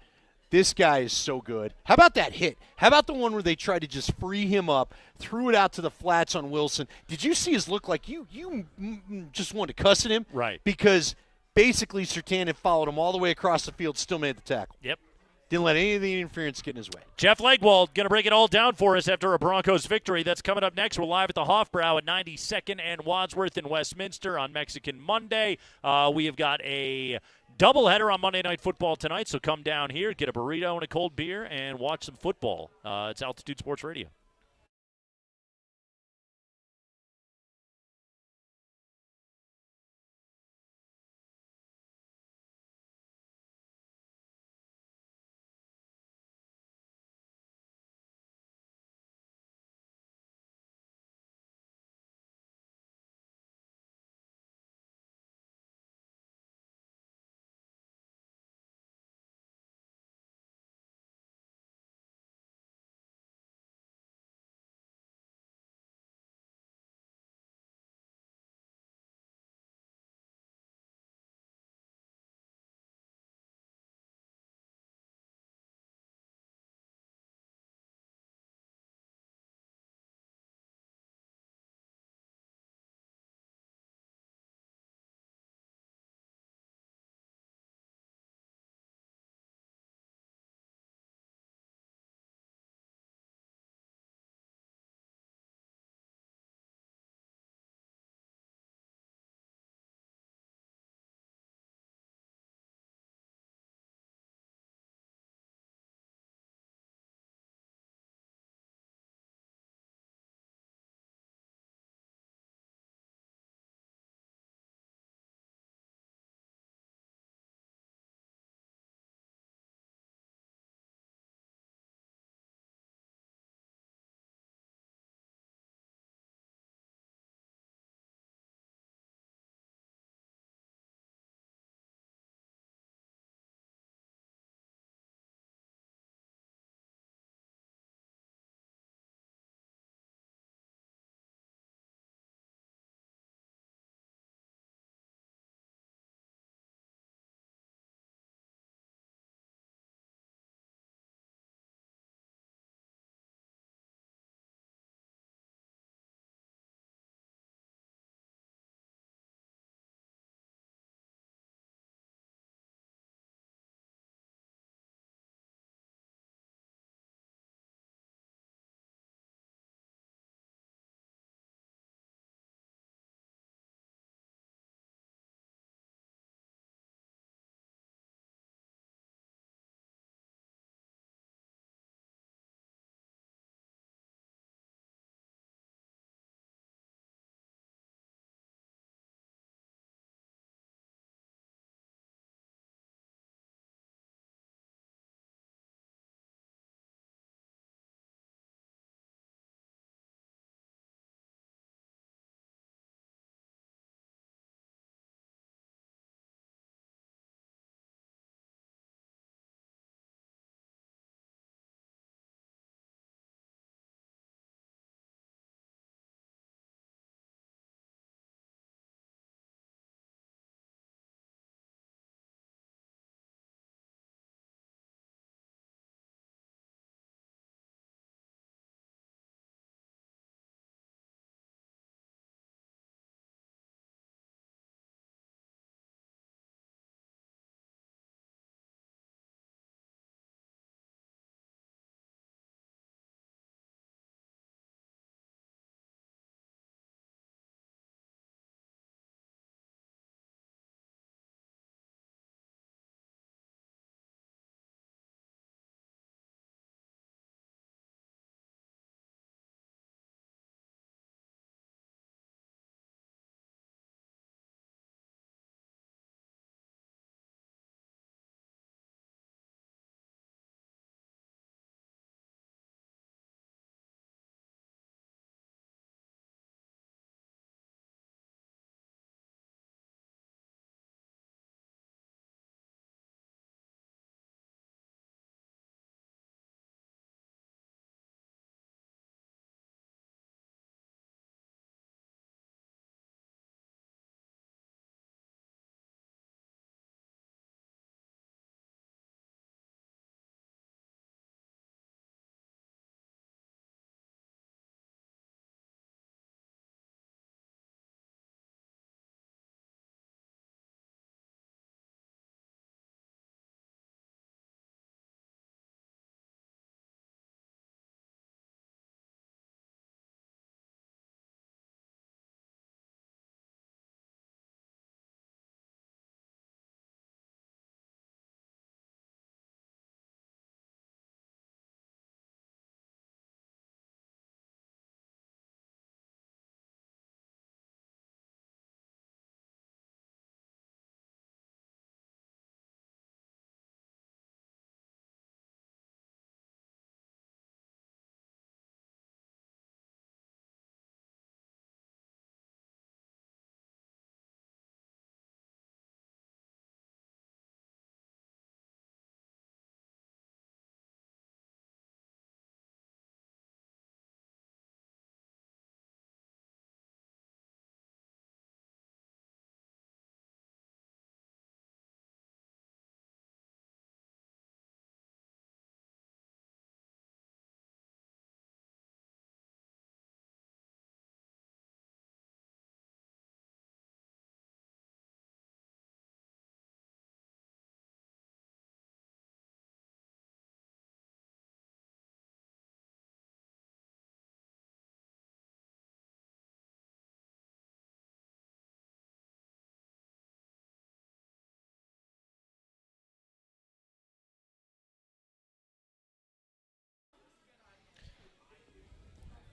This guy is so good. How about that hit? How about the one where they tried to just free him up, threw it out to the flats on Wilson? Did you see his look like you just wanted to cuss at him? Right. Because basically Surtain had followed him all the way across the field, still made the tackle. Yep. Didn't let any of the interference get in his way. Jeff Legwold going to break it all down for us after a Broncos victory. That's coming up next. We're live at the Hofbrau at 92nd and Wadsworth in Westminster on Mexican Monday. We have got a doubleheader on Monday Night Football tonight, so come down here, get a burrito and a cold beer, and watch some football. It's Altitude Sports Radio.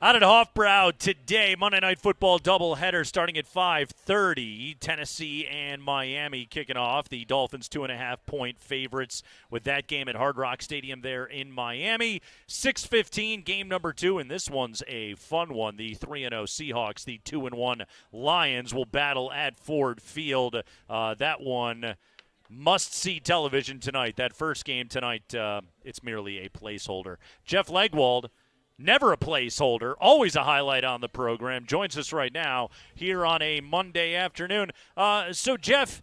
Out at Hofbrau today, Monday Night Football doubleheader starting at 5:30. Tennessee and Miami kicking off. The Dolphins 2.5-point favorites with that game at Hard Rock Stadium there in Miami. 6:15, game number 2, and this one's a fun one. The 3-0 Seahawks, the 2-1 Lions will battle at Ford Field. That one must-see television tonight. That first game tonight, it's merely a placeholder. Jeff Legwold, never a placeholder, always a highlight on the program, joins us right now here on a Monday afternoon. So, Jeff,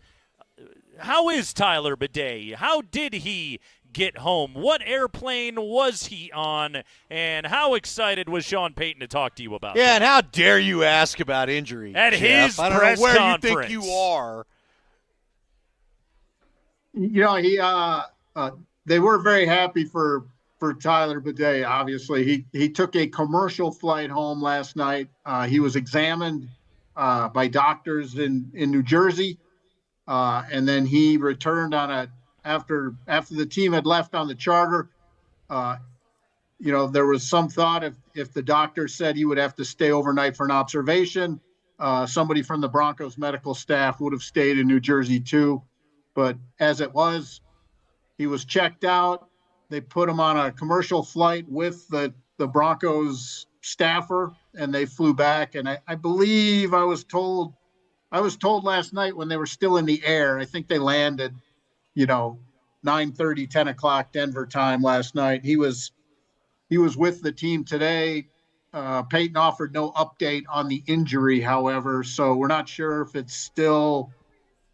how is Tyler Bidet? How did he get home? What airplane was he on? And how excited was Sean Payton to talk to you about that? And how dare you ask about injury, At Jeff? his I don't press know where conference. you think you are. They were very happy for Tyler Bidet. Obviously, he took a commercial flight home last night. He was examined by doctors in New Jersey, and then he returned after the team had left on the charter. There was some thought if the doctor said he would have to stay overnight for an observation, somebody from the Broncos medical staff would have stayed in New Jersey too. But as it was, he was checked out. They put him on a commercial flight with the Broncos staffer, and they flew back. And I believe I was told last night when they were still in the air. I think they landed, 9:30, 10 o'clock Denver time last night. He was with the team today. Peyton offered no update on the injury, however, so we're not sure if it's still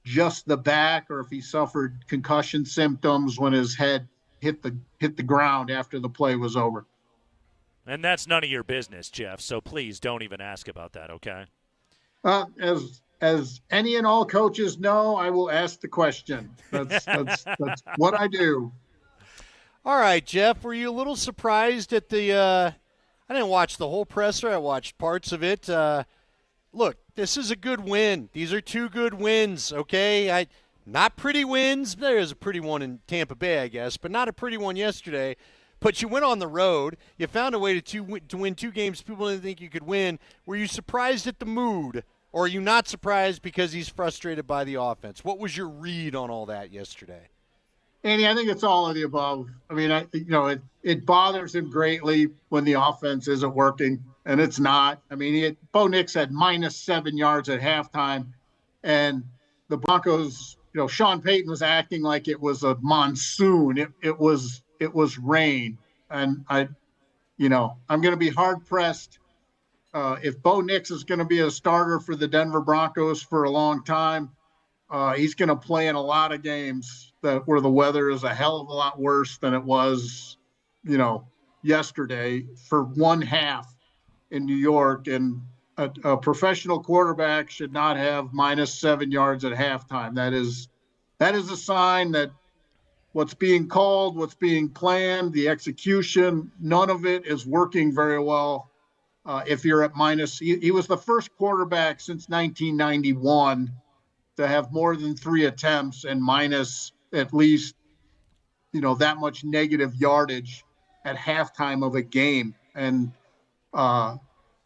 just the back or if he suffered concussion symptoms when his head hit the ground after the play was over. And that's none of your business, Jeff, so please don't even ask about that, okay? As any and all coaches know, I will ask the question. That's what I do. All right, Jeff, were you a little surprised at I didn't watch the whole presser. I watched parts of it. Look, this is a good win. These are 2 good wins, okay? Not pretty wins. There is a pretty one in Tampa Bay, I guess, but not a pretty one yesterday. But you went on the road. You found a way to win 2 games people didn't think you could win. Were you surprised at the mood, or are you not surprised because he's frustrated by the offense? What was your read on all that yesterday? Andy, I think it's all of the above. I mean, it bothers him greatly when the offense isn't working, and it's not. I mean, Bo Nix had -7 yards at halftime, and the Broncos, Sean Payton was acting like it was a monsoon. It was rain, and I'm going to be hard pressed if Bo Nix is going to be a starter for the Denver Broncos for a long time. He's going to play in a lot of games where the weather is a hell of a lot worse than it was, yesterday for one half in New York. And a professional quarterback should not have -7 yards at halftime. That is a sign that what's being called, what's being planned, the execution, none of it is working very well. If you're at he was the first quarterback since 1991 to have more than 3 attempts and minus at least, that much negative yardage at halftime of a game. And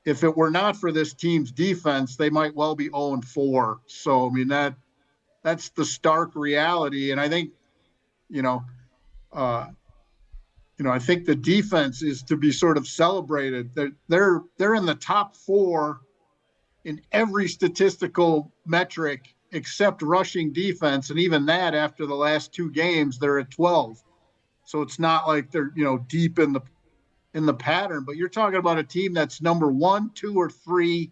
if it were not for this team's defense, they might well be 0-4. So, I mean, that's the stark reality. And I think, I think the defense is to be sort of celebrated. They're in the top 4 in every statistical metric except rushing defense, and even that after the last 2 games, they're at 12. So it's not like they're deep in the pattern. But you're talking about a team that's number 1, 2, or 3,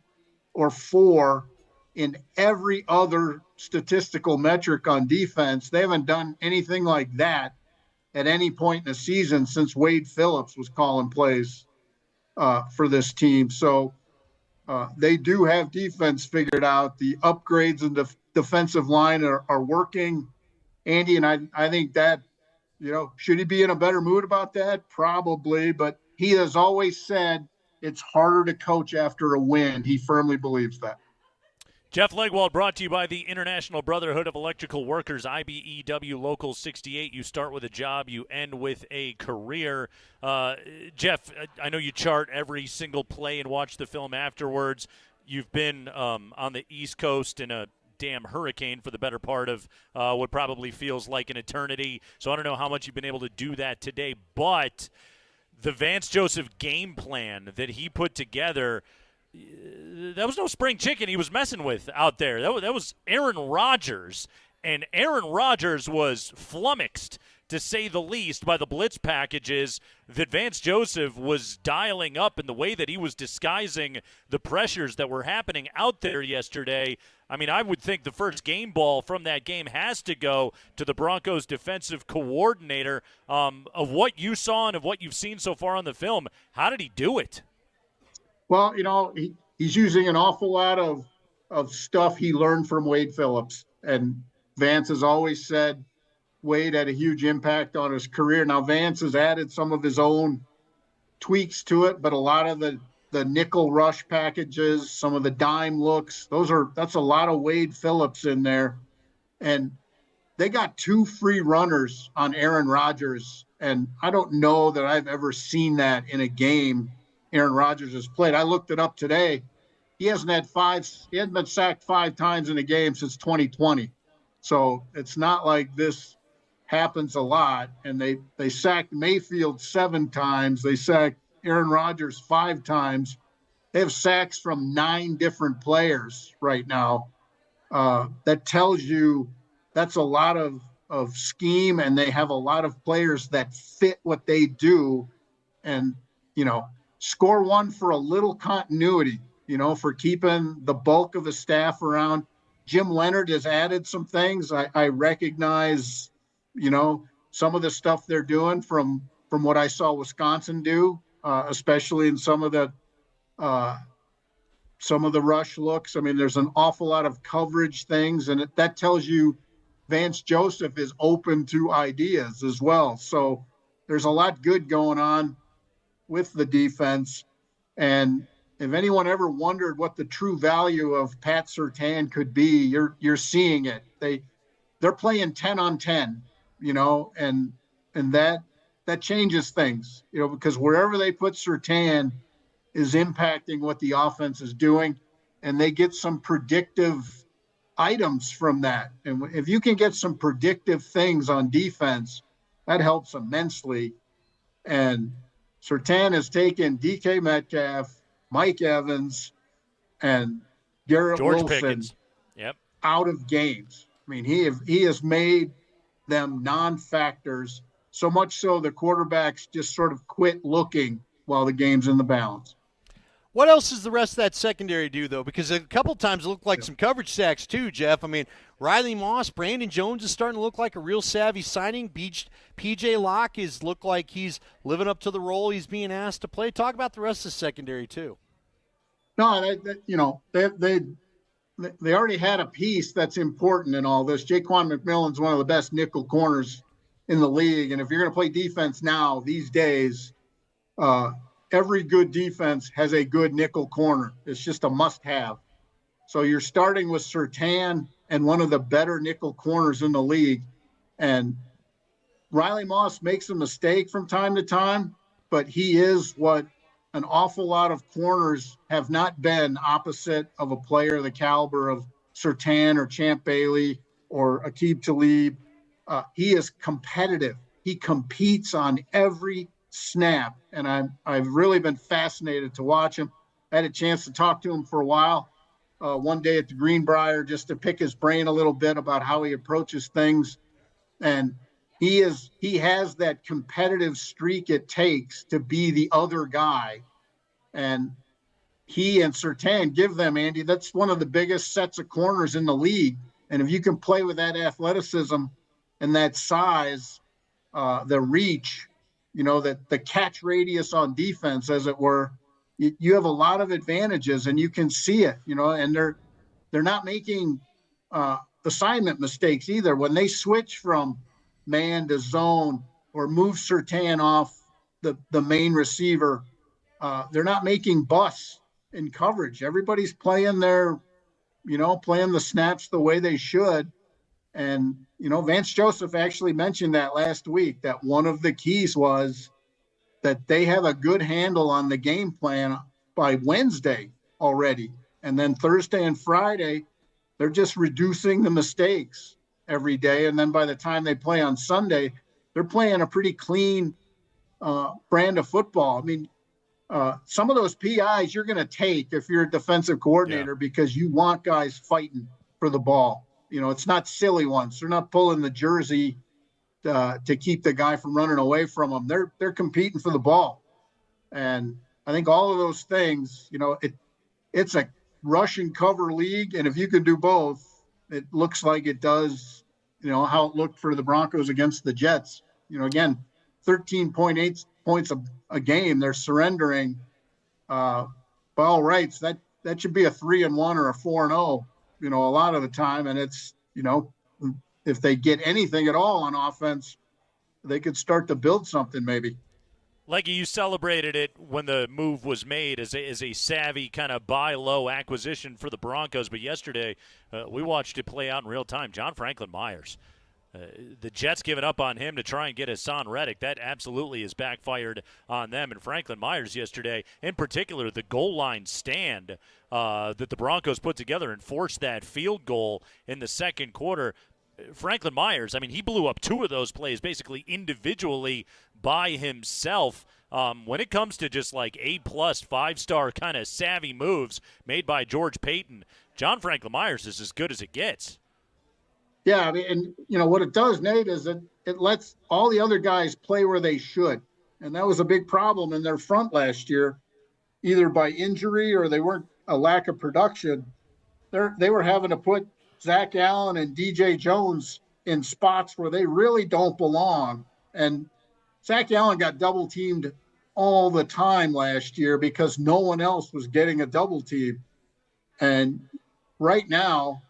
or 4 in every other statistical metric on defense. They haven't done anything like that at any point in the season since Wade Phillips was calling plays for this team. So they do have defense figured out. The upgrades in the defensive line are working. Andy, and I think that, should he be in a better mood about that? Probably, but he has always said it's harder to coach after a win. He firmly believes that. Jeff Legwold brought to you by the International Brotherhood of Electrical Workers, IBEW Local 68. You start with a job, you end with a career. Jeff, I know you chart every single play and watch the film afterwards. You've been on the East Coast in a damn hurricane for the better part of what probably feels like an eternity. So I don't know how much you've been able to do that today, but the Vance Joseph game plan that he put together, that was no spring chicken he was messing with out there. That was Aaron Rodgers, and Aaron Rodgers was flummoxed, to say the least, by the blitz packages that Vance Joseph was dialing up and the way that he was disguising the pressures that were happening out there yesterday. I mean, I would think the first game ball from that game has to go to the Broncos defensive coordinator. Of what you saw and of what you've seen so far on the film, how did he do it? Well, he's using an awful lot of stuff he learned from Wade Phillips. And Vance has always said Wade had a huge impact on his career. Now, Vance has added some of his own tweaks to it, but a lot of the nickel rush packages, some of the dime looks, that's a lot of Wade Phillips in there. And they got 2 free runners on Aaron Rodgers. And I don't know that I've ever seen that in a game Aaron Rodgers has played. I looked it up today. He hasn't been sacked 5 times in a game since 2020. So it's not like this happens a lot. And they sacked Mayfield 7 times. They sacked Aaron Rodgers 5 times. They have sacks from 9 different players right now. That tells you that's a lot of scheme, and they have a lot of players that fit what they do. And, score one for a little continuity, for keeping the bulk of the staff around. Jim Leonard has added some things. I recognize, some of the stuff they're doing from what I saw Wisconsin do, especially in some of the rush looks. I mean, there's an awful lot of coverage things, and that tells you Vance Joseph is open to ideas as well. So there's a lot good going on with the defense. And if anyone ever wondered what the true value of Pat Surtain could be, you're seeing it. They're playing 10 on 10, and that changes things, because wherever they put Surtain is impacting what the offense is doing, and they get some predictive items from that. And if you can get some predictive things on defense, that helps immensely. And Surtain has taken DK Metcalf, Mike Evans, and Garrett George Wilson Pickens. Yep. out of games. I mean, he has made them non-factors, so much so the quarterbacks just sort of quit looking while the game's in the balance. What else does the rest of that secondary do, though? Because a couple times it looked like some coverage sacks, too, Jeff. I mean, Riley Moss, Brandon Jones is starting to look like a real savvy signing. P.J. Locke looked like he's living up to the role he's being asked to play. Talk about the rest of the secondary, too. No, they already had a piece that's important in all this. Jaquan McMillan's one of the best nickel corners in the league. And if you're going to play defense now, these days, every good defense has a good nickel corner. It's just a must-have. So you're starting with Surtain and one of the better nickel corners in the league. And Riley Moss makes a mistake from time to time, but he is what an awful lot of corners have not been opposite of a player the caliber of Surtain or Champ Bailey or Aqib Talib. He is competitive. He competes on every snap, and I've really been fascinated to watch him. I had a chance to talk to him for a while one day at the Greenbrier just to pick his brain a little bit about how he approaches things. And he has that competitive streak it takes to be the other guy. And he and Surtain give them, Andy, that's one of the biggest sets of corners in the league. And if you can play with that athleticism and that size, the reach, that the catch radius on defense, as it were, you have a lot of advantages, and you can see it, and they're not making assignment mistakes either. When they switch from man to zone or move Surtain off the main receiver, they're not making busts in coverage. Everybody's playing their playing the snaps the way they should. And, Vance Joseph actually mentioned that last week, that one of the keys was that they have a good handle on the game plan by Wednesday already. And then Thursday and Friday, they're just reducing the mistakes every day. And then by the time they play on Sunday, they're playing a pretty clean brand of football. I mean, some of those PIs you're going to take if you're a defensive coordinator because you want guys fighting for the ball. It's not silly ones. They're not pulling the jersey to keep the guy from running away from them. They're competing for the ball. And I think all of those things, it's a rush and cover league. And if you can do both, it looks like it does, how it looked for the Broncos against the Jets. Again, 13.8 points a game. They're surrendering by all rights. That should be a 3-1 or a 4-0, a lot of the time. And it's, if they get anything at all on offense, they could start to build something maybe. Leggy, you celebrated it when the move was made as a savvy kind of buy low acquisition for the Broncos. But yesterday, we watched it play out in real time. John Franklin Myers, the Jets giving up on him to try and get Hassan Reddick. That absolutely has backfired on them. And Franklin Myers yesterday, in particular, the goal line stand that the Broncos put together and forced that field goal in the second quarter. Franklin Myers, I mean, he blew up two of those plays basically individually by himself. When it comes to just like A-plus, 5-star kind of savvy moves made by George Payton, John Franklin Myers is as good as it gets. Yeah, I mean, and what it does, Nate, is it lets all the other guys play where they should. And that was a big problem in their front last year, either by injury or they weren't a lack of production. They were having to put Zach Allen and DJ Jones in spots where they really don't belong. And Zach Allen got double teamed all the time last year because no one else was getting a double team. And right now,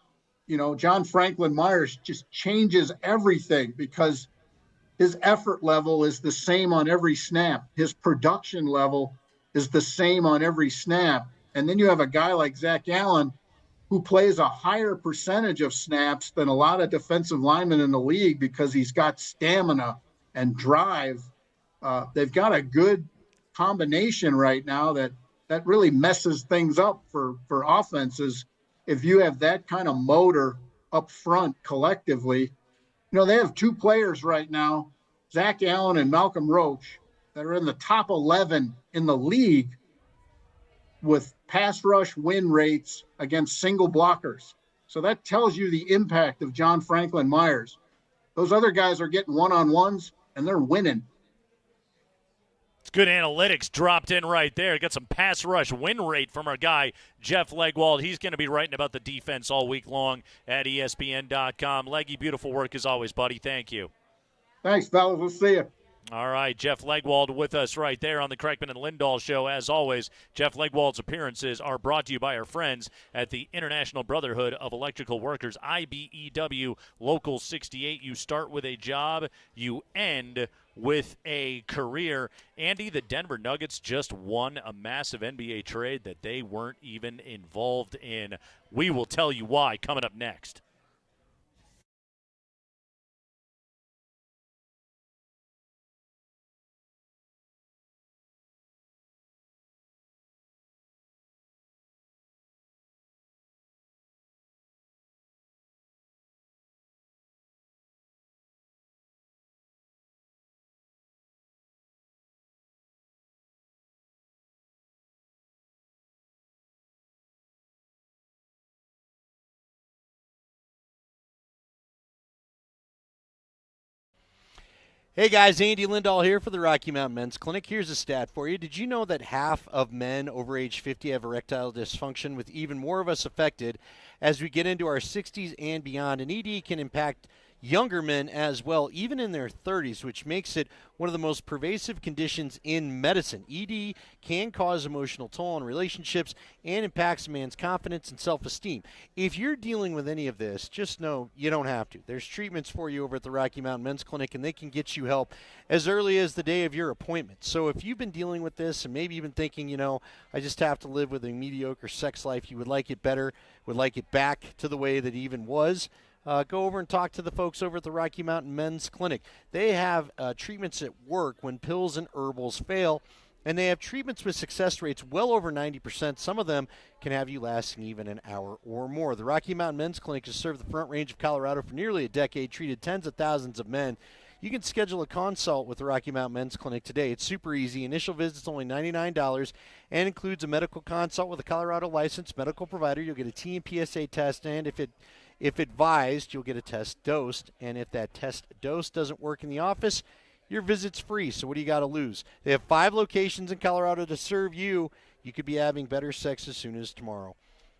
John Franklin Myers just changes everything because his effort level is the same on every snap. His production level is the same on every snap. And then you have a guy like Zach Allen who plays a higher percentage of snaps than a lot of defensive linemen in the league because he's got stamina and drive. They've got a good combination right now that really messes things up for offenses. If you have that kind of motor up front collectively, they have two players right now, Zach Allen and Malcolm Roach, that are in the top 11 in the league with pass rush win rates against single blockers. So that tells you the impact of John Franklin Myers. Those other guys are getting one-on-ones, and they're winning. It's good analytics dropped in right there. Got some pass rush win rate from our guy, Jeff Legwold. He's going to be writing about the defense all week long at ESPN.com. Leggy, beautiful work as always, buddy. Thank you. Thanks, fellas. We'll see you. All right, Jeff Legwold with us right there on the Kreckman and Lindahl Show. As always, Jeff Legwold's appearances are brought to you by our friends at the International Brotherhood of Electrical Workers, IBEW Local 68. You start with a job, you end with a career. Andy, the Denver Nuggets just won a massive NBA trade that they weren't even involved in. We will tell you why coming up next. Hey guys, Andy Lindahl here for the Rocky Mountain Men's Clinic. Here's a stat for you. Did you know that half of men over age 50 have erectile dysfunction, with even more of us affected as we get into our 60s and beyond? And ED can impact younger men as well, even in their 30s, which makes it one of the most pervasive conditions in medicine. ED can cause emotional toll on relationships and impacts a man's confidence and self-esteem. If you're dealing with any of this, just know you don't have to. There's treatments for you over at the Rocky Mountain Men's Clinic, and they can get you help as early as the day of your appointment. So if you've been dealing with this and maybe you've been thinking, I just have to live with a mediocre sex life, you would like it better, would like it back to the way that it even was, go over and talk to the folks over at the Rocky Mountain Men's Clinic. They have treatments at work when pills and herbals fail, and they have treatments with success rates well over 90%. Some of them can have you lasting even an hour or more. The Rocky Mountain Men's Clinic has served the Front Range of Colorado for nearly a decade, treated tens of thousands of men. You can schedule a consult with the Rocky Mountain Men's Clinic today. It's super easy. Initial visit's only $99 and includes a medical consult with a Colorado licensed medical provider. You'll get a T and PSA test, and if advised, you'll get a test dosed. And if that test dose doesn't work in the office, your visit's free. So what do you got to lose? They have 5 locations in Colorado to serve you. You could be having better sex as soon as tomorrow.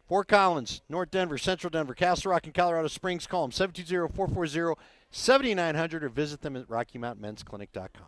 Fort Collins, North Denver, Central Denver, Castle Rock, and Colorado Springs. Call them 720-440-7900 or visit them at RockyMountainMen'sClinic.com.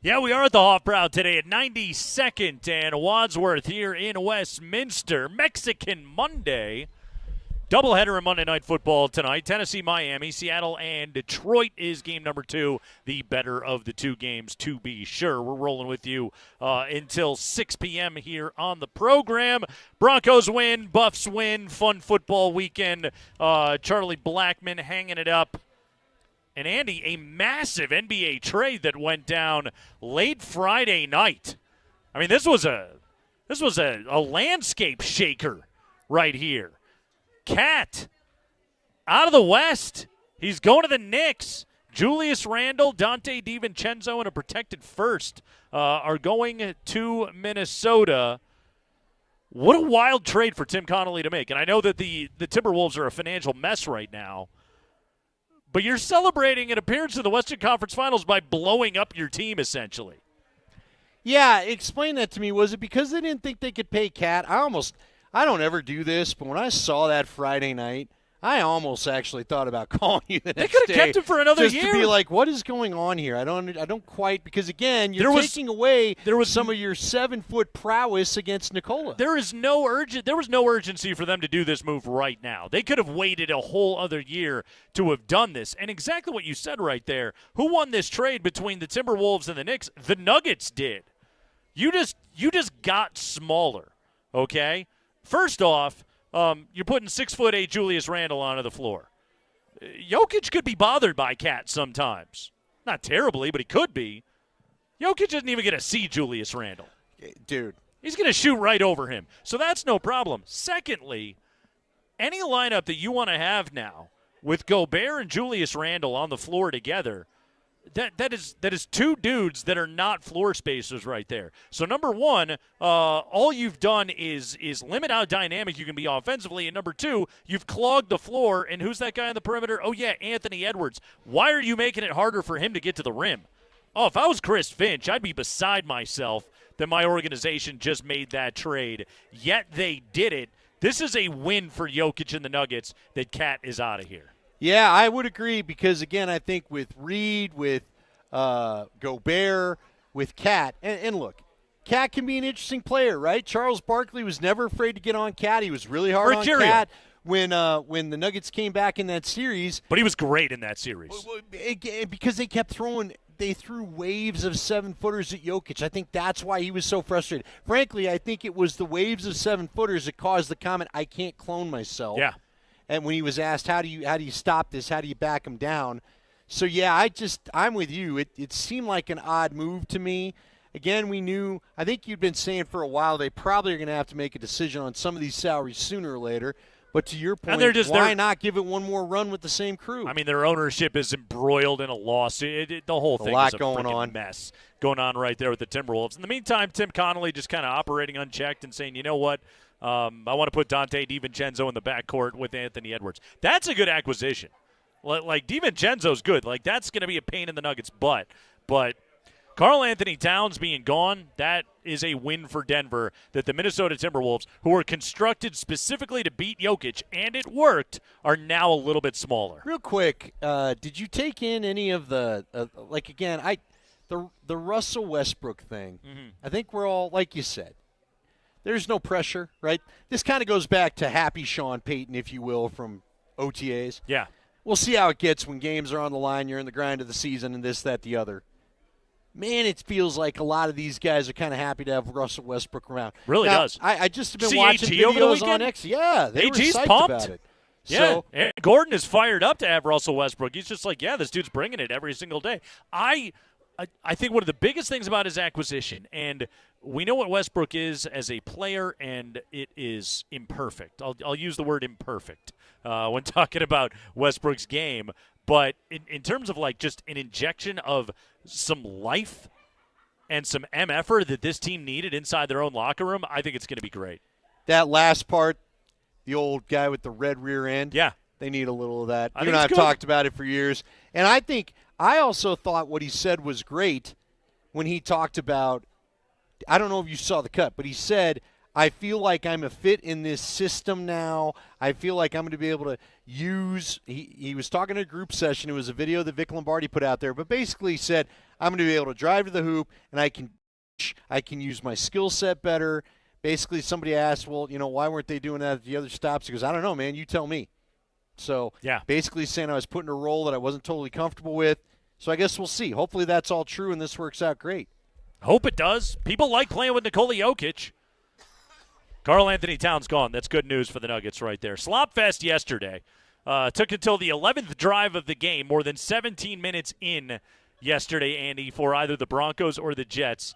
Yeah, we are at the Hofbrau today at 92nd and Wadsworth here in Westminster. Mexican Monday. Doubleheader in Monday Night Football tonight. Tennessee, Miami, Seattle, and Detroit is game number 2. The better of the 2 games, to be sure. We're rolling with you until 6 p.m. here on the program. Broncos win, Buffs win, fun football weekend. Charlie Blackmon hanging it up. And, Andy, a massive NBA trade that went down late Friday night. I mean, this was a landscape shaker right here. Cat out of the West. He's going to the Knicks. Julius Randle, Dante DiVincenzo, and a protected first are going to Minnesota. What a wild trade for Tim Connolly to make. And I know that the Timberwolves are a financial mess right now. But you're celebrating an appearance in the Western Conference Finals by blowing up your team, essentially. Yeah, explain that to me. Was it because they didn't think they could pay Cat? I don't ever do this, but when I saw that Friday night, I almost actually thought about calling you the next day. They could have kept him for another just year. To be like, what is going on here? I don't quite, because again, you're taking away some of your 7-foot prowess against Nikola. There was no urgency for them to do this move right now. They could have waited a whole other year to have done this. And exactly what you said right there. Who won this trade between the Timberwolves and the Knicks? The Nuggets did. You just got smaller, okay? First off, you're putting 6'8" Julius Randle onto the floor. Jokic could be bothered by Cat sometimes. Not terribly, but he could be. Jokic doesn't even get to see Julius Randle. Dude. He's going to shoot right over him. So that's no problem. Secondly, any lineup that you want to have now with Gobert and Julius Randle on the floor together, that is 2 dudes that are not floor spacers right there. So number 1, all you've done is limit how dynamic you can be offensively, and number 2, you've clogged the floor. And who's that guy on the perimeter? Oh yeah, Anthony Edwards. Why are you making it harder for him to get to the rim? Oh, if I was Chris Finch, I'd be beside myself that my organization just made that trade. Yet they did it. This is a win for Jokic and the Nuggets that Cat is out of here. Yeah, I would agree because, again, I think with Reed, with Gobert, with Cat, and look, Cat can be an interesting player, right? Charles Barkley was never afraid to get on Cat. He was really hard on Cat when the Nuggets came back in that series. But he was great in that series. Because they threw waves of 7-footers at Jokic. I think that's why he was so frustrated. Frankly, I think it was the waves of 7-footers that caused the comment, I can't clone myself. Yeah. And when he was asked, how do you stop this? How do you back him down? So, yeah, I'm with you. It seemed like an odd move to me. Again, I think you'd been saying for a while they probably are going to have to make a decision on some of these salaries sooner or later. But to your point, why not give it one more run with the same crew? I mean, their ownership is embroiled in a lawsuit. The whole thing is a freaking mess going on right there with the Timberwolves. In the meantime, Tim Connolly just kind of operating unchecked and saying, you know what, I want to put Dante DiVincenzo in the backcourt with Anthony Edwards. That's a good acquisition. Like DiVincenzo's good. Like, that's going to be a pain in the Nuggets' butt. But Karl Anthony Towns being gone, that is a win for Denver that the Minnesota Timberwolves, who were constructed specifically to beat Jokic, and it worked, are now a little bit smaller. Real quick, did you take in any of the the Russell Westbrook thing? Mm-hmm. I think we're all, like you said, there's no pressure, right? This kind of goes back to happy Sean Payton, if you will, from OTAs. Yeah. We'll see how it gets when games are on the line, you're in the grind of the season, and this, that, the other. Man, it feels like a lot of these guys are kind of happy to have Russell Westbrook around. Really now, does. I just have been See watching AG over the videos weekend? on X. Yeah, they were AG's psyched pumped. about it. Yeah, So, Gordon is fired up to have Russell Westbrook. He's just like, yeah, this dude's bringing it every single day. I think one of the biggest things about his acquisition, and we know what Westbrook is as a player, and it is imperfect. I'll use the word imperfect when talking about Westbrook's game. But in terms of like just an injection of some life and some MFer that this team needed inside their own locker room, I think it's going to be great. that last part, the old guy with the red rear end, yeah, they need a little of that. I You think and I it's have good. talked about it for years. And I also thought what he said was great when he talked about, I don't know if you saw the cut, but he said, I feel like I'm a fit in this system now. I feel like I'm going to be able to use – he was talking at a group session. It was a video that Vic Lombardi put out there, but basically said, I'm going to be able to drive to the hoop, and I can use my skill set better. Basically, somebody asked, well, why weren't they doing that at the other stops? He goes, I don't know, man. You tell me. So basically saying I was put in a role that I wasn't totally comfortable with. So I guess we'll see. Hopefully that's all true, and this works out great. Hope it does. People like playing with Nikola Jokic. Karl Anthony Towns gone. That's good news for the Nuggets right there. Slop Fest yesterday. Took until the 11th drive of the game, more than 17 minutes in yesterday, Andy, for either the Broncos or the Jets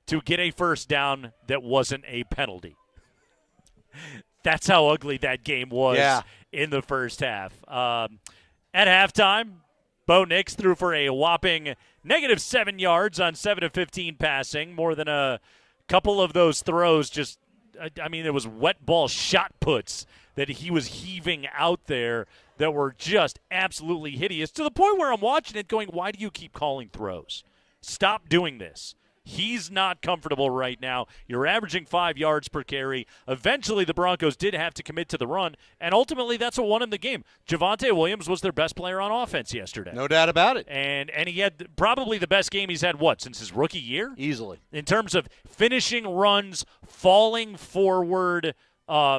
to get a first down that wasn't a penalty. That's how ugly that game was in the first half. At halftime, Bo Nix threw for a whopping -7 yards on 7 of 15 passing. More than a couple of those throws just – there was wet ball shot puts that he was heaving out there that were just absolutely hideous, to the point where I'm watching it going, why do you keep calling throws? Stop doing this. He's not comfortable right now. You're averaging 5 yards per carry. Eventually, the Broncos did have to commit to the run, and ultimately that's what won him the game. Javonte Williams was their best player on offense yesterday. No doubt about it. And he had probably the best game he's had, since his rookie year? Easily. In terms of finishing runs, falling forward,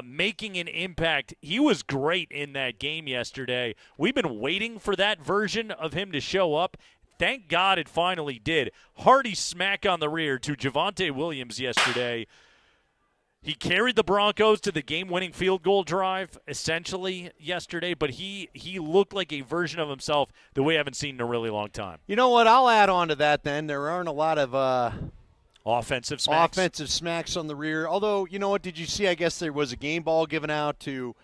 making an impact. He was great in that game yesterday. We've been waiting for that version of him to show up. Thank God it finally did. Hearty smack on the rear to Javonte Williams yesterday. He carried the Broncos to the game-winning field goal drive, essentially, yesterday, but he looked like a version of himself that we haven't seen in a really long time. You know what? I'll add on to that then. There aren't a lot of offensive smacks on the rear. Although, you know what? Did you see, I guess there was a game ball given out to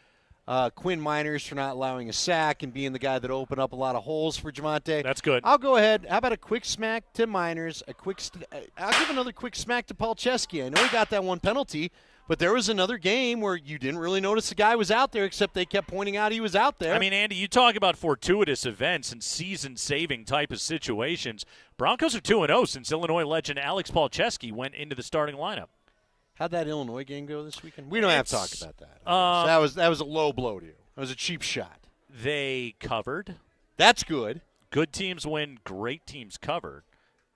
Quinn Miners for not allowing a sack and being the guy that opened up a lot of holes for Javonte. That's good. I'll go ahead. How about a quick smack to Miners? I'll give another quick smack to Palczewski. I know he got that one penalty, but there was another game where you didn't really notice the guy was out there, except they kept pointing out he was out there. Andy, you talk about fortuitous events and season-saving type of situations. Broncos are 2-0 since Illinois legend Alex Palczewski went into the starting lineup. How'd that Illinois game go this weekend? We don't have to talk about that. That was a low blow to you. That was a cheap shot. They covered. That's good. Good teams win. Great teams covered.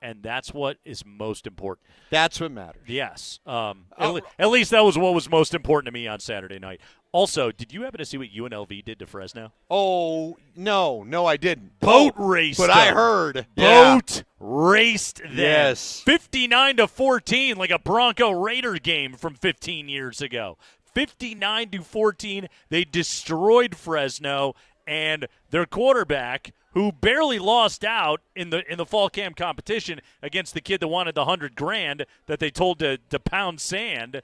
And that's what is most important. That's what matters. Yes. At least that was what was most important to me on Saturday night. Also, did you happen to see what UNLV did to Fresno? Oh, no, I didn't. Boat raced But them. I heard. Boat raced them. Yes. 59-14, like a Bronco Raider game from 15 years ago. 59-14, they destroyed Fresno, and their quarterback, who barely lost out in the fall camp competition against the kid that wanted the $100,000 that they told to pound sand,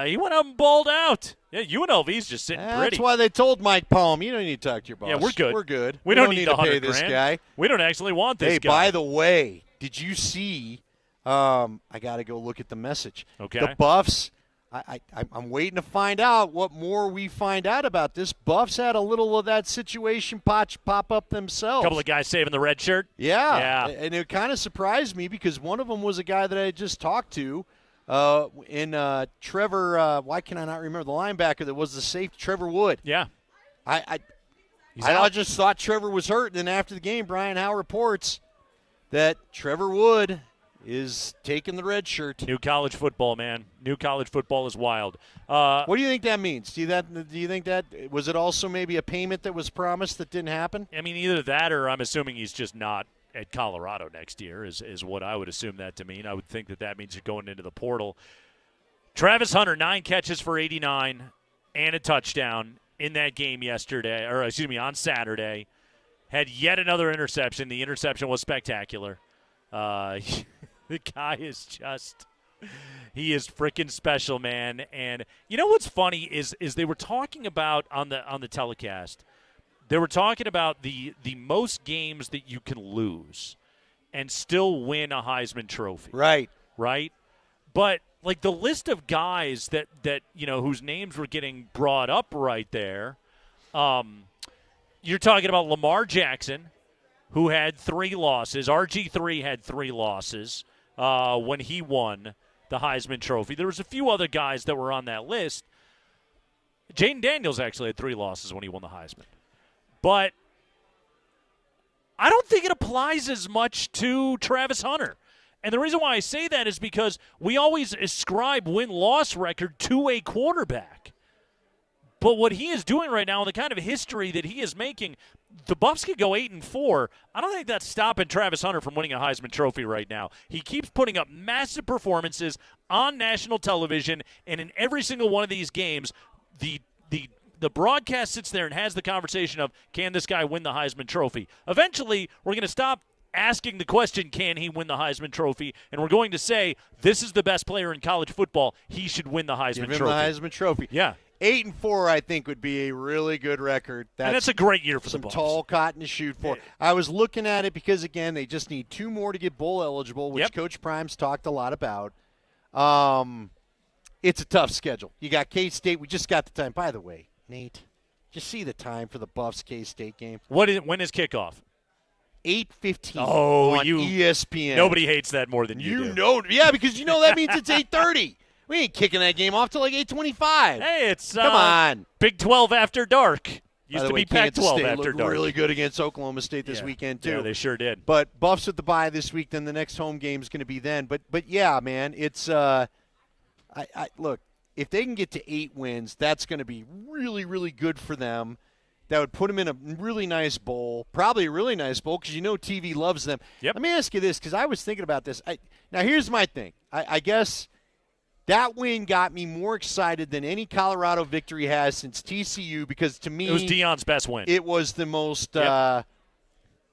he went up and balled out. Yeah, UNLV's just sitting pretty. That's why they told Mike Palm, you don't need to talk to your boss. Yeah, we're good. We're good. We don't need to the pay this $100,000. guy. We don't actually want this guy. Hey, by the way, did you see? I got to go look at the message. Okay. The Buffs. I'm waiting to find out what more we find out about this. Buffs had a little of that situation pop up themselves. A couple of guys saving the red shirt. Yeah. And it kind of surprised me because one of them was a guy that I had just talked to. Trevor, why can I not remember the linebacker that was the safety? Trevor Wood. Yeah. I out. just thought Trevor was hurt. And then after the game, Brian Howe reports that Trevor Wood is taking the red shirt. New college football, man. New college football is wild. What do you think that means? Do you think that was it also maybe a payment that was promised that didn't happen? Either that or I'm assuming he's just not at Colorado next year is what I would assume that to mean. I would think that means you're going into the portal. Travis Hunter, 9 catches for 89 and a touchdown in that game on Saturday. Had yet another interception. The interception was spectacular. The guy is he is freaking special, man. And you know what's funny is they were talking about on the telecast. They were talking about the most games that you can lose and still win a Heisman Trophy. Right. But like the list of guys that whose names were getting brought up right there, you're talking about Lamar Jackson, who had 3 losses. RG3 had 3 losses when he won. the Heisman Trophy. There was a few other guys that were on that list. Jaden Daniels actually had 3 losses when he won the Heisman. But I don't think it applies as much to Travis Hunter. And the reason why I say that is because we always ascribe win-loss record to a quarterback. But what he is doing right now and the kind of history that he is making, the Buffs could go 8-4. I don't think that's stopping Travis Hunter from winning a Heisman Trophy right now. He keeps putting up massive performances on national television, and in every single one of these games, the broadcast sits there and has the conversation of, can this guy win the Heisman Trophy? Eventually, we're going to stop asking the question, can he win the Heisman Trophy? And we're going to say, this is the best player in college football. He should win the Heisman Trophy. Give him the Heisman Trophy. Yeah. 8-4, I think, would be a really good record. And that's a great year for the Buffs. Some tall cotton to shoot for. I was looking at it because, again, they just need 2 more to get bowl eligible, which Coach Prime's talked a lot about. It's a tough schedule. You got K-State. We just got the time. By the way, Nate, did you see the time for the Buffs K-State game? When is kickoff? 8:15 on ESPN. Nobody hates that more than you do. Yeah, because that means it's 8:30. We ain't kicking that game off till like 8:25. Hey, it's come on. Big 12 after dark. Used to be Pac-12 after dark. Really good against Oklahoma State this weekend too. Yeah, they sure did. But Buffs with the bye this week. Then the next home game is going to be then. But yeah, man, it's look. If they can get to 8 wins, that's going to be really, really good for them. That would put them in a really nice bowl, probably a really nice bowl, because TV loves them. Let me ask you this, because I was thinking about this. Now, here's my thing. I guess that win got me more excited than any Colorado victory has since TCU, because to me, it was Dion's best win. It was the most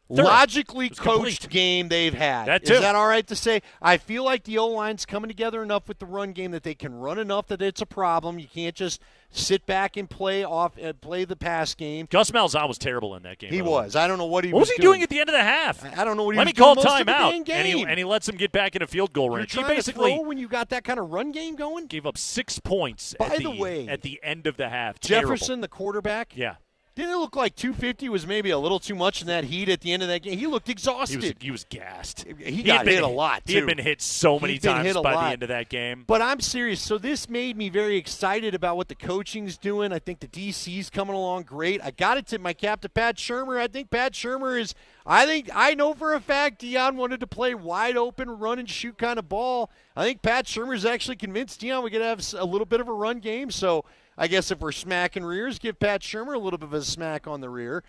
logically coached game they've had. Is that all right to say? I feel like the O-line's coming together enough with the run game that they can run enough that it's a problem. You can't just sit back and play the pass game. Gus Malzahn was terrible in that game. He was. I don't know what he was was doing at the end of the half. I don't know what he Let was me call doing most of the timeout, dang game. and he lets him get back in a field goal range. You're He trying basically to throw when you got that kind of run game going? Gave up 6 points By the way, at the end of the half. Jefferson, Terrible. the quarterback, yeah. Didn't it look like 250 was maybe a little too much in that heat at the end of that game? He looked exhausted. He was gassed. He got hit a lot, too. He had been hit so many times by the end of that game. But I'm serious. So this made me very excited about what the coaching's doing. I think the DC's coming along great. I got to tip my cap to Pat Shurmur. I think Pat Shurmur is – I know for a fact Dion wanted to play wide open, run and shoot kind of ball. I think Pat Shurmur's actually convinced Dion we're going to have a little bit of a run game. So – I guess if we're smacking rears, give Pat Shurmur a little bit of a smack on the rear,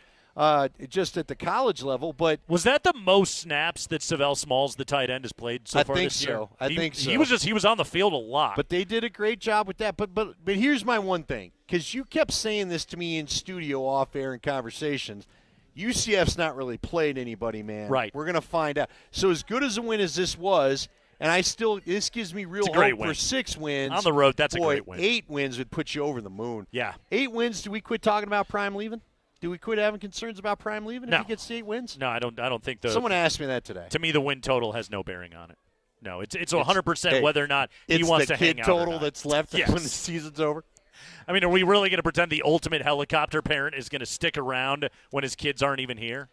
just at the college level. But was that the most snaps that Savell Smalls, the tight end, has played so far this year? I think so. He was on the field a lot. But they did a great job with that. But here's my one thing, because you kept saying this to me in studio, off air, in conversations. UCF's not really played anybody, man. Right. We're gonna find out. So as good as a win as this was. And this gives me real hope for 6 wins. On the road, that's a great win. 8 wins would put you over the moon. Yeah. 8 wins, do we quit talking about Prime leaving? Do we quit having concerns about Prime leaving if he gets to 8 wins? No, I don't think so. Someone asked me that today. To me, the win total has no bearing on it. No, it's 100% whether or not he wants to hang out. It's the kid total that's left when the season's over. I mean, are we really going to pretend the ultimate helicopter parent is going to stick around when his kids aren't even here?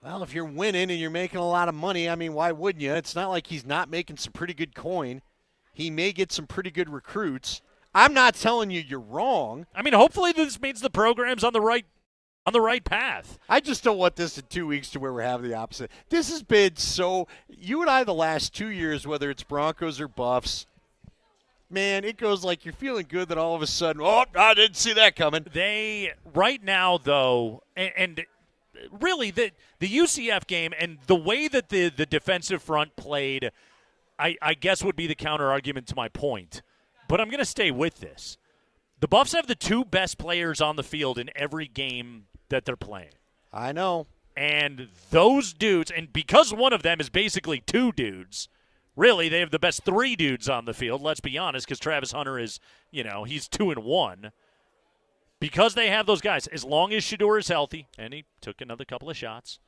Well, if you're winning and you're making a lot of money, I mean, why wouldn't you? It's not like he's not making some pretty good coin. He may get some pretty good recruits. I'm not telling you you're wrong. I mean, hopefully this means the program's on the right path. I just don't want this in 2 weeks to where we're having the opposite. This has been so – you and I the last 2 years, whether it's Broncos or Buffs, man, it goes like you're feeling good that all of a sudden, oh, I didn't see that coming. Right now, though, and really the UCF game and the way that the defensive front played, I guess would be the counter argument to my point. But I'm going to stay with this. The Buffs have the 2 best players on the field in every game that they're playing. I know. And those dudes, and because one of them is basically 2 dudes, really they have the best 3 dudes on the field, let's be honest, because Travis Hunter is, he's 2-1. Because they have those guys, as long as Shador is healthy, and he took another couple of shots,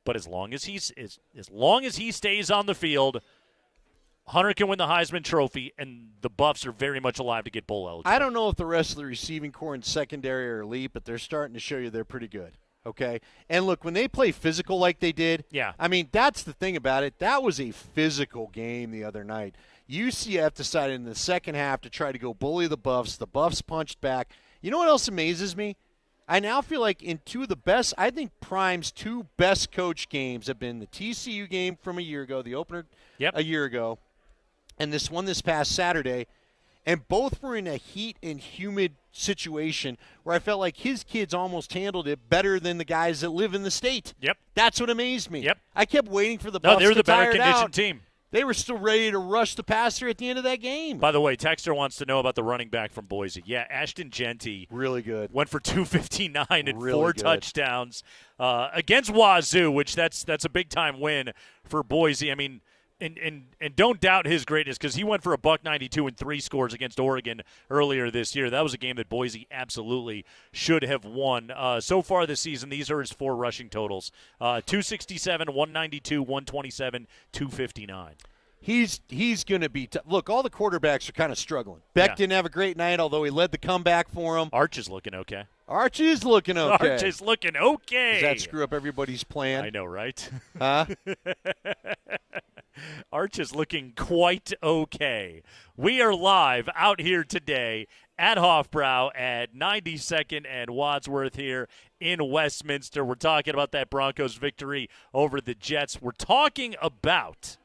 but as long as he stays on the field, Hunter can win the Heisman Trophy, and the Buffs are very much alive to get bowl eligible. I don't know if the rest of the receiving core and secondary are elite, but they're starting to show you they're pretty good. Okay? And look, when they play physical like they did, yeah. I mean, that's the thing about it. That was a physical game the other night. UCF decided in the second half to try to go bully the Buffs. The Buffs punched back. You know what else amazes me? I now feel like in two of the best, I think Prime's two best coach games have been the TCU game from a year ago, the opener a year ago, and this one this past Saturday. And both were in a heat and humid situation where I felt like his kids almost handled it better than the guys that live in the state. Yep. That's what amazed me. Yep. I kept waiting for the Buffs they were to the better tire it conditioned out. team. They were still ready to rush the passer at the end of that game. By the way, Texter wants to know about the running back from Boise. Yeah, Ashton Genty. Really good. Went for 259 and Really 4 good. touchdowns against Wazoo, which that's a big-time win for Boise. I mean, and don't doubt his greatness because he went for a $192 and 3 scores against Oregon earlier this year. That was a game that Boise absolutely should have won. So far this season, these are his 4 rushing totals: 267, 192, 127, 259. He's going to be look, all the quarterbacks are kind of struggling. Beck didn't have a great night, although he led the comeback for him. Arch is looking okay. Arch is looking okay. Arch is looking okay. Does that screw up everybody's plan? I know, right? Huh? Arch is looking quite okay. We are live out here today at Hofbrau at 92nd and Wadsworth here in Westminster. We're talking about that Broncos victory over the Jets. We're talking about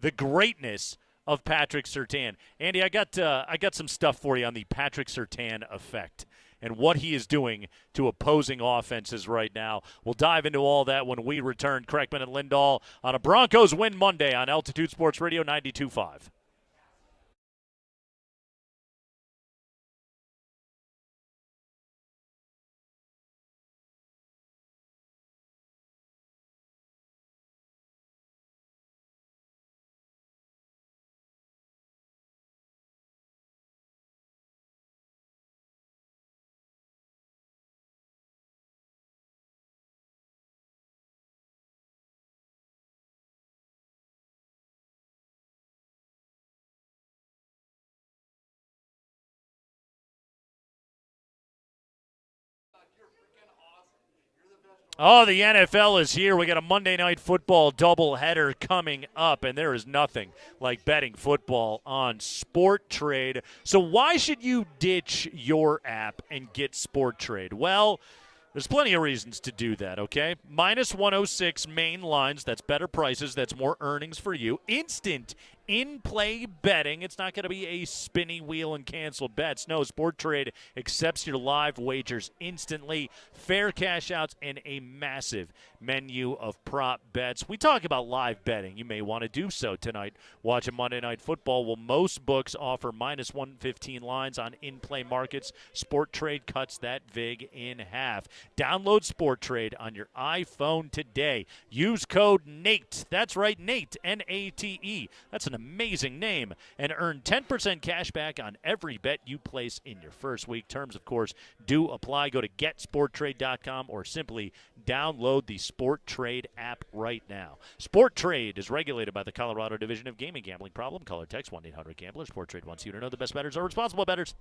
the greatness of Patrick Surtain. Andy, I got some stuff for you on the Patrick Surtain effect and what he is doing to opposing offenses right now. We'll dive into all that when we return. Kreckman and Lindahl on a Broncos win Monday on Altitude Sports Radio 92.5. Oh, the NFL is here. We got a Monday Night Football doubleheader coming up, and there is nothing like betting football on Sport Trade. So why should you ditch your app and get Sport Trade? Well, there's plenty of reasons to do that, okay? Minus 106 main lines. That's better prices. That's more earnings for you. Instant in-play betting. It's not going to be a spinny wheel and cancel bets. No, Sport Trade accepts your live wagers instantly, fair cash outs, and a massive menu of prop bets. We talk about live betting. You may want to do so tonight. Watching Monday Night Football. Well, most books offer minus 115 lines on in-play markets. Sport Trade cuts that vig in half. Download Sport Trade on your iPhone today. Use code NATE. That's right, Nate, N-A-T-E. That's an amazing name, and earn 10% cash back on every bet you place in your first week. Terms, of course, do apply. Go to getsporttrade.com or simply download the Sport Trade app right now. Sport Trade is regulated by the Colorado Division of Gaming. Gambling problem? Call or text 1-800-GAMBLER. Sport Trade wants you to know the best bettors are responsible bettors.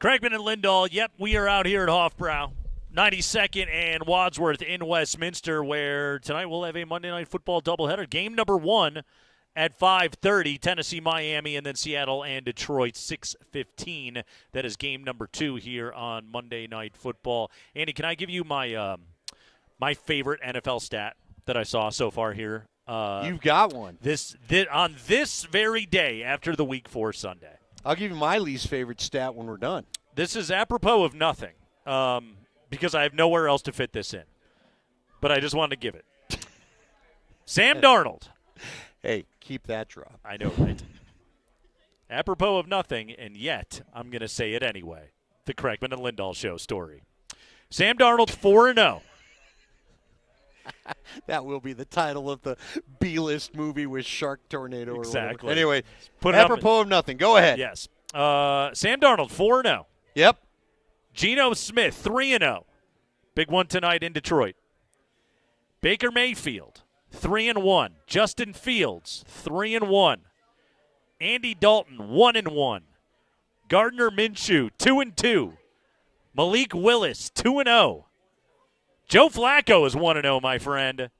Craigman and Lindahl, yep, we are out here at Hofbrau. 92nd and Wadsworth in Westminster, where tonight we'll have a Monday Night Football doubleheader. Game number 1 at 5:30, Tennessee, Miami, and then Seattle and Detroit, 6:15. That is game number 2 here on Monday Night Football. Andy, can I give you my my favorite NFL stat that I saw so far here? You've got one. On this very day after the Week 4 Sunday. I'll give you my least favorite stat when we're done. This is apropos of nothing. Because I have nowhere else to fit this in. But I just wanted to give it. Sam Darnold. Hey, keep that drop. I know, right? Apropos of nothing, and yet I'm going to say it anyway. The Craigman and Lindahl Show story. Sam Darnold 4-0. That will be the title of the B-list movie with Shark Tornado. Exactly. Or anyway, Put it apropos of nothing. Go ahead. Yes. Sam Darnold 4-0. Yep. Geno Smith, 3-0. Big one tonight in Detroit. Baker Mayfield, 3-1. Justin Fields, 3-1. Andy Dalton, 1-1. Gardner Minshew, 2-2. Malik Willis, 2-0. Joe Flacco is 1-0, my friend.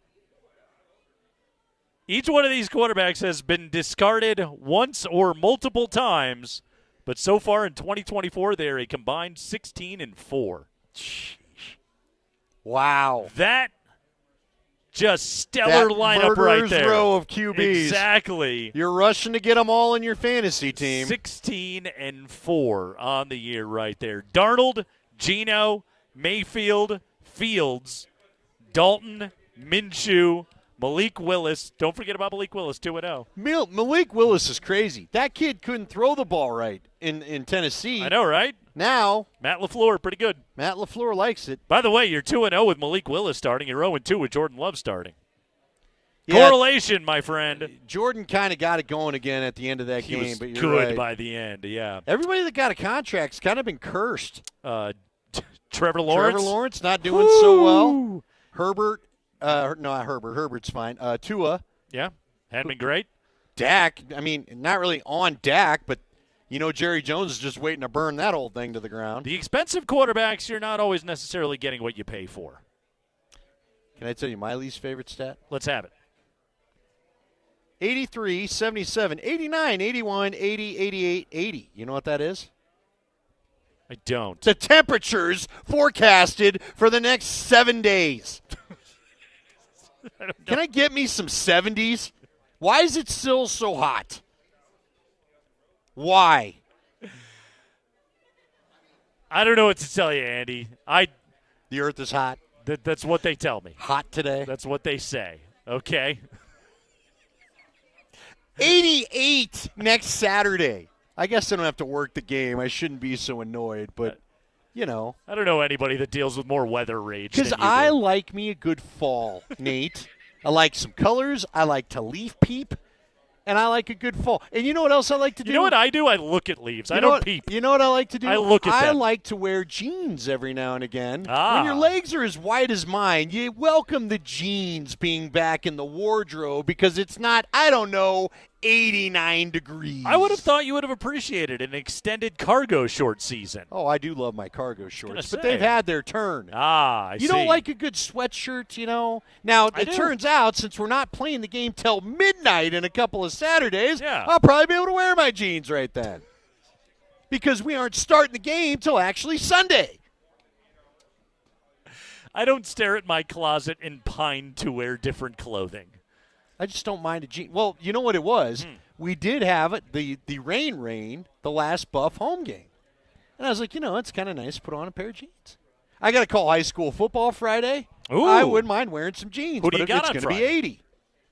Each one of these quarterbacks has been discarded once or multiple times. But so far in 2024, they're a combined 16-4. Wow. That just stellar lineup right there. Row of QBs. Exactly. You're rushing to get them all in your fantasy team. 16-4 on the year right there. Darnold, Geno, Mayfield, Fields, Dalton, Minshew, Malik Willis. Don't forget about Malik Willis, 2-0. Malik Willis is crazy. That kid couldn't throw the ball right in Tennessee. I know, right? Now, Matt LaFleur, pretty good. Matt LaFleur likes it. By the way, you're 2-0 with Malik Willis starting. You're 0-2 with Jordan Love starting. Yeah, correlation, my friend. Jordan kind of got it going again at the end of that game. Was but you're good right. by the end, yeah. Everybody that got a contract's kind of been cursed. Trevor Lawrence not doing so well. Herbert. No, not Herbert. Herbert's fine. Tua. Yeah, hadn't been great. Dak. I mean, not really on Dak, but you know Jerry Jones is just waiting to burn that old thing to the ground. The expensive quarterbacks, you're not always necessarily getting what you pay for. Can I tell you my least favorite stat? Let's have it. 83, 77, 89, 81, 80, 88, 80. You know what that is? I don't. The temperatures forecasted for the next 7 days. Can I get me some 70s? Why is it still so hot? Why? I don't know what to tell you, Andy. The earth is hot. That's what they tell me. Hot today. That's what they say. Okay. 88 next Saturday. I guess I don't have to work the game. I shouldn't be so annoyed, but, you know. I don't know anybody that deals with more weather rage. Because I like me a good fall, Nate. I like some colors. I like to leaf peep. And I like a good fall. And you know what else I like to do? You know what I do? I look at leaves. I don't peep. You know what I like to do? I look at them. I like to wear jeans every now and again. Ah. When your legs are as white as mine, you welcome the jeans being back in the wardrobe because it's not, 89 degrees. I would have thought you would have appreciated an extended cargo short season. Oh, I do love my cargo shorts, but say. they've had their turn. I see. You don't like a good sweatshirt, you know? Now, it turns out, since we're not playing the game till midnight in a couple of Saturdays, I'll probably be able to wear my jeans right then. Because we aren't starting the game till actually Sunday. I don't stare at my closet and pine to wear different clothing. I just don't mind a jean. Well, you know what it was? We did have it, the rain, the last Buff home game. And I was like, it's kind of nice to put on a pair of jeans. I got to call high school football Friday. Ooh. I wouldn't mind wearing some jeans. Who do but you got it's on going to be Friday? 80.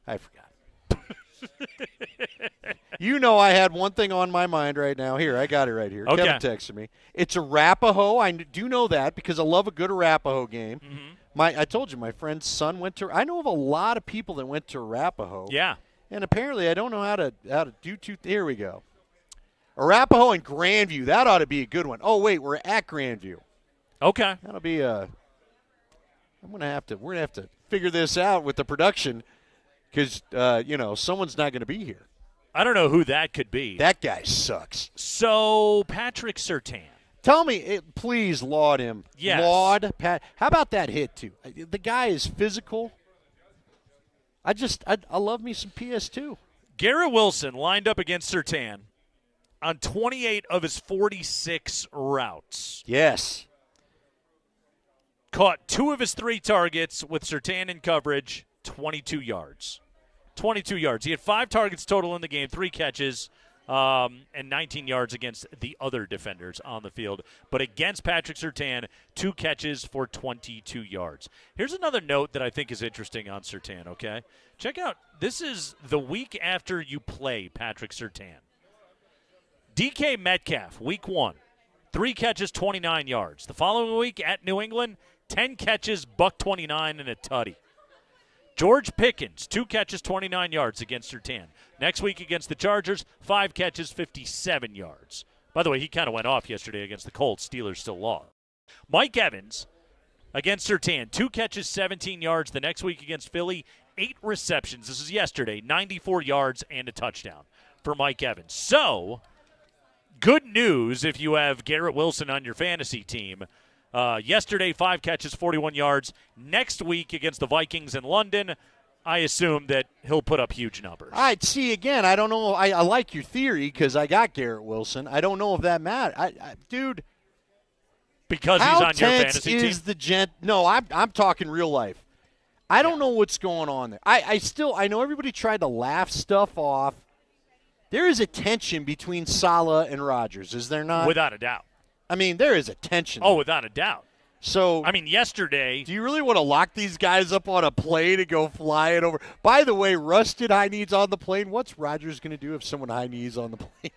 I forgot. I had one thing on my mind right now. Here, I got it right here. Okay. Kevin texted me. It's Arapahoe. I do know that because I love a good Arapahoe game. Mm-hmm. I told you, my friend's son went to – I know of a lot of people that went to Arapahoe. Yeah. And apparently I don't know how to do two – here we go. Arapahoe and Grandview. That ought to be a good one. Oh, wait, we're at Grandview. Okay. That'll be we're going to have to figure this out with the production because, someone's not going to be here. I don't know who that could be. That guy sucks. So, Patrick Surtain. Tell me, please laud him. Yes. Laud Pat. How about that hit, too? The guy is physical. I love me some PS2. Garrett Wilson lined up against Surtain on 28 of his 46 routes. Yes. Caught 2 of his 3 targets with Surtain in coverage, 22 yards. 22 yards. He had 5 targets total in the game, 3 catches, and 19 yards against the other defenders on the field. But against Patrick Surtain, 2 catches for 22 yards. Here's another note that I think is interesting on Surtain, okay? Check out, this is the week after you play Patrick Surtain. DK Metcalf, week 1, 3 catches, 29 yards. The following week at New England, 10 catches, $129 and a tutty. George Pickens, 2 catches, 29 yards against Surtain. Next week against the Chargers, 5 catches, 57 yards. By the way, he kind of went off yesterday against the Colts. Steelers still lost. Mike Evans against Surtain, 2 catches, 17 yards. The next week against Philly, 8 receptions. This is yesterday, 94 yards and a touchdown for Mike Evans. So, good news if you have Garrett Wilson on your fantasy team. Yesterday, 5 catches, 41 yards. Next week against the Vikings in London, I assume that he'll put up huge numbers. All right, see, again, I don't know. I like your theory because I got Garrett Wilson. I don't know if that matters. Dude. Because he's on your fantasy team? Is the gent? No, I'm talking real life. I don't know what's going on there. I know everybody tried to laugh stuff off. There is a tension between Salah and Rodgers, is there not? Without a doubt. I mean, there is a tension. Oh, without a doubt. So, I mean, yesterday. Do you really want to lock these guys up on a plane and go fly it over? By the way, rusted high knees on the plane. What's Rodgers going to do if someone high knees on the plane?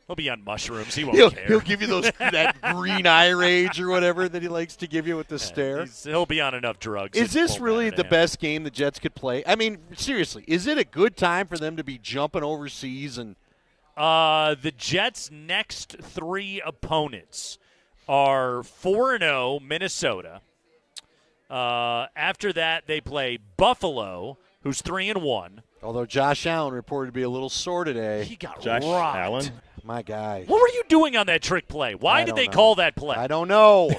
He'll be on mushrooms. He won't care. He'll give you that green eye rage or whatever that he likes to give you with the stare. He'll be on enough drugs. Is this really the best game the Jets could play? I mean, seriously, is it a good time for them to be jumping overseas and? The Jets' next 3 opponents are 4-0 Minnesota. After that, they play Buffalo, who's 3-1. Although Josh Allen reported to be a little sore today. He got Josh rocked. Allen? My guy. What were you doing on that trick play? Why did they call that play? I don't know.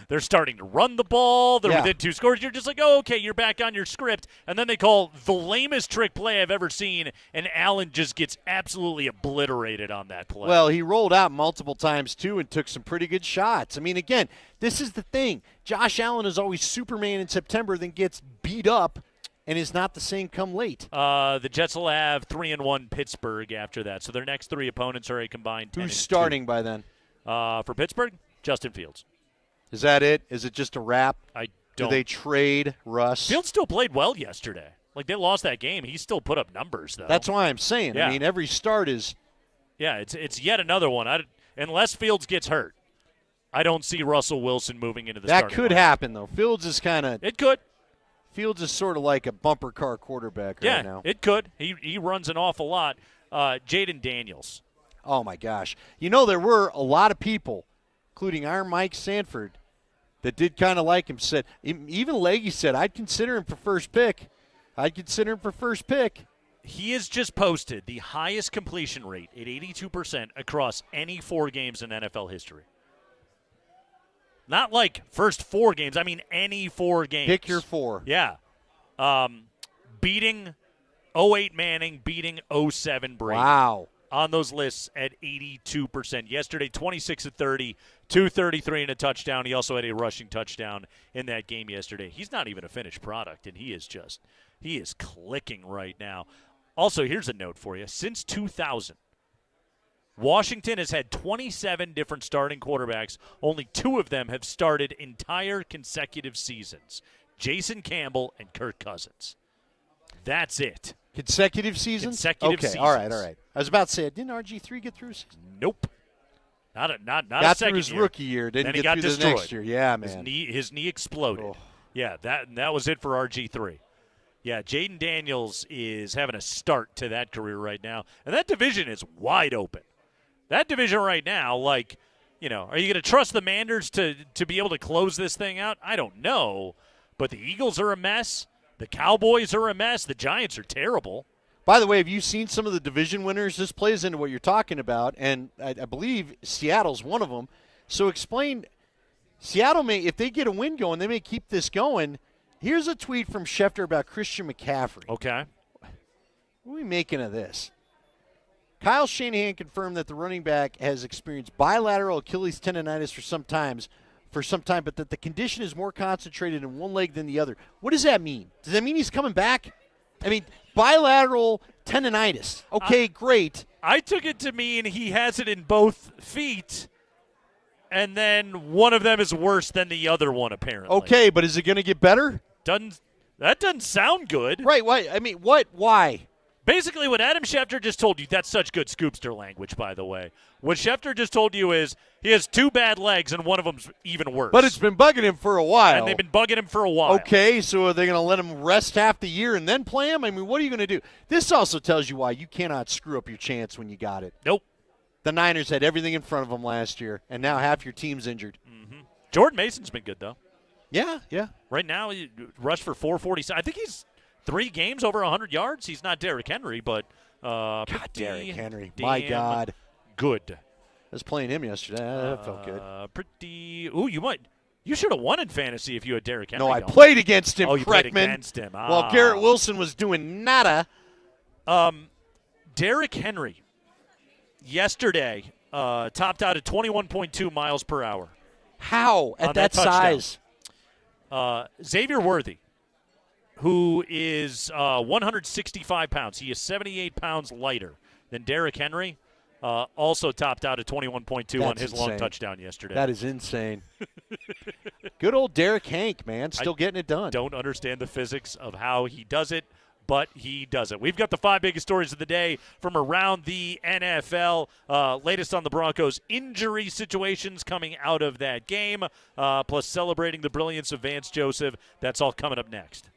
They're starting to run the ball. They're within 2 scores. You're just like, oh, okay, you're back on your script. And then they call the lamest trick play I've ever seen, and Allen just gets absolutely obliterated on that play. Well, he rolled out multiple times, too, and took some pretty good shots. I mean, again, this is the thing. Josh Allen is always Superman in September, then gets beat up and is not the same come late. The Jets will have 3-1 Pittsburgh after that. So their next 3 opponents are a combined 10-2. Who's starting by then? For Pittsburgh, Justin Fields. Is that it? Is it just a wrap? I don't. Do they trade Russ? Fields still played well yesterday. Like, they lost that game. He still put up numbers, though. That's why I'm saying. Yeah. I mean, every start is. Yeah, it's yet another one. Unless Fields gets hurt, I don't see Russell Wilson moving into the starting That could lineup. happen, though. Fields is kind of. It could. Fields is sort of like a bumper car quarterback right now. Yeah, it could. He runs an awful lot. Jaden Daniels. Oh, my gosh. You know, there were a lot of people, including our Mike Sanford, that did kind of like him. Said even Leggy said, I'd consider him for first pick. He has just posted the highest completion rate at 82% across any 4 games in NFL history. Not like first 4 games. I mean any 4 games. Pick your 4. Yeah. Beating 08 Manning, beating 07 Brady. Wow. On those lists at 82%. Yesterday, 26 of 30, 233 and a touchdown. He also had a rushing touchdown in that game yesterday. He's not even a finished product, and he is clicking right now. Also, here's a note for you. Since 2000, Washington has had 27 different starting quarterbacks. Only 2 of them have started entire consecutive seasons. Jason Campbell and Kirk Cousins. That's it. Consecutive seasons? Consecutive seasons. All right. I was about to say, didn't RG3 get through? Nope. Not a got second through his year. Rookie year. Didn't then get he through got the next year. Yeah, man. His knee exploded. Oh. Yeah, that was it for RG3. Yeah, Jaden Daniels is having a start to that career right now. And that division is wide open. That division right now, like, you know, are you going to trust the Manders to be able to close this thing out? I don't know. But the Eagles are a mess. The Cowboys are a mess. The Giants are terrible. By the way, have you seen some of the division winners? This plays into what you're talking about, and I believe Seattle's one of them. So explain, Seattle may, if they get a win going, they may keep this going. Here's a tweet from Schefter about Christian McCaffrey. Okay. What are we making of this? Kyle Shanahan confirmed that the running back has experienced bilateral Achilles tendonitis for some time, but that the condition is more concentrated in one leg than the other. What does that mean? Does that mean he's coming back? I mean, bilateral tendonitis. Okay, great. I took it to mean he has it in both feet, and then one of them is worse than the other one, apparently. Okay, but is it going to get better? That doesn't sound good. Right, why? I mean, what? Why? Basically, what Adam Schefter just told you, that's such good Scoopster language, by the way. What Schefter just told you is he has 2 bad legs, and one of them's even worse. But it's been bugging him for a while. And they've been bugging him for a while. Okay, so are they going to let him rest half the year and then play him? I mean, what are you going to do? This also tells you why you cannot screw up your chance when you got it. Nope. The Niners had everything in front of them last year, and now half your team's injured. Mm-hmm. Jordan Mason's been good, though. Yeah. Right now, he rushed for 440. I think he's 3 games over 100 yards. He's not Derrick Henry, but God, Derrick Henry. My God. Good. I was playing him yesterday. That felt good. You should have won in fantasy if you had Derrick Henry. No, I played against him, you played Kreckman. against him. While Garrett Wilson was doing nada. Derrick Henry yesterday topped out at 21.2 miles per hour. How? At that size? Xavier Worthy, who is 165 pounds. He is 78 pounds lighter than Derrick Henry. Also topped out at 21.2 on his long touchdown yesterday. That is insane. Good old Derrick Hank, man. Still getting it done. Don't understand the physics of how he does it, but he does it. We've got the 5 biggest stories of the day from around the NFL. Latest on the Broncos injury situations coming out of that game, plus celebrating the brilliance of Vance Joseph. That's all coming up next.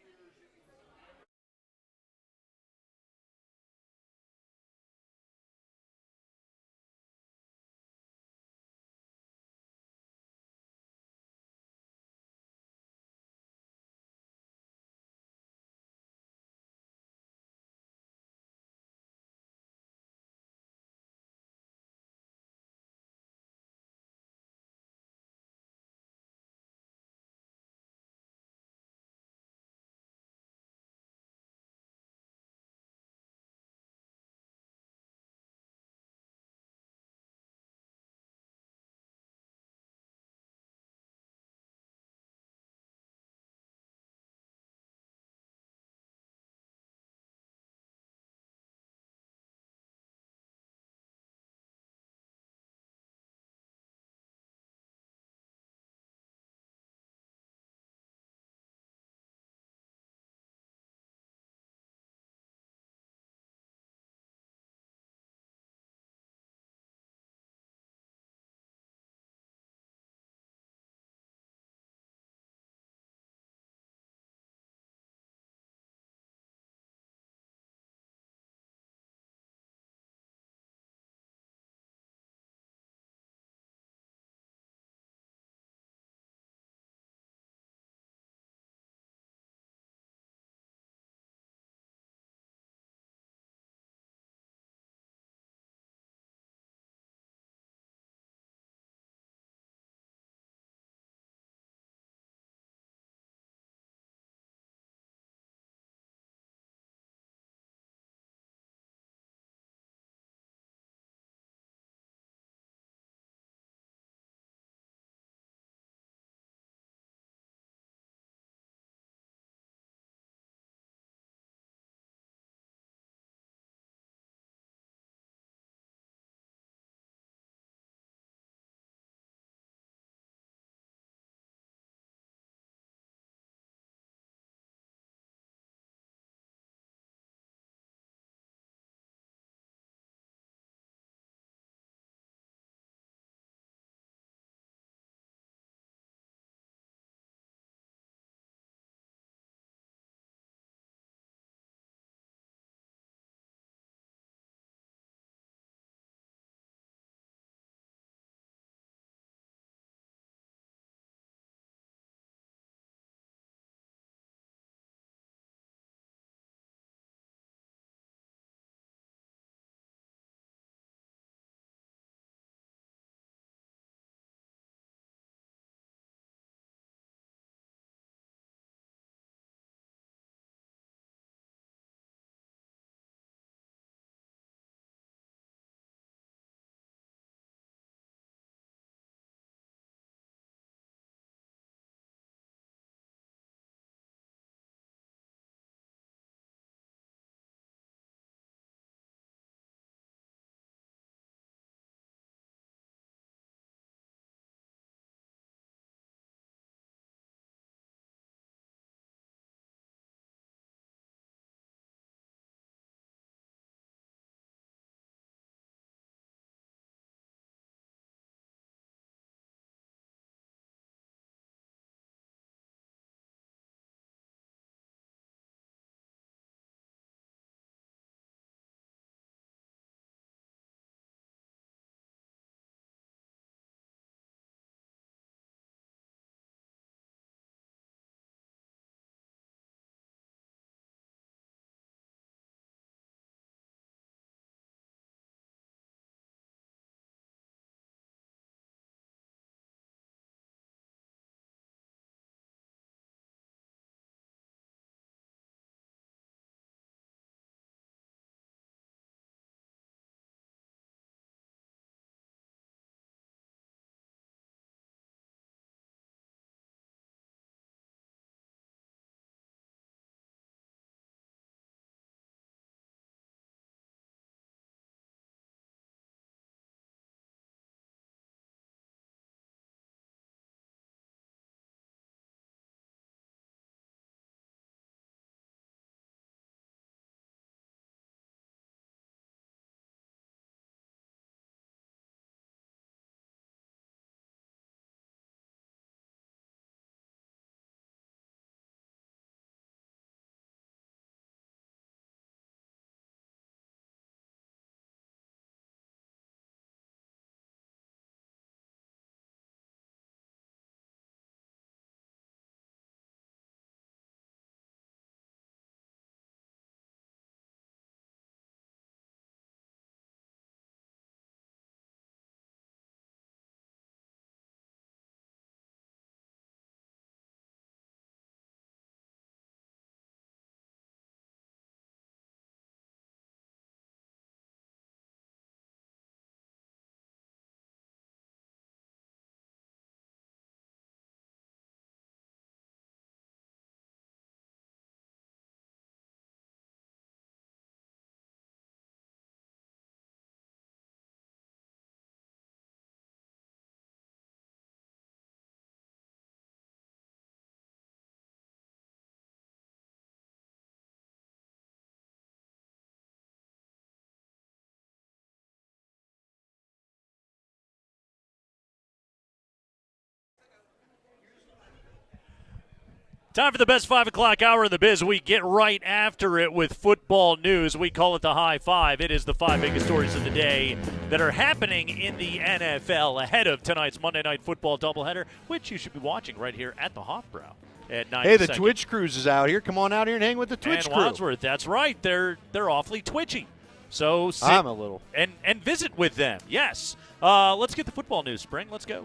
Time for the best 5 o'clock hour in the biz. We get right after it with football news. We call it the High Five. It is the 5 biggest stories of the day that are happening in the NFL ahead of tonight's Monday Night Football doubleheader, which you should be watching right here at the Hofbrau at 9. Hey, the Twitch Cruise is out here. Come on out here and hang with the Twitch and crew. Wadsworth, that's right. They're awfully twitchy. So sit I'm a little. And visit with them. Yes. Let's get the football news, Spring. Let's go.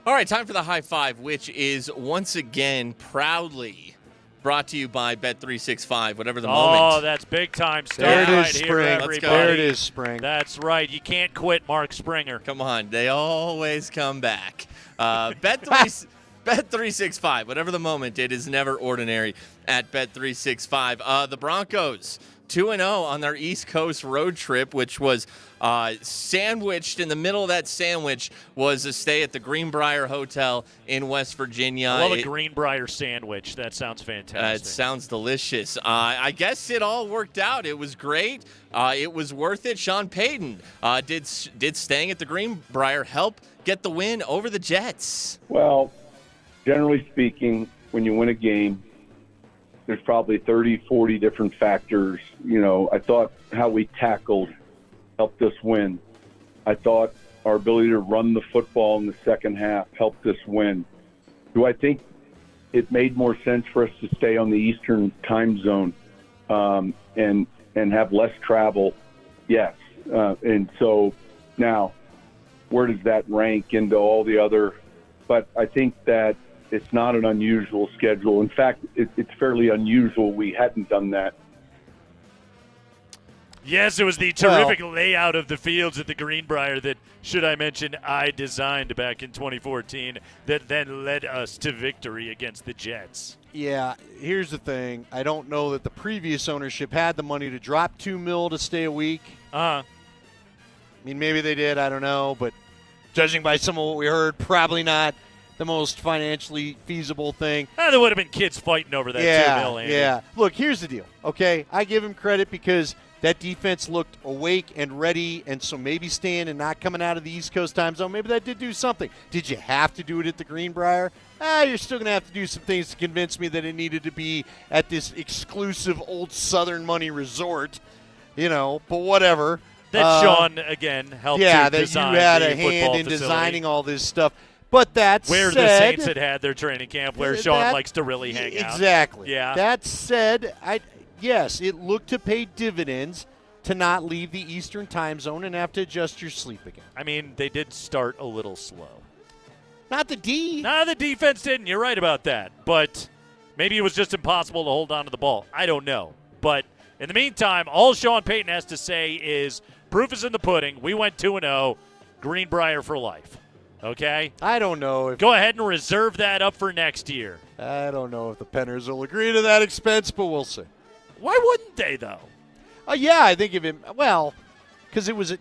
All right, time for the High Five, which is once again proudly brought to you by Bet365, whatever the moment. Oh, that's big time stuff. There it is, right Spring. here, Let's everybody. go. There it is, Spring. That's right. You can't quit Mark Springer. Come on. They always come back. Bet365, whatever the moment, it is never ordinary at Bet365. The Broncos, 2-0 on their East Coast road trip, which was sandwiched. In the middle of that sandwich was a stay at the Greenbrier Hotel in West Virginia. I love a Greenbrier sandwich. That sounds fantastic. It sounds delicious. I guess it all worked out. It was great. It was worth it. Sean Payton did staying at the Greenbrier help get the win over the Jets? Well, generally speaking, when you win a game, there's probably 30, 40 different factors. I thought how we tackled helped us win. I thought our ability to run the football in the second half helped us win. Do I think it made more sense for us to stay on the Eastern time zone and have less travel? Yes. And so now, where does that rank into all the other? But I think that it's not an unusual schedule. In fact, it's fairly unusual we hadn't done that. Yes, it was the terrific layout of the fields at the Greenbrier that, should I mention, I designed back in 2014 that then led us to victory against the Jets. Yeah, here's the thing. I don't know that the previous ownership had the money to drop $2 million to stay a week. I mean, maybe they did. I don't know. But judging by some of what we heard, probably not the most financially feasible thing. There would have been kids fighting over that $2 million. Yeah. Look, here's the deal, okay? I give him credit because that defense looked awake and ready, and so maybe staying and not coming out of the East Coast time zone, maybe that did do something. Did you have to do it at the Greenbrier? You're still going to have to do some things to convince me that it needed to be at this exclusive old Southern money resort, but whatever. That Sean, again, helped to design you had the a hand in facility. designing all this stuff. But that where said, the Saints had their training camp, where Sean likes to really hang out. Exactly. Yeah. That said, yes, it looked to pay dividends to not leave the Eastern time zone and have to adjust your sleep again. I mean, they did start a little slow. Not the D. No, the defense didn't. You're right about that. But maybe it was just impossible to hold on to the ball. I don't know. But in the meantime, all Sean Payton has to say is proof is in the pudding. We went 2-0, Greenbrier for life. Okay? I don't know. Go ahead and reserve that up for next year. I don't know if the Penners will agree to that expense, but we'll see. Why wouldn't they, though? Yeah, I think of him. Well, because it was, it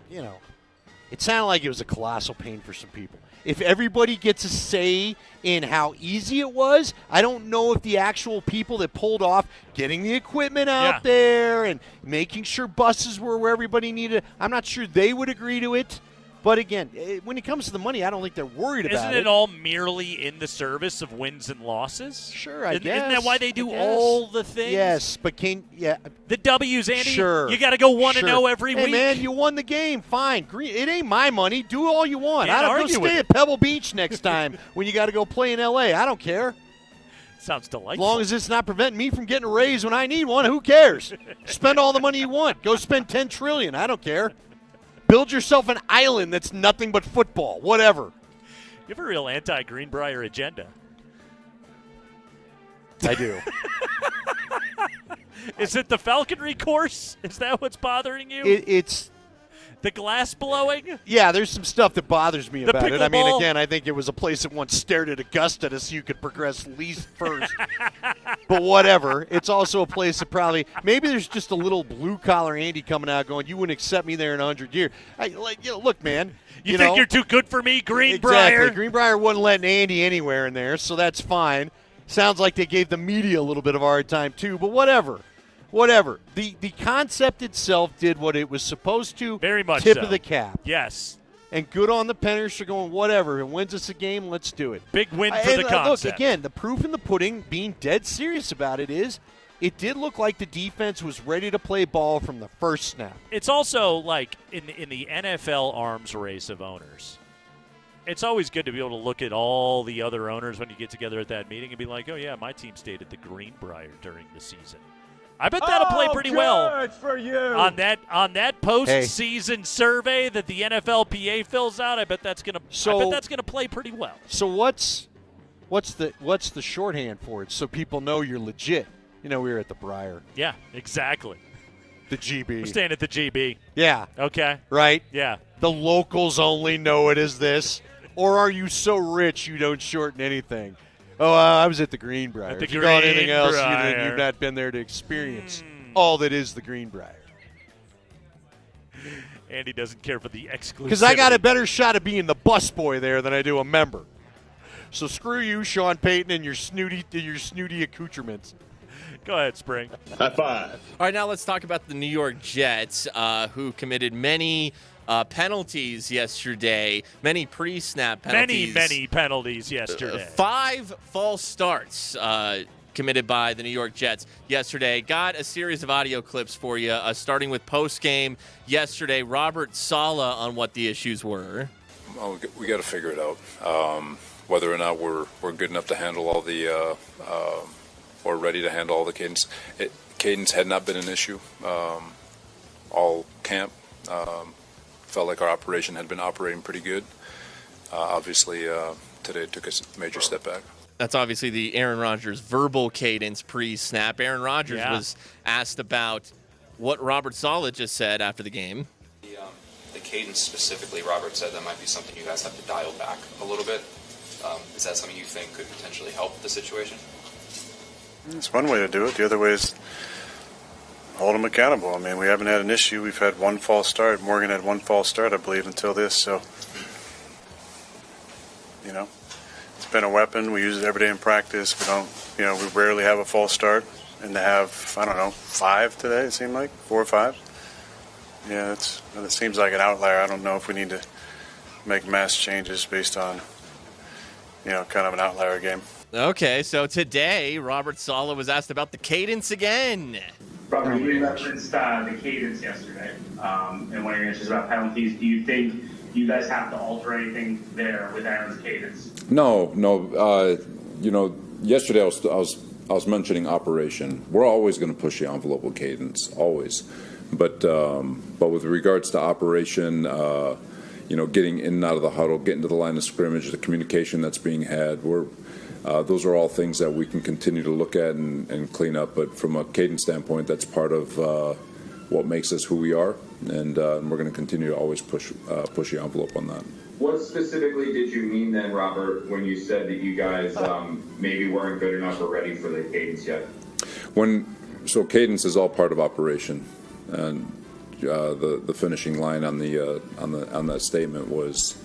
sounded like it was a colossal pain for some people. If everybody gets a say in how easy it was, I don't know if the actual people that pulled off getting the equipment out there and making sure buses were where everybody needed, I'm not sure they would agree to it. But again, when it comes to the money, I don't think they're worried about it. Isn't it all merely in the service of wins and losses? Sure, I guess. Isn't that why they do all the things? Yes, but the W's, Andy. Sure. You got to go 1-0 every week. Hey, man, you won the game. Fine. It ain't my money. Do all you want. Can't I don't argue go with stay it. at Pebble Beach next time when you got to go play in L.A. I don't care. Sounds delightful. As long as it's not preventing me from getting a raise when I need one, who cares? Spend all the money you want. Go spend $10 trillion. I don't care. Build yourself an island that's nothing but football. Whatever. You have a real anti-Greenbrier agenda. I do. Is it the falconry course? Is that what's bothering you? It's the glass blowing? Yeah, there's some stuff that bothers me The about it. I mean, pickleball? again, I think it was a place that once stared at Augusta to see who could progress least first. But whatever. It's also a place that probably – maybe there's just a little blue-collar Andy coming out going, you wouldn't accept me there in 100 years. Look, man. You think you're too good for me, Greenbrier? Exactly. Greenbrier wasn't letting Andy anywhere in there, so that's fine. Sounds like they gave the media a little bit of a hard time too, but whatever. The concept itself did what it was supposed to. Very much Tip so. of the cap. Yes. And good on the Penners for going, whatever. It wins us a game, let's do it. Big win for the concept. Look, again, the proof in the pudding, being dead serious about it is, it did look like the defense was ready to play ball from the first snap. It's also like in the NFL arms race of owners. It's always good to be able to look at all the other owners when you get together at that meeting and be like, oh, yeah, my team stayed at the Greenbrier during the season. I bet that'll play pretty well for you. on that postseason survey that the NFLPA fills out. I bet that's gonna play pretty well. So what's the shorthand for it? So people know you're legit. We were at the Briar. Yeah, exactly. The GB. We're staying at the GB. Yeah. Okay. Right. Yeah. The locals only know it as this, or are you so rich you don't shorten anything? Oh, I was at the Greenbrier. If you got anything else, you've not been there to experience all that is the Greenbrier. Andy doesn't care for the exclusivity. Because I got a better shot of being the busboy there than I do a member. So screw you, Sean Payton, and your snooty accoutrements. Go ahead, Spring. High five. All right, now let's talk about the New York Jets, who committed many penalties yesterday, many pre-snap penalties. Many penalties yesterday. 5 false starts committed by the New York Jets yesterday. Got a series of audio clips for you, starting with post-game yesterday. Robert Salah on what the issues were. Well, we got to figure it out. Whether or not we're good enough to handle all the or ready to handle all the cadence. Cadence had not been an issue all camp. Felt like our operation had been operating pretty good. Obviously, today it took a major step back. That's obviously the Aaron Rodgers verbal cadence pre-snap. Aaron Rodgers was asked about what Robert Salah just said after the game. The cadence specifically, Robert said that might be something you guys have to dial back a little bit. Is that something you think could potentially help the situation? It's one way to do it. The other way is hold them accountable. I mean, we haven't had an issue. We've had one false start. Morgan had one false start, I believe, until this. So, it's been a weapon. We use it every day in practice. We rarely have a false start. And to have, 5 today, it seemed like, 4 or 5. Yeah, it seems like an outlier. I don't know if we need to make mass changes based on, kind of an outlier game. Okay, so today, Robert Salah was asked about the cadence again. Robert, you referenced the cadence yesterday, and one of your answers about penalties. Do you think you guys have to alter anything there with Aaron's cadence? No. Yesterday I was mentioning operation. We're always going to push the envelope with cadence, always. But with regards to operation, getting in and out of the huddle, getting to the line of scrimmage, the communication that's being had, those are all things that we can continue to look at and clean up. But from a cadence standpoint, that's part of what makes us who we are, and we're going to continue to always push the envelope on that. What specifically did you mean then, Robert, when you said that you guys maybe weren't good enough or ready for the cadence yet? So cadence is all part of operation, and the finishing line on that statement was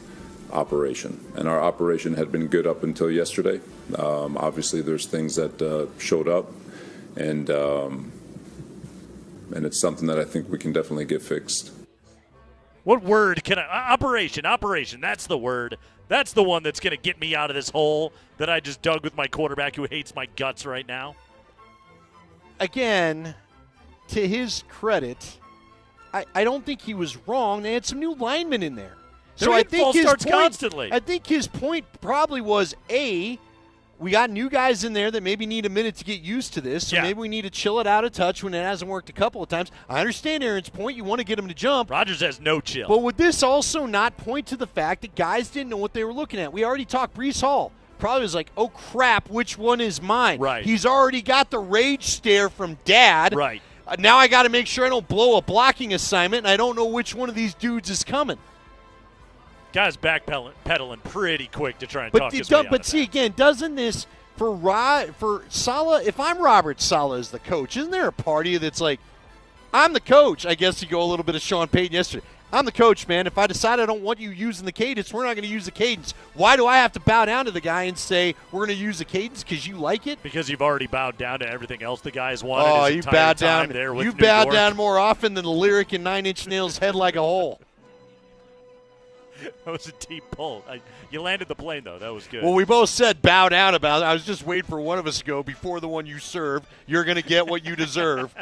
operation, and our operation had been good up until yesterday. Obviously, there's things that showed up, and it's something that I think we can definitely get fixed. What word can I? Operation. That's the word. That's the one that's going to get me out of this hole that I just dug with my quarterback who hates my guts right now. Again, to his credit, I don't think he was wrong. They had some new linemen in there. So I think his point, constantly. I think his point probably was, we got new guys in there that maybe need a minute to get used to this, so maybe we need to chill it out a touch when it hasn't worked a couple of times. I understand Aaron's point. You want to get him to jump. Rodgers has no chill. But would this also not point to the fact that guys didn't know what they were looking at? We already talked Breece Hall. Probably was like, oh, crap, which one is mine? Right. He's already got the rage stare from Dad. Right. Now I got to make sure I don't blow a blocking assignment, and I don't know which one of these dudes is coming. Guy's backpedaling pretty quick to try and talk his way out of But see, again, doesn't this for Salah? If I'm Robert Salah as the coach, isn't there a party that's like, I'm the coach? I guess you go a little bit of Sean Payton yesterday. I'm the coach, man. If I decide I don't want you using the cadence, we're not going to use the cadence. Why do I have to bow down to the guy and say we're going to use the cadence because you like it? Because you've already bowed down to everything else the guy's wanted. Oh, his you entire bowed time down. there with You New bowed York. down more often than the lyric in 9 Inch Nails' "Head Like a Hole." That was a deep pull. You landed the plane, though. That was good. Well, we both said bow down about it. I was just waiting for one of us to go before the one you serve. You're going to get what you deserve.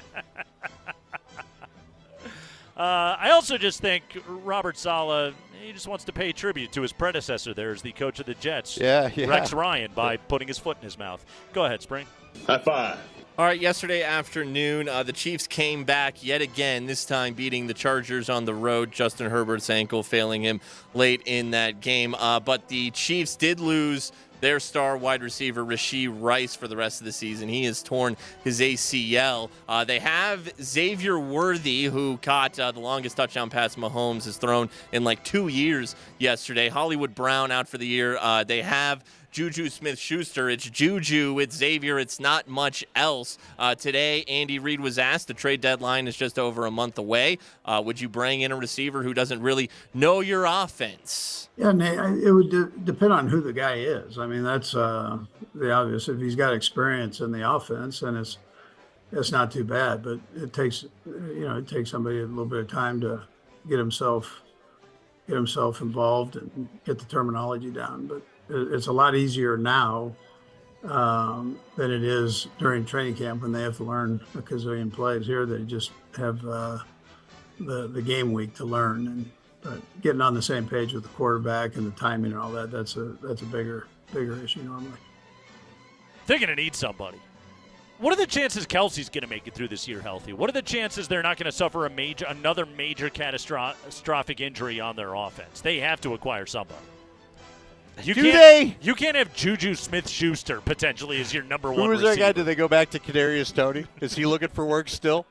I also just think Robert Salah, he just wants to pay tribute to his predecessor there as the coach of the Jets, Rex Ryan, by putting his foot in his mouth. Go ahead, Spring. High five. All right, yesterday afternoon, the Chiefs came back yet again, this time beating the Chargers on the road. Justin Herbert's ankle failing him late in that game. But the Chiefs did lose their star wide receiver, Rashee Rice, for the rest of the season. He has torn his ACL. They have Xavier Worthy, who caught the longest touchdown pass Mahomes has thrown in like 2 years yesterday. Hollywood Brown out for the year. They have Juju Smith-Schuster. It's Juju, it's Xavier, it's not much else. Today, Andy Reid was asked, the trade deadline is just over a month away. Would you bring in a receiver who doesn't really know your offense? Yeah, Nate, it would depend on who the guy is. I mean, that's the obvious. If he's got experience in the offense, then it's not too bad. But it takes somebody a little bit of time to get himself involved and get the terminology down. But it's a lot easier now than it is during training camp when they have to learn a gazillion plays. Here they just have the game week to learn, and getting on the same page with the quarterback and the timing and all that, that's a bigger issue normally. They're going to need somebody. What are the chances Kelsey's going to make it through this year healthy? What are the chances they're not going to suffer another major catastrophic injury on their offense? They have to acquire somebody. You can't have Juju Smith-Schuster potentially as your number one receiver. Who was their guy? Did they go back to Kadarius Toney? Is he looking for work still?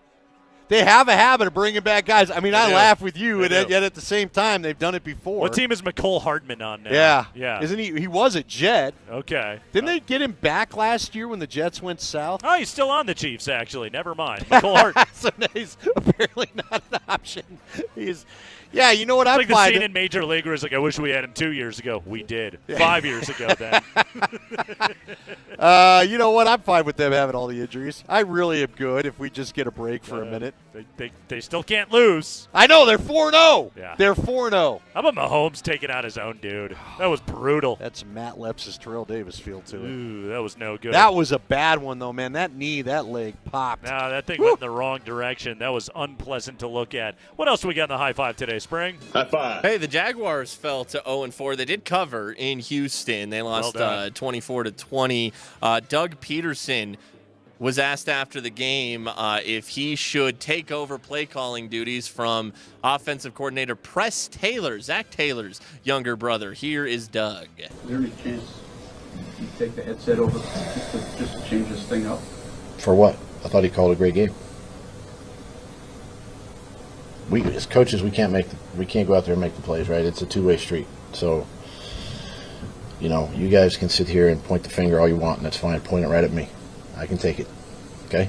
They have a habit of bringing back guys. I mean, I laugh with you, and yet at the same time, they've done it before. What team is McCole Hardman on now? Yeah. Isn't he? He was a Jet. Okay. Didn't they get him back last year when the Jets went south? Oh, he's still on the Chiefs, actually. Never mind. McCole Hardman. So he's apparently not an option. Yeah, you know what I'm like the scene in Major League where it's like, I wish we had him 2 years ago. We did. 5 years ago, then. You know what? I'm fine with them having all the injuries. I really am good if we just get a break for a minute. They still can't lose. I know. They're 4-0. Yeah. They're 4-0. How about Mahomes taking out his own dude? That was brutal. That's Matt Leps's Terrell Davis feel to it. Ooh, that was no good. That was a bad one, though, man. That leg popped. No, that thing went in the wrong direction. That was unpleasant to look at. What else do we got in the high five today, Spring? High five. Hey, the Jaguars fell to 0-4. They did cover in Houston. They lost 24-20. Doug Peterson was asked after the game if he should take over play calling duties from offensive coordinator Press Taylor, Zach Taylor's younger brother. Here is Doug. Is there any chance you take the headset over just to change this thing up? For what? I thought he called a great game. We as coaches, we can't go out there and make the plays, right? It's a two-way street. So, you guys can sit here and point the finger all you want, and that's fine. Point it right at me. I can take it. Okay?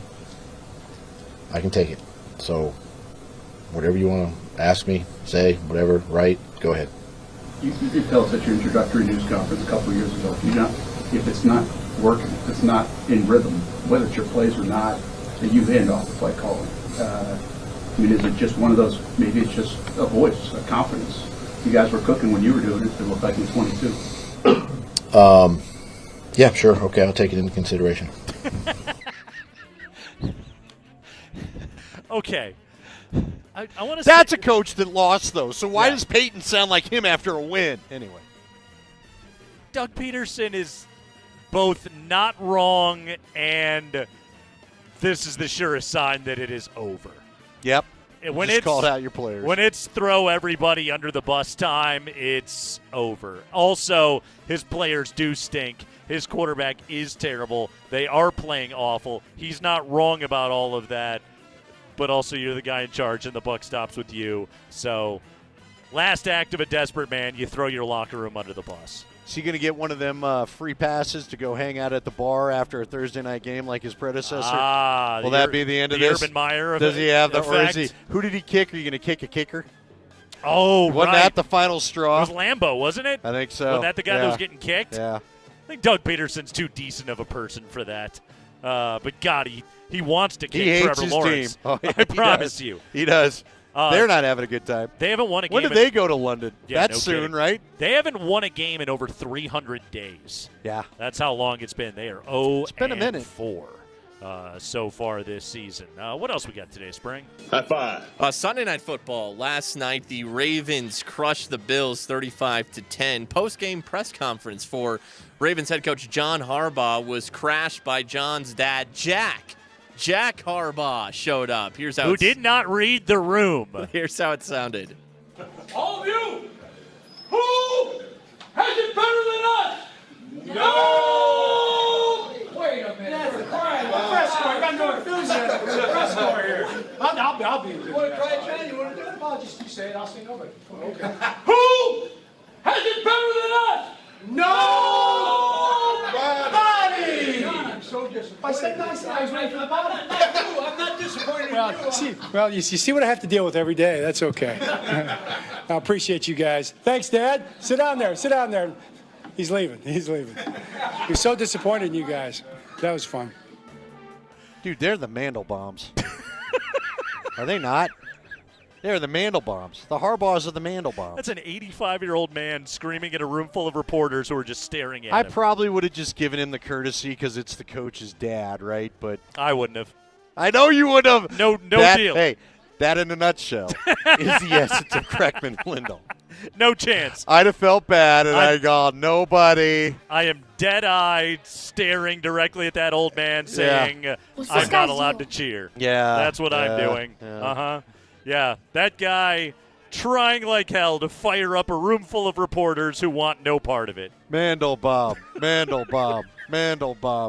I can take it. So, whatever you want to ask me, say, whatever, write, go ahead. You did tell us at your introductory news conference a couple of years ago, if it's not working, if it's not in rhythm, whether it's your plays or not, that you hand off the play calling. Is it just one of those, maybe it's just a voice, a confidence? You guys were cooking when you were doing it. It looked like in 22. Yeah, sure. Okay, I'll take it into consideration. Okay. I want to. That's a coach that lost, though. So why does Peyton sound like him after a win? Anyway. Doug Peterson is both not wrong and this is the surest sign that it is over. Yep. When Just it's called out your players. When it's throw everybody under the bus time, it's over. Also, his players do stink. His quarterback is terrible. They are playing awful. He's not wrong about all of that, but also you're the guy in charge and the buck stops with you. So, last act of a desperate man, you throw your locker room under the bus. Is he going to get one of them free passes to go hang out at the bar after a Thursday night game like his predecessor? Will that be the end of this? Urban Meyer Does he have the effect? or is he, who did he kick? Are you going to kick a kicker? Oh, Wasn't that the final straw? It was Lambeau, wasn't it? I think so. Wasn't that the guy that was getting kicked? Yeah. I think Doug Peterson's too decent of a person for that. But God, he wants to kick he hates Trevor his Lawrence. team. Oh, yeah, I promise you. He does. They're not having a good time. They haven't won a game. When did they go to London? Yeah, That's no soon, kidding. right? They haven't won a game in over 300 days. Yeah. That's how long it's been. They are 0 It's been a minute. 4 so far this season. What else we got today, Spring? High five. Sunday Night Football. Last night, the Ravens crushed the Bills 35-10. Post-game press conference for Ravens head coach John Harbaugh was crashed by John's dad, Jack. Jack Harbaugh showed up. Who did not read the room. Here's how it sounded. All of you, who has it better than us? No! Wait a minute. That's the press score. I got no enthusiasm for the press score here. I'll be in You want to try it, Chad? You want to do it? I'll just you say it. I'll say nobody. Okay. Who has it better than us? Nobody! God, I'm so disappointed. I said nice. I was waiting for the bottom. I'm not disappointed in you. You see what I have to deal with every day. That's okay. I appreciate you guys. Thanks, Dad. Sit down there. Sit down there. He's leaving. He's leaving. He's so disappointed in you guys. That was fun. Dude, they're the Mandelbaums. Are they not? They're the Mandelbaums. The Harbaughs are the Mandelbaums. That's an 85-year-old man screaming at a room full of reporters who are just staring at I him. probably would have just given him the courtesy because it's the coach's dad, right? But I wouldn't have. I know you would have. No that, deal. Hey, that in a nutshell is the essence of Kreckman and Lindell. No chance. I'd have felt bad, and I'd gone, nobody. I am dead-eyed staring directly at that old man saying, I'm not allowed to cheer. Yeah. That's what I'm doing. Yeah. Uh-huh. Yeah, that guy trying like hell to fire up a room full of reporters who want no part of it. Mandelbaum.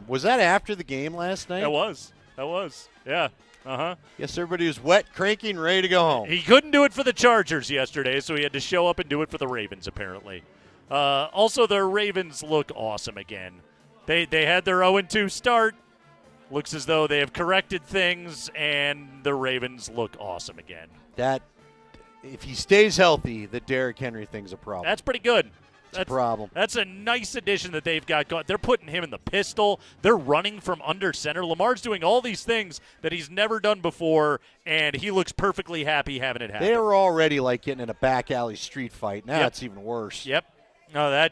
Was that after the game last night? That was. Yeah. Uh-huh. Yes, everybody was wet, cranking, ready to go home. He couldn't do it for the Chargers yesterday, so he had to show up and do it for the Ravens, apparently. Also, the Ravens look awesome again. They had their 0-2 start. Looks as though they have corrected things, and the Ravens look awesome again. That, if he stays healthy, the Derrick Henry thing's a problem. That's pretty good. That's a problem. That's a nice addition that they've got going. They're putting him in the pistol. They're running from under center. Lamar's doing all these things that he's never done before, and he looks perfectly happy having it happen. They were already like getting in a back alley street fight. Now it's even worse. Yep. No,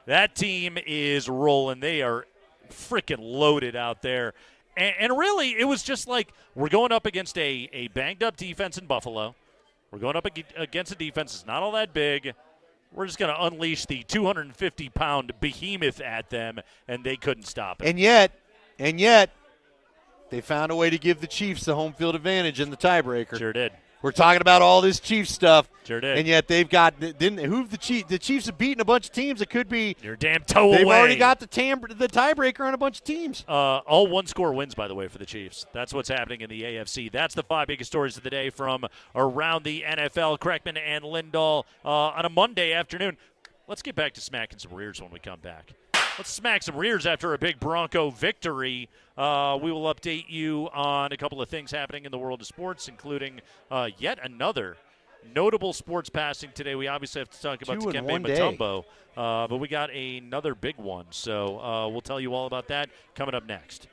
that team is rolling. They are freaking loaded out there. And really, it was just like we're going up against a banged-up defense in Buffalo. We're going up against a defense that's not all that big. We're just going to unleash the 250-pound behemoth at them, and they couldn't stop it. And yet, they found a way to give the Chiefs the home field advantage in the tiebreaker. Sure did. We're talking about all this Chiefs stuff. Sure did. And yet they've got the Chiefs have beaten a bunch of teams that could be. Your damn toe They've away. already got the tiebreaker on a bunch of teams. All one-score wins, by the way, for the Chiefs. That's what's happening in the AFC. That's the 5 biggest stories of the day from around the NFL. Kreckman and Lindahl on a Monday afternoon. Let's get back to smacking some rears when we come back. Let's smack some rears after a big Bronco victory. We will update you on a couple of things happening in the world of sports, including yet another notable sports passing today. We obviously have to talk about Dikembe Mutombo, but we got another big one. So we'll tell you all about that coming up next.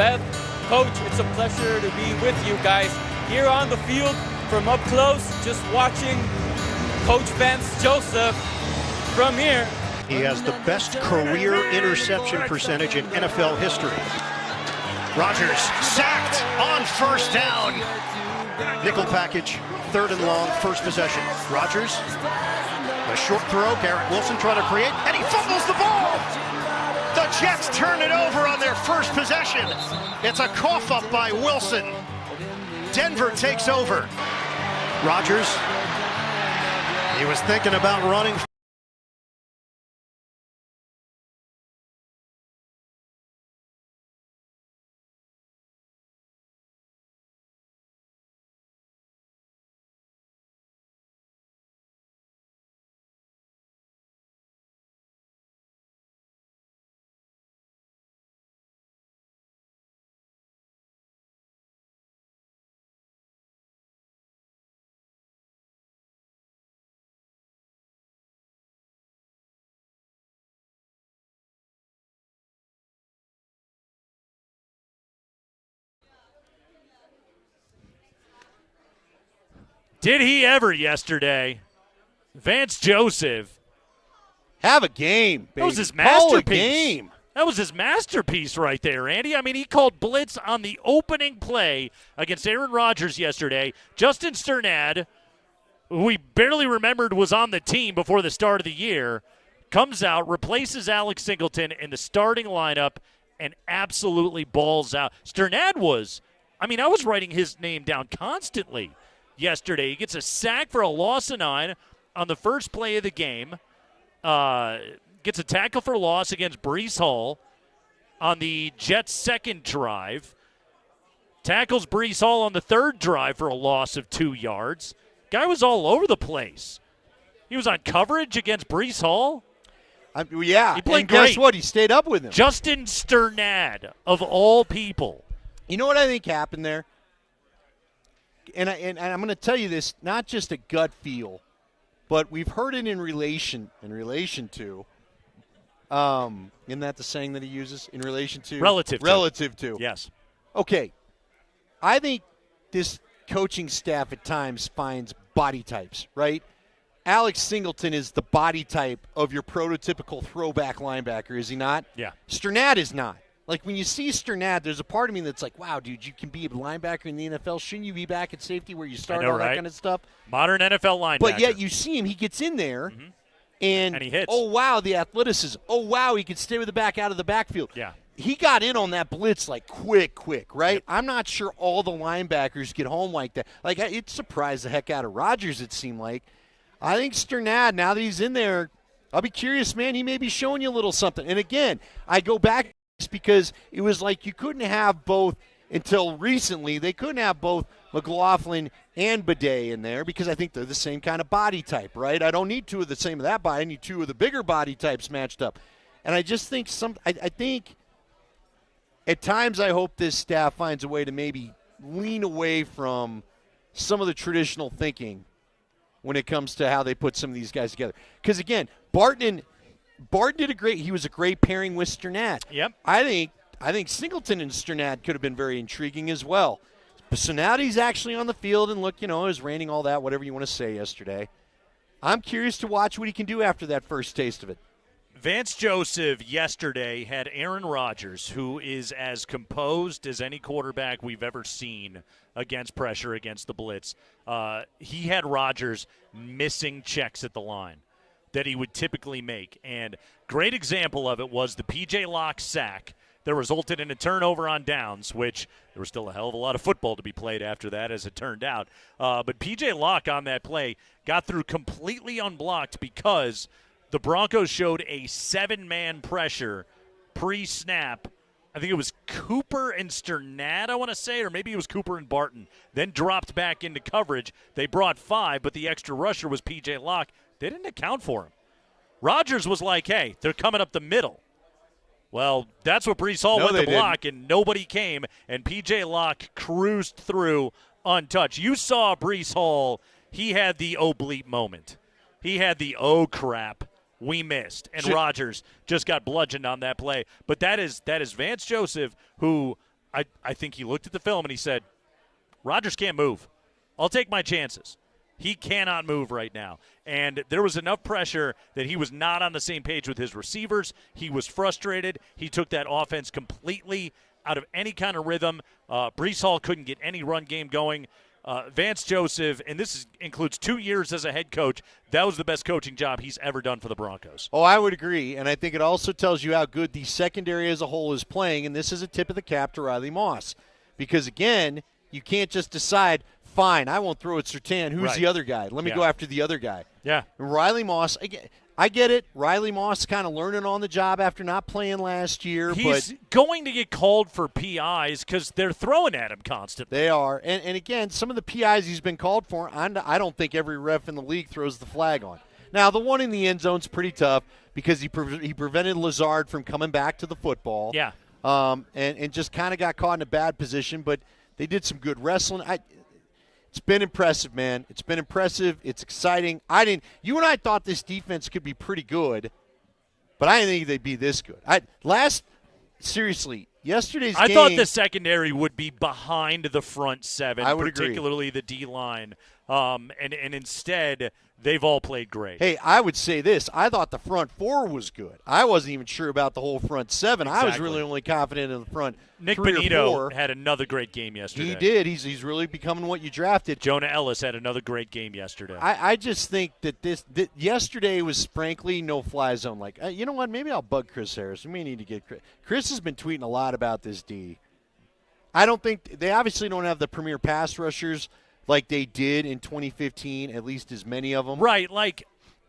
Bev. Coach, it's a pleasure to be with you guys here on the field from up close, just watching Coach Vance Joseph from here. He has the best career interception percentage in NFL history. Rodgers sacked on first down. Nickel package, 3rd and long, first possession. Rodgers, a short throw. Garrett Wilson trying to create, and he fumbles the ball. The Jets turn it over on their first possession. It's a cough up by Wilson. Denver takes over. Rodgers, he was thinking about running. Did he ever yesterday? Vance Joseph. Have a game, baby. That was his Call a masterpiece. game. That was his masterpiece right there, Andy. I mean, he called blitz on the opening play against Aaron Rodgers yesterday. Justin Sternad, who we barely remembered was on the team before the start of the year, comes out, replaces Alex Singleton in the starting lineup, and absolutely balls out. Sternad was, I was writing his name down constantly yesterday. He gets a sack for a loss of 9 on the first play of the game. Gets a tackle for loss against Breece Hall on the Jets' second drive. Tackles Breece Hall on the third drive for a loss of 2 yards. Guy was all over the place. He was on coverage against Breece Hall. Yeah, he played and guess great. what? He stayed up with him. Justin Sternad, of all people. You know what I think happened there? And I'm going to tell you this, not just a gut feel, but we've heard it in relation to. Isn't that the saying that he uses? In relation to? Relative to. Yes. Okay. I think this coaching staff at times finds body types, right? Alex Singleton is the body type of your prototypical throwback linebacker, is he not? Yeah. Sternad is not. Like, when you see Sternad, there's a part of me that's like, wow, dude, you can be a linebacker in the NFL. Shouldn't you be back at safety where you start all that kind of stuff? Modern NFL linebacker. But yet you see him, he gets in there, and he hits. Oh, wow, the athleticism. Oh, wow, he can stay with the back out of the backfield. Yeah. He got in on that blitz like quick, right? Yep. I'm not sure all the linebackers get home like that. Like, it surprised the heck out of Rodgers, it seemed like. I think Sternad, now that he's in there, I'll be curious, man, he may be showing you a little something. And again, I go back because it was like you couldn't have both until recently. They couldn't have both McLaughlin and Bidet in there because I think they're the same kind of body type, right? I don't need 2 of the same of that body. I need 2 of the bigger body types matched up. And I just think I think at times I hope this staff finds a way to maybe lean away from some of the traditional thinking when it comes to how they put some of these guys together. Because, again, Barton he was a great pairing with Sternad. Yep. I think Singleton and Sternad could have been very intriguing as well. So now that he's actually on the field and look, it was raining, all that, whatever you want to say yesterday. I'm curious to watch what he can do after that first taste of it. Vance Joseph yesterday had Aaron Rodgers, who is as composed as any quarterback we've ever seen against pressure, against the blitz. He had Rodgers missing checks at the line that he would typically make. And great example of it was the P.J. Locke sack that resulted in a turnover on downs, which there was still a hell of a lot of football to be played after that, as it turned out. But P.J. Locke on that play got through completely unblocked because the Broncos showed a 7-man pressure pre-snap. I think it was Cooper and Sternad, I want to say, or maybe it was Cooper and Barton. Then dropped back into coverage. They brought 5, but the extra rusher was P.J. Locke. They didn't account for him. Rodgers was like, hey, they're coming up the middle. Well, that's what Breece Hall went to block, and nobody came, and P.J. Locke cruised through untouched. You saw Breece Hall. He had the oh bleep moment. He had the oh crap. We missed, and Rodgers just got bludgeoned on that play. But that is Vance Joseph, who I think he looked at the film and he said, Rodgers can't move. I'll take my chances. He cannot move right now. And there was enough pressure that he was not on the same page with his receivers. He was frustrated. He took that offense completely out of any kind of rhythm. Breece Hall couldn't get any run game going. Vance Joseph, and this includes 2 years as a head coach, that was the best coaching job he's ever done for the Broncos. Oh, I would agree, and I think it also tells you how good the secondary as a whole is playing, and this is a tip of the cap to Riley Moss. Because, again, you can't just decide, fine, I won't throw at Surtain. Who's the other guy? Let me go after the other guy. Yeah. And Riley Moss, I get it. Riley Moss kind of learning on the job after not playing last year. He's going to get called for PIs because they're throwing at him constantly. They are. And again, some of the PIs he's been called for, I don't think every ref in the league throws the flag on. Now, the one in the end zone's pretty tough because he prevented Lazard from coming back to the football. Yeah. And just kind of got caught in a bad position, but they did some good wrestling. It's been impressive, man. It's been impressive. It's exciting. You and I thought this defense could be pretty good, but I didn't think they'd be this good. Seriously, yesterday's game. I thought the secondary would be behind the front seven, I would particularly the D-line. And instead, they've all played great. Hey, I would say this. I thought the front four was good. I wasn't even sure about the whole front seven. Exactly. I was really only confident in the front Nick 3 or Benito 4. had another great game yesterday. He did. He's really becoming what you drafted. Jonah Ellis had another great game yesterday. I just think that yesterday was frankly no-fly zone. Like, you know what? Maybe I'll bug Chris Harris. We may need to get Chris. Chris has been tweeting a lot about this D. I don't think – they obviously don't have the premier pass rushers like they did in 2015, at least as many of them. Right. Like,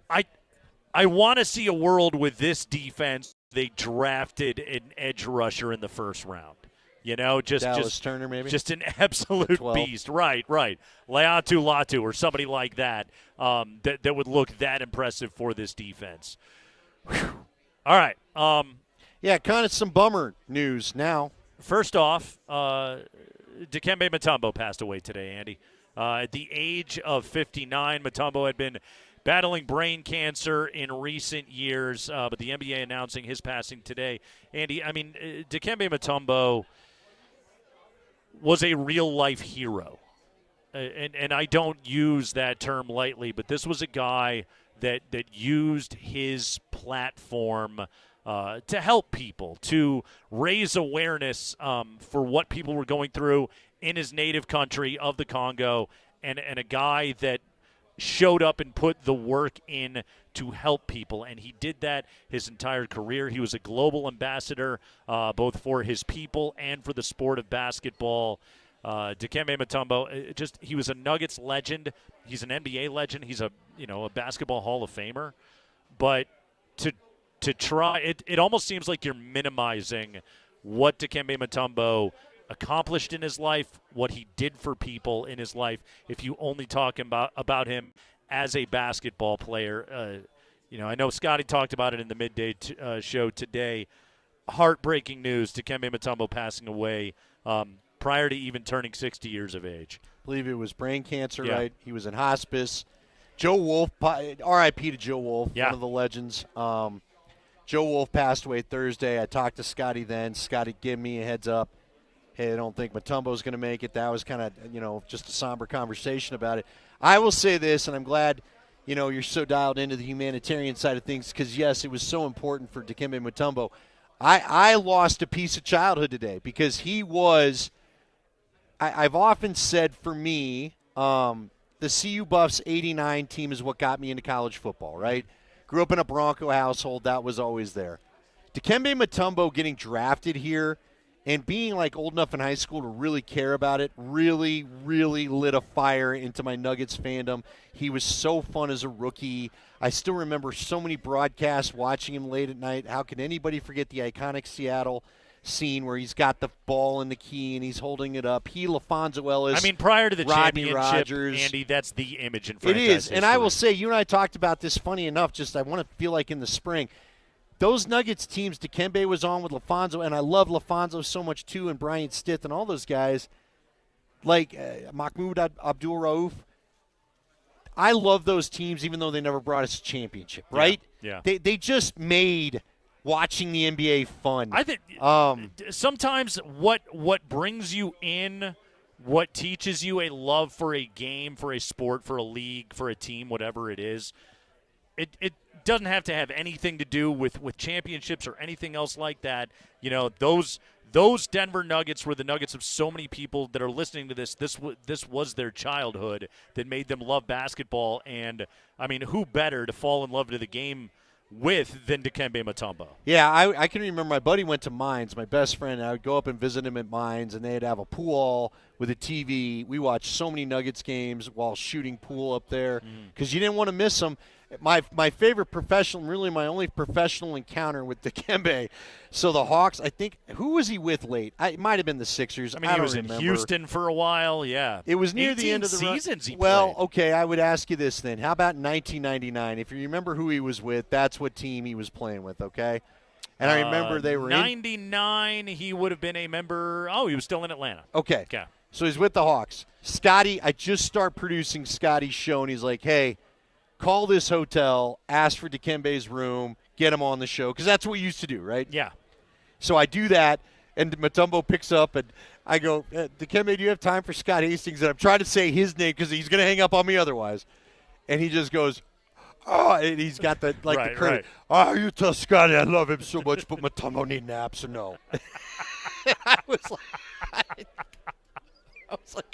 I want to see a world with this defense. They drafted an edge rusher in the first round. You know, Dallas Turner maybe? Just an absolute 12. beast. Right. Leatu Latu or somebody like that that would look that impressive for this defense. Whew. All right. Yeah, kind of some bummer news now. First off, Dikembe Mutombo passed away today, Andy. At the age of 59, Mutombo had been battling brain cancer in recent years, but the NBA announcing his passing today. Andy, I mean, Dikembe Mutombo was a real-life hero. And I don't use that term lightly, but this was a guy that used his platform to help people, to raise awareness for what people were going through in his native country of the Congo, and a guy that showed up and put the work in to help people, and he did that his entire career. He was a global ambassador both for his people and for the sport of basketball. Dikembe Mutombo, he was a Nuggets legend. He's an NBA legend. He's a basketball Hall of Famer. But to try it almost seems like you're minimizing what Dikembe Mutombo accomplished in his life, what he did for people in his life, if you only talk about him as a basketball player. I know Scotty talked about it in the midday show today. Heartbreaking news, Dikembe Mutombo passing away prior to even turning 60 years of age. I believe it was brain cancer, right? He was in hospice. Joe Wolf, R.I.P. to Joe Wolf, one of the legends. Joe Wolf passed away Thursday. I talked to Scotty then. Scotty gave me a heads up. Hey, I don't think Mutombo's going to make it. That was kind of, just a somber conversation about it. I will say this, and I'm glad, you're so dialed into the humanitarian side of things because, yes, it was so important for Dikembe Mutombo. I lost a piece of childhood today because he was – I've often said for me, the CU Buffs 89 team is what got me into college football, right? Grew up in a Bronco household. That was always there. Dikembe Mutombo getting drafted here and being old enough in high school to really care about it really, really lit a fire into my Nuggets fandom. He was so fun as a rookie. I still remember so many broadcasts watching him late at night. How can anybody forget the iconic Seattle scene where he's got the ball in the key and he's holding it up? He, LaFonso Ellis, I mean, prior to the Rodney championship, Rodgers. Andy, that's the image in It franchise is, history. and I will say, you and I talked about this funny enough, I want to feel like in the spring, those Nuggets teams Dikembe was on with LaFonso, and I love LaFonso so much too, and Brian Stith and all those guys, like Mahmoud Abdul-Rauf. I love those teams even though they never brought us a championship, right? Yeah. They just made watching the NBA fun. I think sometimes what brings you in, what teaches you a love for a game, for a sport, for a league, for a team, whatever it is, it doesn't have to have anything to do with championships or anything else like that. You know, those Denver Nuggets were the Nuggets of so many people that are listening to this. This was their childhood that made them love basketball. And, I mean, who better to fall in love to the game with than Dikembe Mutombo? Yeah, I can remember my buddy went to Mines, my best friend. I would go up and visit him at Mines, and they'd have a pool hall with a TV. We watched so many Nuggets games while shooting pool up there because you didn't want to miss them. My favorite professional, really my only professional encounter with Dikembe. So the Hawks, I think, who was he with late? It might have been the Sixers. I mean, I he don't was remember. in Houston for a while, yeah. It was near the end of the seasons he Well, played. okay, I would ask you this then. How about 1999? If you remember who he was with, that's what team he was playing with, okay? And I remember they were 99, he would have been a member. Oh, he was still in Atlanta. Okay. Okay. So he's with the Hawks. Scotty, I just start producing Scotty's show, and he's like, hey, call this hotel, ask for Dikembe's room, get him on the show, because that's what we used to do, right? Yeah. So I do that, and Mutombo picks up, and I go, Dikembe, do you have time for Scott Hastings? And I'm trying to say his name because he's going to hang up on me otherwise. And he just goes, oh, and he's got the the credit. Right. Oh, you tell Scotty I love him so much, but Mutombo need naps, so no. I was like,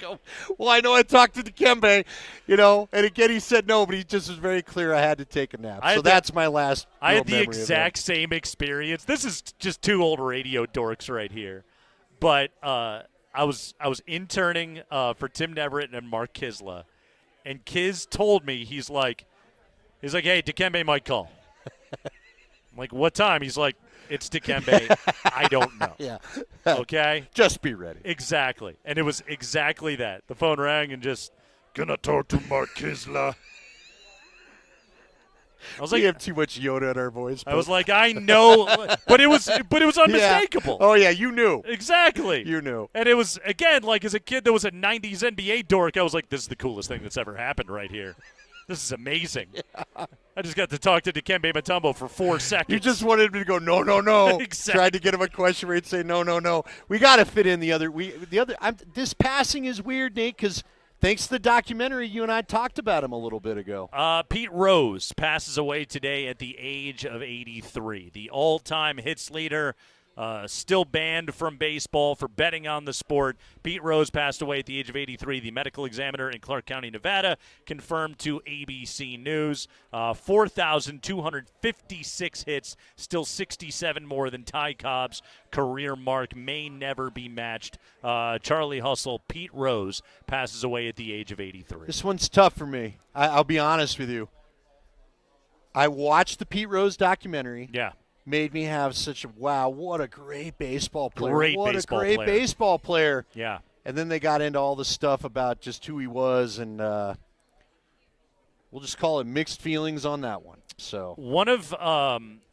oh, well, I know I talked to Dikembe, and again he said no, but he just was very clear I had to take a nap. So that's my last. I had the memory of exact same experience. This is just two old radio dorks right here, but I was interning for Tim Neverett and Mark Kisla, and Kiz told me he's like, hey, Dikembe might call. I'm like, what time? He's like, it's Dikembe. I don't know. Yeah. Okay? Just be ready. Exactly. And it was exactly that. The phone rang and just, gonna talk to Mark Kisla. I was like, we have too much Yoda in our voice. I was like, I know, but it was unmistakable. Yeah. Oh yeah, you knew. Exactly. You knew. And it was, again, like as a kid that was a 90s NBA dork, I was like, this is the coolest thing that's ever happened right here. This is amazing. Yeah. I just got to talk to Dikembe Mutombo for 4 seconds. You just wanted him to go, no, no, no. Exactly. Tried to get him a question where he'd say, no, no, no. We got to fit in the other. This passing is weird, Nate, because thanks to the documentary, you and I talked about him a little bit ago. Pete Rose passes away today at the age of 83. The all-time hits leader, still banned from baseball for betting on the sport. Pete Rose passed away at the age of 83. The medical examiner in Clark County, Nevada, confirmed to ABC News. 4,256 hits, still 67 more than Ty Cobb's career mark. May never be matched. Charlie Hustle, Pete Rose, passes away at the age of 83. This one's tough for me. I'll be honest with you. I watched the Pete Rose documentary. Yeah. Made me have such a, wow, what a great baseball player. What a baseball great player. baseball player. Yeah. And then they got into all the stuff about just who he was, and we'll just call it mixed feelings on that one. So one of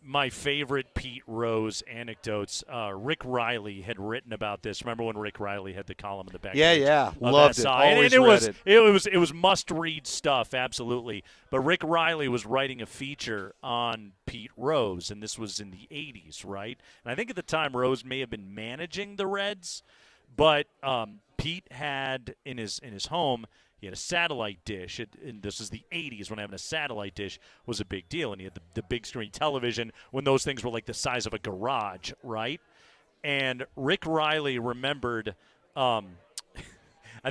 my favorite Pete Rose anecdotes, Rick Riley had written about this. Remember when Rick Riley had the column in the back? Yeah. Loved it. Always and read it was must-read stuff, absolutely. But Rick Riley was writing a feature on Pete Rose, and this was in the 80s, right? And I think at the time Rose may have been managing the Reds, but Pete had in his home, he had a satellite dish, and this is the 80s when having a satellite dish was a big deal, and he had the big screen television when those things were like the size of a garage, right? And Rick Riley remembered, I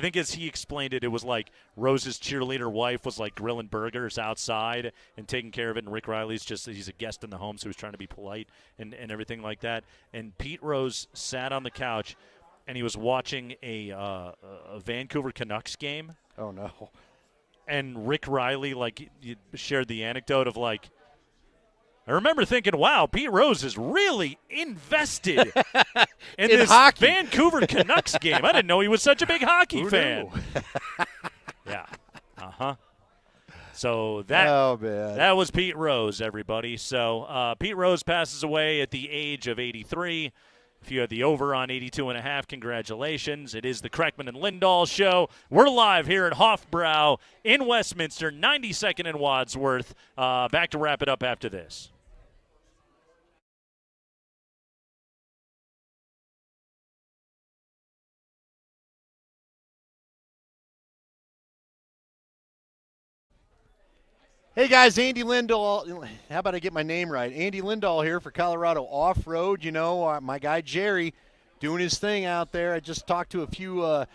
think as he explained it, it was like Rose's cheerleader wife was like grilling burgers outside and taking care of it, and Rick Riley's he's a guest in the home, so he's trying to be polite and everything like that. And Pete Rose sat on the couch, and he was watching a Vancouver Canucks game. Oh, no. And Rick Riley, shared the anecdote of, I remember thinking, wow, Pete Rose is really invested in this hockey. Vancouver Canucks game. I didn't know he was such a big hockey fan. Yeah. Uh-huh. So that was Pete Rose, everybody. So Pete Rose passes away at the age of 83. If you had the over on 82.5, congratulations. It is the Kreckman and Lindahl Show. We're live here at Hofbrau in Westminster, 92nd and Wadsworth. Back to wrap it up after this. Hey, guys, Andy Lindahl. How about I get my name right? Andy Lindahl here for Colorado Off-Road. You know, my guy Jerry doing his thing out there. I just talked to a few I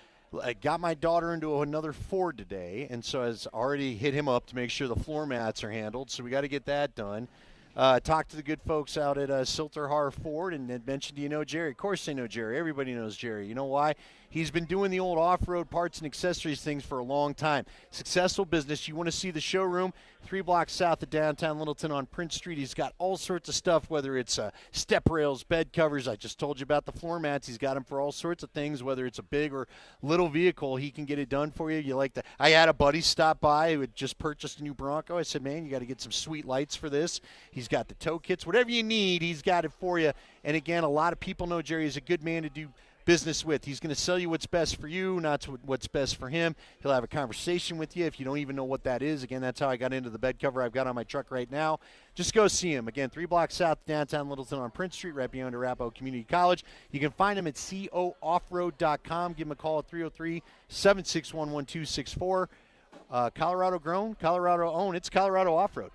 got my daughter into another Ford today, and so I already hit him up to make sure the floor mats are handled, so we got to get that done. Talked to the good folks out at Silterhar Ford and had mentioned, do you know Jerry? Of course they know Jerry. Everybody knows Jerry. You know why? He's been doing the old off-road parts and accessories things for a long time. Successful business. You want to see the showroom? 3 blocks south of downtown Littleton on Prince Street. He's got all sorts of stuff, whether it's step rails, bed covers. I just told you about the floor mats. He's got them for all sorts of things, whether it's a big or little vehicle. He can get it done for you. You like that? I had a buddy stop by who had just purchased a new Bronco. I said, man, you got to get some sweet lights for this. He's got the tow kits. Whatever you need, he's got it for you. And again, a lot of people know Jerry is a good man to do business with. He's going to sell you what's best for you, not what's best for him. He'll have a conversation with you if you don't even know what that is. Again, that's how I got into the bed cover I've got on my truck right now. Just go see him. Again, 3 blocks south of downtown Littleton on Prince Street, right beyond Arapahoe Community College. You can find him at cooffroad.com. Give him a call at 303-761-1264. Colorado grown, Colorado owned. It's Colorado Off-Road.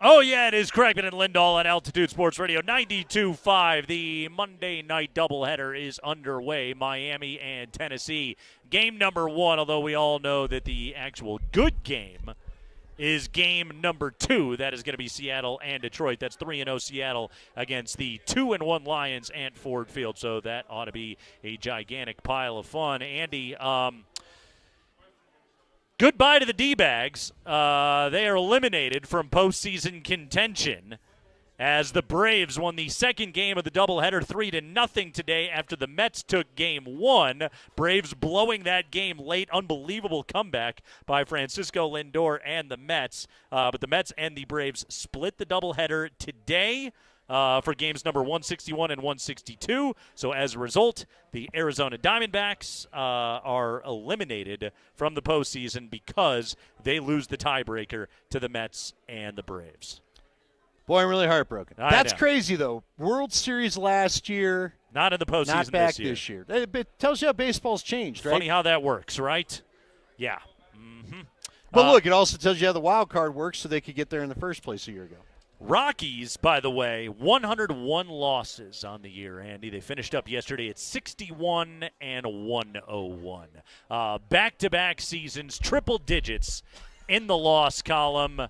Oh, yeah, it is Craigman and Lindahl on Altitude Sports Radio 92.5. The Monday night doubleheader is underway, Miami and Tennessee. Game number 1, although we all know that the actual good game is game number 2. That is going to be Seattle and Detroit. That's 3-0 Seattle against the 2-1 Lions at Ford Field. So that ought to be a gigantic pile of fun. Andy, goodbye to the D-Bags. They are eliminated from postseason contention as the Braves won the second game of the doubleheader 3-0 today after the Mets took game 1. Braves blowing that game late. Unbelievable comeback by Francisco Lindor and the Mets. But the Mets and the Braves split the doubleheader today for games number 161 and 162. So as a result, the Arizona Diamondbacks are eliminated from the postseason because they lose the tiebreaker to the Mets and the Braves. Boy, I'm really heartbroken. That's know. crazy, though. World Series last year. Not in the postseason Not back this year. It tells you how baseball's changed, right? Funny how that works, right? Yeah. Mm-hmm. But look, it also tells you how the wild card works so they could get there in the first place a year ago. Rockies, by the way, 101 losses on the year, Andy. They finished up yesterday at 61 and 101. Back-to-back seasons, triple digits in the loss column.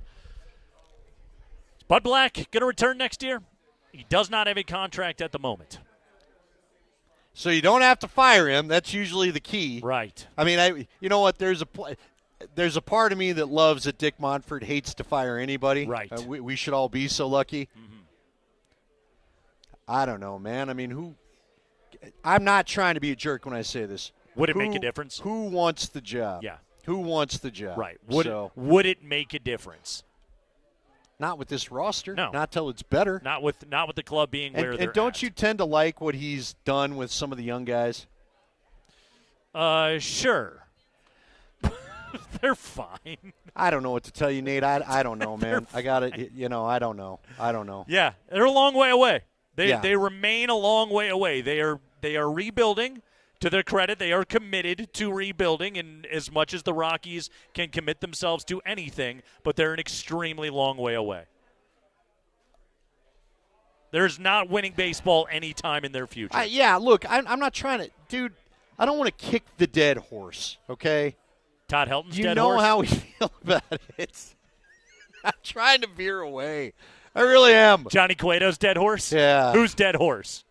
Bud Black going to return next year? He does not have a contract at the moment. So you don't have to fire him. That's usually the key. Right. I mean, you know what? There's a part of me that loves that Dick Monfort hates to fire anybody. Right. We should all be so lucky. Mm-hmm. I don't know, man. I mean, I'm not trying to be a jerk when I say this. Would it make a difference? Who wants the job? Yeah. Who wants the job? Right. Would it make a difference? Not with this roster. No. Not till it's better. Not with the club being where they're and don't at. you tend to like what he's done with some of the young guys? Sure. They're fine. I don't know what to tell you, Nate. I don't know, man. I got it. I don't know. Yeah, they're a long way away. They remain a long way away. They are rebuilding. To their credit, they are committed to rebuilding, and as much as the Rockies can commit themselves to anything, but they're an extremely long way away. There's not winning baseball anytime in their future. Look, I'm not trying to – dude, I don't want to kick the dead horse, okay? Todd Helton's dead horse? You know how we feel about it. I'm trying to veer away. I really am. Johnny Cueto's dead horse? Yeah. Who's dead horse?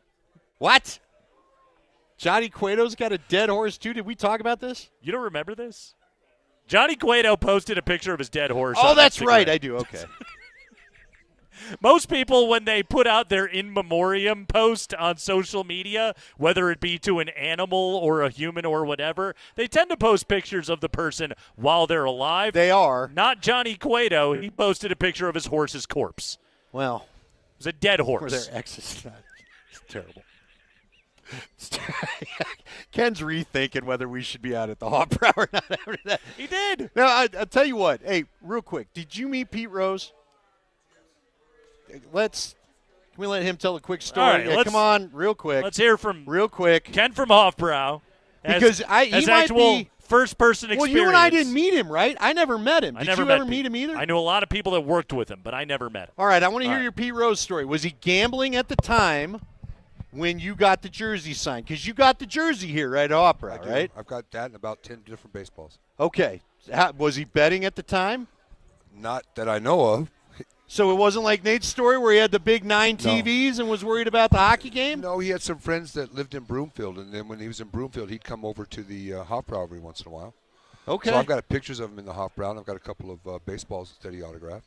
What? Johnny Cueto's got a dead horse, too? Did we talk about this? You don't remember this? Johnny Cueto posted a picture of his dead horse. Oh, on that's Instagram. right. I do. Okay. Most people, when they put out their in memoriam post on social media, whether it be to an animal or a human or whatever, they tend to post pictures of the person while they're alive. They are. Not Johnny Cueto. He posted a picture of his horse's corpse. Well. It was a dead horse. Or their exes. It's terrible. Ken's rethinking whether we should be out at the Hawk or not after that. He did. No, I'll tell you what. Hey, real quick. Did you meet Pete Rose? Can we let him tell a quick story? All right, yeah, come on, real quick. Let's hear from real quick Ken from Hofbrau. Because he might actual be first-person experience. Well, you and I didn't meet him, right? I never met him. Did you ever meet him either? I knew a lot of people that worked with him, but I never met him. All right, I want to hear your Pete Rose story. Was he gambling at the time when you got the jersey signed? Because you got the jersey here, right, at Opera, right? I've got that and about 10 different baseballs. Okay. Was he betting at the time? Not that I know of. So it wasn't like Nate's story where he had the big 9 TVs and was worried about the hockey game? No, he had some friends that lived in Broomfield, and then when he was in Broomfield, he'd come over to the Hofbrau every once in a while. Okay. So I've got pictures of him in the Hofbrau, and I've got a couple of baseballs that he autographed.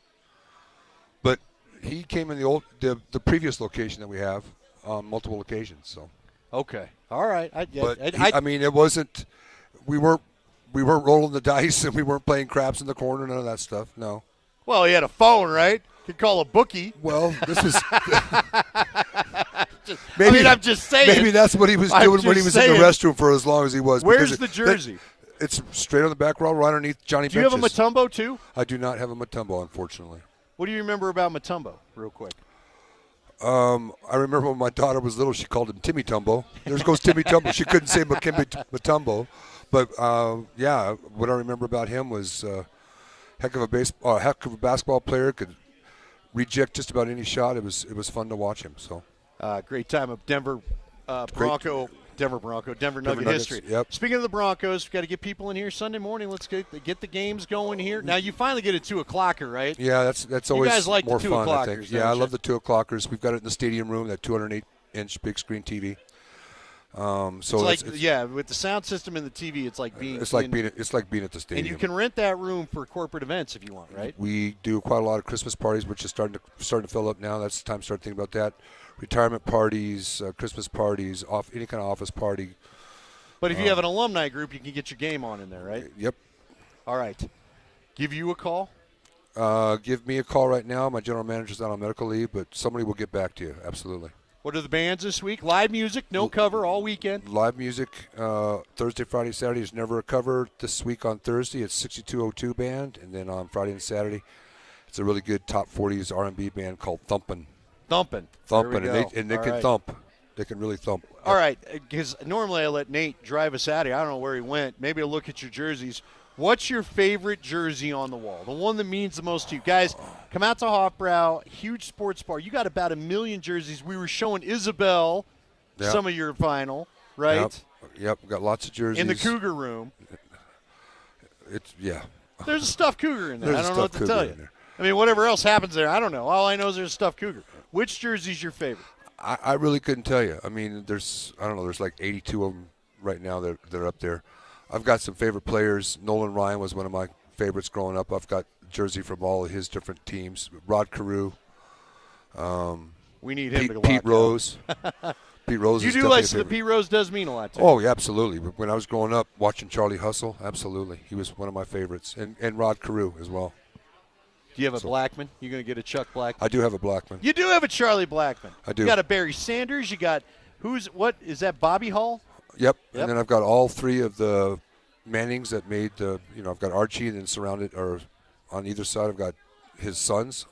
But he came in the previous location that we have on multiple occasions. So. Okay. All right. I mean, it wasn't. We weren't rolling the dice, and we weren't playing craps in the corner. None of that stuff. No. Well, he had a phone, right? Could call a bookie. Well, this was. Maybe I'm just saying. Maybe that's what he was doing when he was in the restroom for as long as he was. Where's the jersey? It's straight on the back row, right underneath Johnny. Do you have a Mutombo too? I do not have a Mutombo, unfortunately. What do you remember about Mutombo, real quick? I remember when my daughter was little, she called him Timmy Tumbo. There goes Timmy Tumbo. She couldn't say Mutombo. But, yeah, what I remember about him was heck of a basketball player, could reject just about any shot. It was fun to watch him. So great time of Denver Bronco Denver Nugget Nuggets, history. yep. Speaking of the Broncos, we've got to get people in here Sunday morning. Let's get the games going here. Now, you finally get a 2 o'clocker, right? Yeah, that's always you guys like more the 2 fun, I o'clockers, think. Yeah, I don't love you? the 2 o'clockers. We've got it in the stadium room, that 208-inch big screen TV. So it's like with the sound system and the TV, it's like being it's like being at the stadium. And you can rent that room for corporate events if you want, right? We do quite a lot of Christmas parties, which is starting to fill up now. That's the time to start thinking about that. Retirement parties, Christmas parties, any kind of office party. But if you have an alumni group, you can get your game on in there, right? Yep. All right. Give you a call? Give me a call right now. My general manager's out on medical leave, but somebody will get back to you. Absolutely. What are the bands this week? Live music, no cover all weekend? Live music, Thursday, Friday, Saturday is never a cover. This week on Thursday, it's 6202 band, and then on Friday and Saturday, it's a really good top 40s R&B band called Thumpin'. Thumpin'. And they can thump. They can really thump. All right, because normally I let Nate drive us out of here. I don't know where he went. Maybe I'll look at your jerseys. What's your favorite jersey on the wall? The one that means the most to you. Guys, come out to Hofbrau, huge sports bar. You got about 1 million jerseys. We were showing Isabel some of your vinyl, right? Yep, we got lots of jerseys. In the Cougar room. Yeah. There's a stuffed cougar in there. There's I don't know what to tell you. I mean, whatever else happens there, I don't know. All I know is there's a stuffed cougar. Which jersey's your favorite? I really couldn't tell you. I mean, there's like 82 of them right now that are up there. I've got some favorite players. Nolan Ryan was one of my favorites growing up. I've got jersey from all of his different teams. Rod Carew. We need him to go Pete Rose. Pete Rose you is do definitely like a favorite. Pete Rose does mean a lot to you. Oh, yeah, absolutely. When I was growing up watching Charlie Hustle, absolutely. He was one of my favorites. And Rod Carew as well. Do you have a Blackman? You're going to get a Chuck Blackman? I do have a Blackman. You do have a Charlie Blackman. I do. You got a Barry Sanders. You got what is that? Bobby Hall? Yep. And then I've got all 3 of the Mannings that made the. I've got Archie, and then surrounded or on either side I've got his sons.